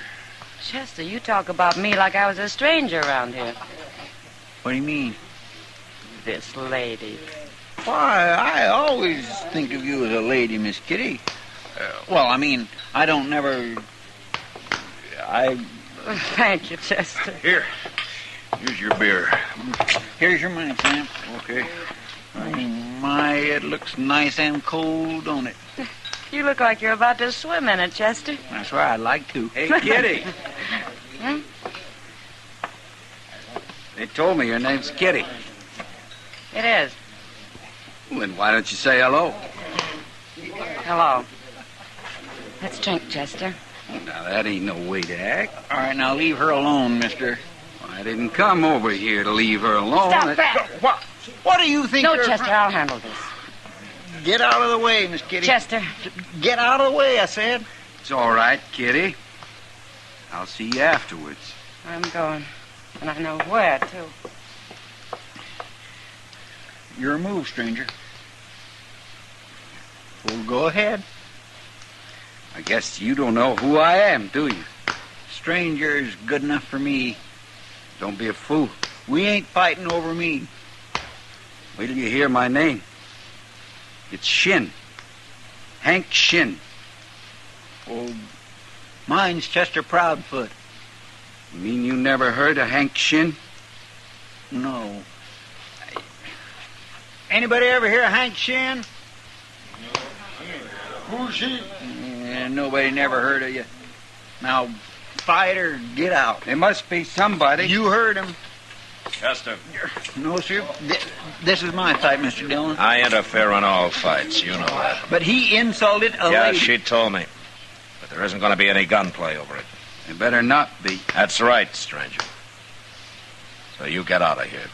Chester, you talk about me like I was a stranger around here.
What do you mean?
This lady.
Why, I always think of you as a lady, Miss Kitty. Well, I mean, I don't never...
Thank you, Chester.
Here's your beer.
Here's your money, Sam.
Okay.
Oh, my, it looks nice and cold, don't it?
You look like you're about to swim in it, Chester.
That's right, I'd like to.
Hey, Kitty.
Hmm?
They told me your name's Kitty.
It is.
Well, then why don't you say hello?
Hello. Let's drink, Chester.
Now, that ain't no way to act.
All right, now leave her alone, mister.
I didn't come over here to leave her alone.
Stop that!
What do you think?
No, Chester, I'll handle this.
Get out of the way, Miss Kitty.
Chester.
Get out of the way, I said.
It's all right, Kitty. I'll see you afterwards.
I'm going. And I know where, too.
Your move, stranger. Well, go ahead.
I guess you don't know who I am, do you?
Stranger's good enough for me.
Don't be a fool.
We ain't fighting over me.
Wait till you hear my name. It's Shin. Hank Shin.
Mine's Chester Proudfoot.
You mean you never heard of Hank Shin?
No. Anybody ever hear of Hank Shin?
Who's he?
Yeah, nobody never heard of you. Now, fight or get out.
There must be somebody.
You heard him.
Chester.
No, sir. This is my fight, Mr. Dillon.
I interfere in all fights. You know that.
But he insulted a
Yeah,
lady.
she told me. But there isn't going to be any gunplay over it.
There better not be.
That's right, stranger. So you get out of here.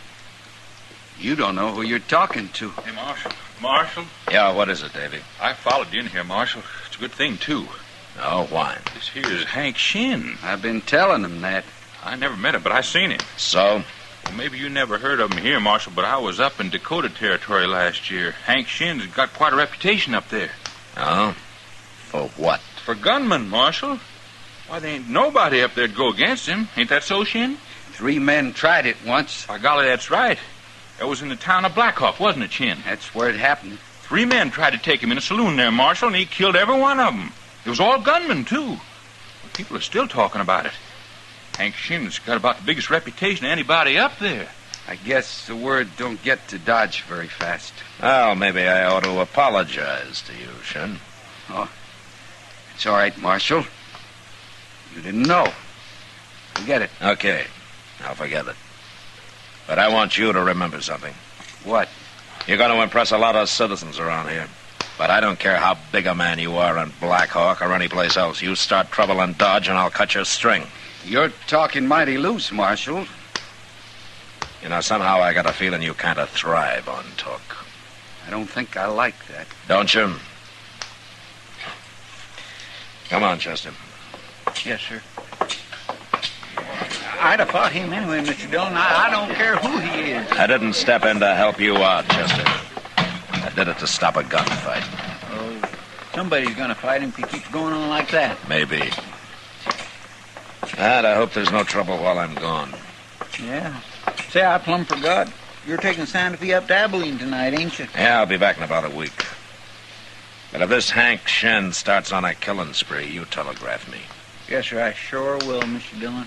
You don't know who you're talking to.
Hey, Marshal. Marshal?
Yeah, what is it, Davy?
I followed you in here, Marshal. It's a good thing, too.
Oh, why?
This here's Hank Shin.
I've been telling him that.
I never met him, but I seen him.
So?
Well, maybe you never heard of him here, Marshal, but I was up in Dakota Territory last year. Hank Shin's got quite a reputation up there.
Oh? For what?
For gunman, Marshal. Why, there ain't nobody up there to go against him. Ain't that so, Shin?
3 men tried it once.
By golly, that's right. That was in the town of Blackhawk, wasn't it, Shin?
That's where it happened.
3 men tried to take him in a saloon there, Marshal, and he killed every one of them. It was all gunmen, too. People are still talking about it. Hank Shin's got about the biggest reputation of anybody up there.
I guess the word don't get to Dodge very fast.
Well, maybe I ought to apologize to you, Shin.
Oh, it's all right, Marshal. You didn't know. Forget it.
Okay, I'll forget it. But I want you to remember something.
What?
You're going to impress a lot of citizens around here. But I don't care how big a man you are in Black Hawk or anyplace else. You start trouble in Dodge and I'll cut your string.
You're talking mighty loose, Marshal.
You know, somehow I got a feeling you kind of thrive on talk.
I don't think I like that.
Don't you? Come on, Chester.
Yes, sir. I'd have fought him anyway, Mr. Dillon. I don't care who he is.
I didn't step in to help you out, Chester. I did it to stop a gunfight.
Oh, somebody's going to fight him if he keeps going on like that.
Maybe. And I hope there's no trouble while I'm gone.
Yeah. Say, I plumb forgot. You're taking Santa Fe up to Abilene tonight, ain't you?
Yeah, I'll be back in about a week. But if this Hank Shin starts on a killing spree, you telegraph me.
Yes, sir, I sure will, Mr. Dillon.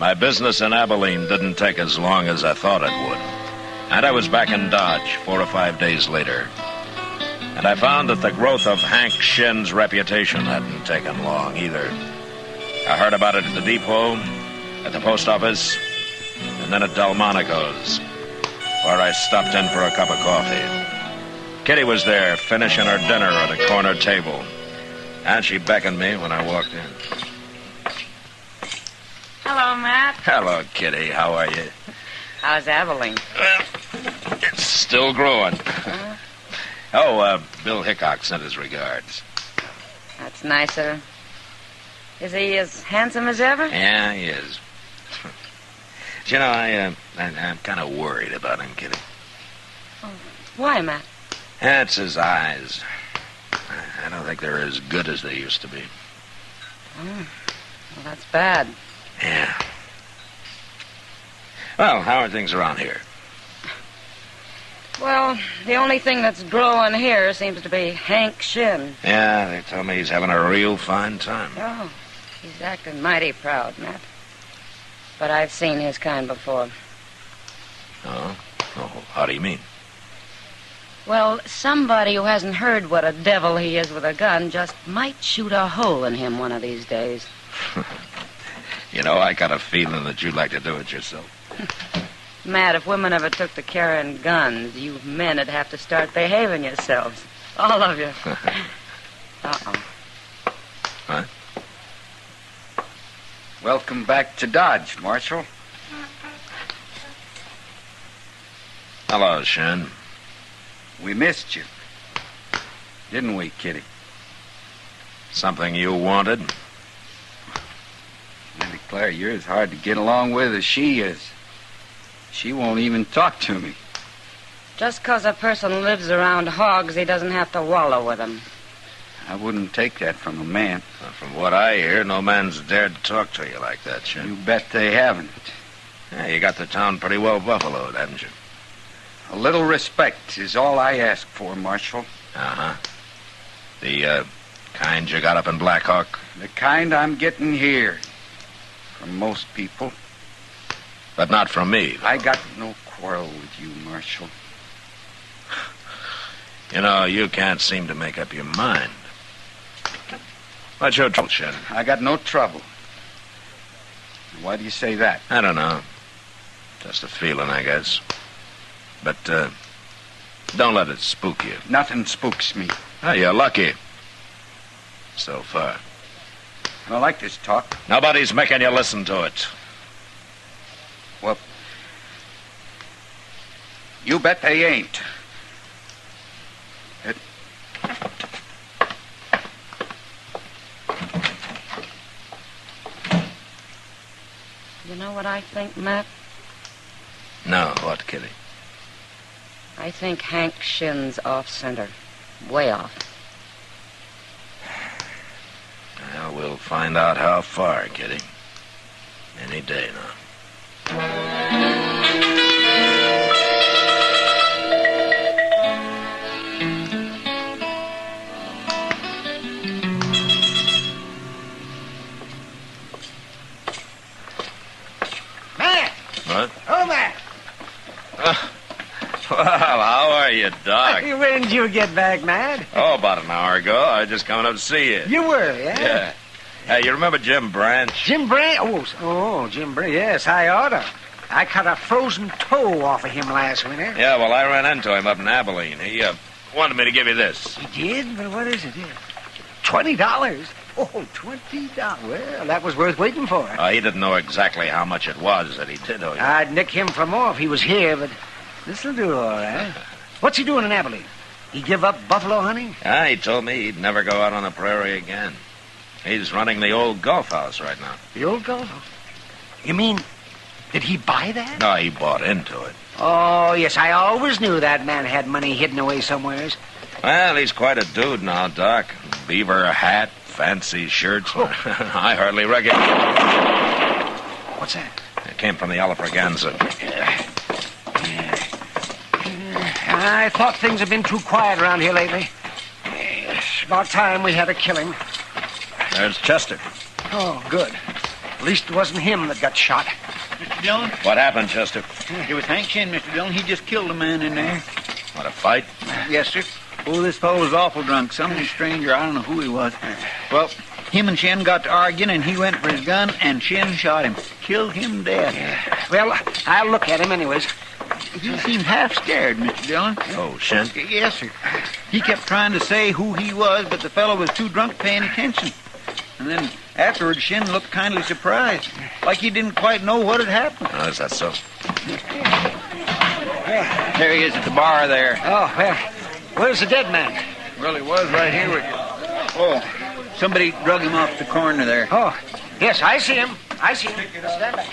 My business in Abilene didn't take as long as I thought it would. And I was back in Dodge 4 or 5 days later. And I found that the growth of Hank Shin's reputation hadn't taken long either. I heard about it at the depot, at the post office, and then at Delmonico's, where I stopped in for a cup of coffee. Kitty was there, finishing her dinner at a corner table. And she beckoned me when I walked in.
Hello, Matt.
Hello, Kitty. How are you?
How's Abilene?
It's still growing. Bill Hickok sent his regards.
That's nicer. Is he as handsome as ever?
Yeah, he is. You know, I'm kind of worried about him, Kitty.
Oh, why, Matt?
That's his eyes. I don't think they're as good as they used to be.
Well, that's bad.
Yeah. Well, how are things around here?
Well, the only thing that's growing here seems to be Hank Shin.
Yeah, they tell me he's having a real fine time.
Oh, he's acting mighty proud, Matt. But I've seen his kind before.
Oh, how do you mean?
Well, somebody who hasn't heard what a devil he is with a gun just might shoot a hole in him one of these days.
You know, I got a feeling that you'd like to do it yourself.
Matt, if women ever took to carrying guns, you men would have to start behaving yourselves. All of you. Uh-oh.
What?
Welcome back to Dodge, Marshal.
Hello, Shin.
We missed you. Didn't we, Kitty?
Something you wanted?
I declare you're as hard to get along with as she is. She won't even talk to me.
Just 'cause a person lives around hogs, he doesn't have to wallow with them.
I wouldn't take that from a man.
Well, from what I hear, no man's dared to talk to you like that, Shin.
You bet they haven't.
Yeah, you got the town pretty well buffaloed, haven't you?
A little respect is all I ask for, Marshal.
Uh-huh. The, kind you got up in Black Hawk?
The kind I'm getting here. From most people.
But not from me.
I got no quarrel with you, Marshal.
You know, you can't seem to make up your mind. What's your trouble, Shin?
I got no trouble. Why do you say that?
I don't know. Just a feeling, I guess. But, don't let it spook you.
Nothing spooks me.
Oh, you're lucky. So far.
I don't like this talk.
Nobody's making you listen to it.
Well, you bet they ain't.
You know what I think, Matt?
No, what, Kitty?
I think Hank Shin's off center. Way off.
Well, we'll find out how far, Kitty. Any day now.
Matt!
What?
Oh, Matt!
Well, how are you, Doc?
When did you get back, Matt?
Oh, about an hour ago. I was just coming up to see you.
You were, yeah?
Yeah. Hey, you remember Jim Branch?
Jim Branch? Oh, Jim Branch. Yes, I oughta. I cut a frozen toe off of him last winter.
Yeah, well, I ran into him up in Abilene. He wanted me to give you this.
He did? But what is it? $20? Oh, $20. Well, that was worth waiting for.
He didn't know exactly how much it was that he did owe you.
I'd nick him for more if he was here, but this'll do all right. What's he doing in Abilene? He give up buffalo hunting?
Yeah, he told me he'd never go out on the prairie again. He's running the old golf house right now.
The old golf house? You mean, did he buy that?
No, he bought into it.
Oh, yes, I always knew that man had money hidden away somewheres.
Well, he's quite a dude now, Doc. Beaver hat, fancy shirts. Oh. I hardly recognize.
What's that?
It came from the Alafraganza.
I thought things have been too quiet around here lately. It's about time we had a killing.
There's Chester.
Oh, good. At least it wasn't him that got shot.
Mr. Dillon?
What happened, Chester?
It was Hank Shin, Mr. Dillon. He just killed a man in there.
What, a fight?
Yes, sir. Oh, this fellow was awful drunk. Some stranger, I don't know who he was. Well, him and Shin got to arguing, and he went for his gun, and Shin shot him. Killed him dead.
Well, I'll look at him anyways.
He seemed half scared, Mr. Dillon.
Oh, Shin?
Yes, sir. He kept trying to say who he was, but the fellow was too drunk paying attention. And then afterwards, Shin looked kindly surprised, like he didn't quite know what had happened.
Oh, is that so?
There he is at the bar there.
Oh, well, where's the dead man?
Well, he was right here with you. Oh, somebody drug him off the corner there.
Oh, yes, I see him. I see him. Stand back.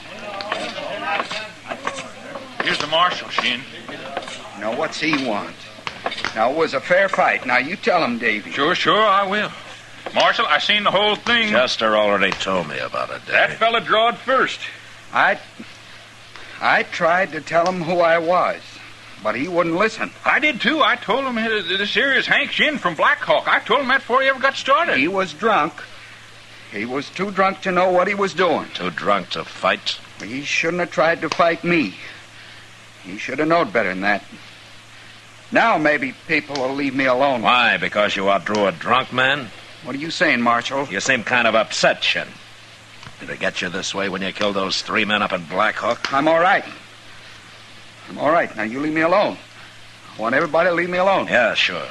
Here's the marshal, Shin.
Now, what's he want? Now, it was a fair fight. Now, you tell him, Davy.
Sure, I will. Marshal, I seen the whole thing.
Chester already told me about it, Davy.
That fella drawed first.
I tried to tell him who I was, but he wouldn't listen.
I did, too. I told him this here is Hank Shin from Black Hawk. I told him that before he ever got started.
He was drunk. He was too drunk to know what he was doing.
Too drunk to fight?
He shouldn't have tried to fight me. He should have known better than that. Now maybe people will leave me alone.
Why? Because you outdrew a drunk man?
What are you saying, Marshal?
You seem kind of upset, Shin. Did it get you this way when you killed those 3 men up in Black Hawk?
I'm all right. I'm all right. Now, you leave me alone. I want everybody to leave me alone.
Yeah, sure.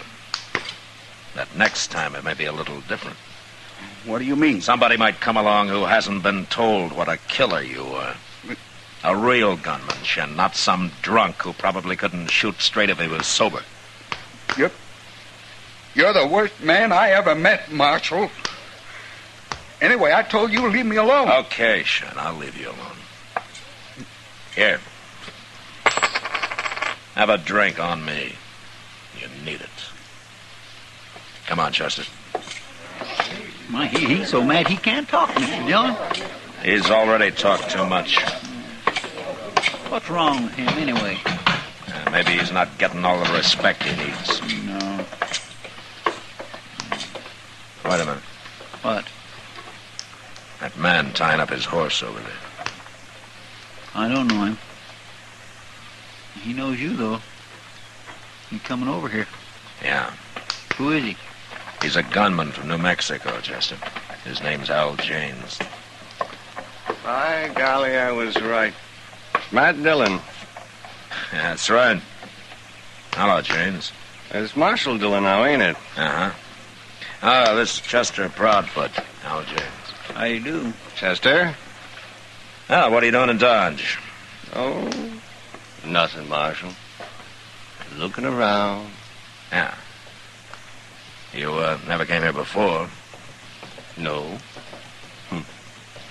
But next time it may be a little different.
What do you mean?
Somebody might come along who hasn't been told what a killer you are. A real gunman, Shin, not some drunk who probably couldn't shoot straight if he was sober.
You're the worst man I ever met, Marshal. Anyway, I told you to leave me alone.
Okay, Shin, I'll leave you alone. Here. Have a drink on me. You need it. Come on, Chester.
My, he's so mad he can't talk, Mr. Dillon.
He's already talked too much.
What's wrong with him, anyway?
Maybe he's not getting all the respect he needs.
No.
Wait a minute.
What?
That man tying up his horse over there.
I don't know him. He knows you, though. He's coming over here.
Yeah.
Who is he?
He's a gunman from New Mexico, Chester. His name's Al James.
By golly, I was right. Matt Dillon.
Yeah, that's right. Hello, James.
It's Marshal Dillon now, ain't it?
Uh-huh. Oh, this is Chester Proudfoot. Hello, James.
How you do?
Chester?
Oh, what are you doing in Dodge?
Oh, nothing, Marshal. Looking around.
Yeah. You, never came here before?
No.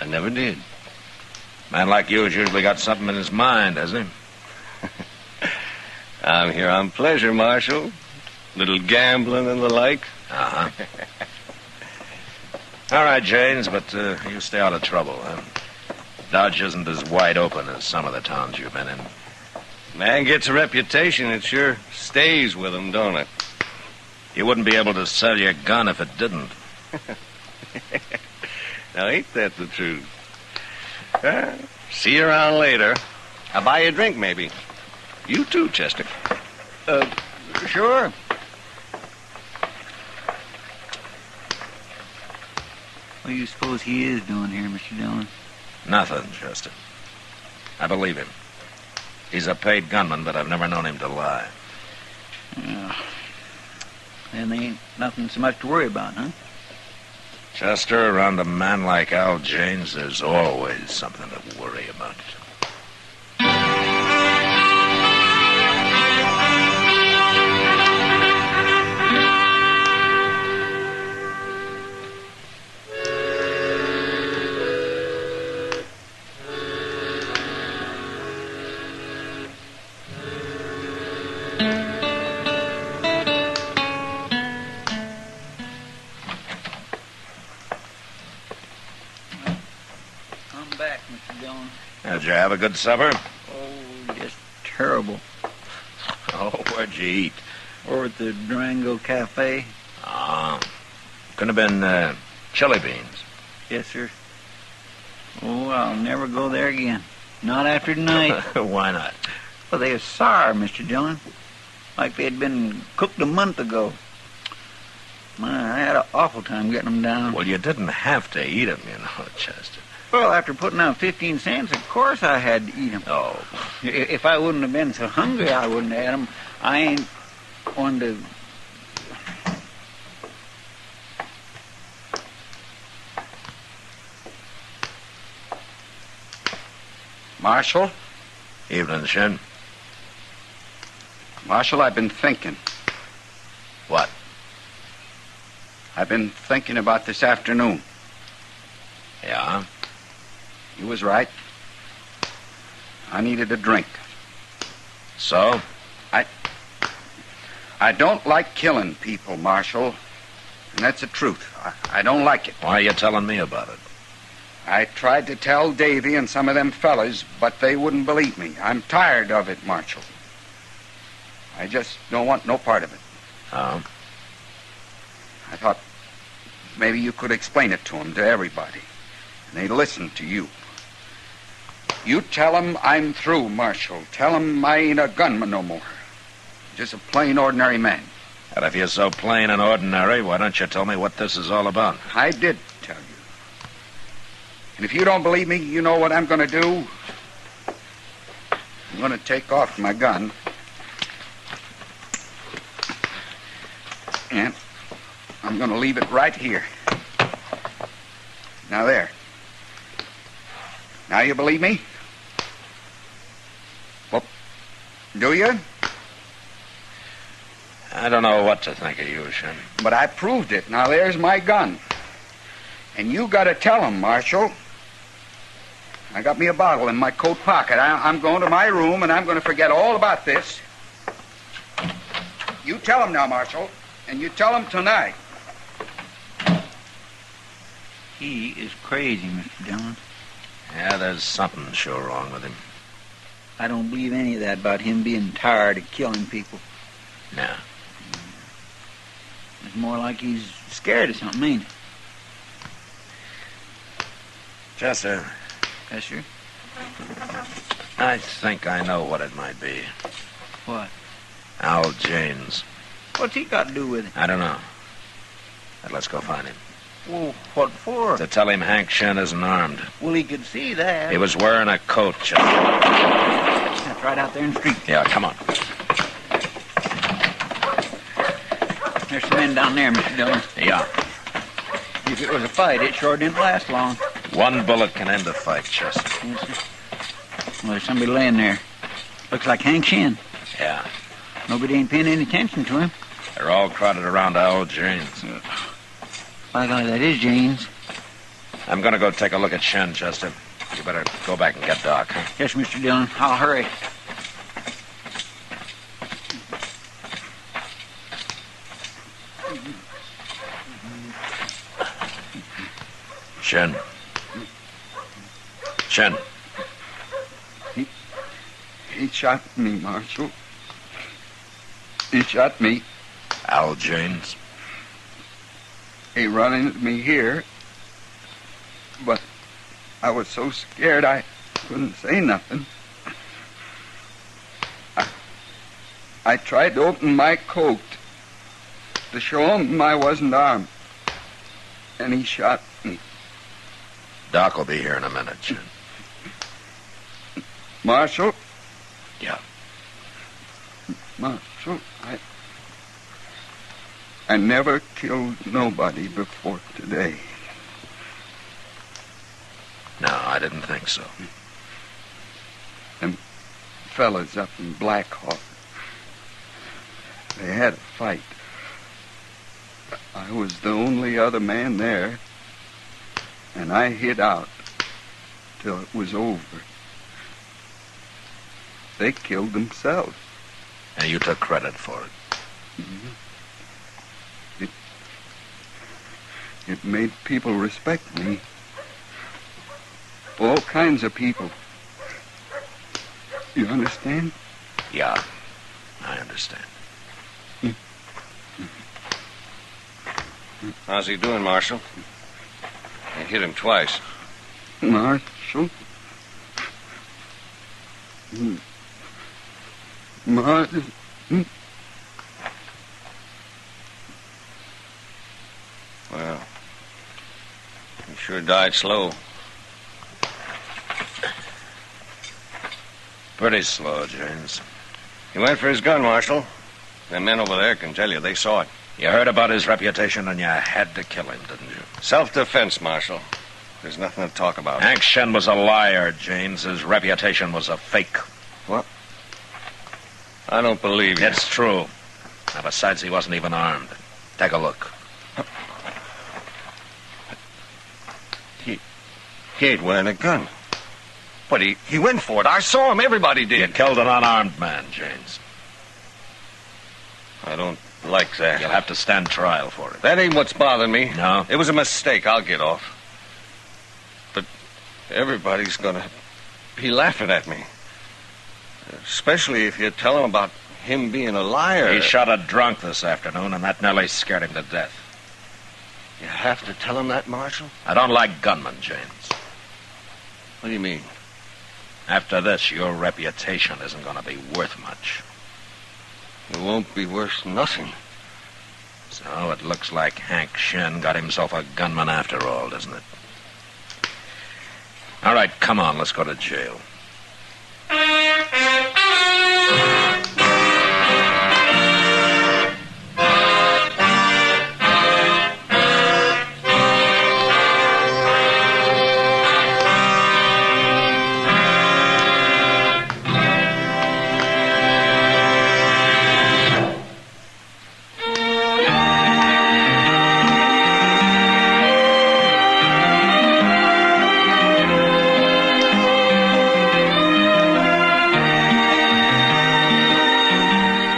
I never did.
Man like you has usually got something in his mind, hasn't he?
I'm here on pleasure, Marshal. Little gambling and the like.
Uh-huh. All right, James, but you stay out of trouble, huh? Dodge isn't as wide open as some of the towns you've been in.
Man gets a reputation, it sure stays with him, don't it?
You wouldn't be able to sell your gun if it didn't.
Now, ain't that the truth? See you around later. I'll buy you a drink, maybe. You too, Chester.
Sure. What do you suppose he is doing here, Mr. Dillon?
Nothing, Chester. I believe him. He's a paid gunman, but I've never known him to lie.
Yeah. Then there ain't nothing so much to worry about, huh?
Chester, around a man like Al James, there's always something to worry about. Did you have a good supper?
Oh, just terrible.
Oh, where'd you eat?
Or at the Durango Cafe.
Ah, could have been chili beans.
Yes, sir. Oh, I'll never go there again. Not after tonight.
Why not?
Well, they are sour, Mr. Dillon. Like they'd been cooked a month ago. My, I had an awful time getting them down.
Well, you didn't have to eat them, you know, Chester.
Well, after putting out 15 cents, of course I had to eat them.
Oh.
If I wouldn't have been so hungry, I wouldn't have had them. I ain't one to...
Marshal?
Evening, Shin.
Marshal, I've been thinking.
What?
I've been thinking about this afternoon.
Yeah?
You was right. I needed a drink.
So?
I don't like killing people, Marshal. And that's the truth. I don't like it.
Why are you telling me about it?
I tried to tell Davy and some of them fellas, but they wouldn't believe me. I'm tired of it, Marshal. I just don't want no part of it.
Oh?
I thought maybe you could explain it to them, to everybody. And they'd listen to you. You tell them I'm through, Marshal. Tell them I ain't a gunman no more. Just a plain, ordinary man.
And if you're so plain and ordinary, why don't you tell me what this is all about?
I did tell you. And if you don't believe me, you know what I'm going to do? I'm going to take off my gun. And I'm going to leave it right here. Now there. Now you believe me? Well, do you?
I don't know what to think of you, Shin.
But I proved it. Now there's my gun. And you got to tell him, Marshal. I got me a bottle in my coat pocket. I'm going to my room, and I'm going to forget all about this. You tell him now, Marshal. And you tell him tonight.
He is crazy, Mr. Dillon.
Yeah, there's something sure wrong with him.
I don't believe any of that about him being tired of killing people.
No.
It's more like he's scared of something, ain't it?
Chester.
Yes, sir?
I think I know what it might be.
What?
Al Janes.
What's he got to do with it?
I don't know. But let's go find him.
Well, what for?
To tell him Hank Shen isn't armed.
Well, he could see that.
He was wearing a coat, Chester.
That's right out there in the street.
Yeah, come on.
There's some men down there, Mr. Dillon.
Yeah.
If it was a fight, it sure didn't last long.
One bullet can end a fight, Chester.
Yes, sir. Well, there's somebody laying there. Looks like Hank Shen.
Yeah.
Nobody ain't paying any attention to him.
They're all crowded around Al Janes.
By golly, that is Janes.
I'm going to go take a look at Shen, Chester. You better go back and get Doc, huh?
Yes, Mr. Dillon. I'll hurry.
Shen. Shen.
He shot me, Marshal. He shot me.
Al Janes.
He run into me here, but I was so scared I couldn't say nothing. I tried to open my coat to show him I wasn't armed, and he shot me.
Doc will be here in a minute, Shen.
Marshal?
Yeah.
Marshal, I never killed nobody before today.
No, I didn't think so.
Them fellas up in Black Hawk, they had a fight. I was the only other man there, and I hid out till it was over. They killed themselves.
And you took credit for it.
Mm-hmm. It made people respect me. All kinds of people. You understand?
Yeah, I understand.
How's he doing, Marshal? I hit him twice.
Marshal? Marshal?
Well, he sure died slow.
Pretty slow, James.
He went for his gun, Marshal. The men over there can tell you they saw it.
You heard about his reputation and you had to kill him, didn't you?
Self-defense, Marshal. There's nothing to talk about.
Hank Shen was a liar, James. His reputation was a fake.
What? I don't believe you.
It's true. Now, besides, he wasn't even armed. Take a look.
He ain't wearing a gun. But he went for it. I saw him. Everybody did.
You killed an unarmed man, James.
I don't like that.
You'll have to stand trial for it.
That ain't what's bothering me.
No?
It was a mistake. I'll get off. But everybody's gonna be laughing at me. Especially if you tell them about him being a liar.
He shot a drunk this afternoon, and that nearly scared him to death.
You have to tell him that, Marshal?
I don't like gunmen, James.
What do you mean?
After this, your reputation isn't going to be worth much.
It won't be worth nothing.
So it looks like Hank Shen got himself a gunman after all, doesn't it? All right, come on, let's go to jail.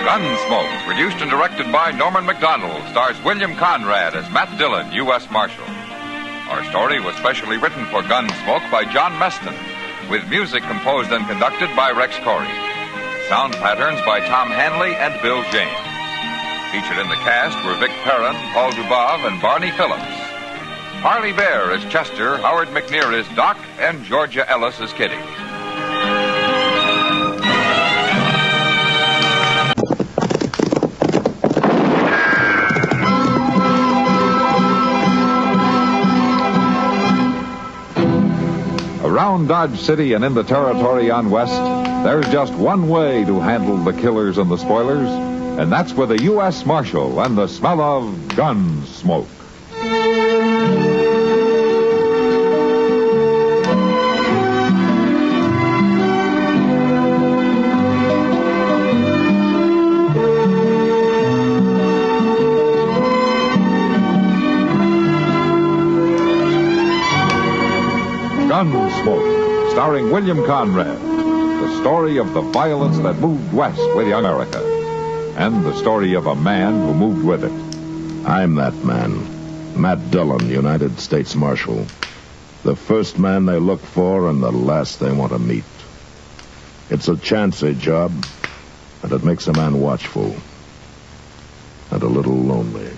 Gunsmoke, produced and directed by Norman Macdonald, stars William Conrad as Matt Dillon, U.S. Marshal.
Our story was specially written for Gunsmoke by John Meston, with music composed and conducted by Rex Corey. Sound patterns by Tom Hanley and Bill James. Featured in the cast were Vic Perrin, Paul Dubov, and Barney Phillips. Harley Bear is Chester, Howard McNear is Doc, and Georgia Ellis is Kitty. Around Dodge City and in the territory on West, there's just one way to handle the killers and the spoilers, and that's with a U.S. Marshal and the smell of gun smoke. Gunsmoke, starring William Conrad, the story of the violence that moved west with young America, and the story of a man who moved with it.
I'm that man, Matt Dillon, United States Marshal. The first man they look for and the last they want to meet. It's a chancy job, and it makes a man watchful and a little lonely.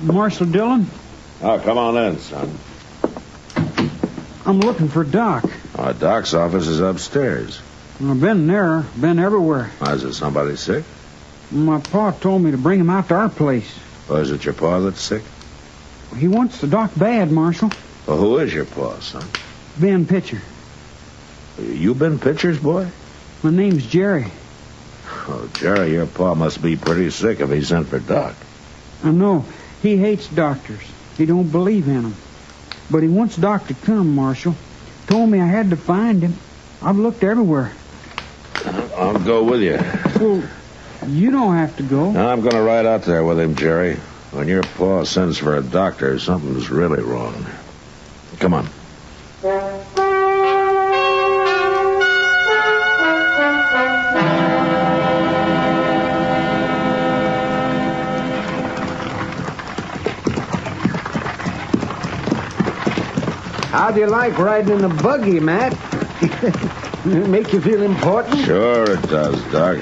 Marshal Dillon?
Oh, come on in, son.
I'm looking for Doc.
Doc's office is upstairs.
I've been there, been everywhere.
Is it somebody sick?
My pa told me to bring him out to our place.
Or is it your pa that's sick?
He wants the Doc bad, Marshal.
Well, who is your pa, son?
Ben Pitcher.
You been Pitcher's boy?
My name's Jerry.
Oh, Jerry, your pa must be pretty sick if he sent for Doc.
I know. He hates doctors. He don't believe in them. But he wants Doc to come, Marshal. Told me I had to find him. I've looked everywhere.
I'll go with you.
Well, you don't have to go.
I'm going to ride out there with him, Jerry. When your pa sends for a doctor, something's really wrong. Come on.
How do you like riding in a buggy, Matt? Make you feel important?
Sure it does, Doc.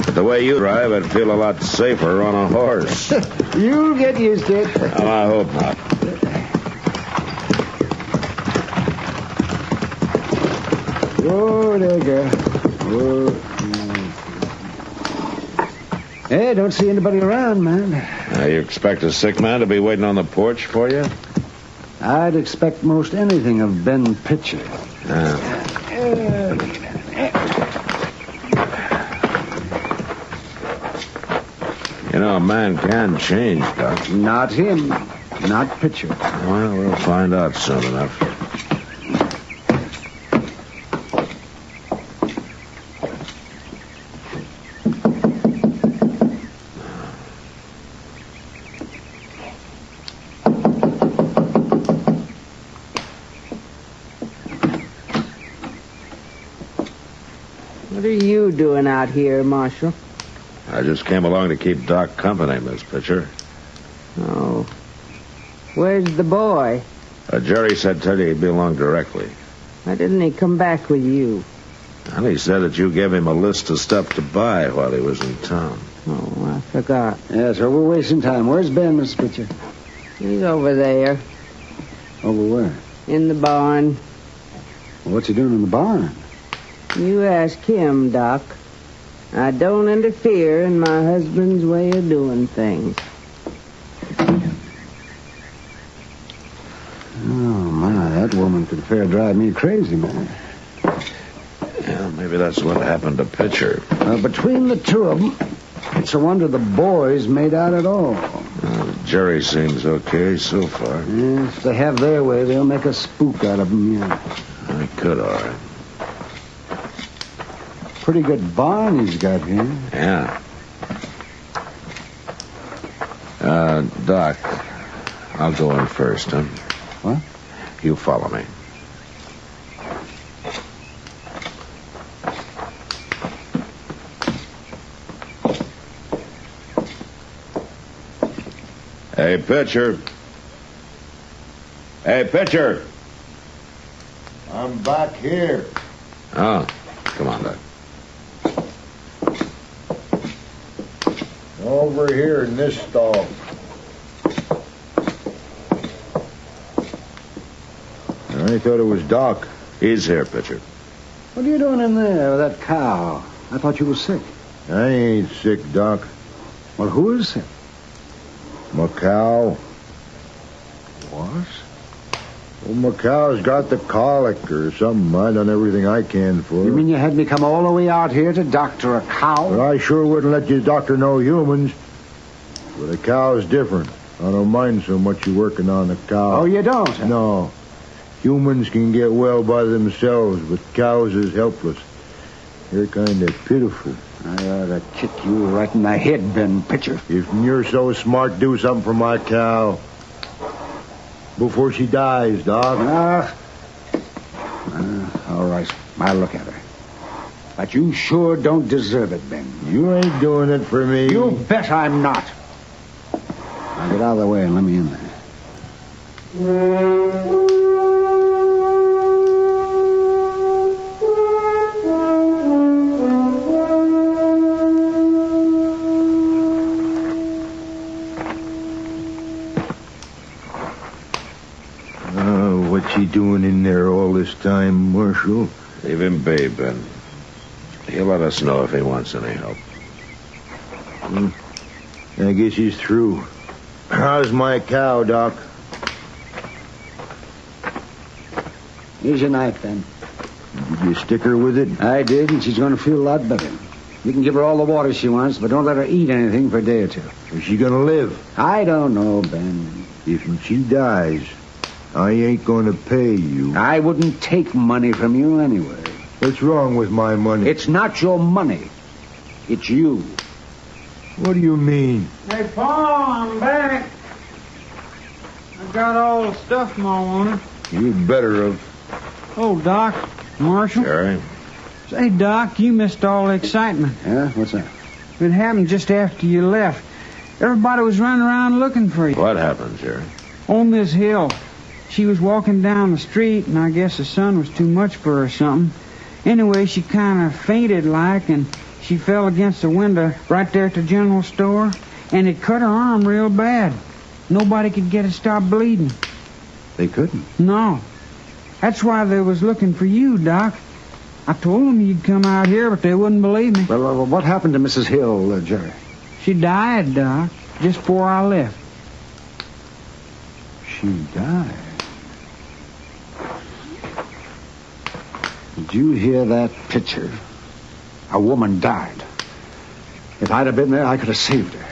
But the way you drive, I'd feel a lot safer on a horse.
You'll get used to it.
Oh, I hope not.
Oh, there you go. Oh. Hey, don't see anybody around, man.
You expect a sick man to be waiting on the porch for you?
I'd expect most anything of Ben Pitcher.
You know, a man can change, Doc.
Not him. Not Pitcher.
Well, we'll find out soon enough.
What are you doing out here, Marshal?
I just came along to keep Doc company, Miss Pitcher.
Oh. Where's the boy?
Jerry said tell you he'd be along directly.
Why didn't he come back with you?
And he said that you gave him a list of stuff to buy while he was in town.
Oh, I forgot.
Yeah, so we're wasting time. Where's Ben, Miss Pitcher?
He's over there.
Over where?
In the barn.
Well, what's he doing in the barn?
You ask him, Doc. I don't interfere in my husband's way of doing things.
Oh, my, that woman could fair drive me crazy, man.
Yeah, maybe that's what happened to Pitcher.
Between the two of them, it's a wonder the boys made out at all.
Jerry seems okay so far.
Yeah, if they have their way, they'll make a spook out of him, yeah.
I could, all right.
Pretty good barn he's got here.
Yeah. Doc, I'll go in first, huh?
What?
You follow me. Hey, pitcher. Hey, pitcher.
I'm back here.
Oh, come on, Doc.
Over here in this stall. I thought it was Doc.
He's here, pitcher.
What are you doing in there with that cow? I thought you were sick.
I ain't sick, Doc.
Well, who is sick?
My cow.
What?
Well, my cow's got the colic or something. I done everything I can for her.
You mean you had me come all the way out here to doctor a cow?
Well, I sure wouldn't let you doctor no humans. But a cow's different. I don't mind so much you working on a cow.
Oh, you don't? Huh?
No. Humans can get well by themselves, but cows is helpless. They're kind of pitiful.
I ought to kick you right in the head, Ben Pitcher.
If you're so smart, do something for my cow. Before she dies, Doc.
All right. I'll look at her. But you sure don't deserve it, Ben.
You ain't doing it for me.
You bet I'm not. Now get out of the way and let me in there.
What's he doing in there all this time, Marshal?
Leave him be, Ben. He'll let us know if he wants any help.
I guess he's through. How's my cow, Doc?
Here's your knife, Ben.
Did you stick her with it?
I did, and she's going to feel a lot better. You can give her all the water she wants, but don't let her eat anything for a day or two.
Is she going to live?
I don't know, Ben.
If she dies, I ain't going to pay you.
I wouldn't take money from you anyway.
What's wrong with my money?
It's not your money. It's you.
What do you mean?
Hey, Paul, I'm back. I got all the stuff Ma wanted.
You better have.
Oh, Doc, Marshal.
Jerry?
Say, Doc, you missed all the excitement.
Yeah? What's that?
It happened just after you left. Everybody was running around looking for you.
What happened, Jerry?
On this hill. She was walking down the street, and I guess the sun was too much for her or something. Anyway, she kind of fainted like, and she fell against the window right there at the general store, and it cut her arm real bad. Nobody could get it to stop bleeding.
They couldn't?
No. That's why they was looking for you, Doc. I told them you'd come out here, but they wouldn't believe me.
Well, what happened to Mrs. Hill, Jerry?
She died, Doc, just before I left.
She died? Did you hear that picture? A woman died. If I'd have been there, I could have saved her.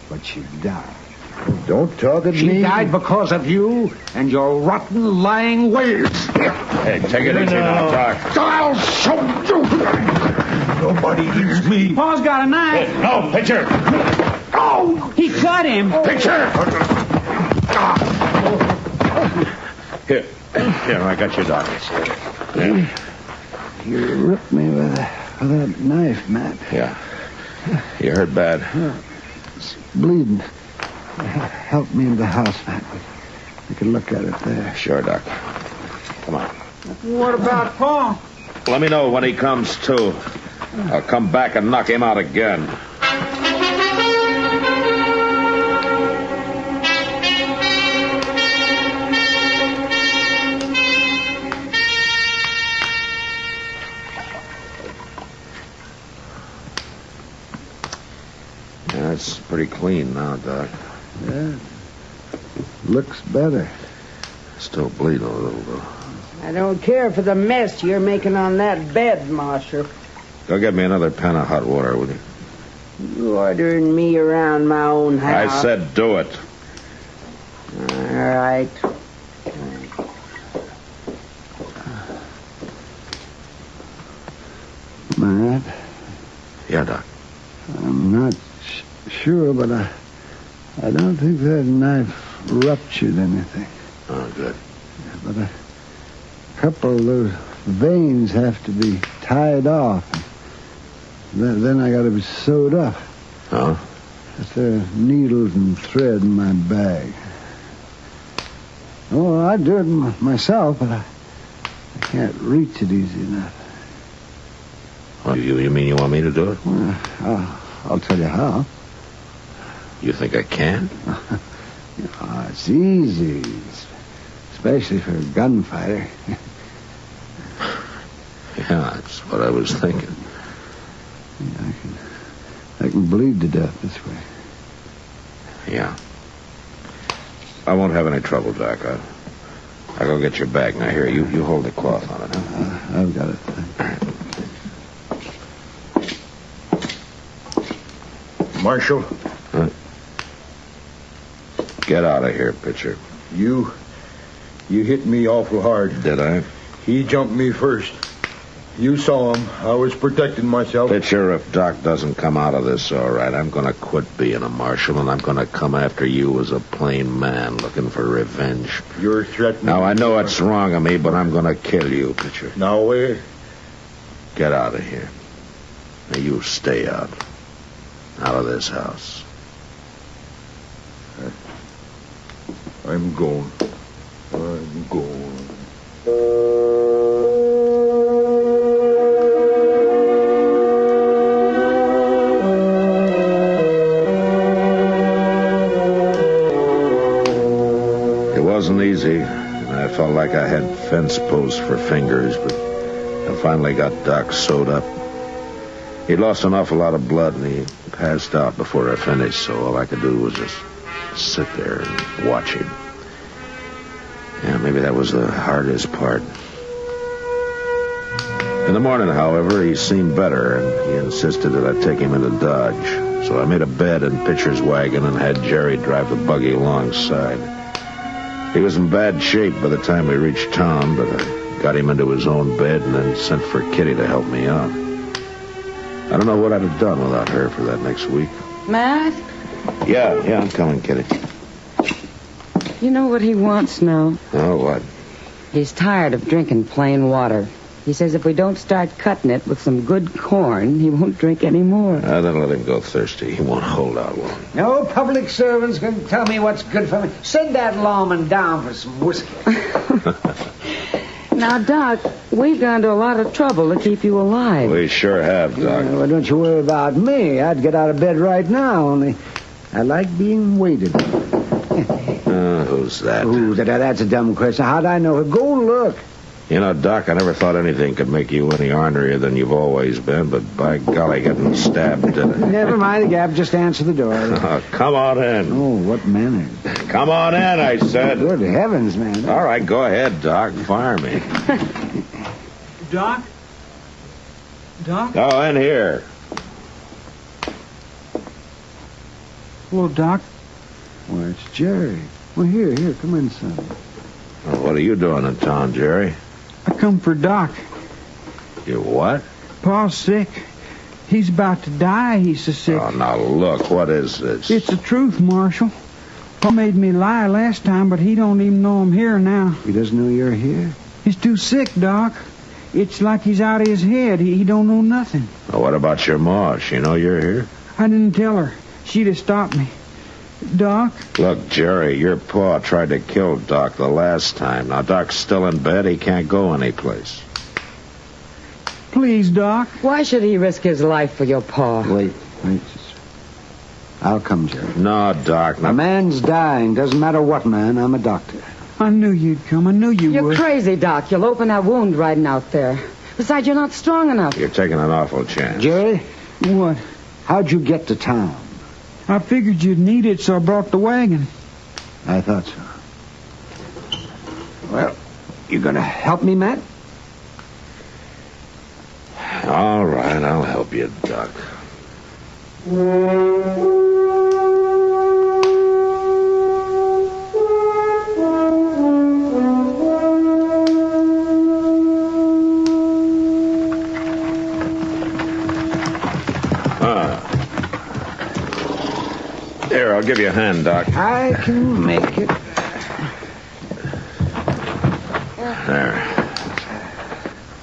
But she died.
Well, don't talk at me.
She died because of you and your rotten, lying ways.
Hey, take it easy now, Doc.
I'll show you.
Nobody eats me.
Paul's got a knife.
Hey, no, pitcher.
Oh, he cut him.
Pitcher. Here, I got your Doc.
Yeah. You ripped me with that knife, Matt.
Yeah. You hurt bad.
It's bleeding. Help me in the house, Matt. You can look at it there.
Sure, Doc. Come on.
What about Paul?
Let me know when he comes to. I'll come back and knock him out again. It's pretty clean now, Doc.
Yeah. Looks better.
Still bleeding a little, though.
I don't care for the mess you're making on that bed, Marshal.
Go get me another pan of hot water, will you?
You ordering me around my own house?
I said do it.
All right. Matt?
Yeah, Doc.
I'm not sure, but I don't think that knife ruptured anything.
Oh, good.
But a couple of those veins have to be tied off. Then I got to be sewed up.
Oh?
There's needles and thread in my bag. Oh, I'd do it myself, but I can't reach it easy enough.
Oh, you mean you want me to do it?
Well, I'll tell you how.
You think I can?
Oh, it's easy, especially for a gunfighter.
Yeah, that's what I was thinking.
Yeah, I can bleed to death this way.
Yeah. I won't have any trouble, Doc. I'll go get your bag. Now, here, you hold the cloth on it. Huh?
I've got it.
Marshal?
Huh? Get out of here, Pitcher.
You hit me awful hard.
Did I?
He jumped me first. You saw him. I was protecting myself.
Pitcher, if Doc doesn't come out of this all right, I'm going to quit being a marshal, and I'm going to come after you as a plain man looking for revenge.
You're threatening.
Now, I know it's wrong of me, but I'm going to kill you, Pitcher.
Now, wait.
Get out of here. Now, you stay out. Out of this house.
I'm going. I'm going.
It wasn't easy, and I felt like I had fence posts for fingers, but I finally got Doc sewed up. He'd lost an awful lot of blood, and he passed out before I finished, so all I could do was just sit there and watch him. Yeah, maybe that was the hardest part. In the morning, however, he seemed better, and he insisted that I take him into Dodge. So I made a bed in Pitcher's wagon and had Jerry drive the buggy alongside. He was in bad shape by the time we reached town, but I got him into his own bed and then sent for Kitty to help me out. I don't know what I'd have done without her for that next week.
Matt?
Yeah, I'm coming, Kitty.
You know what he wants now?
Oh, what?
He's tired of drinking plain water. He says if we don't start cutting it with some good corn, he won't drink any more.
Then let him go thirsty. He won't hold out long.
No public servants can tell me what's good for me. Send that lawman down for some whiskey.
Now, Doc, we've gone to a lot of trouble to keep you alive.
We sure have, Doc.
Well, don't you worry about me. I'd get out of bed right now, only I like being waited on.
Who's that?
Ooh, that's a dumb question. How'd I know? Go look.
You know, Doc, I never thought anything could make you any ornerier than you've always been, but by golly, getting stabbed did it.
Never mind the gap. Just answer the door.
Come on in.
Oh, what manners.
Come on in, I said.
Good heavens, man.
All right, go ahead, Doc. Fire me.
Doc? Doc?
Go in here.
Hello, Doc. Why, it's Jerry. Well, here, come in, son.
Well, what are you doing in town, Jerry?
I come for Doc.
You what?
Pa's sick. He's about to die. He's so sick.
Oh, now look, what is this?
It's the truth, Marshal. Pa made me lie last time, but he don't even know I'm here now.
He doesn't know you're here?
He's too sick, Doc. It's like he's out of his head. He don't know nothing.
Well, what about your ma? She know you're here?
I didn't tell her. She'd have stopped me. Doc?
Look, Jerry, your pa tried to kill Doc the last time. Now, Doc's still in bed. He can't go anyplace.
Please, Doc.
Why should he risk his life for your pa?
Wait. I'll come, Jerry.
No, Doc.
A man's dying. Doesn't matter what man. I'm a doctor.
I knew you'd come. I knew you would.
You're crazy, Doc. You'll open that wound riding out there. Besides, you're not strong enough.
You're taking an awful chance.
Jerry?
What?
How'd you get to town?
I figured you'd need it, so I brought the wagon.
I thought so. Well, you gonna help me, Matt?
All right, I'll help you, Doc.
Here, I'll give you a hand, Doc.
I can make it.
There.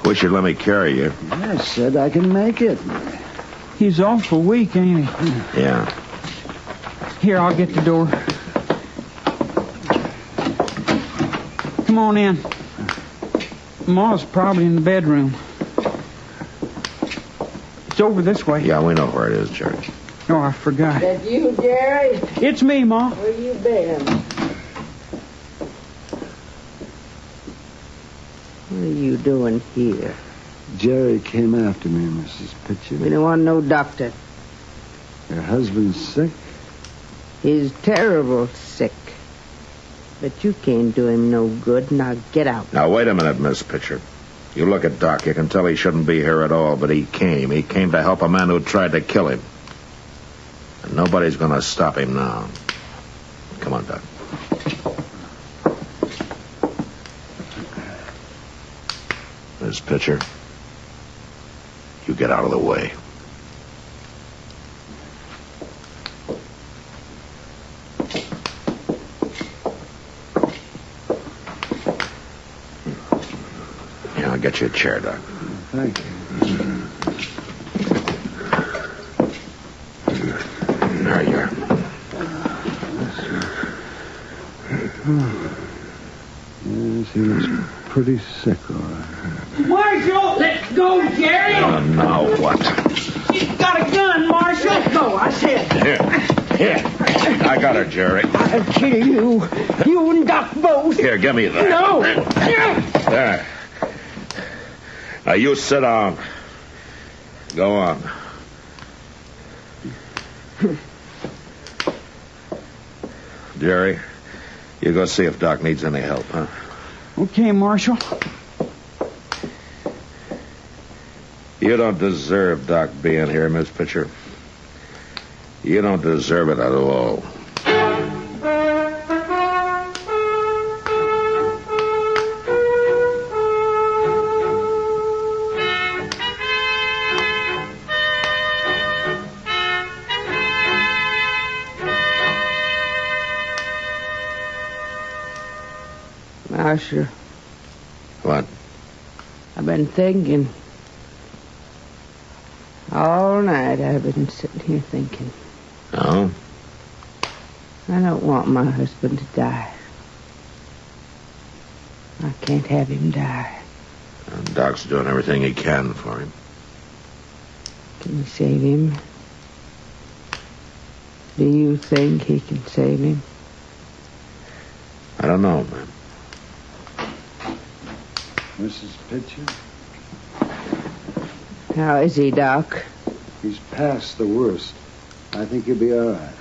Wish you'd let me carry you.
I said I can make it.
He's awful weak, ain't he?
Yeah.
Here, I'll get the door. Come on in. Ma's probably in the bedroom. It's over this way.
Yeah, we know where it is, Jerry.
Oh, I forgot.
That you, Jerry?
It's me, Ma.
Where you been? What are you doing here?
Jerry came after me, Mrs. Pitcher.
We don't want no doctor.
Your husband's sick?
He's terrible sick. But you can't do him no good. Now get out.
Now, wait a minute, Miss Pitcher. You look at Doc. You can tell he shouldn't be here at all, but he came. He came to help a man who tried to kill him. And nobody's going to stop him now. Come on, Doc. Miss Pitcher, you get out of the way. Yeah, I'll get you a chair, Doc.
Thank you.
There you are.
Yes, he was pretty sick, all right.
Marshal, let's go, Jerry.
Now what?
He's got a gun, Marshal. Let's go, I said.
Here. I got her, Jerry.
I'll kill you. You and Doc both.
Here, give me that.
No.
There. Now, you sit down. Go on. Jerry, you go see if Doc needs any help, huh?
Okay, Marshal.
You don't deserve Doc being here, Miss Pitcher. You don't deserve it at all.
Marshal.
What?
I've been thinking. All night I've been sitting here thinking.
Oh?
I don't want my husband to die. I can't have him die.
And Doc's doing everything he can for him.
Can you save him? Do you think he can save him?
I don't know, man.
Mrs. Pitcher?
How is he, Doc?
He's past the worst. I think he'll be all right.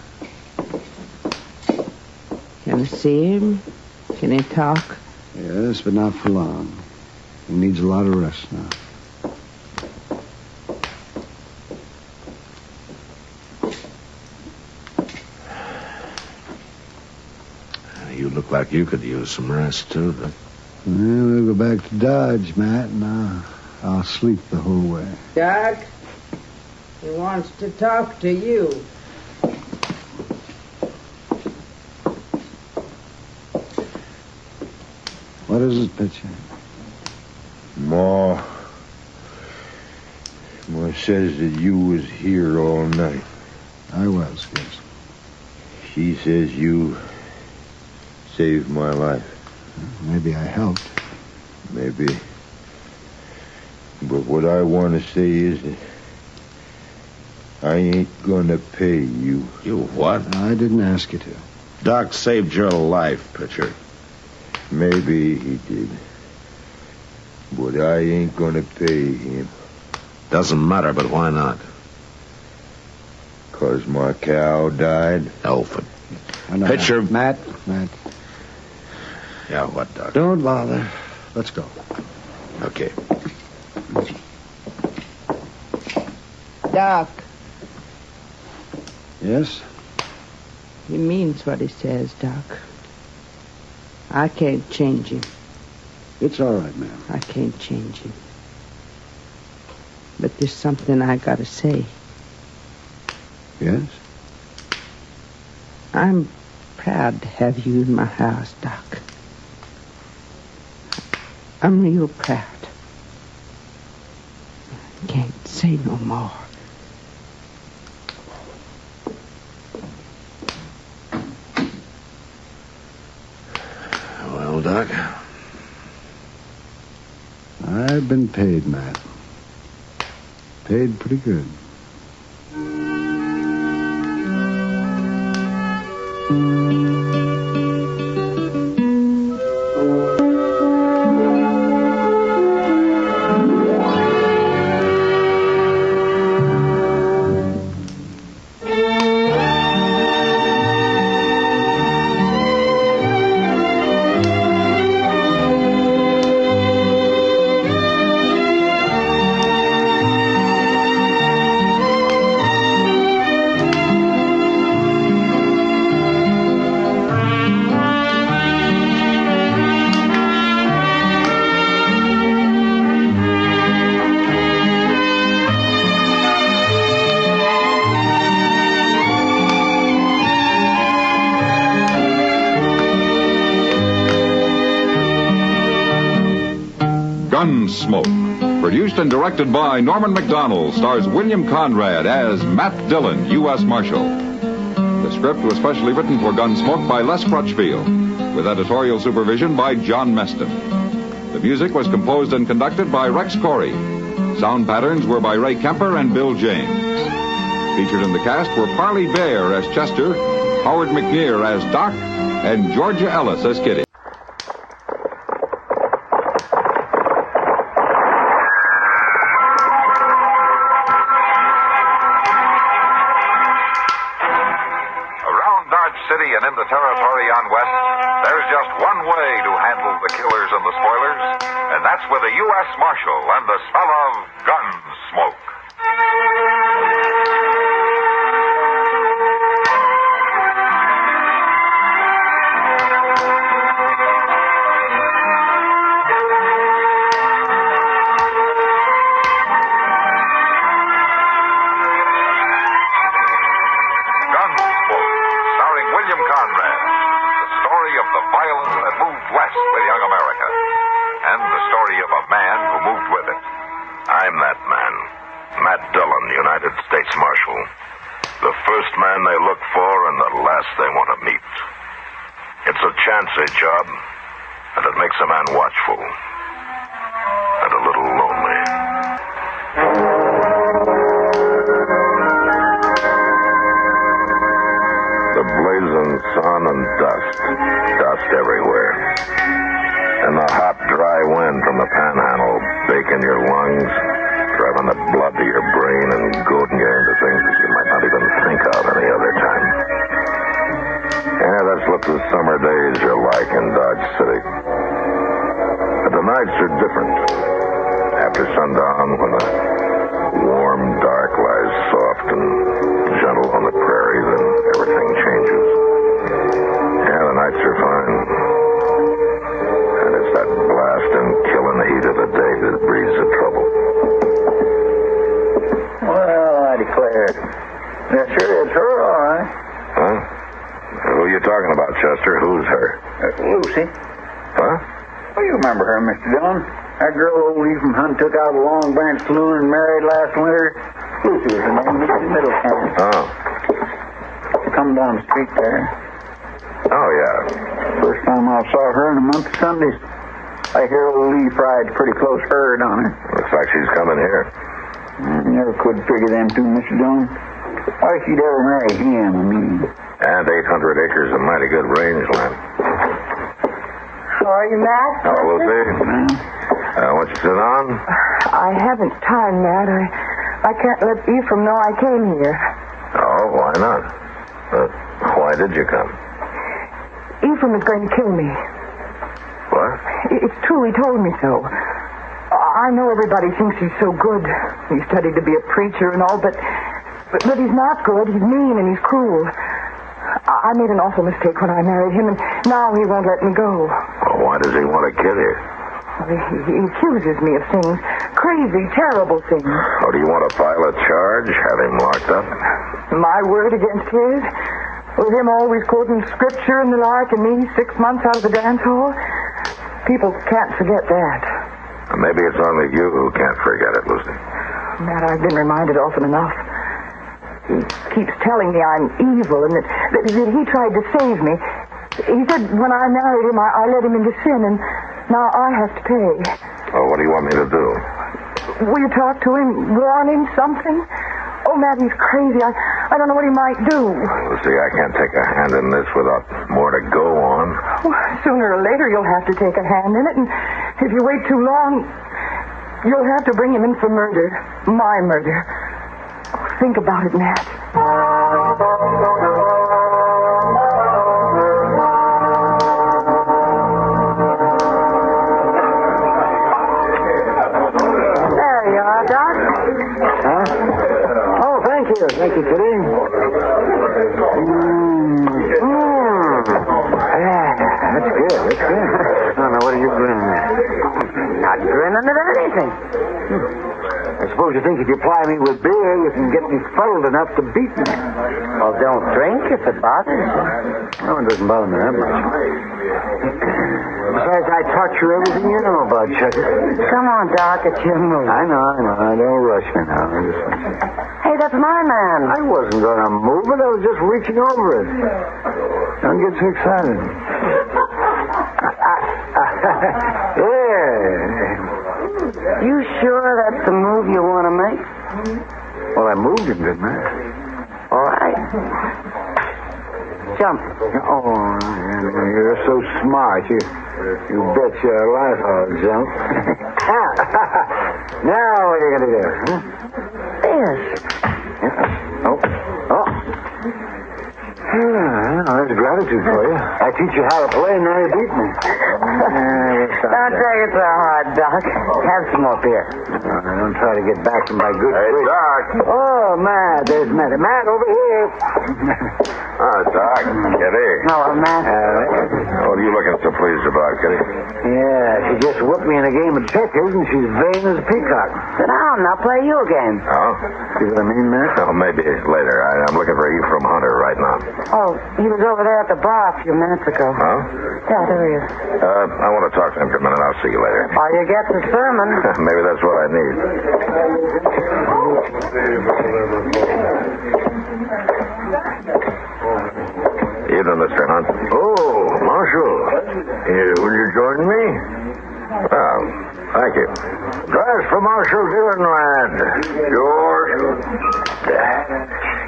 Can I see him? Can he talk?
Yes, but not for long. He needs a lot of rest now.
You look like you could use some rest, too. But...
Well, we'll go back to Dodge, Matt, and I'll sleep the whole way.
Doc, he wants to talk to you.
What is it, Pitcher?
Ma says that you was here all night.
I was, yes.
She says you saved my life.
Maybe I helped.
Maybe. But what I want to say is that I ain't gonna pay you.
You what?
I didn't ask you to.
Doc saved your life, Pitcher.
Maybe he did. But I ain't gonna pay him.
Doesn't matter, but why not?
'Cause my cow died.
Alfred.
Pitcher. Matt.
Yeah, what, Doc?
Don't bother. Let's go.
Okay.
Doc,
Yes?
He means what he says, Doc. I can't change him.
It's all right, ma'am.
I can't change him. But there's something I gotta say.
Yes?
I'm proud to have you in my house, Doc. I'm real proud. I can't say no more.
Well, Doc, I've been paid, Matt. Paid pretty good.
Gunsmoke, produced and directed by Norman Macdonald, stars William Conrad as Matt Dillon, U.S. Marshal. The script was specially written for Gunsmoke by Les Crutchfield, with editorial supervision by John Meston. The music was composed and conducted by Rex Corey. Sound patterns were by Ray Kemper and Bill James. Featured in the cast were Parley Bear as Chester, Howard McNear as Doc, and Georgia Ellis as Kitty. And in the territory on West, there's just one way to handle the killers and the spoilers, and that's with a U.S. Marshal and the smell of Gunsmoke. And the story of a man who moved with it.
I'm that man, Matt Dillon, United States Marshal. The first man they look for and the last they want to meet. It's a chancy job, and it makes a man watchful and a little lonely. The blazing sun and dust everywhere. And the hot, dry wind from the panhandle baking your lungs, driving the blood to your brain and goading you into things that you might not even think of any other time. Yeah, that's what the summer days are like in Dodge City. But the nights are different. After sundown, when the warm dark lies soft and gentle on the prairie, then everything changes. Yeah, the nights are fine. And it's that blasting, killing heat of the day that breeds the trouble.
Well, I declare. Yes, sir, it's her, all right.
Huh? Who are you talking about, Chester? Who's her?
Lucy.
Huh?
Well, you remember her, Mr. Dillon. That girl old Lee from Hunt took out of the Long Branch Saloon and married last winter. Lucy was her name, Mrs. Middleton.
Oh.
Come down the street there.
Oh, yeah.
First time I saw her in a month of Sundays. I hear old Lee fried pretty close herd on her.
Looks like she's coming here.
Never could figure them two, Mr. Dillon. Why she'd ever marry him, I mean.
And 800 acres of mighty good rangeland.
Are you, Matt?
Oh, Lucy. Won't you sit down?
I haven't time, Matt. I can't let Ephraim know I came here.
Oh, why not? Why did you come?
Ephraim is going to kill me.
What?
It's true, he told me so. I know everybody thinks he's so good. He studied to be a preacher and all, but But he's not good. He's mean and he's cruel. I made an awful mistake when I married him, and now he won't let me go.
Well, why does he want to kill you?
He accuses me of things. Crazy, terrible things.
Oh, do you want to file a charge? Have him locked up?
My word against his? With him always quoting scripture and the like, and me 6 months out of the dance hall? People can't forget that.
Maybe it's only you who can't forget it, Lucy.
Matt, I've been reminded often enough. He keeps telling me I'm evil and that he tried to save me. He said when I married him, I led him into sin, and now I have to pay.
Well, what do you want me to do?
Will you talk to him? Warn him something? Oh, Matt, he's crazy. I don't know what he might do.
Lucy, I can't take a hand in this without more to go on.
Well, sooner or later, you'll have to take a hand in it, and if you wait too long, you'll have to bring him in for murder. My murder. Oh, think about it, Matt.
There you are, Doc. Huh? Oh, thank you. Thank you, Kitty. That's good. That's good. I don't know, what are you grinning at?
Not grinning at anything.
I suppose you think if you ply me with beer, you can get me fuddled enough to beat me.
Well, don't drink if it bothers you.
No, it doesn't bother me that much. Besides, I taught you everything you know about Chucky.
Come on, Doc, it's your move.
I know. Don't rush me now.
Hey, that's my man.
I wasn't going to move it. I was just reaching over it. Don't get so excited. Yeah.
You sure that's the move you want to make?
Well, I moved him, didn't I?
All right. Jump.
Oh, you're so smart. You bet your life I'll jump. Now what are you going to do? Huh?
This.
Oh. There's gratitude for you. I teach you how to play, and now you beat me.
Don't take it so hard, Doc. Have some more beer.
Don't try to get back from my good
Hey, Doc.
Oh, Matt, there's Matt. Matt, over here.
Doc. Kitty.
Hello, Matt.
What are you looking so pleased about, Kitty?
Yeah, she just whooped me in a game of checkers, and she's vain as a peacock.
Sit down, I'll play you a game.
Oh?
See what I mean, Matt?
Oh, maybe later. I'm looking for Ephraim Hunter right now.
Oh, he was over there at the bar a few minutes ago.
Huh?
Yeah, there he is.
I want to talk to him for a minute. I'll see you later.
All you get's a sermon.
Maybe that's what I need. Evening, Mr. Hunt.
Oh, Marshal. Will you join me?
Well, thank you.
Glass for Marshal Dillon, lad. Sure.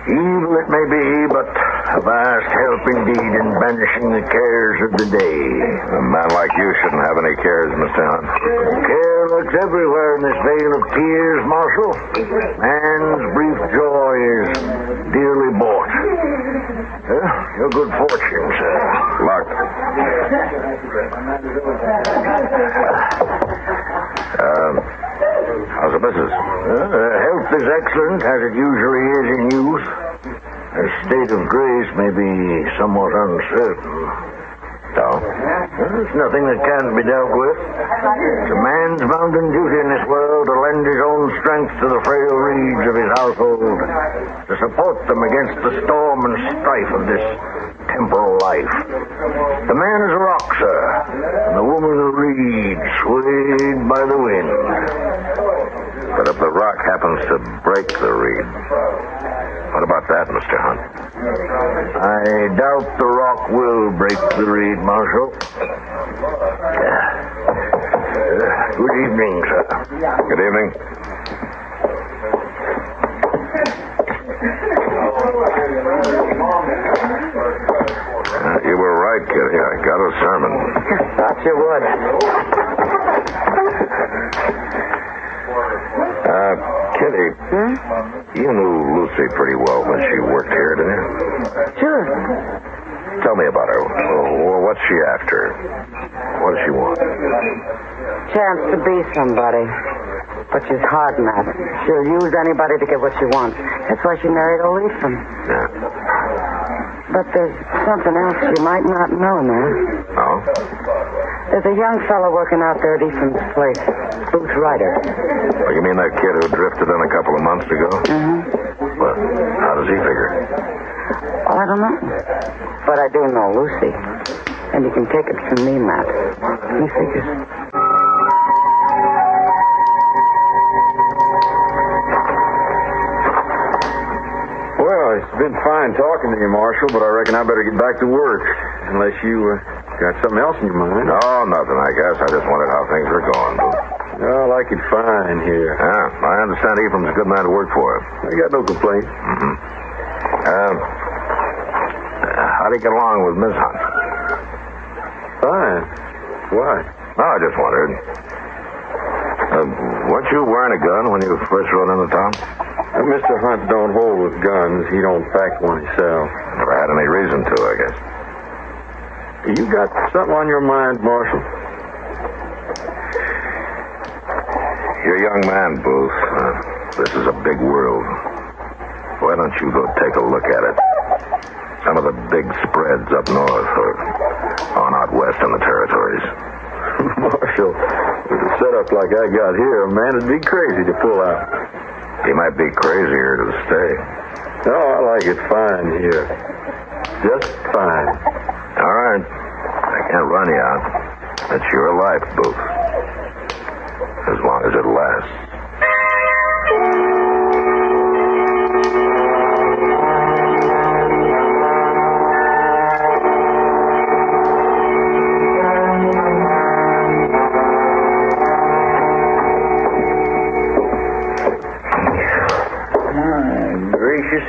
Evil it may be, but a vast help indeed in banishing the cares of the day.
A man like you shouldn't have any cares, Mr. Hunt.
Care lurks everywhere in this vale of tears, Marshal. Man's brief joy is dearly bought. Your good fortune, sir.
Luck. How's the business?
Health is excellent, as it usually is in youth. A state of grace may be somewhat uncertain.
So?
There's nothing that can't be dealt with. It's a man's bounden duty in this world to lend his own strength to the frail reeds of his household, to support them against the storm and strife of this temporal life. The man is a rock, sir, and the woman a reed swayed by the wind.
But if the rock happens to break the reed, what about that, Mr. Hunt?
I doubt the rock will break the reed, Marshal. Good evening, sir.
Good evening. You were right, Kitty. I got a sermon.
Thought you would.
Kitty, you knew Lucy pretty well when she worked here, didn't you?
Sure.
Tell me about her. What's she after? What does she want?
Chance to be somebody. But she's hard, Matt. She'll use anybody to get what she wants. That's why she married old Ephraim.
Yeah.
But there's something else you might not know, Matt.
Oh?
There's a young fellow working out there at Ephraim's place. Booth Ryder.
Oh, you mean that kid who drifted in a couple of months ago?
Mm-hmm.
Well, how does he figure?
Oh, I don't know. But I do know Lucy. And you can take it from me, Matt. He figures.
Well, it's been fine talking to you, Marshal, but I reckon I better get back to work. Unless you got something else in your mind.
No, nothing, I guess. I just wondered how things were going, Boo.
No, I like it fine here.
Yeah, I understand Ephraim's a good man to work for.
I got no complaints.
Mm-hmm. How do you get along with Miss Hunt?
Fine. Why?
No, I just wondered. Weren't you wearing a gun when you first rode into town?
Mr. Hunt don't hold with guns. He don't pack one himself.
Never had any reason to, I guess.
You got something on your mind, Marshal?
You're a young man, Booth. This is a big world. Why don't you go take a look at it? Some of the big spreads up north or on out west in the territories.
Marshal, with a setup like I got here, a man would be crazy to pull out.
He might be crazier to stay.
No, I like it fine here. Just fine.
All right. I can't run you out. It's your life, Booth. As long as it lasts.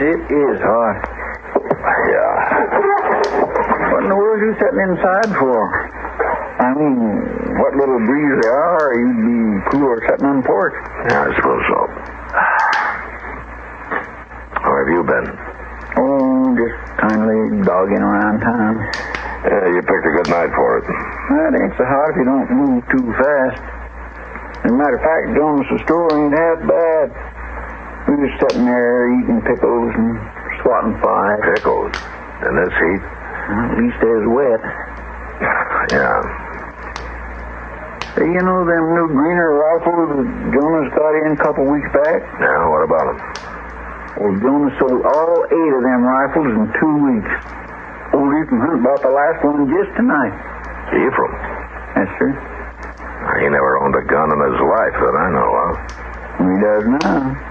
It is hot.
Yeah.
What in the world are you sitting inside for? I mean, what little breeze there are, you'd be cooler sitting on the porch.
Yeah, I suppose so. How have you been?
Oh, just kindly dogging around town.
Yeah, you picked a good night for it.
Well, it ain't so hot if you don't move too fast. As a matter of fact, Jones's store ain't half bad. We were sitting there eating pickles and swatting flies.
Pickles? In this heat?
At least they're wet.
Yeah.
Hey, you know them new greener rifles that Jonas got in a couple weeks back?
Yeah, what about them?
Well, Jonas sold all 8 of them rifles in 2 weeks. Old Ephraim Hunt bought the last one just tonight.
Ephraim?
Yes, sir.
He never owned a gun in his life that I know of.
He does now.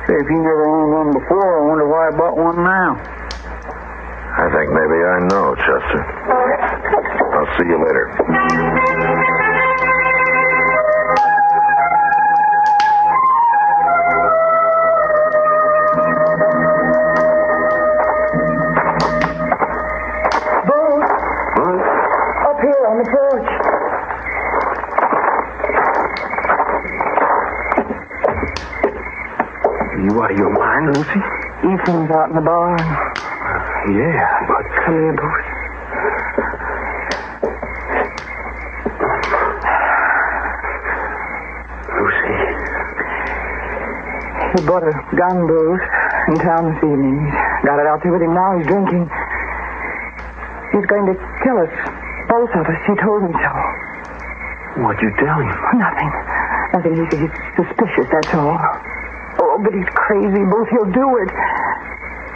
Say, if he never owned one before, I wonder why he bought one now.
I think maybe I know, Chester. I'll see you later.
Booth!
What?
Up here on the porch.
You out of your mind, Lucy?
Ephraim's out in the barn.
Yeah, but...
Come here, Booth.
Lucy.
He bought a gun, Booth, in town this evening. He's got it out there with him now. He's drinking. He's going to kill us. Both of us. He told me so.
What'd you tell him?
Nothing. Nothing. He's suspicious, that's all. Oh, but he's crazy, Booth. He'll do it.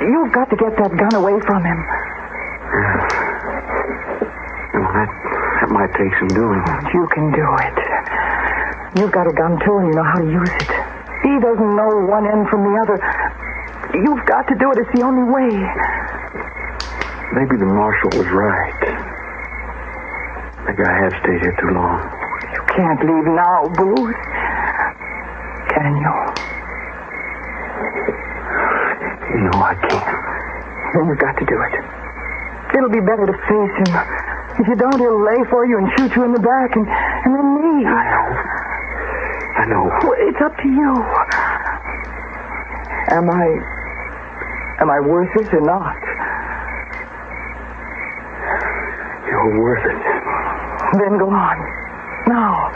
You've got to get that gun away from him.
Yeah. Well, that might take some doing.
You can do it. You've got a gun, too, and you know how to use it. He doesn't know one end from the other. You've got to do it. It's the only way.
Maybe the marshal was right. Maybe I have stayed here too long.
You can't leave now, Booth. Can you?
No, I can't.
Then you've got to do it. It'll be better to face him. If you don't, he'll lay for you and shoot you in the back, and then me.
I know.
Well, it's up to you. Am I worth it or not?
You're worth it.
Then go on. Now.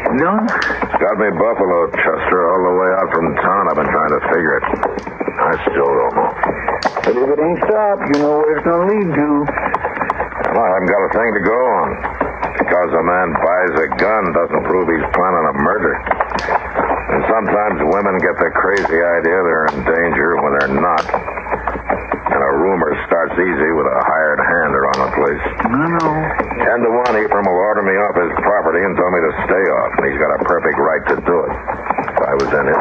Mr. Dillon?
Got me buffalo, Chester, all the way out from town. I've been trying to figure it. I still don't know.
But if it ain't stopped, you know where it's going to lead to.
Well, I haven't got a thing to go on. Because a man buys a gun doesn't prove he's planning a murder. And sometimes women get the crazy idea they're in danger when they're not. And a rumor starts easy with a hired hand around the place.
I know.
10 to 1, Ephraim will order me off his property and tell me to stay off. And he's got a perfect right to do it. If I was in it.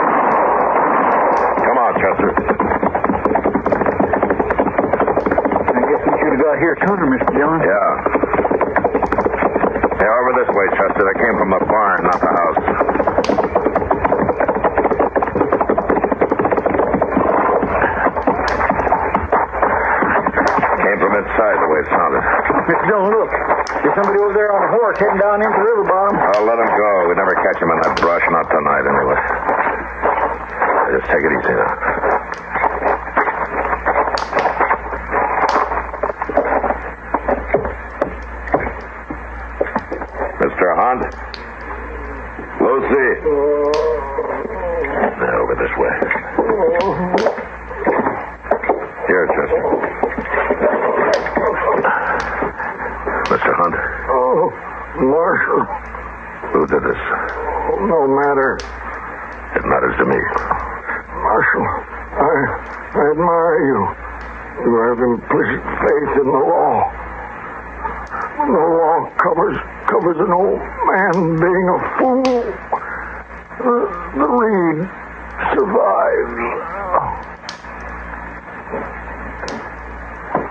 Come on, Chester.
I guess we should have got here sooner, Mr. Dillon.
Yeah. Hey, over this way, Chester. They came from the barn, not the house. Came from inside the way it sounded.
Mr. Dillon, look. There's somebody over there on a horse heading down into the river bottom.
I'll let him go. We'd never catch him in that brush, not tonight, anyway. Just take it easy now. Mr. Hunt? Lucy? Now, over this way. Here, Chester. Mr. Hunt?
Oh, Marshal.
Who did this?
Oh, no matter.
It matters to me.
Marshal, I admire you. You have implicit faith in the law. The law covers an old man being a fool. The Reed survives.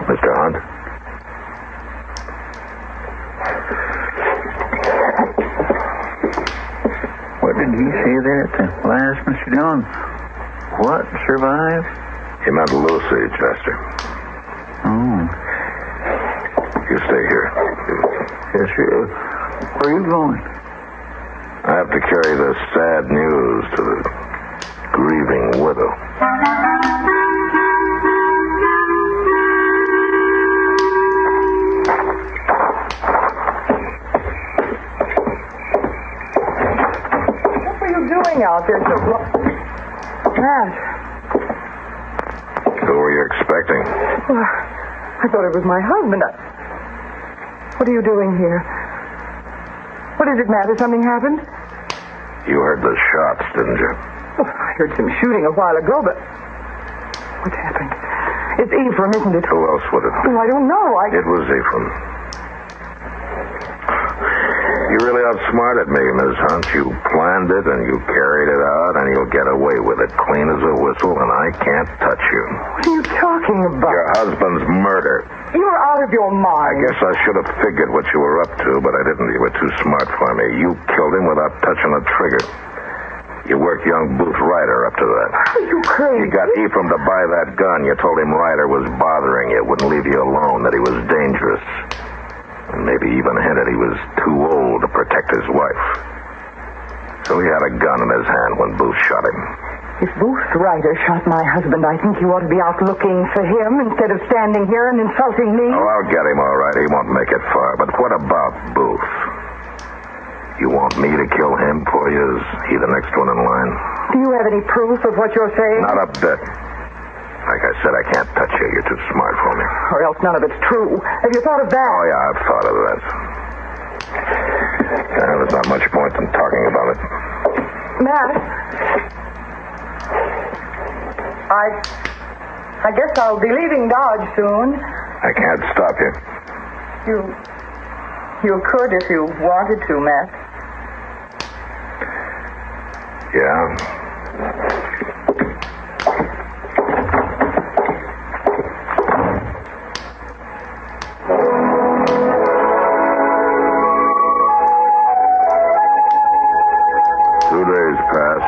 Mr. Hunt?
What did he say there at the last, Mr. Dillon? What survived?
He meant Lucy, Chester.
Oh.
You stay here.
Yes, sir. Where are you going?
I have to carry this sad news to the grieving widow.
What were you doing out there so long? Matt.
Who were you expecting?
Well, I thought it was my husband. What are you doing here? What is it, Matt? Has something happened?
You heard the shots, didn't you?
Oh, I heard some shooting a while ago, but what's happened? It's Ephraim, isn't it?
Who else would it be?
Oh, I don't know.
It was Ephraim. You really outsmarted me, Miss Hunt. You planned it and you carried it out, and you'll get away with it clean as a whistle, and I can't touch you.
What are you talking about?
Your husband's murder.
You're out of your mind.
I guess I should have figured what you were up to, but I didn't. You were too smart for me. You killed him without touching a trigger. You worked young Booth Ryder up to that.
Are you crazy?
You got Ephraim to buy that gun. You told him Ryder was bothering you, wouldn't leave you alone, that he was dangerous. And maybe even hinted he was too old to protect his wife. So he had a gun in his hand when Booth shot him.
If Booth Ryder shot my husband, I think you ought to be out looking for him instead of standing here and insulting me.
Oh, I'll get him all right. He won't make it far. But what about Booth? You want me to kill him, poor you? Is he the next one in line?
Do you have any proof of what you're saying?
Not a bit. Like I said, I can't touch you. You're too smart for me.
Or else none of it's true. Have you thought of that?
Oh, yeah, I've thought of that. There's not much point in talking about it.
Matt, I guess I'll be leaving Dodge soon.
I can't stop you.
You could if you wanted to, Matt.
Yeah?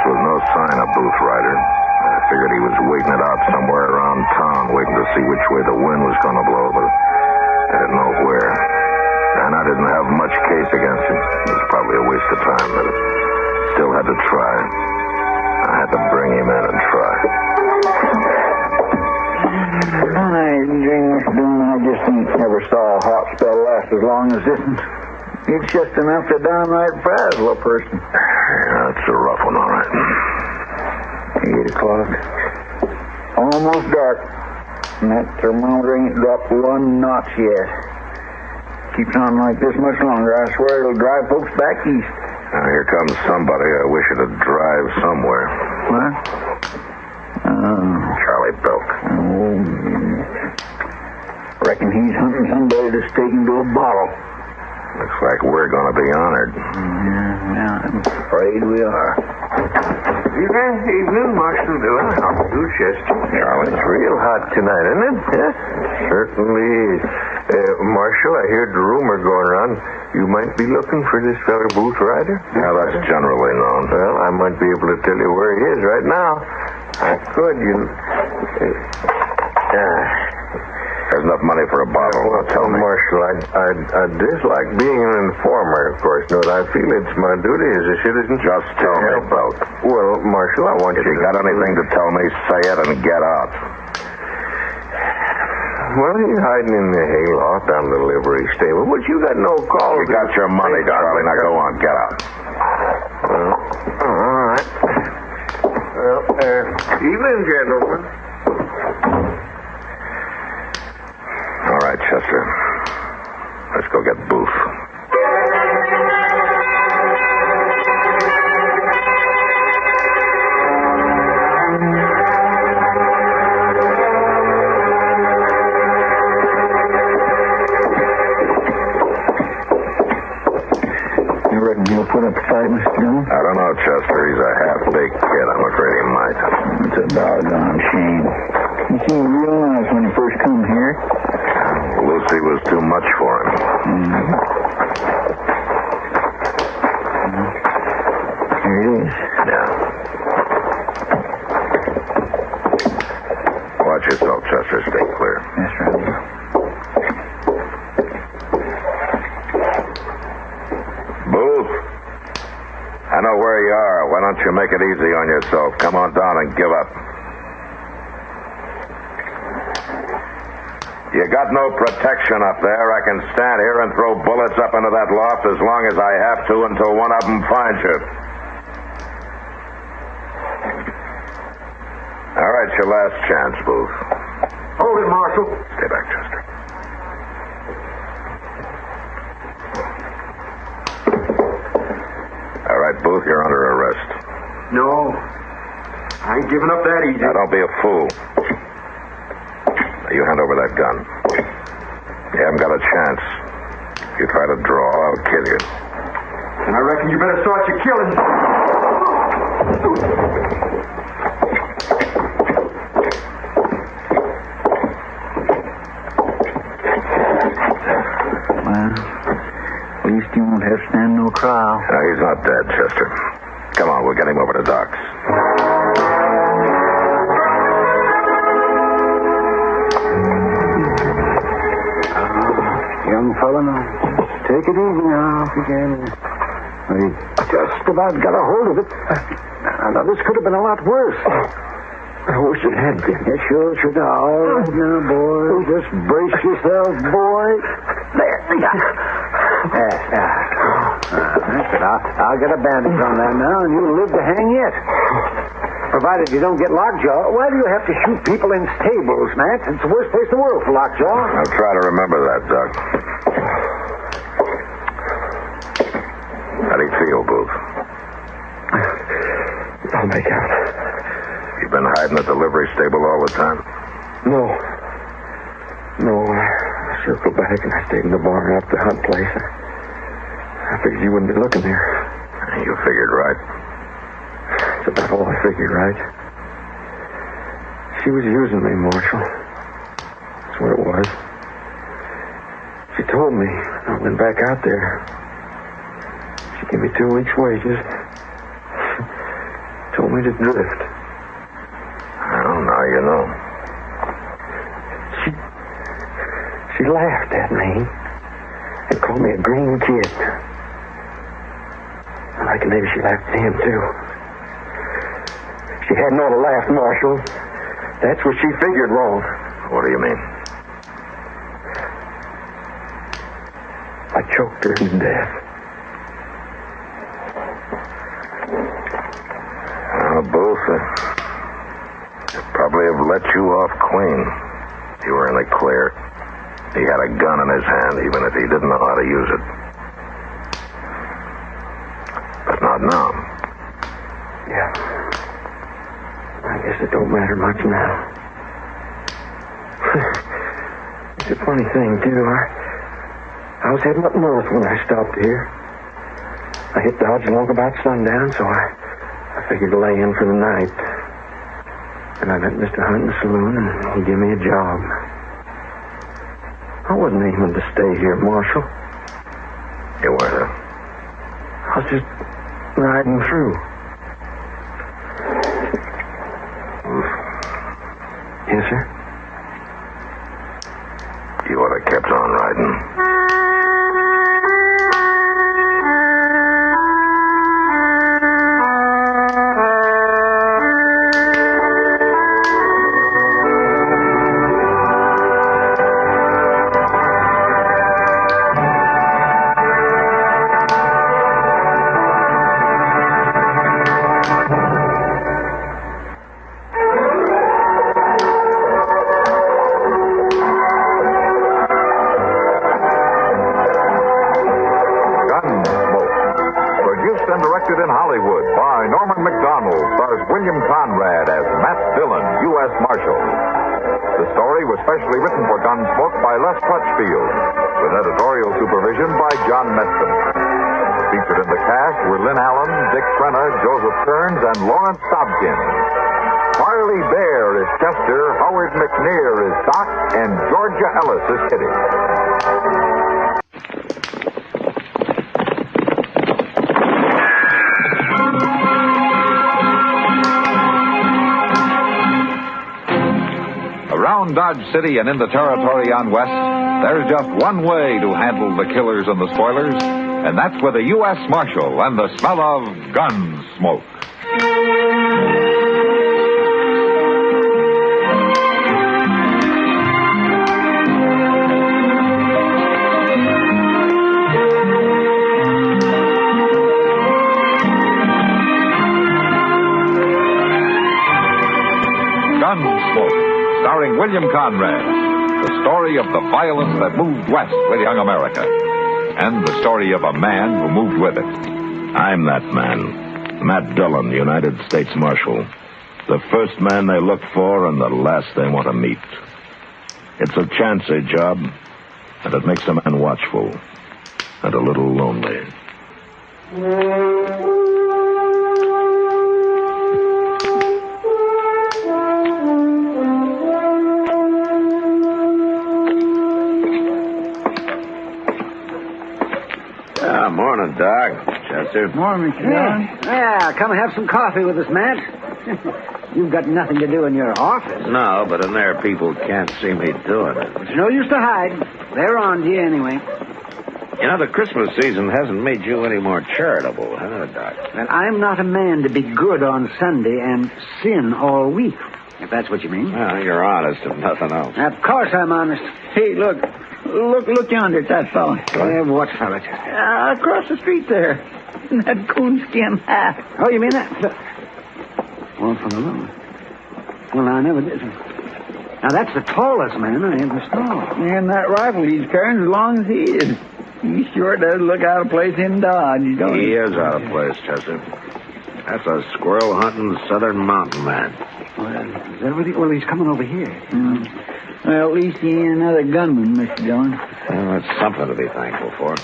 With no sign of Booth Ryder. I figured he was waiting it out somewhere around town, waiting to see which way the wind was going to blow, but I didn't know where. And I didn't have much case against him. It was probably a waste of time, but I still had to try. I had to bring him in and try.
I just never saw a hot spell last as long as this one. It's just enough to downright frazzle a person.
Yeah, that's a rough one, all right.
8 o'clock. Almost dark. And that thermometer ain't dropped 1 notch yet. Keeps on like this much longer, I swear it'll drive folks back east.
Now, here comes somebody. I wish it'd drive somewhere.
What?
Charlie Bilk.
Oh, reckon he's hunting somebody to stake him to a bottle.
Looks like we're going to be honored.
Yeah, I'm afraid we are.
Evening, Marshal Dillon. How do you, Chester?
Charlie.
It's real hot tonight, isn't it? Yes, certainly is. Marshal, I heard the rumor going around you might be looking for this fellow Booth Rider.
Yeah, that's generally known.
Well, I might be able to tell you where he is right now. I could,
There's enough money for a bottle.
Well,
tell me.
Marshal, I dislike being an informer, of course. No, I feel it's my duty as a citizen.
Just tell me, Bilk.
Well, Marshal, I want
If you got anything to tell me, say it and get out.
Well, he's hiding in the hayloft down the livery stable, but you got no call.
You got your money, Charlie. Now go on, get out.
Well, all right. Well, evening, gentlemen.
All right, Chester. Let's go get Booth.
You reckon he'll put up a fight, Mr. Dillon?
I don't know, Chester. He's a half-baked kid. I'm afraid he might.
It's a doggone shame. He seemed real nice when he first come here.
Lucy was too much for him.
Here it is.
Yeah. Watch yourself, Chester. Stay clear.
That's right.
Booth. I know where you are. Why don't you make it easy on yourself? Come on down and give up. You got no protection up there. I can stand here and throw bullets up into that loft as long as I have to until one of them finds you. All right, your last chance, Booth.
Hold it, Marshal.
Stay back, Chester. All right, Booth, you're under arrest.
No. I ain't giving up that easy.
Now, don't be a fool. You hand over that gun. You haven't got a chance. If you try to draw, I'll kill you.
And I reckon you better start your killing.
Well, at least he won't have to stand no trial.
No, he's not dead, Chester. Come on, we'll get him over to Doc's.
Young fella, now, take it easy now, if you can. We just about got a hold of it. Now, this could have been a lot worse. I wish it had been. It sure should have. All right now, boy. Just brace yourself, boy. There. That's it. I'll get a bandage on that now, and you'll live to hang yet. Provided you don't get lockjaw. Why do you have to shoot people in stables, Matt? It's the worst place in the world for lockjaw.
I'll try to remember that, Doc. How do you feel, Booth?
I'll make out.
You've been hiding at the livery stable all the time?
No, I circled back and I stayed in the barn after the hunt place. I figured you wouldn't be looking there.
You figured right.
That's about all I figured, right? She was using me, Marshal. That's what it was. She told me I went back out there. She gave me 2 weeks' wages. Told me to drift.
Well, now you know.
She laughed at me and called me a green kid. I reckon maybe she laughed at him, too. She hadn't ought to laugh, Marshal. That's what she figured wrong.
What do you mean?
I choked her to death.
Both probably have let you off clean. You were in the clear. He had a gun in his hand, even if he didn't know how to use it. But not now.
Yeah. I guess it don't matter much now. It's a funny thing, too. I was heading up north when I stopped here. I hit Dodge long about sundown, so I figured to lay in for the night. And I met Mr. Hunt in the saloon, and he gave me a job. I wasn't aiming to stay here, Marshal.
You weren't,
I was just riding through. Yes, sir?
You ought to have kept on riding.
Specially written for Gunsmoke by Les Crutchfield, with editorial supervision by John Meston. Featured in the cast were Lynn Allen, Dick Crenna, Joseph Kearns, and Lawrence Dobkins. Harley Bear is Chester, Howard McNear is Doc, and Georgia Ellis is Kitty. Around Dodge City and in the territory on West, there's just one way to handle the killers and the spoilers, and that's with a U.S. Marshal and the smell of Gunsmoke. Gunsmoke. Starring William Conrad, the story of the violence that moved west with young America, and the story of a man who moved with it.
I'm that man, Matt Dillon, United States Marshal. The first man they look for and the last they want to meet. It's a chancy job, and it makes a man watchful and a little lonely. Morning, Doc. Chester.
Morning, Mr. Dillon. Yeah, come have some coffee with us, Matt. You've got nothing to do in your office.
No, but in there people can't see me doing it.
It's no use to hide. They're on to you anyway.
You know, the Christmas season hasn't made you any more charitable, huh, Doc?
Well, I'm not a man to be good on Sunday and sin all week, if that's what you mean.
Well, you're honest, if nothing else.
Of course I'm honest.
Hey, look yonder at that fellow.
What fellow?
Across the street there. In that coonskin hat.
Oh, you mean that? Well, for the Lord. Well, I never did. Now, that's the tallest man I ever saw.
And that rifle he's carrying as long as he is. He sure does look out of place in Dodge, don't he?
He is out of place, Chester. That's a squirrel-hunting southern mountain man.
Well, is that what well, he's coming over here.
Well, at least he ain't another gunman, Mr. Dillon.
Well, that's something to be thankful for.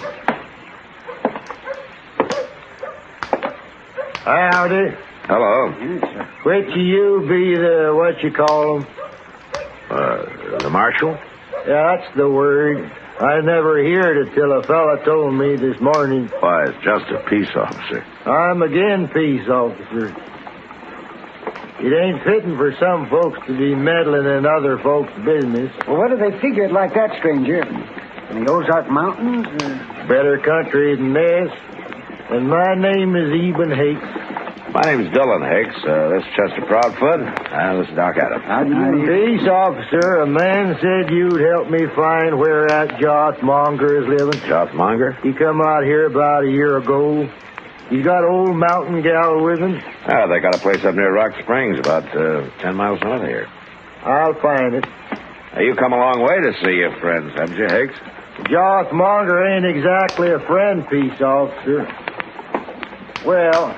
Howdy.
Hello.
Which of you be the, what you call him?
The marshal?
Yeah, that's the word. I never heard it till a fella told me this morning.
Why, it's just a peace officer.
I'm again peace officer. It ain't fitting for some folks to be meddling in other folks' business.
Well, what do they figure it like that, stranger? In the Ozark Mountains?
Better country than this. And my name is Eben Hakes.
My name's Dillon, Hicks. This is Chester Proudfoot. This is Doc Adams.
Peace, officer. A man said you'd help me find where that Jothmonger is living.
Jothmonger?
He come out here about a year ago. He's got old mountain gal with him.
They got a place up near Rock Springs, about 10 miles north of here.
I'll find it.
You come a long way to see your friends, haven't you, Hicks?
Jothmonger ain't exactly a friend, peace officer. Well,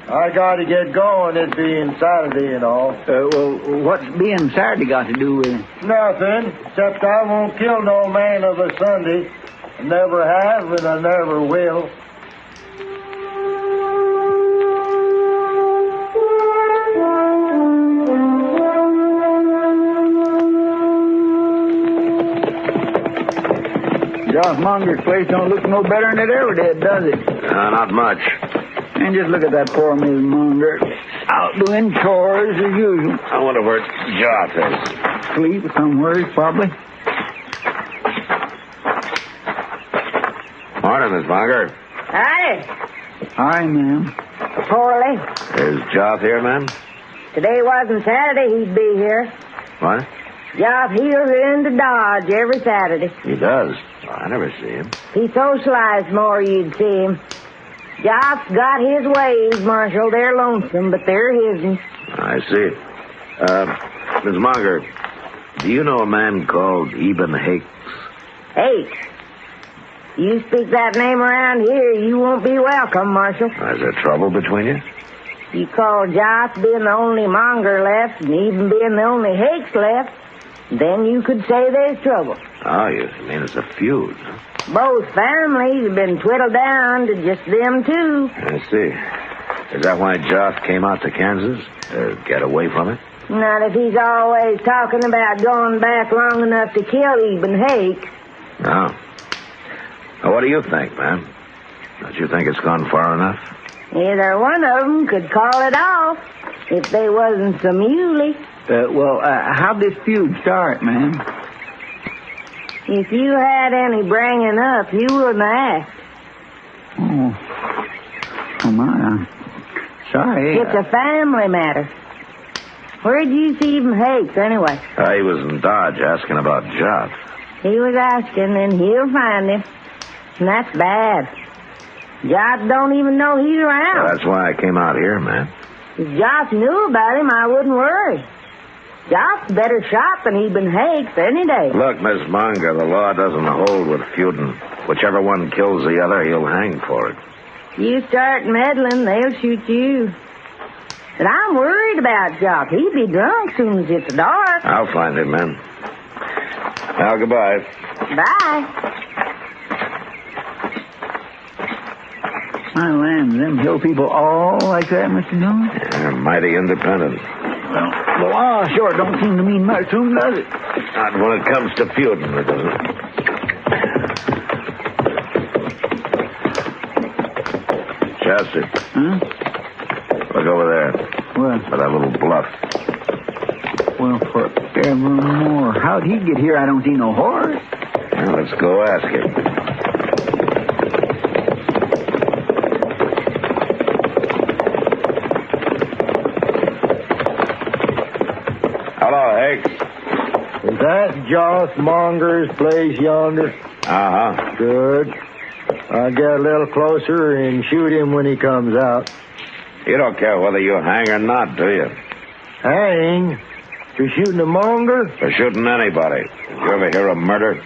I got to get going, it being Saturday and all.
Well, what's being Saturday got to do with it?
Nothing, except I won't kill no man of a Sunday. I never have, and I never will.
Jothmonger's place don't look no better than it ever did, does it?
Not much.
And just look at that poor Miss Monger. Out doing chores as usual.
I wonder where Joth is.
Sleep somewhere, probably.
Morning, Miss Monger.
Hi.
Hi, ma'am.
Poorly.
Is Joth here, ma'am?
Today wasn't Saturday, he'd be here.
What?
Joth heels into Dodge every Saturday.
He does. Well, I never see him.
He socialized more, you'd see him. Joth's got his ways, Marshal. They're lonesome, but they're his'n.
I see. Miss Monger, do you know a man called Eben Hicks?
Hakes. You speak that name around here, you won't be welcome, Marshal.
Is there trouble between you?
You call Joth being the only Monger left, and even being the only Hakes left, then you could say there's trouble.
Oh, you mean it's a feud, huh?
Both families have been twiddled down to just them two.
I see. Is that why Joth came out to Kansas? To get away from it?
Not if he's always talking about going back long enough to kill Eben Hakes.
No. Well, what do you think, man? Don't you think it's gone far enough?
Either one of them could call it off if they wasn't so muley.
How'd this feud start, ma'am?
If you had any bringing up, you wouldn't ask.
Oh, my. I'm sorry.
It's a family matter. Where'd you see Eben Hakes, anyway?
He was in Dodge asking about Joth.
He was asking, and he'll find him. And that's bad. Joth don't even know he's around.
Well, that's why I came out here, man.
If Joth knew about him, I wouldn't worry. Joth's a better shot than Eben Hakes any day.
Look, Miss Monger, the law doesn't hold with feuding. Whichever one kills the other, he'll hang for it.
You start meddling, they'll shoot you. But I'm worried about Joth. He'd be drunk soon as it's dark.
I'll find him, man. Well, goodbye.
Bye.
My land, them hill people all like that, Mr. Dillon?
They're mighty independent.
The law sure don't seem to mean much to them, does it?
Not when it comes to feuding, it doesn't. Chester.
Huh?
Look over there.
What?
For that little bluff.
Well, forevermore. How'd he get here? I don't see no horse.
Well, let's go ask him. Hello, Hicks.
Is that Jothmonger's place yonder?
Uh-huh.
Good. I'll get a little closer and shoot him when he comes out.
You don't care whether you hang or not, do you?
Hang? For shooting a monger?
For shooting anybody. Did you ever hear of murder?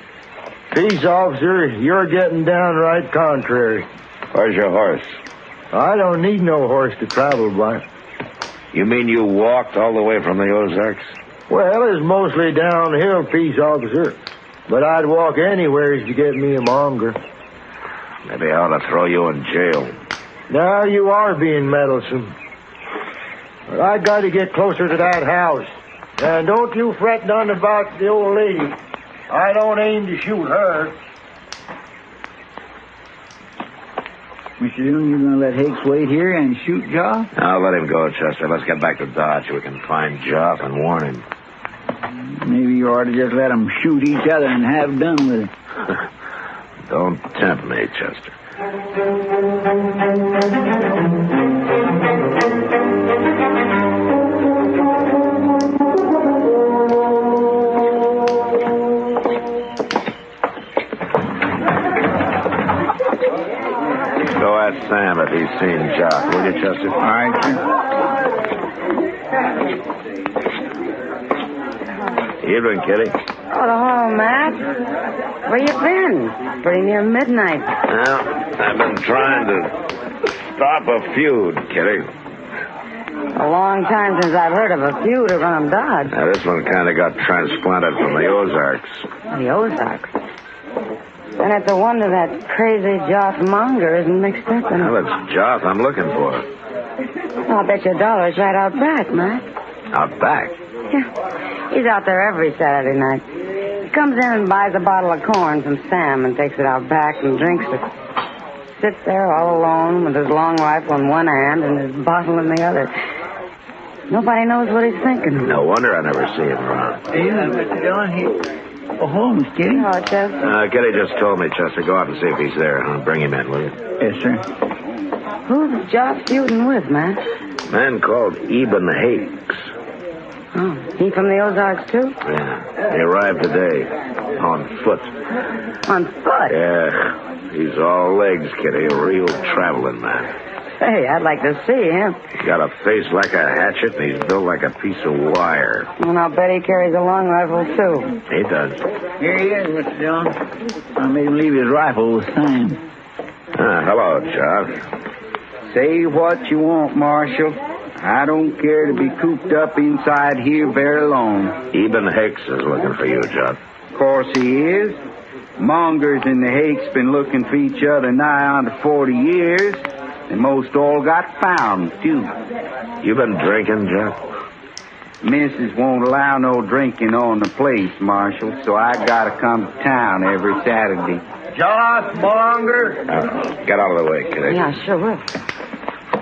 Peace, officer. You're getting downright contrary.
Where's your horse?
I don't need no horse to travel by.
You mean you walked all the way from the Ozarks?
Well, it's mostly downhill, peace, officer. But I'd walk anywhere to get me a monger.
Maybe I ought to throw you in jail.
Now you are being meddlesome. But I got to get closer to that house. And don't you fret none about the old lady. I don't aim to shoot her.
Mr. Dillon, you gonna let Hakes wait here and shoot Joth?
I'll let him go, Chester. Let's get back to Dodge. We can find Joth and warn him.
Maybe you ought to just let them shoot each other and have done with it.
Don't tempt me, Chester. ask Sam if he's seen Jock, will you, Chester?
All right, sir.
Evening, Kitty.
Oh, hello, Matt. Where you been? Pretty near midnight.
Well, I've been trying to stop a feud, Kitty.
A long time since I've heard of a feud around Dodge.
Now, this one kind of got transplanted from the Ozarks.
The Ozarks? Then it's a wonder that crazy Joth Monger isn't mixed up in it.
Well, it's Joth I'm looking for.
I'll bet your $1 right out back, Matt.
Out back?
Yeah. He's out there every Saturday night. He comes in and buys a bottle of corn from Sam and takes it out back and drinks it. Sits there all alone with his long rifle in one hand and his bottle in the other. Nobody knows what he's thinking.
No wonder I never see him around.
Yeah, Mr. Dillon, Oh, home, Kitty.
Oh, Chester.
Kitty just told me, Chester, go out and see if he's there. Bring him in, will you?
Yes, sir.
Who's Josh feuding with, man?
A man called Eben Hakes.
Oh, he from the Ozarks, too?
Yeah, he arrived today. On foot.
On foot?
Yeah, he's all legs, Kitty. A real traveling man.
Hey, I'd like to see him.
He's got a face like a hatchet, and he's built like a piece of wire.
And I'll bet he carries a long rifle, too.
He does.
Here he is, Mr. Dillon. I made him leave his rifle the same.
Hello, Josh.
Say what you want, Marshal. I don't care to be cooped up inside here very long.
Eben Hakes is looking for you, Josh.
Of course he is. Mongers and the Hakes been looking for each other nigh on to 40 years. And most all got found, too.
You been drinking, Jeff?
Missus won't allow no drinking on the place, Marshal, so I gotta come to town every Saturday.
Josh Monger!
Get out of the way, Kitty.
Yeah, sure will.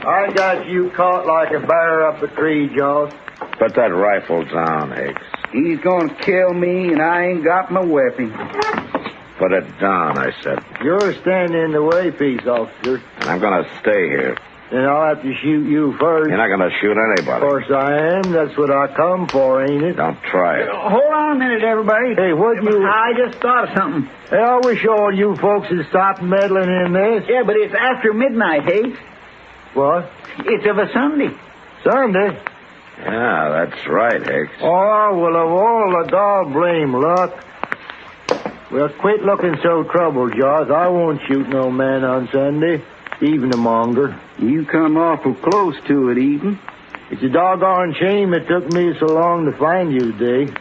I got you caught like a bear up a tree, Josh.
Put that rifle down, Hakes.
He's gonna kill me, and I ain't got my weapon.
Put it down, I said.
You're standing in the way, peace officer.
And I'm going to stay here.
Then I'll have to shoot you first.
You're not going to shoot anybody.
Of course I am. That's what I come for, ain't it?
Don't try it.
Hold on a minute, everybody.
Hey, what you...
I just thought of something.
Hey, I wish all you folks would stop meddling in this.
Yeah, but it's after midnight, Hayes.
What?
It's of a Sunday.
Sunday?
Yeah, that's right, Hakes.
Oh, well, of all the God blame luck... Well, quit looking so troubled, Josh. I won't shoot no man on Sunday, even a monger.
You come awful close to it, Eden.
It's a doggone shame it took me so long to find you today.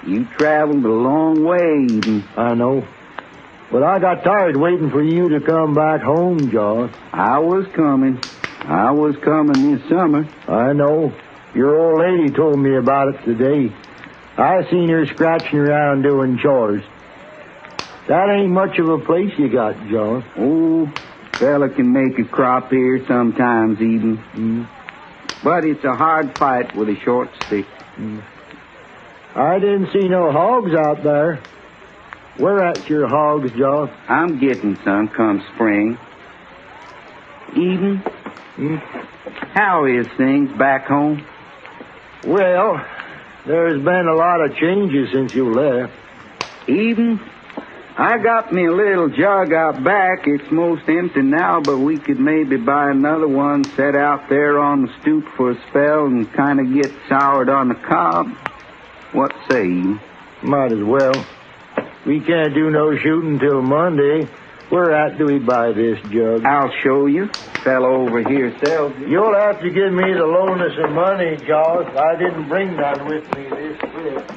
You traveled a long way, Eden.
I know. But I got tired waiting for you to come back home, Josh.
I was coming this summer.
I know. Your old lady told me about it today. I seen her scratching around doing chores. That ain't much of a place you got, John.
Oh, fella can make a crop here sometimes, Eden. But it's a hard fight with a short stick.
I didn't see no hogs out there. Where at your hogs, John?
I'm getting some come spring. Eden, how is things back home?
Well, there's been a lot of changes since you left.
Eden, I got me a little jug out back. It's most empty now, but we could maybe buy another one, set out there on the stoop for a spell, and kind of get soured on the cob. What say you?
Might as well. We can't do no shooting till Monday. Where at do we buy this jug?
I'll show you. Fellow over here sells it.
You'll have to give me the loan of some money, Josh. I didn't bring none with me this trip.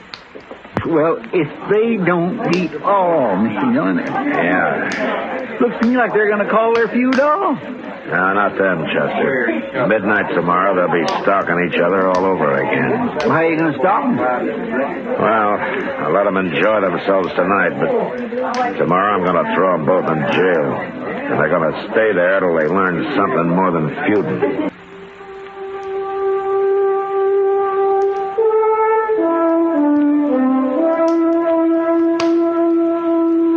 Well, if they don't beat all, Mr. Dillon.
Yeah.
Looks to me like they're going to call their feud off.
No, not them, Chester. Midnight tomorrow, they'll be stalking each other all over again.
Well, how are you going to stop them?
Well, I'll let them enjoy themselves tonight, but tomorrow I'm going to throw them both in jail. And they're going to stay there till they learn something more than feuding.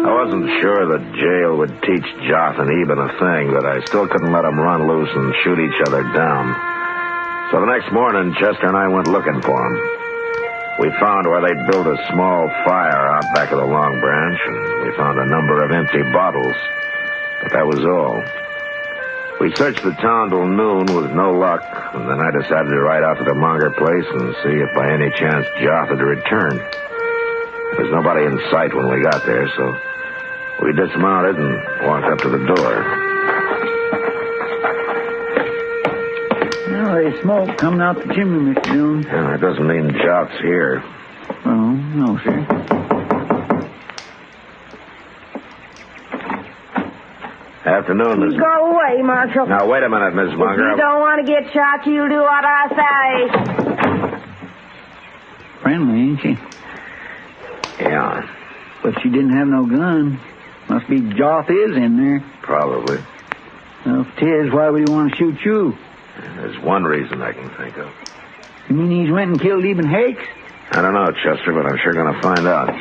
I wasn't sure that jail would teach Joth and Eben a thing, but I still couldn't let them run loose and shoot each other down. So the next morning, Chester and I went looking for them. We found where they'd built a small fire out back of the Long Branch, and we found a number of empty bottles. But that was all. We searched the town till noon with no luck, and then I decided to ride out to the Monger place and see if by any chance Joth had returned. There was nobody in sight when we got there, so we dismounted and walked up to the door.
Well, there's smoke coming out the chimney, Mr. Dillon.
Yeah, that doesn't mean Joth's here.
Oh, no, sir.
Afternoon, Miss...
Go away, Marshal.
Now, wait a minute, Miss Monger.
If you don't want to get shot, you'll do what I say.
Friendly, ain't she?
Yeah.
But she didn't have no gun. Must be Joth is in there.
Probably.
Well, if 'tis, why would he want to shoot you?
There's one reason I can think of.
You mean he's went and killed even Hakes?
I don't know, Chester, but I'm sure going to find out.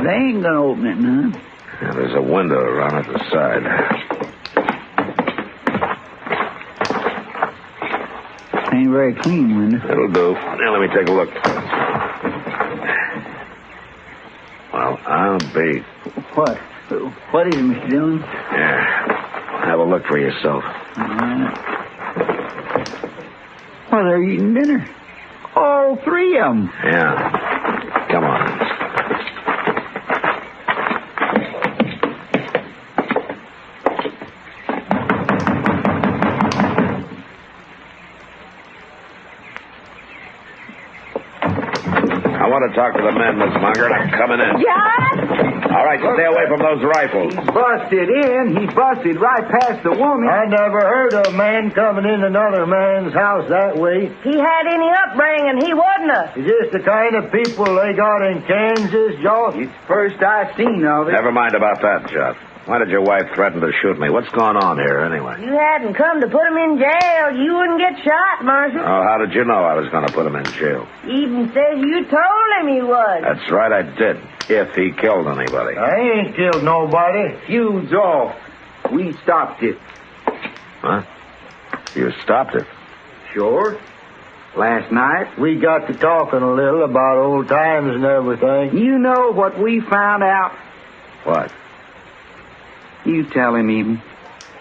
They ain't going to open it none.
Yeah, there's a window around at the side.
Ain't very clean window.
It'll do. Now, let me take a look. Well, I'll be...
What? What is it, Mr. Dillon?
Yeah. Have a look for yourself.
All right. Well, they're eating dinner. All three of them.
Yeah. Come on. I want to talk to the men, Miss Munger, and I'm coming in.
Joth?
All right, stay away from those rifles.
He busted in. He busted right past the woman.
I never heard of a man coming in another man's house that way.
He had any upbringing, he wouldn't have.
Is this the kind of people they got in Kansas, Joth?
It's the first I've seen of it.
Never mind about that, Joth. Why did your wife threaten to shoot me? What's going on here, anyway?
You hadn't come to put him in jail. You wouldn't get shot, Marshal.
Oh, how did you know I was going to put him in jail?
Even says you told him he would.
That's right, I did. If he killed anybody.
I ain't killed nobody.
Feud's off. We stopped it.
Huh? You stopped it?
Sure. Last night.
We got to talking a little about old times and everything.
You know what we found out?
What?
You tell him, even.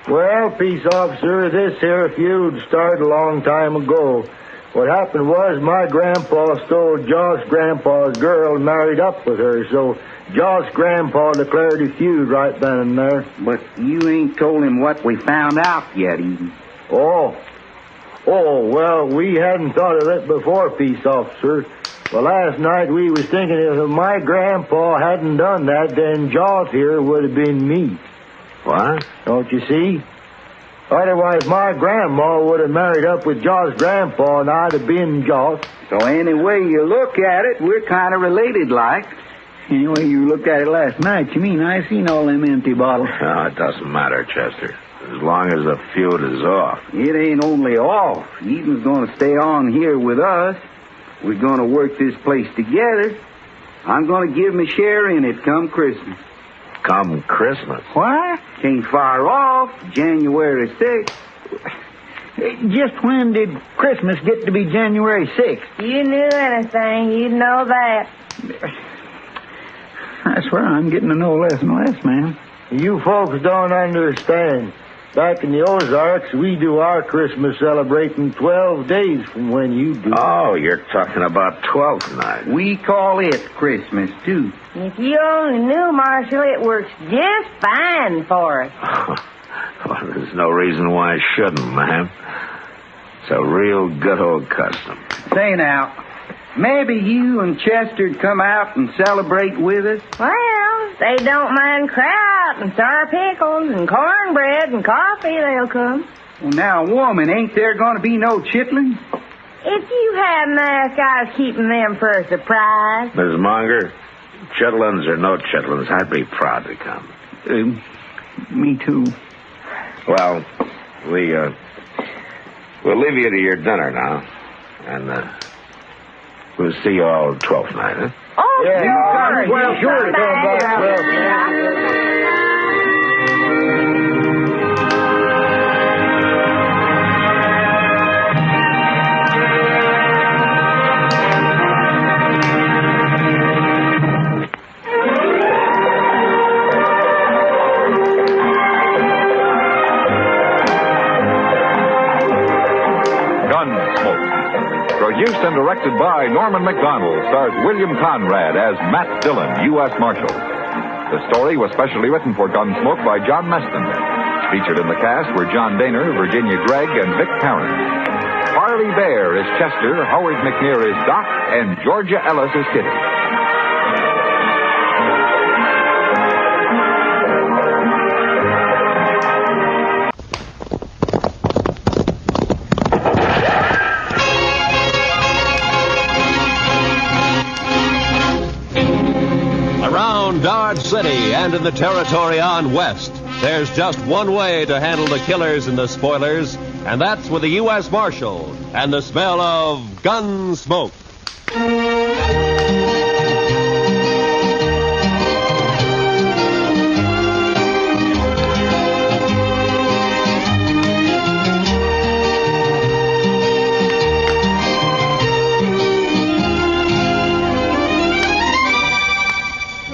Well, peace officer, this here feud started a long time ago. What happened was my grandpa stole Joth's grandpa's girl and married up with her, so Joth's grandpa declared a feud right then and there.
But you ain't told him what we found out yet, even.
Oh, well, we hadn't thought of it before, peace officer. Well, last night we was thinking if my grandpa hadn't done that, then Joth here would have been me.
What?
Don't you see? Otherwise, my grandma would have married up with Joth's grandpa, and I'd have been Joth.
So any way you look at it, we're kind of related like.
Any way you looked at it last night, you mean I seen all them empty bottles?
No, it doesn't matter, Chester. As long as the feud is off.
It ain't only off. Eden's going to stay on here with us. We're going to work this place together. I'm going to give my share in it come Christmas.
Come Christmas?
What?
Ain't far off. January 6th.
Just when did Christmas get to be January 6th?
If you knew anything, you'd know that.
I swear I'm getting to know less and less, man.
You folks don't understand. Back in the Ozarks, we do our Christmas celebrating 12 days from when you do.
Oh, you're talking about 12th night.
We call it Christmas, too.
If you only knew, Marshal, it works just fine for us.
Well, there's no reason why I shouldn't, ma'am. It's a real good old custom.
Say now, maybe you and Chester'd come out and celebrate with us?
Well, they don't mind kraut and sour pickles and cornbread and coffee, they'll come.
Well, now, woman, ain't there going to be no chitlins?
If you hadn't asked, I was keeping them for a surprise.
Miss Monger, chitlins or no chitlins, I'd be proud to come.
Me too.
Well, we'll leave you to your dinner now. And, we'll see you all 12th night, huh?
Oh,
yeah,
sure.
Well, sure to come back 12th night.
Produced and directed by Norman McDonald, stars William Conrad as Matt Dillon, U.S. Marshal. The story was specially written for Gunsmoke by John Meston. Featured in the cast were John Daner, Virginia Gregg, and Vic Parent. Harley Bear is Chester, Howard McNear is Doc, and Georgia Ellis is Kitty.
Around Dodge City and in the territory on west, there's just one way to handle the killers and the spoilers, and that's with the U.S. Marshal and the smell of Gunsmoke.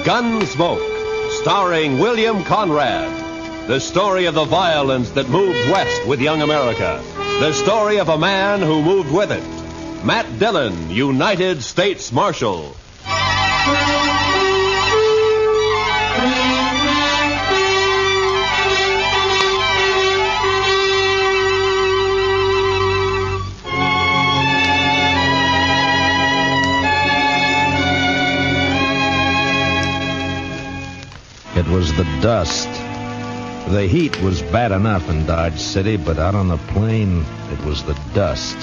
Gunsmoke, starring William Conrad. The story of the violence that moved west with young America. The story of a man who moved with it. Matt Dillon, United States Marshal.
It was the dust. The heat was bad enough in Dodge City, but out on the plain, it was the dust.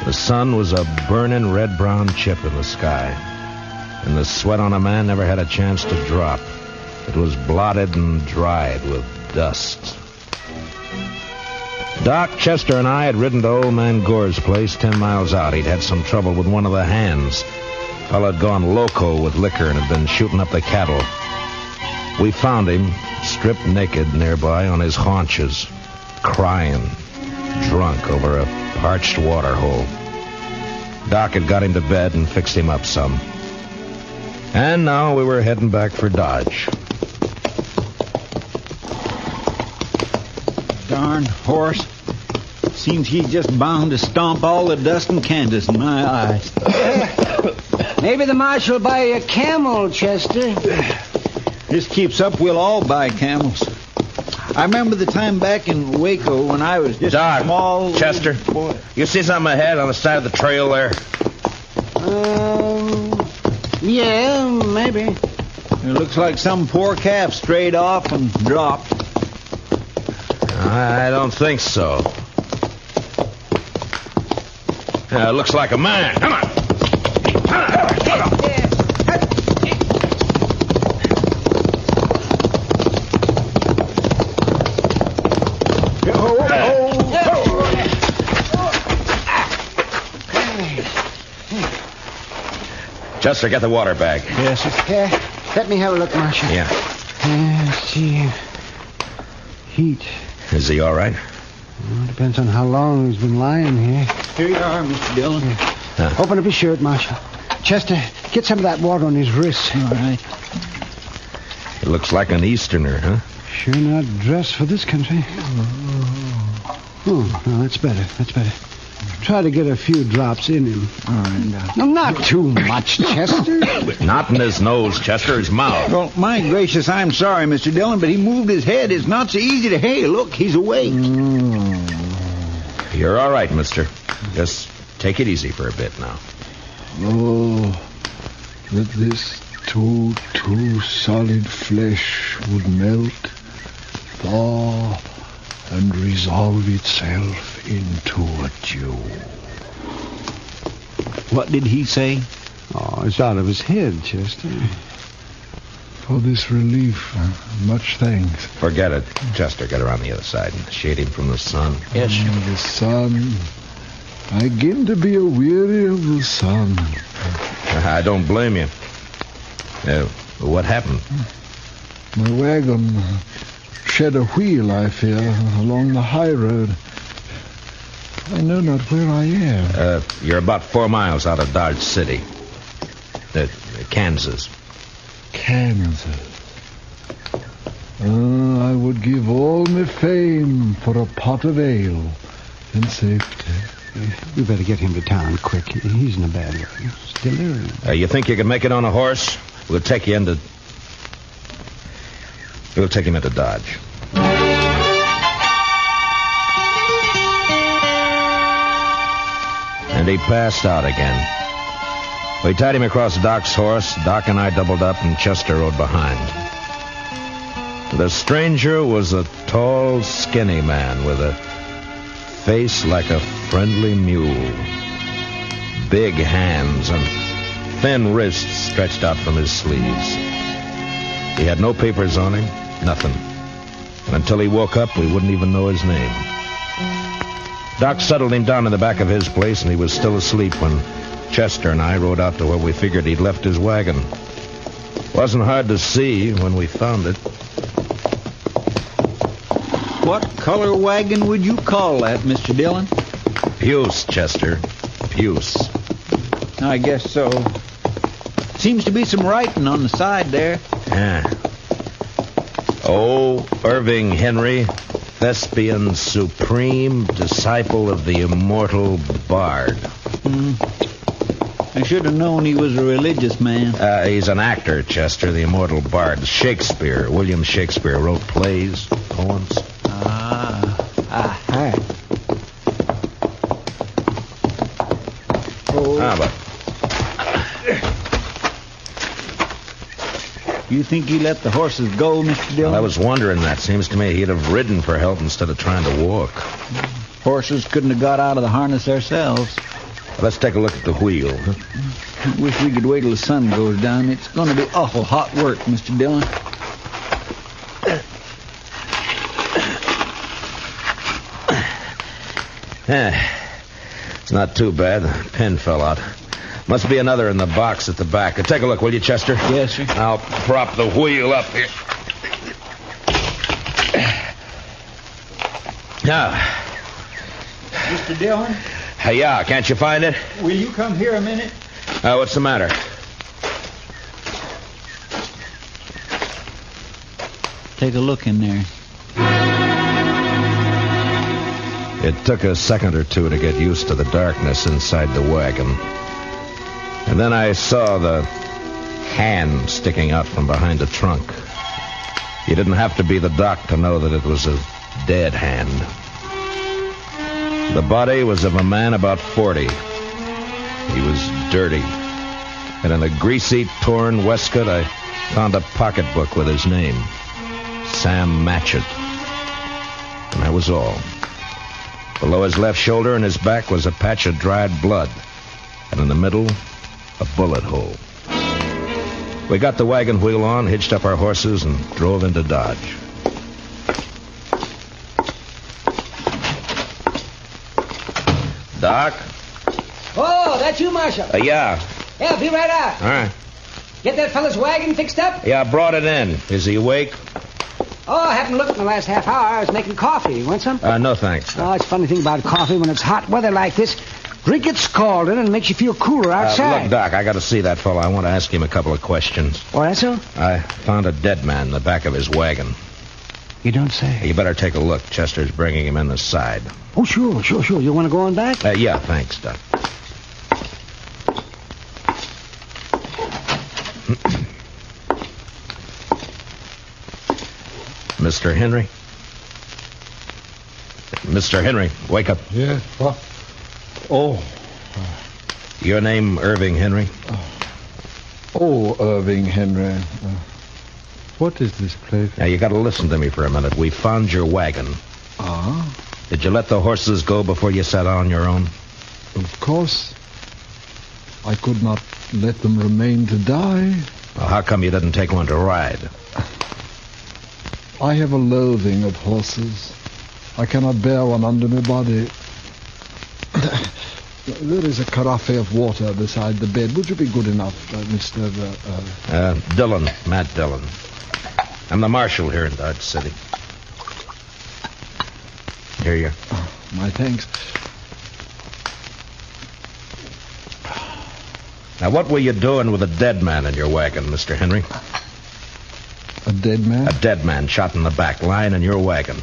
The sun was a burning red-brown chip in the sky, and the sweat on a man never had a chance to drop. It was blotted and dried with dust. Doc, Chester, and I had ridden to old man Gore's place 10 miles out. He'd had some trouble with one of the hands. Fella had gone loco with liquor and had been shooting up the cattle. We found him, stripped naked nearby on his haunches, crying, drunk over a parched water hole. Doc had got him to bed and fixed him up some. And now we were heading back for Dodge.
Darn horse. Seems he's just bound to stomp all the dust in Kansas in my eyes.
Maybe the marshal will buy you a camel, Chester.
This keeps up, we'll all buy camels. I remember the time back in Waco when I was just
Doc,
a small...
Chester,
boy.
You see something ahead on the side of the trail there?
Yeah, maybe.
It looks like some poor calf strayed off and dropped.
I don't think so. It looks like a man. Come on. Chester, get the water bag.
Yes, sir.
Yeah, let me have a look, Marshal.
Yeah.
Let's see. Heat.
Is he all right?
Well, depends on how long he's been lying here.
Here you are, Mr. Dillon.
Open up his shirt, Marshal. Chester, get some of that water on his wrists.
All right.
It looks like an Easterner, huh?
Sure not dressed for this country. Oh, no, that's better. That's better. Try to get a few drops in him.
All right.
No, not too much, Chester.
Not in his nose, Chester, his mouth.
Well, my gracious, I'm sorry, Mr. Dillon, but he moved his head. It's not so easy to... Hey, look, he's awake.
You're all right, mister. Just take it easy for a bit now.
Oh, that this too solid flesh would melt, thaw, and resolve itself into a dew.
What did he say?
Oh, it's out of his head, Chester. For this relief, much thanks.
Forget it. Chester, get around the other side and shade him from the sun.
Yes, sir.
The sun. I begin to be weary of the sun.
I don't blame you. What happened?
My wagon shed a wheel, I fear, along the high road. I know not where I am.
You're about 4 miles out of Dodge City. Kansas.
Kansas. I would give all my fame for a pot of ale and safety.
We better get him to town quick. He's in a bad way. Still there.
You think you can make it on a horse? We'll take him into Dodge. And he passed out again. We tied him across Doc's horse. Doc and I doubled up, and Chester rode behind. The stranger was a tall, skinny man with a face like a friendly mule. Big hands and thin wrists stretched out from his sleeves. He had no papers on him, nothing. And until he woke up, we wouldn't even know his name. Doc settled him down in the back of his place, and he was still asleep when Chester and I rode out to where we figured he'd left his wagon. Wasn't hard to see when we found it.
What color wagon would you call that, Mr. Dillon?
Puce, Chester. Puce.
I guess so. Seems to be some writing on the side there.
Yeah. Oh, Irving Henry, thespian supreme, disciple of the immortal bard.
I should have known he was a religious man.
He's an actor, Chester, the immortal bard. Shakespeare, William Shakespeare, wrote plays, poems. But
you think he let the horses go, Mr. Dillon?
Well, I was wondering that. Seems to me he'd have ridden for help instead of trying to walk.
Horses couldn't have got out of the harness themselves.
Let's take a look at the wheel.
Wish we could wait till the sun goes down. It's going to be awful hot work, Mr. Dillon.
It's not too bad. The pin fell out. Must be another in the box at the back. Take a look, will you, Chester?
Yes, sir.
I'll prop the wheel up here. Now.
Mr. Dillon?
Yeah, can't you find it?
Will you come here a minute?
What's the matter?
Take a look in there.
It took a second or two to get used to the darkness inside the wagon. And then I saw the hand sticking out from behind the trunk. You didn't have to be the doc to know that it was a dead hand. The body was of a man about 40. He was dirty. And in a greasy, torn waistcoat, I found a pocketbook with his name. Sam Matchett. And that was all. Below his left shoulder and his back was a patch of dried blood. And in the middle, a bullet hole. We got the wagon wheel on, hitched up our horses, and drove into Dodge. Doc?
Oh, that's you, Marshal.
Yeah.
Yeah, I'll be right out.
All right.
Get that fella's wagon fixed up?
Yeah, I brought it in. Is he awake?
Oh, I haven't looked in the last half hour. I was making coffee. You want some?
No, thanks.
Oh, it's a funny thing about coffee. When it's hot weather like this, drink it scalded and it makes you feel cooler outside.
Look, Doc, I got to see that fellow. I want to ask him a couple of questions.
Oh, that's so?
I found a dead man in the back of his wagon.
You don't say?
You better take a look. Chester's bringing him in the side.
Oh, sure. You want to go on back?
Yeah, thanks, Doc. Mr. Henry? Mr. Henry, wake up.
Yeah? What? Oh.
Your name, Irving Henry?
Oh, Irving Henry. What is this place?
Now, you got to listen to me for a minute. We found your wagon.
Ah?
Did you let the horses go before you sat on your own?
Of course. I could not let them remain to die.
Well, how come you didn't take one to ride?
I have a loathing of horses. I cannot bear one under my body. There is a carafe of water beside the bed. Would you be good enough, Mr.
Dillon, Matt Dillon. I'm the marshal here in Dodge City. Here you are.
Oh, my thanks.
Now, what were you doing with a dead man in your wagon, Mr. Henry?
A dead man?
A dead man shot in the back, lying in your wagon.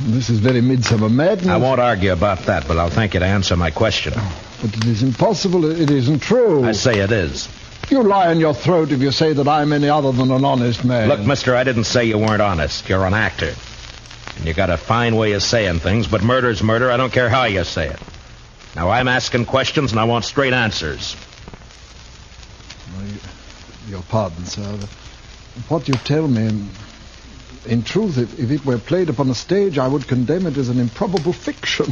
This is very midsummer madness.
I won't argue about that, but I'll thank you to answer my question.
But it is impossible. It isn't true.
I say it is.
You lie in your throat if you say that I'm any other than an honest man.
Look, mister, I didn't say you weren't honest. You're an actor. And you got a fine way of saying things, but murder's murder. I don't care how you say it. Now, I'm asking questions, and I want straight answers.
Well, your pardon, sir. What you tell me, in truth, if it were played upon a stage, I would condemn it as an improbable fiction.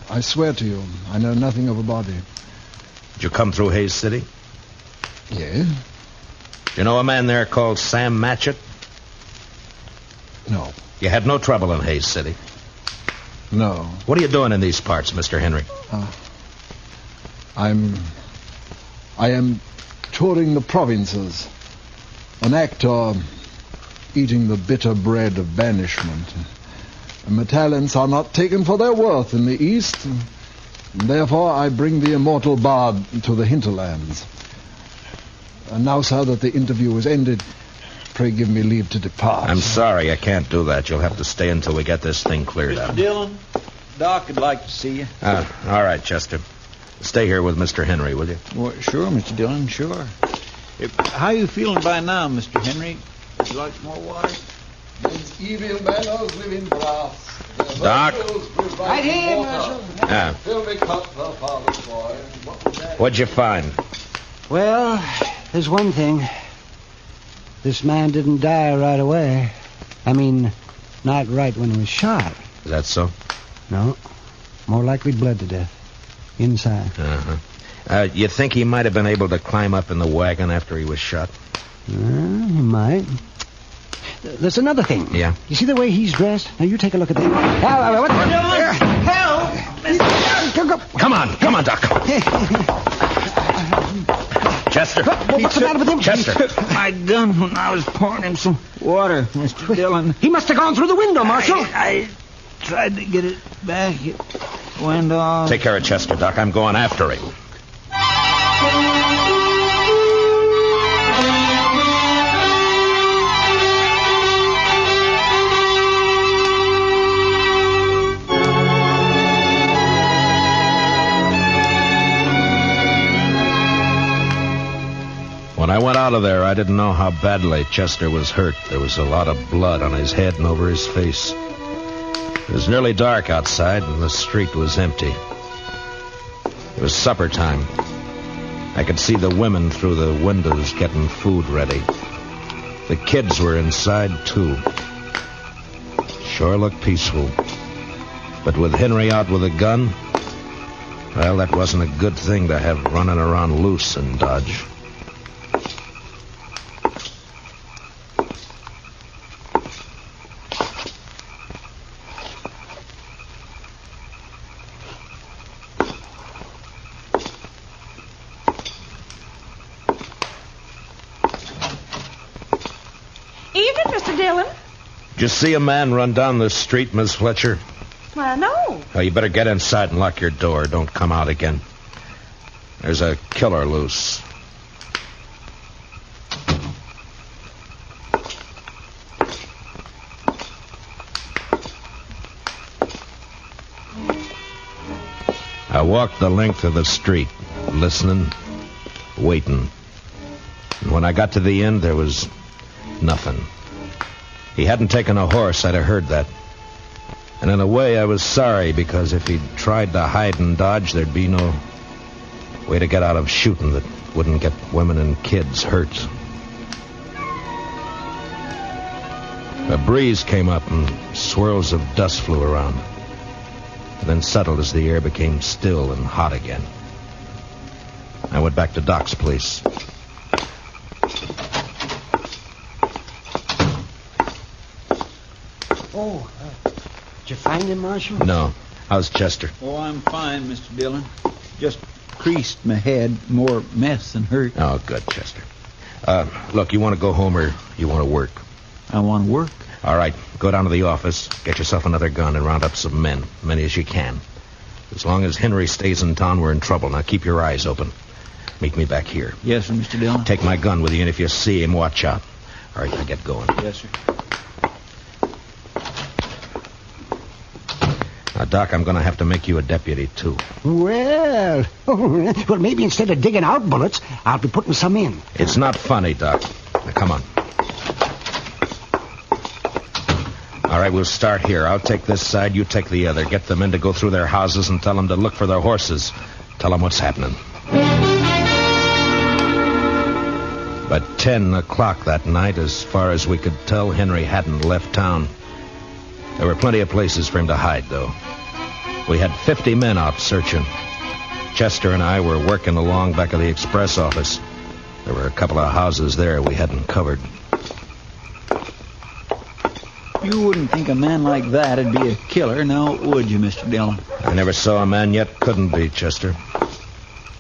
I swear to you, I know nothing of a body.
Did you come through Hayes City?
Yes.
Do you know a man there called Sam Matchett?
No.
You had no trouble in Hayes City?
No.
What are you doing in these parts, Mr. Henry?
I am touring the provinces. An actor eating the bitter bread of banishment. And my talents are not taken for their worth in the East. And therefore, I bring the immortal bard to the hinterlands. And now, sir, that the interview is ended, pray give me leave to depart.
I'm sorry, I can't do that. You'll have to stay until we get this thing cleared up.
Mr. Dillon, Doc would like to see you.
All right, Chester. Stay here with Mr. Henry, will you?
Well, sure, Mr. Dillon, sure. How you feeling by now, Mr. Henry? Would you like some more water?
These evil manners live in brass.
Doc?
Right here, Marshal.
Fill me cup, father's boy.
What'd you find?
Well, there's one thing. This man didn't die right away. I mean, not right when he was shot.
Is that so?
No. More likely bled to death. Inside.
You think he might have been able to climb up in the wagon after he was shot?
He might. There's another thing.
Yeah?
You see the way he's dressed? Now, you take a look at that. What? Help!
Come on, Doc. Chester.
What's the matter with him?
Chester.
He took my gun when I was pouring him some water, Mr. Dillon.
He must have gone through the window, Marshal.
I tried to get it back. It went off.
Take care of Chester, Doc. I'm going after him. When I went out of there, I didn't know how badly Chester was hurt. There was a lot of blood on his head and over his face. It was nearly dark outside, and the street was empty. It was supper time. I could see the women through the windows getting food ready. The kids were inside, too. Sure looked peaceful. But with Henry out with a gun, well, that wasn't a good thing to have running around loose in Dodge. Did you see a man run down the street, Miss Fletcher?
No.
Oh, you better get inside and lock your door. Don't come out again. There's a killer loose. I walked the length of the street, listening, waiting. And when I got to the end, there was nothing. He hadn't taken a horse, I'd have heard that. And in a way, I was sorry, because if he'd tried to hide and dodge, there'd be no way to get out of shooting that wouldn't get women and kids hurt. A breeze came up and swirls of dust flew around, and then settled as the air became still and hot again. I went back to Doc's place.
Did you find him, Marshal?
No. How's Chester?
Oh, I'm fine, Mr. Dillon. Just creased my head, more mess than hurt.
Oh, good, Chester. Look, you want to go home or you want to work?
I want to work.
All right, go down to the office, get yourself another gun, and round up some men, many as you can. As long as Henry stays in town, we're in trouble. Now, keep your eyes open. Meet me back here.
Yes, sir, Mr. Dillon.
Take my gun with you, and if you see him, watch out. All right, now get going.
Yes, sir.
Doc, I'm going to have to make you a deputy, too.
Well, maybe instead of digging out bullets, I'll be putting some in.
It's not funny, Doc. Now, come on. All right, we'll start here. I'll take this side, you take the other. Get the men to go through their houses and tell them to look for their horses. Tell them what's happening. By 10 o'clock that night, as far as we could tell, Henry hadn't left town. There were plenty of places for him to hide, though. We had 50 men out searching. Chester and I were working along back of the express office. There were a couple of houses there we hadn't covered.
You wouldn't think a man like that'd be a killer, now would you, Mr. Dillon?
I never saw a man yet couldn't be, Chester.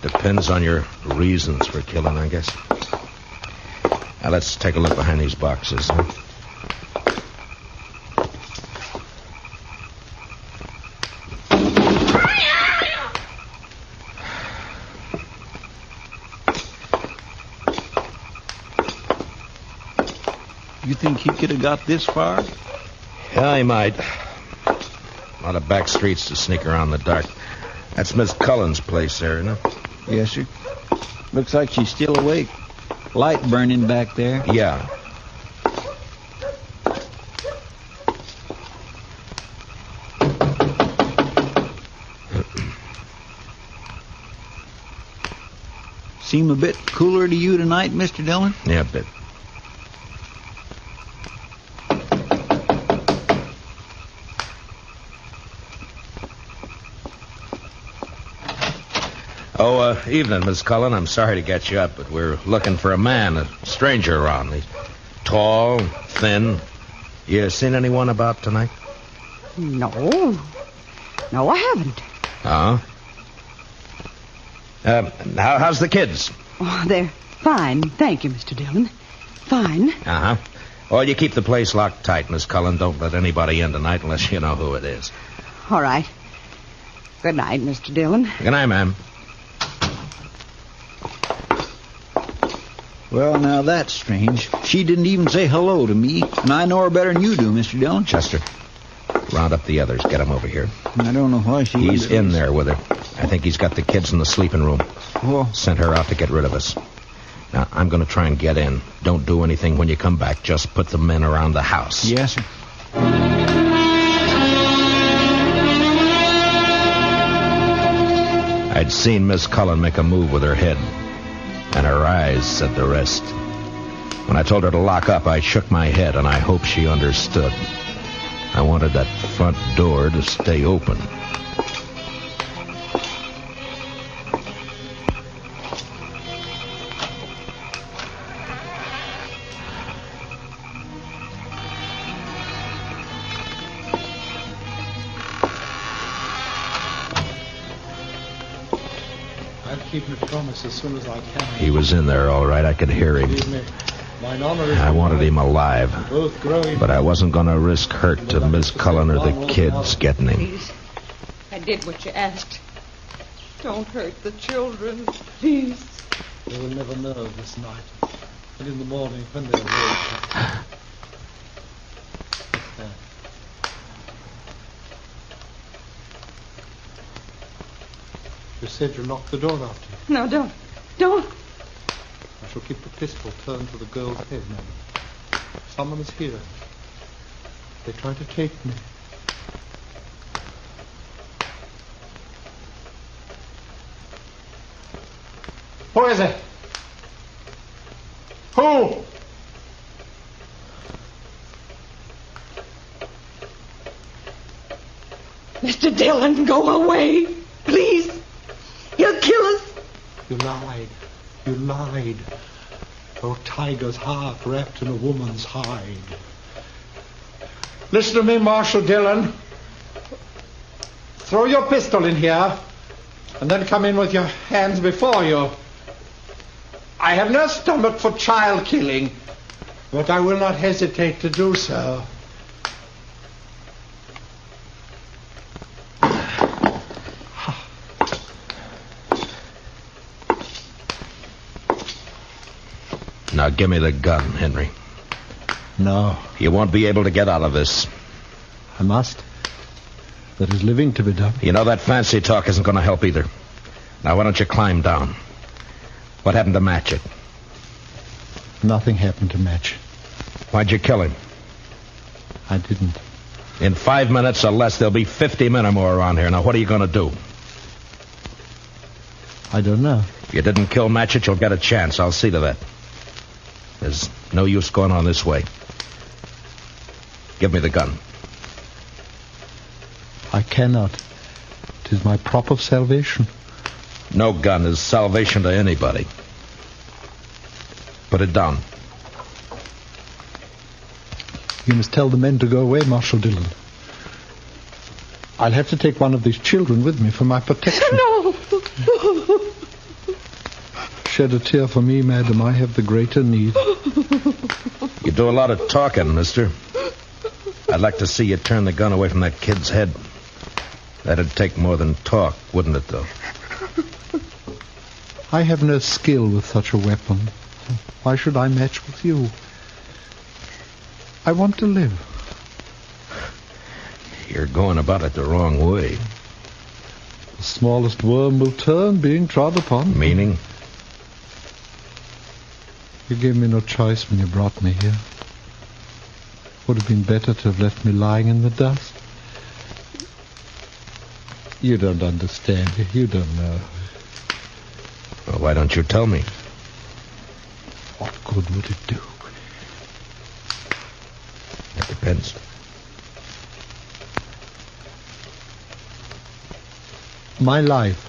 Depends on your reasons for killing, I guess. Now, let's take a look behind these boxes, huh?
You think he could have got this far?
Yeah, he might. A lot of back streets to sneak around in the dark. That's Miss Cullen's place there, isn't it?
Yes, sir. Looks like she's still awake. Light burning back there.
Yeah.
Seem a bit cooler to you tonight, Mr. Dillon?
Yeah, a bit. Evening, Miss Cullen. I'm sorry to get you up, but we're looking for a man, a stranger around. He's tall, thin. You seen anyone about tonight?
No, I haven't.
How's the kids?
Oh, they're fine. Thank you, Mr. Dillon. Fine.
Uh-huh. Well, you keep the place locked tight, Miss Cullen. Don't let anybody in tonight unless you know who it is.
All right. Good night, Mr. Dillon.
Good night, ma'am.
Well, now that's strange. She didn't even say hello to me, and I know her better than you do, Mr. Dillon.
Chester, round up the others. Get them over here.
I don't know why she...
He's in there with her. I think he's got the kids in the sleeping room.
Oh.
Sent her out to get rid of us. Now, I'm going to try and get in. Don't do anything when you come back. Just put the men around the house.
Yes, sir.
I'd seen Miss Cullen make a move with her head, and her eyes said the rest. When I told her to lock up, I shook my head, and I hoped she understood. I wanted that front door to stay open.
Keep my promise as soon as I can.
He was in there, all right. I could hear him. I wanted him alive, but I wasn't going to risk hurt to Miss Cullen or the kids getting him.
Please. I did what you asked. Don't hurt the children, please.
They will never know this night. And in the morning, when they're awake... You said you locked the door after you.
No, don't.
I shall keep the pistol turned to the girl's head now. Someone is here. They try to take me. Who is it? Who?
Mr. Dillon, go away. Please. He'll kill us.
You lied. You lied. Oh, tiger's heart wrapped in a woman's hide. Listen to me, Marshal Dillon. Throw your pistol in here, and then come in with your hands before you. I have no stomach for child killing, but I will not hesitate to do so.
Now, give me the gun, Henry.
No.
You won't be able to get out of this.
I must. There is living to be done.
You know that fancy talk isn't going to help either. Now, why don't you climb down? What happened to Matchett?
Nothing happened to Match.
Why'd you kill him?
I didn't.
In 5 minutes or less, there'll be 50 men or more around here. Now, what are you going to do?
I don't know.
If you didn't kill Matchett, you'll get a chance. I'll see to that. There's no use going on this way. Give me the gun.
I cannot. It is my prop of salvation.
No gun is salvation to anybody. Put it down.
You must tell the men to go away, Marshal Dillon. I'll have to take one of these children with me for my protection.
No!
Shed a tear for me, madam. I have the greater need.
You do a lot of talking, mister. I'd like to see you turn the gun away from that kid's head. That'd take more than talk, wouldn't it, though?
I have no skill with such a weapon. Why should I match with you? I want to live.
You're going about it the wrong way.
The smallest worm will turn, being trod upon.
Meaning?
You gave me no choice when you brought me here. Would have been better to have left me lying in the dust. You don't understand. You don't know.
Well, why don't you tell me?
What good would it do?
It depends.
My life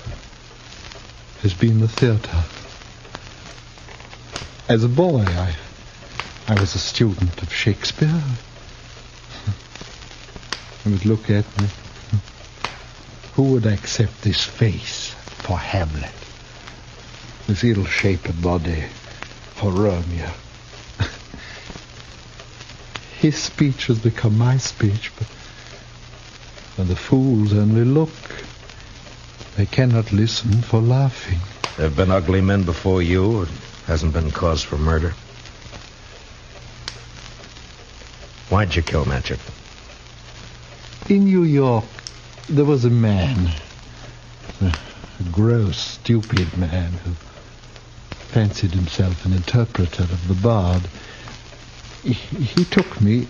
has been the theater. As a boy, I was a student of Shakespeare. You would look at me. Who would accept this face for Hamlet? This ill-shaped body for Romeo? His speech has become my speech, but when the fools only look, they cannot listen for laughing.
There have been ugly men before you. It hasn't been cause for murder. Why'd you kill Matchett?
In New York, there was a man, a gross, stupid man who fancied himself an interpreter of the bard. He took me,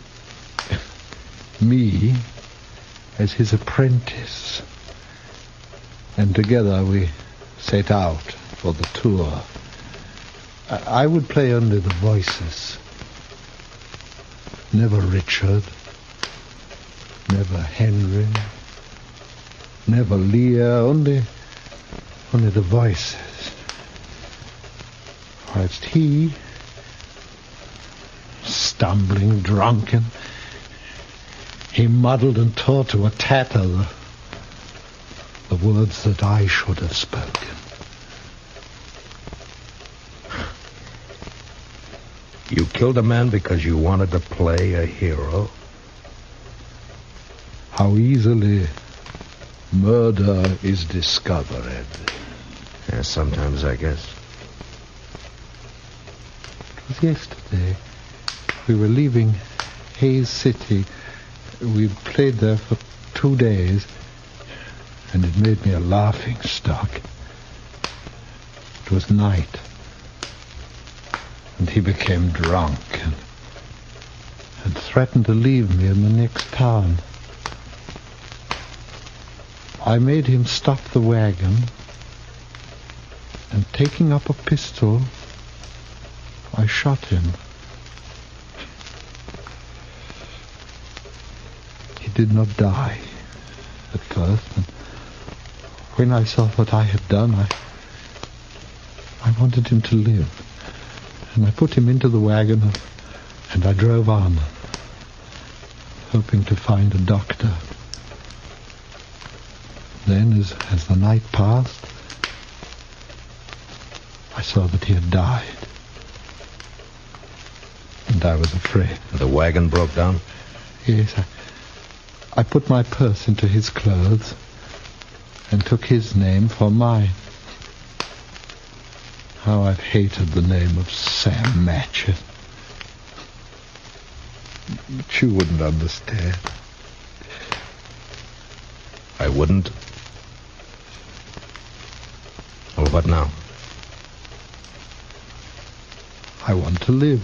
as his apprentice. And together we set out for the tour. I would play only the voices. Never Richard, never Henry, never Lear, only the voices. Whilst he, stumbling, drunken, he muddled and tore to a tatter the words that I should have spoken.
You killed a man because you wanted to play a hero?
How easily murder is discovered.
Yeah, sometimes, I guess.
It was yesterday. We were leaving Hayes City. We played there for 2 days, and it made me a laughing stock. It was night, and he became drunk and threatened to leave me in the next town. I made him stop the wagon, and taking up a pistol, I shot him. He did not die at first, and when I saw what I had done, I wanted him to live. And I put him into the wagon, and I drove on, hoping to find a doctor. Then, as the night passed, I saw that he had died. And I was afraid.
The wagon broke down?
Yes, I put my purse into his clothes and took his name for mine. How I've hated the name of Sam Matchett. But you wouldn't understand.
I wouldn't. Well, what now?
I want to live.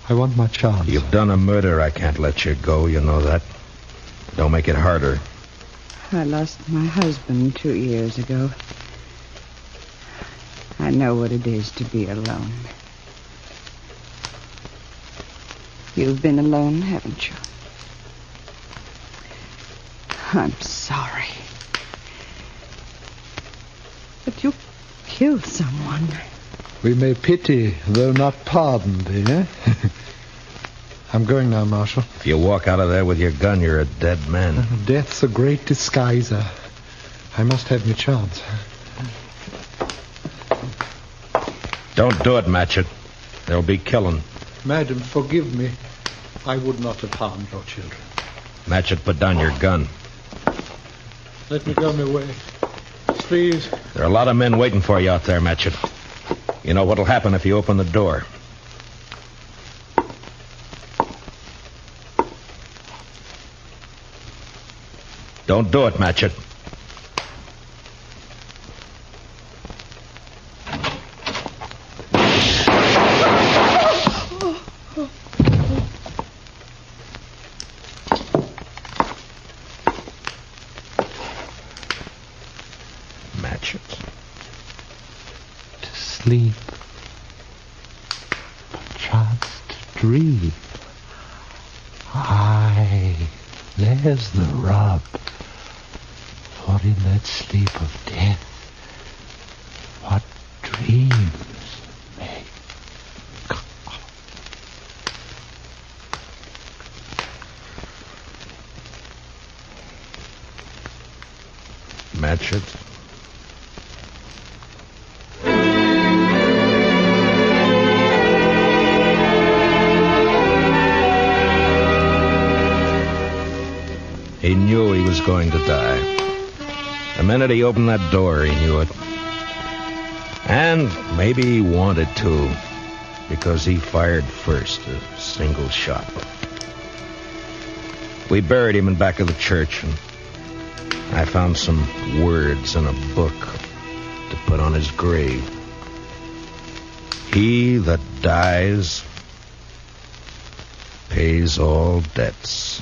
I want my chance.
You've done a murder. I can't let you go. You know that. Don't make it harder.
I lost my husband 2 years ago. I know what it is to be alone. You've been alone, haven't you? I'm sorry. But you killed someone.
We may pity, though not pardon, dear. I'm going now, Marshal.
If you walk out of there with your gun, you're a dead man.
Death's a great disguiser. I must have my chance.
Don't do it, Matchett. There'll be killing.
Madam, forgive me. I would not have harmed your children.
Matchett, put down your gun.
Let me go my way. Please.
There are a lot of men waiting for you out there, Matchett. You know what'll happen if you open the door. Don't do it, Matchett.
Sleep, perchance to dream. Aye, there's the rub. For in that sleep of death, what dreams may come.
Matchett. He knew he was going to die. The minute he opened that door, he knew it. And maybe he wanted to, because he fired first, a single shot. We buried him in back of the church, and I found some words in a book to put on his grave. He that dies pays all debts.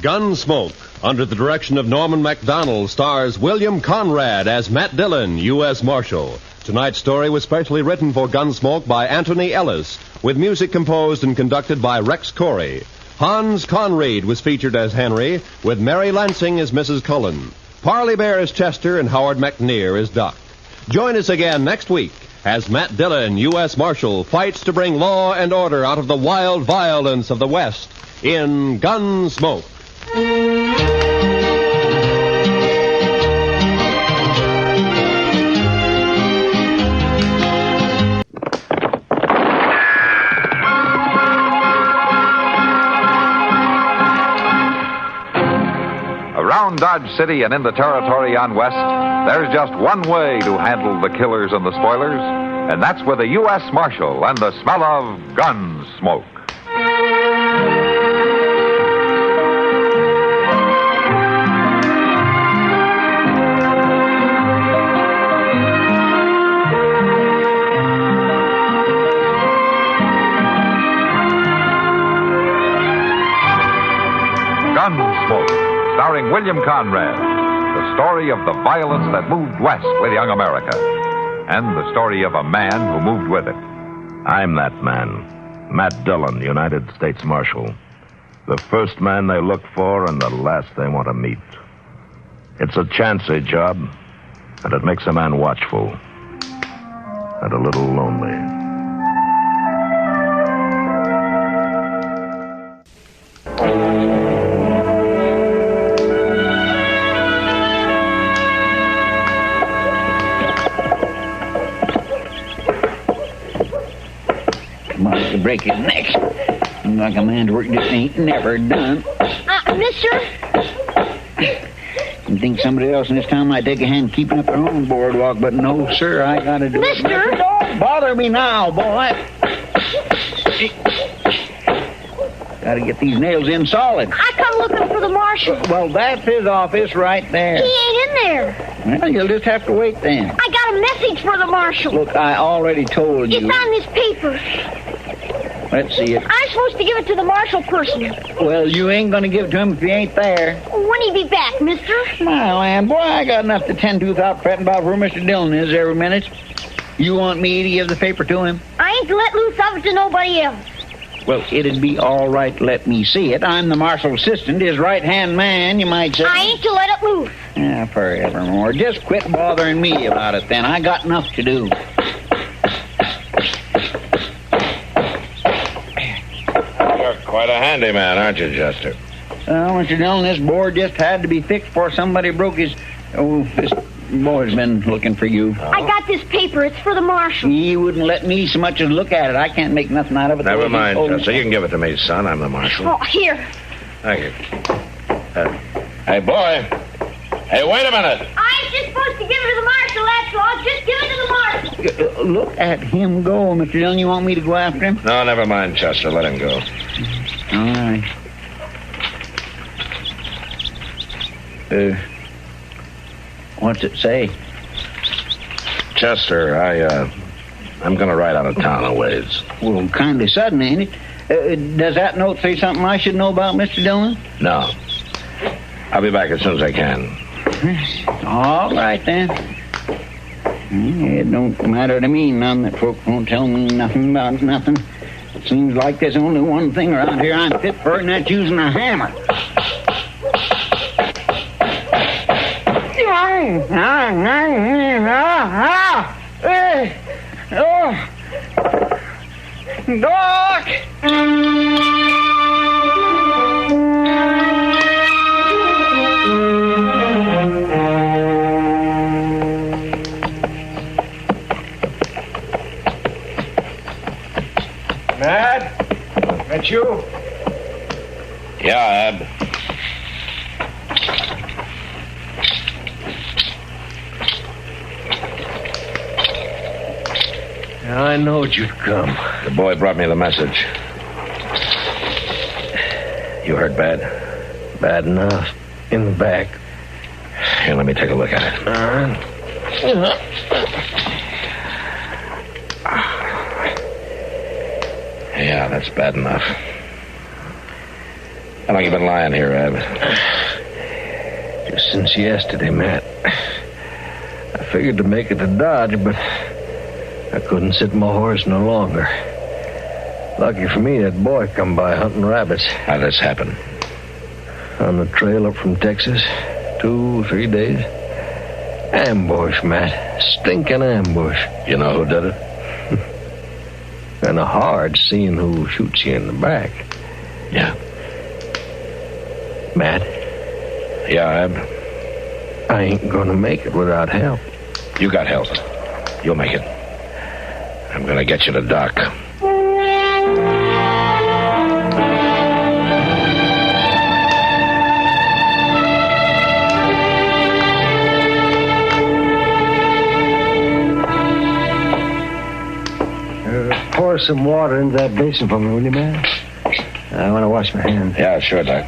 Gunsmoke, under the direction of Norman Macdonald, stars William Conrad as Matt Dillon, U.S. Marshal. Tonight's story was specially written for Gunsmoke by Anthony Ellis, with music composed and conducted by Rex Corey. Hans Conried was featured as Henry, with Mary Lansing as Mrs. Cullen. Parley Bear as Chester, and Howard McNear as Doc. Join us again next week as Matt Dillon, U.S. Marshal, fights to bring law and order out of the wild violence of the West in Gunsmoke.
Around Dodge City and in the territory on West, there's just one way to handle the killers and the spoilers, and that's with a U.S. Marshal and the smell of Gunsmoke. Gunsmoke, starring William Conrad, the story of the violence that moved west with young America, and the story of a man who moved with it.
I'm that man, Matt Dillon, United States Marshal. The first man they look for and the last they want to meet. It's a chancy job, and it makes a man watchful and a little lonely.
To break his neck. Like a man's work just ain't never done.
Mister?
You think somebody else in this town might take a hand keeping up their own boardwalk, but no, sir, I gotta do it.
Mister?
Don't bother me now, boy. Gotta get these nails in solid.
I come looking for the marshal.
Well, that's his office right there.
He ain't in there.
Well, you'll just have to wait then.
I got a message for the marshal.
Look, I already told you.
It's on this paper.
Let's see it.
I'm supposed to give it to the marshal person.
Well, you ain't gonna give it to him if he ain't there.
When he be back, mister?
My land, boy, I got enough to tend to without fretting about where Mr. Dillon is every minute. You want me to give the paper to him?
I ain't to let loose of it to nobody else.
Well, it'd be all right to let me see it. I'm the marshal's assistant, his right-hand man, you might say.
I ain't to let it loose.
Yeah, forevermore. Just quit bothering me about it, then. I got enough to do.
You're quite a handyman, aren't you, Chester?
Well, Mr. Dillon, this board just had to be fixed before somebody broke his... Oh, this boy's been looking for you.
I got this paper. It's for the marshal.
He wouldn't let me so much as look at it. I can't make nothing out of it.
Never mind, Chester. You can give it to me, son. I'm the marshal.
Oh, here.
Thank you. Hey, boy. Hey, wait a minute.
I ain't just supposed to give it to the marshal, that's all. Just give it to the marshal.
Look at him go, Mr. Dillon. You want me to go after him?
No, never mind, Chester. Let him go.
All right. What's it say?
Chester, I'm going to ride out of town a ways.
Well, kindly sudden, ain't it? Does that note say something I should know about, Mr. Dillon?
No. I'll be back as soon as I can.
All right, then. It don't matter to me none that folks won't tell me nothing about nothing. It seems like there's only one thing around here I'm fit for, and that's using a hammer. Doc!
Matt? That you?
Yeah, Ab.
I knowed you'd come.
The boy brought me the message. You hurt bad?
Bad enough. In the back.
Here, let me take a look at it. Yeah, that's bad enough. How long you been lying here, Ab?
Just since yesterday, Matt. I figured to make it to Dodge, but I couldn't sit my horse no longer. Lucky for me, that boy come by hunting rabbits.
How'd this happen?
On the trail up from Texas. 2-3 days. Ambush, Matt. Stinking ambush.
You know who did it?
Kind of hard seeing who shoots you in the back.
Yeah.
Matt?
Yeah, Ab?
I ain't gonna make it without help.
You got help. You'll make it. I'm gonna get you to Doc.
Pour some water into that basin for me, will you, man? I want to wash my hands.
Yeah, sure, Doc.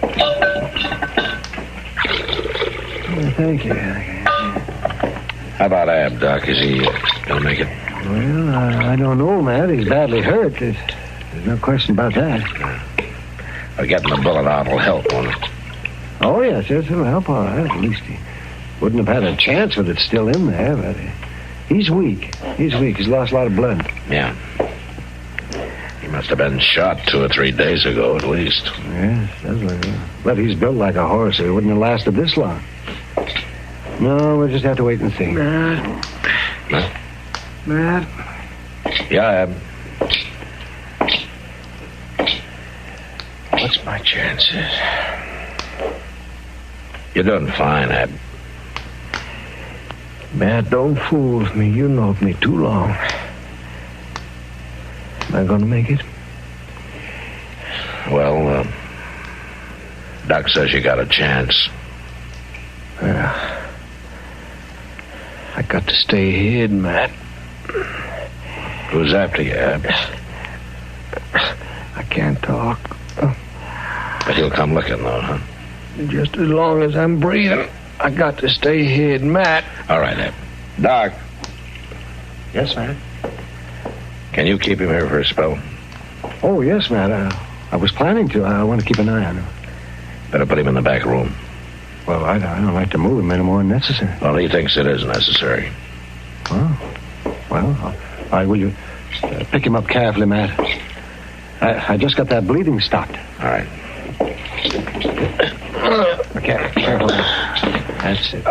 Thank you.
How about Ab, Doc? Is he gonna make it?
Well, I don't know, Matt. He's badly hurt. There's no question about that.
Well, getting the bullet out will help, won't it?
Oh, yes, it'll help all right. At least he wouldn't have had a chance with it still in there, but he's weak. He's weak. He's lost a lot of blood.
Yeah. He must have been shot 2 or 3 days ago, at least.
Yes, does look good. But he's built like a horse, so he wouldn't have lasted this long. No, we'll just have to wait and see.
Matt?
Matt?
Yeah, Ab?
What's my chances?
You're doing fine, Ab.
Matt, don't fool with me. You knowed me too long. Am I going to make it?
Well, Doc says you got a chance.
I got to stay hid, Matt.
Who's after you, Ab?
I can't talk.
But he'll come looking, though, huh?
Just as long as I'm breathing, I got to stay hid, Matt.
All right, Ab. Doc.
Yes, Matt?
Can you keep him here for a spell?
Oh, yes, Matt. I was planning to. I want to keep an eye on him.
Better put him in the back room.
Well, I don't like to move him any more than necessary.
Well, he thinks it is necessary.
Oh. Well, will you pick him up carefully, Matt? I just got that bleeding stopped.
All right.
Okay, careful. That's it.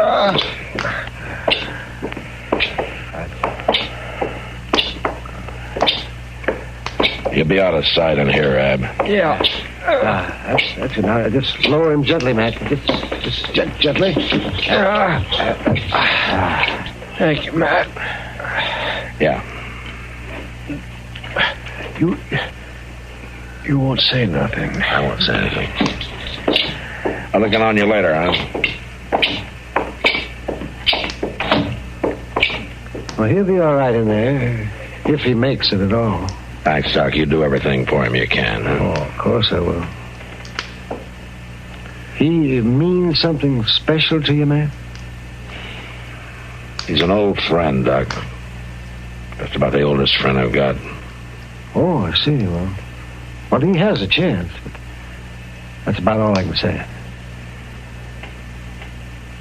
You'll be out of sight in here, Ab.
Yeah. That's it. Now, just lower him gently, Matt. Just gently. Thank you, Matt.
Yeah.
You won't say nothing.
I won't say anything. I'll look in on you later, huh?
Well, he'll be all right in there, if he makes it at all.
Thanks, Doc. You do everything for him you can. Huh?
Oh, of course I will. He means something special to you, man?
He's an old friend, Doc. Just about the oldest friend I've got.
Oh, I see. Well, he has a chance, but that's about all I can say.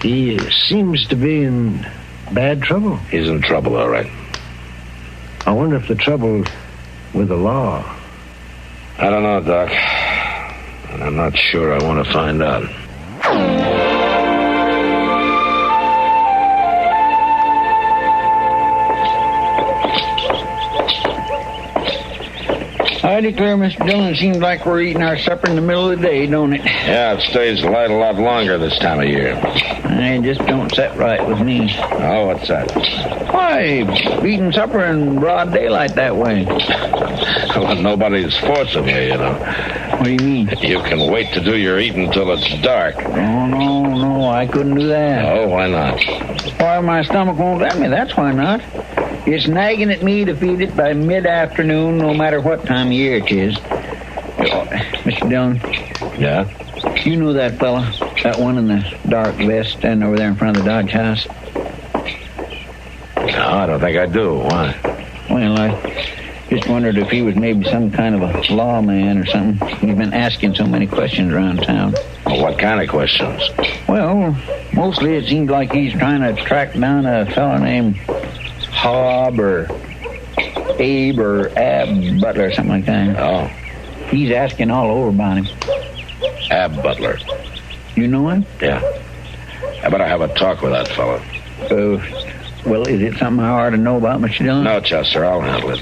He seems to be in bad trouble.
He's in trouble, all right.
I wonder if the trouble's with the law.
I don't know, Doc. And I'm not sure I want to find out.
I declare, Mr. Dillon, it seems like we're eating our supper in the middle of the day, don't it?
Yeah, it stays light a lot longer this time of year.
It just don't set right with me.
Oh, what's that?
Why, eating supper in broad daylight that way?
Well, nobody's forcing you, know.
What do you mean?
You can wait to do your eating till it's dark.
Oh, no, I couldn't do that.
Oh, why not?
Why, my stomach won't let me, that's why not. It's nagging at me to feed it by mid-afternoon, no matter what time of year it is. Mr. Dillon?
Yeah?
You know that fella? That one in the dark vest standing over there in front of the Dodge house?
No, I don't think I do. Why?
Well, I just wondered if he was maybe some kind of a lawman or something. He's been asking so many questions around town.
Well, what kind of questions?
Well, mostly it seems like he's trying to track down a fella named Hob or Abe or Ab Butler or something like that.
Oh.
He's asking all over about him.
Ab Butler.
You know him?
Yeah. I better have a talk with that fella.
Well, is it something I ought to know about, Mr. Dillon?
No, Chester, I'll handle it.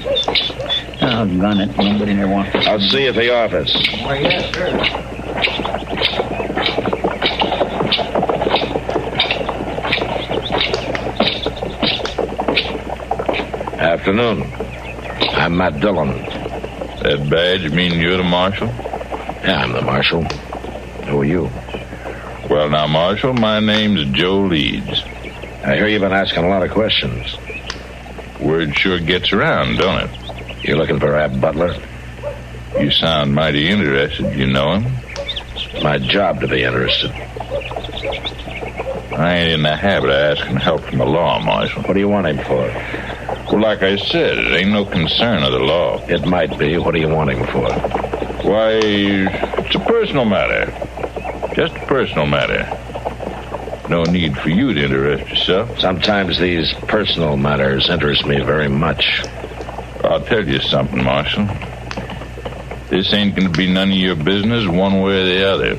Oh, gun it. Nobody never wants to...
I'll see you at the office.
Why, yes, sir.
Afternoon. I'm Matt Dillon.
That badge mean you're the marshal?
Yeah, I'm the marshal. Who are you?
Well, now, Marshal, my name's Joe Leeds.
I hear you've been asking a lot of questions.
Word sure gets around, don't it?
You looking for Ab Butler?
You sound mighty interested. You know him?
It's my job to be interested.
I ain't in the habit of asking help from the law, Marshal.
What do you want him for?
Well, like I said, it ain't no concern of the law.
It might be. What do you want him for?
Why, it's a personal matter. Just a personal matter. No need for you to interest yourself.
Sometimes these personal matters interest me very much.
I'll tell you something, Marshal. This ain't going to be none of your business one way or the other.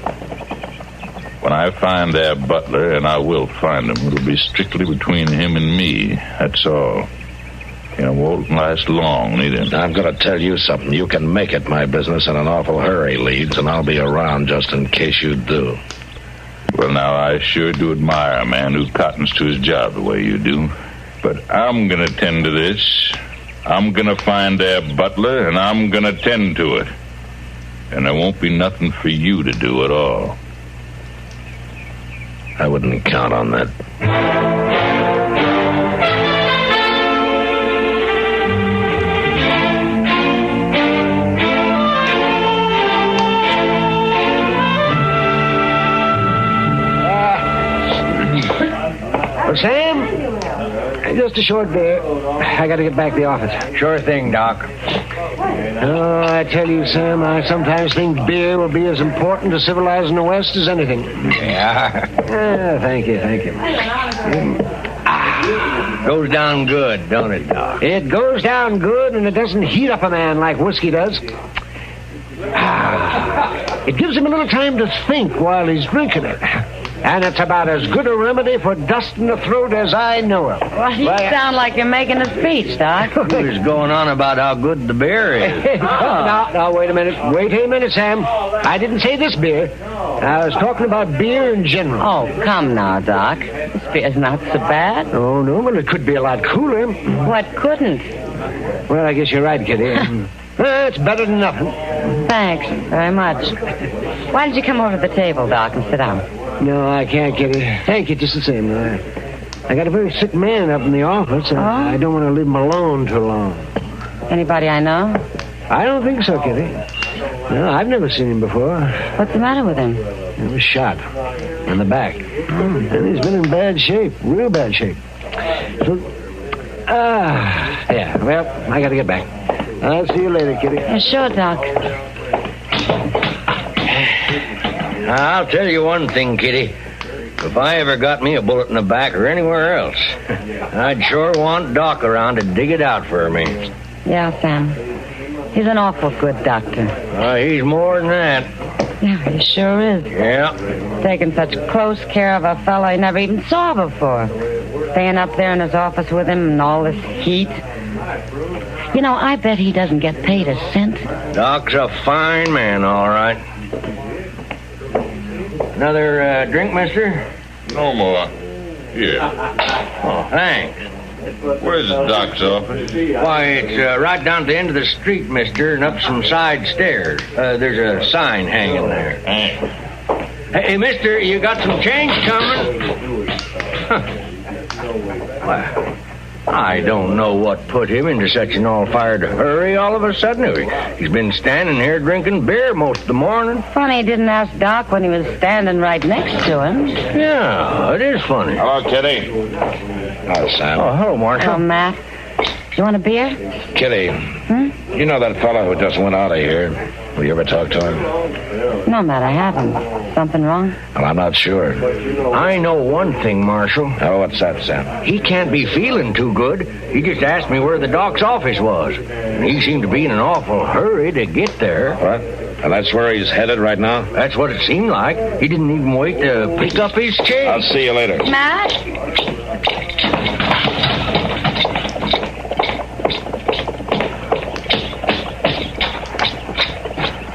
When I find Ab Butler, and I will find him, it'll be strictly between him and me. That's all. It won't last long, neither.
I'm going to tell you something. You can make it my business in an awful hurry, Leeds, and I'll be around just in case you do.
Well, now, I sure do admire a man who cottons to his job the way you do. But I'm going to tend to this. I'm going to find Ab Butler, and I'm going to tend to it. And there won't be nothing for you to do at all.
I wouldn't count on that.
Sam, just a short beer. I got to get back to the office.
Sure thing, Doc.
Oh, I tell you, Sam, I sometimes think beer will be as important to civilizing the West as anything.
Yeah.
Thank you.
Goes down good, don't it, Doc?
It goes down good, and it doesn't heat up a man like whiskey does. It gives him a little time to think while he's drinking it. And it's about as good a remedy for dust in the throat as I know of.
Well, you sound like you're making a speech, Doc.
He was going on about how good the beer is.
No, wait a minute. Wait a minute, Sam. I didn't say this beer. I was talking about beer in general.
Oh, come now, Doc. This beer's not so bad.
Oh, no, but it could be a lot cooler.
What couldn't?
Well, I guess you're right, Kitty. It's better than nothing.
Thanks very much. Why don't you come over to the table, Doc, and sit down?
No, I can't, Kitty. Thank you just the same. I got a very sick man up in the office. I don't want to leave him alone too long.
Anybody I know?
I don't think so, Kitty. No, I've never seen him before.
What's the matter with him?
He was shot in the back. And he's been in bad shape, real bad shape. So, yeah, well, I got to get back. I'll see you later, Kitty.
Yeah, sure, Doc.
I'll tell you one thing, Kitty. If I ever got me a bullet in the back or anywhere else, I'd sure want Doc around to dig it out for me.
Yeah, Sam. He's an awful good doctor.
He's more than that.
Yeah, he sure is.
Yeah.
Taking such close care of a fellow he never even saw before. Staying up there in his office with him in all this heat. You know, I bet he doesn't get paid a cent.
Doc's a fine man, all right. Another drink, mister?
No more. Here.
Oh, thanks.
Where's the Doc's office?
Why, it's right down at the end of the street, mister, and up some side stairs. There's a sign hanging there.
Thanks.
Hey, mister, you got some change coming? Well, I don't know what put him into such an all-fired hurry all of a sudden. He's been standing here drinking beer most of the morning.
Funny he didn't ask Doc when he was standing right next to him.
Yeah, it is funny.
Hello, Kitty. Hello, Sam.
Oh, hello, Marshal.
Oh, Matt. You want a beer?
Kitty, you know that fellow who just went out of here? Will you ever talk to him?
No, Matt, I haven't. Something wrong?
Well, I'm not sure.
I know one thing, Marshal.
Oh, what's that, Sam?
He can't be feeling too good. He just asked me where the Doc's office was. And he seemed to be in an awful hurry to get there.
What? And that's where he's headed right now?
That's what it seemed like. He didn't even wait to pick up his change.
I'll see you later.
Matt?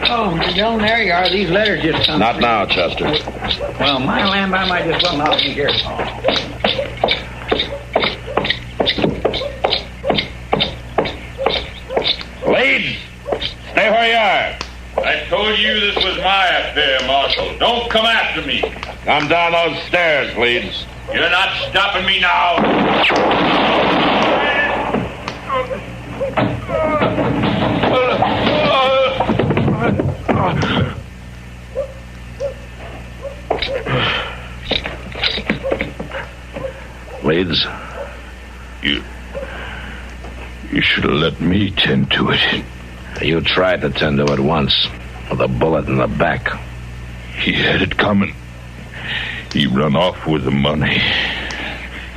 Oh, Mr. Dillon, there you are. These letters just come.
Not now, Chester.
Well, my lamb, I might just run off here.
Leeds, stay where you are.
I told you this was my affair, Marshal. Don't come after me.
Come down those stairs, Leeds.
You're not stopping me now.
Leeds,
you should have let me tend to it.
You tried to tend to it once, with a bullet in the back.
He had it coming. He run off with the money.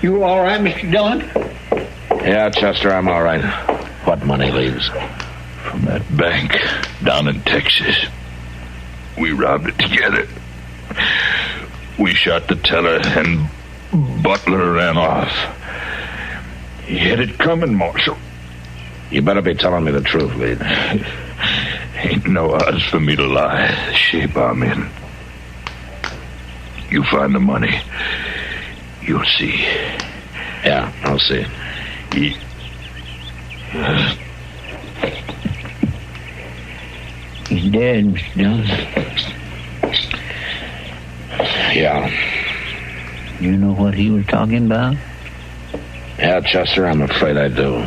You all right, Mr. Dillon?
Yeah, Chester, I'm all right. What money, Leeds?
From that bank down in Texas. We robbed it together. We shot the teller and Butler ran off. He had it coming, Marshal.
You better be telling me the truth, Leeds.
Ain't no odds for me to lie. The shape I'm in. You find the money. You'll see.
Yeah, I'll see.
He's
dead, Mr. Dillon.
Yeah.
You know what he was talking about?
Yeah, Chester, I'm afraid I do.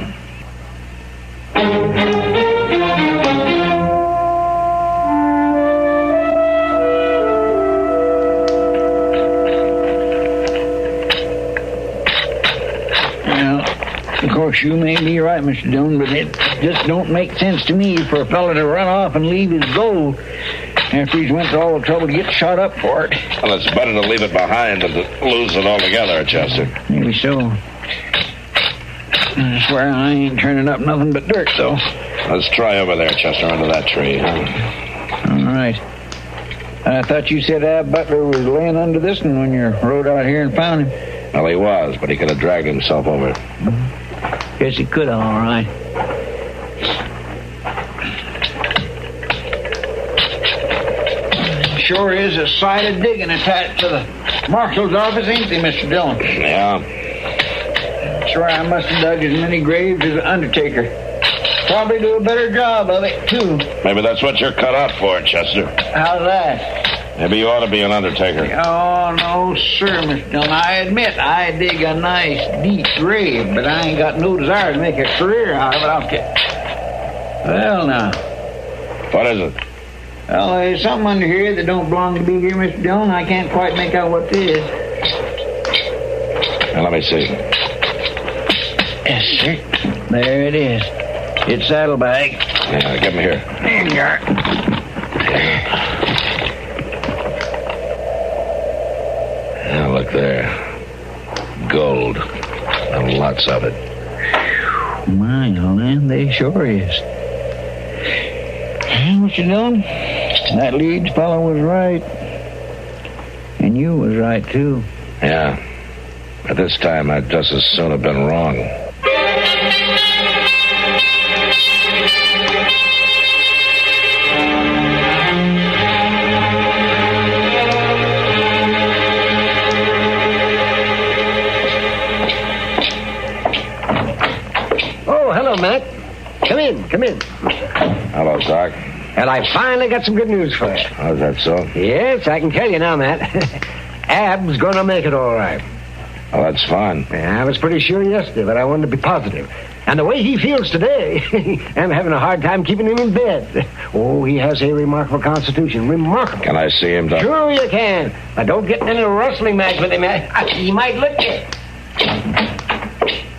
Of course, you may be right, Mr. Dillon, but it just don't make sense to me for a fella to run off and leave his gold after he's went to all the trouble to get shot up for it.
Well, it's better to leave it behind than to lose it altogether, Chester.
Maybe so. I swear I ain't turning up nothing but dirt, though.
Let's try over there, Chester, under that tree, huh?
All right. I thought you said Ab Butler was laying under this one when you rode out here and found him.
Well, he was, but he could have dragged himself over.
Guess he could have, all right. Sure is a sight of digging attached to the marshal's office, ain't they, Mr. Dillon?
Yeah.
Sure, I must have dug as many graves as the undertaker. Probably do a better job of it, too.
Maybe that's what you're cut out for, Chester.
How's that?
Maybe you ought to be an undertaker.
Oh, no, sir, Mr. Dillon. I admit I dig a nice, deep grave, but I ain't got no desire to make a career out of it. I'll get... Well, now.
What is it?
Well, there's something under here that don't belong to be here, Mr. Dillon. I can't quite make out what it is.
Now, let me see.
Yes, sir. There it is. It's saddlebag.
Yeah, give me here.
There you are.
Now, look there. Gold. And lots of it.
My land, they sure is. What you doing? That Leeds fellow was right. And you was right, too.
Yeah. At this time, I'd just as soon have been wrong.
Oh, hello, Matt. Come in, come in.
Hello, Doc.
And I finally got some good news for you.
Oh, is that so?
Yes, I can tell you now, Matt. Ab's gonna make it all right.
Oh, that's fine.
Yeah, I was pretty sure yesterday, but I wanted to be positive. And the way he feels today, I'm having a hard time keeping him in bed. Oh, he has a remarkable constitution. Remarkable.
Can I see him, Doc?
Sure you can. But don't get in any wrestling match with him, Matt. He might lick you.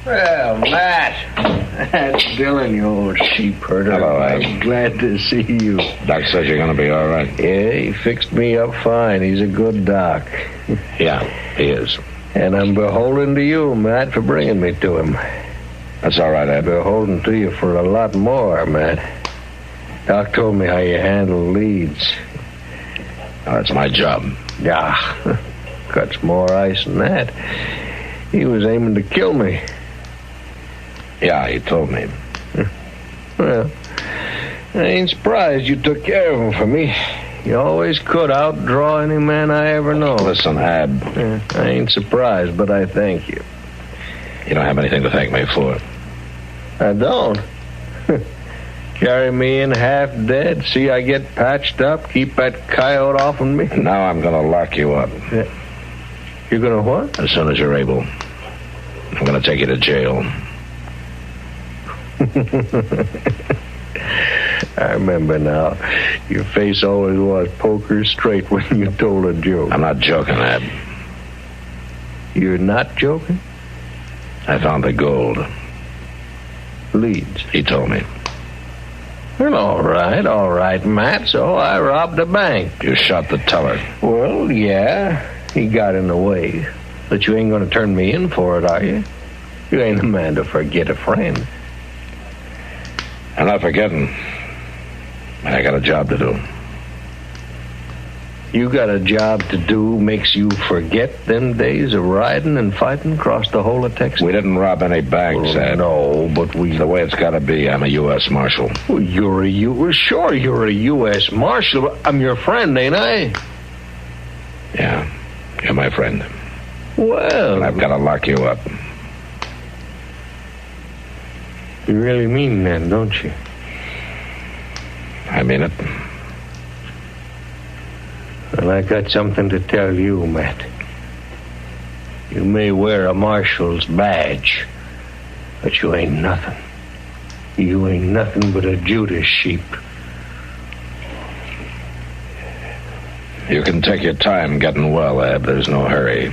Well, Matt, that's Dillon, you old sheep herder.
Hello,
I'm glad to see you.
Doc says you're going to be all right.
Yeah, he fixed me up fine. He's a good doc.
Yeah, he is.
And I'm beholden to you, Matt, for bringing me to him.
That's all right,
I'm beholden to you for a lot more, Matt. Doc told me how you handle leads.
Oh, that's my job.
Yeah, cuts more ice than that. He was aiming to kill me.
Yeah, he told me.
Well, I ain't surprised you took care of him for me. You always could outdraw any man I ever know.
Listen, Ab.
Yeah, I ain't surprised, but I thank you.
You don't have anything to thank me for.
I don't. Carry me in half dead, see I get patched up, keep that coyote off of me.
And now I'm going to lock you up.
Yeah. You're going to what?
As soon as you're able. I'm going to take you to jail.
I remember now. Your face always was poker straight when you told a joke.
I'm not joking, Ab.
You're not joking?
I found the gold.
Leads.
He told me.
Well, all right, Matt. So I robbed a bank.
You shot the teller.
Well, yeah. He got in the way. But you ain't going to turn me in for it, are you? You ain't a man to forget a friend.
I'm not forgetting. I got a job to do.
You got a job to do makes you forget them days of riding and fighting across the whole of Texas?
We didn't rob any banks, Ed.
No, but we...
The way it's got to be, I'm a U.S. Marshal.
Well, you're a U.S. Marshal. I'm your friend, ain't I?
Yeah, you're my friend.
Well...
And I've got to lock you up.
You really mean that, don't you?
I mean it.
Well, I got something to tell you, Matt. You may wear a marshal's badge, but you ain't nothing. You ain't nothing but a Judas sheep.
You can take your time getting well, Ab. There's no hurry.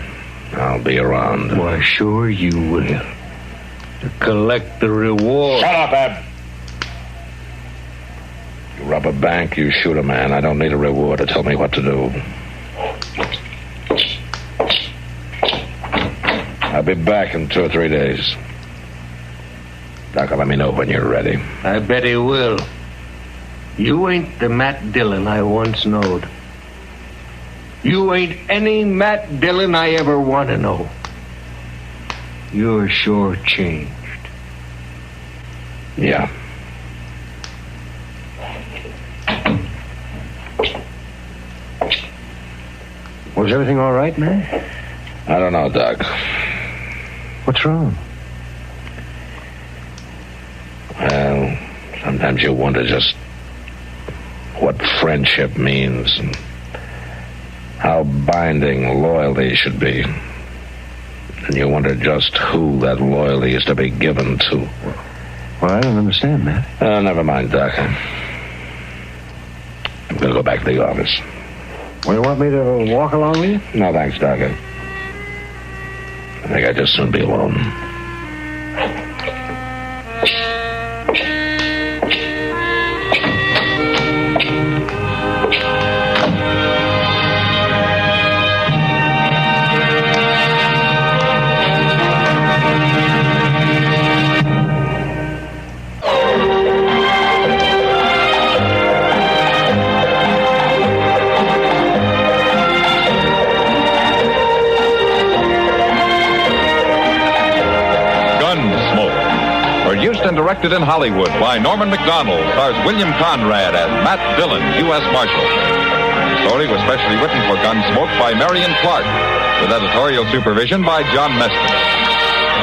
I'll be around.
Why, sure you will. To collect the reward.
Shut up, Ab. You rob a bank, you shoot a man. I don't need a reward to tell me what to do. I'll be back in 2 or 3 days. Doc will let me know when you're ready.
I bet he will. You ain't the Matt Dillon I once knowed. You ain't any Matt Dillon I ever want to know. You're sure changed.
Yeah.
Was everything all right, man?
I don't know, Doc.
What's wrong?
Well, sometimes you wonder just what friendship means and how binding loyalty should be. And you wonder just who that loyalty is to be given to.
Well, I don't understand, man.
Never mind, Doc. I'm going to go back to the office.
Well, you want me to walk along with you?
No, thanks, Doc. I think I'd just soon be alone.
And directed in Hollywood by Norman Macdonald, stars William Conrad as Matt Dillon, U.S. Marshal. The story was specially written for Gunsmoke by Marion Clark, with editorial supervision by John Meston.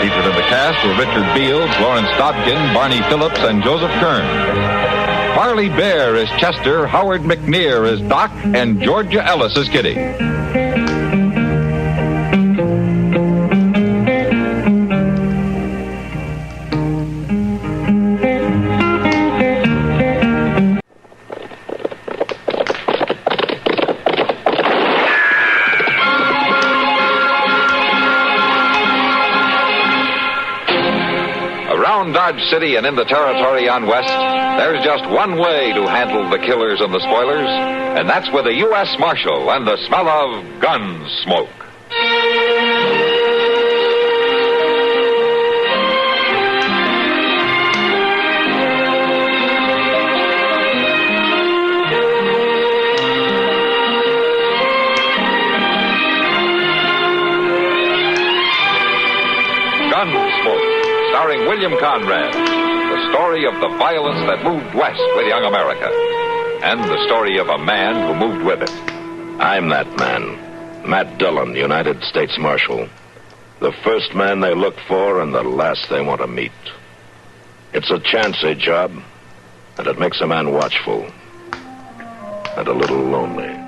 Featured in the cast were Richard Beals, Lawrence Dobkin, Barney Phillips, and Joseph Kern. Harley Bear is Chester, Howard McNear is Doc, and Georgia Ellis is Kitty. Dodge City and in the territory on West, there's just one way to handle the killers and the spoilers, and that's with a U.S. Marshal and the smell of Gunsmoke. Gunsmoke. Starring William Conrad, the story of the violence that moved west with young America, and the story of a man who moved with it.
I'm that man, Matt Dillon, United States Marshal. The first man they look for and the last they want to meet. It's a chancy job, and it makes a man watchful and a little lonely.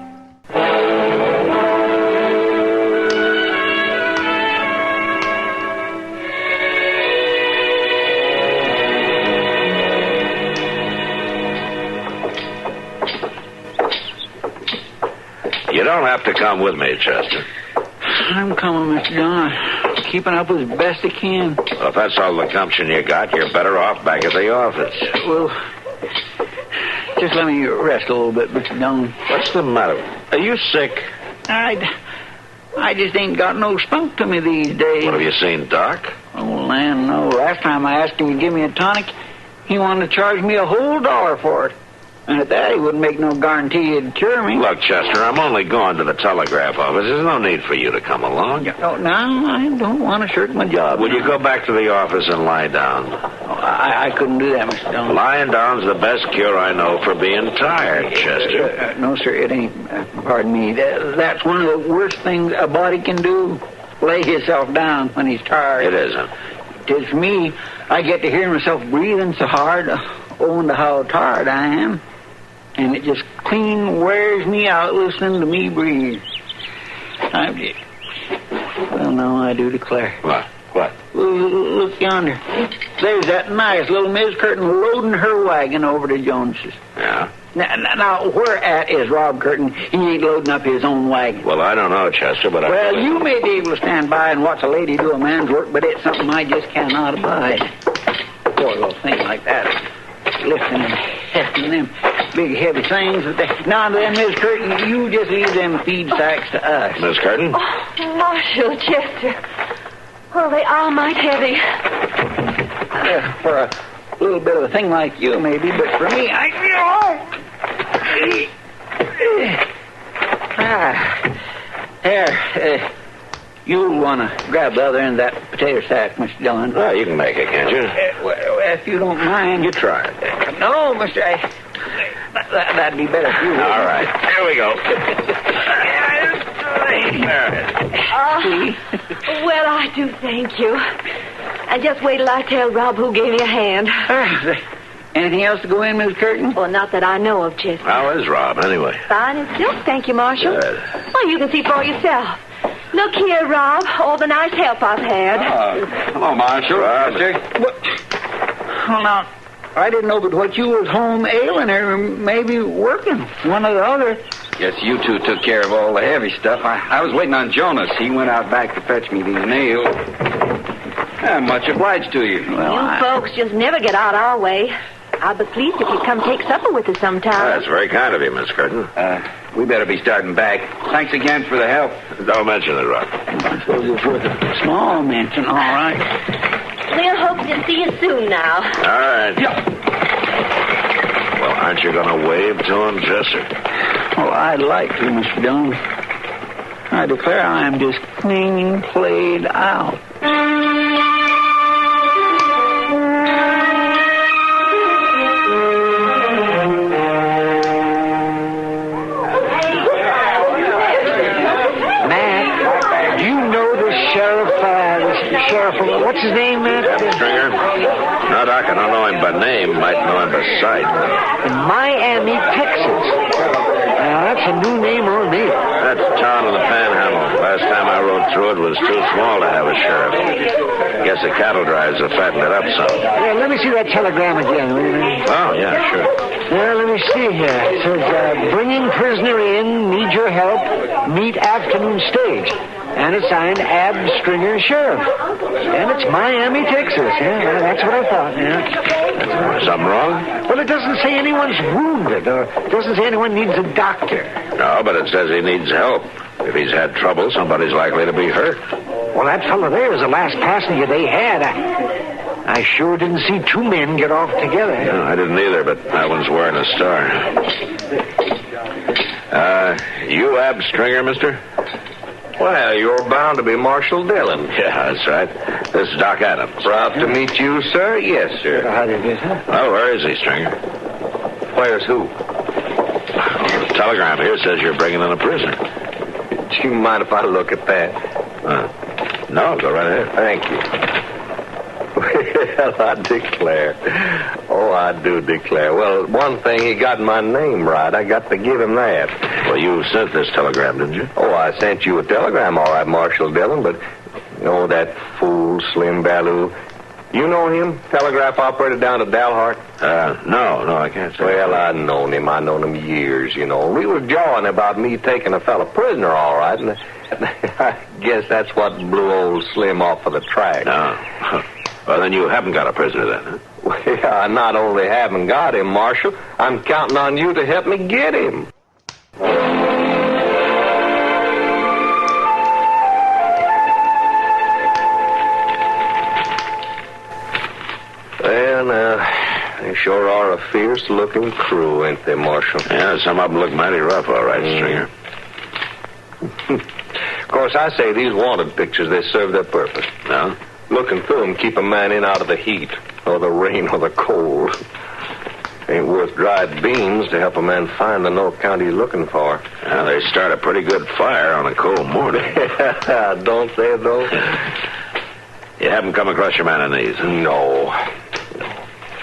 You don't have to come with me, Chester.
I'm coming, Mr. Dillon. Keeping up as best I can.
Well, if that's all the gumption you got, you're better off back at the office.
Well, just let me rest a little bit, Mr. Dillon.
What's the matter? Are you sick?
I just ain't got no spunk to me these days.
What, have you seen Doc?
Oh, land, no. Last time I asked him to give me a tonic, he wanted to charge me a whole $1 for it. And at that, he wouldn't make no guarantee he'd cure me.
Look, Chester, I'm only going to the telegraph office. There's no need for you to come along.
Oh, no, I don't want to shirk my job.
Will you go back to the office and lie down?
Oh, I couldn't do that, Mr. Dillon.
Lying down's the best cure I know for being tired, Chester.
No, sir, it ain't. Pardon me. That's one of the worst things a body can do. Lay himself down when he's tired.
It isn't.
It is for me. I get to hear myself breathing so hard, owing to how tired I am. And it just clean wears me out listening to me breathe. Well, no, I do declare.
What? What?
Look yonder. There's that nice little Miss Curtin loading her wagon over to Jones's.
Yeah?
Now, where at is Rob Curtin? He ain't loading up his own wagon.
Well, I don't know, Chester, but
Well, you may be able to stand by and watch a lady do a man's work, but it's something I just cannot abide. Poor little thing like that. Lifting and hefting them big, heavy things. Now then, Miss Curtin, you just leave them feed sacks to us.
Miss Curtin?
Oh, Marshal, Chester. Well, they are mighty heavy.
For a little bit of a thing like you, maybe, but for me, There, you'll want to grab the other end of that potato sack, Mr. Dillon.
Well, you can make it, can't you?
If you don't mind.
You try it.
No, Mr. That'd be better for you.
All right, here we go.
Well, I do thank you. And just wait till I tell Rob who gave me a hand.
Anything else to go in, Miss Curtin?
Well, not that I know of, Chester.
How is Rob, anyway?
Fine and silk, thank you, Marshal.
Good.
Well, you can see for yourself. Look here, Rob, all the nice help I've had.
Hello, Marshal.
Well, now, I didn't know but what you was home ailing or maybe working. One or the other.
Guess you two took care of all the heavy stuff. I was waiting on Jonas. He went out back to fetch me these nails. Much obliged to you.
Well, you folks just never get out our way. I'd be pleased if you'd come take supper with us sometime.
That's very kind of you, Miss Curtin.
We better be starting back. Thanks again for the help.
Don't mention it, Rob.
I suppose it's worth a small mention, all right.
We'll hope to see you soon now.
All right.
Yeah.
Well, aren't you going to wave to him, Chester?
Oh, I'd like to, Mr. Dillon. I declare I am just clean played out. What's his name, Matt?
Stringer? No, Doc, I don't know him by name. Might know him by sight.
Miami, Texas. Now, that's a new name on me.
That's a town in the Panhandle. Last time I rode through it was too small to have a sheriff. Guess the cattle drives have fattened it up some.
Yeah, let me see that telegram again, will you?
Oh, yeah, sure.
Well, let me see here. It says, bringing prisoner in, need your help, meet afternoon stage. And it's signed Ab Stringer Sheriff. And it's Miami, Texas. Yeah, that's what I thought, yeah.
Something wrong?
Well, it doesn't say anyone's wounded, or it doesn't say anyone needs a doctor.
No, but it says he needs help. If he's had trouble, somebody's likely to be hurt.
Well, that fellow there was the last passenger they had. I sure didn't see two men get off together.
No, I didn't either, but that one's wearing a star. You Ab Stringer, mister?
Well, you're bound to be Marshal Dillon.
Yeah, that's right. This is Doc Adams.
Proud to meet you, sir. Yes, sir.
How do you do, sir?
Well, where is he, Stringer?
Where's who?
Well, the telegram here says you're bringing in a prisoner.
Do you mind if I look at that?
No, go right ahead.
Thank you. Well, I declare. Oh, I do declare. Well, one thing, he got my name right. I got to give him that.
Well, you sent this telegram, didn't you?
Oh, I sent you a telegram, all right, Marshal Dillon, but, that fool, Slim Ballou. You know him? Telegraph operator down at Dalhart?
No, I can't say.
Well, I've known him. I've known him years, We were jawing about me taking a fella prisoner, all right, and I guess that's what blew old Slim off of the track.
No. Well, then you haven't got a prisoner then, huh?
Well, I not only haven't got him, Marshal, I'm counting on you to help me get him. Well, now, they sure are a fierce-looking crew, ain't they, Marshal?
Yeah, some of them look mighty rough, all right, Stringer.
Of course, I say these wanted pictures, they serve their purpose.
No?
Looking through them keep a man in out of the heat, or the rain, or the cold. Ain't worth dried beans to help a man find the no count he's looking for.
Yeah, they start a pretty good fire on a cold morning.
Don't they, though?
You haven't come across your man on these?
No.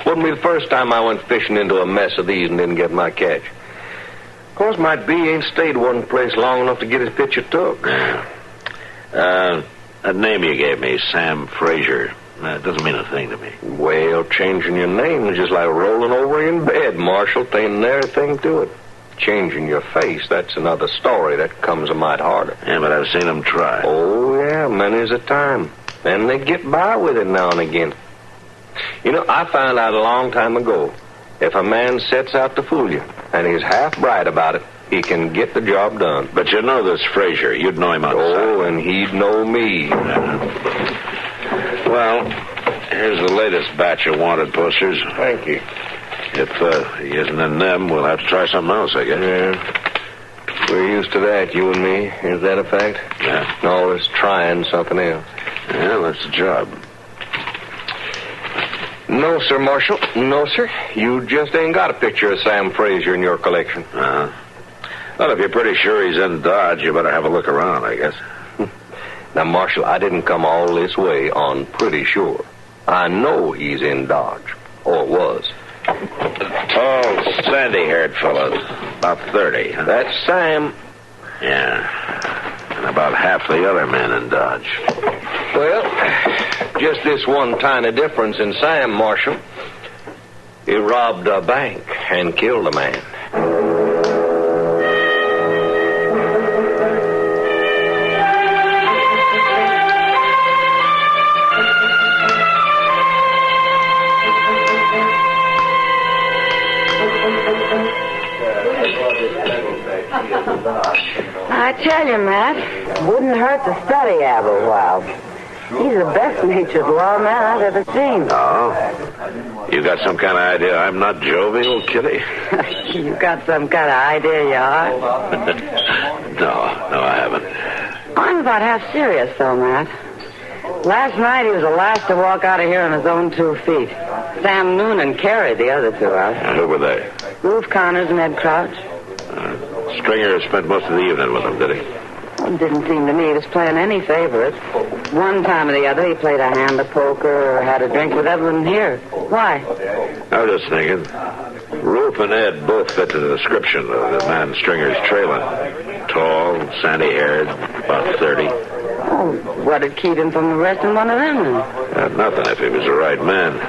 Wouldn't be the first time I went fishing into a mess of these and didn't get my catch. Of course, might be he ain't stayed one place long enough to get his picture took.
Yeah.
That name you gave me, Sam Frazier, that doesn't mean a thing to me.
Well, changing your name is just like rolling over in bed, Marshal. Ain't there a thing to it. Changing your face, that's another story. That comes a mite harder.
Yeah, but I've seen them try.
Oh, yeah, many's a time. And they get by with it now and again. You know, I found out a long time ago, if a man sets out to fool you, and he's half right about it, he can get the job done.
But you know this Frazier. You'd know him outside.
Oh, and he'd know me.
Well, here's the latest batch of wanted posters.
Thank you.
If he isn't in them, we'll have to try something else, I guess.
Yeah. We're used to that, you and me. Is that a fact?
Yeah.
Always trying something else.
Yeah, that's the job.
No, sir, Marshal. No, sir. You just ain't got a picture of Sam Frazier in your collection.
Well, if you're pretty sure he's in Dodge, you better have a look around, I guess.
Now, Marshal, I didn't come all this way on pretty sure. I know he's in Dodge. Or was.
Tall, sandy-haired fellow. About 30, huh?
That's Sam.
Yeah. And about half the other men in Dodge.
Well, just this one tiny difference in Sam, Marshal. He robbed a bank and killed a man.
I tell you, Matt, wouldn't hurt to study Ab a while. He's the best-natured lawman I've ever seen.
Oh? You got some kind of idea I'm not jovial, Kitty?
You got some kind of idea you are?
No, I haven't.
I'm about half serious, though, Matt. Last night he was the last to walk out of here on his own 2 feet. Sam Noonan carried the other 2 out.
Who were they?
Ruth Connors and Ed Crouch.
Stringer spent most of the evening with them, did he?
Well, it didn't seem to me he was playing any favorites. One time or the other, he played a hand of poker or had a drink with everyone here. Why?
I was just thinking. Ruth and Ed both fit the description of the man Stringer's trailing. Tall, sandy-haired, about 30.
Oh, what did keep him from arresting one of them, then?
Nothing if he was the right man.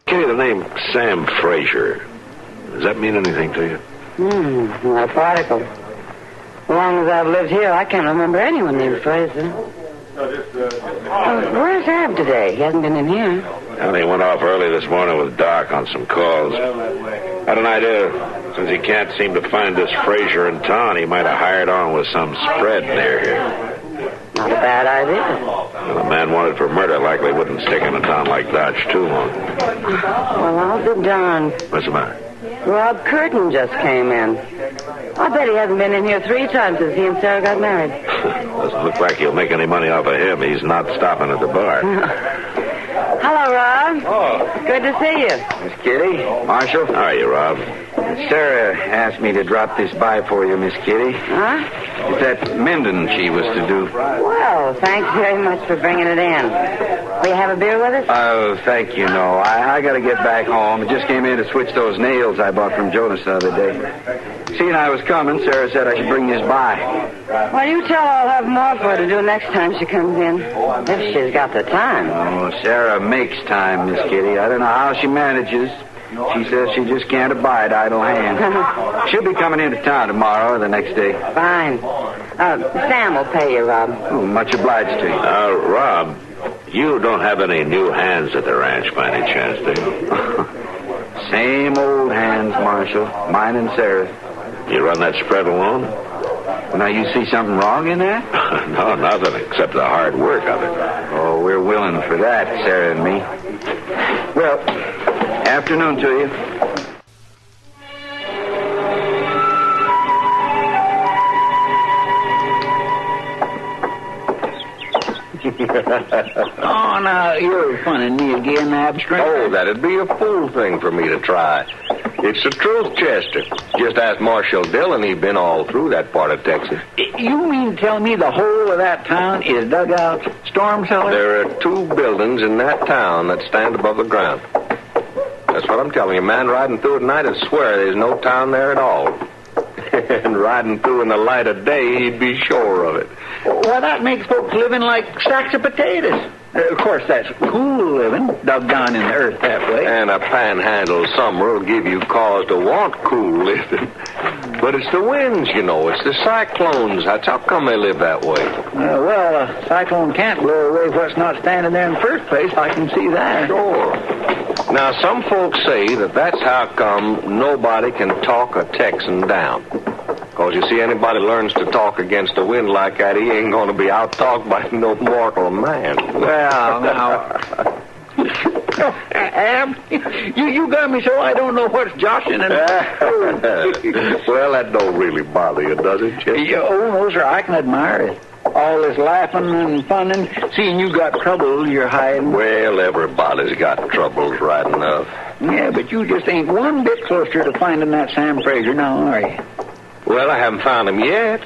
Kitty, the name Sam Frazier. Does that mean anything to you?
Not a particle. As long as I've lived here, I can't remember anyone named Fraser. Where's Ab today? He hasn't been in here.
Well, he went off early this morning with Doc on some calls. Had an idea. Since he can't seem to find this Frazier in town, he might have hired on with some spread near here.
Not a bad idea.
Well, the man wanted for murder likely wouldn't stick in a town like Dodge too long.
Well, I'll be darned.
What's the matter?
Rob Curtin just came in. I bet he hasn't been in here 3 times since he and Sarah got married.
Doesn't look like he'll make any money off of him. He's not stopping at the bar.
Hello, Rob.
Oh.
Good to see you.
Miss Kitty, Marshal.
How are you, Rob?
Sarah asked me to drop this by for you, Miss Kitty.
Huh?
It's that mending she was to do.
Well, thanks very much for bringing it in. Will you have a beer with us?
Oh, thank you, no. I got to get back home. I just came in to switch those nails I bought from Jonas the other day. Seeing I was coming, Sarah said I should bring this by.
Well, you tell her I'll have more for her to do next time she comes in. If she's got the time.
Oh, Sarah makes time, Miss Kitty. I don't know how she manages. She says she just can't abide idle hands. She'll be coming into town tomorrow or the next day.
Fine. Sam will pay you, Rob.
Oh, much obliged to you.
Rob, you don't have any new hands at the ranch by any chance, do you?
Same old hands, Marshal. Mine and Sarah's.
You run that spread alone?
Well, now, you see something wrong in that?
No, nothing except the hard work of it.
Oh, we're willing for that, Sarah and me. Well, afternoon to you.
Oh, now, you're funning me again, Abstract.
Oh, that'd be a fool thing for me to try. It's the truth, Chester. Just ask Marshal Dillon. He's been all through that part of Texas.
You mean to tell me the whole of that town is dugouts, storm cellars?
There are 2 buildings in that town that stand above the ground. That's what I'm telling you. A man riding through at night would swear there's no town there at all. And riding through in the light of day, he'd be sure of it.
Well, that makes folks living like sacks of potatoes. Of course, that's cool living, dug down in the earth that way.
And a panhandle summer will give you cause to want cool living. But it's the winds, you know. It's the cyclones. That's how come they live that way.
Well, a cyclone can't blow away what's not standing there in the first place. I can see that.
Sure. Now, some folks say that that's how come nobody can talk a Texan down. Because, you see, anybody learns to talk against the wind like that, he ain't going to be out-talked by no mortal man.
Well, now... Ab, you got me so I don't know what's joshing and...
Well, that don't really bother you, does it, Chester?
Oh, no, sir, I can admire it. All this laughing and funning, seeing you got trouble you're hiding.
Well, everybody's got troubles right enough.
Yeah, but you just ain't one bit closer to finding that Sam Fraser now, are you?
Well, I haven't found him yet.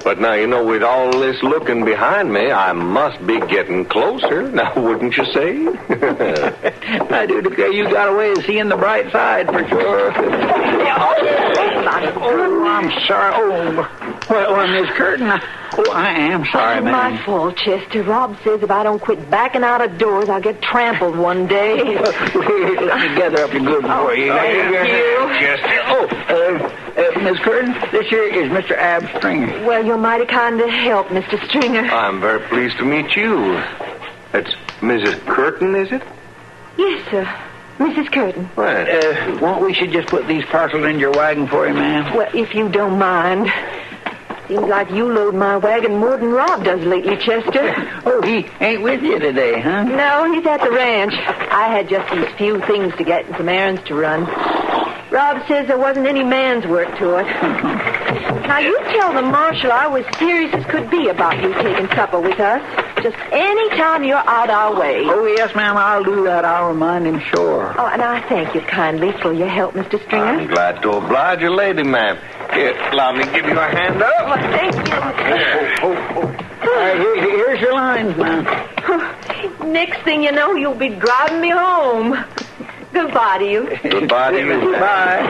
But now, you know, with all this looking behind me, I must be getting closer. Now, wouldn't you say?
I do declare you got a way of seeing the bright side, for sure. Oh, I'm sorry. Oh, well, Miss Curtin, I am sorry,
It's
ma'am.
my fault, Chester. Rob says if I don't quit backing out of doors, I'll get trampled one day.
Let me gather up your goods for you.
Thank you.
Miss Curtin, this here is Mr. Ab Stringer.
Well, you're mighty kind to help, Mr. Stringer.
I'm very pleased to meet you. That's Mrs. Curtin, is it?
Yes, sir. Mrs. Curtin.
Won't we should just put these parcels in your wagon for you, ma'am?
Well, if you don't mind. Seems like you load my wagon more than Rob does lately, Chester.
Oh, he ain't with you today, huh?
No, he's at the ranch. I had just these few things to get and some errands to run. Rob says there wasn't any man's work to it. Now, you tell the marshal I was serious as could be about you taking supper with us. Just any time you're out our way.
Oh, yes, ma'am, I'll do that. I'll remind him, sure.
Oh, and I thank you kindly for your help, Mr. Stringer.
I'm glad to oblige you, lady, ma'am. Here, allow me to give you a hand up.
Well, thank you.
Here's your lines, ma'am.
Next thing you know, you'll be driving me home. Goodbye to you.
Goodbye to you.
Goodbye.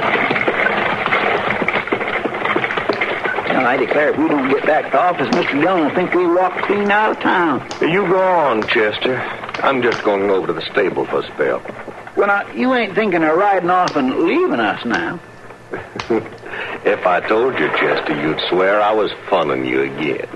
Well, I declare if we don't get back to office, Mr. Dillon will think we walked clean out of town.
You go on, Chester. I'm just going over to the stable for a spell.
Well, now, you ain't thinking of riding off and leaving us now.
If I told you, Chester, you'd swear I was funning you again.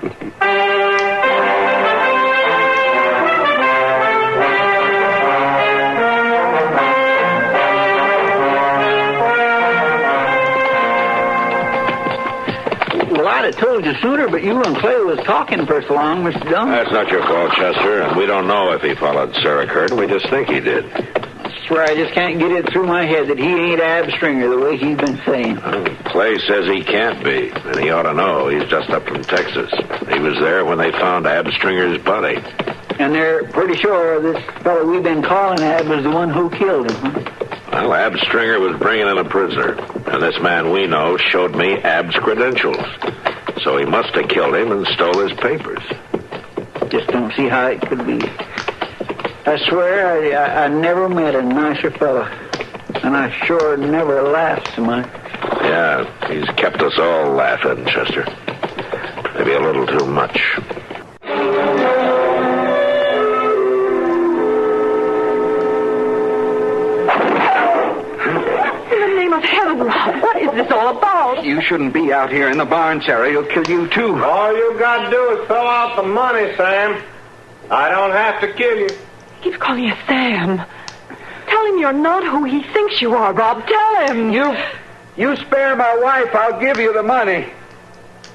Well, I'd have told you sooner, but you and Clay was talking for so long, Mr. Dillon.
That's not your fault, Chester, and we don't know if he followed Sarah Curtin. We just think he did.
I swear I just can't get it through my head that he ain't Ab Stringer the way he's been saying.
Clay says he can't be, and he ought to know. He's just up from Texas. He was there when they found Ab Stringer's body.
And they're pretty sure this fellow we've been calling Ab was the one who killed him, huh?
Well, Ab Stringer was bringing in a prisoner, and this man we know showed me Ab's credentials. So he must have killed him and stole his papers.
Just don't see how it could be. I swear I never met a nicer fella. And I sure never laughed so much.
Yeah, he's kept us all laughing, Chester. Maybe a little too much.
In the name of heaven, Rob, what is this all about?
You shouldn't be out here in the barn, Sarah. He'll kill you, too.
All you got to do is fill out the money, Sam. I don't have to kill you.
He keeps calling you Sam. Tell him you're not who he thinks you are, Rob. Tell him.
You spare my wife, I'll give you the money.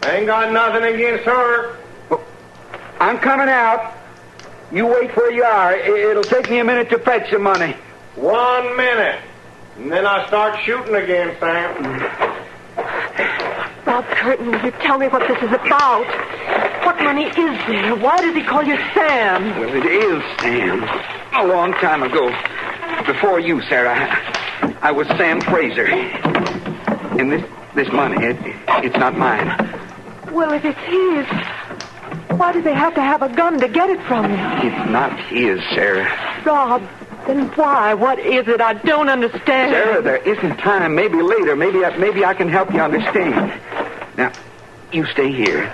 Ain't got nothing against her.
I'm coming out. You wait where you are. It'll take me a minute to fetch the money.
1 minute. And then I start shooting again, Sam.
Rob Curtin, will you tell me what this is about? What money is there? Why does he call you Sam?
Well, it is Sam. A long time ago. Before you, Sarah. I was Sam Fraser. And this money, it's not mine.
Well, if it's his, why do they have to have a gun to get it from him?
It's not his, Sarah.
Rob, Then why? What is it? I don't understand.
Sarah, there isn't time. Maybe later. Maybe I can help you understand. Now, you stay here.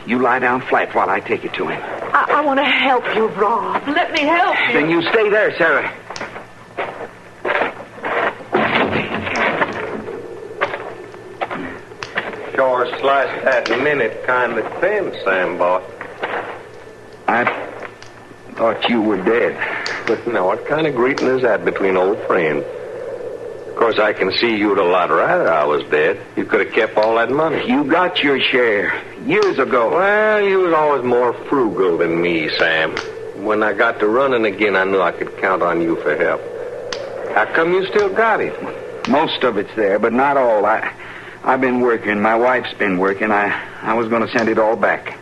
You lie down flat while I take you to him.
I want to help you, Rob. Let me help you.
Then you stay there, Sarah.
Sure sliced that minute kind of thin, Sam boy.
I thought you were dead.
But now, what kind of greeting is that between old friends? Of course, I can see you'd a lot rather I was dead. You could have kept all that money.
You got your share years ago.
Well, you was always more frugal than me, Sam. When I got to running again, I knew I could count on you for help. How come you still got it?
Most of it's there, but not all. I've been working. My wife's been working. I was going to send it all back.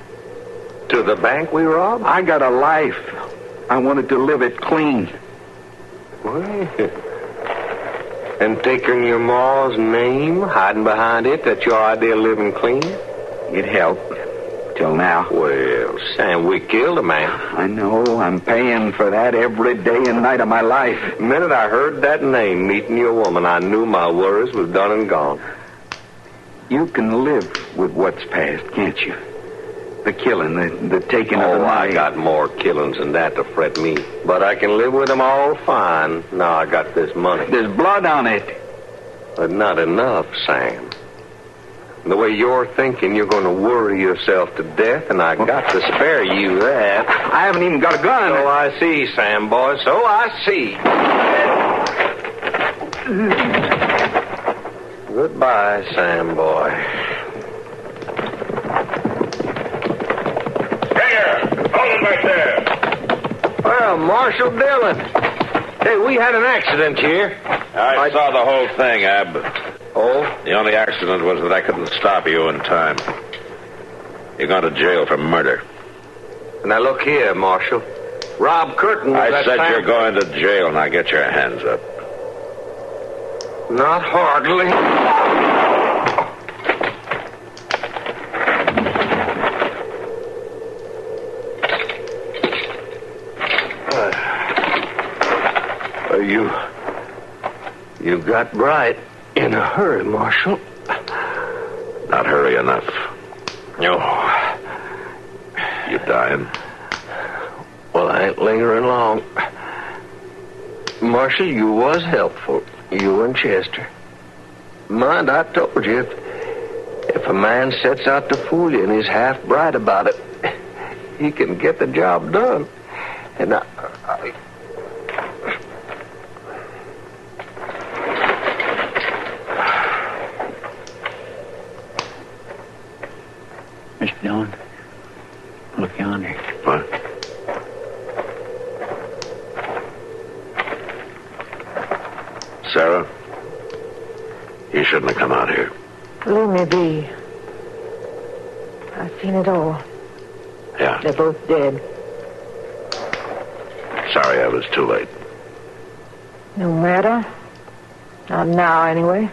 To the bank we robbed?
I got a life. I wanted to live it clean.
Well, and taking your ma's name, hiding behind it, that's your idea of living clean?
It helped. Till now.
Well, Sam, we killed a man.
I know. I'm paying for that every day and night of my life.
The minute I heard that name meeting your woman, I knew my worries was done and gone.
You can live with what's past, can't you? The killing, the taking of the money.
I got more killings than that to fret me. But I can live with them all fine. Now I got this money.
There's blood on it.
But not enough, Sam. The way you're thinking, you're going to worry yourself to death, and I got to spare you that.
I haven't even got a gun.
So I see, Sam boy. So I see. Goodbye, Sam boy.
Hold him back there.
Well, Marshal Dillon. Hey, we had an accident here.
I saw the whole thing, Ab.
Oh?
The only accident was that I couldn't stop you in time. You're going to jail for murder.
Now, look here, Marshal. Rob Curtin was
I said you're going to jail. Now get your hands up.
Not hardly. You got bright in a hurry, Marshal.
Not hurry enough.
No.
You dying?
Well, I ain't lingering long. Marshal, you was helpful. You and Chester. Mind, I told you, if a man sets out to fool you and he's half bright about it, he can get the job done. And I
Mr. Dillon, look yonder.
What? Sarah, you shouldn't have come out here.
Leave me be. I've seen it all.
Yeah.
They're both dead.
Sorry I was too late.
No matter. Not now, anyway.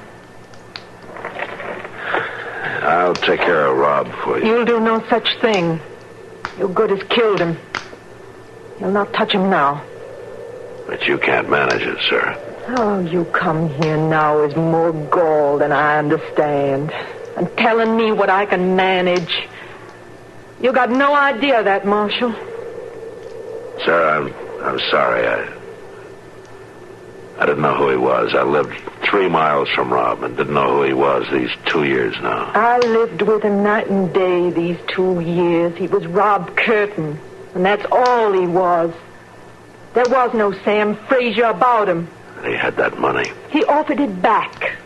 I'll take care of Rob for you.
You'll do no such thing. Your good has killed him. You'll not touch him now.
But you can't manage it, sir.
Oh, you come here now is more gall than I understand. And telling me what I can manage. You got no idea of that, Marshal.
Sir, I'm sorry. I didn't know who he was. I lived 3 miles from Rob and didn't know who he was these 2 years now.
I lived with him night and day these 2 years. He was Rob Curtin, and that's all he was. There was no Sam Frazier about him.
He had that money.
He offered it back.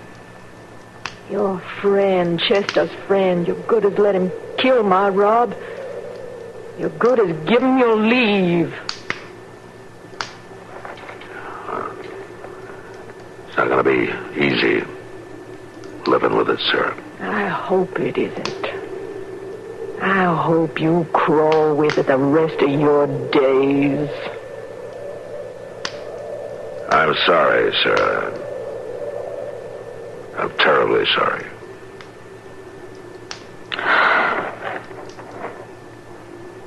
Your friend, Chester's friend, you're good as let him kill my Rob. You're good as give him your leave.
It's not going to be easy living with it, sir.
I hope it isn't. I hope you crawl with it the rest of your days.
I'm sorry, sir. I'm terribly sorry.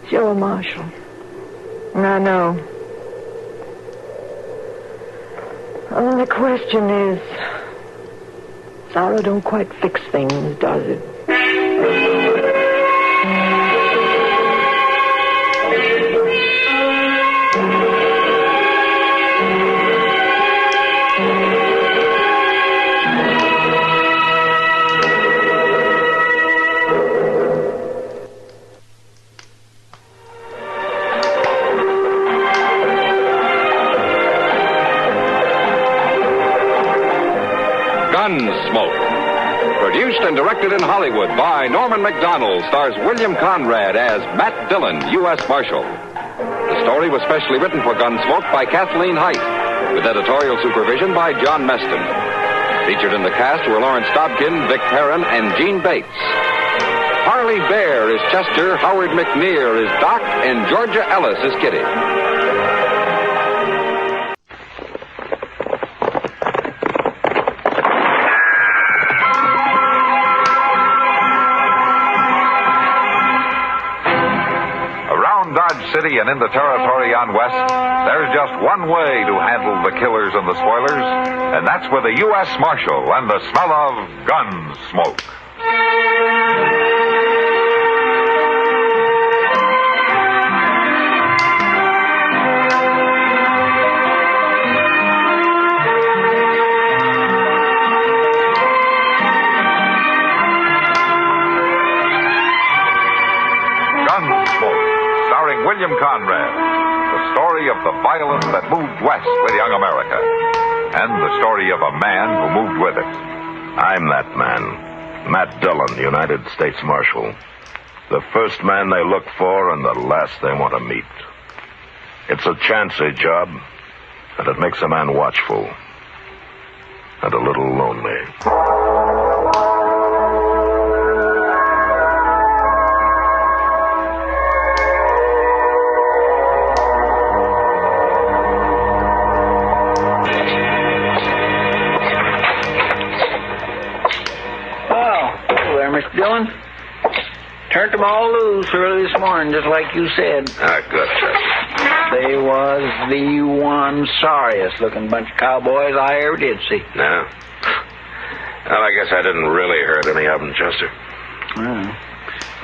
Sure, Marshal. I know. The question is, sorrow don't quite fix things, does it?
Gunsmoke. Produced and directed in Hollywood by Norman Macdonald, stars William Conrad as Matt Dillon, U.S. Marshal. The story was specially written for Gunsmoke by Kathleen Height, with editorial supervision by John Meston. Featured in the cast were Lawrence Dobkin, Vic Perrin, and Gene Bates. Harley Bear is Chester, Howard McNear is Doc, and Georgia Ellis is Kitty. Dodge City and in the territory on West, there's just one way to handle the killers and the spoilers, and that's with a U.S. Marshal and the smell of Gunsmoke. William Conrad, the story of the violence that moved west with young America, and the story of a man who moved with it.
I'm that man, Matt Dillon, United States Marshal. The first man they look for and the last they want to meet. It's a chancy job, and it makes a man watchful and a little lonely.
Dillon, turned them all loose early this morning, just like you said.
Good, Chester.
They was the one sorriest looking bunch of cowboys I ever did see.
No? Well, I guess I didn't really hurt any of them, Chester.
Well,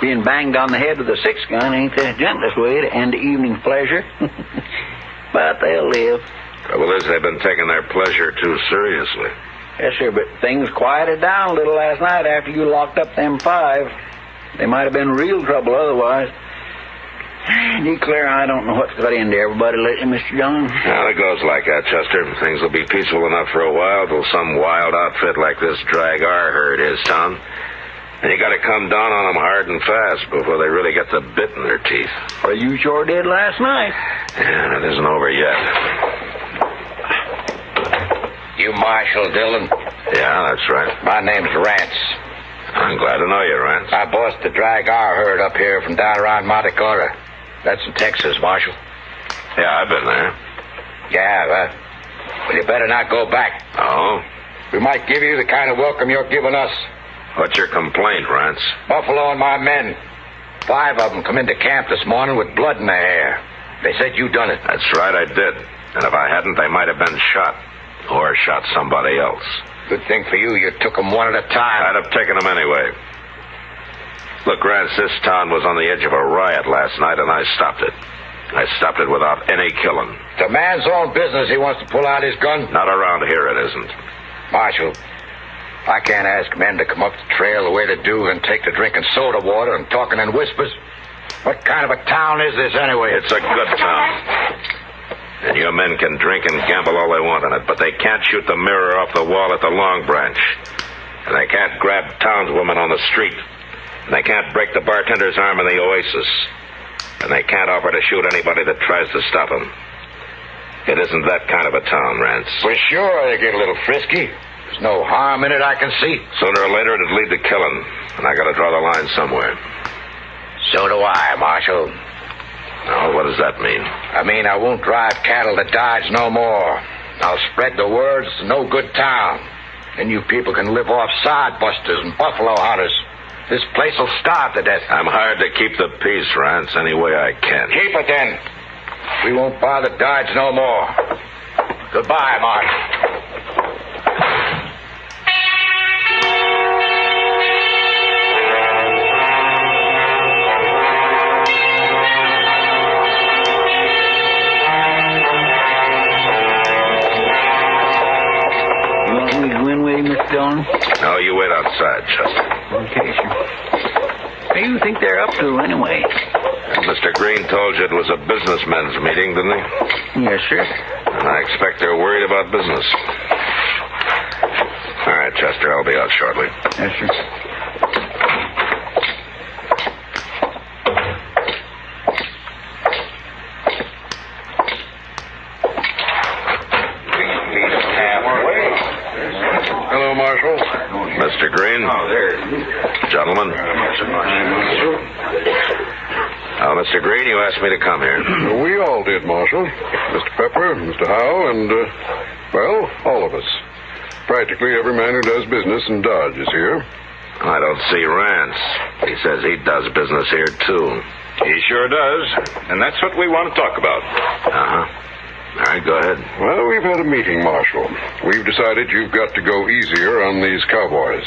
being banged on the head with a 6-gun ain't the gentlest way to end evening pleasure. But they'll live.
Trouble is, they've been taking their pleasure too seriously.
Yes, sir, but things quieted down a little last night after you locked up them 5. They might have been real trouble otherwise. Declare I don't know what's got into everybody lately, Mr. John.
Well, it goes like that, Chester. Things will be peaceful enough for a while till some wild outfit like this drag our herd his town. And you gotta come down on them hard and fast before they really get the bit in their teeth.
Well, you sure did last night.
Yeah, it isn't over yet.
You Marshal Dillon?
Yeah, that's right.
My name's Rance.
I'm glad to know you, Rance.
I bossed the drag our herd up here from down around Monte Carlo. That's in Texas, Marshal.
Yeah, I've been there.
Yeah, well, you better not go back.
Oh?
We might give you the kind of welcome you're giving us.
What's your complaint, Rance?
Buffalo and my men. 5 of them come into camp this morning with blood in their hair. They said you done it.
That's right, I did. And if I hadn't, they might have been shot. Or shot somebody else.
Good thing for you took them one at a time.
I'd have taken them anyway. Look, Rance, this town was on the edge of a riot last night, and I stopped it. I stopped it without any killing.
It's a man's own business he wants to pull out his gun.
Not around here, it isn't.
Marshal, I can't ask men to come up the trail the way they do and take to drinking soda water and talking in whispers. What kind of a town is this anyway?
It's a good town. And your men can drink and gamble all they want in it, but they can't shoot the mirror off the wall at the Long Branch. And they can't grab townswomen on the street. And they can't break the bartender's arm in the Oasis. And they can't offer to shoot anybody that tries to stop them. It isn't that kind of a town, Rance.
For sure, they get a little frisky. There's no harm in it I can see.
Sooner or later, it'd lead to killing. And I gotta draw the line somewhere.
So do I, Marshal.
Now, what does that mean?
I mean, I won't drive cattle to Dodge no more. I'll spread the word it's a no good town. Then you people can live off sod busters and buffalo hunters. This place will starve to death.
I'm hired to keep the peace, Rance, any way I can.
Keep it then. We won't bother Dodge no more. Goodbye, Marshal.
No, you wait outside, Chester.
Okay, sir. What do you think they're up to, anyway?
Mr. Green told you it was a businessmen's meeting, didn't he?
Yes, sir.
And I expect they're worried about business. All right, Chester, I'll be out shortly.
Yes, sir.
Hello, Marshal.
Mr. Green.
Oh, there.
Gentlemen. Mr. Green, you asked me to come here.
We all did, Marshal. Mr. Pepper, Mr. Howe, and, well, all of us. Practically every man who does business in Dodge is here.
I don't see Rance. He says he does business here, too.
He sure does, and that's what we want to talk about.
Uh-huh. All right, go ahead.
Well, we've had a meeting, Marshal. We've decided you've got to go easier on these cowboys.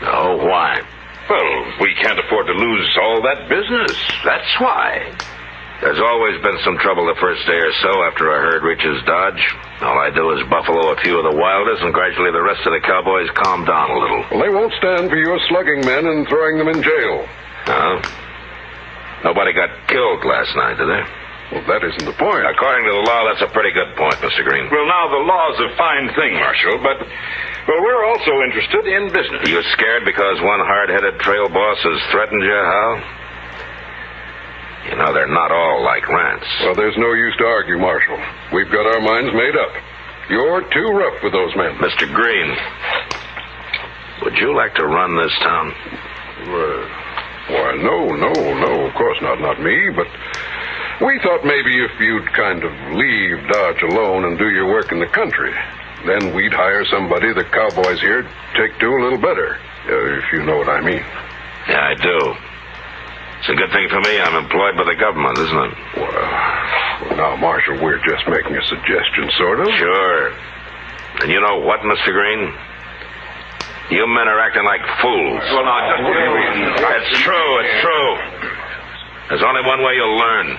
Oh, why?
Well, we can't afford to lose all that business. That's why.
There's always been some trouble the first day or so after a herd reaches Dodge. All I do is buffalo a few of the wildest, and gradually the rest of the cowboys calm down a little.
Well, they won't stand for your slugging men and throwing them in jail.
No? Nobody got killed last night, did they?
Well, that isn't the point.
According to the law, that's a pretty good point, Mr. Green.
Well, now, the law's a fine thing, Marshal, but, well, we're also interested in business.
You scared because one hard-headed trail boss has threatened you, Hal? You know, they're not all like Rance.
Well, there's no use to argue, Marshal. We've got our minds made up. You're too rough with those men.
Mr. Green, would you like to run this town?
Why, no, of course not me, but we thought maybe if you'd kind of leave Dodge alone and do your work in the country, then we'd hire somebody the cowboys here take to a little better, if you know what I mean.
Yeah, I do. It's a good thing for me I'm employed by the government, isn't it?
Well, now, Marshal, we're just making a suggestion, sort of.
Sure. And you know what, Mr. Green? You men are acting like fools.
Well, now,
It's true. There's only one way you'll learn.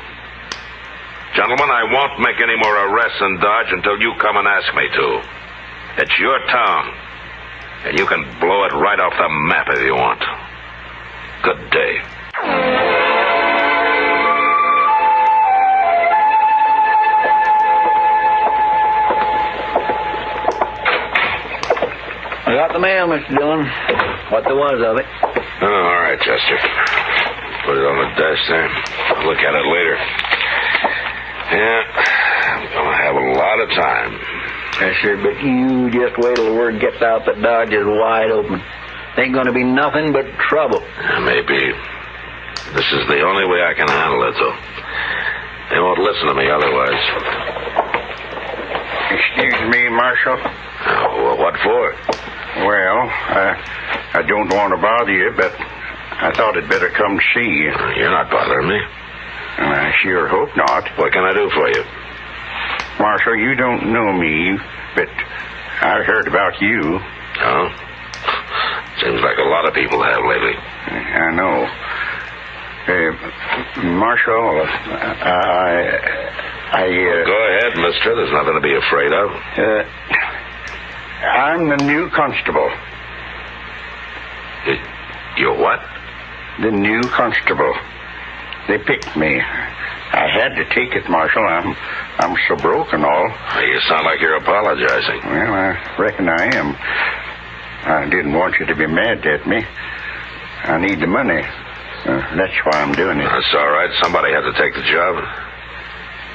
Gentlemen, I won't make any more arrests in Dodge until you come and ask me to. It's your town, and you can blow it right off the map if you want. Good day.
I got the mail, Mr. Dillon. What there was of it.
Oh, all right, Chester. Put it on the desk there. I'll look at it later. Yeah, I'm going to have a lot of time.
Yes, sir, but you just wait till the word gets out that Dodge is wide open. Ain't going to be nothing but trouble.
Maybe. This is the only way I can handle it, though. They won't listen to me otherwise.
Excuse me, Marshal.
Well, what for?
Well, I don't want to bother you, but I thought I'd better come see you.
You're not bothering me.
I sure hope not.
What can I do for you?
Marshal, you don't know me, but I heard about you.
Oh? Seems like a lot of people have lately.
I know. Marshal,
Go ahead, mister. There's nothing to be afraid of.
I'm the new constable.
You're what?
The new constable. They picked me. I had to take it, Marshal. I'm so broke and all.
You sound like you're apologizing.
Well, I reckon I am. I didn't want you to be mad at me. I need the money. That's why I'm doing it.
That's all right. Somebody had to take the job.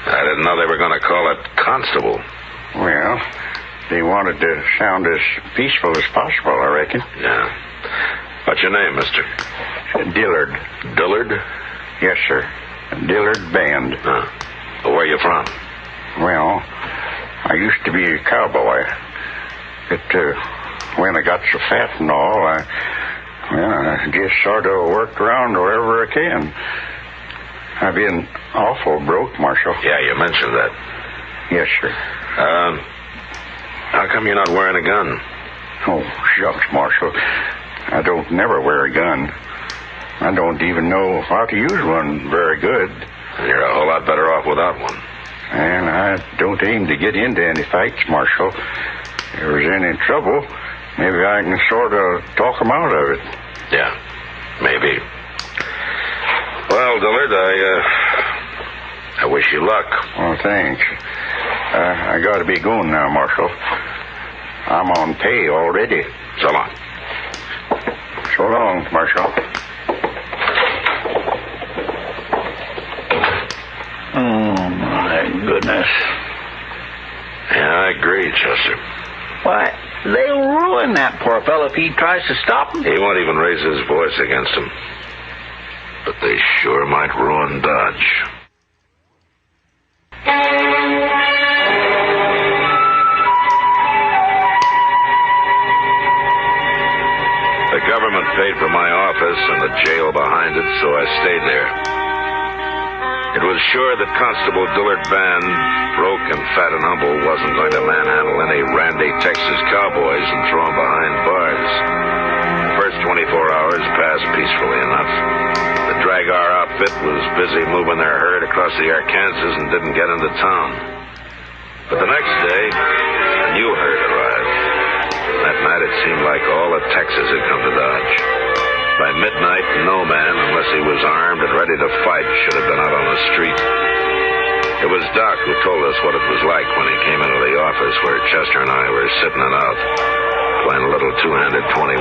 I didn't know they were going to call it constable.
Well, they wanted to sound as peaceful as possible, I reckon.
Yeah. What's your name, mister?
Dillard.
Dillard?
Yes, sir. Dillard Band.
Where are you from?
Well, I used to be a cowboy. But when I got so fat and all, I just sort of worked around wherever I can. I've been awful broke, Marshal.
Yeah, you mentioned that.
Yes, sir.
How come you're not wearing a gun?
Oh, shucks, Marshal. I don't never wear a gun. I don't even know how to use one very good.
You're a whole lot better off without one.
And I don't aim to get into any fights, Marshal. If there's any trouble, Maybe I can sort of talk him out of it.
Yeah, maybe. Well, Dillard, I wish you luck.
Oh, thanks. I got to be going now, Marshal. I'm on pay already.
So long.
So long, Marshal.
Oh, my goodness.
Yeah, I agree, Chester.
Why, they'll ruin that poor fellow if he tries to stop them.
He won't even raise his voice against him. But they sure might ruin Dodge. The government paid for my office and the jail behind it, so I stayed there. It was sure that Constable Dillard Van, broke and fat and humble, wasn't going to manhandle any randy Texas cowboys and throw them behind bars. The first 24 hours passed peacefully enough. The Dragar outfit was busy moving their herd across the Arkansas and didn't get into town. But the next day, a new herd arrived. That night it seemed like all of Texas had come to Dodge. By midnight, no man, unless he was armed and ready to fight, should have been out on the street. It was Doc who told us what it was like when he came into the office where Chester and I were sitting it out, playing a little two-handed 21.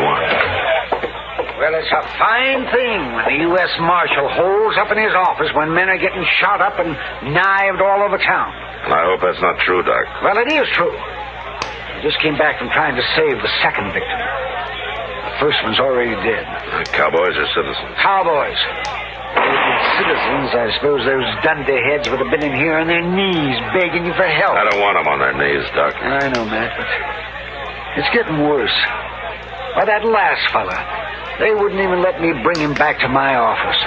Well, it's a fine thing when the U.S. Marshal holds up in his office when men are getting shot up and knived all over town.
And I hope that's not true, Doc.
Well, it is true. I just came back from trying to save the second victim. The first one's already dead.
Cowboys or citizens?
Cowboys. Citizens, I suppose those dunderheads would have been in here on their knees begging you for help.
I don't want them on their knees, Doc.
I know, Matt, but it's getting worse. Why, that last fella, they wouldn't even let me bring him back to my office.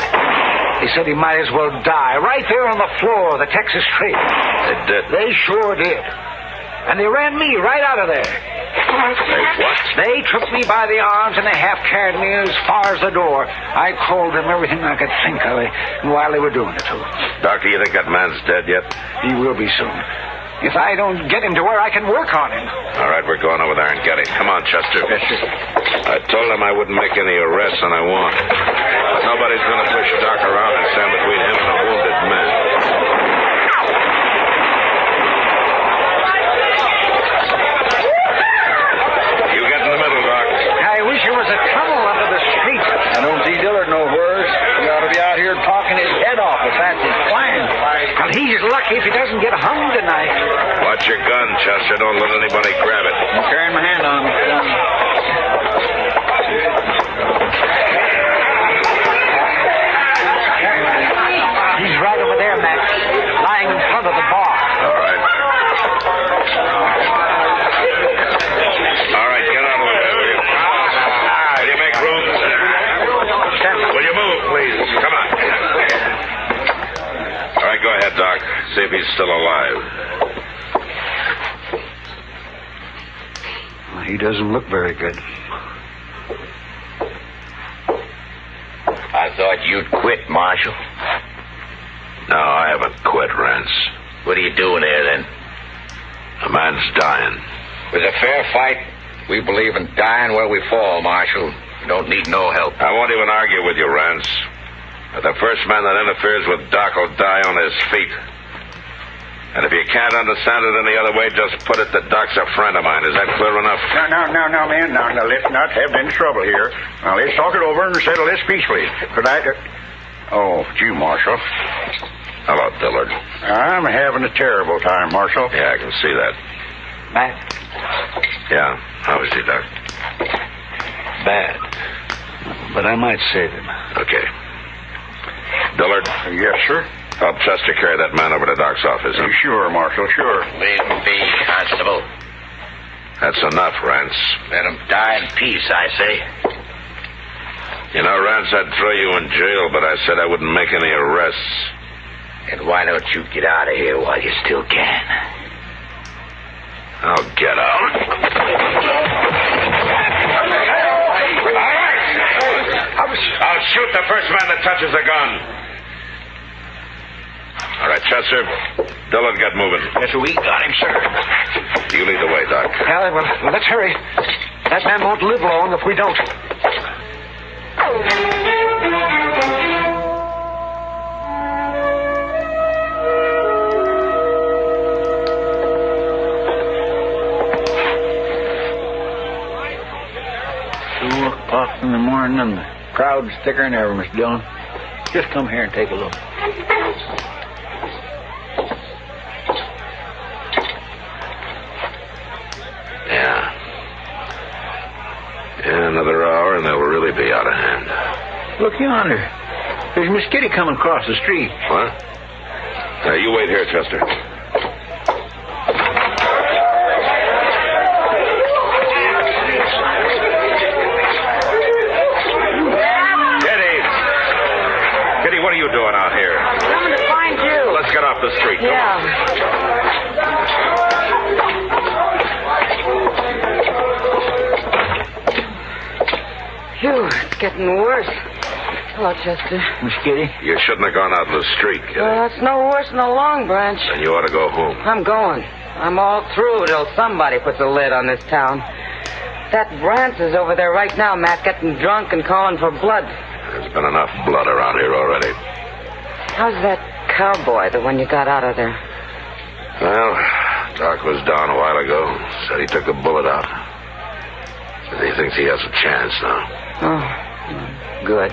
They said he might as well die right there on the floor of the Texas Trail.
They did?
They sure did. And they ran me right out of there.
What?
They took me by the arms and they half carried me as far as the door. I called them everything I could think of while they were doing it, too.
Doctor, you think that man's dead yet?
He will be soon. If I don't get him to where I can work on him.
All right, we're going over there and get him. Come on, Chester.
Yes, sir.
I told him I wouldn't make any arrests, and I won't. But nobody's going to push Doc around and stand between him and a wounded man.
There was a tunnel under the street.
I don't see Dillard nowhere. He ought to be out here talking his head off if that's his plan.
Well, he's lucky if he doesn't get hung tonight.
Watch your gun, Chester. Don't let anybody grab it.
I'm carrying my hand on it.
He's right over there, Matt, lying in front of the bar.
All right. All right, get out of the way, will you? Will you make room? Will you move, please? Come on. All right, go ahead, Doc. See if he's still alive.
Well, he doesn't look very good.
I thought you'd quit, Marshal.
No, I haven't quit, Rance.
What are you doing there, then?
A man's dying.
It was a fair fight. We believe in dying where we fall, Marshal. You don't need no help.
I won't even argue with you, Rance. But the first man that interferes with Doc will die on his feet. And if you can't understand it any other way, just put it that Doc's a friend of mine. Is that clear enough?
Now, man. Now, let's not have any trouble here. Now, let's talk it over and settle this peacefully. Could I... Oh, it's you, Marshal.
Hello, Dillard.
I'm having a terrible time, Marshal.
Yeah, I can see that.
Matt?
Yeah, how is he, Doc?
Bad. But I might save him.
Okay. Dillard?
Yes, sir?
Help Chester carry that man over to Doc's office. Huh?
Sure, Marshal, sure.
Leave him be, Constable.
That's enough, Rance.
Let him die in peace, I say.
You know, Rance, I'd throw you in jail, but I said I wouldn't make any arrests.
And why don't you get out of here while you still can?
I'll get out. I'll shoot the first man that touches a gun. All right, Chester. Dillon, get moving.
Yes, we got him, sir.
You lead the way, Doc.
Well, let's hurry.
That man won't live long if we don't.
O'clock in the morning and the crowd's thicker than ever, Mr. Dillon. Just come here and take a look.
Yeah, another hour and they'll really be out of hand.
Look yonder. There's Miss Kitty coming across the street.
What? You wait here, Chester. Kitty, what are you doing out here?
Coming to find you.
Let's get off the street. Come on.
Phew, it's getting worse. Hello, Chester.
Miss Kitty?
You shouldn't have gone out in the street, Kitty.
It's no worse than a Long Branch.
And you ought to go home.
I'm going. I'm all through till somebody puts a lid on this town. That Brance is over there right now, Matt, getting drunk and calling for blood.
There's been enough blood around here already.
How's that cowboy, the one you got out of there?
Well, Doc was down a while ago. Said he took a bullet out. Said he thinks he has a chance now.
Oh, good.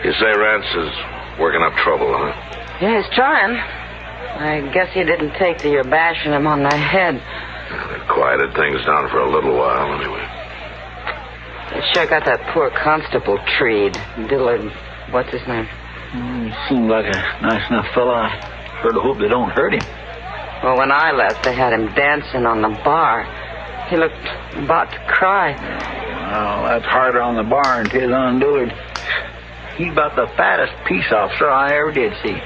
You say Rance is working up trouble, huh?
Yeah, he's trying. I guess he didn't take to your bashing him on the head.
It quieted things down for a little while, anyway.
They sure got that poor constable treed. Dillon, what's his name?
He seemed like a nice enough fella. I sort of hope they don't hurt him.
Well, when I left, they had him dancing on the bar. He looked about to cry.
Well, that's harder on the bar than 'tis on Dillard. He's about the fattest peace officer I ever did see.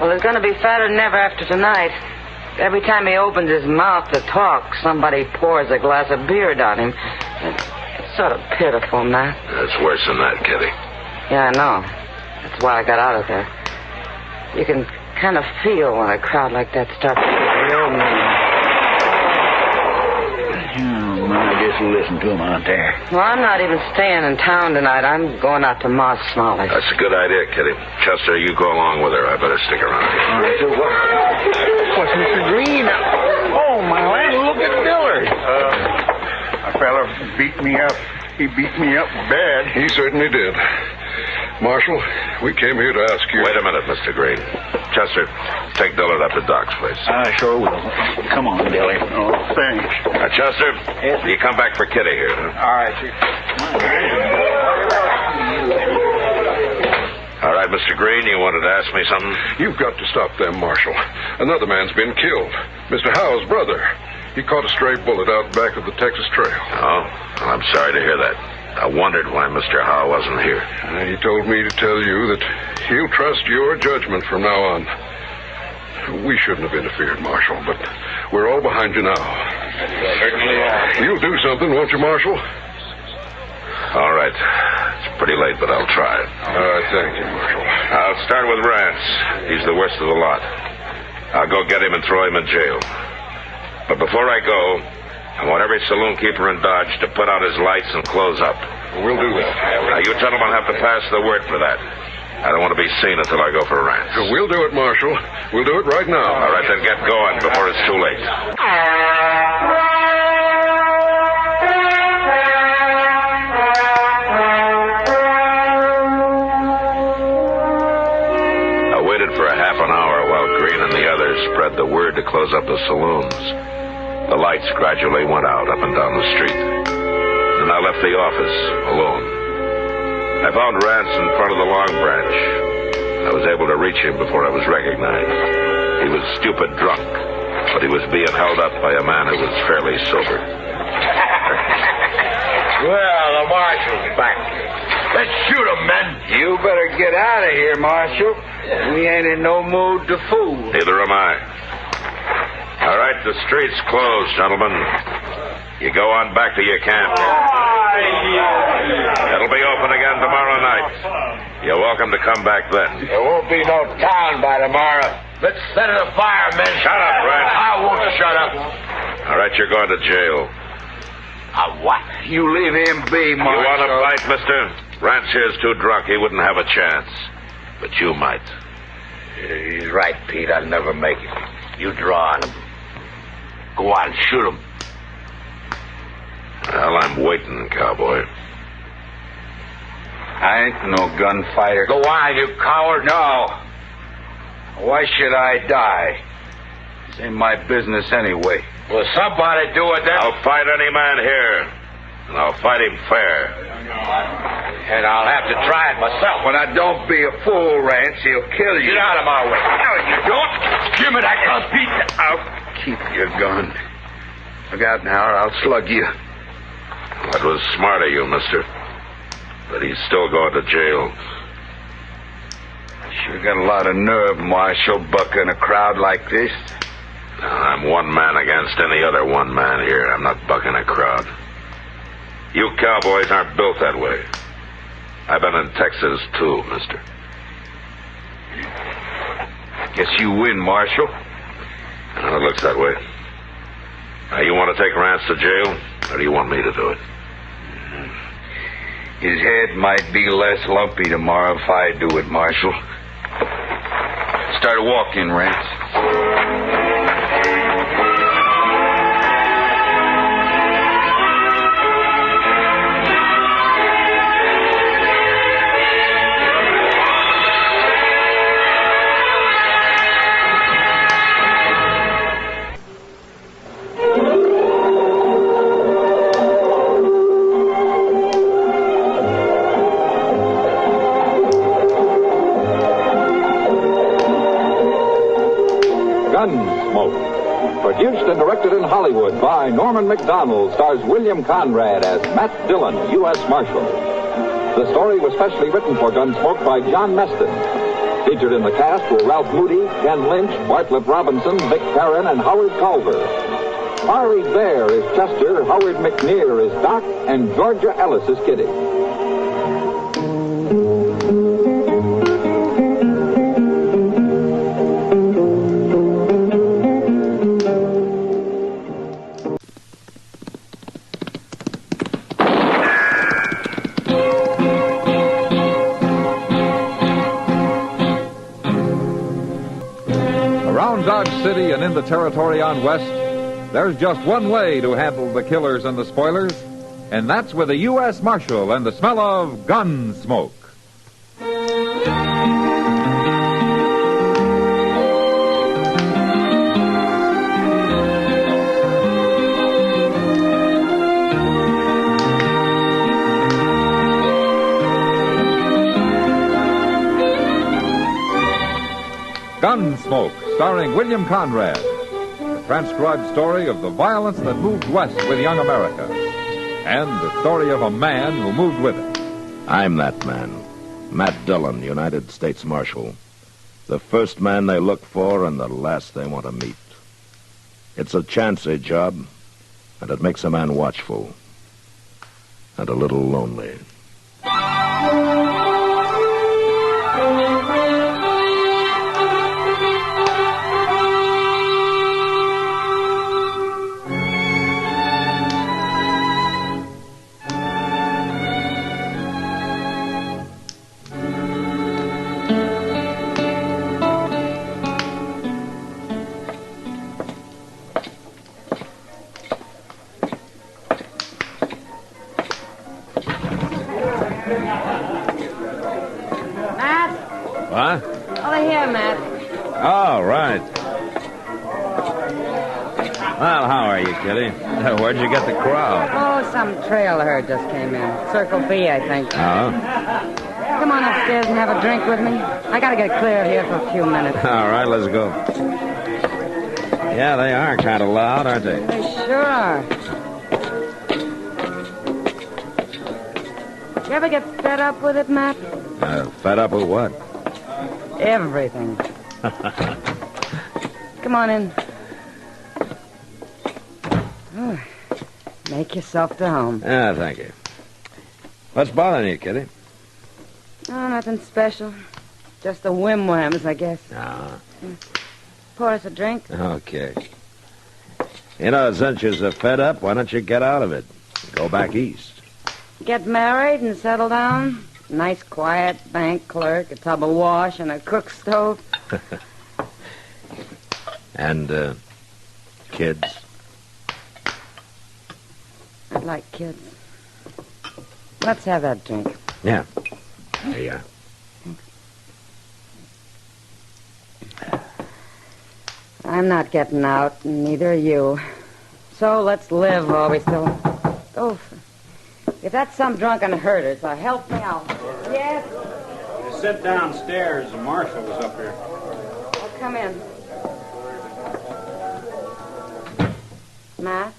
Well, he's going to be fatter than ever after tonight. Every time he opens his mouth to talk, somebody pours a glass of beer down him. It's sort of pitiful, Matt.
It's worse than that, Kitty.
Yeah, I know. That's why I got out of there. You can kind of feel when a crowd like that starts to get real mean.
Just listen to him out there.
Well, I'm not even staying in town tonight. I'm going out to Ma Smalley's.
That's a good idea, Kitty. Chester, you go along with her. I better stick around here.
All right, so what's Mr. Green? Oh, my land, look at Dillard.
A fella beat me up. He beat me up bad.
He certainly did. Marshal, we came here to ask you...
Wait a minute, Mr. Green. Chester, take Dillard up to Doc's place.
I sure will. Come on, Dilly.
Oh, thanks.
Chester, you come back for Kitty here, huh?
All right, sir.
All right, Mr. Green, you wanted to ask me something?
You've got to stop them, Marshal. Another man's been killed. Mr. Howe's brother. He caught a stray bullet out back of the Texas Trail.
Oh, well, I'm sorry to hear that. I wondered why Mr. Howe wasn't here.
He told me to tell you that he'll trust your judgment from now on. We shouldn't have interfered, Marshal, but we're all behind you now.
Certainly are.
You'll do something, won't you, Marshal?
All right. It's pretty late, but I'll try it.
Thank you, Marshal.
I'll start with Rance. He's the worst of the lot. I'll go get him and throw him in jail. But before I go, I want every saloon keeper in Dodge to put out his lights and close up.
We'll do that.
Now, you gentlemen have to pass the word for that. I don't want to be seen until I go for Rance.
We'll do it, Marshal. We'll do it right now.
All right, then get going before it's too late. I waited for a half an hour while Green and the others spread the word to close up the saloons. The lights gradually went out up and down the street. Then I left the office alone. I found Rance in front of the Long Branch. I was able to reach him before I was recognized. He was stupid drunk, but he was being held up by a man who was fairly sober.
Well, the marshal's back. Let's shoot him, men. You better get out of here, Marshal. We ain't in no mood to fool.
Neither am I. All right, the street's closed, gentlemen. You go on back to your camp. It'll be open again tomorrow night. You're welcome to come back then.
There won't be no town by tomorrow. Let's set it afire, men.
Shut up, Brad.
I won't shut up.
All right, you're going to jail.
What? You leave him be, Marshal.
You want to fight, mister? Rance here's too drunk. He wouldn't have a chance. But you might.
He's right, Pete. I'll never make it. You draw on him. Go on, shoot him.
Well, I'm waiting, cowboy.
I ain't no gunfighter. Go on, you coward. No. Why should I die? This ain't my business anyway. Will somebody do it then?
I'll fight any man here. And I'll fight him fair.
And I'll have to try it myself. Well, now, don't be a fool, Rance. He'll kill you. Get out of my way. No, you don't. Give me that gun, Pete. I'll keep your gun. Look out now, or I'll slug you.
That was smart of you, mister. But he's still going to jail.
Sure got a lot of nerve, Marshal, bucking a crowd like this.
I'm one man against any other one man here. I'm not bucking a crowd. You cowboys aren't built that way. I've been in Texas, too, mister.
Guess you win, Marshal.
It looks that way. Now, you want to take Rance to jail, or do you want me to do it?
His head might be less lumpy tomorrow if I do it, Marshal. Start walking, Rance.
Gunsmoke. Produced and directed in Hollywood by Norman Macdonald, stars William Conrad as Matt Dillon, U.S. Marshal. The story was specially written for Gunsmoke by John Meston. Featured in the cast were Ralph Moody, Ken Lynch, Bartlett Robinson, Vic Perrin, and Howard Culver. Ari Bear is Chester, Howard McNear is Doc, and Georgia Ellis is Kitty.
Around Dodge City and in the territory on West, there's just one way to handle the killers and the spoilers, and that's with a U.S. Marshal and the smell of gun smoke. Gunsmoke, starring William Conrad. The transcribed story of the violence that moved west with young America. And the story of a man who moved with it.
I'm that man. Matt Dillon, United States Marshal. The first man they look for and the last they want to meet. It's a chancy job, and it makes a man watchful. And a little lonely.
What? Over here, Matt.
All right. Well, how are you, Kitty? Where'd you get the crowd?
Oh, some trail herd just came in. Circle B, I think.
Oh?
Come on upstairs and have a drink with me. I gotta get clear of here for a few minutes.
All right, let's go. Yeah, they are kind of loud, aren't they?
They sure are. You ever get fed up with it, Matt?
Fed up with what?
Everything. Come on in. Oh, make yourself to home.
Yeah, thank you. What's bothering you, Kitty?
Oh, nothing special. Just the whim-whams, I guess.
Ah.
Pour us a drink.
Okay. You know, since you're so fed up, why don't you get out of it?
Go back east.
Get married and settle down? Nice, quiet bank clerk, a tub of wash, and a cook stove.
And, kids?
I'd like kids. Let's have that drink.
Yeah. There you are.
I'm not getting out, and neither are you. So let's live while we still... Oh, if that's some drunken herder, so help me out. Yes?
You sit downstairs. The marshal was up here.
I'll come in. Matt?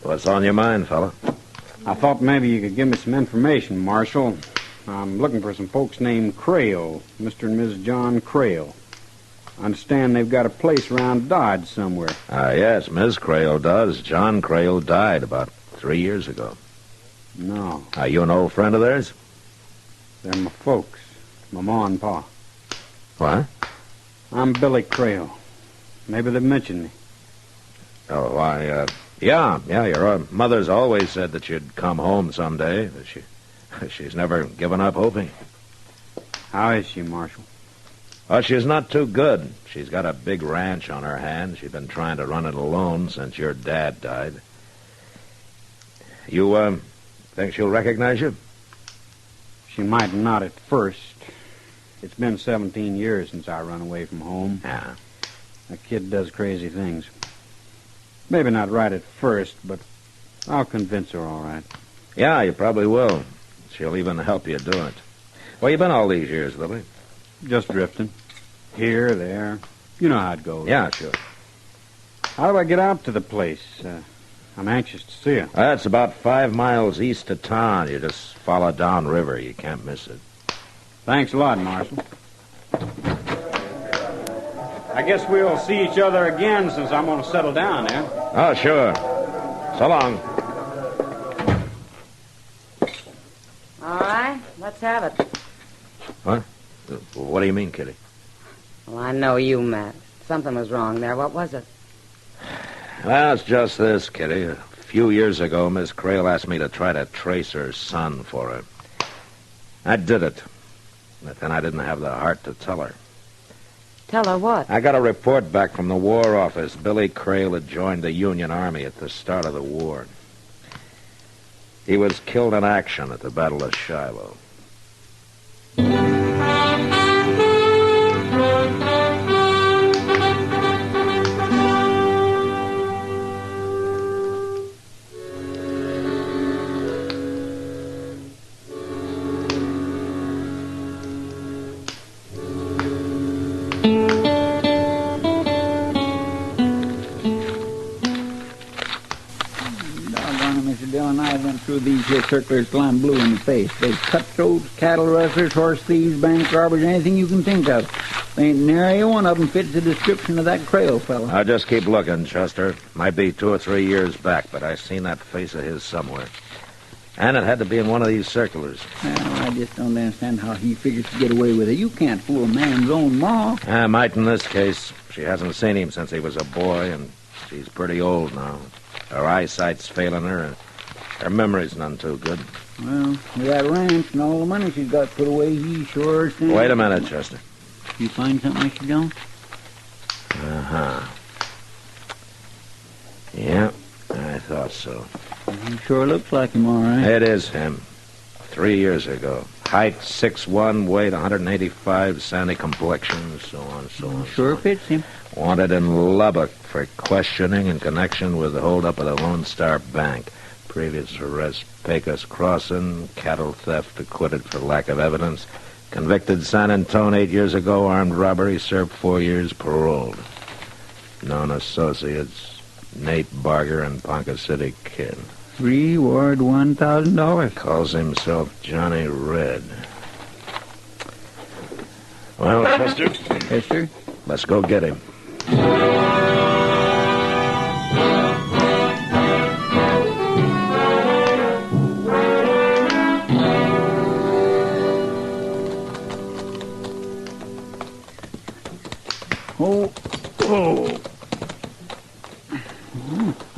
What's on your mind, fella?
I thought maybe you could give me some information, Marshal. I'm looking for some folks named Crail, Mr. and Mrs. John Crail. I understand they've got a place around Dodge somewhere.
Yes, Miss Crail does. John Crail died about 3 years ago.
No.
Are you an old friend of theirs?
They're my folks. My ma and pa.
What?
I'm Billy Crail. Maybe they've mentioned me.
Oh, why, yeah, your mother's always said that you'd come home someday. She's never given up hoping.
How is she, Marshal?
Oh, she's not too good. She's got a big ranch on her hands. She's been trying to run it alone since your dad died. You, think she'll recognize you?
She might not at first. It's been 17 years since I run away from home.
Yeah.
A kid does crazy things. Maybe not right at first, but I'll convince her all right.
Yeah, you probably will. She'll even help you do it. Where you been all these years, Lily?
Just drifting. Here, there. You know how it goes.
Yeah, sure.
How do I get out to the place? I'm anxious to see it.
It's about 5 miles east of town. You just follow downriver. You can't miss it.
Thanks a lot, Marshal. I guess we'll see each other again since I'm going to settle down, eh?
Oh, sure. So long.
All right, let's have it.
What? What do you mean, Kitty?
Well, I know you, Matt. Something was wrong there. What was it?
Well, it's just this, Kitty. A few years ago, Miss Crail asked me to try to trace her son for her. I did it. But then I didn't have the heart to tell her.
Tell her what?
I got a report back from the War Office. Billy Crail had joined the Union Army at the start of the war. He was killed in action at the Battle of Shiloh.
Dillon and I went through these here circulars till I'm blue in the face. They cutthroats, cattle rustlers, horse thieves, bank robbers, anything you can think of. Ain't nary one of them fits the description of that Crail fellow.
I'll just keep looking, Chester. Might be 2 or 3 years back, but I seen that face of his somewhere. And it had to be in one of these circulars.
Well, I just don't understand how he figures to get away with it. You can't fool a man's own ma.
I might in this case. She hasn't seen him since he was a boy, and she's pretty old now. Her eyesight's failing her, and her memory's none too good.
Well, with that ranch and all the money she's got put away, he sure stands.
Wait a minute, Chester.
You find something, Mr. Dillon?
Uh-huh. Yeah, I thought so.
He sure looks like him, all right.
It is him. 3 years ago. Height 6'1", weight 185, sandy complexion, so on, so on.
Sure fits him.
Wanted in Lubbock for questioning in connection with the holdup of the Lone Star Bank. Previous arrest, Pecos Crossing, cattle theft, acquitted for lack of evidence. Convicted San Antone 8 years ago, armed robbery, served 4 years, paroled. Known associates, Nate Barger and Ponca City Kid.
Reward $1,000.
Calls himself Johnny Red. Well, Chester?
Yes, sir?
Let's go get him.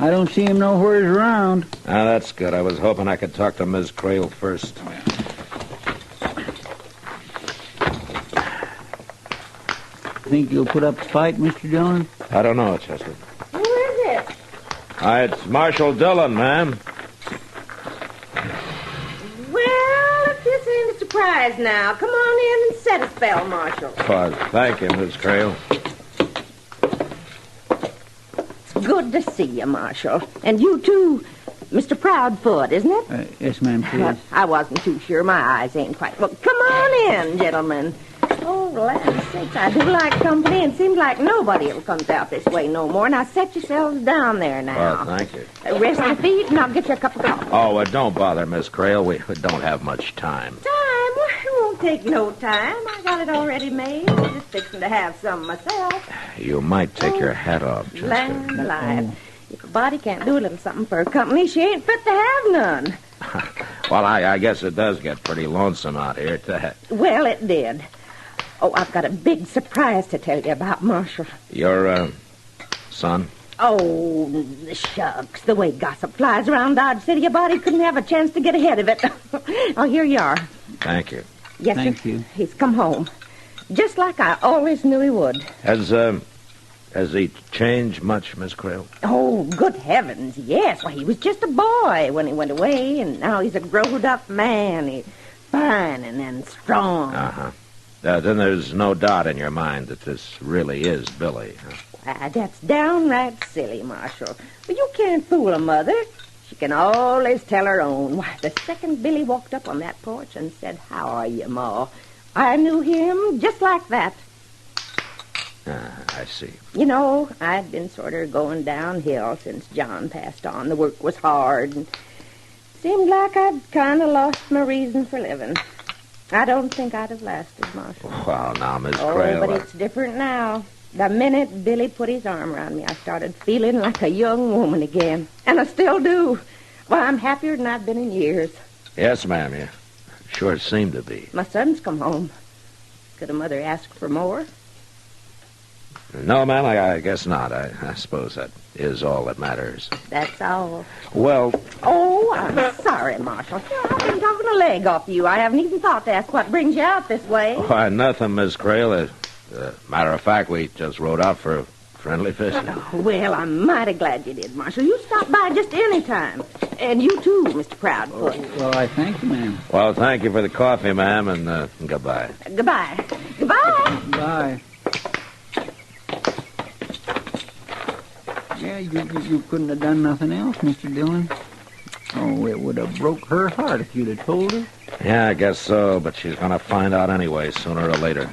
I don't see him nowhere around.
Ah, that's good. I was hoping I could talk to Ms. Crail first.
Think you'll put up a fight, Mr. Dillon?
I don't know, Chester.
Who is it?
It's Marshal Dillon, ma'am.
Well, if this ain't a surprise now, come on in and set a spell, Marshal.
Oh, thank you, Miss Crail.
It's good to see you, Marshal. And you, too, Mr. Proudfoot, isn't it?
Yes, ma'am, please.
I wasn't too sure. My eyes ain't quite... Well, come on in, gentlemen. Oh, land's sakes, I do like company, and seems like nobody ever comes out this way no more. Now, set yourselves down there now.
Well, thank you.
Rest your feet, and I'll get you a cup of coffee.
Oh, don't bother, Miss Crail. We don't have much time.
Time? Well, it won't take no time. I got it already made. I'm just fixing to have some myself.
You might take your hat off, Chester.
Land alive. If a body can't do a little something for a company, she ain't fit to have none.
Well, I guess it does get pretty lonesome out here at that.
Well, it did. Oh, I've got a big surprise to tell you about, Marshal.
Your, son?
Oh, shucks. The way gossip flies around Dodge City, a body couldn't have a chance to get ahead of it. Oh, here you are.
Thank you.
Yes,
Thank
sir.
you.
He's come home. Just like I always knew he would.
Has he changed much, Miss Crail?
Oh, good heavens, yes. Well, he was just a boy when he went away, and now he's a grown-up man. He's fine and strong.
Uh-huh. Then there's no doubt in your mind that this really is Billy, huh?
That's downright silly, Marshal. But you can't fool a mother. She can always tell her own. Why, the second Billy walked up on that porch and said, "How are you, Ma?" I knew him just like that.
I see.
You know, I'd been sort of going downhill since John passed on. The work was hard, and seemed like I'd kind of lost my reason for living. I don't think I'd have lasted, Marshal.
Well, now, Miss
Oh,
Crail...
but it's different now. The minute Billy put his arm around me, I started feeling like a young woman again. And I still do. Well, I'm happier than I've been in years.
Yes, ma'am, you sure seem to be.
My son's come home. Could a mother ask for more?
No, ma'am, I guess not. I suppose that is all that matters.
That's all.
Well...
Oh, I'm sorry, Marshal. I've been talking a leg off you. I haven't even thought to ask what brings you out this way.
Why, nothing, Miss Crail. Matter of fact, we just rode out for friendly fishing.
Oh, well, I'm mighty glad you did, Marshal. You stop by just any time. And you too, Mr. Proudfoot.
Well, I thank you, ma'am.
Well, thank you for the coffee, ma'am, and goodbye.
Goodbye. Goodbye.
Bye. Yeah, you couldn't have done nothing else, Mr. Dillon. Oh, it would have broke her heart if you'd have told her.
Yeah, I guess so, but she's going to find out anyway, sooner or later,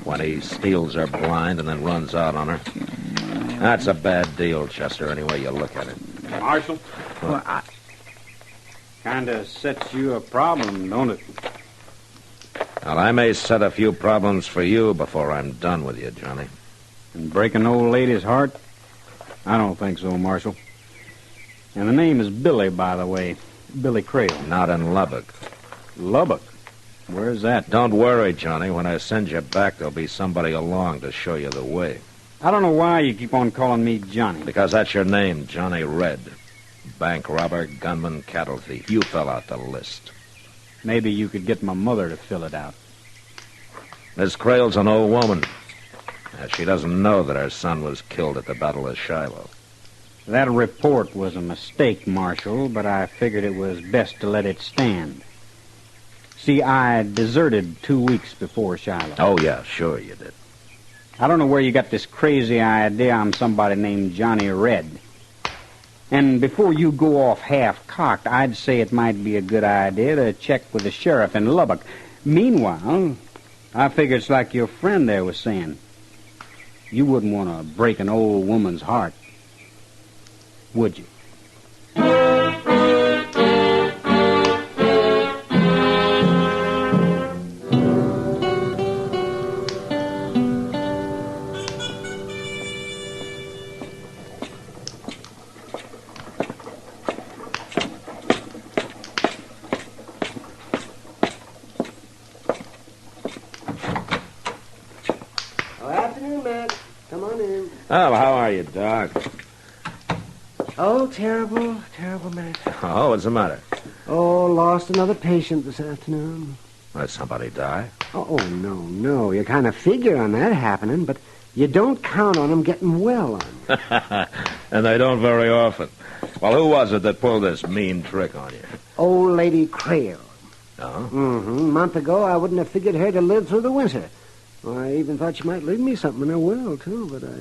when he steals her blind and then runs out on her. That's a bad deal, Chester, any way you look at it.
Marshal?
Well,
Kind of sets you a problem, don't it?
Well, I may set a few problems for you before I'm done with you, Johnny.
And break an old lady's heart? I don't think so, Marshal. And the name is Billy, by the way. Billy Crail.
Not in Lubbock.
Lubbock? Where's that?
Don't worry, Johnny. When I send you back, there'll be somebody along to show you the way.
I don't know why you keep on calling me Johnny.
Because that's your name, Johnny Red. Bank robber, gunman, cattle thief. You fell out the list.
Maybe you could get my mother to fill it out.
Miss Crail's an old woman. She doesn't know that her son was killed at the Battle of Shiloh.
That report was a mistake, Marshal, but I figured it was best to let it stand. See, I deserted 2 weeks before Shiloh.
Oh, yeah, sure you did.
I don't know where you got this crazy idea I'm somebody named Johnny Red. And before you go off half-cocked, I'd say it might be a good idea to check with the sheriff in Lubbock. Meanwhile, I figure it's like your friend there was saying. You wouldn't want to break an old woman's heart, would you?
Afternoon, Matt. Come on in.
Oh, how are you, Doc?
Oh, terrible, terrible, Matt.
Oh, what's the matter?
Oh, lost another patient this afternoon.
Did somebody die?
Oh, no. You kind of figure on that happening, but you don't count on them getting well on you.
And they don't very often. Well, who was it that pulled this mean trick on you?
Old Lady Crail.
Oh?
Mm-hmm. A month ago, I wouldn't have figured her to live through the winter. Well, I even thought she might leave me something in her will, too, but I...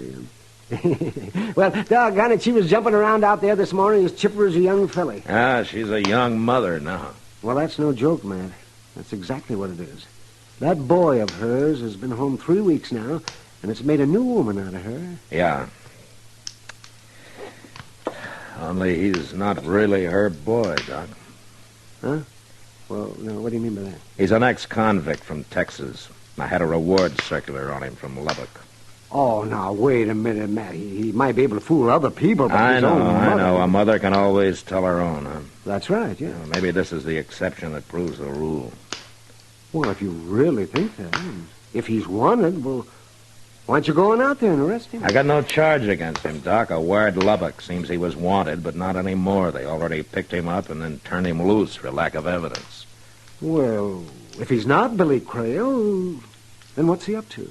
Well, doggone it, she was jumping around out there this morning as chipper as a young filly.
Ah, she's a young mother now.
Well, that's no joke, Matt. That's exactly what it is. That boy of hers has been home 3 weeks now, and it's made a new woman out of her.
Yeah. Only he's not really her boy, Doc.
Huh? Well, no, what do you mean by that?
He's an ex-convict from Texas. I had a reward circular on him from Lubbock.
Oh, now, wait a minute, Matt. He might be able to fool other people, but his own mother...
I know. A mother can always tell her own, huh?
That's right, yeah.
Well, maybe this is the exception that proves the rule.
Well, if you really think that, if he's wanted, well, why aren't you going out there and arrest him?
I got no charge against him, Doc. A word Lubbock seems he was wanted, but not anymore. They already picked him up and then turned him loose for lack of evidence.
Well, if he's not Billy Crail, then what's he up to?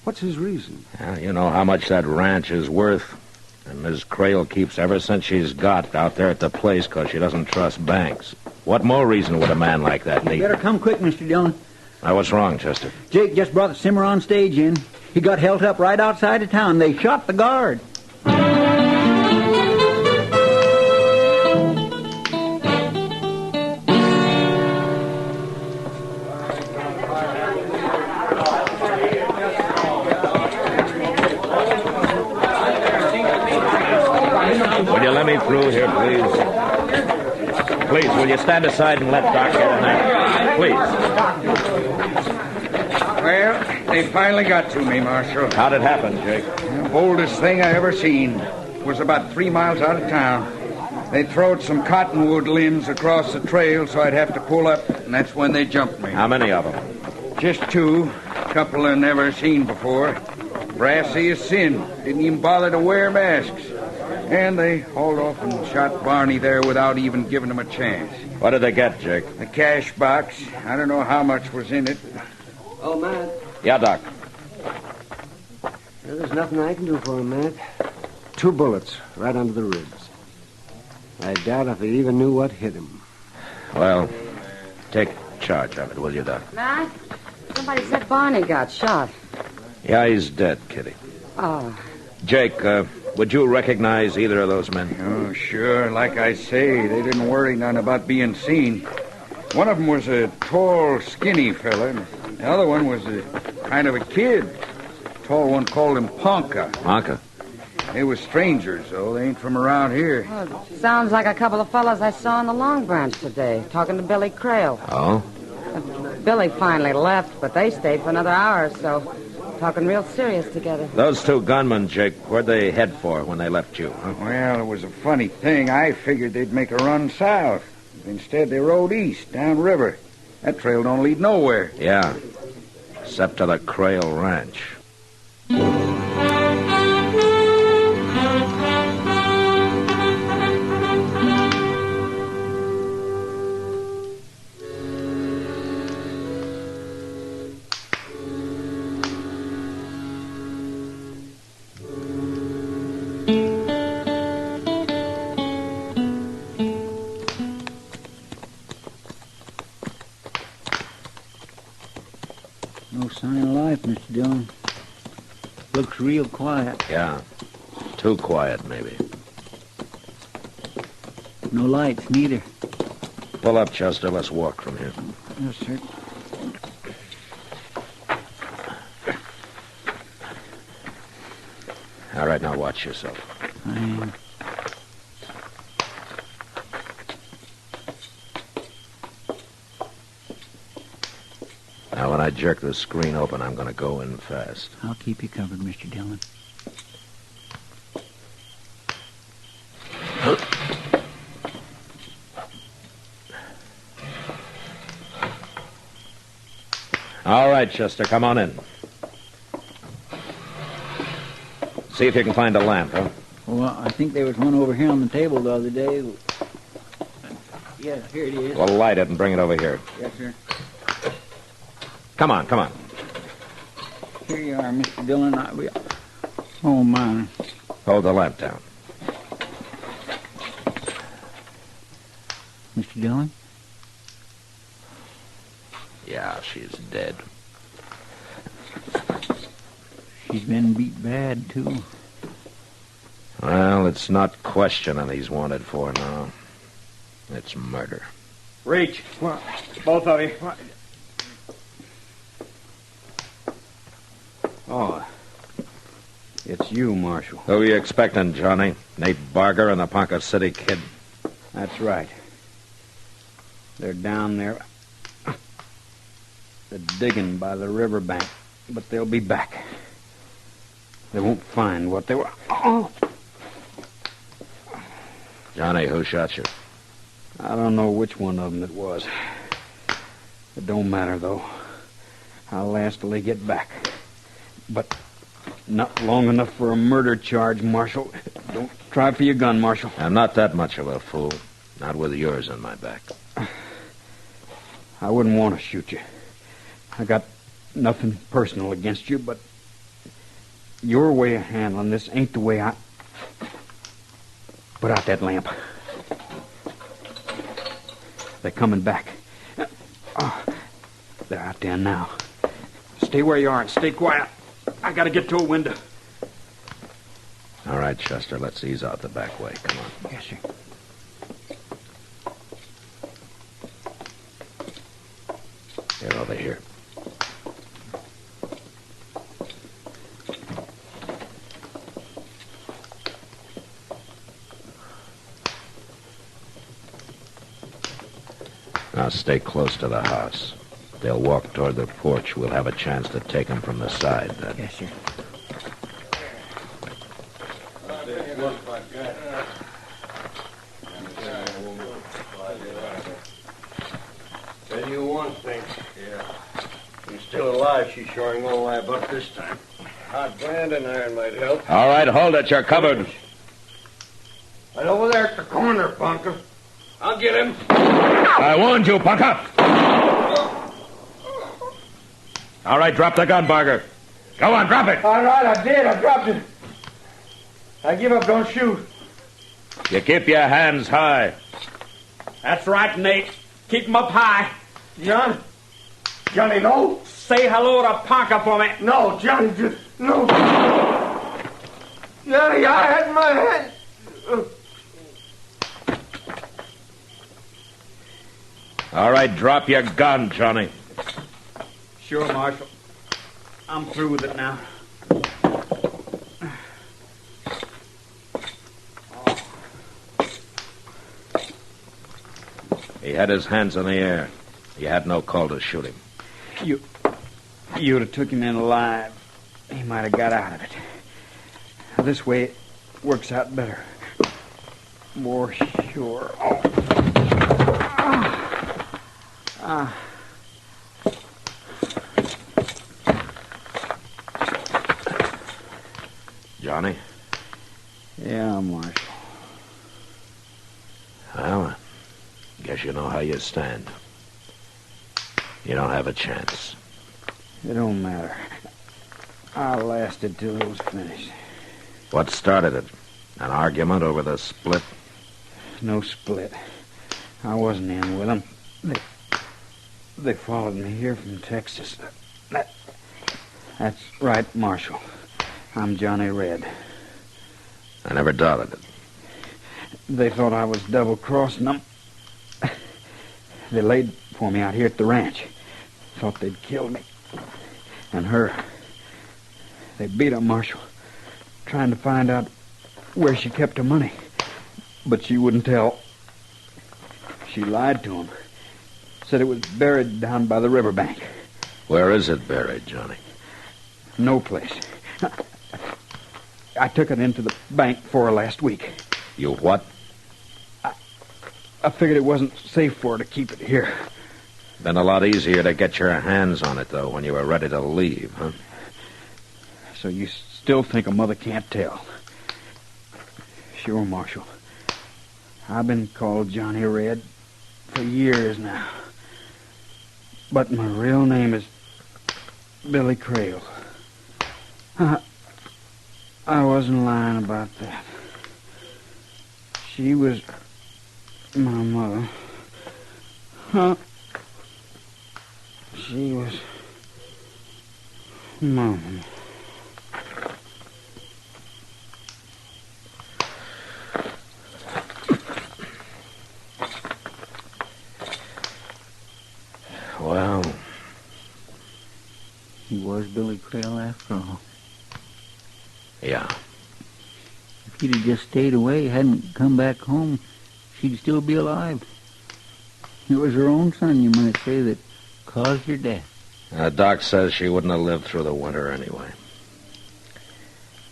What's his reason?
Well, you know how much that ranch is worth. And Ms. Crail keeps ever since she's got out there at the place because she doesn't trust banks. What more reason would a man like that need?
You better come quick, Mr. Dillon.
Now, what's wrong, Chester?
Jake just brought the simmer on stage in. He got held up right outside of town. They shot the guard.
Will you let me through here, please? Please, will you stand aside and let Doc get in there? Please.
Well, they finally got to me, Marshal.
How'd it happen, Jake?
The boldest thing I ever seen. Was about 3 miles out of town. They throwed some cottonwood limbs across the trail, so I'd have to pull up, and that's when they jumped me.
How many of them?
Just 2. A couple I never seen before. Brassy as sin. Didn't even bother to wear masks. And they hauled off and shot Barney there without even giving him a chance.
What did they get, Jake?
A cash box. I don't know how much was in it.
Oh, Matt.
Yeah, Doc.
There's nothing I can do for him, Matt. 2 bullets right under the ribs. I doubt if they even knew what hit him.
Well, take charge of it, will you, Doc?
Matt, somebody said Barney got shot.
Yeah, he's dead, Kitty.
Oh.
Jake, would you recognize either of those men?
Oh, sure. Like I say, they didn't worry none about being seen. One of them was a tall, skinny fella. The other one was a kind of a kid. The tall one called him Ponca.
Ponca?
They were strangers, though. They ain't from around here.
Well, sounds like a couple of fellas I saw on the Long Branch today, talking to Billy Crail.
Oh?
Billy finally left, but they stayed for another hour or so, talking real serious together.
Those 2 gunmen, Jake, where'd they head for when they left you, huh?
Well, it was a funny thing. I figured they'd make a run south. Instead, they rode east, downriver. That trail don't lead nowhere.
Yeah, except to the Crail Ranch.
No sign of life, Mr. Dillon. Looks real quiet.
Yeah, too quiet, maybe.
No lights, neither.
Pull up, Chester. Let's walk from here.
Yes, sir.
All right, now watch yourself.
I am.
Now, when I jerk the screen open, I'm going to go in fast.
I'll keep you covered, Mr. Dillon.
All right, Chester, come on in. See if you can find a lamp, huh?
Well, I think there was one over here on the table the other day. Yeah, here it is.
We'll light it and bring it over here.
Yes, sir.
Come on.
Here you are, Mr. Dillon. Oh, my.
Hold the lamp down.
Mr. Dillon?
Yeah, she's dead.
She's been beat bad, too.
Well, it's not questioning he's wanted for now. It's murder.
Reach. Both of you. Oh, it's you, Marshal.
Who are you expecting, Johnny? Nate Barger and the Ponca City Kid?
That's right. They're down there. They're digging by the riverbank, but they'll be back. They won't find what they were. Oh!
Johnny, who shot you?
I don't know which one of them it was. It don't matter, though. I'll last till they get back. But not long enough for a murder charge, Marshal. Don't try for your gun, Marshal.
I'm not that much of a fool. Not with yours on my back.
I wouldn't want to shoot you. I got nothing personal against you, but your way of handling this ain't the way I... Put out that lamp. They're coming back. Oh, they're out there now. Stay where you are and stay quiet. I gotta get to a window.
All right, Chester, let's ease out the back way. Come on.
Yes, sir.
Get over here. Now stay close to the house. They'll walk toward the porch. We'll have a chance to take them from the side then.
Yes, sir.
Tell you one thing. Yeah. She's still alive. She's sure ain't gonna lie about this time. Hot branding iron might help.
All right, hold it. You're covered.
Right over there at the corner, Ponca. I'll get him.
I warned you, Ponca. All right, drop the gun, Barger. Go on, drop it.
All right, I did. I dropped it. I give up. Don't shoot.
You keep your hands high.
That's right, Nate. Keep 'em up high.
Johnny, no.
Say hello to Ponca for me.
No, Johnny, just no. Johnny, I had my hand.
All right, drop your gun, Johnny.
Sure, Marshal. I'm through with it now.
He had his hands in the air. You had no call to shoot him.
You'd have took him in alive. He might have got out of it. This way it works out better. More sure.
Johnny?
Yeah, Marshal.
Well, guess you know how you stand. You don't have a chance.
It don't matter. I lasted till it was finished.
What started it? An argument over the split?
No split. I wasn't in with them. They followed me here from Texas. That's right, Marshal. I'm Johnny Red.
I never doubted it.
They thought I was double-crossing them. They laid for me out here at the ranch. Thought they'd killed me. And her. They beat her, Marshal. Trying to find out where she kept her money. But she wouldn't tell. She lied to him. Said it was buried down by the riverbank.
Where is it buried, Johnny?
No place. I took it into the bank for her last week.
You what?
I figured it wasn't safe for her to keep it here.
Been a lot easier to get your hands on it, though, when you were ready to leave, huh?
So you still think a mother can't tell? Sure, Marshal. I've been called Johnny Red for years now. But my real name is Billy Crail. I wasn't lying about that. She was my mother. She was Mom.
Well,
he was Billy Crail after all.
Yeah.
If he'd have just stayed away, hadn't come back home, she'd still be alive. It was her own son, you might say, that caused her death.
Doc says she wouldn't have lived through the winter anyway.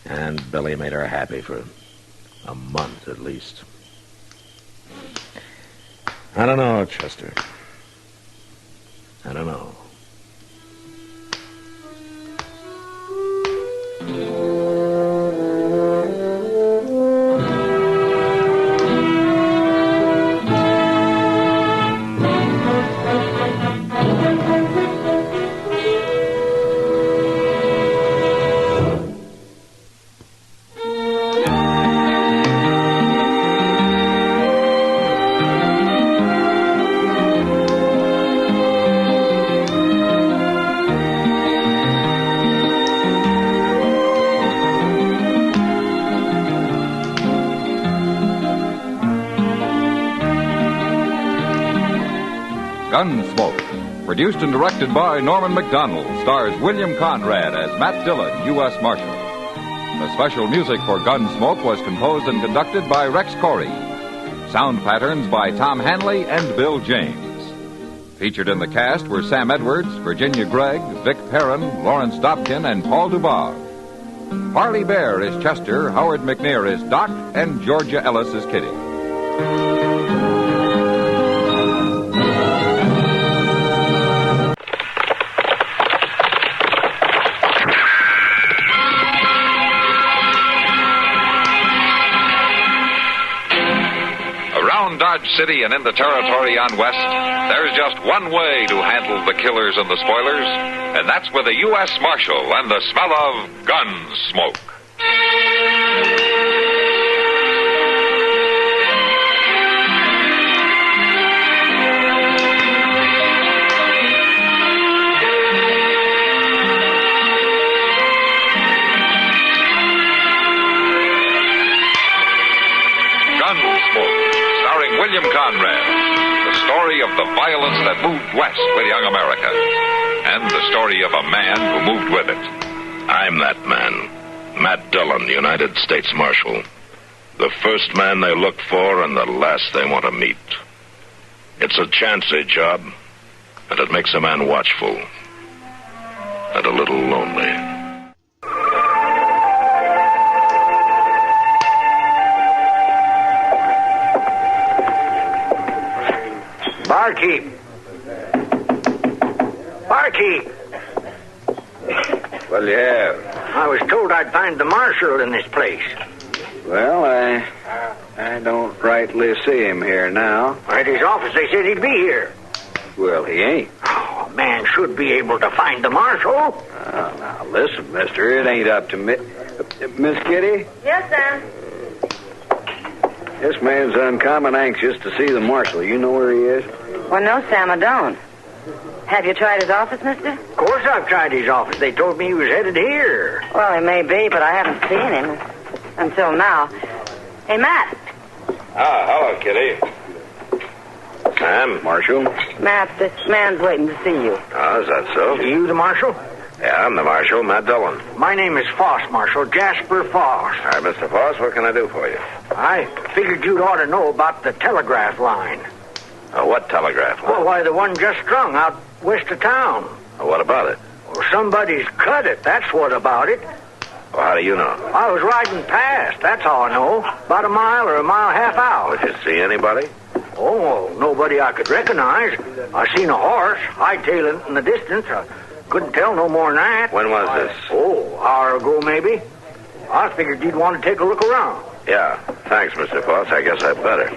And Billy made her happy for a month at least. I don't know, Chester. I don't know.
Gunsmoke, produced and directed by Norman Macdonald, stars William Conrad as Matt Dillon, U.S. Marshal. The special music for Gunsmoke was composed and conducted by Rex Corey. Sound patterns by Tom Hanley and Bill James. Featured in the cast were Sam Edwards, Virginia Gregg, Vic Perrin, Lawrence Dobkin, and Paul Dubov. Harley Bear is Chester, Howard McNair is Doc, and Georgia Ellis is Kitty.
Dodge City and in the territory on west, there's just one way to handle the killers and the spoilers, and that's with a U.S. Marshal and the smell of Gunsmoke. William Conrad, the story of the violence that moved west with young America, and the story of a man who moved with it.
I'm that man, Matt Dillon, United States Marshal. The first man they look for and the last they want to meet. It's a chancy job, and it makes a man watchful and a little lonely.
Barkeep! Barkeep!
What'll you have?
I was told I'd find the marshal in this place.
Well, I don't rightly see him here now.
At his office, they said he'd be here.
Well, he ain't.
Oh, a man should be able to find the marshal.
Now, listen, mister, it ain't up to me. Miss Kitty?
Yes, Sam?
This man's uncommon anxious to see the marshal. You know where he is?
Well, no, Sam, I don't. Have you tried his office, mister?
Of course I've tried his office. They told me he was headed here.
Well, he may be, but I haven't seen him until now. Hey, Matt.
Hello, Kitty. Sam, Marshal.
Matt, this man's waiting to see you.
Oh, is that so?
Are you the marshal?
Yeah, I'm the Marshal, Matt Dillon.
My name is Foss, Marshal. Jasper Foss.
All right, Mr. Foss, what can I do for you?
I figured you'd ought to know about the telegraph line.
What telegraph line?
Well, why, the one just strung out west of town.
What about it?
Well, somebody's cut it. That's what about it.
Well, how do you know?
I was riding past. That's all I know. About a mile or a mile and a half out.
Did you see anybody?
Oh, nobody I could recognize. I seen a horse hightailing in the distance. I couldn't tell no more than that.
When was this?
Oh, an hour ago, maybe. I figured you'd want to take a look around.
Yeah, thanks, Mr. Foss. I guess I better.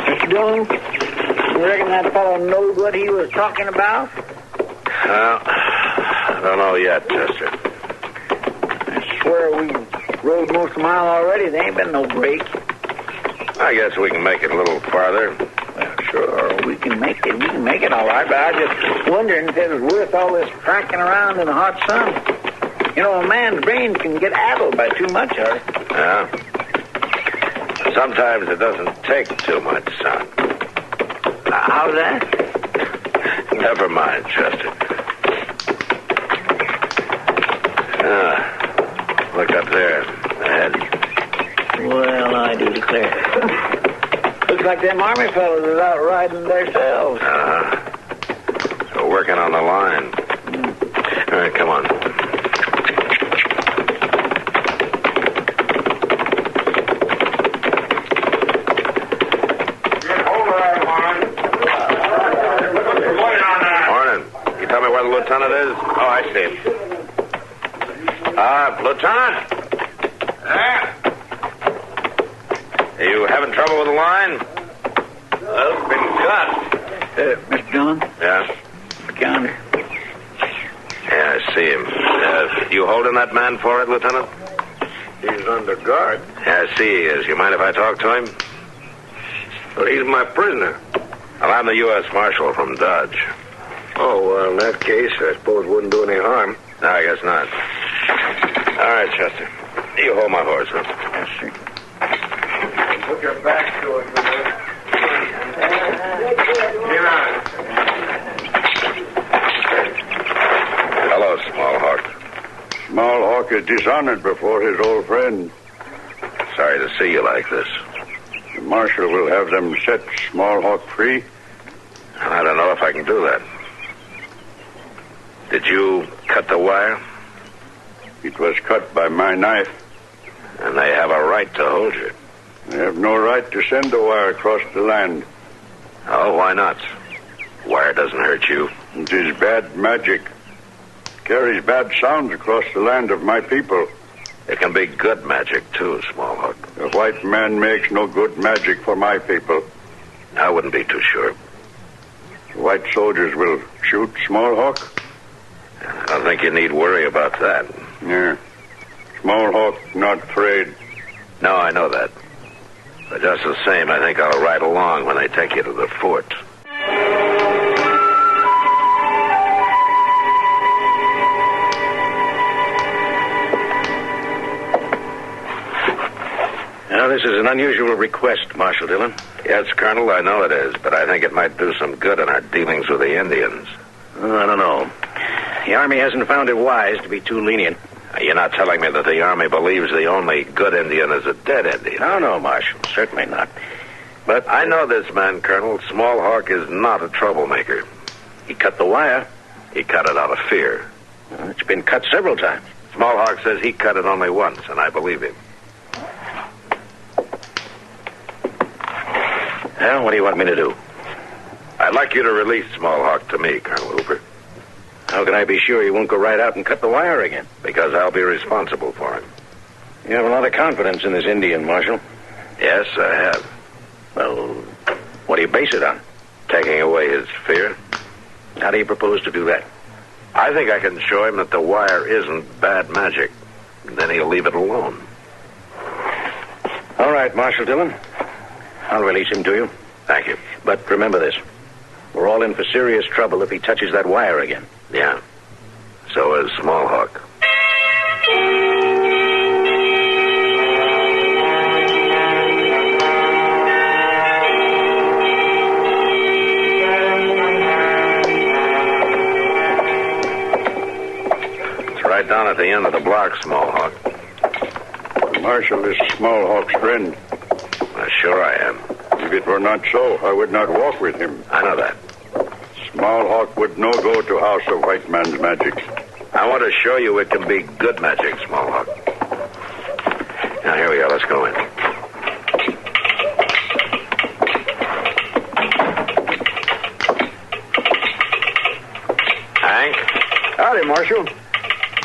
Mr. Dillon, you reckon that fellow knows what he was talking about?
Well, I don't know yet, Chester.
I swear we rode most of the mile already. There ain't been no break.
I guess we can make it a little farther.
Well, sure, we can make it. We can make it all right, but I was just wondering if it was worth all this tracking around in the hot sun. You know, a man's brain can get addled by too much of it.
Yeah. Sometimes it doesn't take too much, son.
How's that?
Never mind, Chester. Look up there, ahead.
Well, I do declare. Looks like them army fellows is out riding themselves.
We're working on the line. All right, come on. Morning. You tell me where the lieutenant is? Oh, I see him. Lieutenant? Are you having trouble with the line? Well, it's been cut.
Mr. Dillon?
Yeah?
The counter.
Yeah, I see him. You holding that man for it, Lieutenant?
He's under guard.
Yeah, I see he is. You mind if I talk to him?
But he's my prisoner.
Well, I'm the U.S. Marshal from Dodge.
Oh, well, in that case, I suppose it wouldn't do any harm.
No, I guess not. All right, Chester. You hold my horse, huh?
Yes, sir.
Put your back to it,
Hello, Small Hawk.
Small Hawk is dishonored before his old friend.
Sorry to see you like this.
The marshal will have them set Small Hawk free.
I don't know if I can do that. Did you cut the wire?
It was cut by my knife.
And they have a right to hold you.
They have no right to send the wire across the land.
Oh, why not? Wire doesn't hurt you.
It is bad magic. It carries bad sounds across the land of my people.
It can be good magic, too, Small Hawk.
The white man makes no good magic for my people.
I wouldn't be too sure.
The white soldiers will shoot Small Hawk?
I don't think you need worry about that.
Yeah. Small Hawk not afraid.
No, I know that. But just the same, I think I'll ride along when they take you to the fort.
Now, this is an unusual request, Marshal Dillon.
Yes, Colonel, I know it is, but I think it might do some good in our dealings with the Indians.
I don't know. The Army hasn't found it wise to be too lenient.
You're not telling me that the Army believes the only good Indian is a dead Indian?
No, Marshal. Certainly not. But
I know this man, Colonel. Small Hawk is not a troublemaker.
He cut the wire.
He cut it out of fear.
Well, it's been cut several times.
Small Hawk says he cut it only once, and I believe him.
Well, what do you want me to do?
I'd like you to release Small Hawk to me, Colonel Hooper.
How can I be sure he won't go right out and cut the wire again?
Because I'll be responsible for him.
You have a lot of confidence in this Indian, Marshal.
Yes, I have.
Well, what do you base it on?
Taking away his fear.
How do you propose to do that?
I think I can show him that the wire isn't bad magic. And then he'll leave it alone.
All right, Marshal Dillon. I'll release him to you.
Thank you.
But remember this. We're all in for serious trouble if he touches that wire again.
Yeah. So is Small Hawk. It's right down at the end of the block, Small Hawk.
The Marshal is Small Hawk's friend.
Sure I am.
If it were not so, I would not walk with him.
I know that.
Small Hawk would no go to house of white man's magic.
I want to show you it can be good magic, Small Hawk. Now, here we are. Let's go in.
Marshal.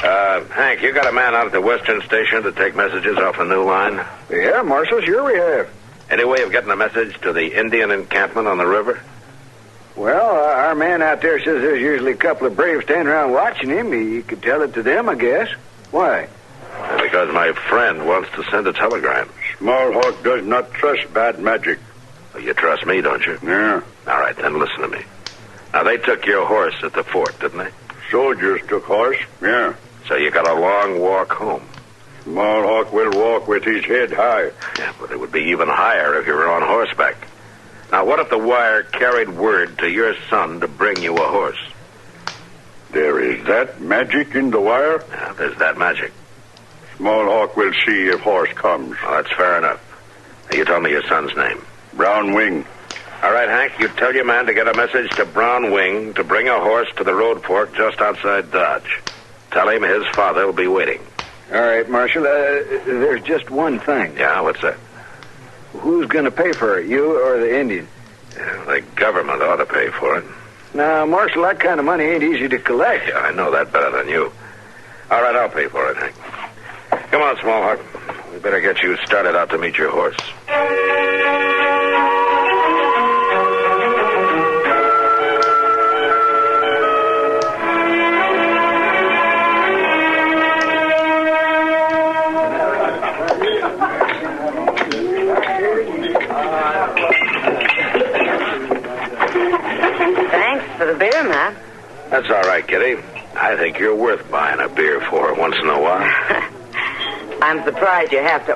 Hank, you got a man out at the Western Station to take messages off the new line?
Yeah, Marshal, sure we have.
Any way of getting a message to the Indian encampment on the river?
Well, our man out there says there's usually a couple of braves standing around watching him. He could tell it to them, I guess. Why?
Because my friend wants to send a telegram.
Smallhawk does not trust bad magic.
Well, you trust me, don't you?
Yeah.
All right, then listen to me. Now, they took your horse at the fort, didn't they?
Soldiers took horse, yeah.
So you got a long walk home.
Smallhawk will walk with his head high.
Yeah, but it would be even higher if you were on horseback. Now, what if the wire carried word to your son to bring you a horse?
There is that magic in the wire?
Yeah, there's that magic.
Smallhawk will see if horse comes.
Well, that's fair enough. Now, you tell me your son's name.
Brown Wing.
All right, Hank, you tell your man to get a message to Brown Wing to bring a horse to the road fork just outside Dodge. Tell him his father will be waiting.
All right, Marshal, there's just one thing.
Yeah, what's that?
Who's going to pay for it, you or the Indian?
Yeah, the government ought to pay for it.
Now, Marshal, that kind of money ain't easy to collect.
Yeah, I know that better than you. All right, I'll pay for it, Hank. Come on, Smallhawk. We better get you started out to meet your horse.
Thanks for the beer, Matt.
That's all right, Kitty. I think you're worth buying a beer for once in a while.
I'm surprised you have to